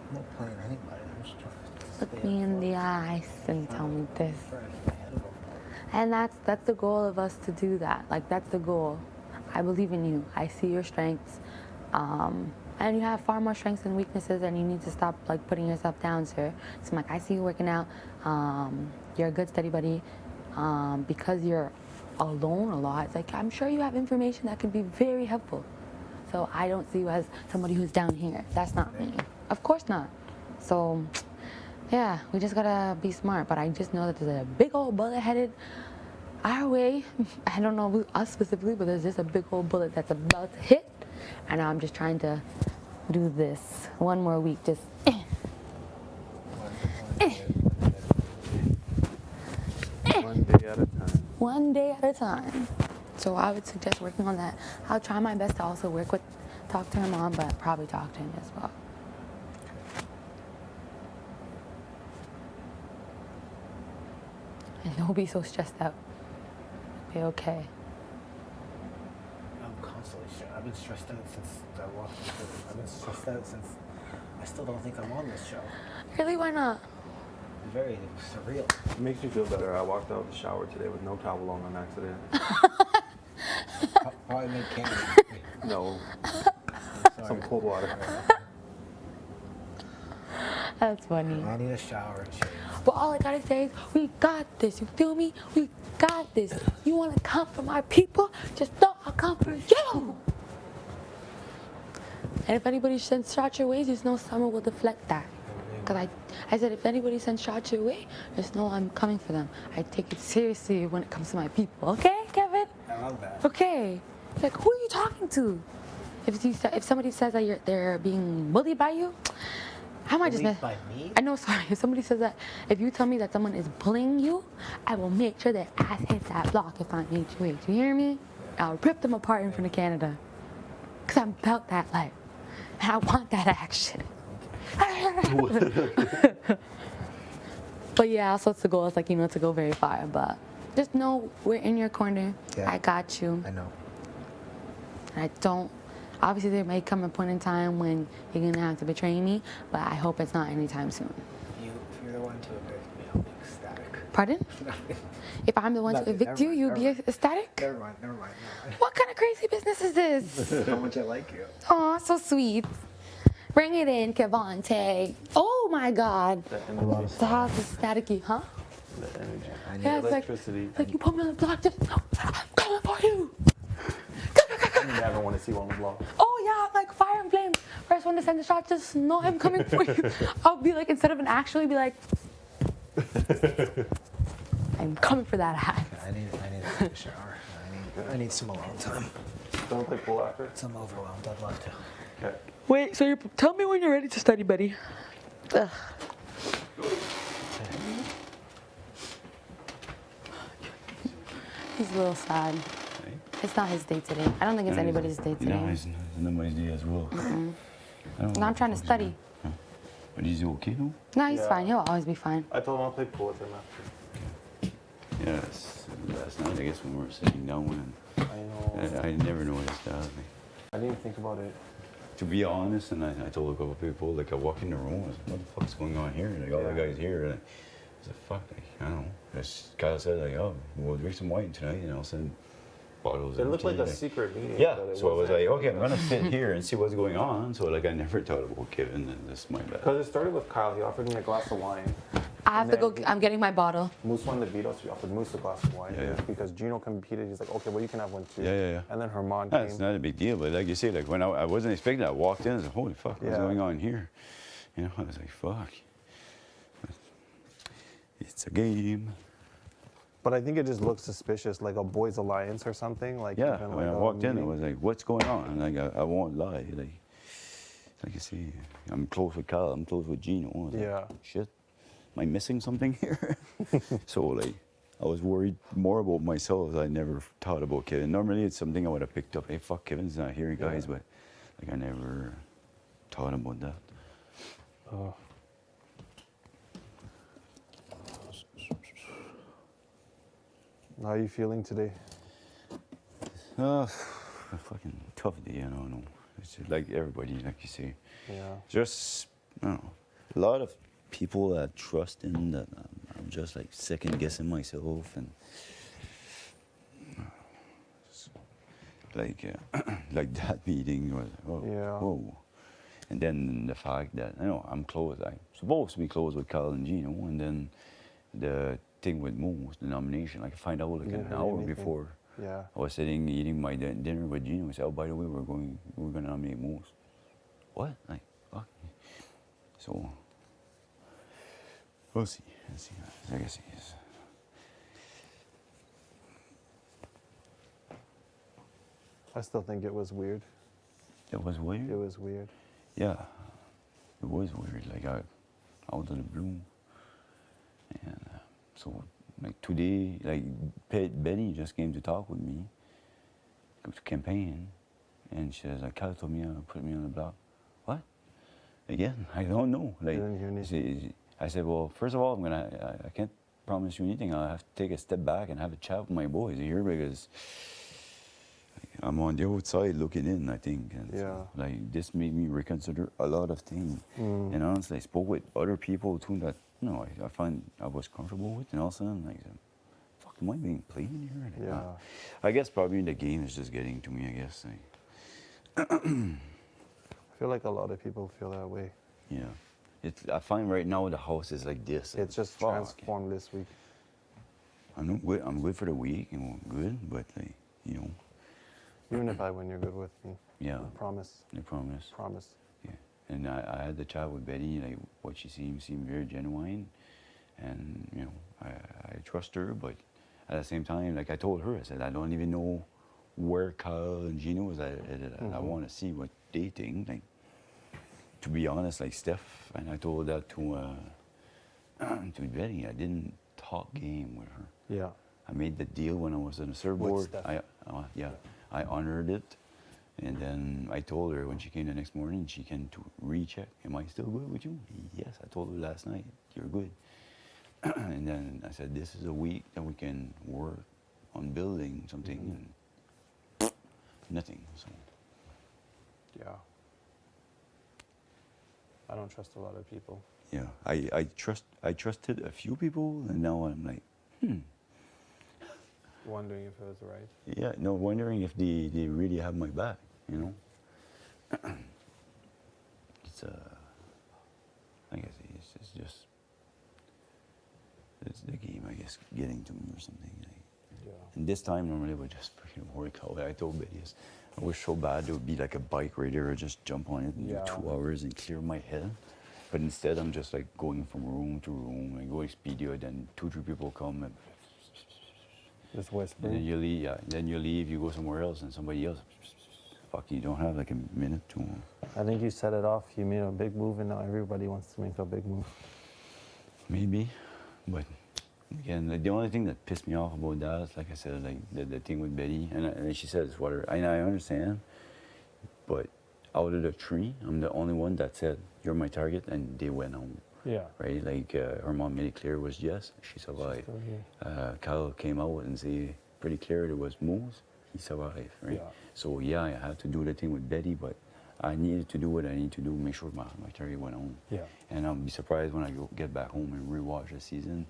Speaker 14: I'm not playing anybody. I'm just trying to
Speaker 20: Look me in the eyes and tell me this. And that's the goal of us to do that. Like, that's the goal. I believe in you. I see your strengths. And you have far more strengths than weaknesses, and you need to stop, like, putting yourself down, sir. So I'm like, I see you working out. You're a good study buddy. Because you're alone a lot, it's like, I'm sure you have information that could be very helpful. So I don't see you as somebody who's down here. That's not me. Of course not. So, yeah, we just gotta be smart. But I just know that there's a big old bullet headed our way. I don't know us specifically, but there's just a big old bullet that's about to hit. And I'm just trying to do this one more week. Just
Speaker 5: One day at a time.
Speaker 20: one day at a time. So I would suggest working on that. I'll try my best to also talk to her mom, but probably talk to him as well. And don't be so stressed out. Be okay.
Speaker 14: I'm constantly stressed. I've been stressed out since I walked into it. I've been stressed out since I still don't think I'm on this show.
Speaker 20: Really, why not?
Speaker 14: It's very surreal.
Speaker 5: It makes me feel better. I walked out of the shower today with no towel on accident.
Speaker 14: Probably made candy.
Speaker 5: No. Some cold water.
Speaker 20: That's funny.
Speaker 14: I need a shower and shit.
Speaker 20: But all I gotta say is, we got this. You feel me? We got this. You wanna come for my people? Just know I'll come for you. And if anybody sends shots your way, just know Summer will deflect that. Because I said, if anybody sends shots your way, just know I'm coming for them. I take it seriously when it comes to my people. Okay, Kevin?
Speaker 14: I love that.
Speaker 20: Okay. Like, who are you talking to? If somebody says that they're being bullied by you, I might just...
Speaker 14: Bullied by me?
Speaker 20: I know, sorry. If somebody says that, if you tell me that someone is bullying you, I will make sure their ass hits that block if I'm HOH. You hear me? I'll rip them apart in front of Canada. Because I'm about that life. And I want that action. But yeah, also it's the goal. It's like, to go very far. But just know we're in your corner.
Speaker 14: Yeah.
Speaker 20: I got you.
Speaker 14: I know.
Speaker 20: And I don't... Obviously, there may come a point in time when you're going to have to betray me, but I hope it's not anytime soon.
Speaker 14: If you're the one to evict me, I'll be ecstatic.
Speaker 20: Pardon? If I'm the one to evict you, you'll be ecstatic?
Speaker 14: Never mind.
Speaker 20: What kind of crazy business is this?
Speaker 14: How much I like you.
Speaker 20: Aw, so sweet. Bring it in, Kevante. Oh my God. The house is staticky, huh?
Speaker 5: The energy. I need
Speaker 20: Yeah, it's
Speaker 5: electricity.
Speaker 20: like you put me on the block, just I'm coming for you.
Speaker 5: I never want to see one on the block.
Speaker 20: Oh yeah, like fire and flame. First one to send the shot, just know I'm coming for you. I'll be like, instead of an actually, be like, I'm coming for that hat.
Speaker 14: I need to take a shower. I need some alone time.
Speaker 5: Don't play pool after?
Speaker 14: I'm overwhelmed. I'd love to.
Speaker 5: Okay.
Speaker 20: Wait, so tell me when you're ready to study, buddy. Ugh. He's a little sad. It's not his day today. I don't think it's anybody's day today.
Speaker 1: No, it's not my day as well.
Speaker 20: No, I'm trying to study.
Speaker 1: But is he okay though?
Speaker 20: No, he's fine. He'll always be fine.
Speaker 5: I told him I'll play pool with him after.
Speaker 1: Yes, last night I guess when we were sitting down
Speaker 5: I know.
Speaker 1: I never noticed that.
Speaker 5: I didn't think about it.
Speaker 1: To be honest, and I told a couple of people, like I walk in the room, I was like, what the fuck's going on here? Like all the guys here, and I said, fuck, like, I don't know. This guy said like, oh, we'll drink some wine tonight, and I'll send bottles.
Speaker 5: It looked
Speaker 1: empty,
Speaker 5: like a secret meeting.
Speaker 1: Yeah,
Speaker 5: but it
Speaker 1: so I was
Speaker 5: wasn't.
Speaker 1: like, okay, I'm gonna sit here and see what's going on. So like I never thought about Kevin, and this is my bad.
Speaker 5: Because it started with Kyle. He offered me a glass of wine.
Speaker 20: I have to go. I'm getting my bottle.
Speaker 5: Moose won the veto, so he offered Moose a glass of wine.
Speaker 1: Yeah.
Speaker 5: Because Gino competed, he's like, okay, well, you can have one too.
Speaker 1: Yeah.
Speaker 5: And then Herman
Speaker 1: That's
Speaker 5: came.
Speaker 1: not a big deal, but like you say, like when I wasn't expecting that, I walked in and said, holy fuck, what's going on here? You know, I was like, fuck. But it's a game.
Speaker 5: But I think it just looks suspicious, like a boys' alliance or something. Like
Speaker 1: Yeah,
Speaker 5: even
Speaker 1: when
Speaker 5: like
Speaker 1: I
Speaker 5: a
Speaker 1: walked in, I
Speaker 5: meeting.
Speaker 1: was like, "What's going on?" Like I won't lie, like you see, I'm close with Kyle, I'm close with Gino. I was like,
Speaker 5: Yeah.
Speaker 1: shit, am I missing something here? So like, I was worried more about myself. I never thought about Kevin. Normally, it's something I would have picked up. Hey, fuck, Kevin's not here, guys.
Speaker 5: Yeah.
Speaker 1: But like, I never thought about that.
Speaker 5: Oh. How are you feeling today?
Speaker 1: A fucking tough day, I don't know. It's just like everybody, like you say.
Speaker 5: Yeah.
Speaker 1: Just, I don't know, a lot of people that trust in that I'm just like second guessing myself and like like that meeting was whoa. And then the fact that I'm close, I'm supposed to be close with Kyle and Gino, and then the thing with Moose, the nomination, like I find out like
Speaker 5: You
Speaker 1: an
Speaker 5: didn't hear
Speaker 1: hour
Speaker 5: anything.
Speaker 1: before.
Speaker 5: Yeah.
Speaker 1: I was sitting eating my dinner with Gino. I said, "Oh, by the way, we're gonna nominate Moose." What? Like, fuck. So we'll see. Let's see. I guess he is.
Speaker 5: I still think it was weird.
Speaker 1: It was weird.
Speaker 5: It was weird.
Speaker 1: Yeah, it was weird. Like out of the blue, and so like today, like Betty just came to talk with me, to campaign, and she was like, "Kyle told me put me on the block." What? Again, I don't know. Like, I said, well, first of all, I can't promise you anything. I'll have to take a step back and have a chat with my boys here because I'm on the outside looking in, I think. And so, like, this made me reconsider a lot of things. And honestly, I spoke with other people too that, I find I was comfortable with. And all of a sudden, like, fuck, am I being played in here? Like, I guess probably the game is just getting to me, I guess. Like,
Speaker 5: I feel like a lot of people feel that way.
Speaker 1: Yeah. I find right now the house is like this.
Speaker 5: It's just transformed this week.
Speaker 1: I'm good for the week and good, but like,
Speaker 5: Even if I win, you're good with me.
Speaker 1: Yeah.
Speaker 5: I promise.
Speaker 1: I promise.
Speaker 5: Promise.
Speaker 1: Yeah. And I had the chat with Betty, like what she seemed very genuine. And, I trust her, but at the same time, like I told her, I said, I don't even know where Kyle and Gino was at. I want to see what they think. Like, to be honest, like Steph, and I told that to Betty, I didn't talk game with her.
Speaker 5: Yeah.
Speaker 1: I made the deal when I was on the surfboard.
Speaker 5: Steph.
Speaker 1: I honored it. And then I told her when she came the next morning, she came to recheck. Am I still good with you? Yes, I told her last night, you're good. And then I said, this is a week that we can work on building something. And nothing. So.
Speaker 5: Yeah. I don't trust a lot of people.
Speaker 1: Yeah, I trusted a few people, and now I'm like,
Speaker 5: Wondering if it was right.
Speaker 1: Yeah, no, wondering if they really have my back, It's I guess it's just it's the game, I guess, getting to me or something.
Speaker 5: Yeah.
Speaker 1: And this time normally it would just freaking work out. I told Betty, I wish so bad there would be like a bike rider or just jump on it and do 2 hours and clear my head. But instead I'm just like going from room to room and going speedier, then 2-3 people come and
Speaker 5: just whisper.
Speaker 1: And then you leave, then you leave, you go somewhere else and somebody else, fuck, you don't have like a minute to.
Speaker 5: I think you set it off, you made a big move, and now everybody wants to make a big move.
Speaker 1: Maybe, but again, like, the only thing that pissed me off about that is, like I said, like the thing with Betty, and she said it's water. I understand, but out of the 3, I'm the only one that said, you're my target, and they went home.
Speaker 5: Yeah.
Speaker 1: Right? Like, her mom made it clear it was yes, she survived. Kyle came out and said pretty clear it was Moose, he survived, right?
Speaker 5: Yeah.
Speaker 1: So, yeah, I had to do the thing with Betty, but I needed to do what I need to do, make sure my target went home.
Speaker 5: Yeah.
Speaker 1: And I'll be surprised when I get back home and rewatch the season.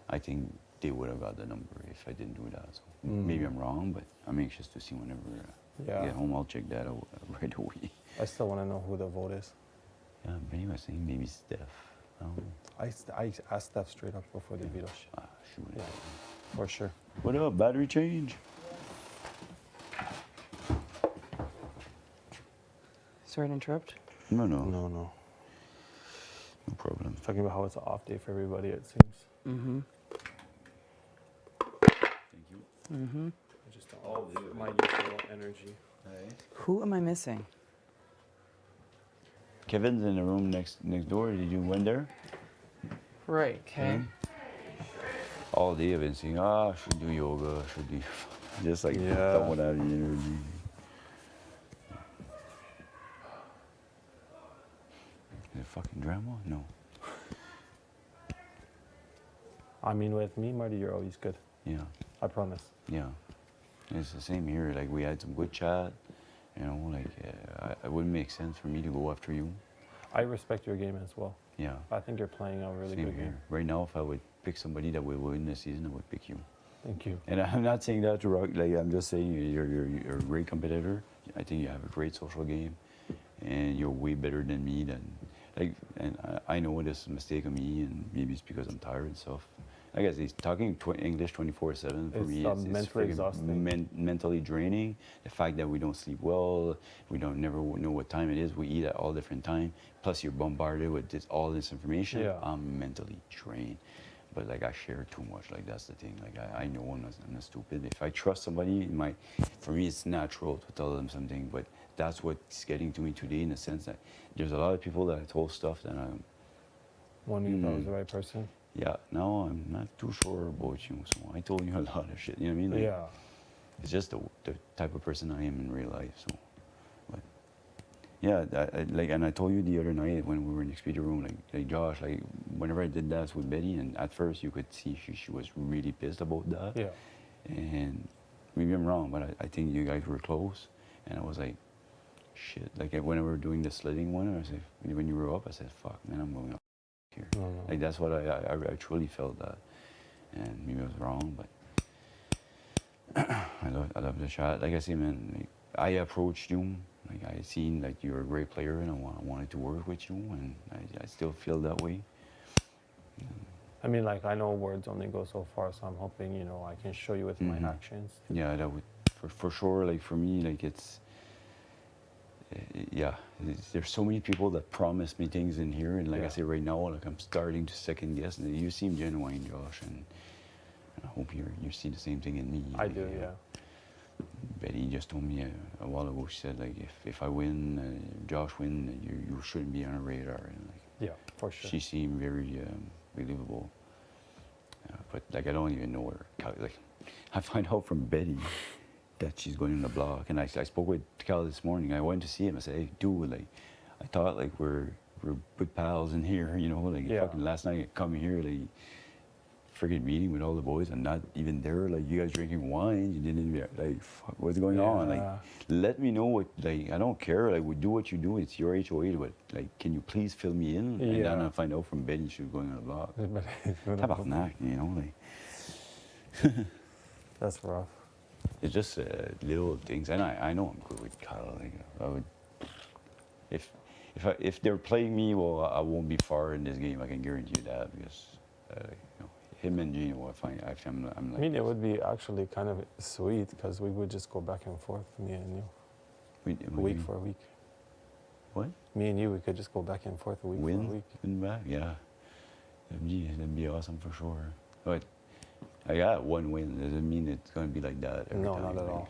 Speaker 1: I think they would have got the number if I didn't do that. So maybe I'm wrong, but I'm anxious to see whenever I get home. I'll check that out right away.
Speaker 5: I still want to know who the vote is.
Speaker 1: Yeah, Benny was saying maybe Steph.
Speaker 5: I asked Steph straight up before the veto.
Speaker 1: Sure.
Speaker 5: Yeah, for sure.
Speaker 1: What up? Battery change?
Speaker 15: Sorry to interrupt.
Speaker 1: No.
Speaker 5: No
Speaker 1: problem.
Speaker 5: Talking about how it's an off day for everybody, it seems.
Speaker 15: Mm-hmm. Mm-hmm.
Speaker 5: I just don't have my usual energy.
Speaker 15: Who am I missing?
Speaker 1: Kevin's in the room next door. Did you went there?
Speaker 15: Right. Okay.
Speaker 1: All day I've been saying, I should do yoga, I should do just like
Speaker 5: Yeah.
Speaker 1: don't have the energy. Is it fucking drama? No.
Speaker 5: I mean, with me, Marty, you're always good.
Speaker 1: Yeah.
Speaker 5: I promise.
Speaker 1: Yeah. It's the same here. Like we had some good chat. You know, like it wouldn't make sense for me to go after you.
Speaker 5: I respect your game as well.
Speaker 1: Yeah.
Speaker 5: I think you're playing a really
Speaker 1: Same
Speaker 5: good
Speaker 1: here.
Speaker 5: game.
Speaker 1: Right now, if I would pick somebody that will win this season, I would pick you.
Speaker 5: Thank you.
Speaker 1: And I'm not saying that to rock. Like I'm just saying you're a great competitor. I think you have a great social game, and you're way better than me. And I know this is a mistake of me, and maybe it's because I'm tired and stuff. I guess he's talking English 24/7 for me. It's
Speaker 5: mentally
Speaker 1: friggin'
Speaker 5: exhausting.
Speaker 1: mentally draining. The fact that we don't sleep well, we don't never know what time it is. We eat at all different time. Plus, you're bombarded with all this information.
Speaker 5: Yeah.
Speaker 1: I'm mentally drained. But like I share too much. Like that's the thing. Like I know I'm not stupid. If I trust somebody, for me it's natural to tell them something. But that's what's getting to me today, in the sense that there's a lot of people that I told stuff that I'm.
Speaker 5: Wondering if I was the right person.
Speaker 1: Yeah, no, I'm not too sure about you. So I told you a lot of shit. You know what I mean? Like,
Speaker 5: Yeah.
Speaker 1: It's just the type of person I am in real life. So, but yeah, and I told you the other night when we were in the Expedia room, like Josh, like whenever I did that with Betty, and at first you could see she was really pissed about that.
Speaker 5: Yeah.
Speaker 1: And maybe I'm wrong, but I think you guys were close, and I was like, shit. Like when we were doing the sledding one, I said, when you were up, I said, fuck, man, I'm going up here.
Speaker 5: No.
Speaker 1: Like that's what I truly felt that, and maybe I was wrong, but I love the shot. Like I say, man, like, I approached you. Like I seen like you're a great player, and I wanted to work with you, and I still feel that way.
Speaker 5: I mean, like I know words only go so far, so I'm hoping I can show you with my actions.
Speaker 1: Yeah, that would for sure. Like for me, like there's so many people that promise me things in here, and like I say right now, like I'm starting to second guess. And you seem genuine, Josh, and I hope you see the same thing in me.
Speaker 5: I do, yeah.
Speaker 1: Betty just told me a while ago. She said like if I win, Josh win, you shouldn't be on a radar. And like
Speaker 5: yeah, for sure.
Speaker 1: She seemed very believable, but like I don't even know her. Like I find out from Betty that she's going on the block, and I spoke with Cal this morning. I went to see him. I said, hey, dude, like I thought like we're good pals in here, like fucking last night I come here like freaking meeting with all the boys. I'm not even there. Like you guys drinking wine. You didn't even like fuck, what's going on? Like let me know what. Like I don't care. Like we do what you do. It's your HOA. But like, can you please fill me in? And then I find out from Betty she was going on the block. Tabarnak, like.
Speaker 5: That's rough.
Speaker 1: It's just little things, and I know I'm good with Kyle. Like I would, if they're playing me, well, I won't be far in this game. I can guarantee you that, because him and Gino, I'm like.
Speaker 5: I mean, it would be actually kind of sweet because we would just go back and forth, me and you, week for a week.
Speaker 1: What?
Speaker 5: Me and you, we could just go back and forth a week for a week.
Speaker 1: Win back, yeah. That'd be awesome for sure. But I got one win. Doesn't mean it's gonna be like that every time.
Speaker 5: No, not at all.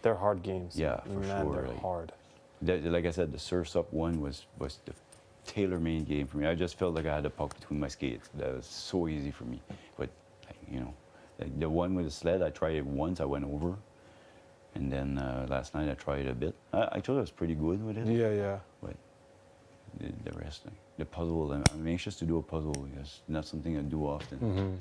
Speaker 5: They're hard games.
Speaker 1: Yeah, for
Speaker 5: Man,
Speaker 1: sure.
Speaker 5: They're hard.
Speaker 1: Like I said, the Surfs Up one was the tailor-made game for me. I just felt like I had the puck between my skates. That was so easy for me. But like the one with the sled, I tried it once. I went over, and then last night I tried it a bit. I thought I was pretty good with it.
Speaker 5: Yeah.
Speaker 1: But the rest, like, the puzzle, I'm anxious to do a puzzle because it's not something I do often.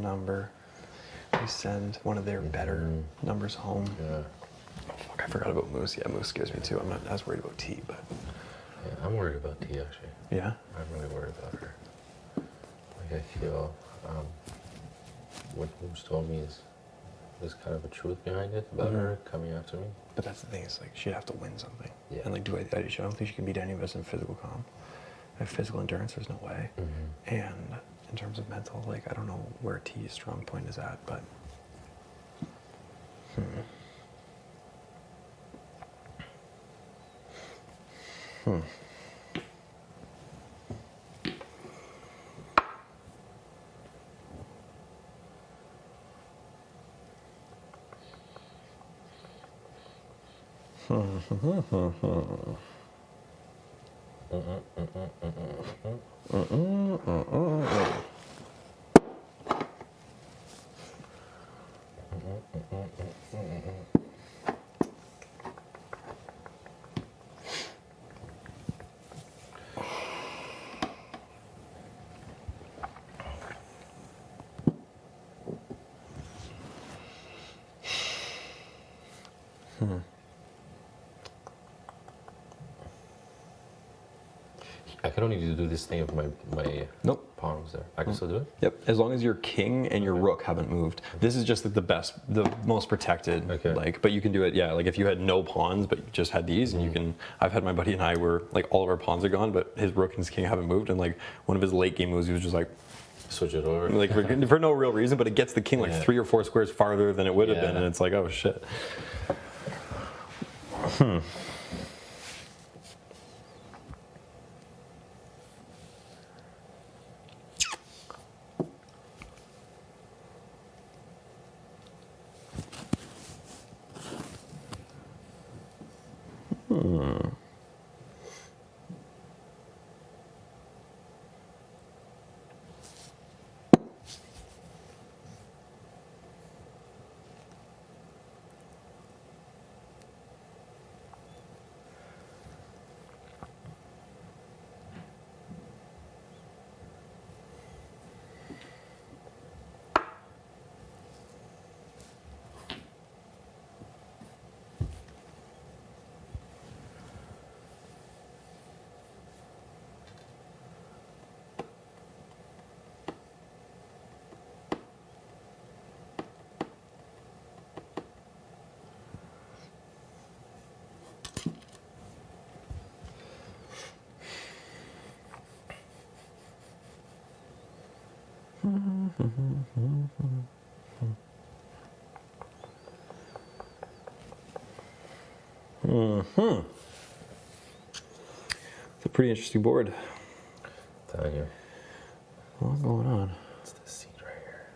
Speaker 11: number. They send one of their better numbers home.
Speaker 10: Yeah.
Speaker 11: Fuck, I forgot about Moose. Yeah, Moose scares me too. I'm not as worried about T, but.
Speaker 10: Yeah, I'm worried about T actually.
Speaker 11: Yeah?
Speaker 10: I'm really worried about her. Like I feel what Moose told me is there's kind of a truth behind it about her coming after me.
Speaker 11: But that's the thing, is like she'd have to win something.
Speaker 10: Yeah.
Speaker 11: And like, I don't think she can beat any of us in physical comp. Like physical endurance, there's no way. And in terms of mental, like I don't know where T's strong point is at, but.
Speaker 10: I can only do this thing if my pawn was there. I can still do it?
Speaker 11: Yep, as long as your king and your rook haven't moved. This is just like the most protected, like, but you can do it, yeah, like if you had no pawns, but you just had these, and you can, I've had my buddy and I where, like, all of our pawns are gone, but his rook and his king haven't moved, and like, one of his late game moves, he was just like,
Speaker 10: switch it over.
Speaker 11: Like, for no real reason, but it gets the king like 3 or 4 squares farther than it would have been, and it's like, oh shit. It's a pretty interesting board.
Speaker 10: Telling you.
Speaker 11: What's going on?
Speaker 10: It's this seat right here.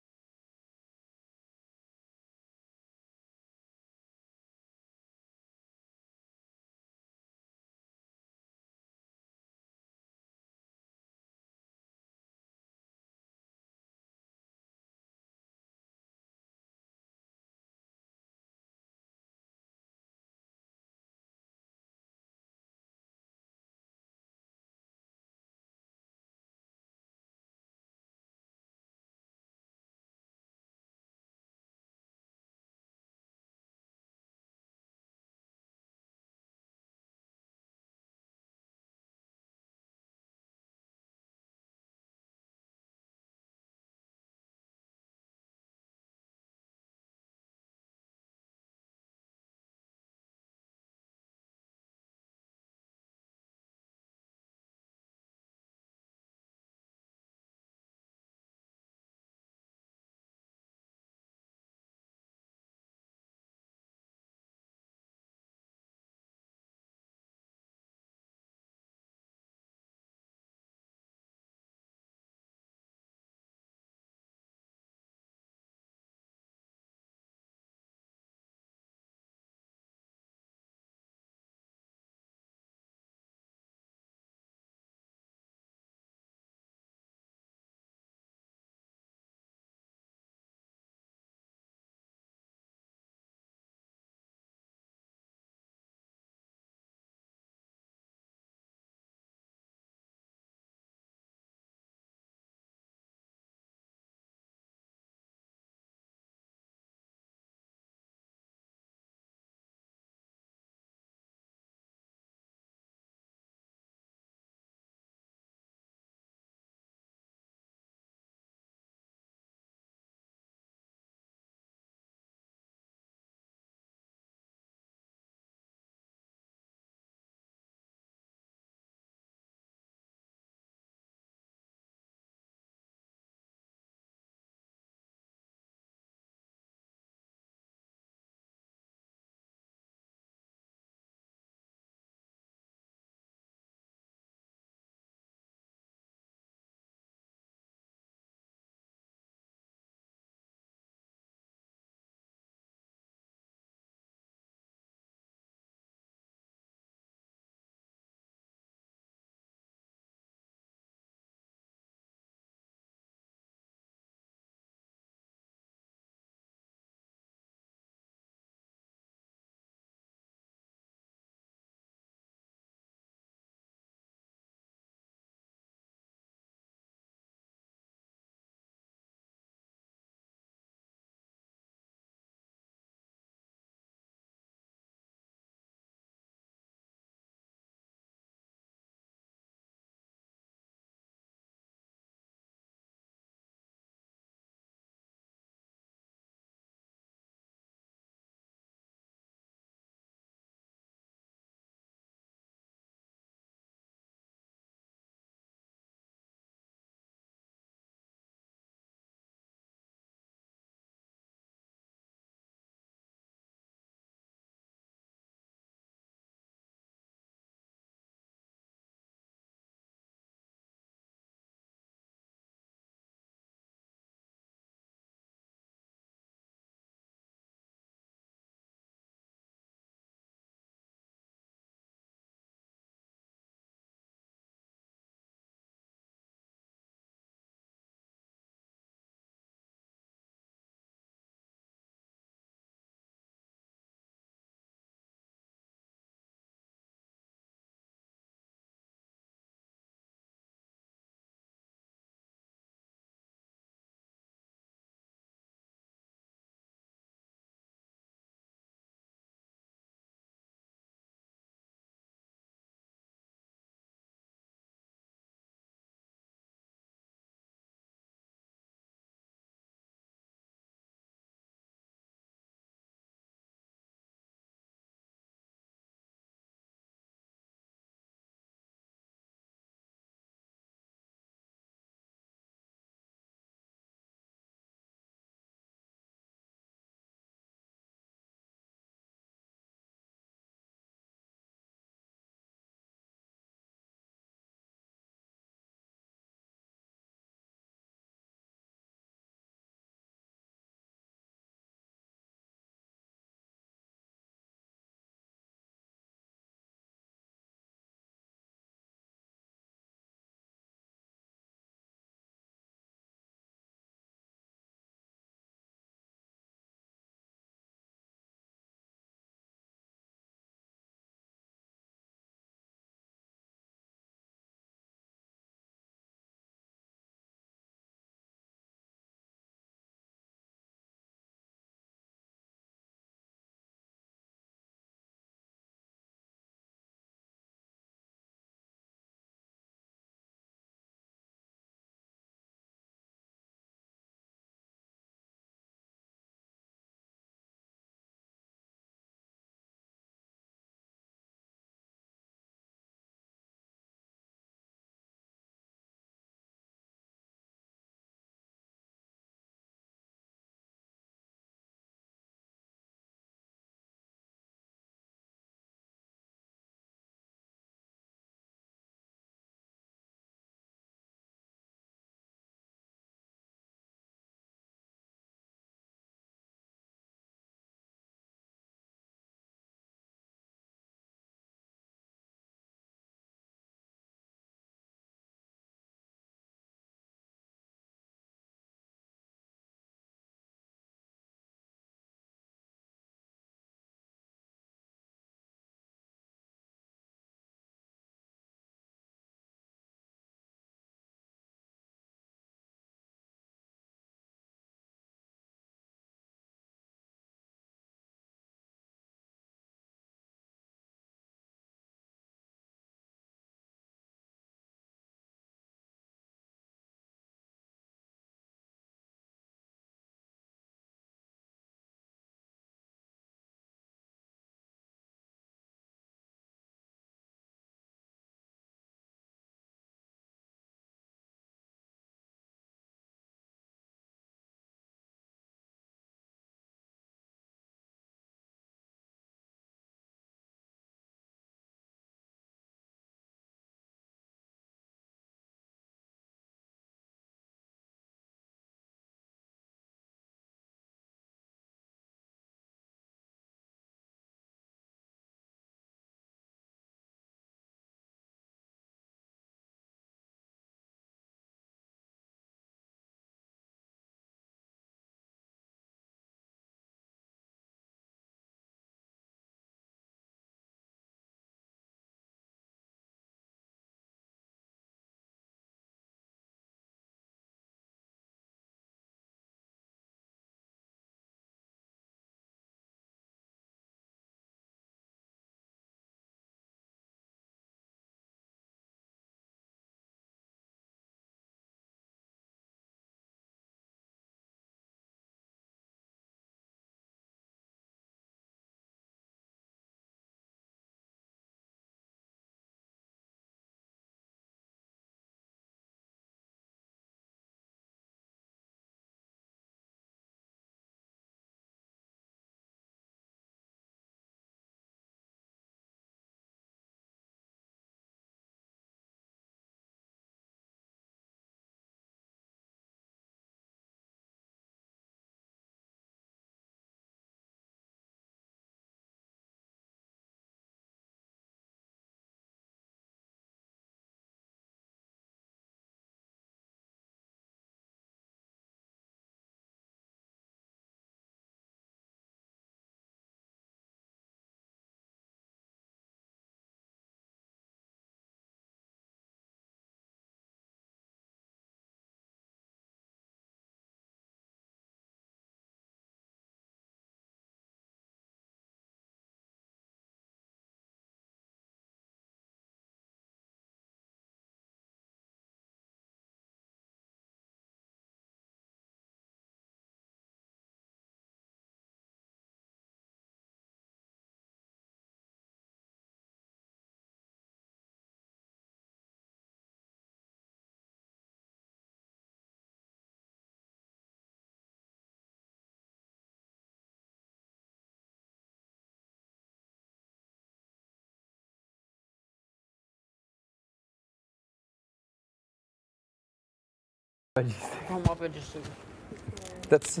Speaker 21: Veggie sticks.
Speaker 12: I want veggie sticks.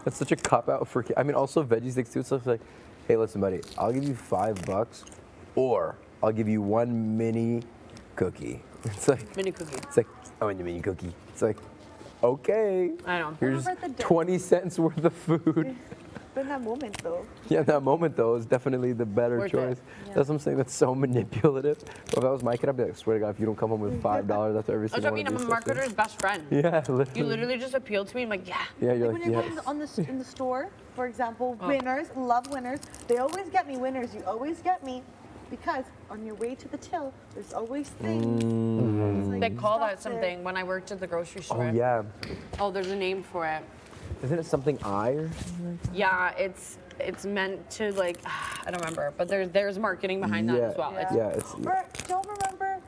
Speaker 21: That's such a cop out for. I mean, also veggie sticks too. So it's like, hey, listen, buddy, I'll give you $5, or I'll give you one mini cookie. It's like
Speaker 12: Mini cookie.
Speaker 21: It's like, I want your mini cookie. It's like, okay.
Speaker 12: I know.
Speaker 21: Here's 20 cents worth of food.
Speaker 16: But in that moment, though.
Speaker 21: Yeah, that moment though is definitely the better
Speaker 16: Worth it.
Speaker 21: choice.
Speaker 16: Yeah.
Speaker 21: That's what I'm saying. That's so manipulative. If I was my kid, I'd be like, swear to God, if you don't come home with $5, that's every
Speaker 12: That's
Speaker 21: single
Speaker 12: what I mean.
Speaker 21: one
Speaker 12: I'm
Speaker 21: of
Speaker 12: a
Speaker 21: these systems.
Speaker 12: marketer's best friend.
Speaker 21: Yeah, literally.
Speaker 12: You literally just appeal to me. I'm like, yeah.
Speaker 21: Yeah, you're
Speaker 16: When
Speaker 21: like,
Speaker 16: you're
Speaker 21: yes.
Speaker 16: going in the store, for example,
Speaker 12: Oh.
Speaker 16: winners, love winners. They always get me winners. You always get me. Because on your way to the till, there's always things. It's like
Speaker 12: They call that
Speaker 16: stuff
Speaker 12: something when I worked at the grocery
Speaker 21: Oh
Speaker 12: store.
Speaker 21: yeah.
Speaker 12: Oh, there's a name for it.
Speaker 21: Isn't it something I or something?
Speaker 12: Yeah, it's meant to like I don't remember, but there's marketing behind that as well.
Speaker 21: Yeah, it's.
Speaker 16: Or don't remember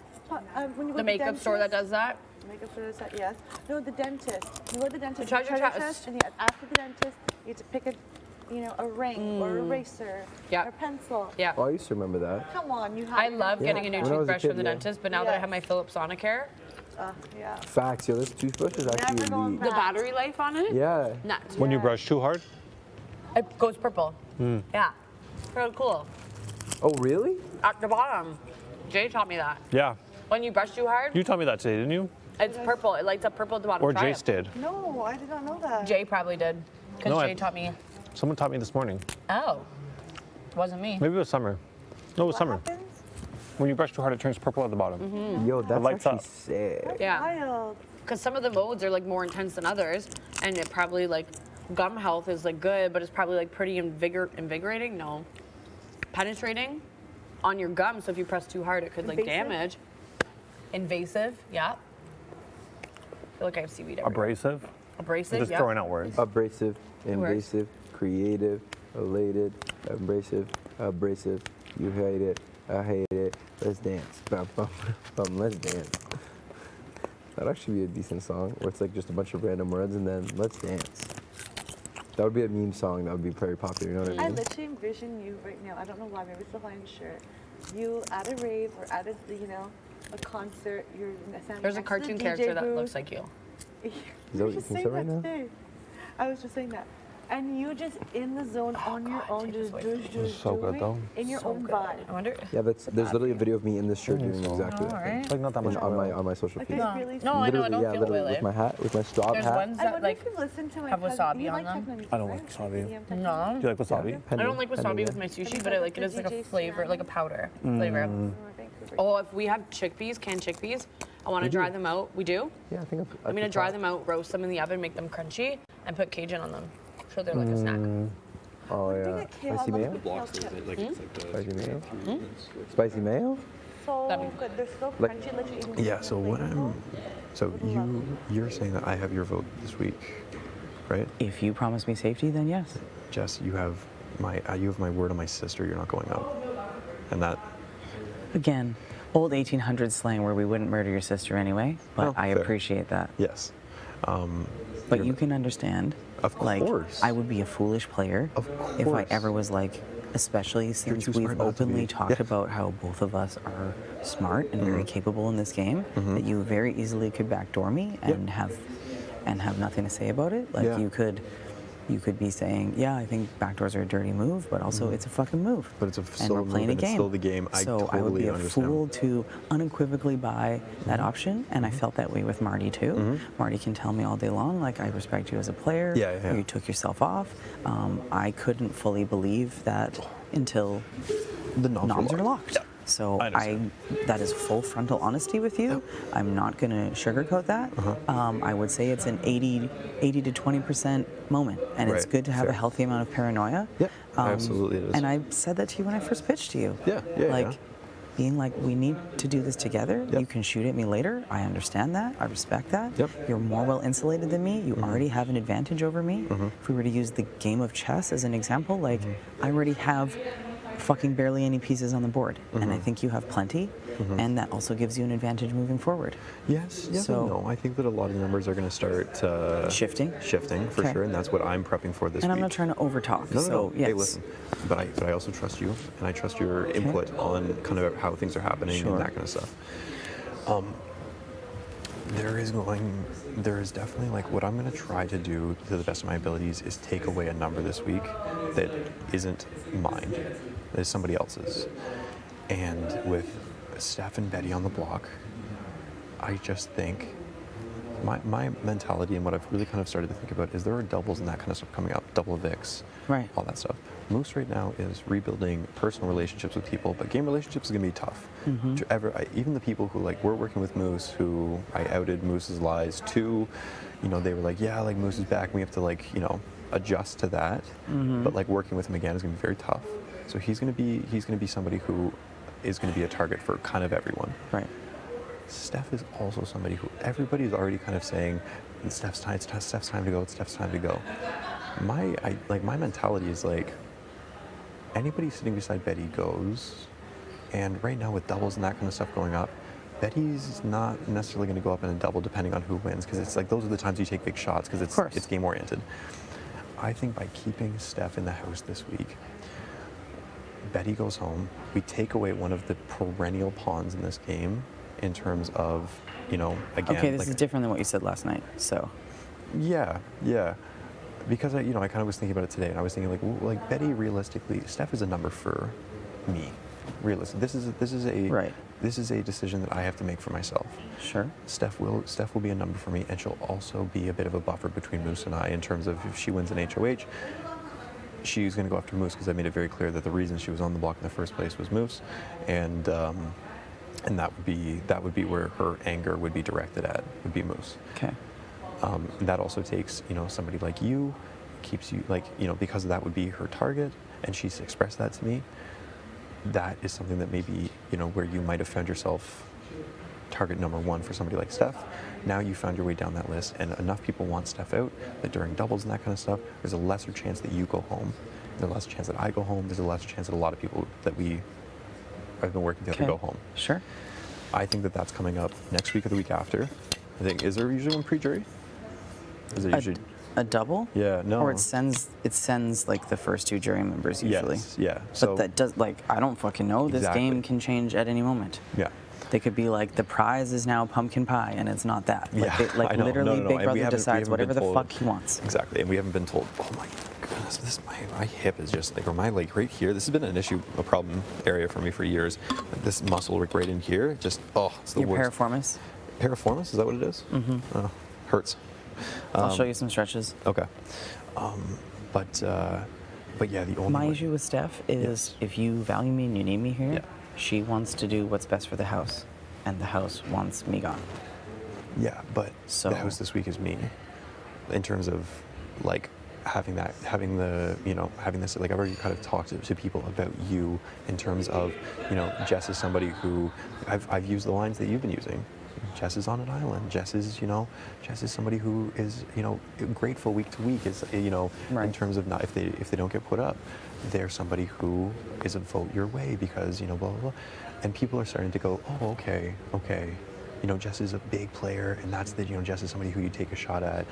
Speaker 16: when you go
Speaker 12: The
Speaker 16: to
Speaker 12: makeup store that does that.
Speaker 16: Makeup store does that, yes. No, the dentist. You go to the dentist.
Speaker 12: treasure
Speaker 16: you
Speaker 12: chest.
Speaker 16: and you, after the dentist, you have to pick a ring or eraser or pencil.
Speaker 12: Yeah.
Speaker 21: Oh, I used to remember that.
Speaker 16: Come on, you have.
Speaker 12: I love getting a new
Speaker 21: When I was a
Speaker 12: toothbrush
Speaker 21: kid,
Speaker 12: from the
Speaker 21: yeah.
Speaker 12: dentist, but now that I have my Philips Sonicare,
Speaker 16: Yeah.
Speaker 21: Facts, yo, this toothbrush is actually elite.
Speaker 12: the battery life on it,
Speaker 21: Yeah.
Speaker 12: nuts.
Speaker 5: When you brush too hard?
Speaker 12: It goes purple.
Speaker 21: Mm.
Speaker 12: Yeah, real cool.
Speaker 21: Oh, really?
Speaker 12: At the bottom, Jay taught me that.
Speaker 5: Yeah.
Speaker 12: When you brush too hard,
Speaker 5: You taught me that today, didn't you?
Speaker 12: it's purple. It lights up purple at the bottom.
Speaker 5: Or
Speaker 12: Try
Speaker 5: Jace
Speaker 12: it.
Speaker 5: did.
Speaker 16: No, I did not know that.
Speaker 12: Jay probably did, because
Speaker 5: No,
Speaker 12: Jay taught me.
Speaker 5: Someone taught me this morning.
Speaker 12: Oh, wasn't me.
Speaker 5: Maybe it was Summer. No, it was Summer. When you brush too hard, it turns purple at the bottom.
Speaker 12: Mhm.
Speaker 21: Yo,
Speaker 5: It
Speaker 21: that's
Speaker 5: lights
Speaker 21: actually
Speaker 5: up.
Speaker 21: sick.
Speaker 12: Yeah. Because some of the modes are like more intense than others, and it probably like gum health is like good, but it's probably like pretty invigorating. No, penetrating on your gum. So if you press too hard, it could like
Speaker 16: Invasive?
Speaker 12: damage. Invasive. Yeah. I feel like I have seaweed everywhere.
Speaker 5: Abrasive.
Speaker 12: Abrasive.
Speaker 5: I'm just
Speaker 12: yeah.
Speaker 5: throwing out words.
Speaker 21: Abrasive,
Speaker 12: It works.
Speaker 21: invasive, creative, elated, abrasive. You hate it, I hate it. Let's dance. Bum, bum, bum, let's dance. That'd actually be a decent song where it's like just a bunch of random words and then let's dance. That would be a meme song that would be very popular, you know what I
Speaker 16: I
Speaker 21: mean?
Speaker 16: literally envision you right now. I don't know why. Maybe it's the Hawaiian shirt. You at a rave or at a concert. You're standing
Speaker 12: There's a
Speaker 16: next to
Speaker 12: cartoon
Speaker 16: the
Speaker 12: character
Speaker 16: DJ
Speaker 12: that
Speaker 16: booth.
Speaker 12: looks like you.
Speaker 21: Is that
Speaker 16: You
Speaker 21: what you
Speaker 16: just
Speaker 21: think
Speaker 16: saying
Speaker 21: so right
Speaker 16: that
Speaker 21: now?
Speaker 16: today. I was just saying that. And you just in the zone on your own, just
Speaker 21: so good,
Speaker 16: doing
Speaker 21: though.
Speaker 16: in your own vibe.
Speaker 12: I wonder.
Speaker 21: Yeah, there's literally a video of me in this shirt doing exactly that.
Speaker 12: alright.
Speaker 21: thing.
Speaker 5: Like not that much
Speaker 21: on my social
Speaker 16: Like,
Speaker 21: feed.
Speaker 16: I really
Speaker 12: No, I know, I
Speaker 21: Literally,
Speaker 12: don't
Speaker 21: yeah,
Speaker 12: feel
Speaker 21: literally
Speaker 12: oily.
Speaker 21: with my hat, with my straw
Speaker 12: There's
Speaker 21: hat.
Speaker 12: ones
Speaker 16: I
Speaker 12: that
Speaker 16: wonder
Speaker 12: like
Speaker 16: if you listen to my
Speaker 12: have
Speaker 16: cousin.
Speaker 12: wasabi
Speaker 16: You
Speaker 12: on
Speaker 16: like
Speaker 12: them.
Speaker 16: techno music,
Speaker 5: I don't
Speaker 16: right?
Speaker 5: like wasabi.
Speaker 16: EDM techno
Speaker 12: No.
Speaker 5: Do you like wasabi?
Speaker 12: I don't like wasabi with
Speaker 21: yeah.
Speaker 12: my sushi, but I like it as like a flavor, like a powder
Speaker 21: Mm.
Speaker 12: flavor. Oh, if we have chickpeas, canned chickpeas, I want to
Speaker 21: We do.
Speaker 12: dry them out. We do?
Speaker 21: Yeah, I think
Speaker 12: I'm going to dry them out, roast them in the oven, make them crunchy, and put Cajun on them. So they're like a snack.
Speaker 21: Oh yeah. Spicy mayo? Spicy mayo? Spicy mayo?
Speaker 16: So good. They're so
Speaker 11: Like-
Speaker 16: crunchy, like you're eating
Speaker 11: Yeah, so what you're saying that I have your vote this week, right?
Speaker 15: If you promise me safety, then yes.
Speaker 11: Jess, you have my word on my sister. You're not going out, and that.
Speaker 15: Again, old 1800s slang where we wouldn't murder your sister anyway, but
Speaker 11: Oh,
Speaker 15: I
Speaker 11: fair.
Speaker 15: appreciate that.
Speaker 11: Yes.
Speaker 15: But you can understand.
Speaker 11: Of course.
Speaker 15: I would be a foolish player if I
Speaker 11: course.
Speaker 15: ever was like, especially since
Speaker 11: too
Speaker 15: we've
Speaker 11: smart not to
Speaker 15: openly
Speaker 11: be.
Speaker 15: talked
Speaker 11: Yeah.
Speaker 15: about how both of us are smart and very
Speaker 11: Mhm.
Speaker 15: capable in this game, that you very easily could backdoor me and have nothing to say about it. Like
Speaker 11: Yeah.
Speaker 15: you could be saying, yeah, I think backdoors are a dirty move, but also it's a fucking move.
Speaker 11: But it's a
Speaker 15: and
Speaker 11: still
Speaker 15: we're
Speaker 11: a move
Speaker 15: playing
Speaker 11: and
Speaker 15: a game.
Speaker 11: it's still the game. I
Speaker 15: So I would be
Speaker 11: totally
Speaker 15: a
Speaker 11: understand.
Speaker 15: fool to unequivocally buy that option, and I felt that way with Marty too. Marty can tell me all day long, like, I respect you as a player.
Speaker 11: Yeah, yeah.
Speaker 15: You took yourself off. I couldn't fully believe that until
Speaker 11: the knobs
Speaker 15: are locked. So that is full frontal honesty with you. I'm not going to sugarcoat that. I would say it's an 80 to 20% moment, and it's
Speaker 11: Right,
Speaker 15: good to have
Speaker 11: fair.
Speaker 15: a healthy amount of paranoia.
Speaker 11: Yeah, absolutely it is.
Speaker 15: And I said that to you when I first pitched to you.
Speaker 11: Yeah.
Speaker 15: Like, being like, we need to do this together. You can shoot at me later. I understand that. I respect that. You're more well insulated than me. You already have an advantage over me. If we were to use the game of chess as an example, like, I already have fucking barely any pieces on the board, and I think you have plenty, and that also gives you an advantage moving forward.
Speaker 11: Yes,
Speaker 15: So-
Speaker 11: and no. I think that a lot of the numbers are going to start
Speaker 15: Shifting
Speaker 11: for
Speaker 15: Okay.
Speaker 11: sure, and that's what I'm prepping for this
Speaker 15: And
Speaker 11: week.
Speaker 15: I'm not trying to overtalk.
Speaker 11: No,
Speaker 15: So
Speaker 11: Hey,
Speaker 15: yes.
Speaker 11: listen, but I also trust you, and I trust your input on kind of how things are happening
Speaker 15: Sure.
Speaker 11: and that kind of stuff. there is definitely like what I'm going to try to do to the best of my abilities is take away a number this week that isn't mine, that is somebody else's. And with Steph and Betty on the block, I just think my mentality and what I've really kind of started to think about is there are doubles and that kind of stuff coming up, double Vicks,
Speaker 15: right?
Speaker 11: All that stuff. Moose right now is rebuilding personal relationships with people, but game relationships is gonna be tough. Even the people who like were working with Moose, who I outed Moose's lies to, they were like, yeah, like Moose is back, and we have to like, adjust to that. But like working with him again is gonna be very tough. So he's gonna be somebody who is gonna be a target for kind of everyone.
Speaker 15: Right.
Speaker 11: Steph is also somebody who everybody is already kind of saying, Steph's time to go, it's Steph's time to go. My mentality is like, anybody sitting beside Betty goes, and right now with doubles and that kind of stuff going up, Betty's not necessarily going to go up in a double depending on who wins, because it's like those are the times you take big shots because it's game oriented. I think by keeping Steph in the house this week, Betty goes home, we take away one of the perennial pawns in this game in terms of, again.
Speaker 15: Okay, this is different than what you said last night, so.
Speaker 11: Yeah. Because I kind of was thinking about it today, and I was thinking like Betty, realistically, Steph is a number for me. Realistic. This is a decision that I have to make for myself.
Speaker 15: Sure.
Speaker 11: Steph will be a number for me, and she'll also be a bit of a buffer between Moose and I in terms of if she wins an HOH, she's going to go after Moose because I made it very clear that the reason she was on the block in the first place was Moose, and that would be where her anger would be directed at, would be Moose.
Speaker 15: Okay.
Speaker 11: That also takes, somebody like you, keeps you, because that would be her target, and she's expressed that to me. That is something that maybe, where you might have found yourself target number one for somebody like Steph. Now you found your way down that list, and enough people want Steph out that during doubles and that kind of stuff, there's a lesser chance that you go home. There's a lesser chance that I go home. There's a lesser chance that a lot of people that I've been working together go home.
Speaker 15: Sure.
Speaker 11: I think that that's coming up next week or the week after. I think, is there usually one pre-jury? Is it usually
Speaker 15: a double?
Speaker 11: Yeah, no.
Speaker 15: Or it sends like the first two jury members usually.
Speaker 11: Yes, yeah.
Speaker 15: But that does I don't fucking know. This
Speaker 11: Exactly.
Speaker 15: game can change at any moment.
Speaker 11: Yeah.
Speaker 15: They could be like the prize is now pumpkin pie, and it's not that.
Speaker 11: I know.
Speaker 15: Literally,
Speaker 11: No.
Speaker 15: Big
Speaker 11: And
Speaker 15: Brother decides whatever the fuck he wants.
Speaker 11: Exactly, and we haven't been told. Oh my goodness, my hip is just or my leg right here. This has been an issue, a problem area for me for years. This muscle right in here, just it's the
Speaker 15: Your
Speaker 11: worst.
Speaker 15: piriformis.
Speaker 11: Piriformis, is that what it is?
Speaker 15: Mm-hmm.
Speaker 11: Oh, hurts.
Speaker 15: I'll show you some stretches.
Speaker 11: Okay. But yeah, the only
Speaker 15: My issue with Steph is if you value me and you need me here, she wants to do what's best for the house, and the house wants me gone.
Speaker 11: Yeah, but the house this week is me, in terms of having this, I've already kind of talked to people about you in terms of, Jess is somebody who I've used the lines that you've been using. Jess is on an island. Jess is somebody who is, grateful week to week. Is, in terms of not if they don't get put up, they're somebody who is a vote your way because blah blah blah, and people are starting to go, oh okay, Jess is a big player, and that's Jess is somebody who you take a shot at,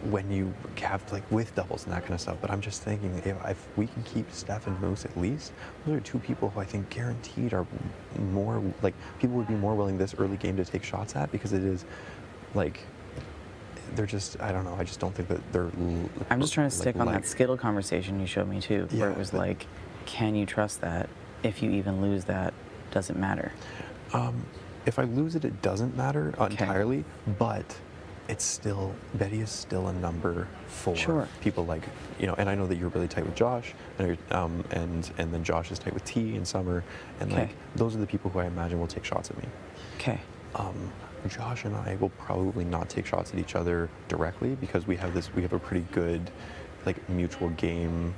Speaker 11: when you have with doubles and that kind of stuff. But I'm just thinking if we can keep Steph and Moose at least, those are two people who I think guaranteed are more people would be more willing this early game to take shots at, because it is they're just, I don't know, I just don't think that they're
Speaker 15: I'm just trying to stick on that Skittle conversation you showed me too, where it was can you trust that? If you even lose that, does it matter?
Speaker 11: If I lose it, it doesn't matter entirely, but it's still, Betty is still a number for people and I know that you're really tight with Josh, and then Josh is tight with T and Summer, and those are the people who I imagine will take shots at me.
Speaker 15: Okay.
Speaker 11: Josh and I will probably not take shots at each other directly because we have a pretty good mutual game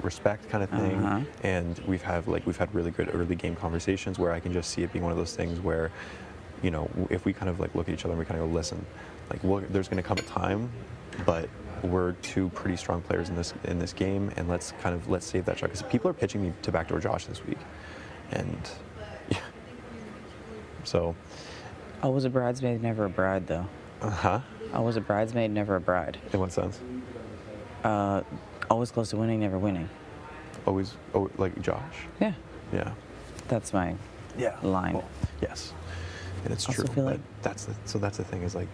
Speaker 11: respect kind of thing, and we've had really good early game conversations where I can just see it being one of those things where, if we kind of look at each other and we kind of go, listen, there's going to come a time, but we're two pretty strong players in this game, and let's save that shot, because people are pitching me to backdoor Josh this week, and so.
Speaker 15: I was a bridesmaid, never a bride, though. I was a bridesmaid, never a bride.
Speaker 11: In what sense?
Speaker 15: Always close to winning, never winning.
Speaker 11: Always, like Josh?
Speaker 15: Yeah.
Speaker 11: Yeah.
Speaker 15: That's my line.
Speaker 11: Well, yes. and it's
Speaker 15: Also
Speaker 11: true.
Speaker 15: feel
Speaker 11: but
Speaker 15: like-
Speaker 11: that's the thing is like,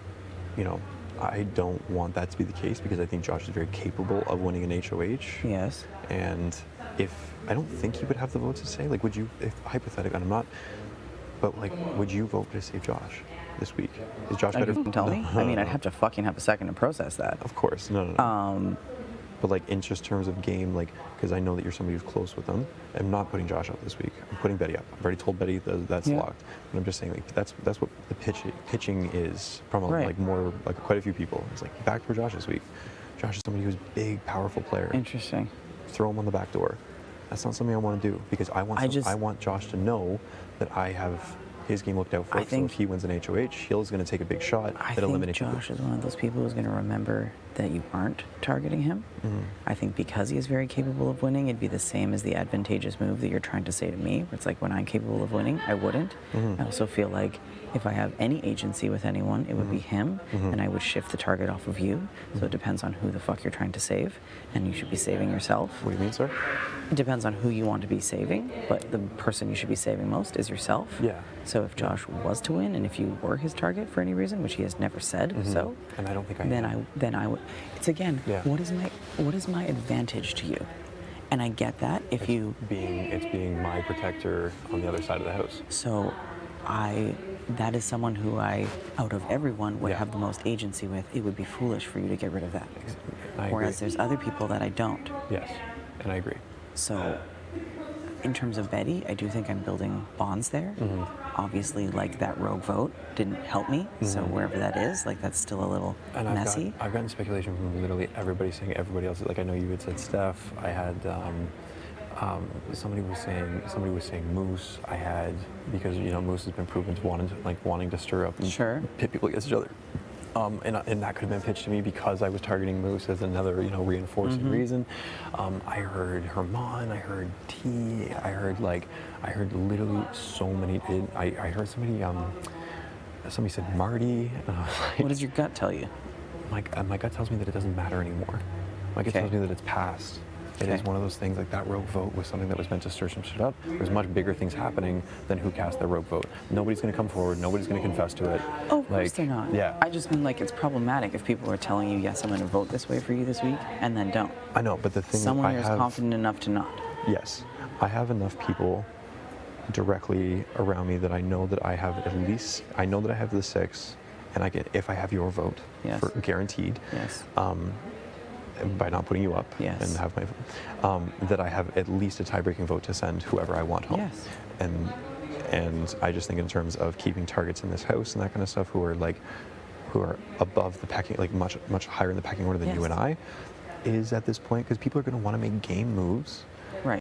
Speaker 11: you know, I don't want that to be the case because I think Josh is very capable of winning an HOH.
Speaker 15: Yes.
Speaker 11: And if I don't think he would have the votes to say, like, would you, if hypothetically, and I'm not, but like, would you vote to save Josh this week? Is Josh
Speaker 15: Like,
Speaker 11: better?
Speaker 15: you can tell me? I mean, I'd have to fucking have a second to process that.
Speaker 11: Of course, no. But like in just terms of game, like, because I know that you're somebody who's close with them. I'm not putting Josh out this week. I'm putting Betty up. I've already told Betty that's
Speaker 15: Yeah.
Speaker 11: locked. But I'm just saying, like, that's what the pitching is from
Speaker 15: Right.
Speaker 11: like more like quite a few people. It's like back for Josh this week. Josh is somebody who's a big, powerful player.
Speaker 15: Interesting.
Speaker 11: Throw him on the back door. That's not something I want to do because I want Josh to know that I have his game looked out for.
Speaker 15: I
Speaker 11: So
Speaker 15: think-
Speaker 11: if he wins an HOH, he's going to take a big shot
Speaker 15: I
Speaker 11: that
Speaker 15: think
Speaker 11: eliminates
Speaker 15: Josh is one of those people who's going to remember that you aren't targeting him.
Speaker 11: Mhm.
Speaker 15: I think because he is very capable of winning, it'd be the same as the advantageous move that you're trying to say to me, where it's like when I'm capable of winning, I wouldn't.
Speaker 11: Mhm.
Speaker 15: I also feel like if I have any agency with anyone, it would be him,
Speaker 11: Mhm.
Speaker 15: and I would shift the target off of you. So it depends on who the fuck you're trying to save, and you should be saving yourself.
Speaker 11: What do you mean, sir?
Speaker 15: It depends on who you want to be saving, but the person you should be saving most is yourself.
Speaker 11: Yeah.
Speaker 15: So if Josh was to win, and if you were his target for any reason, which he has never said
Speaker 11: Mhm.
Speaker 15: so,
Speaker 11: And I don't think I
Speaker 15: then
Speaker 11: am.
Speaker 15: I would. It's again,
Speaker 11: Yeah.
Speaker 15: what is my advantage to you? And I get that if you
Speaker 11: It's being my protector on the other side of the house.
Speaker 15: So that is someone who I, out of everyone, would have the most agency with. It would be foolish for you to get rid of that.
Speaker 11: I
Speaker 15: Whereas
Speaker 11: agree.
Speaker 15: there's other people that I don't.
Speaker 11: Yes, and I agree.
Speaker 15: So, in terms of Betty, I do think I'm building bonds there.
Speaker 11: Mhm.
Speaker 15: Obviously, like that rogue vote didn't help me. So
Speaker 11: Mhm.
Speaker 15: wherever that is, like that's still a little
Speaker 11: And
Speaker 15: messy.
Speaker 11: I've gotten speculation from literally everybody saying everybody else. Like I know you had said Steph. I had somebody was saying Moose. I had because you know Moose has been proven to wanting to stir up and pit people against each other. And that could have been pitched to me because I was targeting Moose as another reinforcing
Speaker 15: Mhm.
Speaker 11: reason. I heard Herman. I heard T. I heard literally so many. I heard somebody. Somebody said Marty. And I was like,
Speaker 15: What does your gut tell you?
Speaker 11: My gut tells me that it doesn't matter anymore. My gut
Speaker 15: Okay.
Speaker 11: tells me that it's past. It is
Speaker 15: Okay.
Speaker 11: one of those things like that rogue vote was something that was meant to stir some shit up. There's much bigger things happening than who cast their rogue vote. Nobody's going to come forward. Nobody's going to confess to it.
Speaker 15: Oh, of course they're not.
Speaker 11: Yeah.
Speaker 15: I just mean like it's problematic if people are telling you, yes, I'm going to vote this way for you this week, and then don't.
Speaker 11: I know, but the thing
Speaker 15: Someone
Speaker 11: I
Speaker 15: here is
Speaker 11: have,
Speaker 15: confident enough to not.
Speaker 11: Yes, I have enough people directly around me that I know that I have at least. I know that I have the 6, and I get if I have your vote,
Speaker 15: Yes.
Speaker 11: for guaranteed.
Speaker 15: Yes.
Speaker 11: By not putting you up
Speaker 15: Yes.
Speaker 11: and have my that I have at least a tie-breaking vote to send whoever I want home.
Speaker 15: Yes.
Speaker 11: And I just think in terms of keeping targets in this house and that kind of stuff who are above the pecking, like much higher in the pecking order than you
Speaker 15: Yes.
Speaker 11: and I, is at this point because people are going to want to make game moves.
Speaker 15: Right.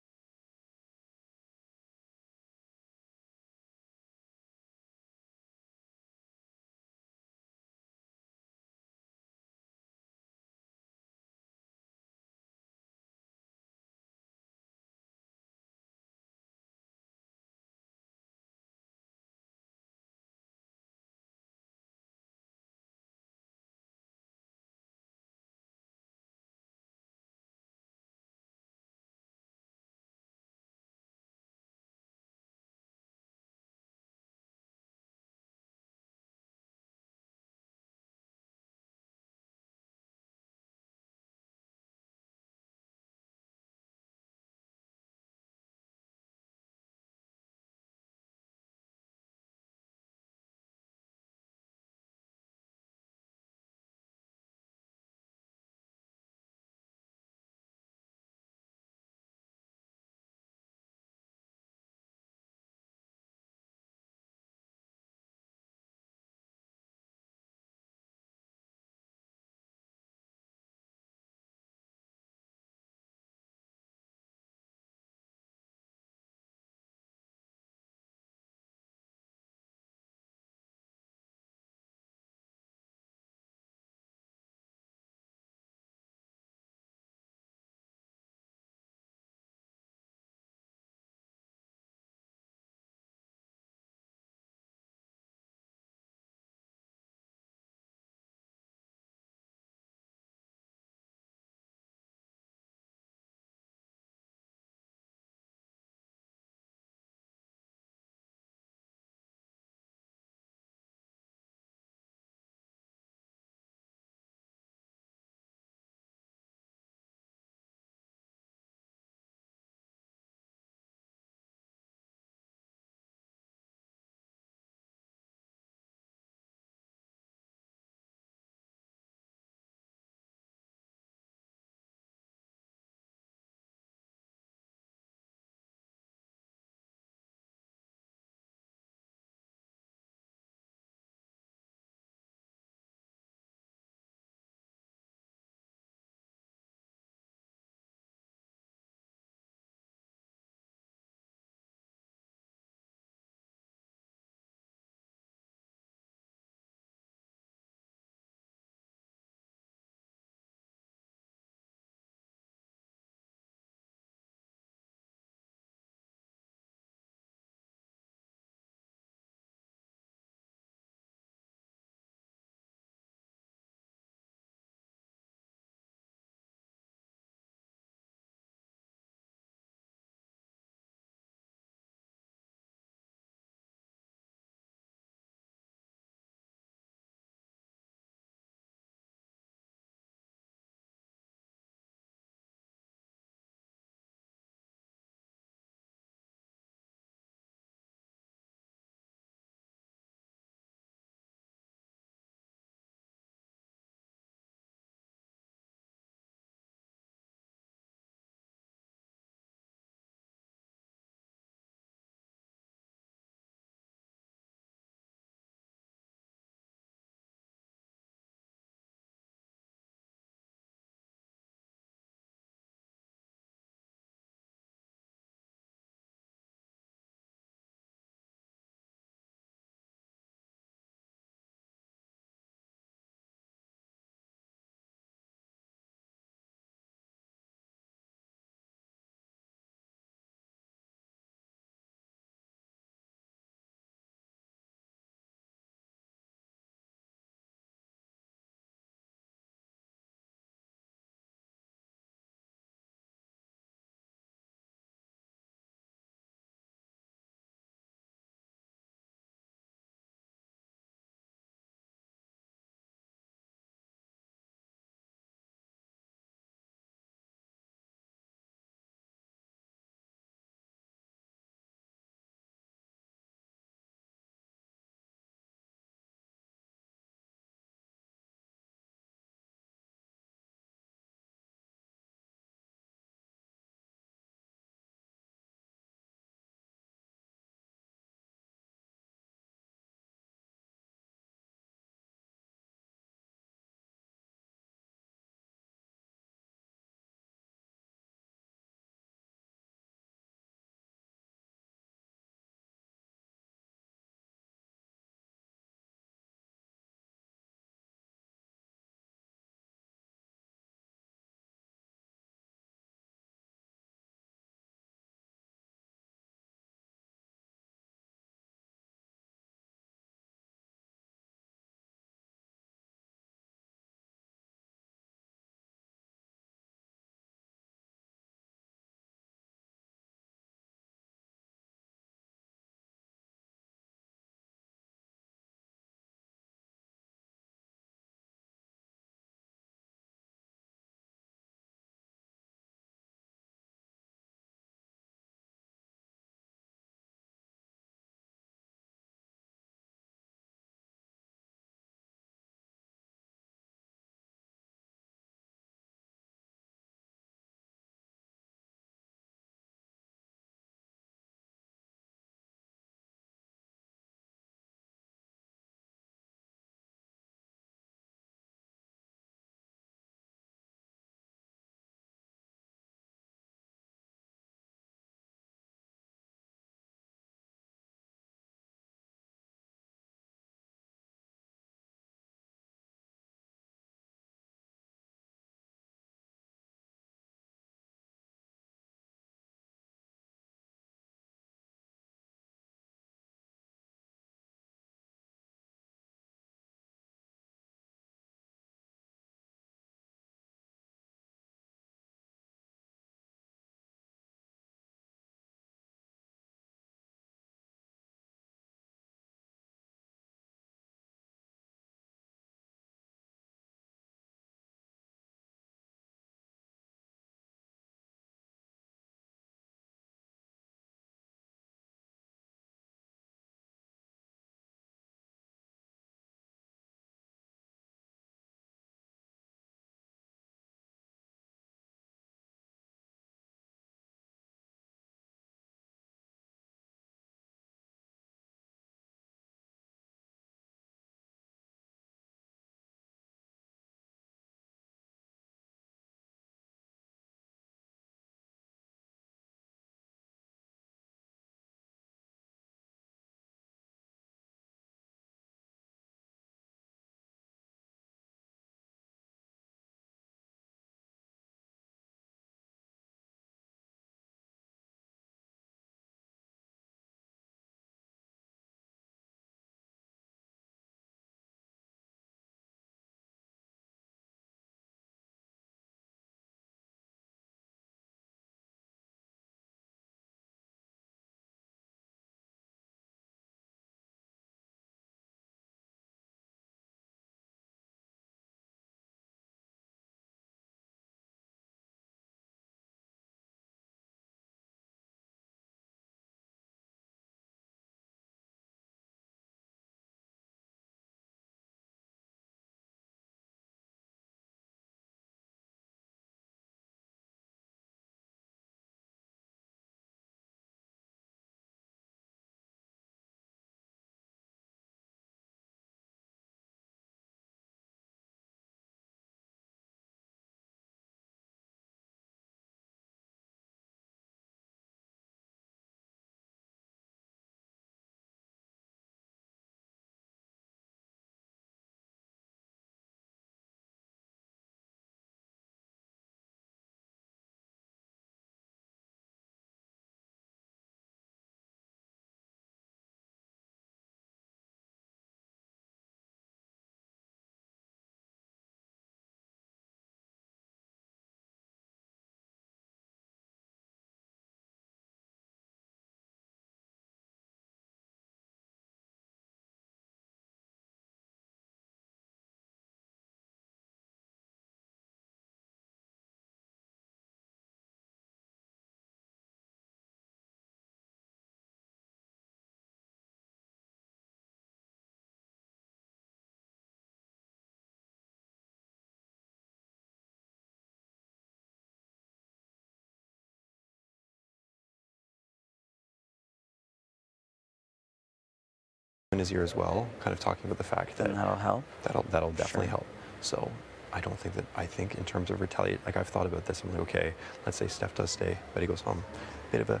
Speaker 11: in his ear as well, kind of talking about the fact that
Speaker 15: Then that'll help.
Speaker 11: That'll definitely help. So I don't think that, I think in terms of retaliate, like I've thought about this, I'm like, okay, let's say Steph does stay, Betty goes home. Bit of a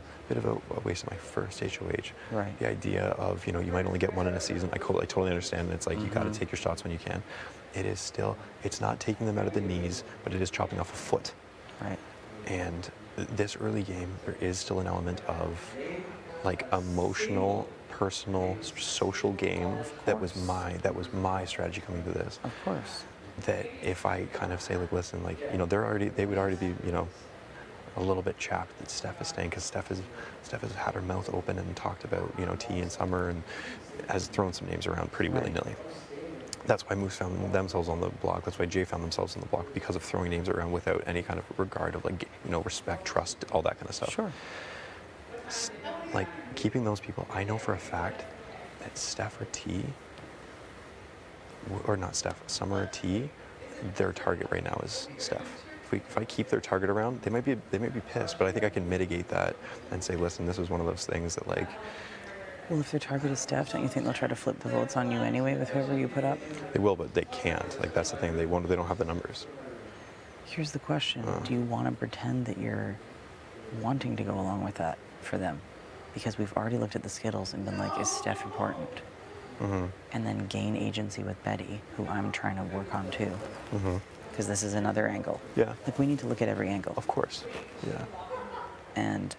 Speaker 11: waste of my first HOH.
Speaker 15: Right.
Speaker 11: The idea of, you know, you might only get one in a season. I totally understand. And it's like, you got to take your shots when you can. It is still, it's not taking them out of the knees, but it is chopping off a foot.
Speaker 15: Right.
Speaker 11: And this early game, there is still an element of like emotional, personal, social game that was my strategy coming to this.
Speaker 15: Of course.
Speaker 11: That if I kind of say like, listen, like, you know, they would already be, you know, a little bit chapped that Steph is staying, because Steph has had her mouth open and talked about, you know, T and Summer, and has thrown some names around pretty willy-nilly. That's why Moose found themselves on the block. That's why Jay found themselves on the block, because of throwing names around without any kind of regard of like, you know, respect, trust, all that kind of stuff.
Speaker 15: Sure.
Speaker 11: Like keeping those people, I know for a fact that Steph or T, or not Steph, Summer or T, their target right now is Steph. If I keep their target around, they might be pissed, but I think I can mitigate that and say, listen, this was one of those things that like.
Speaker 15: Well, if their target is Steph, don't you think they'll try to flip the votes on you anyway with whoever you put up?
Speaker 11: They will, but they can't. Like that's the thing. They don't have the numbers.
Speaker 15: Here's the question: do you want to pretend that you're wanting to go along with that for them? Because we've already looked at the Skittles and been like, is Steph important?
Speaker 11: Mm-hmm.
Speaker 15: And then gain agency with Betty, who I'm trying to work on too.
Speaker 11: Mm-hmm.
Speaker 15: Because this is another angle.
Speaker 11: Yeah.
Speaker 15: Like we need to look at every angle.
Speaker 11: Of course. Yeah.
Speaker 15: And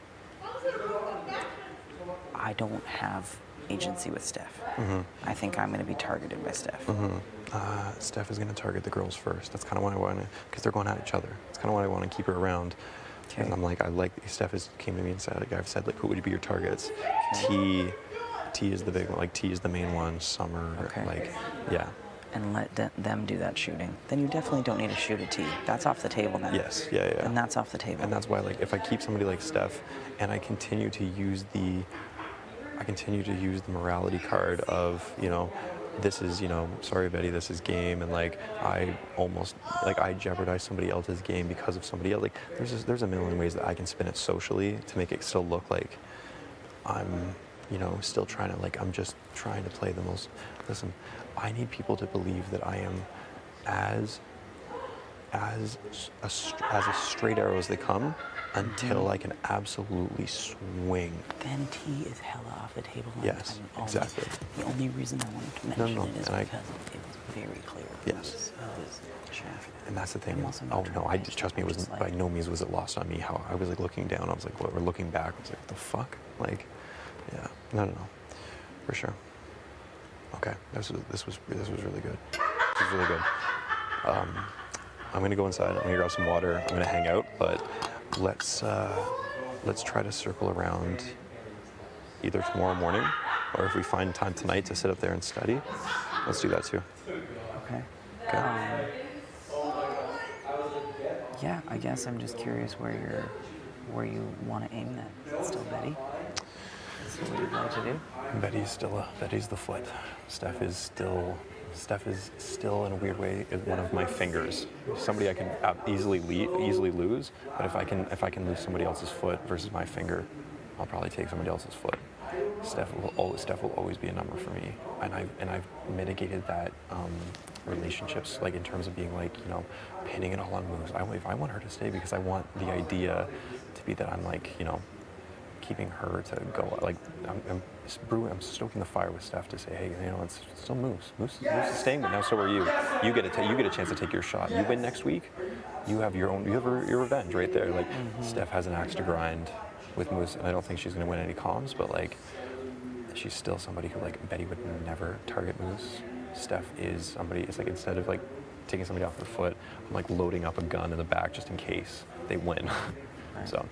Speaker 15: I don't have agency with Steph.
Speaker 11: Mm-hmm.
Speaker 15: I think I'm going to be targeted by Steph.
Speaker 11: Mm-hmm. Steph is going to target the girls first. That's kind of what I want to, because they're going at each other. It's kind of why I want to keep her around.
Speaker 15: Okay.
Speaker 11: And I'm like, Steph came to me and said, like I've said, like who would be your targets?
Speaker 15: Okay.
Speaker 11: T is the big one. Like T is the main one. Summer.
Speaker 15: Okay.
Speaker 11: Like, yeah.
Speaker 15: And let them do that shooting. Then you definitely don't need to shoot a T. That's off the table now.
Speaker 11: Yes. Yeah.
Speaker 15: And that's off the table.
Speaker 11: And that's why, like, if I keep somebody like Steph, and I continue to use the morality card of, you know, this is, you know, sorry Betty, this is game, and like I jeopardize somebody else's game because of somebody else. Like there's a million ways that I can spin it socially to make it still look like I'm, you know, still trying to, like, I'm just trying to play the most. Listen, I need people to believe that I am as a straight arrow as they come, until I can absolutely swing.
Speaker 15: Then T is hella off the table.
Speaker 11: Yes, exactly.
Speaker 15: The only reason I wanted to mention it is because it was very clear.
Speaker 11: Yes.
Speaker 15: It was shafted.
Speaker 11: And that's the thing.
Speaker 15: I'm also
Speaker 11: Oh
Speaker 15: not
Speaker 11: no,
Speaker 15: trying to
Speaker 11: trust me, it was by no means was it lost on me. How I was like looking down, I was like, what? We're looking back. I was like, what the fuck? Like, yeah, no, for sure. Okay, this was really good. This was really good. I'm gonna go inside. I'm gonna grab some water. I'm gonna hang out, but let's try to circle around either tomorrow morning, or if we find time tonight to sit up there and study, let's do that too.
Speaker 15: Okay.
Speaker 11: Okay.
Speaker 15: Yeah, I guess I'm just curious where you want to aim that. Is it still Betty? Is that what you'd like to do?
Speaker 11: Betty's the foot. Steph is still in a weird way one of my fingers. Somebody I can easily lose, but if I can lose somebody else's foot versus my finger, I'll probably take somebody else's foot. Steph will always be a number for me, and I've mitigated that relationships, like in terms of being like, you know, pinning it all on moves. I want her to stay because I want the idea to be that I'm like, you know, keeping her to go. Like I'm stoking the fire with Steph to say, hey, you know, it's still Moose. Moose is staying, but now so are you. You get a chance to take your shot. You win next week, you have your revenge right there. Like Steph has an axe to grind with Moose, and I don't think she's going to win any comms, but like she's still somebody who, like, Betty would never target Moose. Steph is somebody. It's like instead of like taking somebody off their foot, I'm like loading up a gun in the back just in case they win. So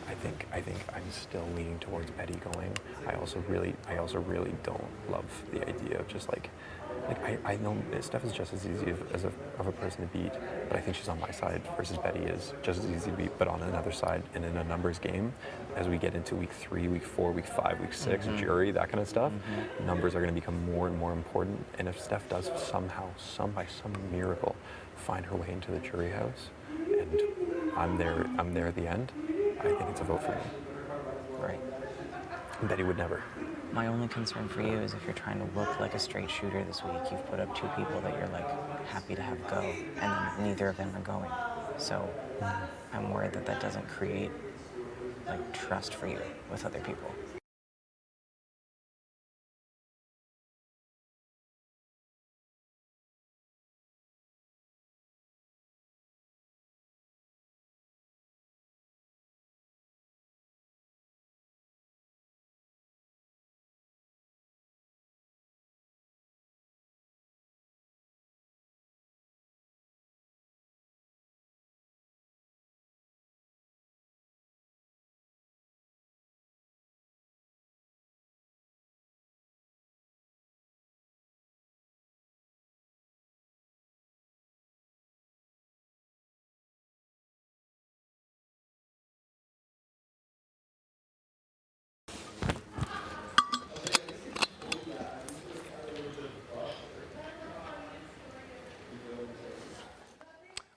Speaker 11: I think I'm still leaning towards Betty going. I also really don't love the idea of just like I know Steph is just as easy of a person to beat, but I think she's on my side versus Betty is just as easy to beat, but on another side, and in a numbers game, as we get into week 3, week 4, week 5, week 6, jury, that kind of stuff, numbers are going to become more and more important. And if Steph does somehow, by some miracle, find her way into the jury house, and I'm there at the end, I think it's a vote for me. Right. Betty would never.
Speaker 8: My only concern for you is if you're trying to look like a straight shooter this week, you've put up 2 people that you're like happy to have go, and then neither of them are going. So I'm worried that that doesn't create like trust for you with other people.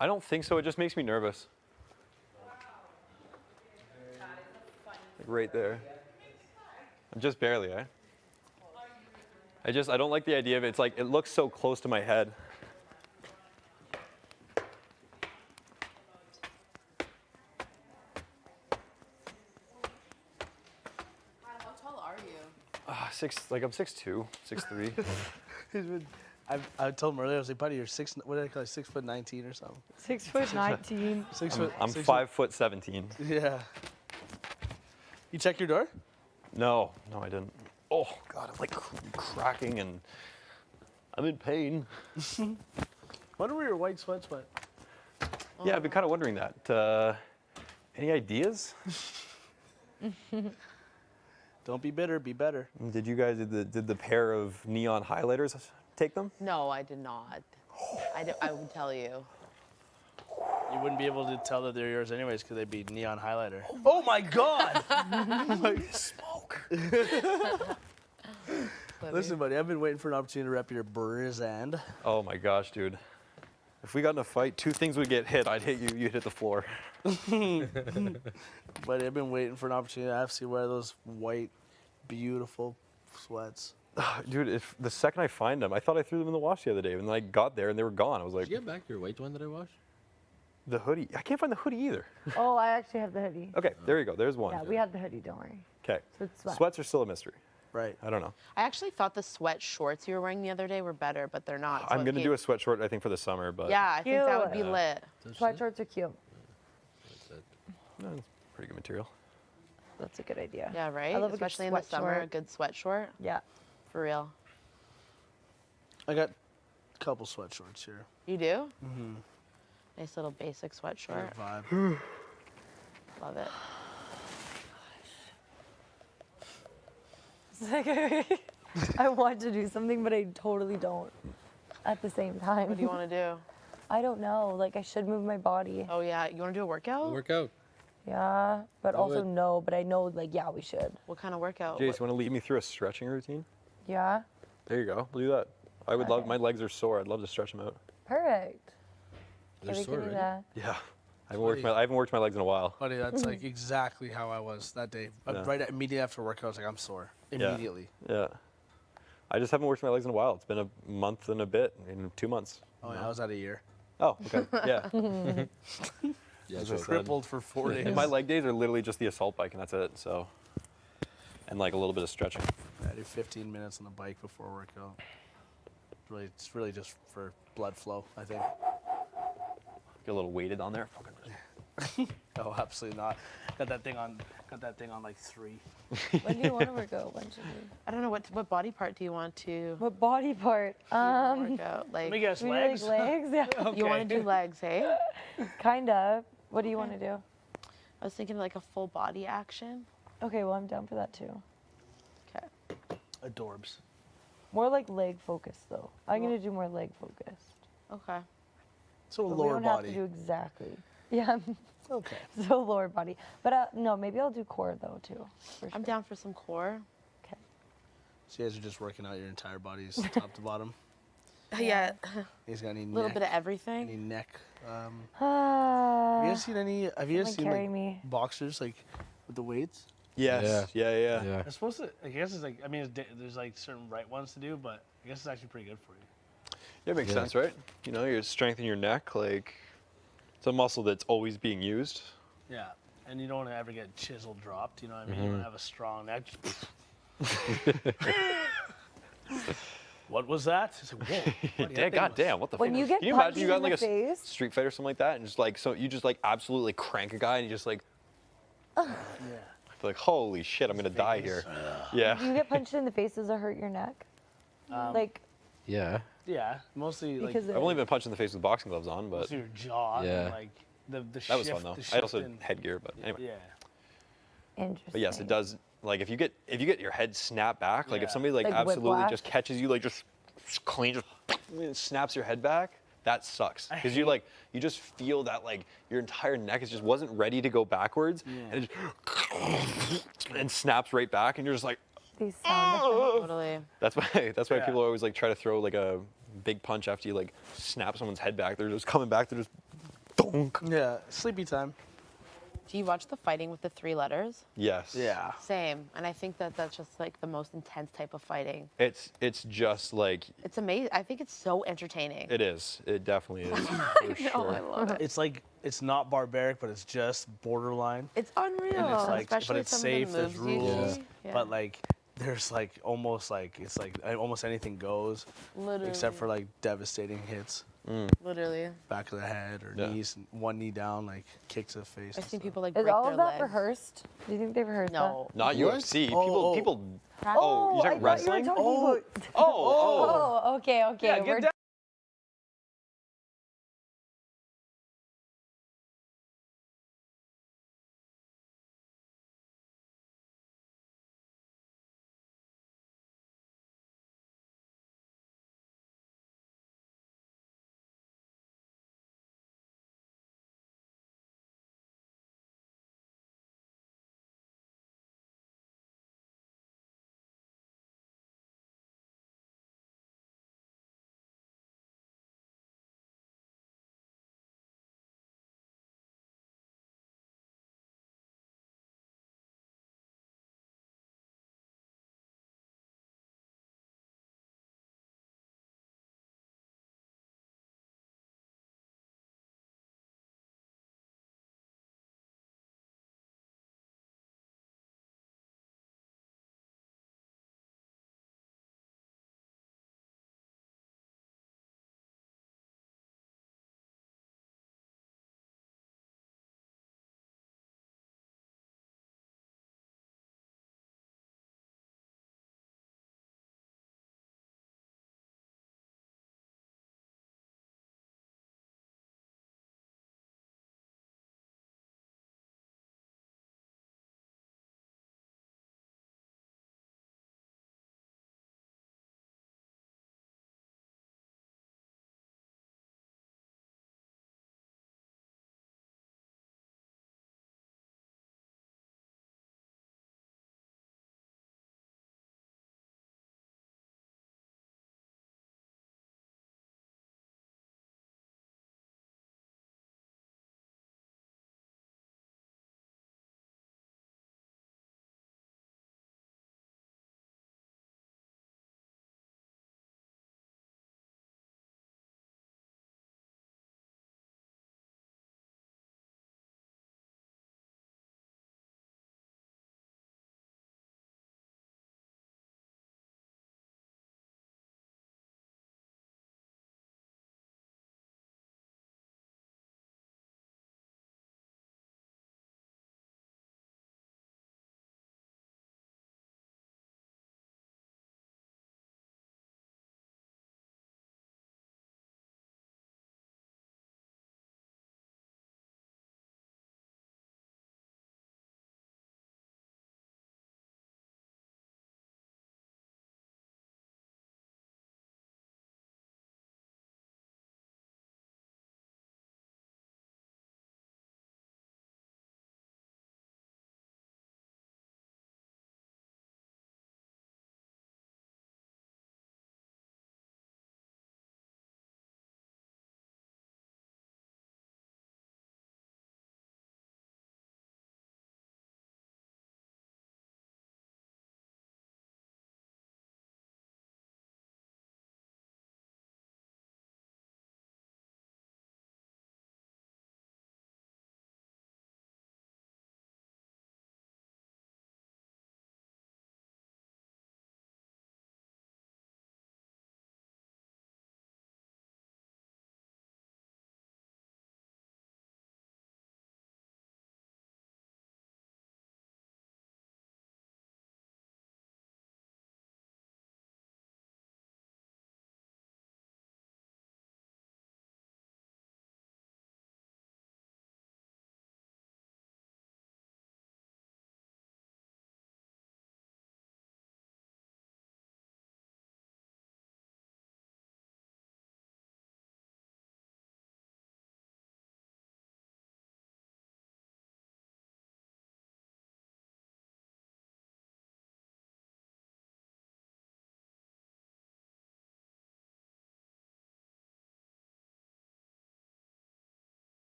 Speaker 11: I don't think so. It just makes me nervous. Like right there. Just barely, eh? I don't like the idea of it. It's like, it looks so close to my head.
Speaker 17: How tall are you?
Speaker 11: I'm 6'2", 6'3".
Speaker 4: I told him earlier, I was like, buddy, you're what did I call it, 6'19" or something.
Speaker 3: 6'19".
Speaker 4: 6 foot.
Speaker 11: I'm 5'17".
Speaker 4: Yeah. You check your door?
Speaker 11: No, I didn't. Oh God, I'm like cracking and I'm in pain.
Speaker 4: Wonder where your white sweats went.
Speaker 11: Yeah, I've been kind of wondering that. Any ideas?
Speaker 4: Don't be bitter, be better.
Speaker 11: Did you guys, did the pair of neon highlighters take them?
Speaker 17: No, I did not. I would tell you.
Speaker 4: You wouldn't be able to tell that they're yours anyways because they'd be neon highlighter. Oh my God!
Speaker 11: Smoke.
Speaker 4: Listen, buddy, I've been waiting for an opportunity to rep your brand.
Speaker 11: Oh my gosh, dude. If we got in a fight, 2 things would get hit. I'd hit you, you'd hit the floor.
Speaker 4: Buddy, I've been waiting for an opportunity to actually wear those white, beautiful sweats.
Speaker 11: Dude, if the second I find them, I thought I threw them in the wash the other day, and then I got there and they were gone. I was like,
Speaker 10: Did you get back your white one that I washed?
Speaker 11: The hoodie. I can't find the hoodie either.
Speaker 3: Oh, I actually have the hoodie.
Speaker 11: Okay, there you go. There's one.
Speaker 3: Yeah, we have the hoodie, don't worry.
Speaker 11: Okay.
Speaker 3: So it's sweats.
Speaker 11: Sweats are still a mystery.
Speaker 4: Right.
Speaker 11: I don't know.
Speaker 17: I actually thought the sweat shorts you were wearing the other day were better, but they're not.
Speaker 11: I'm going to do a sweat short, I think, for the summer, but...
Speaker 17: Yeah, I think that would be lit.
Speaker 3: Sweatshorts are cute.
Speaker 11: No, it's pretty good material.
Speaker 3: That's a good idea.
Speaker 17: Yeah, right?
Speaker 3: I love
Speaker 17: Especially
Speaker 3: a
Speaker 17: in
Speaker 3: good
Speaker 17: the summer, a
Speaker 3: sweat
Speaker 17: good sweat short.
Speaker 3: Yeah.
Speaker 17: For real.
Speaker 4: I got a couple sweat shorts here.
Speaker 17: You do?
Speaker 4: Mm-hmm.
Speaker 17: Nice little basic sweat short.
Speaker 4: Vibe.
Speaker 17: Love it.
Speaker 3: It's like I want to do something, but I totally don't at the same time.
Speaker 17: What do you want to do?
Speaker 3: I don't know. Like, I should move my body.
Speaker 17: Oh, yeah. You want to do a workout?
Speaker 10: Workout.
Speaker 3: Yeah, but
Speaker 11: Do
Speaker 3: also
Speaker 11: it.
Speaker 3: no. But I know, like, yeah, we should.
Speaker 17: What kind of workout?
Speaker 11: Jace, you want to lead me through a stretching routine?
Speaker 3: Yeah.
Speaker 11: There you go. We'll do that. I would love, my legs are sore. I'd love to stretch them out.
Speaker 3: Perfect.
Speaker 10: They're
Speaker 3: Yeah, we
Speaker 10: sore
Speaker 3: can do
Speaker 10: already?
Speaker 3: that.
Speaker 11: Yeah. I haven't worked my legs in a while.
Speaker 4: Buddy, that's like exactly how I was that day.
Speaker 11: Yeah.
Speaker 4: Right immediately after workout, I was like, I'm sore. Immediately.
Speaker 11: Yeah. I just haven't worked my legs in a while. It's been a month and a bit, in 2 months.
Speaker 4: Oh, yeah, I was at a year.
Speaker 11: Oh, okay. Yeah.
Speaker 10: Yeah,
Speaker 11: I was
Speaker 10: so
Speaker 4: crippled for 4 days.
Speaker 11: And my leg days are literally just the assault bike, and that's it. So, and like a little bit of stretching.
Speaker 4: I do 15 minutes on the bike before workout. It's really just for blood flow, I think.
Speaker 11: Get a little weighted on there.
Speaker 4: Oh, absolutely not. Got that thing on like 3.
Speaker 3: When do you want to work out? When should we?
Speaker 17: I don't know. What body part do you want to
Speaker 3: What body part?
Speaker 17: work out? Like,
Speaker 4: Let me guess,
Speaker 3: maybe
Speaker 4: legs?
Speaker 3: Like legs, yeah.
Speaker 17: You want to do legs, hey?
Speaker 3: Kind of. What do you want to do?
Speaker 17: I was thinking like a full body action.
Speaker 3: Okay, well, I'm down for that too.
Speaker 17: Okay.
Speaker 4: Adorbs.
Speaker 3: More like leg focused, though. I'm going to do more leg focused.
Speaker 17: Okay.
Speaker 4: So
Speaker 3: But
Speaker 4: lower
Speaker 3: we don't
Speaker 4: body.
Speaker 3: have to do exactly. Yeah.
Speaker 4: Okay.
Speaker 3: So lower body. But no, maybe I'll do core, though, too. For
Speaker 17: I'm
Speaker 3: sure.
Speaker 17: down for some core.
Speaker 4: So you guys are just working out your entire bodies, top to bottom.
Speaker 17: Yeah.
Speaker 4: He's got any
Speaker 17: A little
Speaker 4: neck,
Speaker 17: bit of everything.
Speaker 4: any neck. Have you
Speaker 3: Ah.
Speaker 4: guys seen any? Have you guys
Speaker 3: Someone
Speaker 4: seen
Speaker 3: carry
Speaker 4: like
Speaker 3: me.
Speaker 4: boxers like with the weights?
Speaker 11: Yes. Yeah.
Speaker 4: It's supposed to. I guess it's like. I mean, there's like certain right ones to do, but I guess it's actually pretty good for you.
Speaker 11: Yeah, it makes sense, right? You know, you're strengthening your neck. Like, it's a muscle that's always being used.
Speaker 4: Yeah, and you don't want to ever get chisel dropped. You know what I mean? You want to have a strong neck. What was that? It's like, whoa.
Speaker 11: God damn, what the
Speaker 3: When
Speaker 11: fuck?
Speaker 3: you get
Speaker 11: Can you
Speaker 3: punched
Speaker 11: imagine you got
Speaker 3: in
Speaker 11: like
Speaker 3: the
Speaker 11: a
Speaker 3: face-
Speaker 11: street fight or something like that, and just like, so you just like absolutely crank a guy, and you just like,
Speaker 4: yeah.
Speaker 11: like, holy shit, I'm gonna die here. Yeah.
Speaker 3: If you get punched in the face, does it hurt your neck? Like,
Speaker 10: Yeah.
Speaker 4: Yeah, mostly like.
Speaker 3: Because
Speaker 11: I've only been punched in the face with boxing gloves on, but
Speaker 4: Mostly your jaw.
Speaker 11: Yeah.
Speaker 4: And like the
Speaker 11: that was fun though. I had also headgear, but anyway.
Speaker 4: Yeah.
Speaker 3: Interesting.
Speaker 11: But yes, it does. Like if you get your head snapped back, like if
Speaker 4: Yeah.
Speaker 11: somebody like
Speaker 3: Like
Speaker 11: absolutely
Speaker 3: whiplash?
Speaker 11: just catches you, like just clean, just snaps your head back, that sucks. Because you like you just feel that like your entire neck is just wasn't ready to go backwards, and it just and snaps right back, and you're just like.
Speaker 3: These sound effects.
Speaker 19: Totally.
Speaker 11: That's why people always like try to throw like a big punch after you like snap someone's head back. They're just coming back. They're just donk.
Speaker 4: Yeah, sleepy time.
Speaker 19: Do you watch the fighting with the 3 letters?
Speaker 11: Yes.
Speaker 4: Yeah.
Speaker 19: Same. And I think that that's just like the most intense type of fighting.
Speaker 11: It's just like
Speaker 19: It's amazing. I think it's so entertaining.
Speaker 11: it is. It definitely is. For
Speaker 19: know, I love it.
Speaker 4: It's like it's not barbaric, but it's just borderline.
Speaker 19: It's unreal.
Speaker 4: And it's like,
Speaker 19: Especially
Speaker 4: but it's
Speaker 19: some of the
Speaker 4: safe. There's
Speaker 19: moves you
Speaker 4: rules,
Speaker 19: see. Yeah.
Speaker 4: but like there's like almost like it's like almost anything goes,
Speaker 19: Literally.
Speaker 4: except for like devastating hits.
Speaker 19: Literally.
Speaker 4: Back of the head or knees, one knee down, like kick to the face.
Speaker 19: I've seen people like
Speaker 3: Is
Speaker 19: break
Speaker 3: all
Speaker 19: their
Speaker 3: of that
Speaker 19: legs.
Speaker 3: rehearsed? Do you think they've rehearsed
Speaker 19: No.
Speaker 11: Not UFC.
Speaker 4: Oh,
Speaker 11: People.
Speaker 3: that?
Speaker 11: Oh, you
Speaker 3: I
Speaker 11: talking
Speaker 3: thought you were
Speaker 11: wrestling?
Speaker 3: talking
Speaker 11: Oh.
Speaker 3: about-
Speaker 11: Oh.
Speaker 3: Oh, okay, okay.
Speaker 11: Yeah, get
Speaker 3: we're
Speaker 11: down.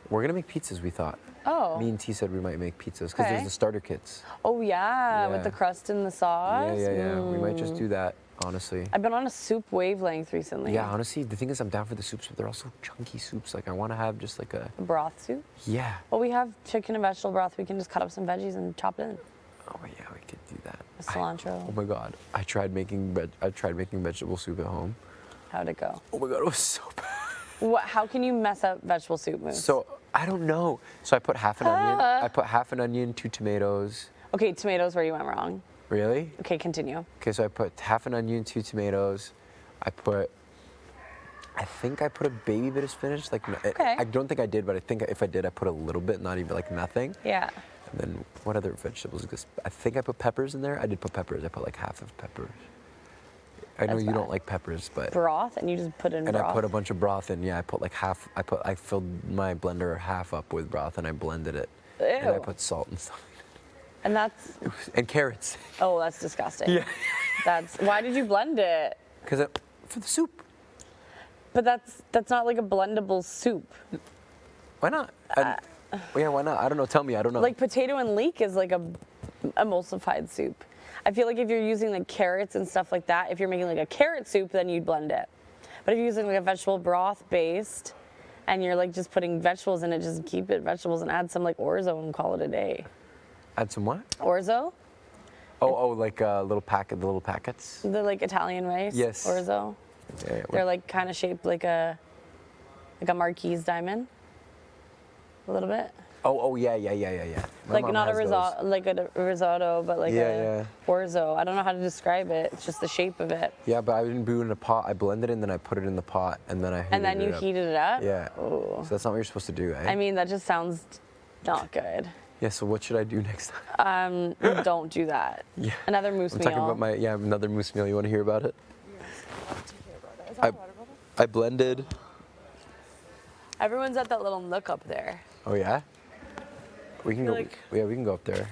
Speaker 21: We're gonna make pizzas. We thought.
Speaker 16: Oh.
Speaker 21: Me and T said we might make pizzas because
Speaker 16: Okay.
Speaker 21: there's the starter kits.
Speaker 16: Oh yeah, with
Speaker 21: Yeah.
Speaker 16: the crust and the sauce.
Speaker 21: Yeah. We might just do that. Honestly.
Speaker 16: I've been on a soup wavelength recently.
Speaker 21: Yeah, honestly, the thing is, I'm down for the soups, but they're also chunky soups. Like, I want to have just like a
Speaker 16: broth soup.
Speaker 21: Yeah.
Speaker 16: Well, we have chicken and vegetable broth. We can just cut up some veggies and chop it in.
Speaker 21: Oh yeah, we could do that.
Speaker 16: With cilantro.
Speaker 21: Oh my god, I tried making vegetable soup at home.
Speaker 16: How'd it go?
Speaker 21: Oh my god, it was so bad.
Speaker 16: What? How can you mess up vegetable soup, Moose?
Speaker 21: So I don't know. So I put half an onion. I put half an onion, 2 tomatoes.
Speaker 16: Okay, tomatoes where you went wrong.
Speaker 21: Really?
Speaker 16: Okay, continue.
Speaker 21: Okay, so I put half an onion, 2 tomatoes. I think I put a baby bit of spinach. Like,
Speaker 16: Okay.
Speaker 21: I don't think I did, but I think if I did, I put a little bit, not even like nothing.
Speaker 16: Yeah.
Speaker 21: And then what other vegetables? I think I put peppers in there. I did put peppers. I put like half of peppers. I know
Speaker 16: That's
Speaker 21: you
Speaker 16: bad.
Speaker 21: don't like peppers, but
Speaker 16: Broth, and you just put in
Speaker 21: and
Speaker 16: broth.
Speaker 21: I put a bunch of broth in. Yeah, I put like half. I filled my blender half up with broth, and I blended it. And I
Speaker 16: Ew.
Speaker 21: put salt and stuff.
Speaker 16: And that's.
Speaker 21: And carrots.
Speaker 16: Oh, that's disgusting.
Speaker 21: Yeah.
Speaker 16: That's. Why did you blend it?
Speaker 21: Because for the soup.
Speaker 16: But that's not like a blendable soup.
Speaker 21: Why not? Yeah, why not? I don't know. Tell me. I don't know.
Speaker 16: Like potato and leek is like a emulsified soup. I feel like if you're using like carrots and stuff like that, if you're making like a carrot soup, then you'd blend it. But if you're using like a vegetable broth based, and you're like just putting vegetables in it, just keep it vegetables and add some like orzo and call it a day.
Speaker 21: Add some what?
Speaker 16: Orzo,
Speaker 21: Oh, like the little packets.
Speaker 16: the like Italian rice.
Speaker 21: Yes.
Speaker 16: Orzo.
Speaker 21: Yeah.
Speaker 16: They're like kind of shaped like a Marquise diamond. A little bit.
Speaker 21: Oh, yeah. My
Speaker 16: Like
Speaker 21: mom
Speaker 16: not a
Speaker 21: has those.
Speaker 16: risotto, like a risotto, but like
Speaker 21: Yeah.
Speaker 16: orzo. I don't know how to describe it. It's just the shape of it.
Speaker 21: Yeah, but I didn't do it in a pot. I blended it and then I put it in the pot and then I heated
Speaker 16: And then you
Speaker 21: it up.
Speaker 16: heated it up?
Speaker 21: Yeah.
Speaker 16: Ooh.
Speaker 21: So that's not what you're supposed to do, eh?
Speaker 16: I mean, that just sounds not good.
Speaker 21: Yeah. So what should I do next time?
Speaker 16: Don't do that.
Speaker 21: Yeah.
Speaker 16: Another moose
Speaker 21: I'm
Speaker 16: meal.
Speaker 21: talking about another moose meal. You want to hear about it? I blended.
Speaker 16: Everyone's at that little nook up there.
Speaker 21: Oh yeah. We can go.
Speaker 16: Like-
Speaker 21: Yeah, we can go up there.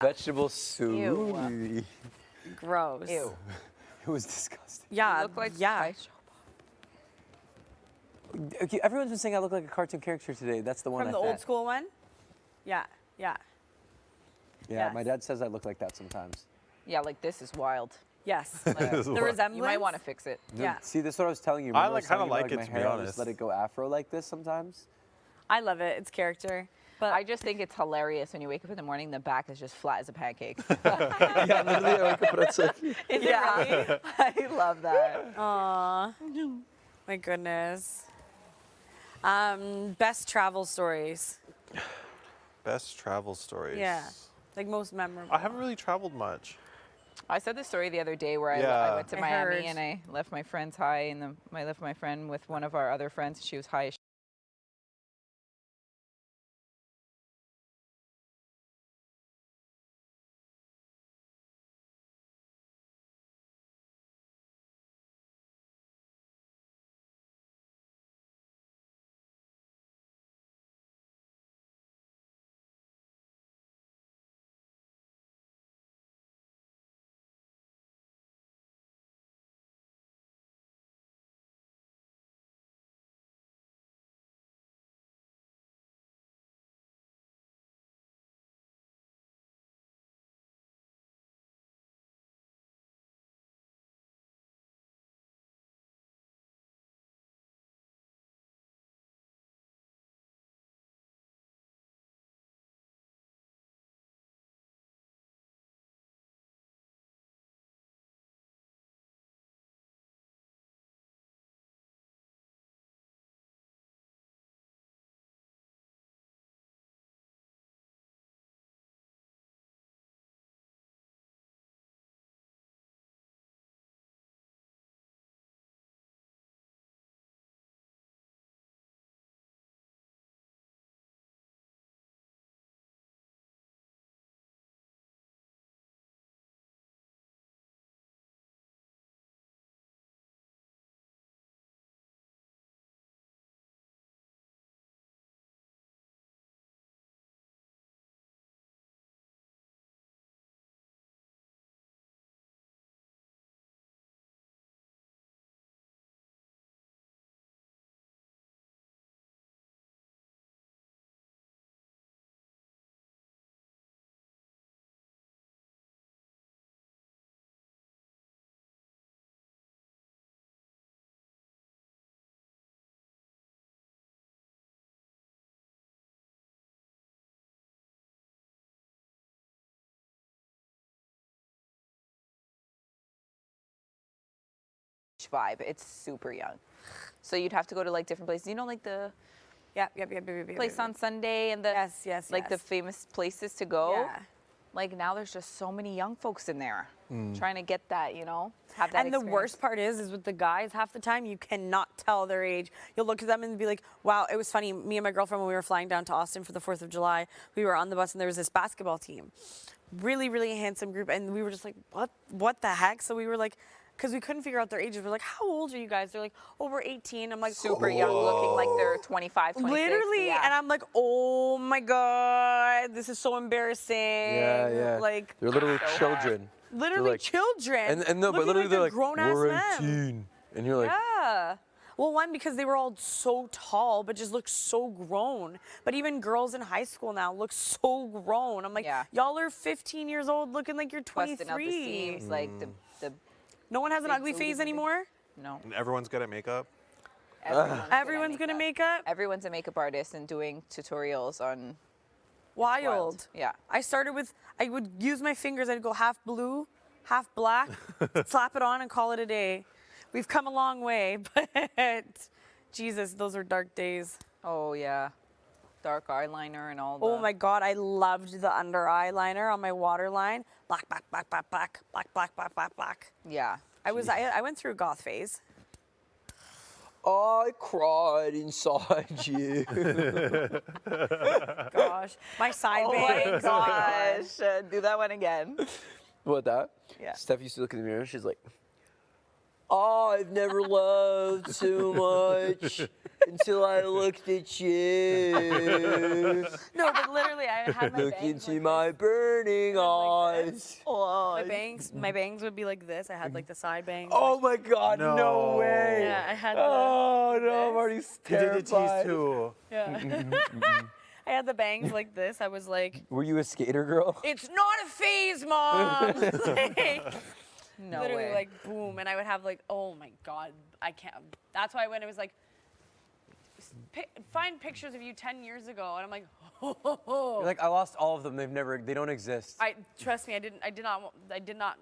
Speaker 21: Vegetable soup.
Speaker 12: Ew. Gross.
Speaker 21: Ew. It was disgusting.
Speaker 12: Yeah. Yeah.
Speaker 21: Okay, everyone's been saying I look like a cartoon character today. That's the one
Speaker 12: From
Speaker 21: I
Speaker 12: the old
Speaker 21: thought.
Speaker 12: school one? Yeah. Yeah.
Speaker 21: Yeah,
Speaker 12: Yes.
Speaker 21: my dad says I look like that sometimes.
Speaker 2: Yeah, like this is wild.
Speaker 12: Yes.
Speaker 21: This is
Speaker 12: The
Speaker 21: wild.
Speaker 12: resemblance.
Speaker 2: You might want to fix it.
Speaker 21: No, see, this is what I was telling you.
Speaker 5: I,
Speaker 21: Remember
Speaker 5: like,
Speaker 21: was telling
Speaker 5: kinda
Speaker 21: you
Speaker 5: like
Speaker 21: about,
Speaker 5: it, to
Speaker 21: my
Speaker 5: be
Speaker 21: hair, I just
Speaker 5: honest.
Speaker 21: let it go afro like this sometimes.
Speaker 12: I love it. It's character. But
Speaker 2: I just think it's hilarious when you wake up in the morning, the back is just flat as a pancake.
Speaker 21: Yeah, literally, I wake up and it's like.
Speaker 2: Is it really? I love that.
Speaker 12: Aw. My goodness. Best travel stories.
Speaker 5: Best travel stories.
Speaker 12: Yeah. Like most memorable.
Speaker 5: I haven't really traveled much.
Speaker 2: I said this story the other day where I
Speaker 5: Yeah.
Speaker 2: went to
Speaker 12: I
Speaker 2: Miami
Speaker 12: heard.
Speaker 2: and I left my friends high, and I left my friend with one of our other friends. She was high as vibe. It's super young. So you'd have to go to like different places. You know, like the
Speaker 12: Yep.
Speaker 2: place on Sunday and the like the famous places to go.
Speaker 12: Yeah.
Speaker 2: Like now there's just so many young folks in there
Speaker 21: Mm.
Speaker 2: trying to get that, you know, have that
Speaker 12: And the worst part is with the guys, half the time you cannot tell their age. You'll look at them and be like, wow, it was funny. Me and my girlfriend, when we were flying down to Austin for the 4th of July, we were on the bus and there was this basketball team. Really, really handsome group. And we were just like, what the heck? So we were like, because we couldn't figure out their ages. We're like, how old are you guys? They're like, oh, we're 18. I'm like,
Speaker 2: super young, looking like they're 25, 26.
Speaker 12: Literally,
Speaker 2: yeah.
Speaker 12: and I'm like, oh my God, this is so embarrassing.
Speaker 21: Yeah.
Speaker 12: Like,
Speaker 21: They're little children.
Speaker 12: literally
Speaker 21: They're like,
Speaker 12: children.
Speaker 21: And no, but
Speaker 12: looking
Speaker 21: literally they're like,
Speaker 12: grown-ass
Speaker 21: we're
Speaker 12: men.
Speaker 21: 18. And you're like,
Speaker 12: Yeah. Well, one, because they were all so tall, but just looked so grown. But even girls in high school now look so grown. I'm like, y'all are 15 years old looking like you're 23.
Speaker 2: Busting out the seams, like the
Speaker 12: No one has an
Speaker 2: big
Speaker 12: ugly
Speaker 2: booty
Speaker 12: face
Speaker 2: movie.
Speaker 12: anymore?
Speaker 2: No.
Speaker 5: And everyone's good at makeup.
Speaker 12: Everyone's good at makeup?
Speaker 2: Everyone's a makeup artist and doing tutorials on.
Speaker 12: Wild.
Speaker 2: Yeah.
Speaker 12: I started with, I would use my fingers, I'd go half blue, half black, slap it on and call it a day. We've come a long way, but Jesus, those are dark days.
Speaker 2: Oh, yeah. Dark eyeliner and all the.
Speaker 12: Oh my God, I loved the under eyeliner on my waterline. Black, black, black, black, black, black, black, black, black, black.
Speaker 2: Yeah.
Speaker 12: I went through a goth phase.
Speaker 21: I cried inside you.
Speaker 12: Gosh, my side
Speaker 2: Oh
Speaker 12: bang.
Speaker 2: my gosh. Do that one again.
Speaker 21: What, that?
Speaker 2: Yeah.
Speaker 21: Steph used to look in the mirror. She's like,
Speaker 7: Oh, I've never loved so much until I looked at you.
Speaker 12: No, but literally, I had my
Speaker 7: Look
Speaker 12: bangs
Speaker 7: into
Speaker 12: like
Speaker 7: my burning eyes.
Speaker 12: this. My bangs would be like this. I had like the side bangs.
Speaker 7: Oh my God, no way.
Speaker 12: Yeah, I had
Speaker 7: Oh
Speaker 12: the,
Speaker 7: no, I'm already terrified.
Speaker 12: Yeah. I had the bangs like this. I was like,
Speaker 7: Were you a skater girl?
Speaker 12: it's not a phase, Mom. Like,
Speaker 9: No
Speaker 12: literally
Speaker 9: way.
Speaker 12: like boom, and I would have like, oh my God, I can't. That's why when it was like, find pictures of you 10 years ago, and I'm like, oh.
Speaker 7: You're like, I lost all of them. They don't exist.
Speaker 12: I trust me, I did not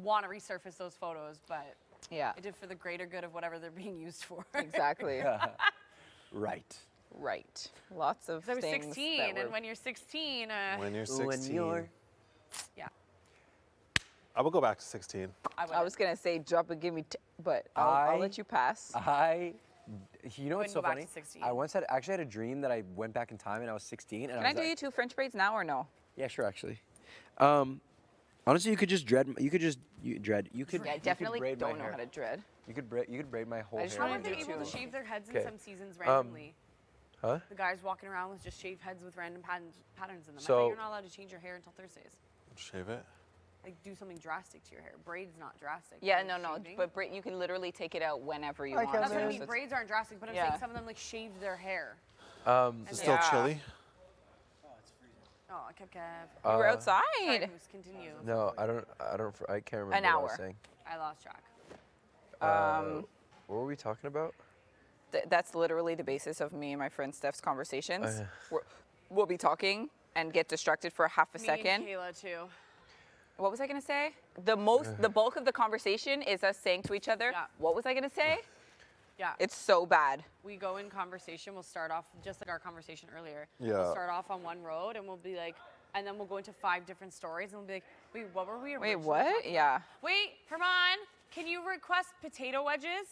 Speaker 12: want to resurface those photos, but
Speaker 9: Yeah.
Speaker 12: I did for the greater good of whatever they're being used for.
Speaker 9: Exactly.
Speaker 7: Right.
Speaker 9: Right. Lots of
Speaker 12: 'Cause I was
Speaker 9: things
Speaker 12: 16,
Speaker 9: that were-
Speaker 12: and when you're 16,
Speaker 11: When you're 16.
Speaker 12: yeah.
Speaker 5: I will go back to 16.
Speaker 9: I was gonna say drop and give me, but I'll let you pass.
Speaker 7: You know what's
Speaker 9: Wouldn't
Speaker 7: so
Speaker 9: go back
Speaker 7: funny?
Speaker 9: to 16.
Speaker 7: I once actually had a dream that I went back in time and I was 16. And
Speaker 9: Can I do you 2 French braids now or no?
Speaker 7: Yeah, sure, actually. Honestly, you could just dread. You could just dread. You could.
Speaker 9: Yeah, I
Speaker 7: you could
Speaker 9: definitely
Speaker 7: braid my
Speaker 9: don't know
Speaker 7: hair.
Speaker 9: how to dread.
Speaker 7: You could braid my whole
Speaker 9: I just
Speaker 7: hair.
Speaker 12: How are
Speaker 9: wanna
Speaker 12: they
Speaker 9: do
Speaker 12: able to
Speaker 9: two.
Speaker 12: shave their heads in
Speaker 7: Okay.
Speaker 12: some seasons randomly?
Speaker 7: Huh?
Speaker 12: The guys walking around with just shaved heads with random patterns in them. I
Speaker 7: So-
Speaker 12: thought you're not allowed to change your hair until Thursdays.
Speaker 11: Shave it.
Speaker 12: Like do something drastic to your hair. Braids not drastic.
Speaker 9: Yeah,
Speaker 12: but
Speaker 9: no, no,
Speaker 12: shaving-
Speaker 9: but you can literally take it out whenever you
Speaker 12: That's
Speaker 9: want.
Speaker 12: what I
Speaker 9: So
Speaker 12: mean.
Speaker 9: it's-
Speaker 12: Braids aren't drastic, but I'm
Speaker 9: Yeah.
Speaker 12: saying some of them like shaved their hair.
Speaker 11: Is it still chilly?
Speaker 12: Oh, Kev.
Speaker 9: We were
Speaker 7: Uh,
Speaker 9: outside.
Speaker 12: Sorry, Moose, continue.
Speaker 7: No, I can't remember
Speaker 9: An
Speaker 7: what I
Speaker 9: hour.
Speaker 7: was saying.
Speaker 12: I lost track.
Speaker 7: What were we talking about?
Speaker 9: That's literally the basis of me and my friend Steph's conversations.
Speaker 7: Oh, yeah.
Speaker 9: We'll be talking and get distracted for half a
Speaker 12: Me
Speaker 9: second.
Speaker 12: and Kayla too.
Speaker 9: What was I gonna say? The bulk of the conversation is us saying to each other, what was I gonna say?
Speaker 12: Yeah.
Speaker 9: It's so bad.
Speaker 12: We go in conversation. We'll start off just like our conversation earlier.
Speaker 9: Yeah.
Speaker 12: We'll start off on one road, and we'll be like, and then we'll go into 5 different stories, and we'll be like, wait, what were we originally
Speaker 9: Wait, what?
Speaker 12: talking
Speaker 9: Yeah.
Speaker 12: about? Wait, Herman, can you request potato wedges?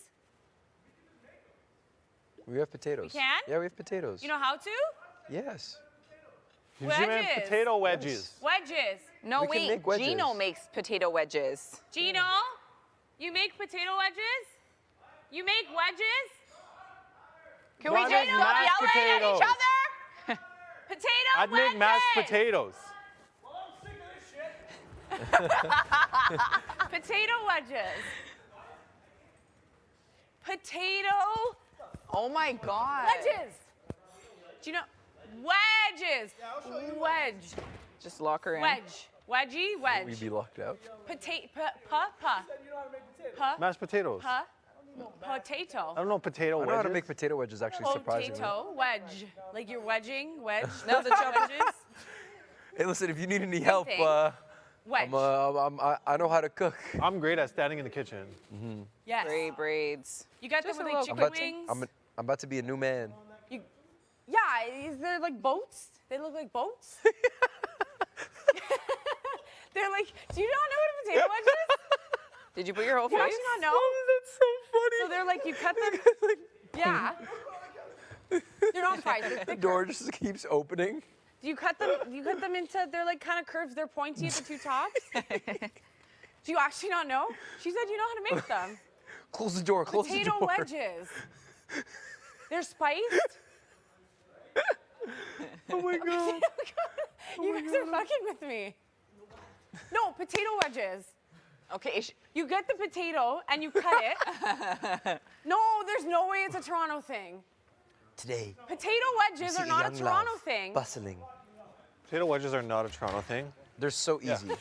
Speaker 7: We have potatoes.
Speaker 12: We can?
Speaker 7: Yeah, we have potatoes.
Speaker 12: You know how to?
Speaker 7: Yes.
Speaker 12: Wedges.
Speaker 5: Potato wedges.
Speaker 12: Wedges.
Speaker 9: No,
Speaker 7: We can
Speaker 9: wait.
Speaker 7: make wedges.
Speaker 9: Gino makes potato wedges.
Speaker 12: Gino, you make potato wedges? You make wedges?
Speaker 9: Can we just stop yelling at each other?
Speaker 12: Potato
Speaker 5: I'd
Speaker 12: wedges.
Speaker 5: make mashed potatoes.
Speaker 12: Potato wedges. Potato.
Speaker 9: Oh my God.
Speaker 12: Wedges. Do you know? Wedges. Wedge.
Speaker 9: Just lock her in.
Speaker 12: Wedge. Wedgie. Wedge.
Speaker 7: We'd be locked out.
Speaker 12: Potato.
Speaker 5: Mashed potatoes.
Speaker 12: Potato.
Speaker 5: I don't know potato
Speaker 7: I
Speaker 5: wedges.
Speaker 7: know how to make potato wedges, actually, surprisingly.
Speaker 12: Potato. Wedge. Like you're wedging. Wedge.
Speaker 9: No, the chop-
Speaker 12: wedges.
Speaker 7: Hey, listen, if you need any help,
Speaker 12: thing. Wedge.
Speaker 7: I know how to cook.
Speaker 5: I'm great at standing in the kitchen.
Speaker 7: Mm-hmm.
Speaker 12: Yes.
Speaker 9: Braid braids.
Speaker 12: You got them
Speaker 9: Just
Speaker 12: with
Speaker 9: a
Speaker 12: like
Speaker 9: little-
Speaker 12: chicken wings.
Speaker 7: I'm about to be a new man.
Speaker 12: Yeah, is there like boats? They look like boats. They're like, do you not know what a potato wedge is?
Speaker 9: Did you put your whole
Speaker 12: You
Speaker 9: face?
Speaker 12: actually not know?
Speaker 7: That's so funny.
Speaker 12: So they're like, you cut them. Yeah. They're not fries. They're
Speaker 7: The
Speaker 12: thicker.
Speaker 7: door just keeps opening.
Speaker 12: You cut them. You cut them into. They're like kind of curves. They're pointy at the 2 tops. Do you actually not know? She said you know how to make them.
Speaker 7: Close the door. Close
Speaker 12: Potato
Speaker 7: the door.
Speaker 12: wedges. They're spiced.
Speaker 7: Oh my god.
Speaker 12: You guys are fucking with me. No, potato wedges.
Speaker 9: Okay.
Speaker 12: You get the potato and you cut it. No, there's no way it's a Toronto thing.
Speaker 7: Today.
Speaker 12: Potato wedges
Speaker 7: we
Speaker 12: are
Speaker 7: see
Speaker 12: not a
Speaker 7: young
Speaker 12: Toronto
Speaker 7: love
Speaker 12: thing.
Speaker 7: Bustling.
Speaker 5: Potato wedges are not a Toronto thing.
Speaker 7: They're so easy.
Speaker 12: You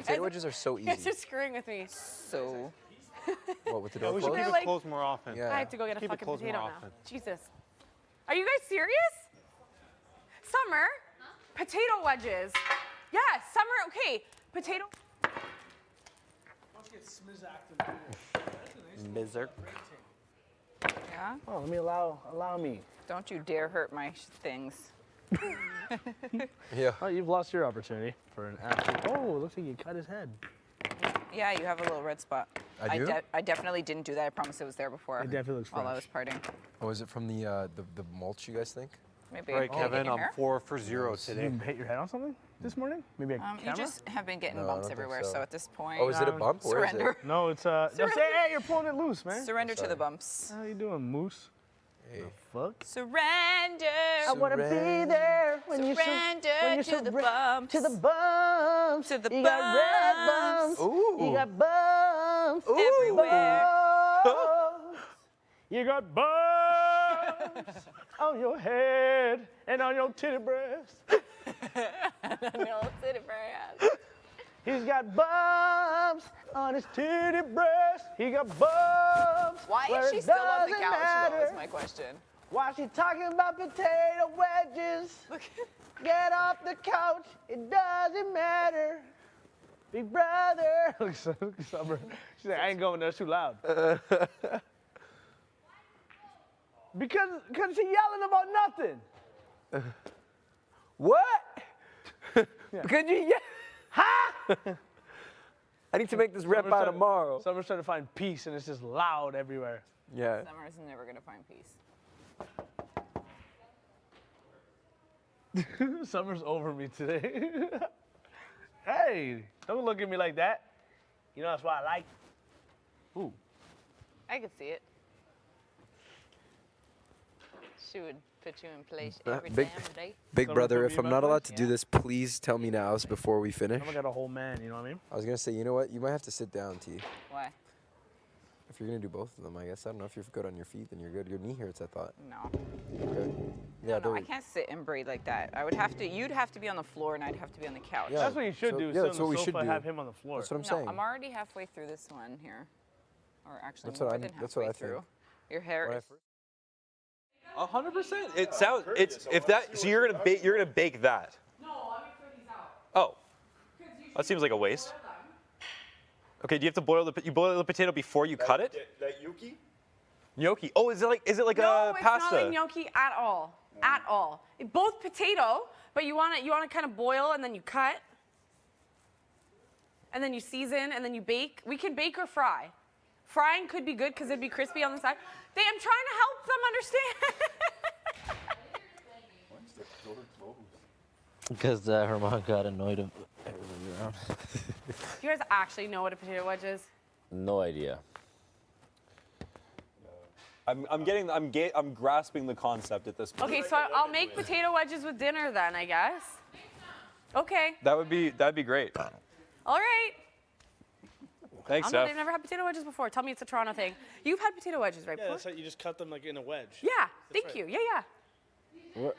Speaker 7: Potato
Speaker 12: guys-
Speaker 7: wedges are so
Speaker 12: You guys
Speaker 7: easy.
Speaker 12: are screwing with me.
Speaker 9: So.
Speaker 7: What, with the
Speaker 5: Yeah,
Speaker 7: door
Speaker 5: we should
Speaker 7: closed?
Speaker 5: keep
Speaker 12: They're
Speaker 5: it
Speaker 12: like-
Speaker 5: closed more often.
Speaker 7: Yeah.
Speaker 12: I have to go get a
Speaker 5: Keep it
Speaker 12: fucking
Speaker 5: closed more
Speaker 12: potato now.
Speaker 5: often.
Speaker 12: Jesus. Are you guys serious? Summer, potato wedges. Yeah, summer. Okay, potato.
Speaker 7: Miser.
Speaker 9: Yeah.
Speaker 4: Oh, let me allow me.
Speaker 9: Don't you dare hurt my things.
Speaker 7: Yeah.
Speaker 4: Oh, you've lost your opportunity for an absolute. Oh, it looks like you cut his head.
Speaker 9: Yeah, you have a little red spot.
Speaker 7: I do?
Speaker 9: I definitely didn't do that. I promise it was there before.
Speaker 4: It definitely looks
Speaker 9: While I was
Speaker 4: fresh.
Speaker 9: partying.
Speaker 7: Oh, is it from the mulch, you guys think?
Speaker 9: Maybe.
Speaker 11: All right,
Speaker 9: Can I get
Speaker 11: Kevin,
Speaker 9: your
Speaker 11: I'm
Speaker 9: hair?
Speaker 11: 4 for 0
Speaker 4: Did
Speaker 11: today.
Speaker 4: you hit your head on something? this morning? Maybe a camera?
Speaker 2: You just have been getting
Speaker 21: No, I
Speaker 2: bumps
Speaker 21: don't think
Speaker 2: everywhere,
Speaker 21: so.
Speaker 2: so at this point,
Speaker 21: Oh, is it a bump? Where is it?
Speaker 2: surrender.
Speaker 4: No, it's no, say, hey, you're pulling it loose, man.
Speaker 2: Surrender to the bumps.
Speaker 4: How you doing, Moose?
Speaker 21: Hey.
Speaker 4: Fuck.
Speaker 2: Surrender.
Speaker 4: I wanna be there when
Speaker 2: Surrender to the bumps.
Speaker 17: To the bumps.
Speaker 2: To the
Speaker 17: You got red bumps.
Speaker 21: Ooh.
Speaker 17: You got bumps.
Speaker 2: Everywhere.
Speaker 17: Bumps.
Speaker 4: You got bumps on your head and on your titty breast.
Speaker 2: No, titty breast.
Speaker 4: He's got bumps on his titty breast. He got bumps.
Speaker 2: Why
Speaker 4: where
Speaker 2: is she
Speaker 4: it
Speaker 2: still on the
Speaker 4: doesn't
Speaker 2: couch,
Speaker 4: matter.
Speaker 2: though, is my question.
Speaker 17: Why she talking about potato wedges? Get off the couch. It doesn't matter.
Speaker 4: Big brother. Look, Summer. She's like, I ain't going there. It's too loud. Because she yelling about nothing.
Speaker 21: What?
Speaker 4: Yeah.
Speaker 21: Because you, ha! I need to make this rep by tomorrow.
Speaker 4: Summer's trying to find peace, and it's just loud everywhere.
Speaker 21: Yeah.
Speaker 2: Summer's never gonna find peace.
Speaker 4: Summer's over me today. Hey, don't look at me like that. You know that's why I like. Ooh.
Speaker 2: I could see it. She would put you in place
Speaker 21: Uh,
Speaker 2: every
Speaker 21: big-
Speaker 2: damn day.
Speaker 21: Big
Speaker 4: Someone
Speaker 21: brother,
Speaker 4: put
Speaker 21: if
Speaker 4: me in
Speaker 21: I'm
Speaker 4: my
Speaker 21: not allowed
Speaker 4: place?
Speaker 21: to do this, please tell me now before we finish.
Speaker 4: I got a whole man, you know what I mean?
Speaker 21: I was gonna say, you know what? You might have to sit down, T.
Speaker 2: Why?
Speaker 21: If you're gonna do both of them, I guess. I don't know if you're good on your feet, then you're good. Your knee hurts, I thought.
Speaker 2: No.
Speaker 21: Okay. Yeah,
Speaker 2: No,
Speaker 21: don't.
Speaker 2: I can't sit and braid like that. I would have to. You'd have to be on the floor, and I'd have to be on the couch.
Speaker 21: Yeah,
Speaker 4: That's what you should
Speaker 21: so-
Speaker 4: do.
Speaker 21: yeah,
Speaker 4: Sit
Speaker 21: that's
Speaker 4: on
Speaker 21: what we
Speaker 4: the
Speaker 21: should
Speaker 4: sofa,
Speaker 21: do.
Speaker 4: have him on the floor.
Speaker 21: That's what I'm
Speaker 2: No,
Speaker 21: saying.
Speaker 2: I'm already halfway through this one here, or actually
Speaker 21: That's what
Speaker 2: more
Speaker 21: I-
Speaker 2: than
Speaker 21: that's what
Speaker 2: halfway
Speaker 21: I think.
Speaker 2: through. Your hair
Speaker 21: When I
Speaker 2: is.
Speaker 11: 100%. It sounds. It's if that. So you're gonna bake that.
Speaker 12: No, let me throw these out.
Speaker 11: Oh. That seems like a waste. Okay, do you have to boil you boil the potato before you cut it?
Speaker 5: That yuki?
Speaker 11: Gnocchi. Oh, is it like
Speaker 12: No,
Speaker 11: a
Speaker 12: it's
Speaker 11: pasta?
Speaker 12: not like gnocchi at all. At all. Both potato, but you want to kind of boil and then you cut. And then you season and then you bake. We can bake or fry. Frying could be good because it'd be crispy on the side. I'm trying to help them understand.
Speaker 18: Because her mom got annoyed of everybody around.
Speaker 12: Do you guys actually know what a potato wedge is?
Speaker 18: No idea.
Speaker 11: I'm grasping the concept at this point.
Speaker 12: Okay, so I'll make potato wedges with dinner then, I guess. Okay.
Speaker 11: That'd be great.
Speaker 12: All right.
Speaker 11: Thanks,
Speaker 12: I don't know,
Speaker 11: Steph.
Speaker 12: they've never had potato wedges before. Tell me it's a Toronto thing. You've had potato wedges, right?
Speaker 4: Yeah,
Speaker 12: before?
Speaker 4: that's how you just cut them like in a wedge.
Speaker 12: Yeah, thank you. Yeah, yeah.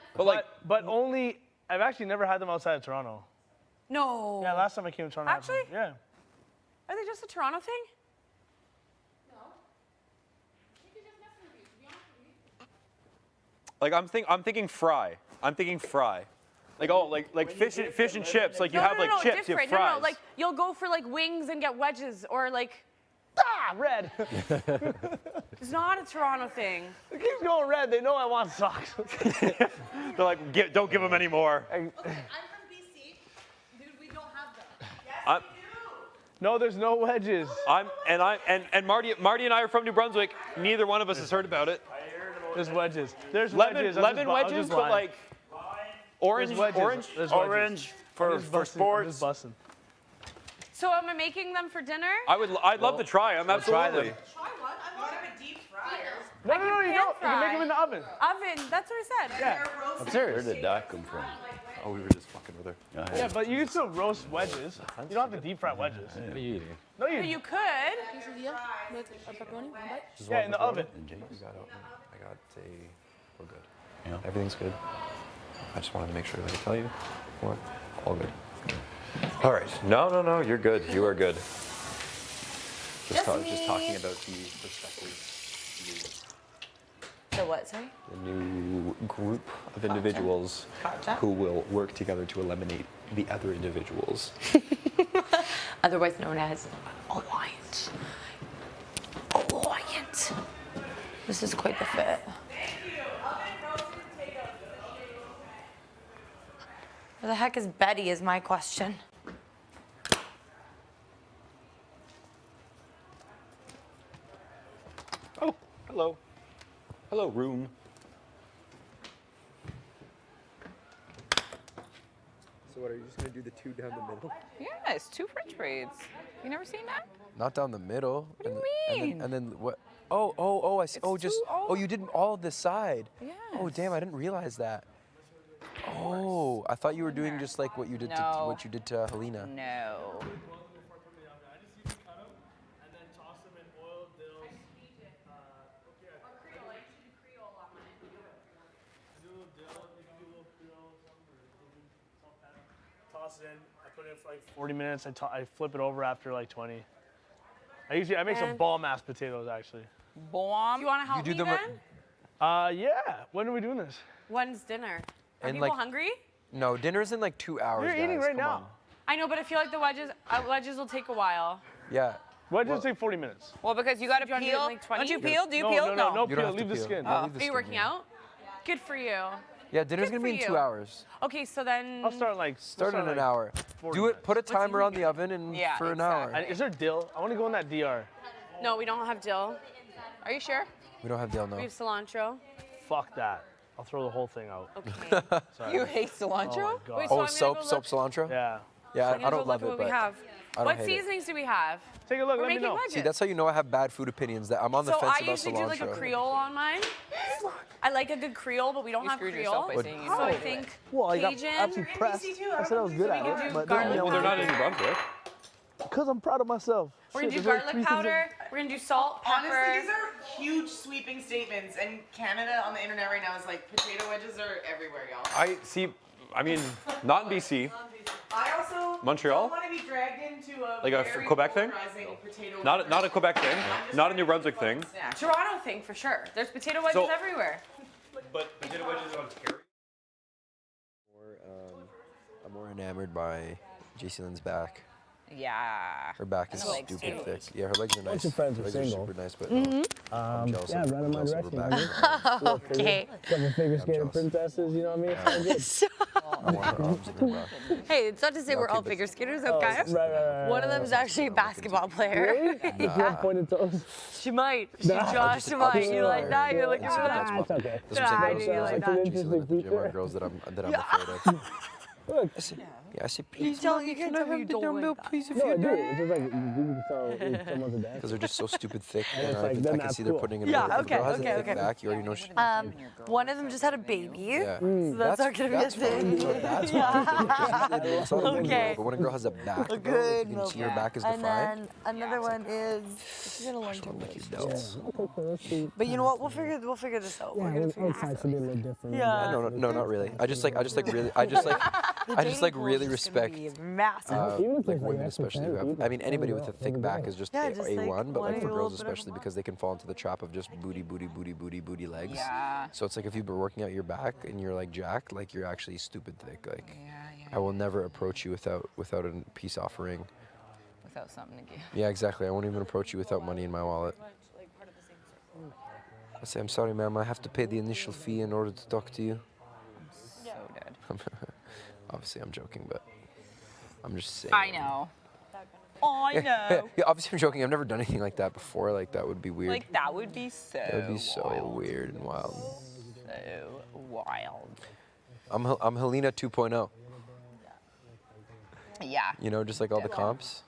Speaker 4: But only, I've actually never had them outside of Toronto.
Speaker 12: No.
Speaker 4: Yeah, last time I came to Toronto. I had them.
Speaker 12: Actually?
Speaker 4: Yeah.
Speaker 12: Are they just a Toronto thing?
Speaker 11: Like I'm thinking fry. I'm thinking fry. Like like fish and chips. Like you
Speaker 12: no,
Speaker 11: have
Speaker 12: no,
Speaker 11: like
Speaker 12: no,
Speaker 11: chips, you have
Speaker 12: different.
Speaker 11: fries.
Speaker 12: No, like you'll go for like wings and get wedges or like.
Speaker 4: Ah, red.
Speaker 12: It's not a Toronto thing.
Speaker 4: It keeps going red. They know I want socks.
Speaker 11: They're like, don't give them any more.
Speaker 12: I'm from BC. Dude, we don't have them. Yes,
Speaker 4: No, there's no wedges.
Speaker 11: And Marty and I are from New Brunswick. Neither one of us has heard about it.
Speaker 4: There's wedges. There's
Speaker 11: lemon
Speaker 4: wedges.
Speaker 11: wedges, but like orange,
Speaker 4: There's wedges.
Speaker 11: orange,
Speaker 4: There's
Speaker 11: orange
Speaker 4: wedges.
Speaker 11: for
Speaker 4: I'm
Speaker 11: sports.
Speaker 4: just busting.
Speaker 12: So am I making them for dinner?
Speaker 11: I'd love to try them.
Speaker 21: We'll try
Speaker 11: Absolutely.
Speaker 21: them.
Speaker 12: Try one. I want a deep fryer.
Speaker 4: No, you don't. You can make them in the oven.
Speaker 12: Oven. That's what I said.
Speaker 4: Yeah.
Speaker 21: I'm serious.
Speaker 1: Where did that come from?
Speaker 11: Oh, we were just fucking with her.
Speaker 4: Yeah, but you can still roast wedges. You don't have to deep fry wedges.
Speaker 21: What are you eating?
Speaker 4: No, you.
Speaker 12: You could.
Speaker 20: With a pepperoni, one bite?
Speaker 4: Yeah, in the oven.
Speaker 11: I got a. We're good.
Speaker 1: Yeah.
Speaker 11: Everything's good. I just wanted to make sure that I tell you. We're all good. All right. No. You're good. You are good. Just talking about the perspective.
Speaker 6: The what, sorry?
Speaker 11: The new group of individuals who will work together to eliminate the other individuals.
Speaker 6: Otherwise known as Alliance. Alliance. This is quite the fit. Where the heck is Betty is my question.
Speaker 11: Oh, hello. Hello, room.
Speaker 21: So what, are you just gonna do the 2 down the middle?
Speaker 13: Yeah, it's 2 French braids. You never seen that?
Speaker 21: Not down the middle.
Speaker 13: What do you mean?
Speaker 21: And then what? I see. You did all of this side.
Speaker 13: Yes.
Speaker 21: Oh, damn, I didn't realize that. Oh, I thought you were doing just like what you did to Helena.
Speaker 13: No.
Speaker 4: Toss it in. I put it in for like 40 minutes. I flip it over after like 20. I make some
Speaker 12: And-
Speaker 4: ball mashed potatoes actually.
Speaker 13: Bomb.
Speaker 12: You want to help me then?
Speaker 21: Uh,
Speaker 4: Yeah. When are we doing this?
Speaker 12: When's dinner? Are
Speaker 21: And,
Speaker 12: people
Speaker 21: like-
Speaker 12: hungry?
Speaker 21: No, dinner's in like 2 hours.
Speaker 4: We're eating
Speaker 21: guys,
Speaker 4: right
Speaker 21: come
Speaker 4: now.
Speaker 21: on.
Speaker 12: I know, but I feel like the wedges will take a while.
Speaker 21: Yeah.
Speaker 4: Wedges take 40 minutes.
Speaker 13: Well, because you got to
Speaker 12: Do you wanna do it
Speaker 13: peel.
Speaker 12: in, like, 20?
Speaker 13: Don't you peel? Do you
Speaker 4: No,
Speaker 13: peel?
Speaker 4: no, no, no
Speaker 21: You don't
Speaker 4: peel.
Speaker 21: have to
Speaker 4: Leave the
Speaker 21: peel.
Speaker 4: skin.
Speaker 21: Yeah, leave the
Speaker 12: Are you
Speaker 21: skin,
Speaker 12: working
Speaker 21: yeah.
Speaker 12: out? Good for you.
Speaker 21: Yeah, dinner's
Speaker 12: Good
Speaker 21: gonna be in
Speaker 12: for
Speaker 21: 2
Speaker 12: you.
Speaker 21: hours.
Speaker 12: Okay, so then.
Speaker 4: I'll start like.
Speaker 21: Start in an hour. Do it. Put a timer on the oven and
Speaker 12: Yeah,
Speaker 21: for an hour.
Speaker 4: And is there dill? I want to go in that DR.
Speaker 12: No, we don't have dill.
Speaker 13: Are you sure?
Speaker 21: We don't have dill, no.
Speaker 12: We have cilantro.
Speaker 4: Fuck that. I'll throw the whole thing out.
Speaker 12: Okay.
Speaker 4: Sorry.
Speaker 13: You hate cilantro?
Speaker 4: Oh, my God.
Speaker 12: Wait, so I'm gonna
Speaker 21: soap,
Speaker 12: go
Speaker 21: soap,
Speaker 12: look-
Speaker 21: cilantro.
Speaker 4: Yeah.
Speaker 21: Yeah,
Speaker 12: I'm gonna
Speaker 21: I
Speaker 12: go
Speaker 21: don't love
Speaker 12: look
Speaker 21: it,
Speaker 12: what
Speaker 21: but
Speaker 12: we have.
Speaker 21: I don't
Speaker 12: What
Speaker 21: hate it.
Speaker 12: seasonings do we have?
Speaker 4: Take a look.
Speaker 12: We're
Speaker 4: Let me
Speaker 12: making
Speaker 4: know.
Speaker 12: wedges.
Speaker 21: See, that's how you know I have bad food opinions. That I'm on the
Speaker 12: So
Speaker 21: fence
Speaker 12: I
Speaker 21: about
Speaker 12: usually do like a
Speaker 21: cilantro.
Speaker 12: Creole on mine. I like a good Creole, but we don't
Speaker 13: You
Speaker 12: have
Speaker 13: screwed
Speaker 12: Creole.
Speaker 13: yourself by saying you
Speaker 12: So I
Speaker 13: didn't do
Speaker 12: think
Speaker 13: it.
Speaker 4: Well, I got
Speaker 12: Cajun.
Speaker 4: absolutely pressed. I said I was good
Speaker 12: we
Speaker 4: at
Speaker 12: can
Speaker 4: it,
Speaker 12: do
Speaker 4: but
Speaker 12: garlic
Speaker 11: Well, they're not in
Speaker 12: powder.
Speaker 11: New Brunswick.
Speaker 4: because I'm proud of myself.
Speaker 12: We're gonna
Speaker 4: Shit,
Speaker 12: do
Speaker 4: there's like
Speaker 12: garlic
Speaker 4: 3 things
Speaker 12: powder. We're gonna do salt, pepper.
Speaker 2: Honestly, these are huge sweeping statements, and Canada on the internet right now is like potato wedges are everywhere, y'all.
Speaker 11: I see. I mean, not in BC.
Speaker 2: I also
Speaker 11: Montreal?
Speaker 2: don't want to be dragged into a
Speaker 11: Like a
Speaker 2: very
Speaker 11: Quebec thing?
Speaker 2: polarizing potato
Speaker 11: Not a Quebec thing. Not a New Brunswick thing.
Speaker 12: Toronto thing for sure. There's potato wedges
Speaker 11: So-
Speaker 12: everywhere.
Speaker 11: But potato wedges in Ontario.
Speaker 21: I'm more enamored by JC Lynn's back.
Speaker 13: Yeah.
Speaker 21: Her back is
Speaker 13: And the legs,
Speaker 21: stupid
Speaker 13: too.
Speaker 21: thick. Yeah, her legs are nice.
Speaker 5: Bunch of friends
Speaker 21: her
Speaker 5: are
Speaker 21: legs
Speaker 5: single.
Speaker 21: super nice, but
Speaker 13: Mm-hmm.
Speaker 21: I'm jealous
Speaker 5: yeah,
Speaker 21: of,
Speaker 5: right in my
Speaker 21: jealous of her
Speaker 5: direction.
Speaker 21: back.
Speaker 13: Okay.
Speaker 5: Couple figure skating princesses, you know what I mean? It's all good.
Speaker 21: I want her arms in her back.
Speaker 13: Hey, it's not to say we're all figure skaters, okay?
Speaker 5: right.
Speaker 13: One of them's actually a basketball player.
Speaker 5: Really? Does she have pointed toes?
Speaker 13: She might. She
Speaker 5: Nah.
Speaker 13: just might. You're like, nah, you're like,
Speaker 5: That's okay.
Speaker 21: That's what I'm saying.
Speaker 13: you're like,
Speaker 5: It's
Speaker 13: nah.
Speaker 5: an
Speaker 21: JC
Speaker 5: interesting
Speaker 21: Lynn at the gym are
Speaker 5: feature.
Speaker 21: girls that I'm afraid of.
Speaker 5: Look.
Speaker 21: I said, please,
Speaker 13: telling
Speaker 21: mommy,
Speaker 13: me
Speaker 21: can I
Speaker 13: you
Speaker 21: have the
Speaker 13: don't
Speaker 21: dumbbell,
Speaker 13: like that.
Speaker 21: please, if
Speaker 5: No, I
Speaker 21: you
Speaker 5: do.
Speaker 21: do?
Speaker 5: It's just like you can tell if someone's a dancer.
Speaker 21: Because they're just so stupid thick,
Speaker 5: And
Speaker 21: and
Speaker 5: it's
Speaker 21: I
Speaker 5: like,
Speaker 21: can,
Speaker 5: then
Speaker 21: I can
Speaker 5: that's
Speaker 21: see they're
Speaker 5: cool.
Speaker 21: putting it
Speaker 13: Yeah,
Speaker 21: in. If a
Speaker 13: okay,
Speaker 21: girl has
Speaker 13: okay,
Speaker 21: a thick
Speaker 13: okay.
Speaker 21: back, you already know she.
Speaker 13: One of them just had a baby.
Speaker 21: Yeah.
Speaker 13: So that's not gonna be a
Speaker 21: that's fine.
Speaker 13: thing.
Speaker 21: So that's fine. It's not a big
Speaker 13: Okay.
Speaker 21: deal, but when a girl has a back,
Speaker 13: A
Speaker 21: though, like,
Speaker 13: good
Speaker 21: you can see her
Speaker 13: milk.
Speaker 21: back is
Speaker 13: And
Speaker 21: defined.
Speaker 13: then another one is she's gonna learn to
Speaker 21: Like you
Speaker 13: live.
Speaker 21: don't.
Speaker 13: But you know what? We'll figure this out. We're gonna figure
Speaker 5: outside should be a little different.
Speaker 13: Yeah.
Speaker 21: No, not really. I just like really
Speaker 13: dating
Speaker 21: respect.
Speaker 13: Massive.
Speaker 5: Even if
Speaker 21: Like
Speaker 5: there's
Speaker 21: women,
Speaker 5: extra
Speaker 21: especially
Speaker 5: 10
Speaker 21: who have.
Speaker 5: people,
Speaker 21: I mean, anybody
Speaker 5: throw
Speaker 21: with
Speaker 5: it
Speaker 21: a
Speaker 5: out,
Speaker 21: thick
Speaker 5: throw it
Speaker 21: back
Speaker 5: out.
Speaker 21: is just
Speaker 13: Yeah, just like
Speaker 21: A1. But like
Speaker 13: wanting
Speaker 21: for
Speaker 13: a
Speaker 21: girls,
Speaker 13: little bit of
Speaker 21: especially because they can fall into the trap of just booty legs.
Speaker 13: Yeah.
Speaker 21: So it's like if you've been working out your back and you're like jacked, like you're actually stupid thick. Like I will never approach you without a peace offering.
Speaker 13: Without something to give.
Speaker 21: Yeah, exactly. I won't even approach you without money in my wallet. I say, I'm sorry, ma'am. I have to pay the initial fee in order to talk to you.
Speaker 13: So dead.
Speaker 21: Obviously, I'm joking, but I'm just saying.
Speaker 13: I know. I know.
Speaker 21: Yeah, obviously, I'm joking. I've never done anything like that before. Like that would be weird.
Speaker 13: Like that would be so.
Speaker 21: That would be so weird and wild.
Speaker 13: So wild.
Speaker 21: I'm Helena 2.0.
Speaker 13: Yeah.
Speaker 21: You know, just like all the comps.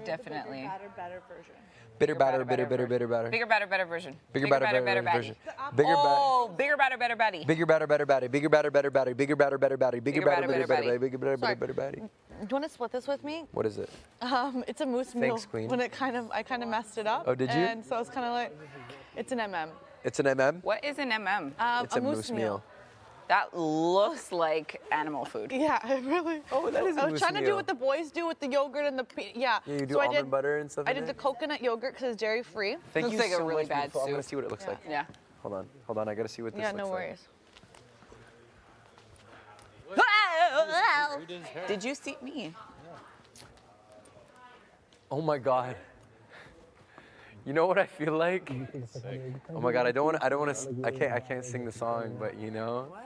Speaker 13: Definitely.
Speaker 16: Better version.
Speaker 21: Bitter, batter, bitter, bitter, bitter, batter.
Speaker 13: Bigger, better version.
Speaker 21: Bigger, batter, better
Speaker 13: baddie.
Speaker 21: version. Bigger,
Speaker 13: Oh, bigger, better baddie.
Speaker 21: Bigger, batter, better, baddie. Bigger, batter, better, baddie. Bigger, batter, better, baddie. Bigger, batter, better, baddie. Bigger, batter, better, better, baddie.
Speaker 16: Do you want to split this with me?
Speaker 21: What is it?
Speaker 16: It's a moose meal.
Speaker 21: Thanks, Queen.
Speaker 16: When I kind of messed it up.
Speaker 21: Oh, did you?
Speaker 16: And so it's kind of like, it's an MM.
Speaker 21: It's an MM?
Speaker 13: What is an MM?
Speaker 21: It's a moose meal.
Speaker 13: That looks like animal food.
Speaker 16: Yeah, it really.
Speaker 21: Oh, that is a
Speaker 16: I was
Speaker 21: moose
Speaker 16: trying to do
Speaker 21: meal.
Speaker 16: what the boys do with the yogurt and the yeah.
Speaker 21: Yeah, you do
Speaker 16: so
Speaker 21: almond butter and stuff
Speaker 16: I
Speaker 21: in
Speaker 16: did
Speaker 21: it?
Speaker 16: the coconut yogurt because it's dairy free.
Speaker 21: Thank
Speaker 13: Looks
Speaker 21: you
Speaker 13: like a
Speaker 21: so
Speaker 13: really
Speaker 21: much,
Speaker 13: bad
Speaker 21: beautiful. I'm gonna
Speaker 13: soup.
Speaker 21: see what it looks like.
Speaker 13: Yeah.
Speaker 21: Hold on. I gotta see what this
Speaker 16: Yeah,
Speaker 21: looks
Speaker 16: no
Speaker 21: like.
Speaker 16: worries.
Speaker 13: Did you see me?
Speaker 21: Oh my god. You know what I feel like? Oh my god, I don't want to. I can't sing the song, but you know.
Speaker 13: What?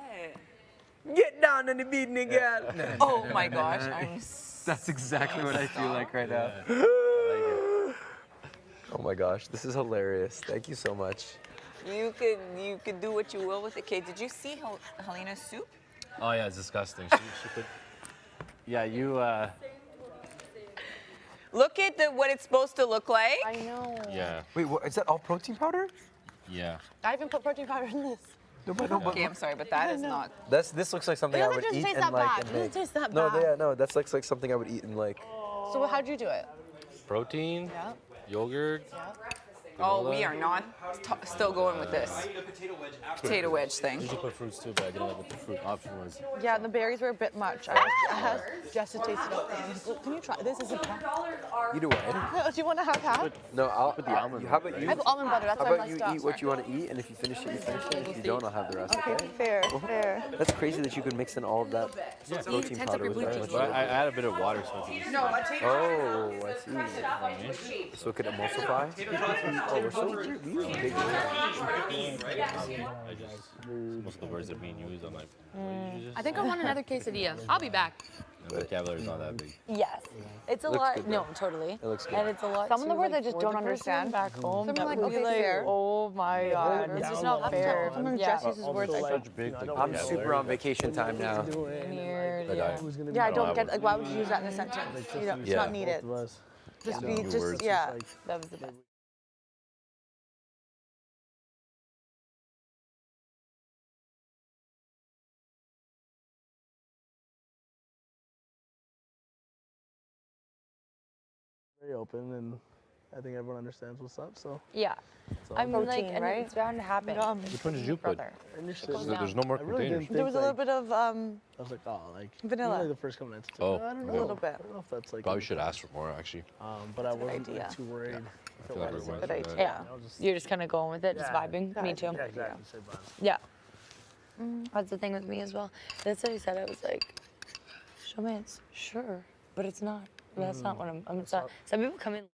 Speaker 21: Get down on the beat, nigga.
Speaker 13: Oh my gosh, I'm.
Speaker 21: That's exactly what I feel like right now. Oh my gosh, this is hilarious. Thank you so much.
Speaker 13: You could do what you will with it. Okay, did you see Helena's soup?
Speaker 10: Oh yeah, it's disgusting. She put. Yeah, you.
Speaker 13: Look at what it's supposed to look like.
Speaker 16: I know.
Speaker 10: Yeah.
Speaker 21: Wait, what, is that all protein powder?
Speaker 10: Yeah.
Speaker 16: I even put protein powder in this.
Speaker 21: No, but no, but
Speaker 13: Okay, I'm sorry, but that is not.
Speaker 21: this looks like something
Speaker 16: It
Speaker 21: I
Speaker 16: doesn't
Speaker 21: would
Speaker 16: just
Speaker 21: eat
Speaker 16: taste
Speaker 21: and
Speaker 16: that
Speaker 21: like
Speaker 16: bad.
Speaker 21: and
Speaker 16: It doesn't
Speaker 21: make.
Speaker 16: taste that
Speaker 21: No,
Speaker 16: bad.
Speaker 21: yeah, no, that's like something I would eat and like.
Speaker 16: So how'd you do it?
Speaker 10: Protein.
Speaker 16: Yeah.
Speaker 10: Yogurt.
Speaker 13: Oh, we are not still going with this potato wedge thing.
Speaker 10: You should put fruits too, but I didn't know what the fruit option was.
Speaker 16: Yeah, the berries were a bit much. I asked Jess to taste it out. Look, can you try? This is a
Speaker 21: Either way.
Speaker 16: Do you want to have half?
Speaker 21: No, I'll put the almond. How about you?
Speaker 16: I have almond butter. That's
Speaker 21: How
Speaker 16: why
Speaker 21: about
Speaker 16: I
Speaker 21: you
Speaker 16: messed up.
Speaker 21: eat what you want to eat, and if you finish it, you finish it. If you don't, I'll have the rest.
Speaker 16: Okay, fair, fair.
Speaker 21: That's crazy that you could mix in all of that protein powder with that much.
Speaker 10: But I add a bit of water so it's
Speaker 21: Oh, I see. So it could emulsify. Oh, we're so big.
Speaker 10: Most of the words that are being used, I'm like,
Speaker 6: I think I want another quesadilla. I'll be back.
Speaker 10: the vocabulary is not that big.
Speaker 6: Yes. It's a
Speaker 10: Looks
Speaker 6: lot.
Speaker 10: good,
Speaker 6: No,
Speaker 10: though.
Speaker 6: totally.
Speaker 10: It looks good.
Speaker 6: And it's a lot.
Speaker 16: Some of the
Speaker 6: too,
Speaker 16: words
Speaker 6: like,
Speaker 16: I just
Speaker 6: for
Speaker 16: don't
Speaker 6: the person
Speaker 16: understand.
Speaker 6: back home.
Speaker 16: Some
Speaker 6: that
Speaker 16: are like,
Speaker 6: would be
Speaker 16: okay, fair.
Speaker 3: Oh my god.
Speaker 6: It's just not fair.
Speaker 16: Sometimes
Speaker 6: Yeah.
Speaker 16: Jess uses words I don't.
Speaker 21: I'm super on vacation time now.
Speaker 6: Weird.
Speaker 21: But
Speaker 6: Yeah.
Speaker 16: Yeah, I don't get, like, why would you use that in a sentence? You know, it's
Speaker 21: Yeah.
Speaker 16: not needed. Just be, just, yeah.
Speaker 6: That was the best.
Speaker 4: Very open, and I think everyone understands what's up. So
Speaker 6: Yeah.
Speaker 4: So
Speaker 6: I mean, like,
Speaker 16: Protein,
Speaker 6: and
Speaker 16: right?
Speaker 6: it's bound to happen.
Speaker 10: Which one did you put?
Speaker 6: Brother.
Speaker 10: There's no more
Speaker 4: I really
Speaker 10: containers.
Speaker 4: didn't
Speaker 16: There was a
Speaker 4: think,
Speaker 16: little bit of
Speaker 4: I was like, oh, like
Speaker 16: vanilla.
Speaker 4: Like the first couple nights.
Speaker 10: Oh,
Speaker 4: I don't know.
Speaker 10: okay.
Speaker 16: A little bit.
Speaker 4: I don't know if that's like.
Speaker 10: Probably should ask for more, actually.
Speaker 4: But I wasn't
Speaker 16: idea.
Speaker 4: like, too worried.
Speaker 10: I feel like
Speaker 4: was
Speaker 10: we
Speaker 4: like,
Speaker 10: went
Speaker 16: good
Speaker 10: through
Speaker 16: idea.
Speaker 10: that.
Speaker 6: Yeah. You're just kind of going with it, just
Speaker 4: Yeah.
Speaker 6: vibing. Me too.
Speaker 4: Yeah, exactly. Say bye.
Speaker 6: Yeah. That's the thing with me as well. That's what he said. I was like, showman's, sure, but it's not. That's not what I'm it's not. Some people come in.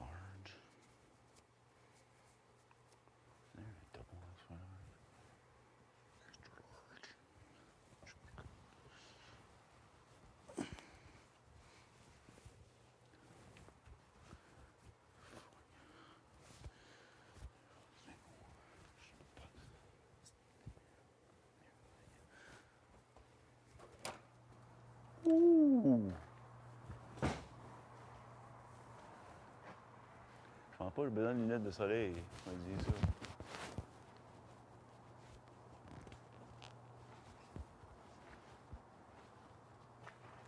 Speaker 1: Large. There, double X, whatever. Extra large. Ouh. Je pense pas que j'ai besoin de lunettes de soleil. On va dire ça.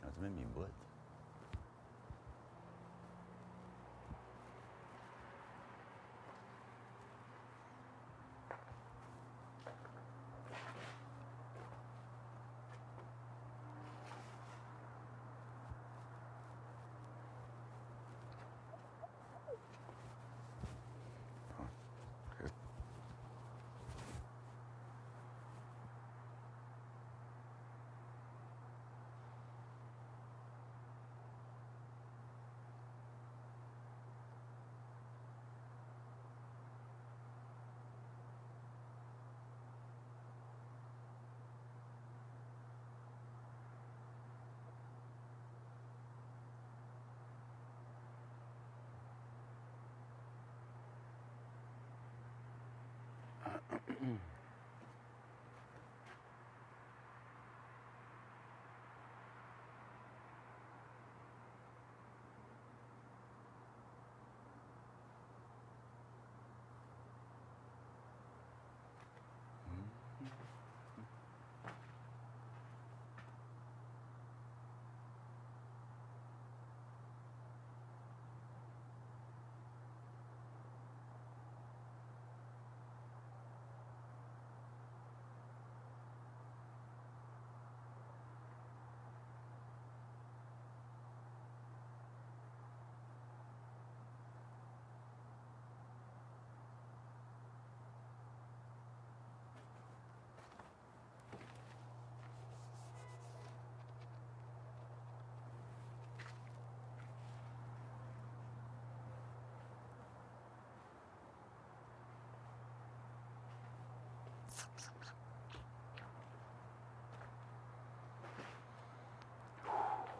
Speaker 1: Ah, c'est même mes bottes.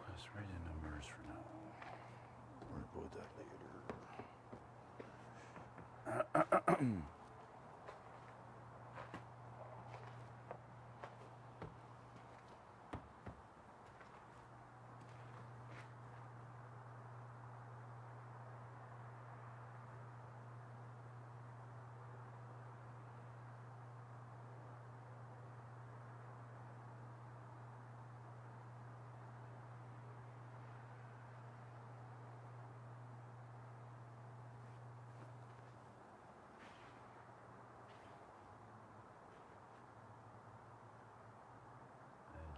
Speaker 1: Let's write in numbers for now. Worry about that later.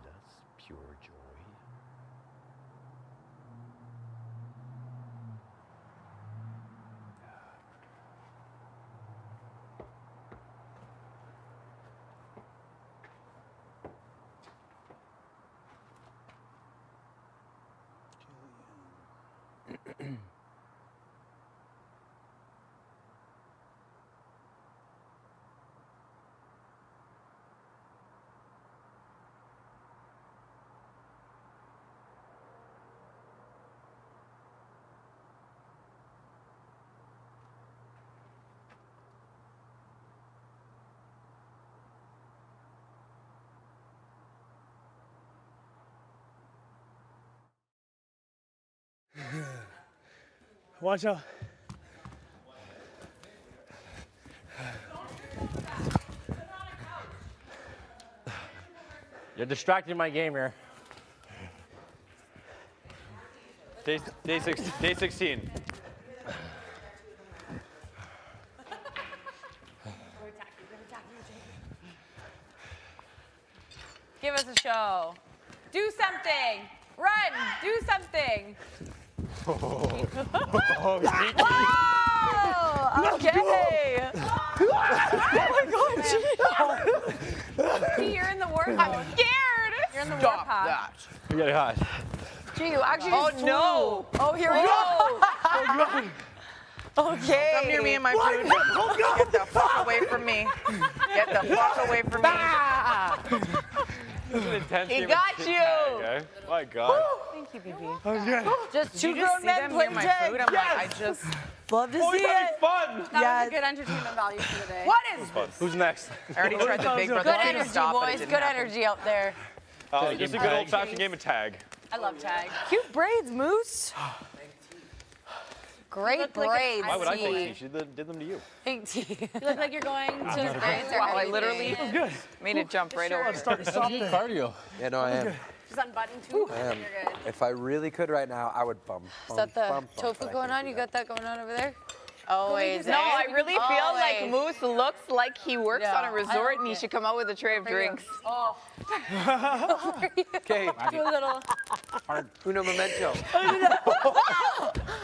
Speaker 1: That's pure joy.
Speaker 4: Watch out.
Speaker 10: You're distracting my game here.
Speaker 11: Day 16.
Speaker 13: Give us a show. Do something. Run. Do something.
Speaker 11: Oh,
Speaker 13: okay. Oh my God, Gee, you're in the war zone. I'm scared. You're in the war path.
Speaker 11: You're getting hot.
Speaker 13: Gee, you actually
Speaker 7: Oh,
Speaker 13: just
Speaker 7: no.
Speaker 13: flew. Oh, here we go.
Speaker 7: Okay.
Speaker 13: Come near me and my food.
Speaker 7: Get the fuck away from me. Get the fuck away from me.
Speaker 11: This is an intense
Speaker 7: He
Speaker 11: game
Speaker 7: got
Speaker 11: of
Speaker 7: you.
Speaker 11: tag, eh? My God.
Speaker 13: Thank you, BB.
Speaker 7: Just
Speaker 13: Did
Speaker 7: two
Speaker 13: you just
Speaker 7: grown
Speaker 13: see
Speaker 7: men
Speaker 13: them
Speaker 7: playing
Speaker 13: near my
Speaker 7: tag.
Speaker 13: food? I'm
Speaker 7: Yes.
Speaker 13: like, I just
Speaker 3: love to
Speaker 11: Oh,
Speaker 3: see
Speaker 11: it's having
Speaker 3: it.
Speaker 11: fun.
Speaker 13: That was a good entertainment value for the day.
Speaker 7: What is
Speaker 10: Who's next?
Speaker 7: I already tried the Big Brother
Speaker 13: Good
Speaker 7: thing to
Speaker 13: energy,
Speaker 7: stop, but it
Speaker 13: boys.
Speaker 7: didn't
Speaker 13: Good
Speaker 7: happen.
Speaker 13: energy out there.
Speaker 11: Just a good old-fashioned game of tag.
Speaker 13: I love tag.
Speaker 3: Cute braids, Moose.
Speaker 13: Great braids.
Speaker 11: Why would I think she did them to you?
Speaker 13: You look like you're going to the braids.
Speaker 7: Wow, I literally made it jump right over.
Speaker 10: Cardio.
Speaker 14: Yeah, no, I am.
Speaker 13: Just unbutton too.
Speaker 14: I am.
Speaker 13: You're good.
Speaker 14: If I really could right now, I would bump.
Speaker 13: Is that the tofu going on? You got that going on over there?
Speaker 7: Always. No, I really feel like Moose looks like he works on a resort and he should come out with a tray of drinks.
Speaker 13: Oh.
Speaker 14: Okay.
Speaker 13: Do a little.
Speaker 14: Uno momento.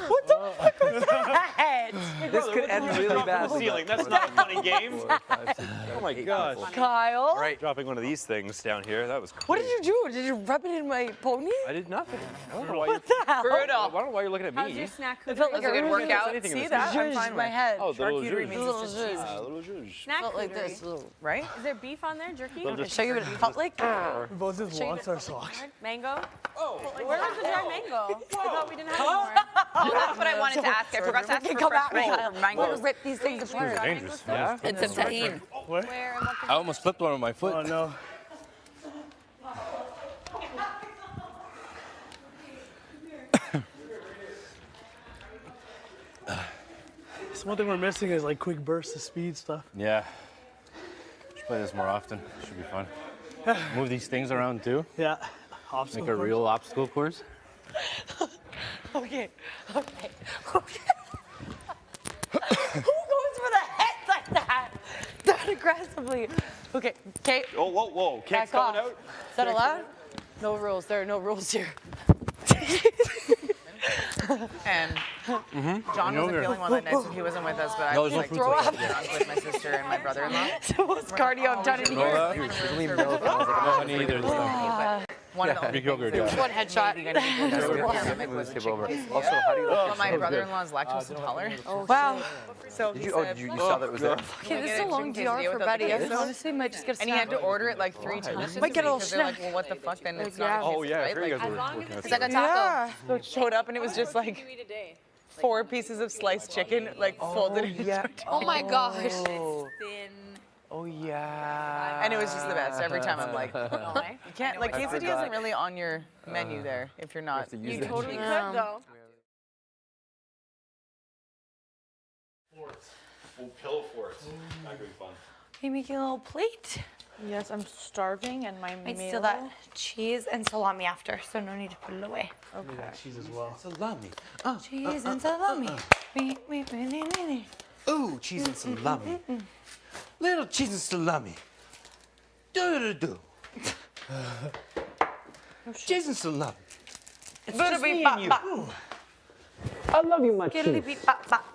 Speaker 3: What the fuck was that?
Speaker 14: This could end really badly.
Speaker 11: Ceiling. That's not a funny game.
Speaker 14: 4, 5, 6,
Speaker 11: Oh my gosh.
Speaker 3: Kyle?
Speaker 11: All right, dropping one of these things down here. That was
Speaker 3: What
Speaker 11: crazy.
Speaker 3: did you do? Did you rub it in my pony?
Speaker 11: I did nothing. I don't know why
Speaker 3: What the hell?
Speaker 7: Brutal.
Speaker 11: I don't know why you're looking at me.
Speaker 13: How's your snack?
Speaker 3: It felt like
Speaker 7: Was it a good workout?
Speaker 11: Anything in
Speaker 7: See
Speaker 11: this
Speaker 7: that? I'm
Speaker 3: zhuzh
Speaker 7: fine
Speaker 3: in my
Speaker 7: with.
Speaker 3: head.
Speaker 11: Oh, the little
Speaker 7: Charcuterie
Speaker 11: zhuzh.
Speaker 7: means it's just cheese.
Speaker 11: Little zhuzh.
Speaker 13: Snack
Speaker 3: Felt like
Speaker 13: cootery.
Speaker 3: this, little,
Speaker 7: Right?
Speaker 13: Is there beef on there? Jerky?
Speaker 11: They'll just-
Speaker 3: show you what it felt like.
Speaker 4: We both just lost our socks.
Speaker 13: Mango? Oh. Where was the dry mango? I thought we didn't have any more.
Speaker 7: Oh, that's what I wanted to ask. I forgot to ask for fresh
Speaker 3: We're
Speaker 7: mango.
Speaker 3: gonna rip these things apart.
Speaker 10: Dangerous.
Speaker 7: Yeah. It's a tahine.
Speaker 4: What?
Speaker 13: Where and what
Speaker 10: I almost flipped one on my foot.
Speaker 4: Oh no. So one thing we're missing is like quick bursts of speed stuff.
Speaker 10: Yeah. Should play this more often. Should be fun. Move these things around too.
Speaker 4: Yeah.
Speaker 10: Make a real obstacle course.
Speaker 3: Okay. Who goes for the head like that? That aggressively. Okay, Kate.
Speaker 11: Oh, whoa, whoa. Kate's
Speaker 3: Back off.
Speaker 11: coming out.
Speaker 3: Is that allowed? No rules. There are no rules here.
Speaker 7: And John wasn't feeling well that night, so he wasn't with us, but I
Speaker 10: No,
Speaker 7: was
Speaker 10: there's
Speaker 7: like
Speaker 10: no fruits like
Speaker 7: drunk with my sister and my brother-in-law.
Speaker 3: It's the most cardio I've done in years.
Speaker 10: No honey either.
Speaker 13: One of the only
Speaker 4: Mediocre
Speaker 13: things that
Speaker 4: job.
Speaker 13: one headshot. Also,
Speaker 14: How do you
Speaker 13: well, my brother-in-law's lactose intolerant.
Speaker 3: Oh, wow.
Speaker 13: So
Speaker 14: Did you? Oh, you saw that it was there?
Speaker 6: Okay, this is a long DR for Betty. I honestly might just get a
Speaker 13: And he had to
Speaker 6: snack.
Speaker 13: order it like 3 times.
Speaker 3: Might get a little
Speaker 13: because they're like,
Speaker 3: snack.
Speaker 13: well, what the fuck? Then it's
Speaker 3: Yeah.
Speaker 13: not.
Speaker 11: Oh, yeah, I
Speaker 13: right?
Speaker 11: heard you
Speaker 13: Like,
Speaker 11: guys were working on
Speaker 13: it's like a taco.
Speaker 3: Yeah.
Speaker 13: So it showed up and it was just like 4 pieces of sliced chicken, like folded in.
Speaker 14: Yeah.
Speaker 6: Oh my gosh.
Speaker 14: Oh yeah.
Speaker 13: And it was just the best. Every time I'm like, you can't, like, quesadilla
Speaker 14: forgot.
Speaker 13: isn't really on your menu there if you're not.
Speaker 14: You
Speaker 3: You totally could though.
Speaker 11: Oh, pillow forts. That could be fun.
Speaker 6: Can you make a little plate?
Speaker 16: Yes, I'm starving and my
Speaker 6: Might
Speaker 16: meal.
Speaker 6: steal that cheese and salami after, so no need to put it away.
Speaker 4: Okay. Cheese as well.
Speaker 14: Salami.
Speaker 6: Cheese and salami.
Speaker 14: Ooh, cheese and salami. Little cheese and salami. Do. Cheese and salami. It's just me and you.
Speaker 15: I love you, my
Speaker 6: Skiddly
Speaker 15: cheese.
Speaker 6: beep bop bop.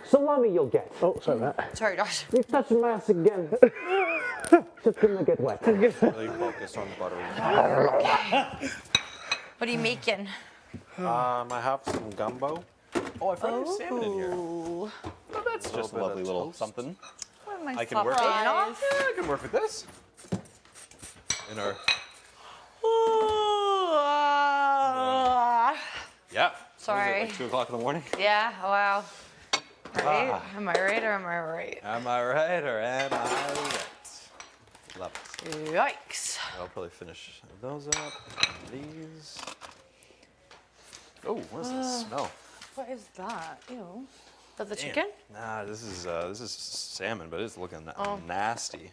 Speaker 15: Salami you'll get. Oh, sorry, Matt.
Speaker 6: Sorry, Josh.
Speaker 15: You touch my ass again. Just gonna get wet.
Speaker 14: Really focused on the buttery.
Speaker 6: What are you making?
Speaker 11: I have some gumbo. Oh, I found your salmon in here.
Speaker 6: Oh.
Speaker 11: Oh, that's just a lovely little something.
Speaker 16: What am I
Speaker 11: I can work with.
Speaker 16: surprised?
Speaker 11: Yeah, I can work with this. In our yeah.
Speaker 6: Sorry.
Speaker 11: Like 2 o'clock in the morning.
Speaker 6: Yeah, wow. Right? Am I right or am I right?
Speaker 11: Am I right or am I right? Love it.
Speaker 6: Yikes.
Speaker 11: I'll probably finish those up. These. Oh, what does this smell?
Speaker 16: What is that? Ew.
Speaker 6: Is that the
Speaker 11: Damn.
Speaker 6: chicken?
Speaker 11: Nah, this is salmon, but it's looking
Speaker 6: Oh.
Speaker 11: nasty.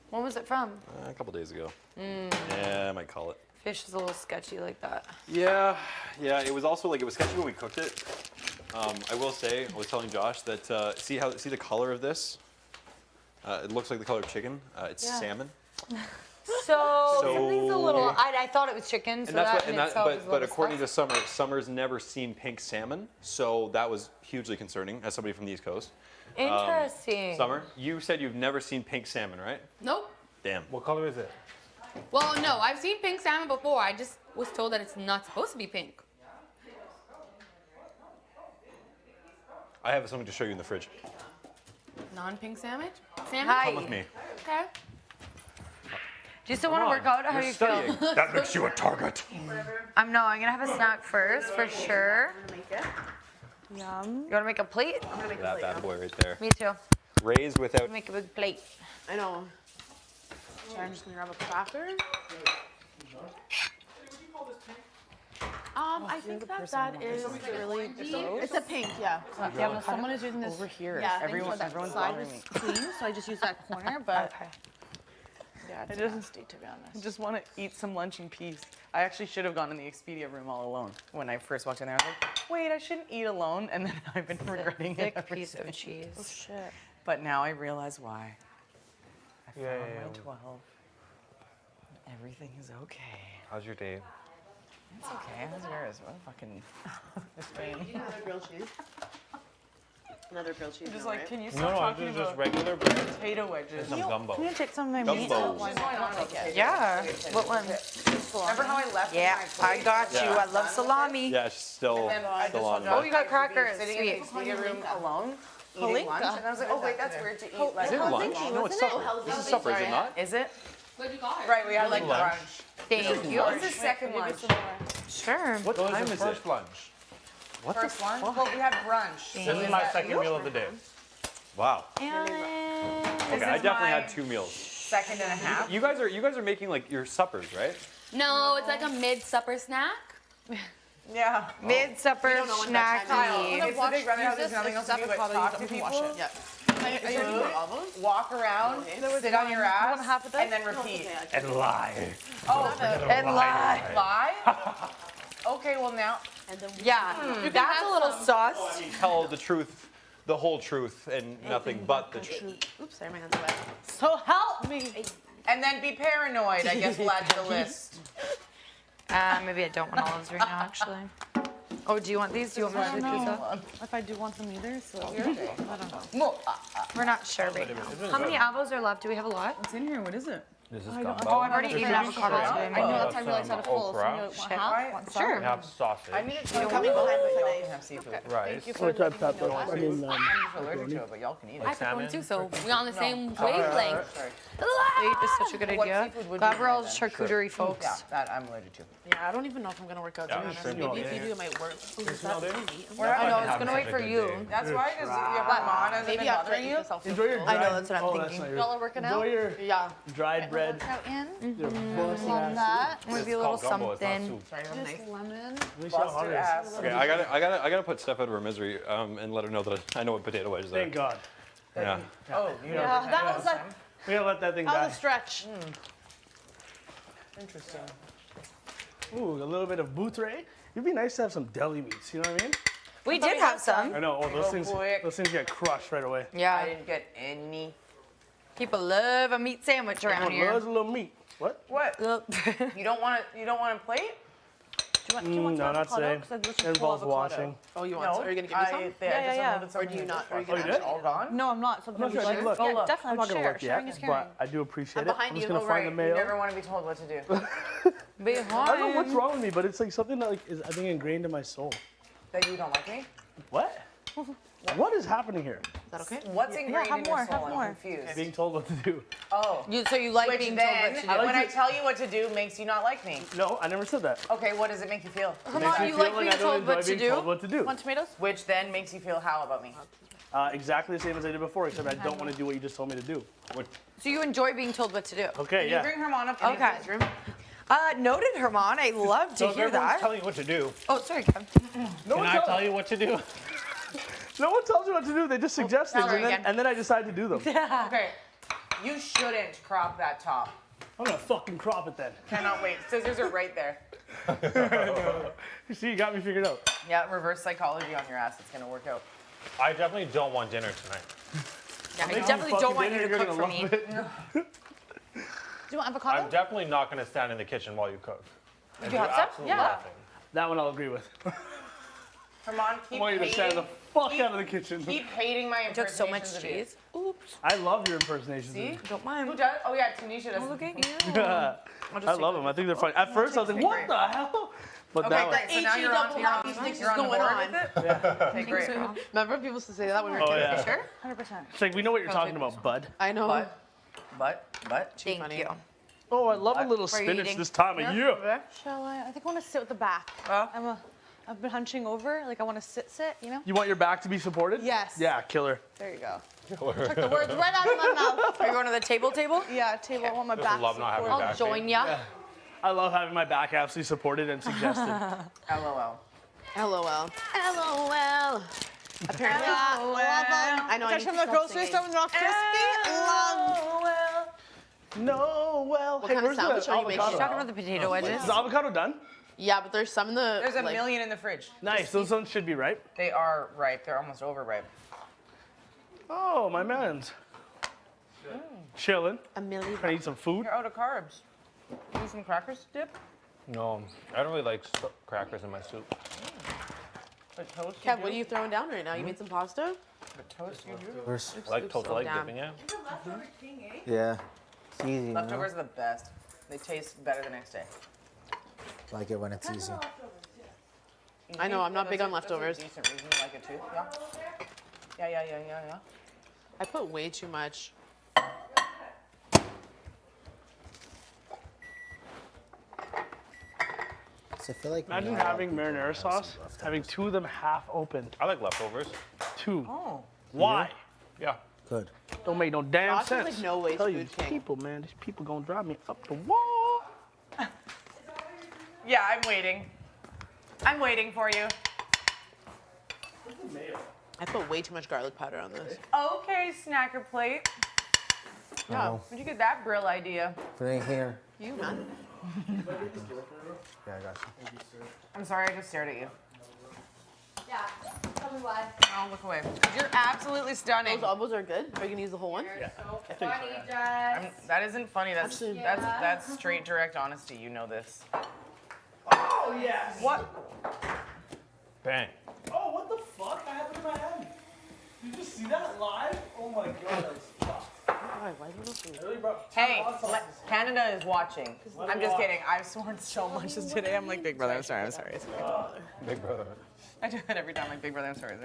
Speaker 6: When was it from?
Speaker 11: A couple days ago.
Speaker 6: Mm.
Speaker 11: Yeah, I might call it.
Speaker 6: Fish is a little sketchy like that.
Speaker 11: Yeah, it was also like it was sketchy when we cooked it. I will say, I was telling Josh that see the color of this? It looks like the color of chicken. It's
Speaker 6: Yeah.
Speaker 11: salmon.
Speaker 6: So something's a little. I thought it was chicken, so
Speaker 11: And that's
Speaker 6: that
Speaker 11: what,
Speaker 6: in
Speaker 11: and that,
Speaker 6: itself is a
Speaker 11: but
Speaker 6: little
Speaker 11: according
Speaker 6: stuff.
Speaker 11: to Summer, Summer's never seen pink salmon, so that was hugely concerning as somebody from the East Coast.
Speaker 6: Interesting.
Speaker 11: Summer, you said you've never seen pink salmon, right?
Speaker 22: Nope.
Speaker 11: Damn.
Speaker 4: What color is it?
Speaker 22: Well, no, I've seen pink salmon before. I just was told that it's not supposed to be pink.
Speaker 11: I have something to show you in the fridge.
Speaker 22: Non-pink salmon? Salmon?
Speaker 6: Hi.
Speaker 11: Come with me.
Speaker 22: Okay.
Speaker 6: Do you still want to work out? How
Speaker 11: You're
Speaker 6: do you
Speaker 11: studying.
Speaker 6: feel?
Speaker 11: That makes you a target.
Speaker 6: I'm gonna have a snack first for sure.
Speaker 16: Yum.
Speaker 6: You wanna make a plate? I'm gonna make
Speaker 11: That bad boy right there.
Speaker 6: Me too.
Speaker 11: Raised without.
Speaker 6: Make a big plate.
Speaker 16: I know. So I'm just gonna grab a cracker. I think that is really gross. It's a pink, yeah.
Speaker 2: Yeah, well, someone is using this
Speaker 16: over here.
Speaker 2: Yeah,
Speaker 16: Everyone's
Speaker 2: everyone's
Speaker 16: side
Speaker 2: bothering
Speaker 16: was
Speaker 2: me.
Speaker 16: clean, so I just used that corner, but yeah,
Speaker 2: I
Speaker 16: it's
Speaker 2: just-
Speaker 16: nasty to be honest.
Speaker 2: I just want to eat some lunch in peace. I actually should have gone in the Expedia room all alone when I first walked in there. I was like, wait, I shouldn't eat alone, and then I've been regretting it
Speaker 6: thick
Speaker 2: ever
Speaker 6: piece of
Speaker 2: since.
Speaker 6: cheese.
Speaker 16: Oh shit.
Speaker 2: But now I realize why. I found
Speaker 4: Yeah.
Speaker 2: my 12. Everything is okay.
Speaker 11: How's your day?
Speaker 2: It's okay. How's yours? What a fucking this game.
Speaker 16: Another grilled cheese. Another grilled cheese.
Speaker 2: I'm just
Speaker 16: no,
Speaker 2: like,
Speaker 16: right?
Speaker 2: can you
Speaker 4: No,
Speaker 2: stop
Speaker 4: no,
Speaker 2: talking
Speaker 4: this is just
Speaker 2: about
Speaker 4: regular bread.
Speaker 2: potato wedges?
Speaker 4: Some gumbo.
Speaker 16: Can you take some of my
Speaker 11: Gumbo.
Speaker 16: meat?
Speaker 2: Why not?
Speaker 6: Yeah. What one?
Speaker 2: Remember how I left?
Speaker 6: Yeah,
Speaker 2: with my
Speaker 6: I
Speaker 2: plate?
Speaker 6: got you.
Speaker 11: Yeah.
Speaker 6: I love salami.
Speaker 11: Yeah, she's still
Speaker 2: And then I
Speaker 11: still
Speaker 2: just
Speaker 11: on
Speaker 2: found
Speaker 11: there.
Speaker 2: out
Speaker 6: Oh, you got
Speaker 2: I was
Speaker 6: crackers.
Speaker 2: sitting in the
Speaker 6: Sweet.
Speaker 2: Expedia room alone, eating
Speaker 16: Palinka.
Speaker 2: lunch, and I was like, oh wait, that's weird to eat. Like,
Speaker 11: Is it lunch? No, it's supper. This is supper, is it not?
Speaker 2: Is it?
Speaker 22: But you got it.
Speaker 2: Right, we had like
Speaker 11: Lunch.
Speaker 2: brunch.
Speaker 6: Thank you.
Speaker 2: What was the second lunch?
Speaker 6: Sure.
Speaker 11: What
Speaker 4: So
Speaker 11: time
Speaker 4: it's
Speaker 11: is
Speaker 4: the first
Speaker 11: it?
Speaker 4: lunch.
Speaker 11: What
Speaker 2: First
Speaker 11: the
Speaker 2: lunch?
Speaker 11: fuck?
Speaker 2: Well, we had brunch.
Speaker 4: This is my second meal of the day.
Speaker 11: Wow.
Speaker 6: Alan.
Speaker 11: Okay, I
Speaker 2: is
Speaker 11: definitely
Speaker 2: my-
Speaker 11: had 2 meals.
Speaker 2: Second and a half.
Speaker 11: You guys are making like your suppers, right?
Speaker 22: No, it's like a mid-supper snack.
Speaker 2: Yeah.
Speaker 6: Mid-supper snacky.
Speaker 2: It's the big running house. There's nothing else to do but talk to people.
Speaker 16: Yeah.
Speaker 2: Walk around, sit on your ass, and then repeat.
Speaker 11: And lie.
Speaker 2: Oh,
Speaker 6: And lie.
Speaker 2: lie? Okay, well now.
Speaker 6: Yeah, that's a little sauce.
Speaker 11: Tell the truth, the whole truth, and nothing but the truth.
Speaker 16: Oops, sorry, my hands are wet.
Speaker 2: So help me. And then be paranoid, I guess we'll add to the list.
Speaker 6: Maybe I don't want olives right now, actually. Oh, do you want these? Do you want me to do pizza?
Speaker 16: If I do want them either, so I don't know.
Speaker 2: No,
Speaker 6: We're not sure right now. How many avos are left? Do we have a lot?
Speaker 2: what's in here? What is it?
Speaker 8: This is
Speaker 16: I don't-
Speaker 8: gumbo.
Speaker 16: oh, I've already
Speaker 8: There's
Speaker 16: eaten
Speaker 8: some
Speaker 16: avocado
Speaker 8: shrimp,
Speaker 16: today. I know, that's why I realized I had a full. So
Speaker 8: okra.
Speaker 16: you want half? Want some?
Speaker 8: We have sausage.
Speaker 2: I need to
Speaker 16: You're coming behind with a knife.
Speaker 2: have seafood.
Speaker 8: Rice.
Speaker 16: Thank you for letting me know that.
Speaker 2: I'm just allergic to it, but y'all can eat it.
Speaker 22: I pepperoni too, so we're on the same
Speaker 2: Sorry.
Speaker 22: wavelength.
Speaker 2: Sorry.
Speaker 3: Wait, this is such a good
Speaker 2: What
Speaker 3: idea.
Speaker 2: seafood would you
Speaker 3: Gabriel's
Speaker 2: like then?
Speaker 3: charcuterie, folks.
Speaker 2: Yeah, that I'm allergic to.
Speaker 12: Yeah, I don't even know if I'm gonna work out.
Speaker 2: Yeah,
Speaker 12: To be honest.
Speaker 2: shrimp
Speaker 12: Maybe
Speaker 2: all
Speaker 12: if you
Speaker 2: day.
Speaker 12: do, it might work. Ooh, is that easy?
Speaker 3: I know, it's gonna wait for you.
Speaker 2: That's why, because your mom hasn't
Speaker 12: Maybe
Speaker 2: been
Speaker 12: after I
Speaker 2: bothering
Speaker 12: eat
Speaker 2: you.
Speaker 12: this, I'll feel
Speaker 4: Enjoy your
Speaker 12: full.
Speaker 4: dried.
Speaker 3: I know, that's what I'm
Speaker 4: oh,
Speaker 3: thinking.
Speaker 4: That's not your,
Speaker 16: Y'all are working out?
Speaker 4: enjoy your
Speaker 12: Yeah.
Speaker 4: dried bread.
Speaker 16: Workout in.
Speaker 4: Your busted
Speaker 16: Love
Speaker 4: ass.
Speaker 16: that.
Speaker 3: Maybe a little
Speaker 8: called gumbo, it's not
Speaker 3: something.
Speaker 8: soup.
Speaker 2: Sorry, I have a
Speaker 16: Just
Speaker 2: knife.
Speaker 16: lemon.
Speaker 4: At least how hard
Speaker 2: Busted
Speaker 4: it is.
Speaker 2: ass.
Speaker 11: Okay, I gotta put Steph out of her misery and let her know that I know what potato wedges are.
Speaker 4: Thank God.
Speaker 11: Yeah.
Speaker 2: Oh, you know.
Speaker 16: Yeah, that was a
Speaker 4: We gotta let that thing
Speaker 16: that was
Speaker 4: die.
Speaker 16: a stretch.
Speaker 2: Interesting.
Speaker 4: Ooh, a little bit of boutre. It'd be nice to have some deli meats. You know what I mean?
Speaker 3: We did have some.
Speaker 4: I know. Oh,
Speaker 2: quick.
Speaker 4: those things get crushed right away.
Speaker 2: I
Speaker 3: Yeah,
Speaker 2: didn't get any.
Speaker 3: people love a meat sandwich around
Speaker 4: Everyone
Speaker 3: here.
Speaker 4: loves a little meat. What?
Speaker 2: What? You don't want it? You don't want a plate?
Speaker 16: Do you want
Speaker 4: No,
Speaker 16: some
Speaker 4: not
Speaker 16: avocado?
Speaker 4: today.
Speaker 16: 'Cause I'd listen
Speaker 4: It
Speaker 16: to full
Speaker 4: involves
Speaker 16: avocado.
Speaker 4: washing.
Speaker 12: Oh, you want?
Speaker 2: No,
Speaker 12: Some? Are you gonna give me some?
Speaker 2: I
Speaker 16: Yeah,
Speaker 2: just
Speaker 16: yeah.
Speaker 2: unloaded some
Speaker 12: Or do you
Speaker 2: from the
Speaker 12: not? Are you
Speaker 2: dishwasher.
Speaker 12: gonna
Speaker 4: Oh, you did?
Speaker 2: It's all gone?
Speaker 16: No, I'm not.
Speaker 4: I'm
Speaker 16: Sometimes
Speaker 4: not sure. I
Speaker 16: you
Speaker 4: did
Speaker 16: share.
Speaker 4: look.
Speaker 16: Yeah,
Speaker 2: look.
Speaker 16: definitely.
Speaker 4: I'm not
Speaker 16: I would
Speaker 4: gonna
Speaker 16: share.
Speaker 4: look
Speaker 16: Sharing
Speaker 4: yet,
Speaker 16: is caring.
Speaker 4: but I do appreciate
Speaker 16: I'm
Speaker 4: it.
Speaker 16: behind
Speaker 4: I'm just
Speaker 16: you.
Speaker 4: gonna
Speaker 2: Oh,
Speaker 4: find
Speaker 2: right.
Speaker 4: the mail.
Speaker 2: You never want to be told what to do.
Speaker 3: Behind.
Speaker 4: I don't know what's wrong with me, but it's like something that like is I think ingrained in my soul.
Speaker 2: That you don't like me?
Speaker 4: What? What is happening here?
Speaker 12: Is that okay?
Speaker 2: What's ingrained
Speaker 16: have
Speaker 2: in your
Speaker 16: more,
Speaker 2: soul?
Speaker 16: have
Speaker 2: I'm
Speaker 16: more.
Speaker 2: confused.
Speaker 4: Being told what to do.
Speaker 2: Oh.
Speaker 3: So you like
Speaker 2: Which
Speaker 3: being
Speaker 2: then,
Speaker 3: told what to do?
Speaker 2: when I tell you what to do, makes you not like me.
Speaker 4: No, I never said that.
Speaker 2: Okay, what does it make you feel?
Speaker 4: It makes me
Speaker 3: you
Speaker 4: feel
Speaker 3: like being
Speaker 4: I don't
Speaker 3: told
Speaker 4: enjoy
Speaker 3: what to
Speaker 4: being
Speaker 3: do?
Speaker 4: told what to do.
Speaker 16: Want tomatoes?
Speaker 2: Which then makes you feel how about me?
Speaker 4: Exactly the same as I did before, except I don't want to do what you just told me to do.
Speaker 3: So you enjoy being told what to do?
Speaker 4: Okay,
Speaker 2: Can
Speaker 4: yeah.
Speaker 2: you bring Herman up to
Speaker 3: Okay.
Speaker 2: the room?
Speaker 3: Noted, Herman. I love to
Speaker 8: So if
Speaker 3: hear
Speaker 8: everyone's
Speaker 3: that.
Speaker 8: telling you what to do,
Speaker 3: Oh, sorry, Kev.
Speaker 4: No
Speaker 8: can
Speaker 4: one
Speaker 8: I
Speaker 4: tell-
Speaker 8: tell you what to do?
Speaker 4: No one tells you what to do. They just suggest things,
Speaker 3: sorry
Speaker 4: and then I decide to do them.
Speaker 2: Okay. You shouldn't crop that top.
Speaker 4: I'm gonna fucking crop it then.
Speaker 2: Cannot wait. Scissors are right there.
Speaker 4: You see, you got me figured out.
Speaker 2: Yeah, reverse psychology on your ass. It's gonna work out.
Speaker 8: I definitely don't want dinner tonight.
Speaker 3: Yeah, I
Speaker 4: Make
Speaker 3: definitely
Speaker 4: some
Speaker 3: don't want
Speaker 4: fucking
Speaker 3: you to
Speaker 4: dinner,
Speaker 3: cook
Speaker 4: you're
Speaker 3: for me.
Speaker 4: gonna love it.
Speaker 16: Do you want avocado?
Speaker 8: I'm definitely not going to stand in the kitchen while you cook.
Speaker 3: Do you have some?
Speaker 8: Absolutely
Speaker 3: Yeah.
Speaker 8: nothing.
Speaker 4: That one I'll agree with.
Speaker 2: Herman,
Speaker 4: I
Speaker 2: keep
Speaker 4: want you to stand the
Speaker 2: hating,
Speaker 4: fuck out of the kitchen.
Speaker 2: keep hating my
Speaker 3: I took so much
Speaker 2: impersonations of you.
Speaker 3: cheese. Oops.
Speaker 4: I love your impersonations.
Speaker 2: See?
Speaker 3: Don't mind.
Speaker 2: Who does? Oh yeah, Tanisha does.
Speaker 3: Look at you.
Speaker 4: I love them. I think they're funny. At first I was like, what the hell? But
Speaker 2: Okay,
Speaker 4: now,
Speaker 2: great. So now you're on,
Speaker 12: double
Speaker 2: you're on,
Speaker 12: happy sticks
Speaker 2: you're
Speaker 12: is
Speaker 2: on
Speaker 12: going
Speaker 2: board
Speaker 12: on.
Speaker 2: with it? Okay, great.
Speaker 12: Remember people used to say that when we were
Speaker 4: Oh,
Speaker 12: kids?
Speaker 4: yeah.
Speaker 12: You sure?
Speaker 16: 100%.
Speaker 4: it's like we know what you're talking about, bud.
Speaker 12: I know.
Speaker 2: But.
Speaker 3: Thank
Speaker 12: funny.
Speaker 3: you.
Speaker 4: Oh, I love a little
Speaker 3: What are you
Speaker 4: spinach
Speaker 3: eating?
Speaker 4: this time of year.
Speaker 16: Shall I? I think I want to sit with the back. I've been hunching over. Like I want to sit, you know?
Speaker 4: You want your back to be supported?
Speaker 16: Yes.
Speaker 4: Yeah, killer.
Speaker 16: There you go. Took the words right out of my mouth.
Speaker 3: Are you going to the table?
Speaker 16: Yeah, table. I want my
Speaker 8: Just
Speaker 16: back
Speaker 8: love not having
Speaker 16: supported.
Speaker 8: a
Speaker 3: I'll
Speaker 8: back
Speaker 3: join ya.
Speaker 4: I love having my back absolutely supported and suggested.
Speaker 2: LOL.
Speaker 12: LOL. LOL. Apparently, I know. I
Speaker 16: Touch from the grocery store with not crispy. Love.
Speaker 4: No, well.
Speaker 12: What
Speaker 4: Hey,
Speaker 12: kind of
Speaker 4: where's the
Speaker 12: sandwich are you making?
Speaker 4: avocado?
Speaker 3: She's talking about the potato wedges.
Speaker 4: Is the avocado done?
Speaker 12: Yeah, but there's some in the.
Speaker 2: There's a
Speaker 12: like,
Speaker 2: million in the fridge.
Speaker 4: Nice. Those ones should be ripe.
Speaker 2: They are ripe. They're almost overripe.
Speaker 4: Oh, my man's. Chilling.
Speaker 12: A million.
Speaker 4: Trying to eat some food.
Speaker 2: You're out of carbs. Need some crackers to dip?
Speaker 8: No, I don't really like crackers in my soup.
Speaker 2: The toast you
Speaker 12: Kev,
Speaker 2: do?
Speaker 12: what are you throwing down right now? You made some pasta?
Speaker 2: The toast you do?
Speaker 14: Where's,
Speaker 8: I like
Speaker 12: Oops,
Speaker 8: toast, I
Speaker 12: oh,
Speaker 8: like
Speaker 12: damn.
Speaker 8: dipping it.
Speaker 14: yeah. It's easy, you know?
Speaker 2: Leftovers are the best. They taste better the next day.
Speaker 14: Like it when it's easy.
Speaker 12: I know, I'm not big on
Speaker 2: That's a
Speaker 12: leftovers.
Speaker 2: decent reason you like it too. Yeah. Yeah.
Speaker 12: I put way too much.
Speaker 14: So I feel like
Speaker 4: Imagine
Speaker 14: not a lot of
Speaker 4: having
Speaker 14: people
Speaker 4: marinara
Speaker 14: have
Speaker 4: sauce,
Speaker 14: some leftovers.
Speaker 4: having two of them half open.
Speaker 8: I like leftovers.
Speaker 4: Two.
Speaker 2: Oh.
Speaker 4: Why?
Speaker 8: Yeah.
Speaker 14: Good.
Speaker 4: Don't make no damn
Speaker 12: Josh is
Speaker 4: sense.
Speaker 12: like no waste
Speaker 4: Tell you,
Speaker 12: food
Speaker 4: these
Speaker 12: king.
Speaker 4: people, man, these people gonna drive me up the wall.
Speaker 2: Yeah, I'm waiting. I'm waiting for you.
Speaker 12: I put way too much garlic powder on this.
Speaker 2: Okay, snacker plate.
Speaker 14: Yeah. Oh,
Speaker 2: Where'd you get that brill idea?
Speaker 14: put it here.
Speaker 12: You, man.
Speaker 14: Yeah, I got you.
Speaker 2: I'm sorry, I just stared at you.
Speaker 6: Yeah. Tell me why.
Speaker 2: Oh, look away. 'Cause you're absolutely stunning.
Speaker 12: Those elbows are good. Are you gonna use the whole one?
Speaker 4: Yeah.
Speaker 6: So funny, Jess.
Speaker 2: That isn't funny. That's
Speaker 12: Actually-
Speaker 2: that's straight direct honesty. You know this.
Speaker 4: Oh yes.
Speaker 2: What?
Speaker 8: Bang.
Speaker 4: Oh, what the fuck? I have it in my hand. Did you see that live? Oh my god, that was fucked.
Speaker 16: Why is there no food?
Speaker 2: Hey, Canada is watching. I'm just kidding. I've sworn so much today. I'm like, Big Brother, I'm sorry.
Speaker 5: Big brother.
Speaker 2: I do that every time. Like, Big Brother, I'm sorry.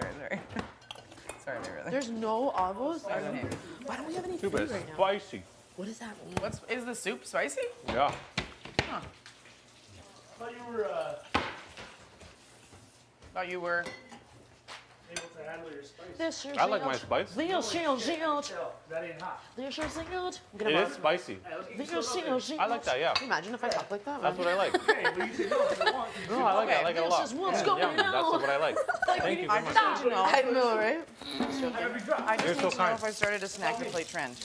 Speaker 2: Sorry, Big Brother.
Speaker 16: There's no avos? Why don't we have any
Speaker 8: Soup
Speaker 16: food
Speaker 8: is
Speaker 16: right now?
Speaker 8: spicy.
Speaker 16: What does that mean?
Speaker 2: Is the soup spicy?
Speaker 8: Yeah.
Speaker 2: Huh.
Speaker 4: Thought you were able to handle your spice.
Speaker 8: I like my spice.
Speaker 4: That ain't hot.
Speaker 8: It is spicy. I like that, yeah.
Speaker 16: Can you imagine if I talk like that?
Speaker 8: That's what I like.
Speaker 4: Hey, well, you say no if you want.
Speaker 8: No, I like it. I like it a lot.
Speaker 16: This is what's
Speaker 8: Yeah,
Speaker 16: going
Speaker 8: yeah,
Speaker 16: on.
Speaker 8: that's what I like. Thank you very much.
Speaker 2: I know, right? I
Speaker 8: You're
Speaker 2: just
Speaker 8: so
Speaker 2: need to know
Speaker 8: kind.
Speaker 2: if I started a snack to plate trend.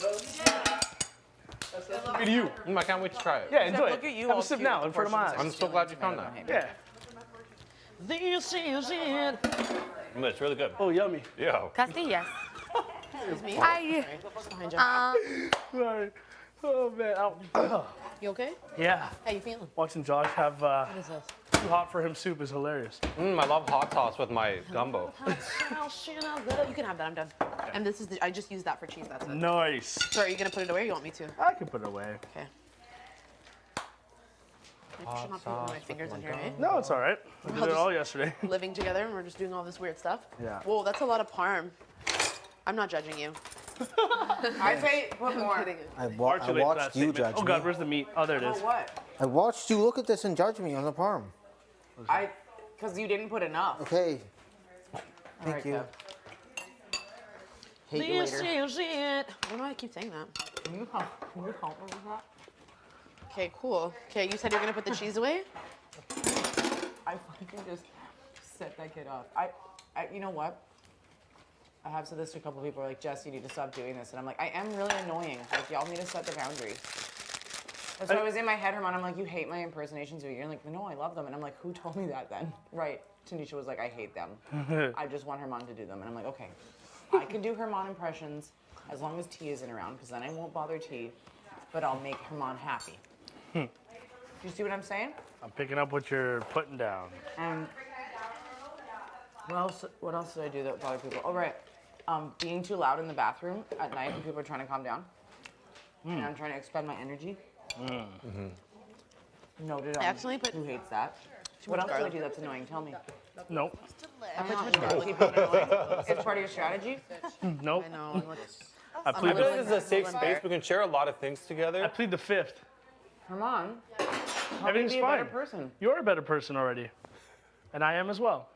Speaker 8: Look at you. I can't wait to try it.
Speaker 4: Yeah, enjoy it.
Speaker 2: Look at you
Speaker 4: Have
Speaker 2: all
Speaker 4: a sip
Speaker 2: cute
Speaker 4: now
Speaker 2: with
Speaker 4: in front of my eyes.
Speaker 8: I'm so glad you found that.
Speaker 4: Yeah.
Speaker 16: This is it.
Speaker 8: It's really good.
Speaker 4: Oh, yummy.
Speaker 8: Yeah.
Speaker 22: Castillas.
Speaker 16: Excuse me.
Speaker 22: Hi.
Speaker 16: Behind you.
Speaker 4: Sorry. Oh, man. Ow.
Speaker 16: You okay?
Speaker 4: Yeah.
Speaker 16: How you feeling?
Speaker 4: Watching Josh have
Speaker 16: What is this?
Speaker 4: too hot for him soup is hilarious.
Speaker 8: I love hot sauce with my gumbo.
Speaker 16: You can have that. I'm done. And this is I just used that for cheese. That's it.
Speaker 4: Nice.
Speaker 16: So are you gonna put it away or you want me to?
Speaker 4: I can put it away.
Speaker 16: Okay. I should not put my fingers in here, eh?
Speaker 4: No, it's all right. We
Speaker 16: We're
Speaker 4: did it
Speaker 16: all
Speaker 4: all
Speaker 16: just
Speaker 4: yesterday.
Speaker 16: living together and we're just doing all this weird stuff.
Speaker 4: Yeah.
Speaker 16: Whoa, that's a lot of parm. I'm not judging you.
Speaker 2: I say put more.
Speaker 16: I'm kidding.
Speaker 14: I
Speaker 4: Far too late for
Speaker 14: watched
Speaker 4: that
Speaker 14: you
Speaker 4: statement.
Speaker 14: judge
Speaker 4: Oh, God,
Speaker 14: me.
Speaker 4: where's the meat? Oh, there it is.
Speaker 2: Oh, what?
Speaker 14: I watched you look at this and judge me on the parm.
Speaker 2: Because you didn't put enough.
Speaker 14: Okay.
Speaker 2: All
Speaker 14: Thank
Speaker 2: right,
Speaker 14: you.
Speaker 2: Kev. Hate you
Speaker 16: This
Speaker 2: later.
Speaker 16: is it. I don't know why I keep saying that.
Speaker 2: Can you help me with that?
Speaker 16: Okay, cool. Okay, you said you're gonna put the cheese away?
Speaker 2: I fucking just set that kid off. You know what? I have said this to a couple people. Like, Jess, you need to stop doing this. And I'm like, I am really annoying. Like, y'all need to set the boundaries. That's why I was in my head, Herman. I'm like, you hate my impersonations of you. You're like, no, I love them. And I'm like, who told me that then? Right. Tanisha was like, I hate them. I just want Herman to do them. And I'm like, okay. I can do Herman impressions as long as T isn't around, because then I won't bother T, but I'll make Herman happy. Do you see what I'm saying?
Speaker 4: I'm picking up what you're putting down.
Speaker 2: What else did I do that would bother people? Oh, right. Being too loud in the bathroom at night when people are trying to calm down. And I'm trying to expend my energy. Noted on
Speaker 16: I accidentally put
Speaker 2: who hates that.
Speaker 16: too
Speaker 2: What
Speaker 16: much
Speaker 2: else do I
Speaker 16: garlic.
Speaker 2: do that's annoying? Tell me.
Speaker 4: Nope.
Speaker 2: I put too much garlic. Keep it annoying. It's part of your strategy?
Speaker 4: Nope.
Speaker 16: I know.
Speaker 4: I plead
Speaker 8: This
Speaker 4: the,
Speaker 8: is a safe space. We can share a lot of things
Speaker 4: I
Speaker 8: together.
Speaker 4: plead the fifth.
Speaker 2: Herman, help me
Speaker 4: Everything's
Speaker 2: be a
Speaker 4: fine.
Speaker 2: better person.
Speaker 4: You're a better person already. And I am as well.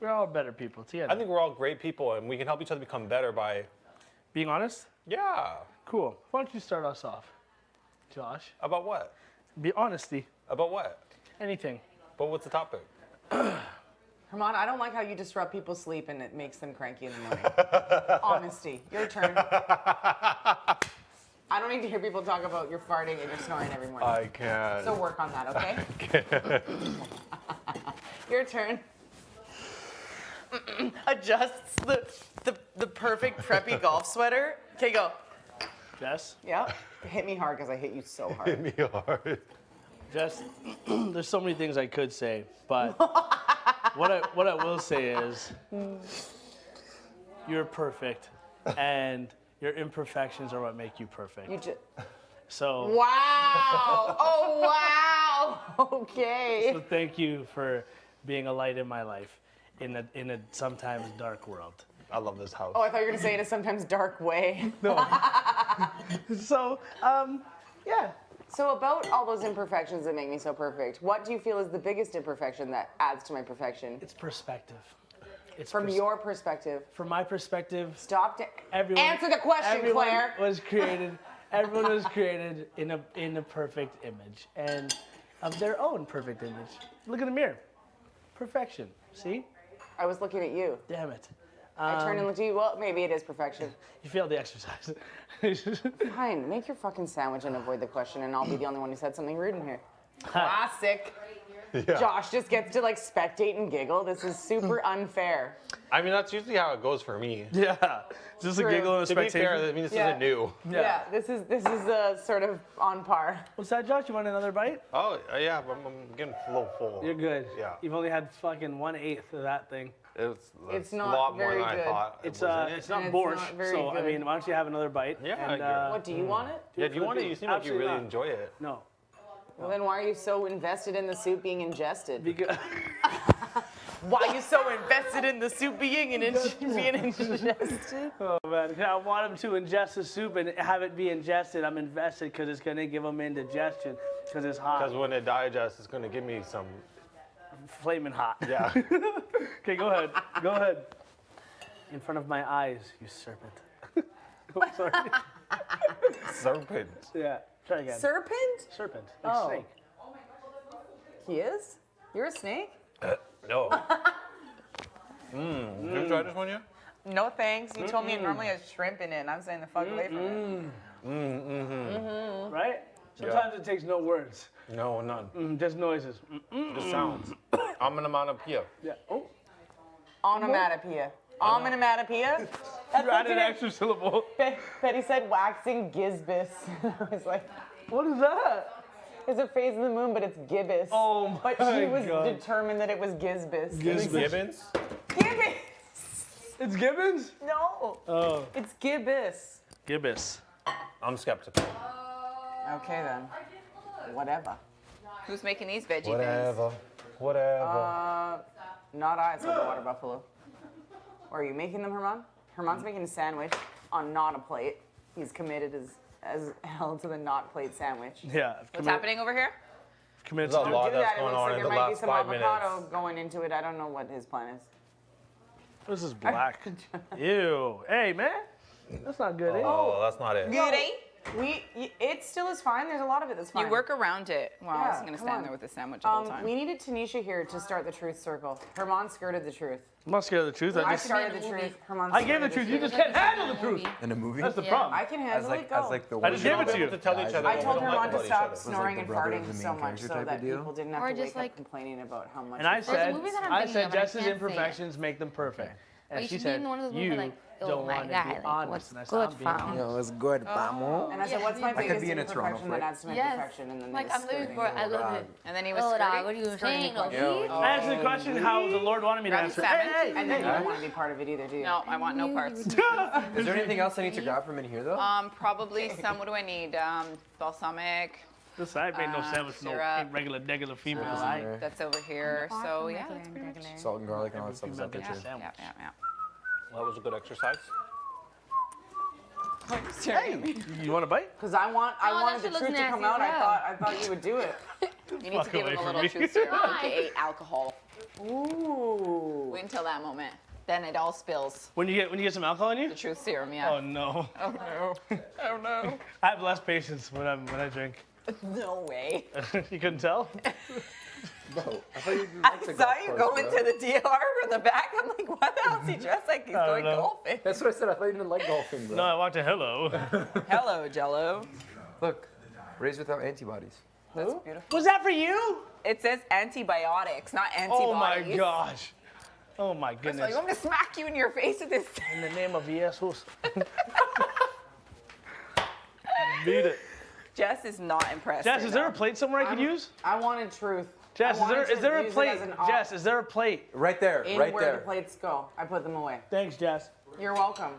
Speaker 4: We're all better people together.
Speaker 8: I think we're all great people, and we can help each other become better by.
Speaker 4: Being honest?
Speaker 8: Yeah.
Speaker 4: Cool. Why don't you start us off, Josh?
Speaker 8: About what?
Speaker 4: Be honesty.
Speaker 8: About what?
Speaker 4: Anything.
Speaker 8: But what's the topic?
Speaker 2: Herman, I don't like how you disrupt people's sleep and it makes them cranky in the morning. Honesty. Your turn. I don't need to hear people talk about your farting and your snoring every morning.
Speaker 8: I can.
Speaker 2: So work on that, okay? Your turn. Adjusts the perfect preppy golf sweater. Okay, go.
Speaker 4: Jess?
Speaker 2: Yeah. Hit me hard because I hit you so hard.
Speaker 8: Hit me hard.
Speaker 4: Jess, there's so many things I could say, but what I will say is you're perfect, and your imperfections are what make you perfect.
Speaker 2: You just.
Speaker 4: So.
Speaker 2: Wow! Oh wow! Okay.
Speaker 4: So thank you for being a light in my life, in a sometimes dark world.
Speaker 8: I love this house.
Speaker 2: Oh, I thought you were gonna say in a sometimes dark way.
Speaker 4: No. So, yeah.
Speaker 2: So about all those imperfections that make me so perfect, what do you feel is the biggest imperfection that adds to my perfection?
Speaker 4: It's perspective. It's
Speaker 2: From your perspective.
Speaker 4: From my perspective.
Speaker 2: Stop to
Speaker 4: everyone.
Speaker 2: Answer the question,
Speaker 4: everyone
Speaker 2: Claire.
Speaker 4: Was created. Everyone was created in a perfect image and of their own perfect image. Look in the mirror. Perfection. See?
Speaker 2: I was looking at you.
Speaker 4: Damn it.
Speaker 2: I turned and looked at you. Well, maybe it is perfection.
Speaker 4: You failed the exercise.
Speaker 2: Fine. Make your fucking sandwich and avoid the question, and I'll be the only one who said something rude in here. Classic.
Speaker 8: Yeah.
Speaker 2: Josh just gets to like spectate and giggle. This is super unfair.
Speaker 8: I mean, that's usually how it goes for me.
Speaker 4: Yeah. Just a giggle and a
Speaker 8: To be
Speaker 4: spectation.
Speaker 8: fair, I mean, this isn't new.
Speaker 2: Yeah. This is sort of on par.
Speaker 4: What's that, Josh? You want another bite?
Speaker 8: Oh, yeah, I'm getting a little full.
Speaker 4: You're good.
Speaker 8: Yeah.
Speaker 4: You've only had fucking 1/8 of that thing.
Speaker 9: It's
Speaker 8: a
Speaker 9: not
Speaker 8: lot more
Speaker 9: very
Speaker 8: than I
Speaker 9: good.
Speaker 8: thought.
Speaker 4: It's
Speaker 8: was in it.
Speaker 4: it's not
Speaker 9: And it's
Speaker 4: borscht.
Speaker 9: not very
Speaker 4: So I
Speaker 9: good.
Speaker 4: mean, why don't you have another bite?
Speaker 8: Yeah,
Speaker 4: And,
Speaker 8: I get it.
Speaker 9: What, do you want it?
Speaker 8: Yeah, do you want it? You seem like you
Speaker 4: Absolutely
Speaker 8: really
Speaker 4: not.
Speaker 8: enjoy it.
Speaker 4: No.
Speaker 9: Well, then why are you so invested in the soup being ingested?
Speaker 4: Because
Speaker 9: Why are you so invested in the soup being ingested?
Speaker 4: oh man, I want him to ingest the soup and have it be ingested. I'm invested because it's gonna give him indigestion because it's hot.
Speaker 8: Because when it digests, it's going to give me some.
Speaker 4: Flaming hot.
Speaker 8: Yeah.
Speaker 4: Okay, go ahead. Go ahead. In front of my eyes, you serpent. Oh, sorry.
Speaker 8: Serpent.
Speaker 4: Yeah. Try again.
Speaker 9: Serpent?
Speaker 4: Serpent. Like
Speaker 9: Oh.
Speaker 4: snake.
Speaker 9: He is? You're a snake?
Speaker 8: No. Have you tried this one yet?
Speaker 9: No thanks. You told me it normally has shrimp in it, and I'm saying the fuck away from it.
Speaker 4: Right? Sometimes it takes no words.
Speaker 8: No, none.
Speaker 4: Just noises.
Speaker 8: Just sounds. Onomatopoeia.
Speaker 4: Yeah. Oh.
Speaker 9: Onomatopoeia. Onomatopoeia?
Speaker 4: You added an extra syllable.
Speaker 9: Betty said waxing gisbus. I was like,
Speaker 4: what is that?
Speaker 9: It's a phase of the moon, but it's gibbous.
Speaker 4: Oh
Speaker 9: But
Speaker 4: my
Speaker 9: she was
Speaker 4: God.
Speaker 9: determined that it was gisbus.
Speaker 8: Gibbons?
Speaker 9: Gibbous!
Speaker 4: It's Gibbons?
Speaker 9: No.
Speaker 4: Oh.
Speaker 9: It's gibbous.
Speaker 4: Gibbous.
Speaker 8: I'm skeptical.
Speaker 9: Okay then. Whatever.
Speaker 13: Who's making these veggie things?
Speaker 8: Whatever.
Speaker 9: Not I, it's the water buffalo. Or are you making them, Herman? Herman's making a sandwich on not a plate. He's committed as hell to the not plate sandwich.
Speaker 4: Yeah.
Speaker 13: What's happening over here?
Speaker 4: Committed
Speaker 8: There's
Speaker 4: to
Speaker 8: a lot
Speaker 9: Do that.
Speaker 8: that's
Speaker 9: It
Speaker 8: going
Speaker 9: looks
Speaker 8: on
Speaker 9: like
Speaker 8: in
Speaker 9: there
Speaker 8: the
Speaker 9: might be
Speaker 8: last
Speaker 9: some
Speaker 8: 5
Speaker 9: avocado
Speaker 8: minutes.
Speaker 9: going into it. I don't know what his plan is.
Speaker 4: This is black. Ew. Hey, man. That's not good, eh?
Speaker 8: Oh, that's not it.
Speaker 9: Good, eh? It still is fine. There's a lot of it that's fine.
Speaker 13: You work around it. Well, I was
Speaker 9: Yeah,
Speaker 13: going to
Speaker 9: come
Speaker 13: stand
Speaker 9: on.
Speaker 13: there with the sandwich the whole time.
Speaker 9: We needed Tanisha here to start the truth circle. Herman skirted the truth.
Speaker 4: I'm not scared of the truth.
Speaker 9: I started the truth. Herman
Speaker 4: I gave the
Speaker 9: skirted
Speaker 4: truth. You just can't handle the truth.
Speaker 21: In a movie?
Speaker 4: That's the problem.
Speaker 9: I can handle it. Go.
Speaker 4: I just gave it to you.
Speaker 8: To tell each other
Speaker 9: I
Speaker 8: what
Speaker 9: told
Speaker 8: we don't
Speaker 9: Herman
Speaker 8: like
Speaker 9: to
Speaker 8: about each
Speaker 9: stop
Speaker 8: other.
Speaker 9: snoring and
Speaker 21: the brother of
Speaker 9: farting
Speaker 21: the main
Speaker 9: so much
Speaker 21: character
Speaker 9: so
Speaker 21: type
Speaker 9: that
Speaker 21: of deal?
Speaker 9: people didn't have
Speaker 22: Or
Speaker 9: to
Speaker 22: just
Speaker 9: wake
Speaker 22: like-
Speaker 9: up complaining about how much.
Speaker 4: And I
Speaker 9: he
Speaker 22: There's a
Speaker 4: said,
Speaker 22: movie that I'm
Speaker 4: I
Speaker 22: thinking
Speaker 4: said,
Speaker 22: of, but I
Speaker 4: Jess's
Speaker 22: can't say it.
Speaker 4: imperfections make them perfect. And
Speaker 22: But you
Speaker 4: she
Speaker 22: should be
Speaker 4: said,
Speaker 22: in one of those movies
Speaker 4: you
Speaker 22: like, oh
Speaker 4: don't
Speaker 22: my
Speaker 4: want to
Speaker 22: God,
Speaker 4: be
Speaker 22: like,
Speaker 4: honest.
Speaker 22: what's
Speaker 4: And I said,
Speaker 22: good,
Speaker 4: I'm being
Speaker 22: fam?
Speaker 4: honest.
Speaker 21: Yo, it's good, vamos.
Speaker 9: And I said, what's my
Speaker 21: I could
Speaker 9: biggest
Speaker 21: be in a Toronto
Speaker 9: imperfection that
Speaker 21: flight.
Speaker 9: adds to my
Speaker 22: Yes.
Speaker 9: perfection? And then
Speaker 22: Like,
Speaker 9: there's
Speaker 22: I'm living
Speaker 9: skirting.
Speaker 22: for it. I love
Speaker 21: God.
Speaker 22: it.
Speaker 13: And then he was
Speaker 22: Oh, dog,
Speaker 13: skirting.
Speaker 22: what are you
Speaker 9: Skirting
Speaker 22: saying?
Speaker 9: the
Speaker 22: No,
Speaker 9: question.
Speaker 22: please?
Speaker 4: I answered the question how the Lord wanted me to
Speaker 13: Grab
Speaker 4: answer.
Speaker 13: the salmon.
Speaker 9: And then you don't want to be part of it either, do you?
Speaker 13: No, I want no parts.
Speaker 21: Is there anything else I need to grab from in here, though?
Speaker 13: Probably some. What do I need? Balsamic.
Speaker 4: This I made no sandwich for no
Speaker 13: syrup.
Speaker 4: regular females.
Speaker 21: There.
Speaker 13: That's over here. So yeah, that's pretty much.
Speaker 21: Salt and garlic and all that stuff is
Speaker 4: female
Speaker 21: out there,
Speaker 4: gets a
Speaker 21: too.
Speaker 4: sandwich.
Speaker 13: Yeah.
Speaker 8: That was a good exercise.
Speaker 4: Hey, you want a bite?
Speaker 9: Because I
Speaker 22: Oh,
Speaker 9: wanted
Speaker 22: that
Speaker 9: the
Speaker 22: shit looks
Speaker 9: truth to come
Speaker 22: nasty
Speaker 9: out.
Speaker 22: as hell.
Speaker 9: I thought you would do it.
Speaker 13: You need
Speaker 4: Fuck
Speaker 13: to give
Speaker 4: away
Speaker 13: him a
Speaker 4: from
Speaker 13: little
Speaker 4: me.
Speaker 13: truth serum,
Speaker 22: Why?
Speaker 13: aka alcohol.
Speaker 9: Ooh.
Speaker 13: Wait until that moment. Then it all spills.
Speaker 4: When you get some alcohol in you?
Speaker 13: The truth serum, yeah.
Speaker 4: Oh no.
Speaker 13: Oh no. Oh no.
Speaker 4: I have less patience when I drink.
Speaker 13: No way.
Speaker 4: You couldn't tell?
Speaker 21: Bro, I thought you
Speaker 9: I saw you go into the DR from the back. I'm like, what the hell is he dressed like? He's
Speaker 4: I don't
Speaker 9: going
Speaker 4: know.
Speaker 9: golfing.
Speaker 21: That's what I said. I thought you didn't like golfing, bro.
Speaker 4: No, I walked a hello.
Speaker 9: Hello, Jello.
Speaker 21: Look, raised without antibodies.
Speaker 9: That's beautiful.
Speaker 4: Was that for you?
Speaker 13: It says antibiotics, not antibodies.
Speaker 4: Oh my gosh. Oh my
Speaker 13: First of all,
Speaker 4: goodness.
Speaker 13: you want me to smack you in your face with this?
Speaker 4: In the name of Jesus. Beat it.
Speaker 13: Jess is not impressed.
Speaker 4: Jess,
Speaker 13: right
Speaker 4: is there a
Speaker 13: now.
Speaker 4: plate somewhere I could use?
Speaker 9: I wanted truth.
Speaker 4: Jess,
Speaker 9: I wanted
Speaker 4: is there
Speaker 9: to
Speaker 4: a
Speaker 9: use it
Speaker 4: plate?
Speaker 9: as an op-
Speaker 4: Jess, is there a plate?
Speaker 21: Right there,
Speaker 9: In
Speaker 21: right
Speaker 9: where
Speaker 21: there.
Speaker 9: the plates go. I put them away.
Speaker 4: Thanks, Jess.
Speaker 9: You're welcome.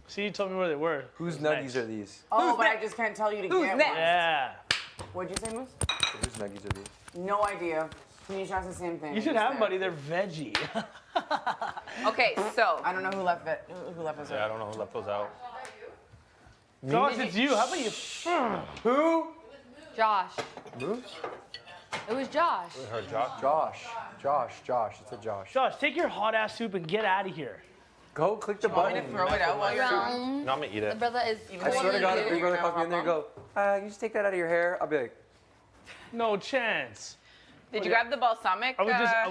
Speaker 4: See, you told me where they were.
Speaker 21: Whose
Speaker 4: Who's
Speaker 21: nuggies
Speaker 4: next?
Speaker 21: are these?
Speaker 9: Oh, but I just can't tell you to
Speaker 13: Who's
Speaker 9: get
Speaker 13: next?
Speaker 9: one.
Speaker 4: Yeah.
Speaker 9: What'd you say, Moose?
Speaker 21: Whose nuggies are these?
Speaker 9: No idea. Tanisha has the same thing.
Speaker 4: You should have them, buddy. They're veggie.
Speaker 13: Okay, so
Speaker 9: I don't know who left it. Who left us?
Speaker 8: Yeah, I don't know who left those out.
Speaker 4: Josh, it's you. How about you?
Speaker 21: Who?
Speaker 22: Josh.
Speaker 21: Moose?
Speaker 22: It was Josh.
Speaker 8: We heard Josh.
Speaker 21: Josh. It's a Josh.
Speaker 4: Josh, take your hot ass soup and get out of here.
Speaker 21: Go click the
Speaker 9: Want me
Speaker 21: button.
Speaker 9: to throw it out while you're
Speaker 22: Realm.
Speaker 8: No, I'm gonna eat
Speaker 22: The
Speaker 8: it.
Speaker 22: brother is.
Speaker 21: I swear to God, if
Speaker 22: Really
Speaker 21: Big Brother calls me in there and go, you just take that out of your hair, I'll be like,
Speaker 4: No chance.
Speaker 13: did you grab the balsamic?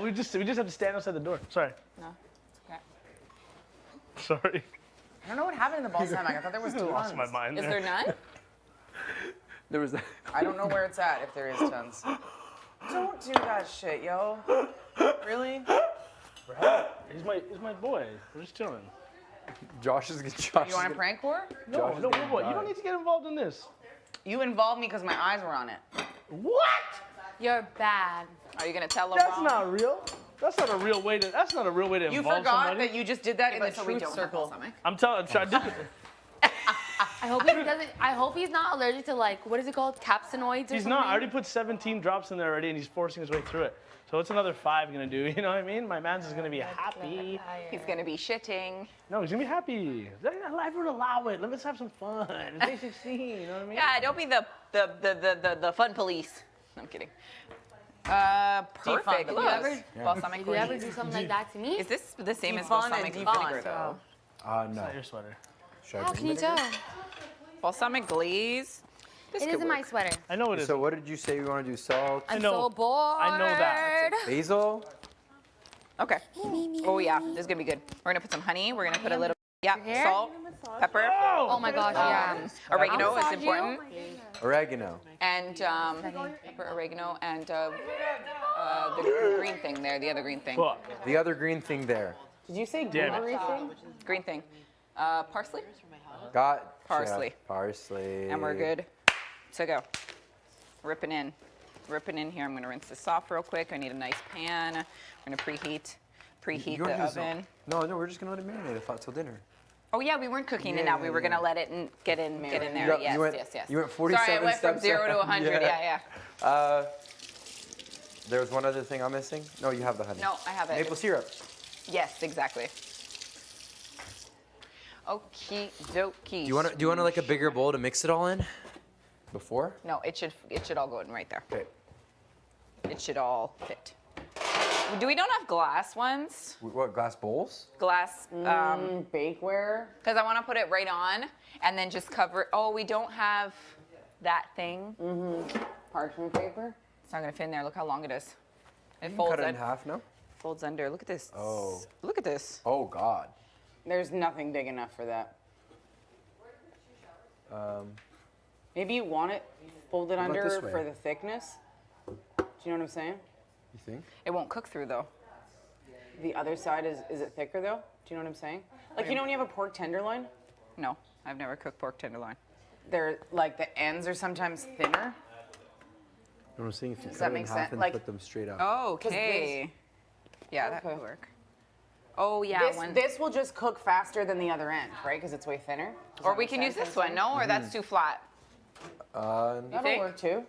Speaker 4: We just have to stand outside the door. Sorry.
Speaker 13: No, it's okay.
Speaker 4: Sorry.
Speaker 9: I don't know what happened in the balsamic. I thought there was
Speaker 4: I
Speaker 9: tons.
Speaker 4: lost my mind
Speaker 13: Is
Speaker 4: there.
Speaker 13: there none?
Speaker 21: there was that.
Speaker 9: I don't know where it's at if there is tons. Don't do that shit, yo. Really?
Speaker 4: He's my boy. We're just chilling.
Speaker 21: Josh is
Speaker 9: You
Speaker 21: gonna.
Speaker 9: want a prank war?
Speaker 4: No,
Speaker 21: Josh is
Speaker 4: no,
Speaker 21: gonna
Speaker 4: boy. You
Speaker 21: die.
Speaker 4: don't need to get involved in this.
Speaker 9: You involved me because my eyes were on it.
Speaker 4: What?
Speaker 22: You're bad.
Speaker 13: Are you gonna tell LeBron?
Speaker 4: That's not real. That's not a real way to. That's not a real way to
Speaker 9: You
Speaker 4: involve
Speaker 9: forgot
Speaker 4: somebody.
Speaker 9: that you just did that in the
Speaker 13: But so we
Speaker 9: truth
Speaker 13: don't have
Speaker 9: circle.
Speaker 13: balsamic.
Speaker 4: I'm telling. I did.
Speaker 22: I hope he doesn't. I hope he's not allergic to like what is it called, capsinoids or
Speaker 4: He's
Speaker 22: something.
Speaker 4: not. I already put 17 drops in there already, and he's forcing his way through it. So what's another 5 gonna do? You know what I mean? My man's is gonna be happy.
Speaker 13: He's gonna be shitting.
Speaker 4: No, he's gonna be happy. Life would allow it. Let's have some fun. It's day 16. You know what I mean?
Speaker 13: Yeah, don't be the fun police. No, I'm kidding. Perfect.
Speaker 9: the
Speaker 13: Look,
Speaker 9: police.
Speaker 13: balsamic
Speaker 22: Did you ever
Speaker 13: glaze.
Speaker 22: do something like that to me?
Speaker 13: Is this the same as
Speaker 9: Defund and
Speaker 13: balsamic
Speaker 9: defund.
Speaker 13: vinegar though?
Speaker 4: It's
Speaker 21: No.
Speaker 4: not your sweater.
Speaker 22: How can you tell?
Speaker 13: Balsamic glaze. This
Speaker 22: It
Speaker 13: could
Speaker 22: isn't my
Speaker 13: work.
Speaker 22: sweater.
Speaker 4: I know it is.
Speaker 21: So what did you say you want to do? Salt,
Speaker 22: I'm
Speaker 4: know.
Speaker 22: so bored.
Speaker 4: I know that.
Speaker 21: basil?
Speaker 13: Okay. Oh yeah, this is gonna be good. We're gonna put some honey. We're gonna put a little
Speaker 22: hair?
Speaker 13: salt, pepper.
Speaker 22: Oh my gosh, yeah.
Speaker 13: Oregano
Speaker 22: I'll
Speaker 13: is
Speaker 22: massage you.
Speaker 13: important.
Speaker 21: Oregano.
Speaker 13: And pepper, oregano, and the green thing there, the other green thing.
Speaker 4: Fuck.
Speaker 21: The other green thing there.
Speaker 9: Did you say
Speaker 4: Damn it.
Speaker 9: greenery thing?
Speaker 13: Green thing. Parsley.
Speaker 21: Got
Speaker 13: Parsley.
Speaker 21: Parsley.
Speaker 13: And we're good to go. Ripping in here. I'm gonna rinse this off real quick. I need a nice pan. I'm gonna preheat
Speaker 21: You
Speaker 13: the
Speaker 21: wanna do some-
Speaker 13: oven.
Speaker 21: No, we're just gonna let it marinate. I thought till dinner.
Speaker 13: Oh yeah, we weren't cooking it
Speaker 21: Yeah,
Speaker 13: now. We were gonna let it get in there. Yes,
Speaker 21: you went,
Speaker 13: yes.
Speaker 21: You went 47
Speaker 13: Sorry, I went from
Speaker 21: steps
Speaker 13: 0 to
Speaker 21: ahead.
Speaker 13: 100. Yeah.
Speaker 21: There was one other thing I'm missing. No, you have the honey.
Speaker 13: No, I have it.
Speaker 21: Maple syrup.
Speaker 13: Yes, exactly. Okie dokie.
Speaker 21: Do you want like a bigger bowl to mix it all in? Before?
Speaker 13: No, it should all go in right there.
Speaker 21: Okay.
Speaker 13: It should all fit. Do we don't have glass ones?
Speaker 21: What, glass bowls?
Speaker 13: Glass
Speaker 9: Bakeware.
Speaker 13: because I want to put it right on and then just cover it. Oh, we don't have that thing.
Speaker 9: Parchment paper.
Speaker 13: It's not gonna fit in there. Look how long it is. It
Speaker 21: You
Speaker 13: folds
Speaker 21: cut it in
Speaker 13: in.
Speaker 21: half, no?
Speaker 13: Folds under. Look at this.
Speaker 21: Oh.
Speaker 13: Look at this.
Speaker 21: Oh, God.
Speaker 9: There's nothing big enough for that. Maybe you want it folded
Speaker 21: What about
Speaker 9: under
Speaker 21: this way?
Speaker 9: for the thickness. Do you know what I'm saying?
Speaker 21: You think?
Speaker 13: It won't cook through though.
Speaker 9: The other side is it thicker though? Do you know what I'm saying? Like you know when you have a pork tenderloin?
Speaker 13: No, I've never cooked pork tenderloin.
Speaker 9: They're like the ends are sometimes thinner.
Speaker 21: No, I'm saying if you
Speaker 9: Does
Speaker 21: cut
Speaker 9: that
Speaker 21: it in
Speaker 9: make
Speaker 21: half
Speaker 9: sense?
Speaker 21: and
Speaker 9: Like-
Speaker 21: put them straight up.
Speaker 13: Okay. Yeah, that could work. Oh yeah,
Speaker 9: This will just cook faster than the other end, right? Because it's way thinner. Does
Speaker 13: or
Speaker 9: that
Speaker 13: we
Speaker 9: make
Speaker 13: can use
Speaker 9: sense?
Speaker 13: this one, no? Or that's too flat.
Speaker 9: That'll
Speaker 13: think?
Speaker 9: work too.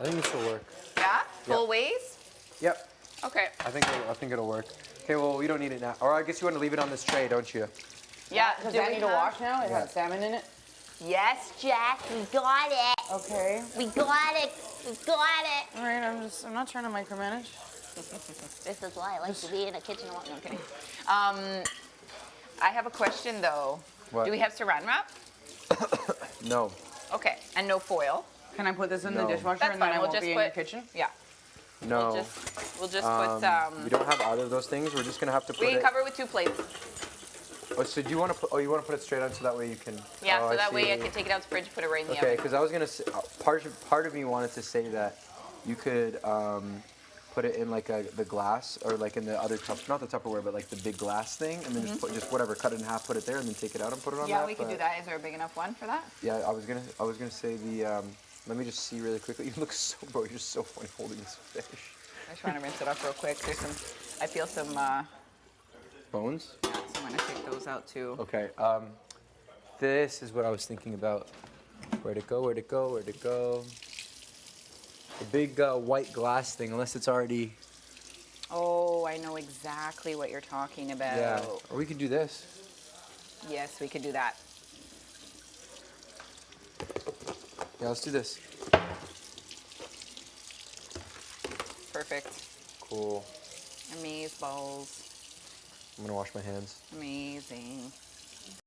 Speaker 21: I think this will work.
Speaker 13: Yeah? Full ways?
Speaker 21: Yep.
Speaker 13: Okay.
Speaker 21: I think it'll work. Okay, well, we don't need it now. Or I guess you want to leave it on this tray, don't you?
Speaker 13: Yeah,
Speaker 9: Does
Speaker 13: do
Speaker 9: that
Speaker 13: we
Speaker 9: need to
Speaker 13: have-
Speaker 9: wash now? It has salmon in it.
Speaker 13: Yes, Jack, we got it.
Speaker 9: Okay.
Speaker 13: We got it. We got it.
Speaker 9: All right, I'm not trying to micromanage.
Speaker 13: This is why I like to be in a kitchen. No, I'm kidding. I have a question though.
Speaker 21: What?
Speaker 13: Do we have saran wrap?
Speaker 21: No.
Speaker 13: Okay, and no foil.
Speaker 9: Can I put this in
Speaker 21: No.
Speaker 9: the dishwasher
Speaker 13: That's
Speaker 9: and then
Speaker 13: fine.
Speaker 9: I
Speaker 13: We'll
Speaker 9: won't
Speaker 13: just
Speaker 9: be
Speaker 13: put
Speaker 9: in your kitchen?
Speaker 13: Yeah.
Speaker 21: No.
Speaker 13: We'll just put
Speaker 21: we don't have either of those things. We're just gonna have to put
Speaker 13: we can
Speaker 21: it.
Speaker 13: cover it with 2 plates.
Speaker 21: Oh, so do you want to put? Oh, you want to put it straight on so that way you can.
Speaker 13: Yeah,
Speaker 21: oh,
Speaker 13: so that
Speaker 21: see.
Speaker 13: way I can take it out of the fridge, put it right in the
Speaker 21: Okay,
Speaker 13: oven.
Speaker 21: because I was gonna say, part of me wanted to say that you could put it in like the glass or like in the other not the Tupperware, but like the big glass thing, and then just whatever, cut it in half, put it there, and then take it out and put it on
Speaker 13: Yeah,
Speaker 21: that.
Speaker 13: we could do
Speaker 21: but-
Speaker 13: that. Is there a big enough one for that?
Speaker 21: Yeah, I was gonna say the. Let me just see really quickly. You look so, bro. You're just so funny holding this fish.
Speaker 13: I'm just trying to rinse it off real quick. There's some. I feel some.
Speaker 21: Bones.
Speaker 13: Yeah, so I'm gonna take those out too.
Speaker 21: Okay. This is what I was thinking about. Where'd it go? Where'd it go? Where'd it go? The big white glass thing, unless it's already.
Speaker 13: Oh, I know exactly what you're talking about.
Speaker 21: Yeah. Or we could do this.
Speaker 13: Yes, we could do that.
Speaker 21: Yeah, let's do this.
Speaker 13: Perfect.
Speaker 21: Cool.
Speaker 13: Amaze balls.
Speaker 21: I'm gonna wash my hands.
Speaker 13: Amazing.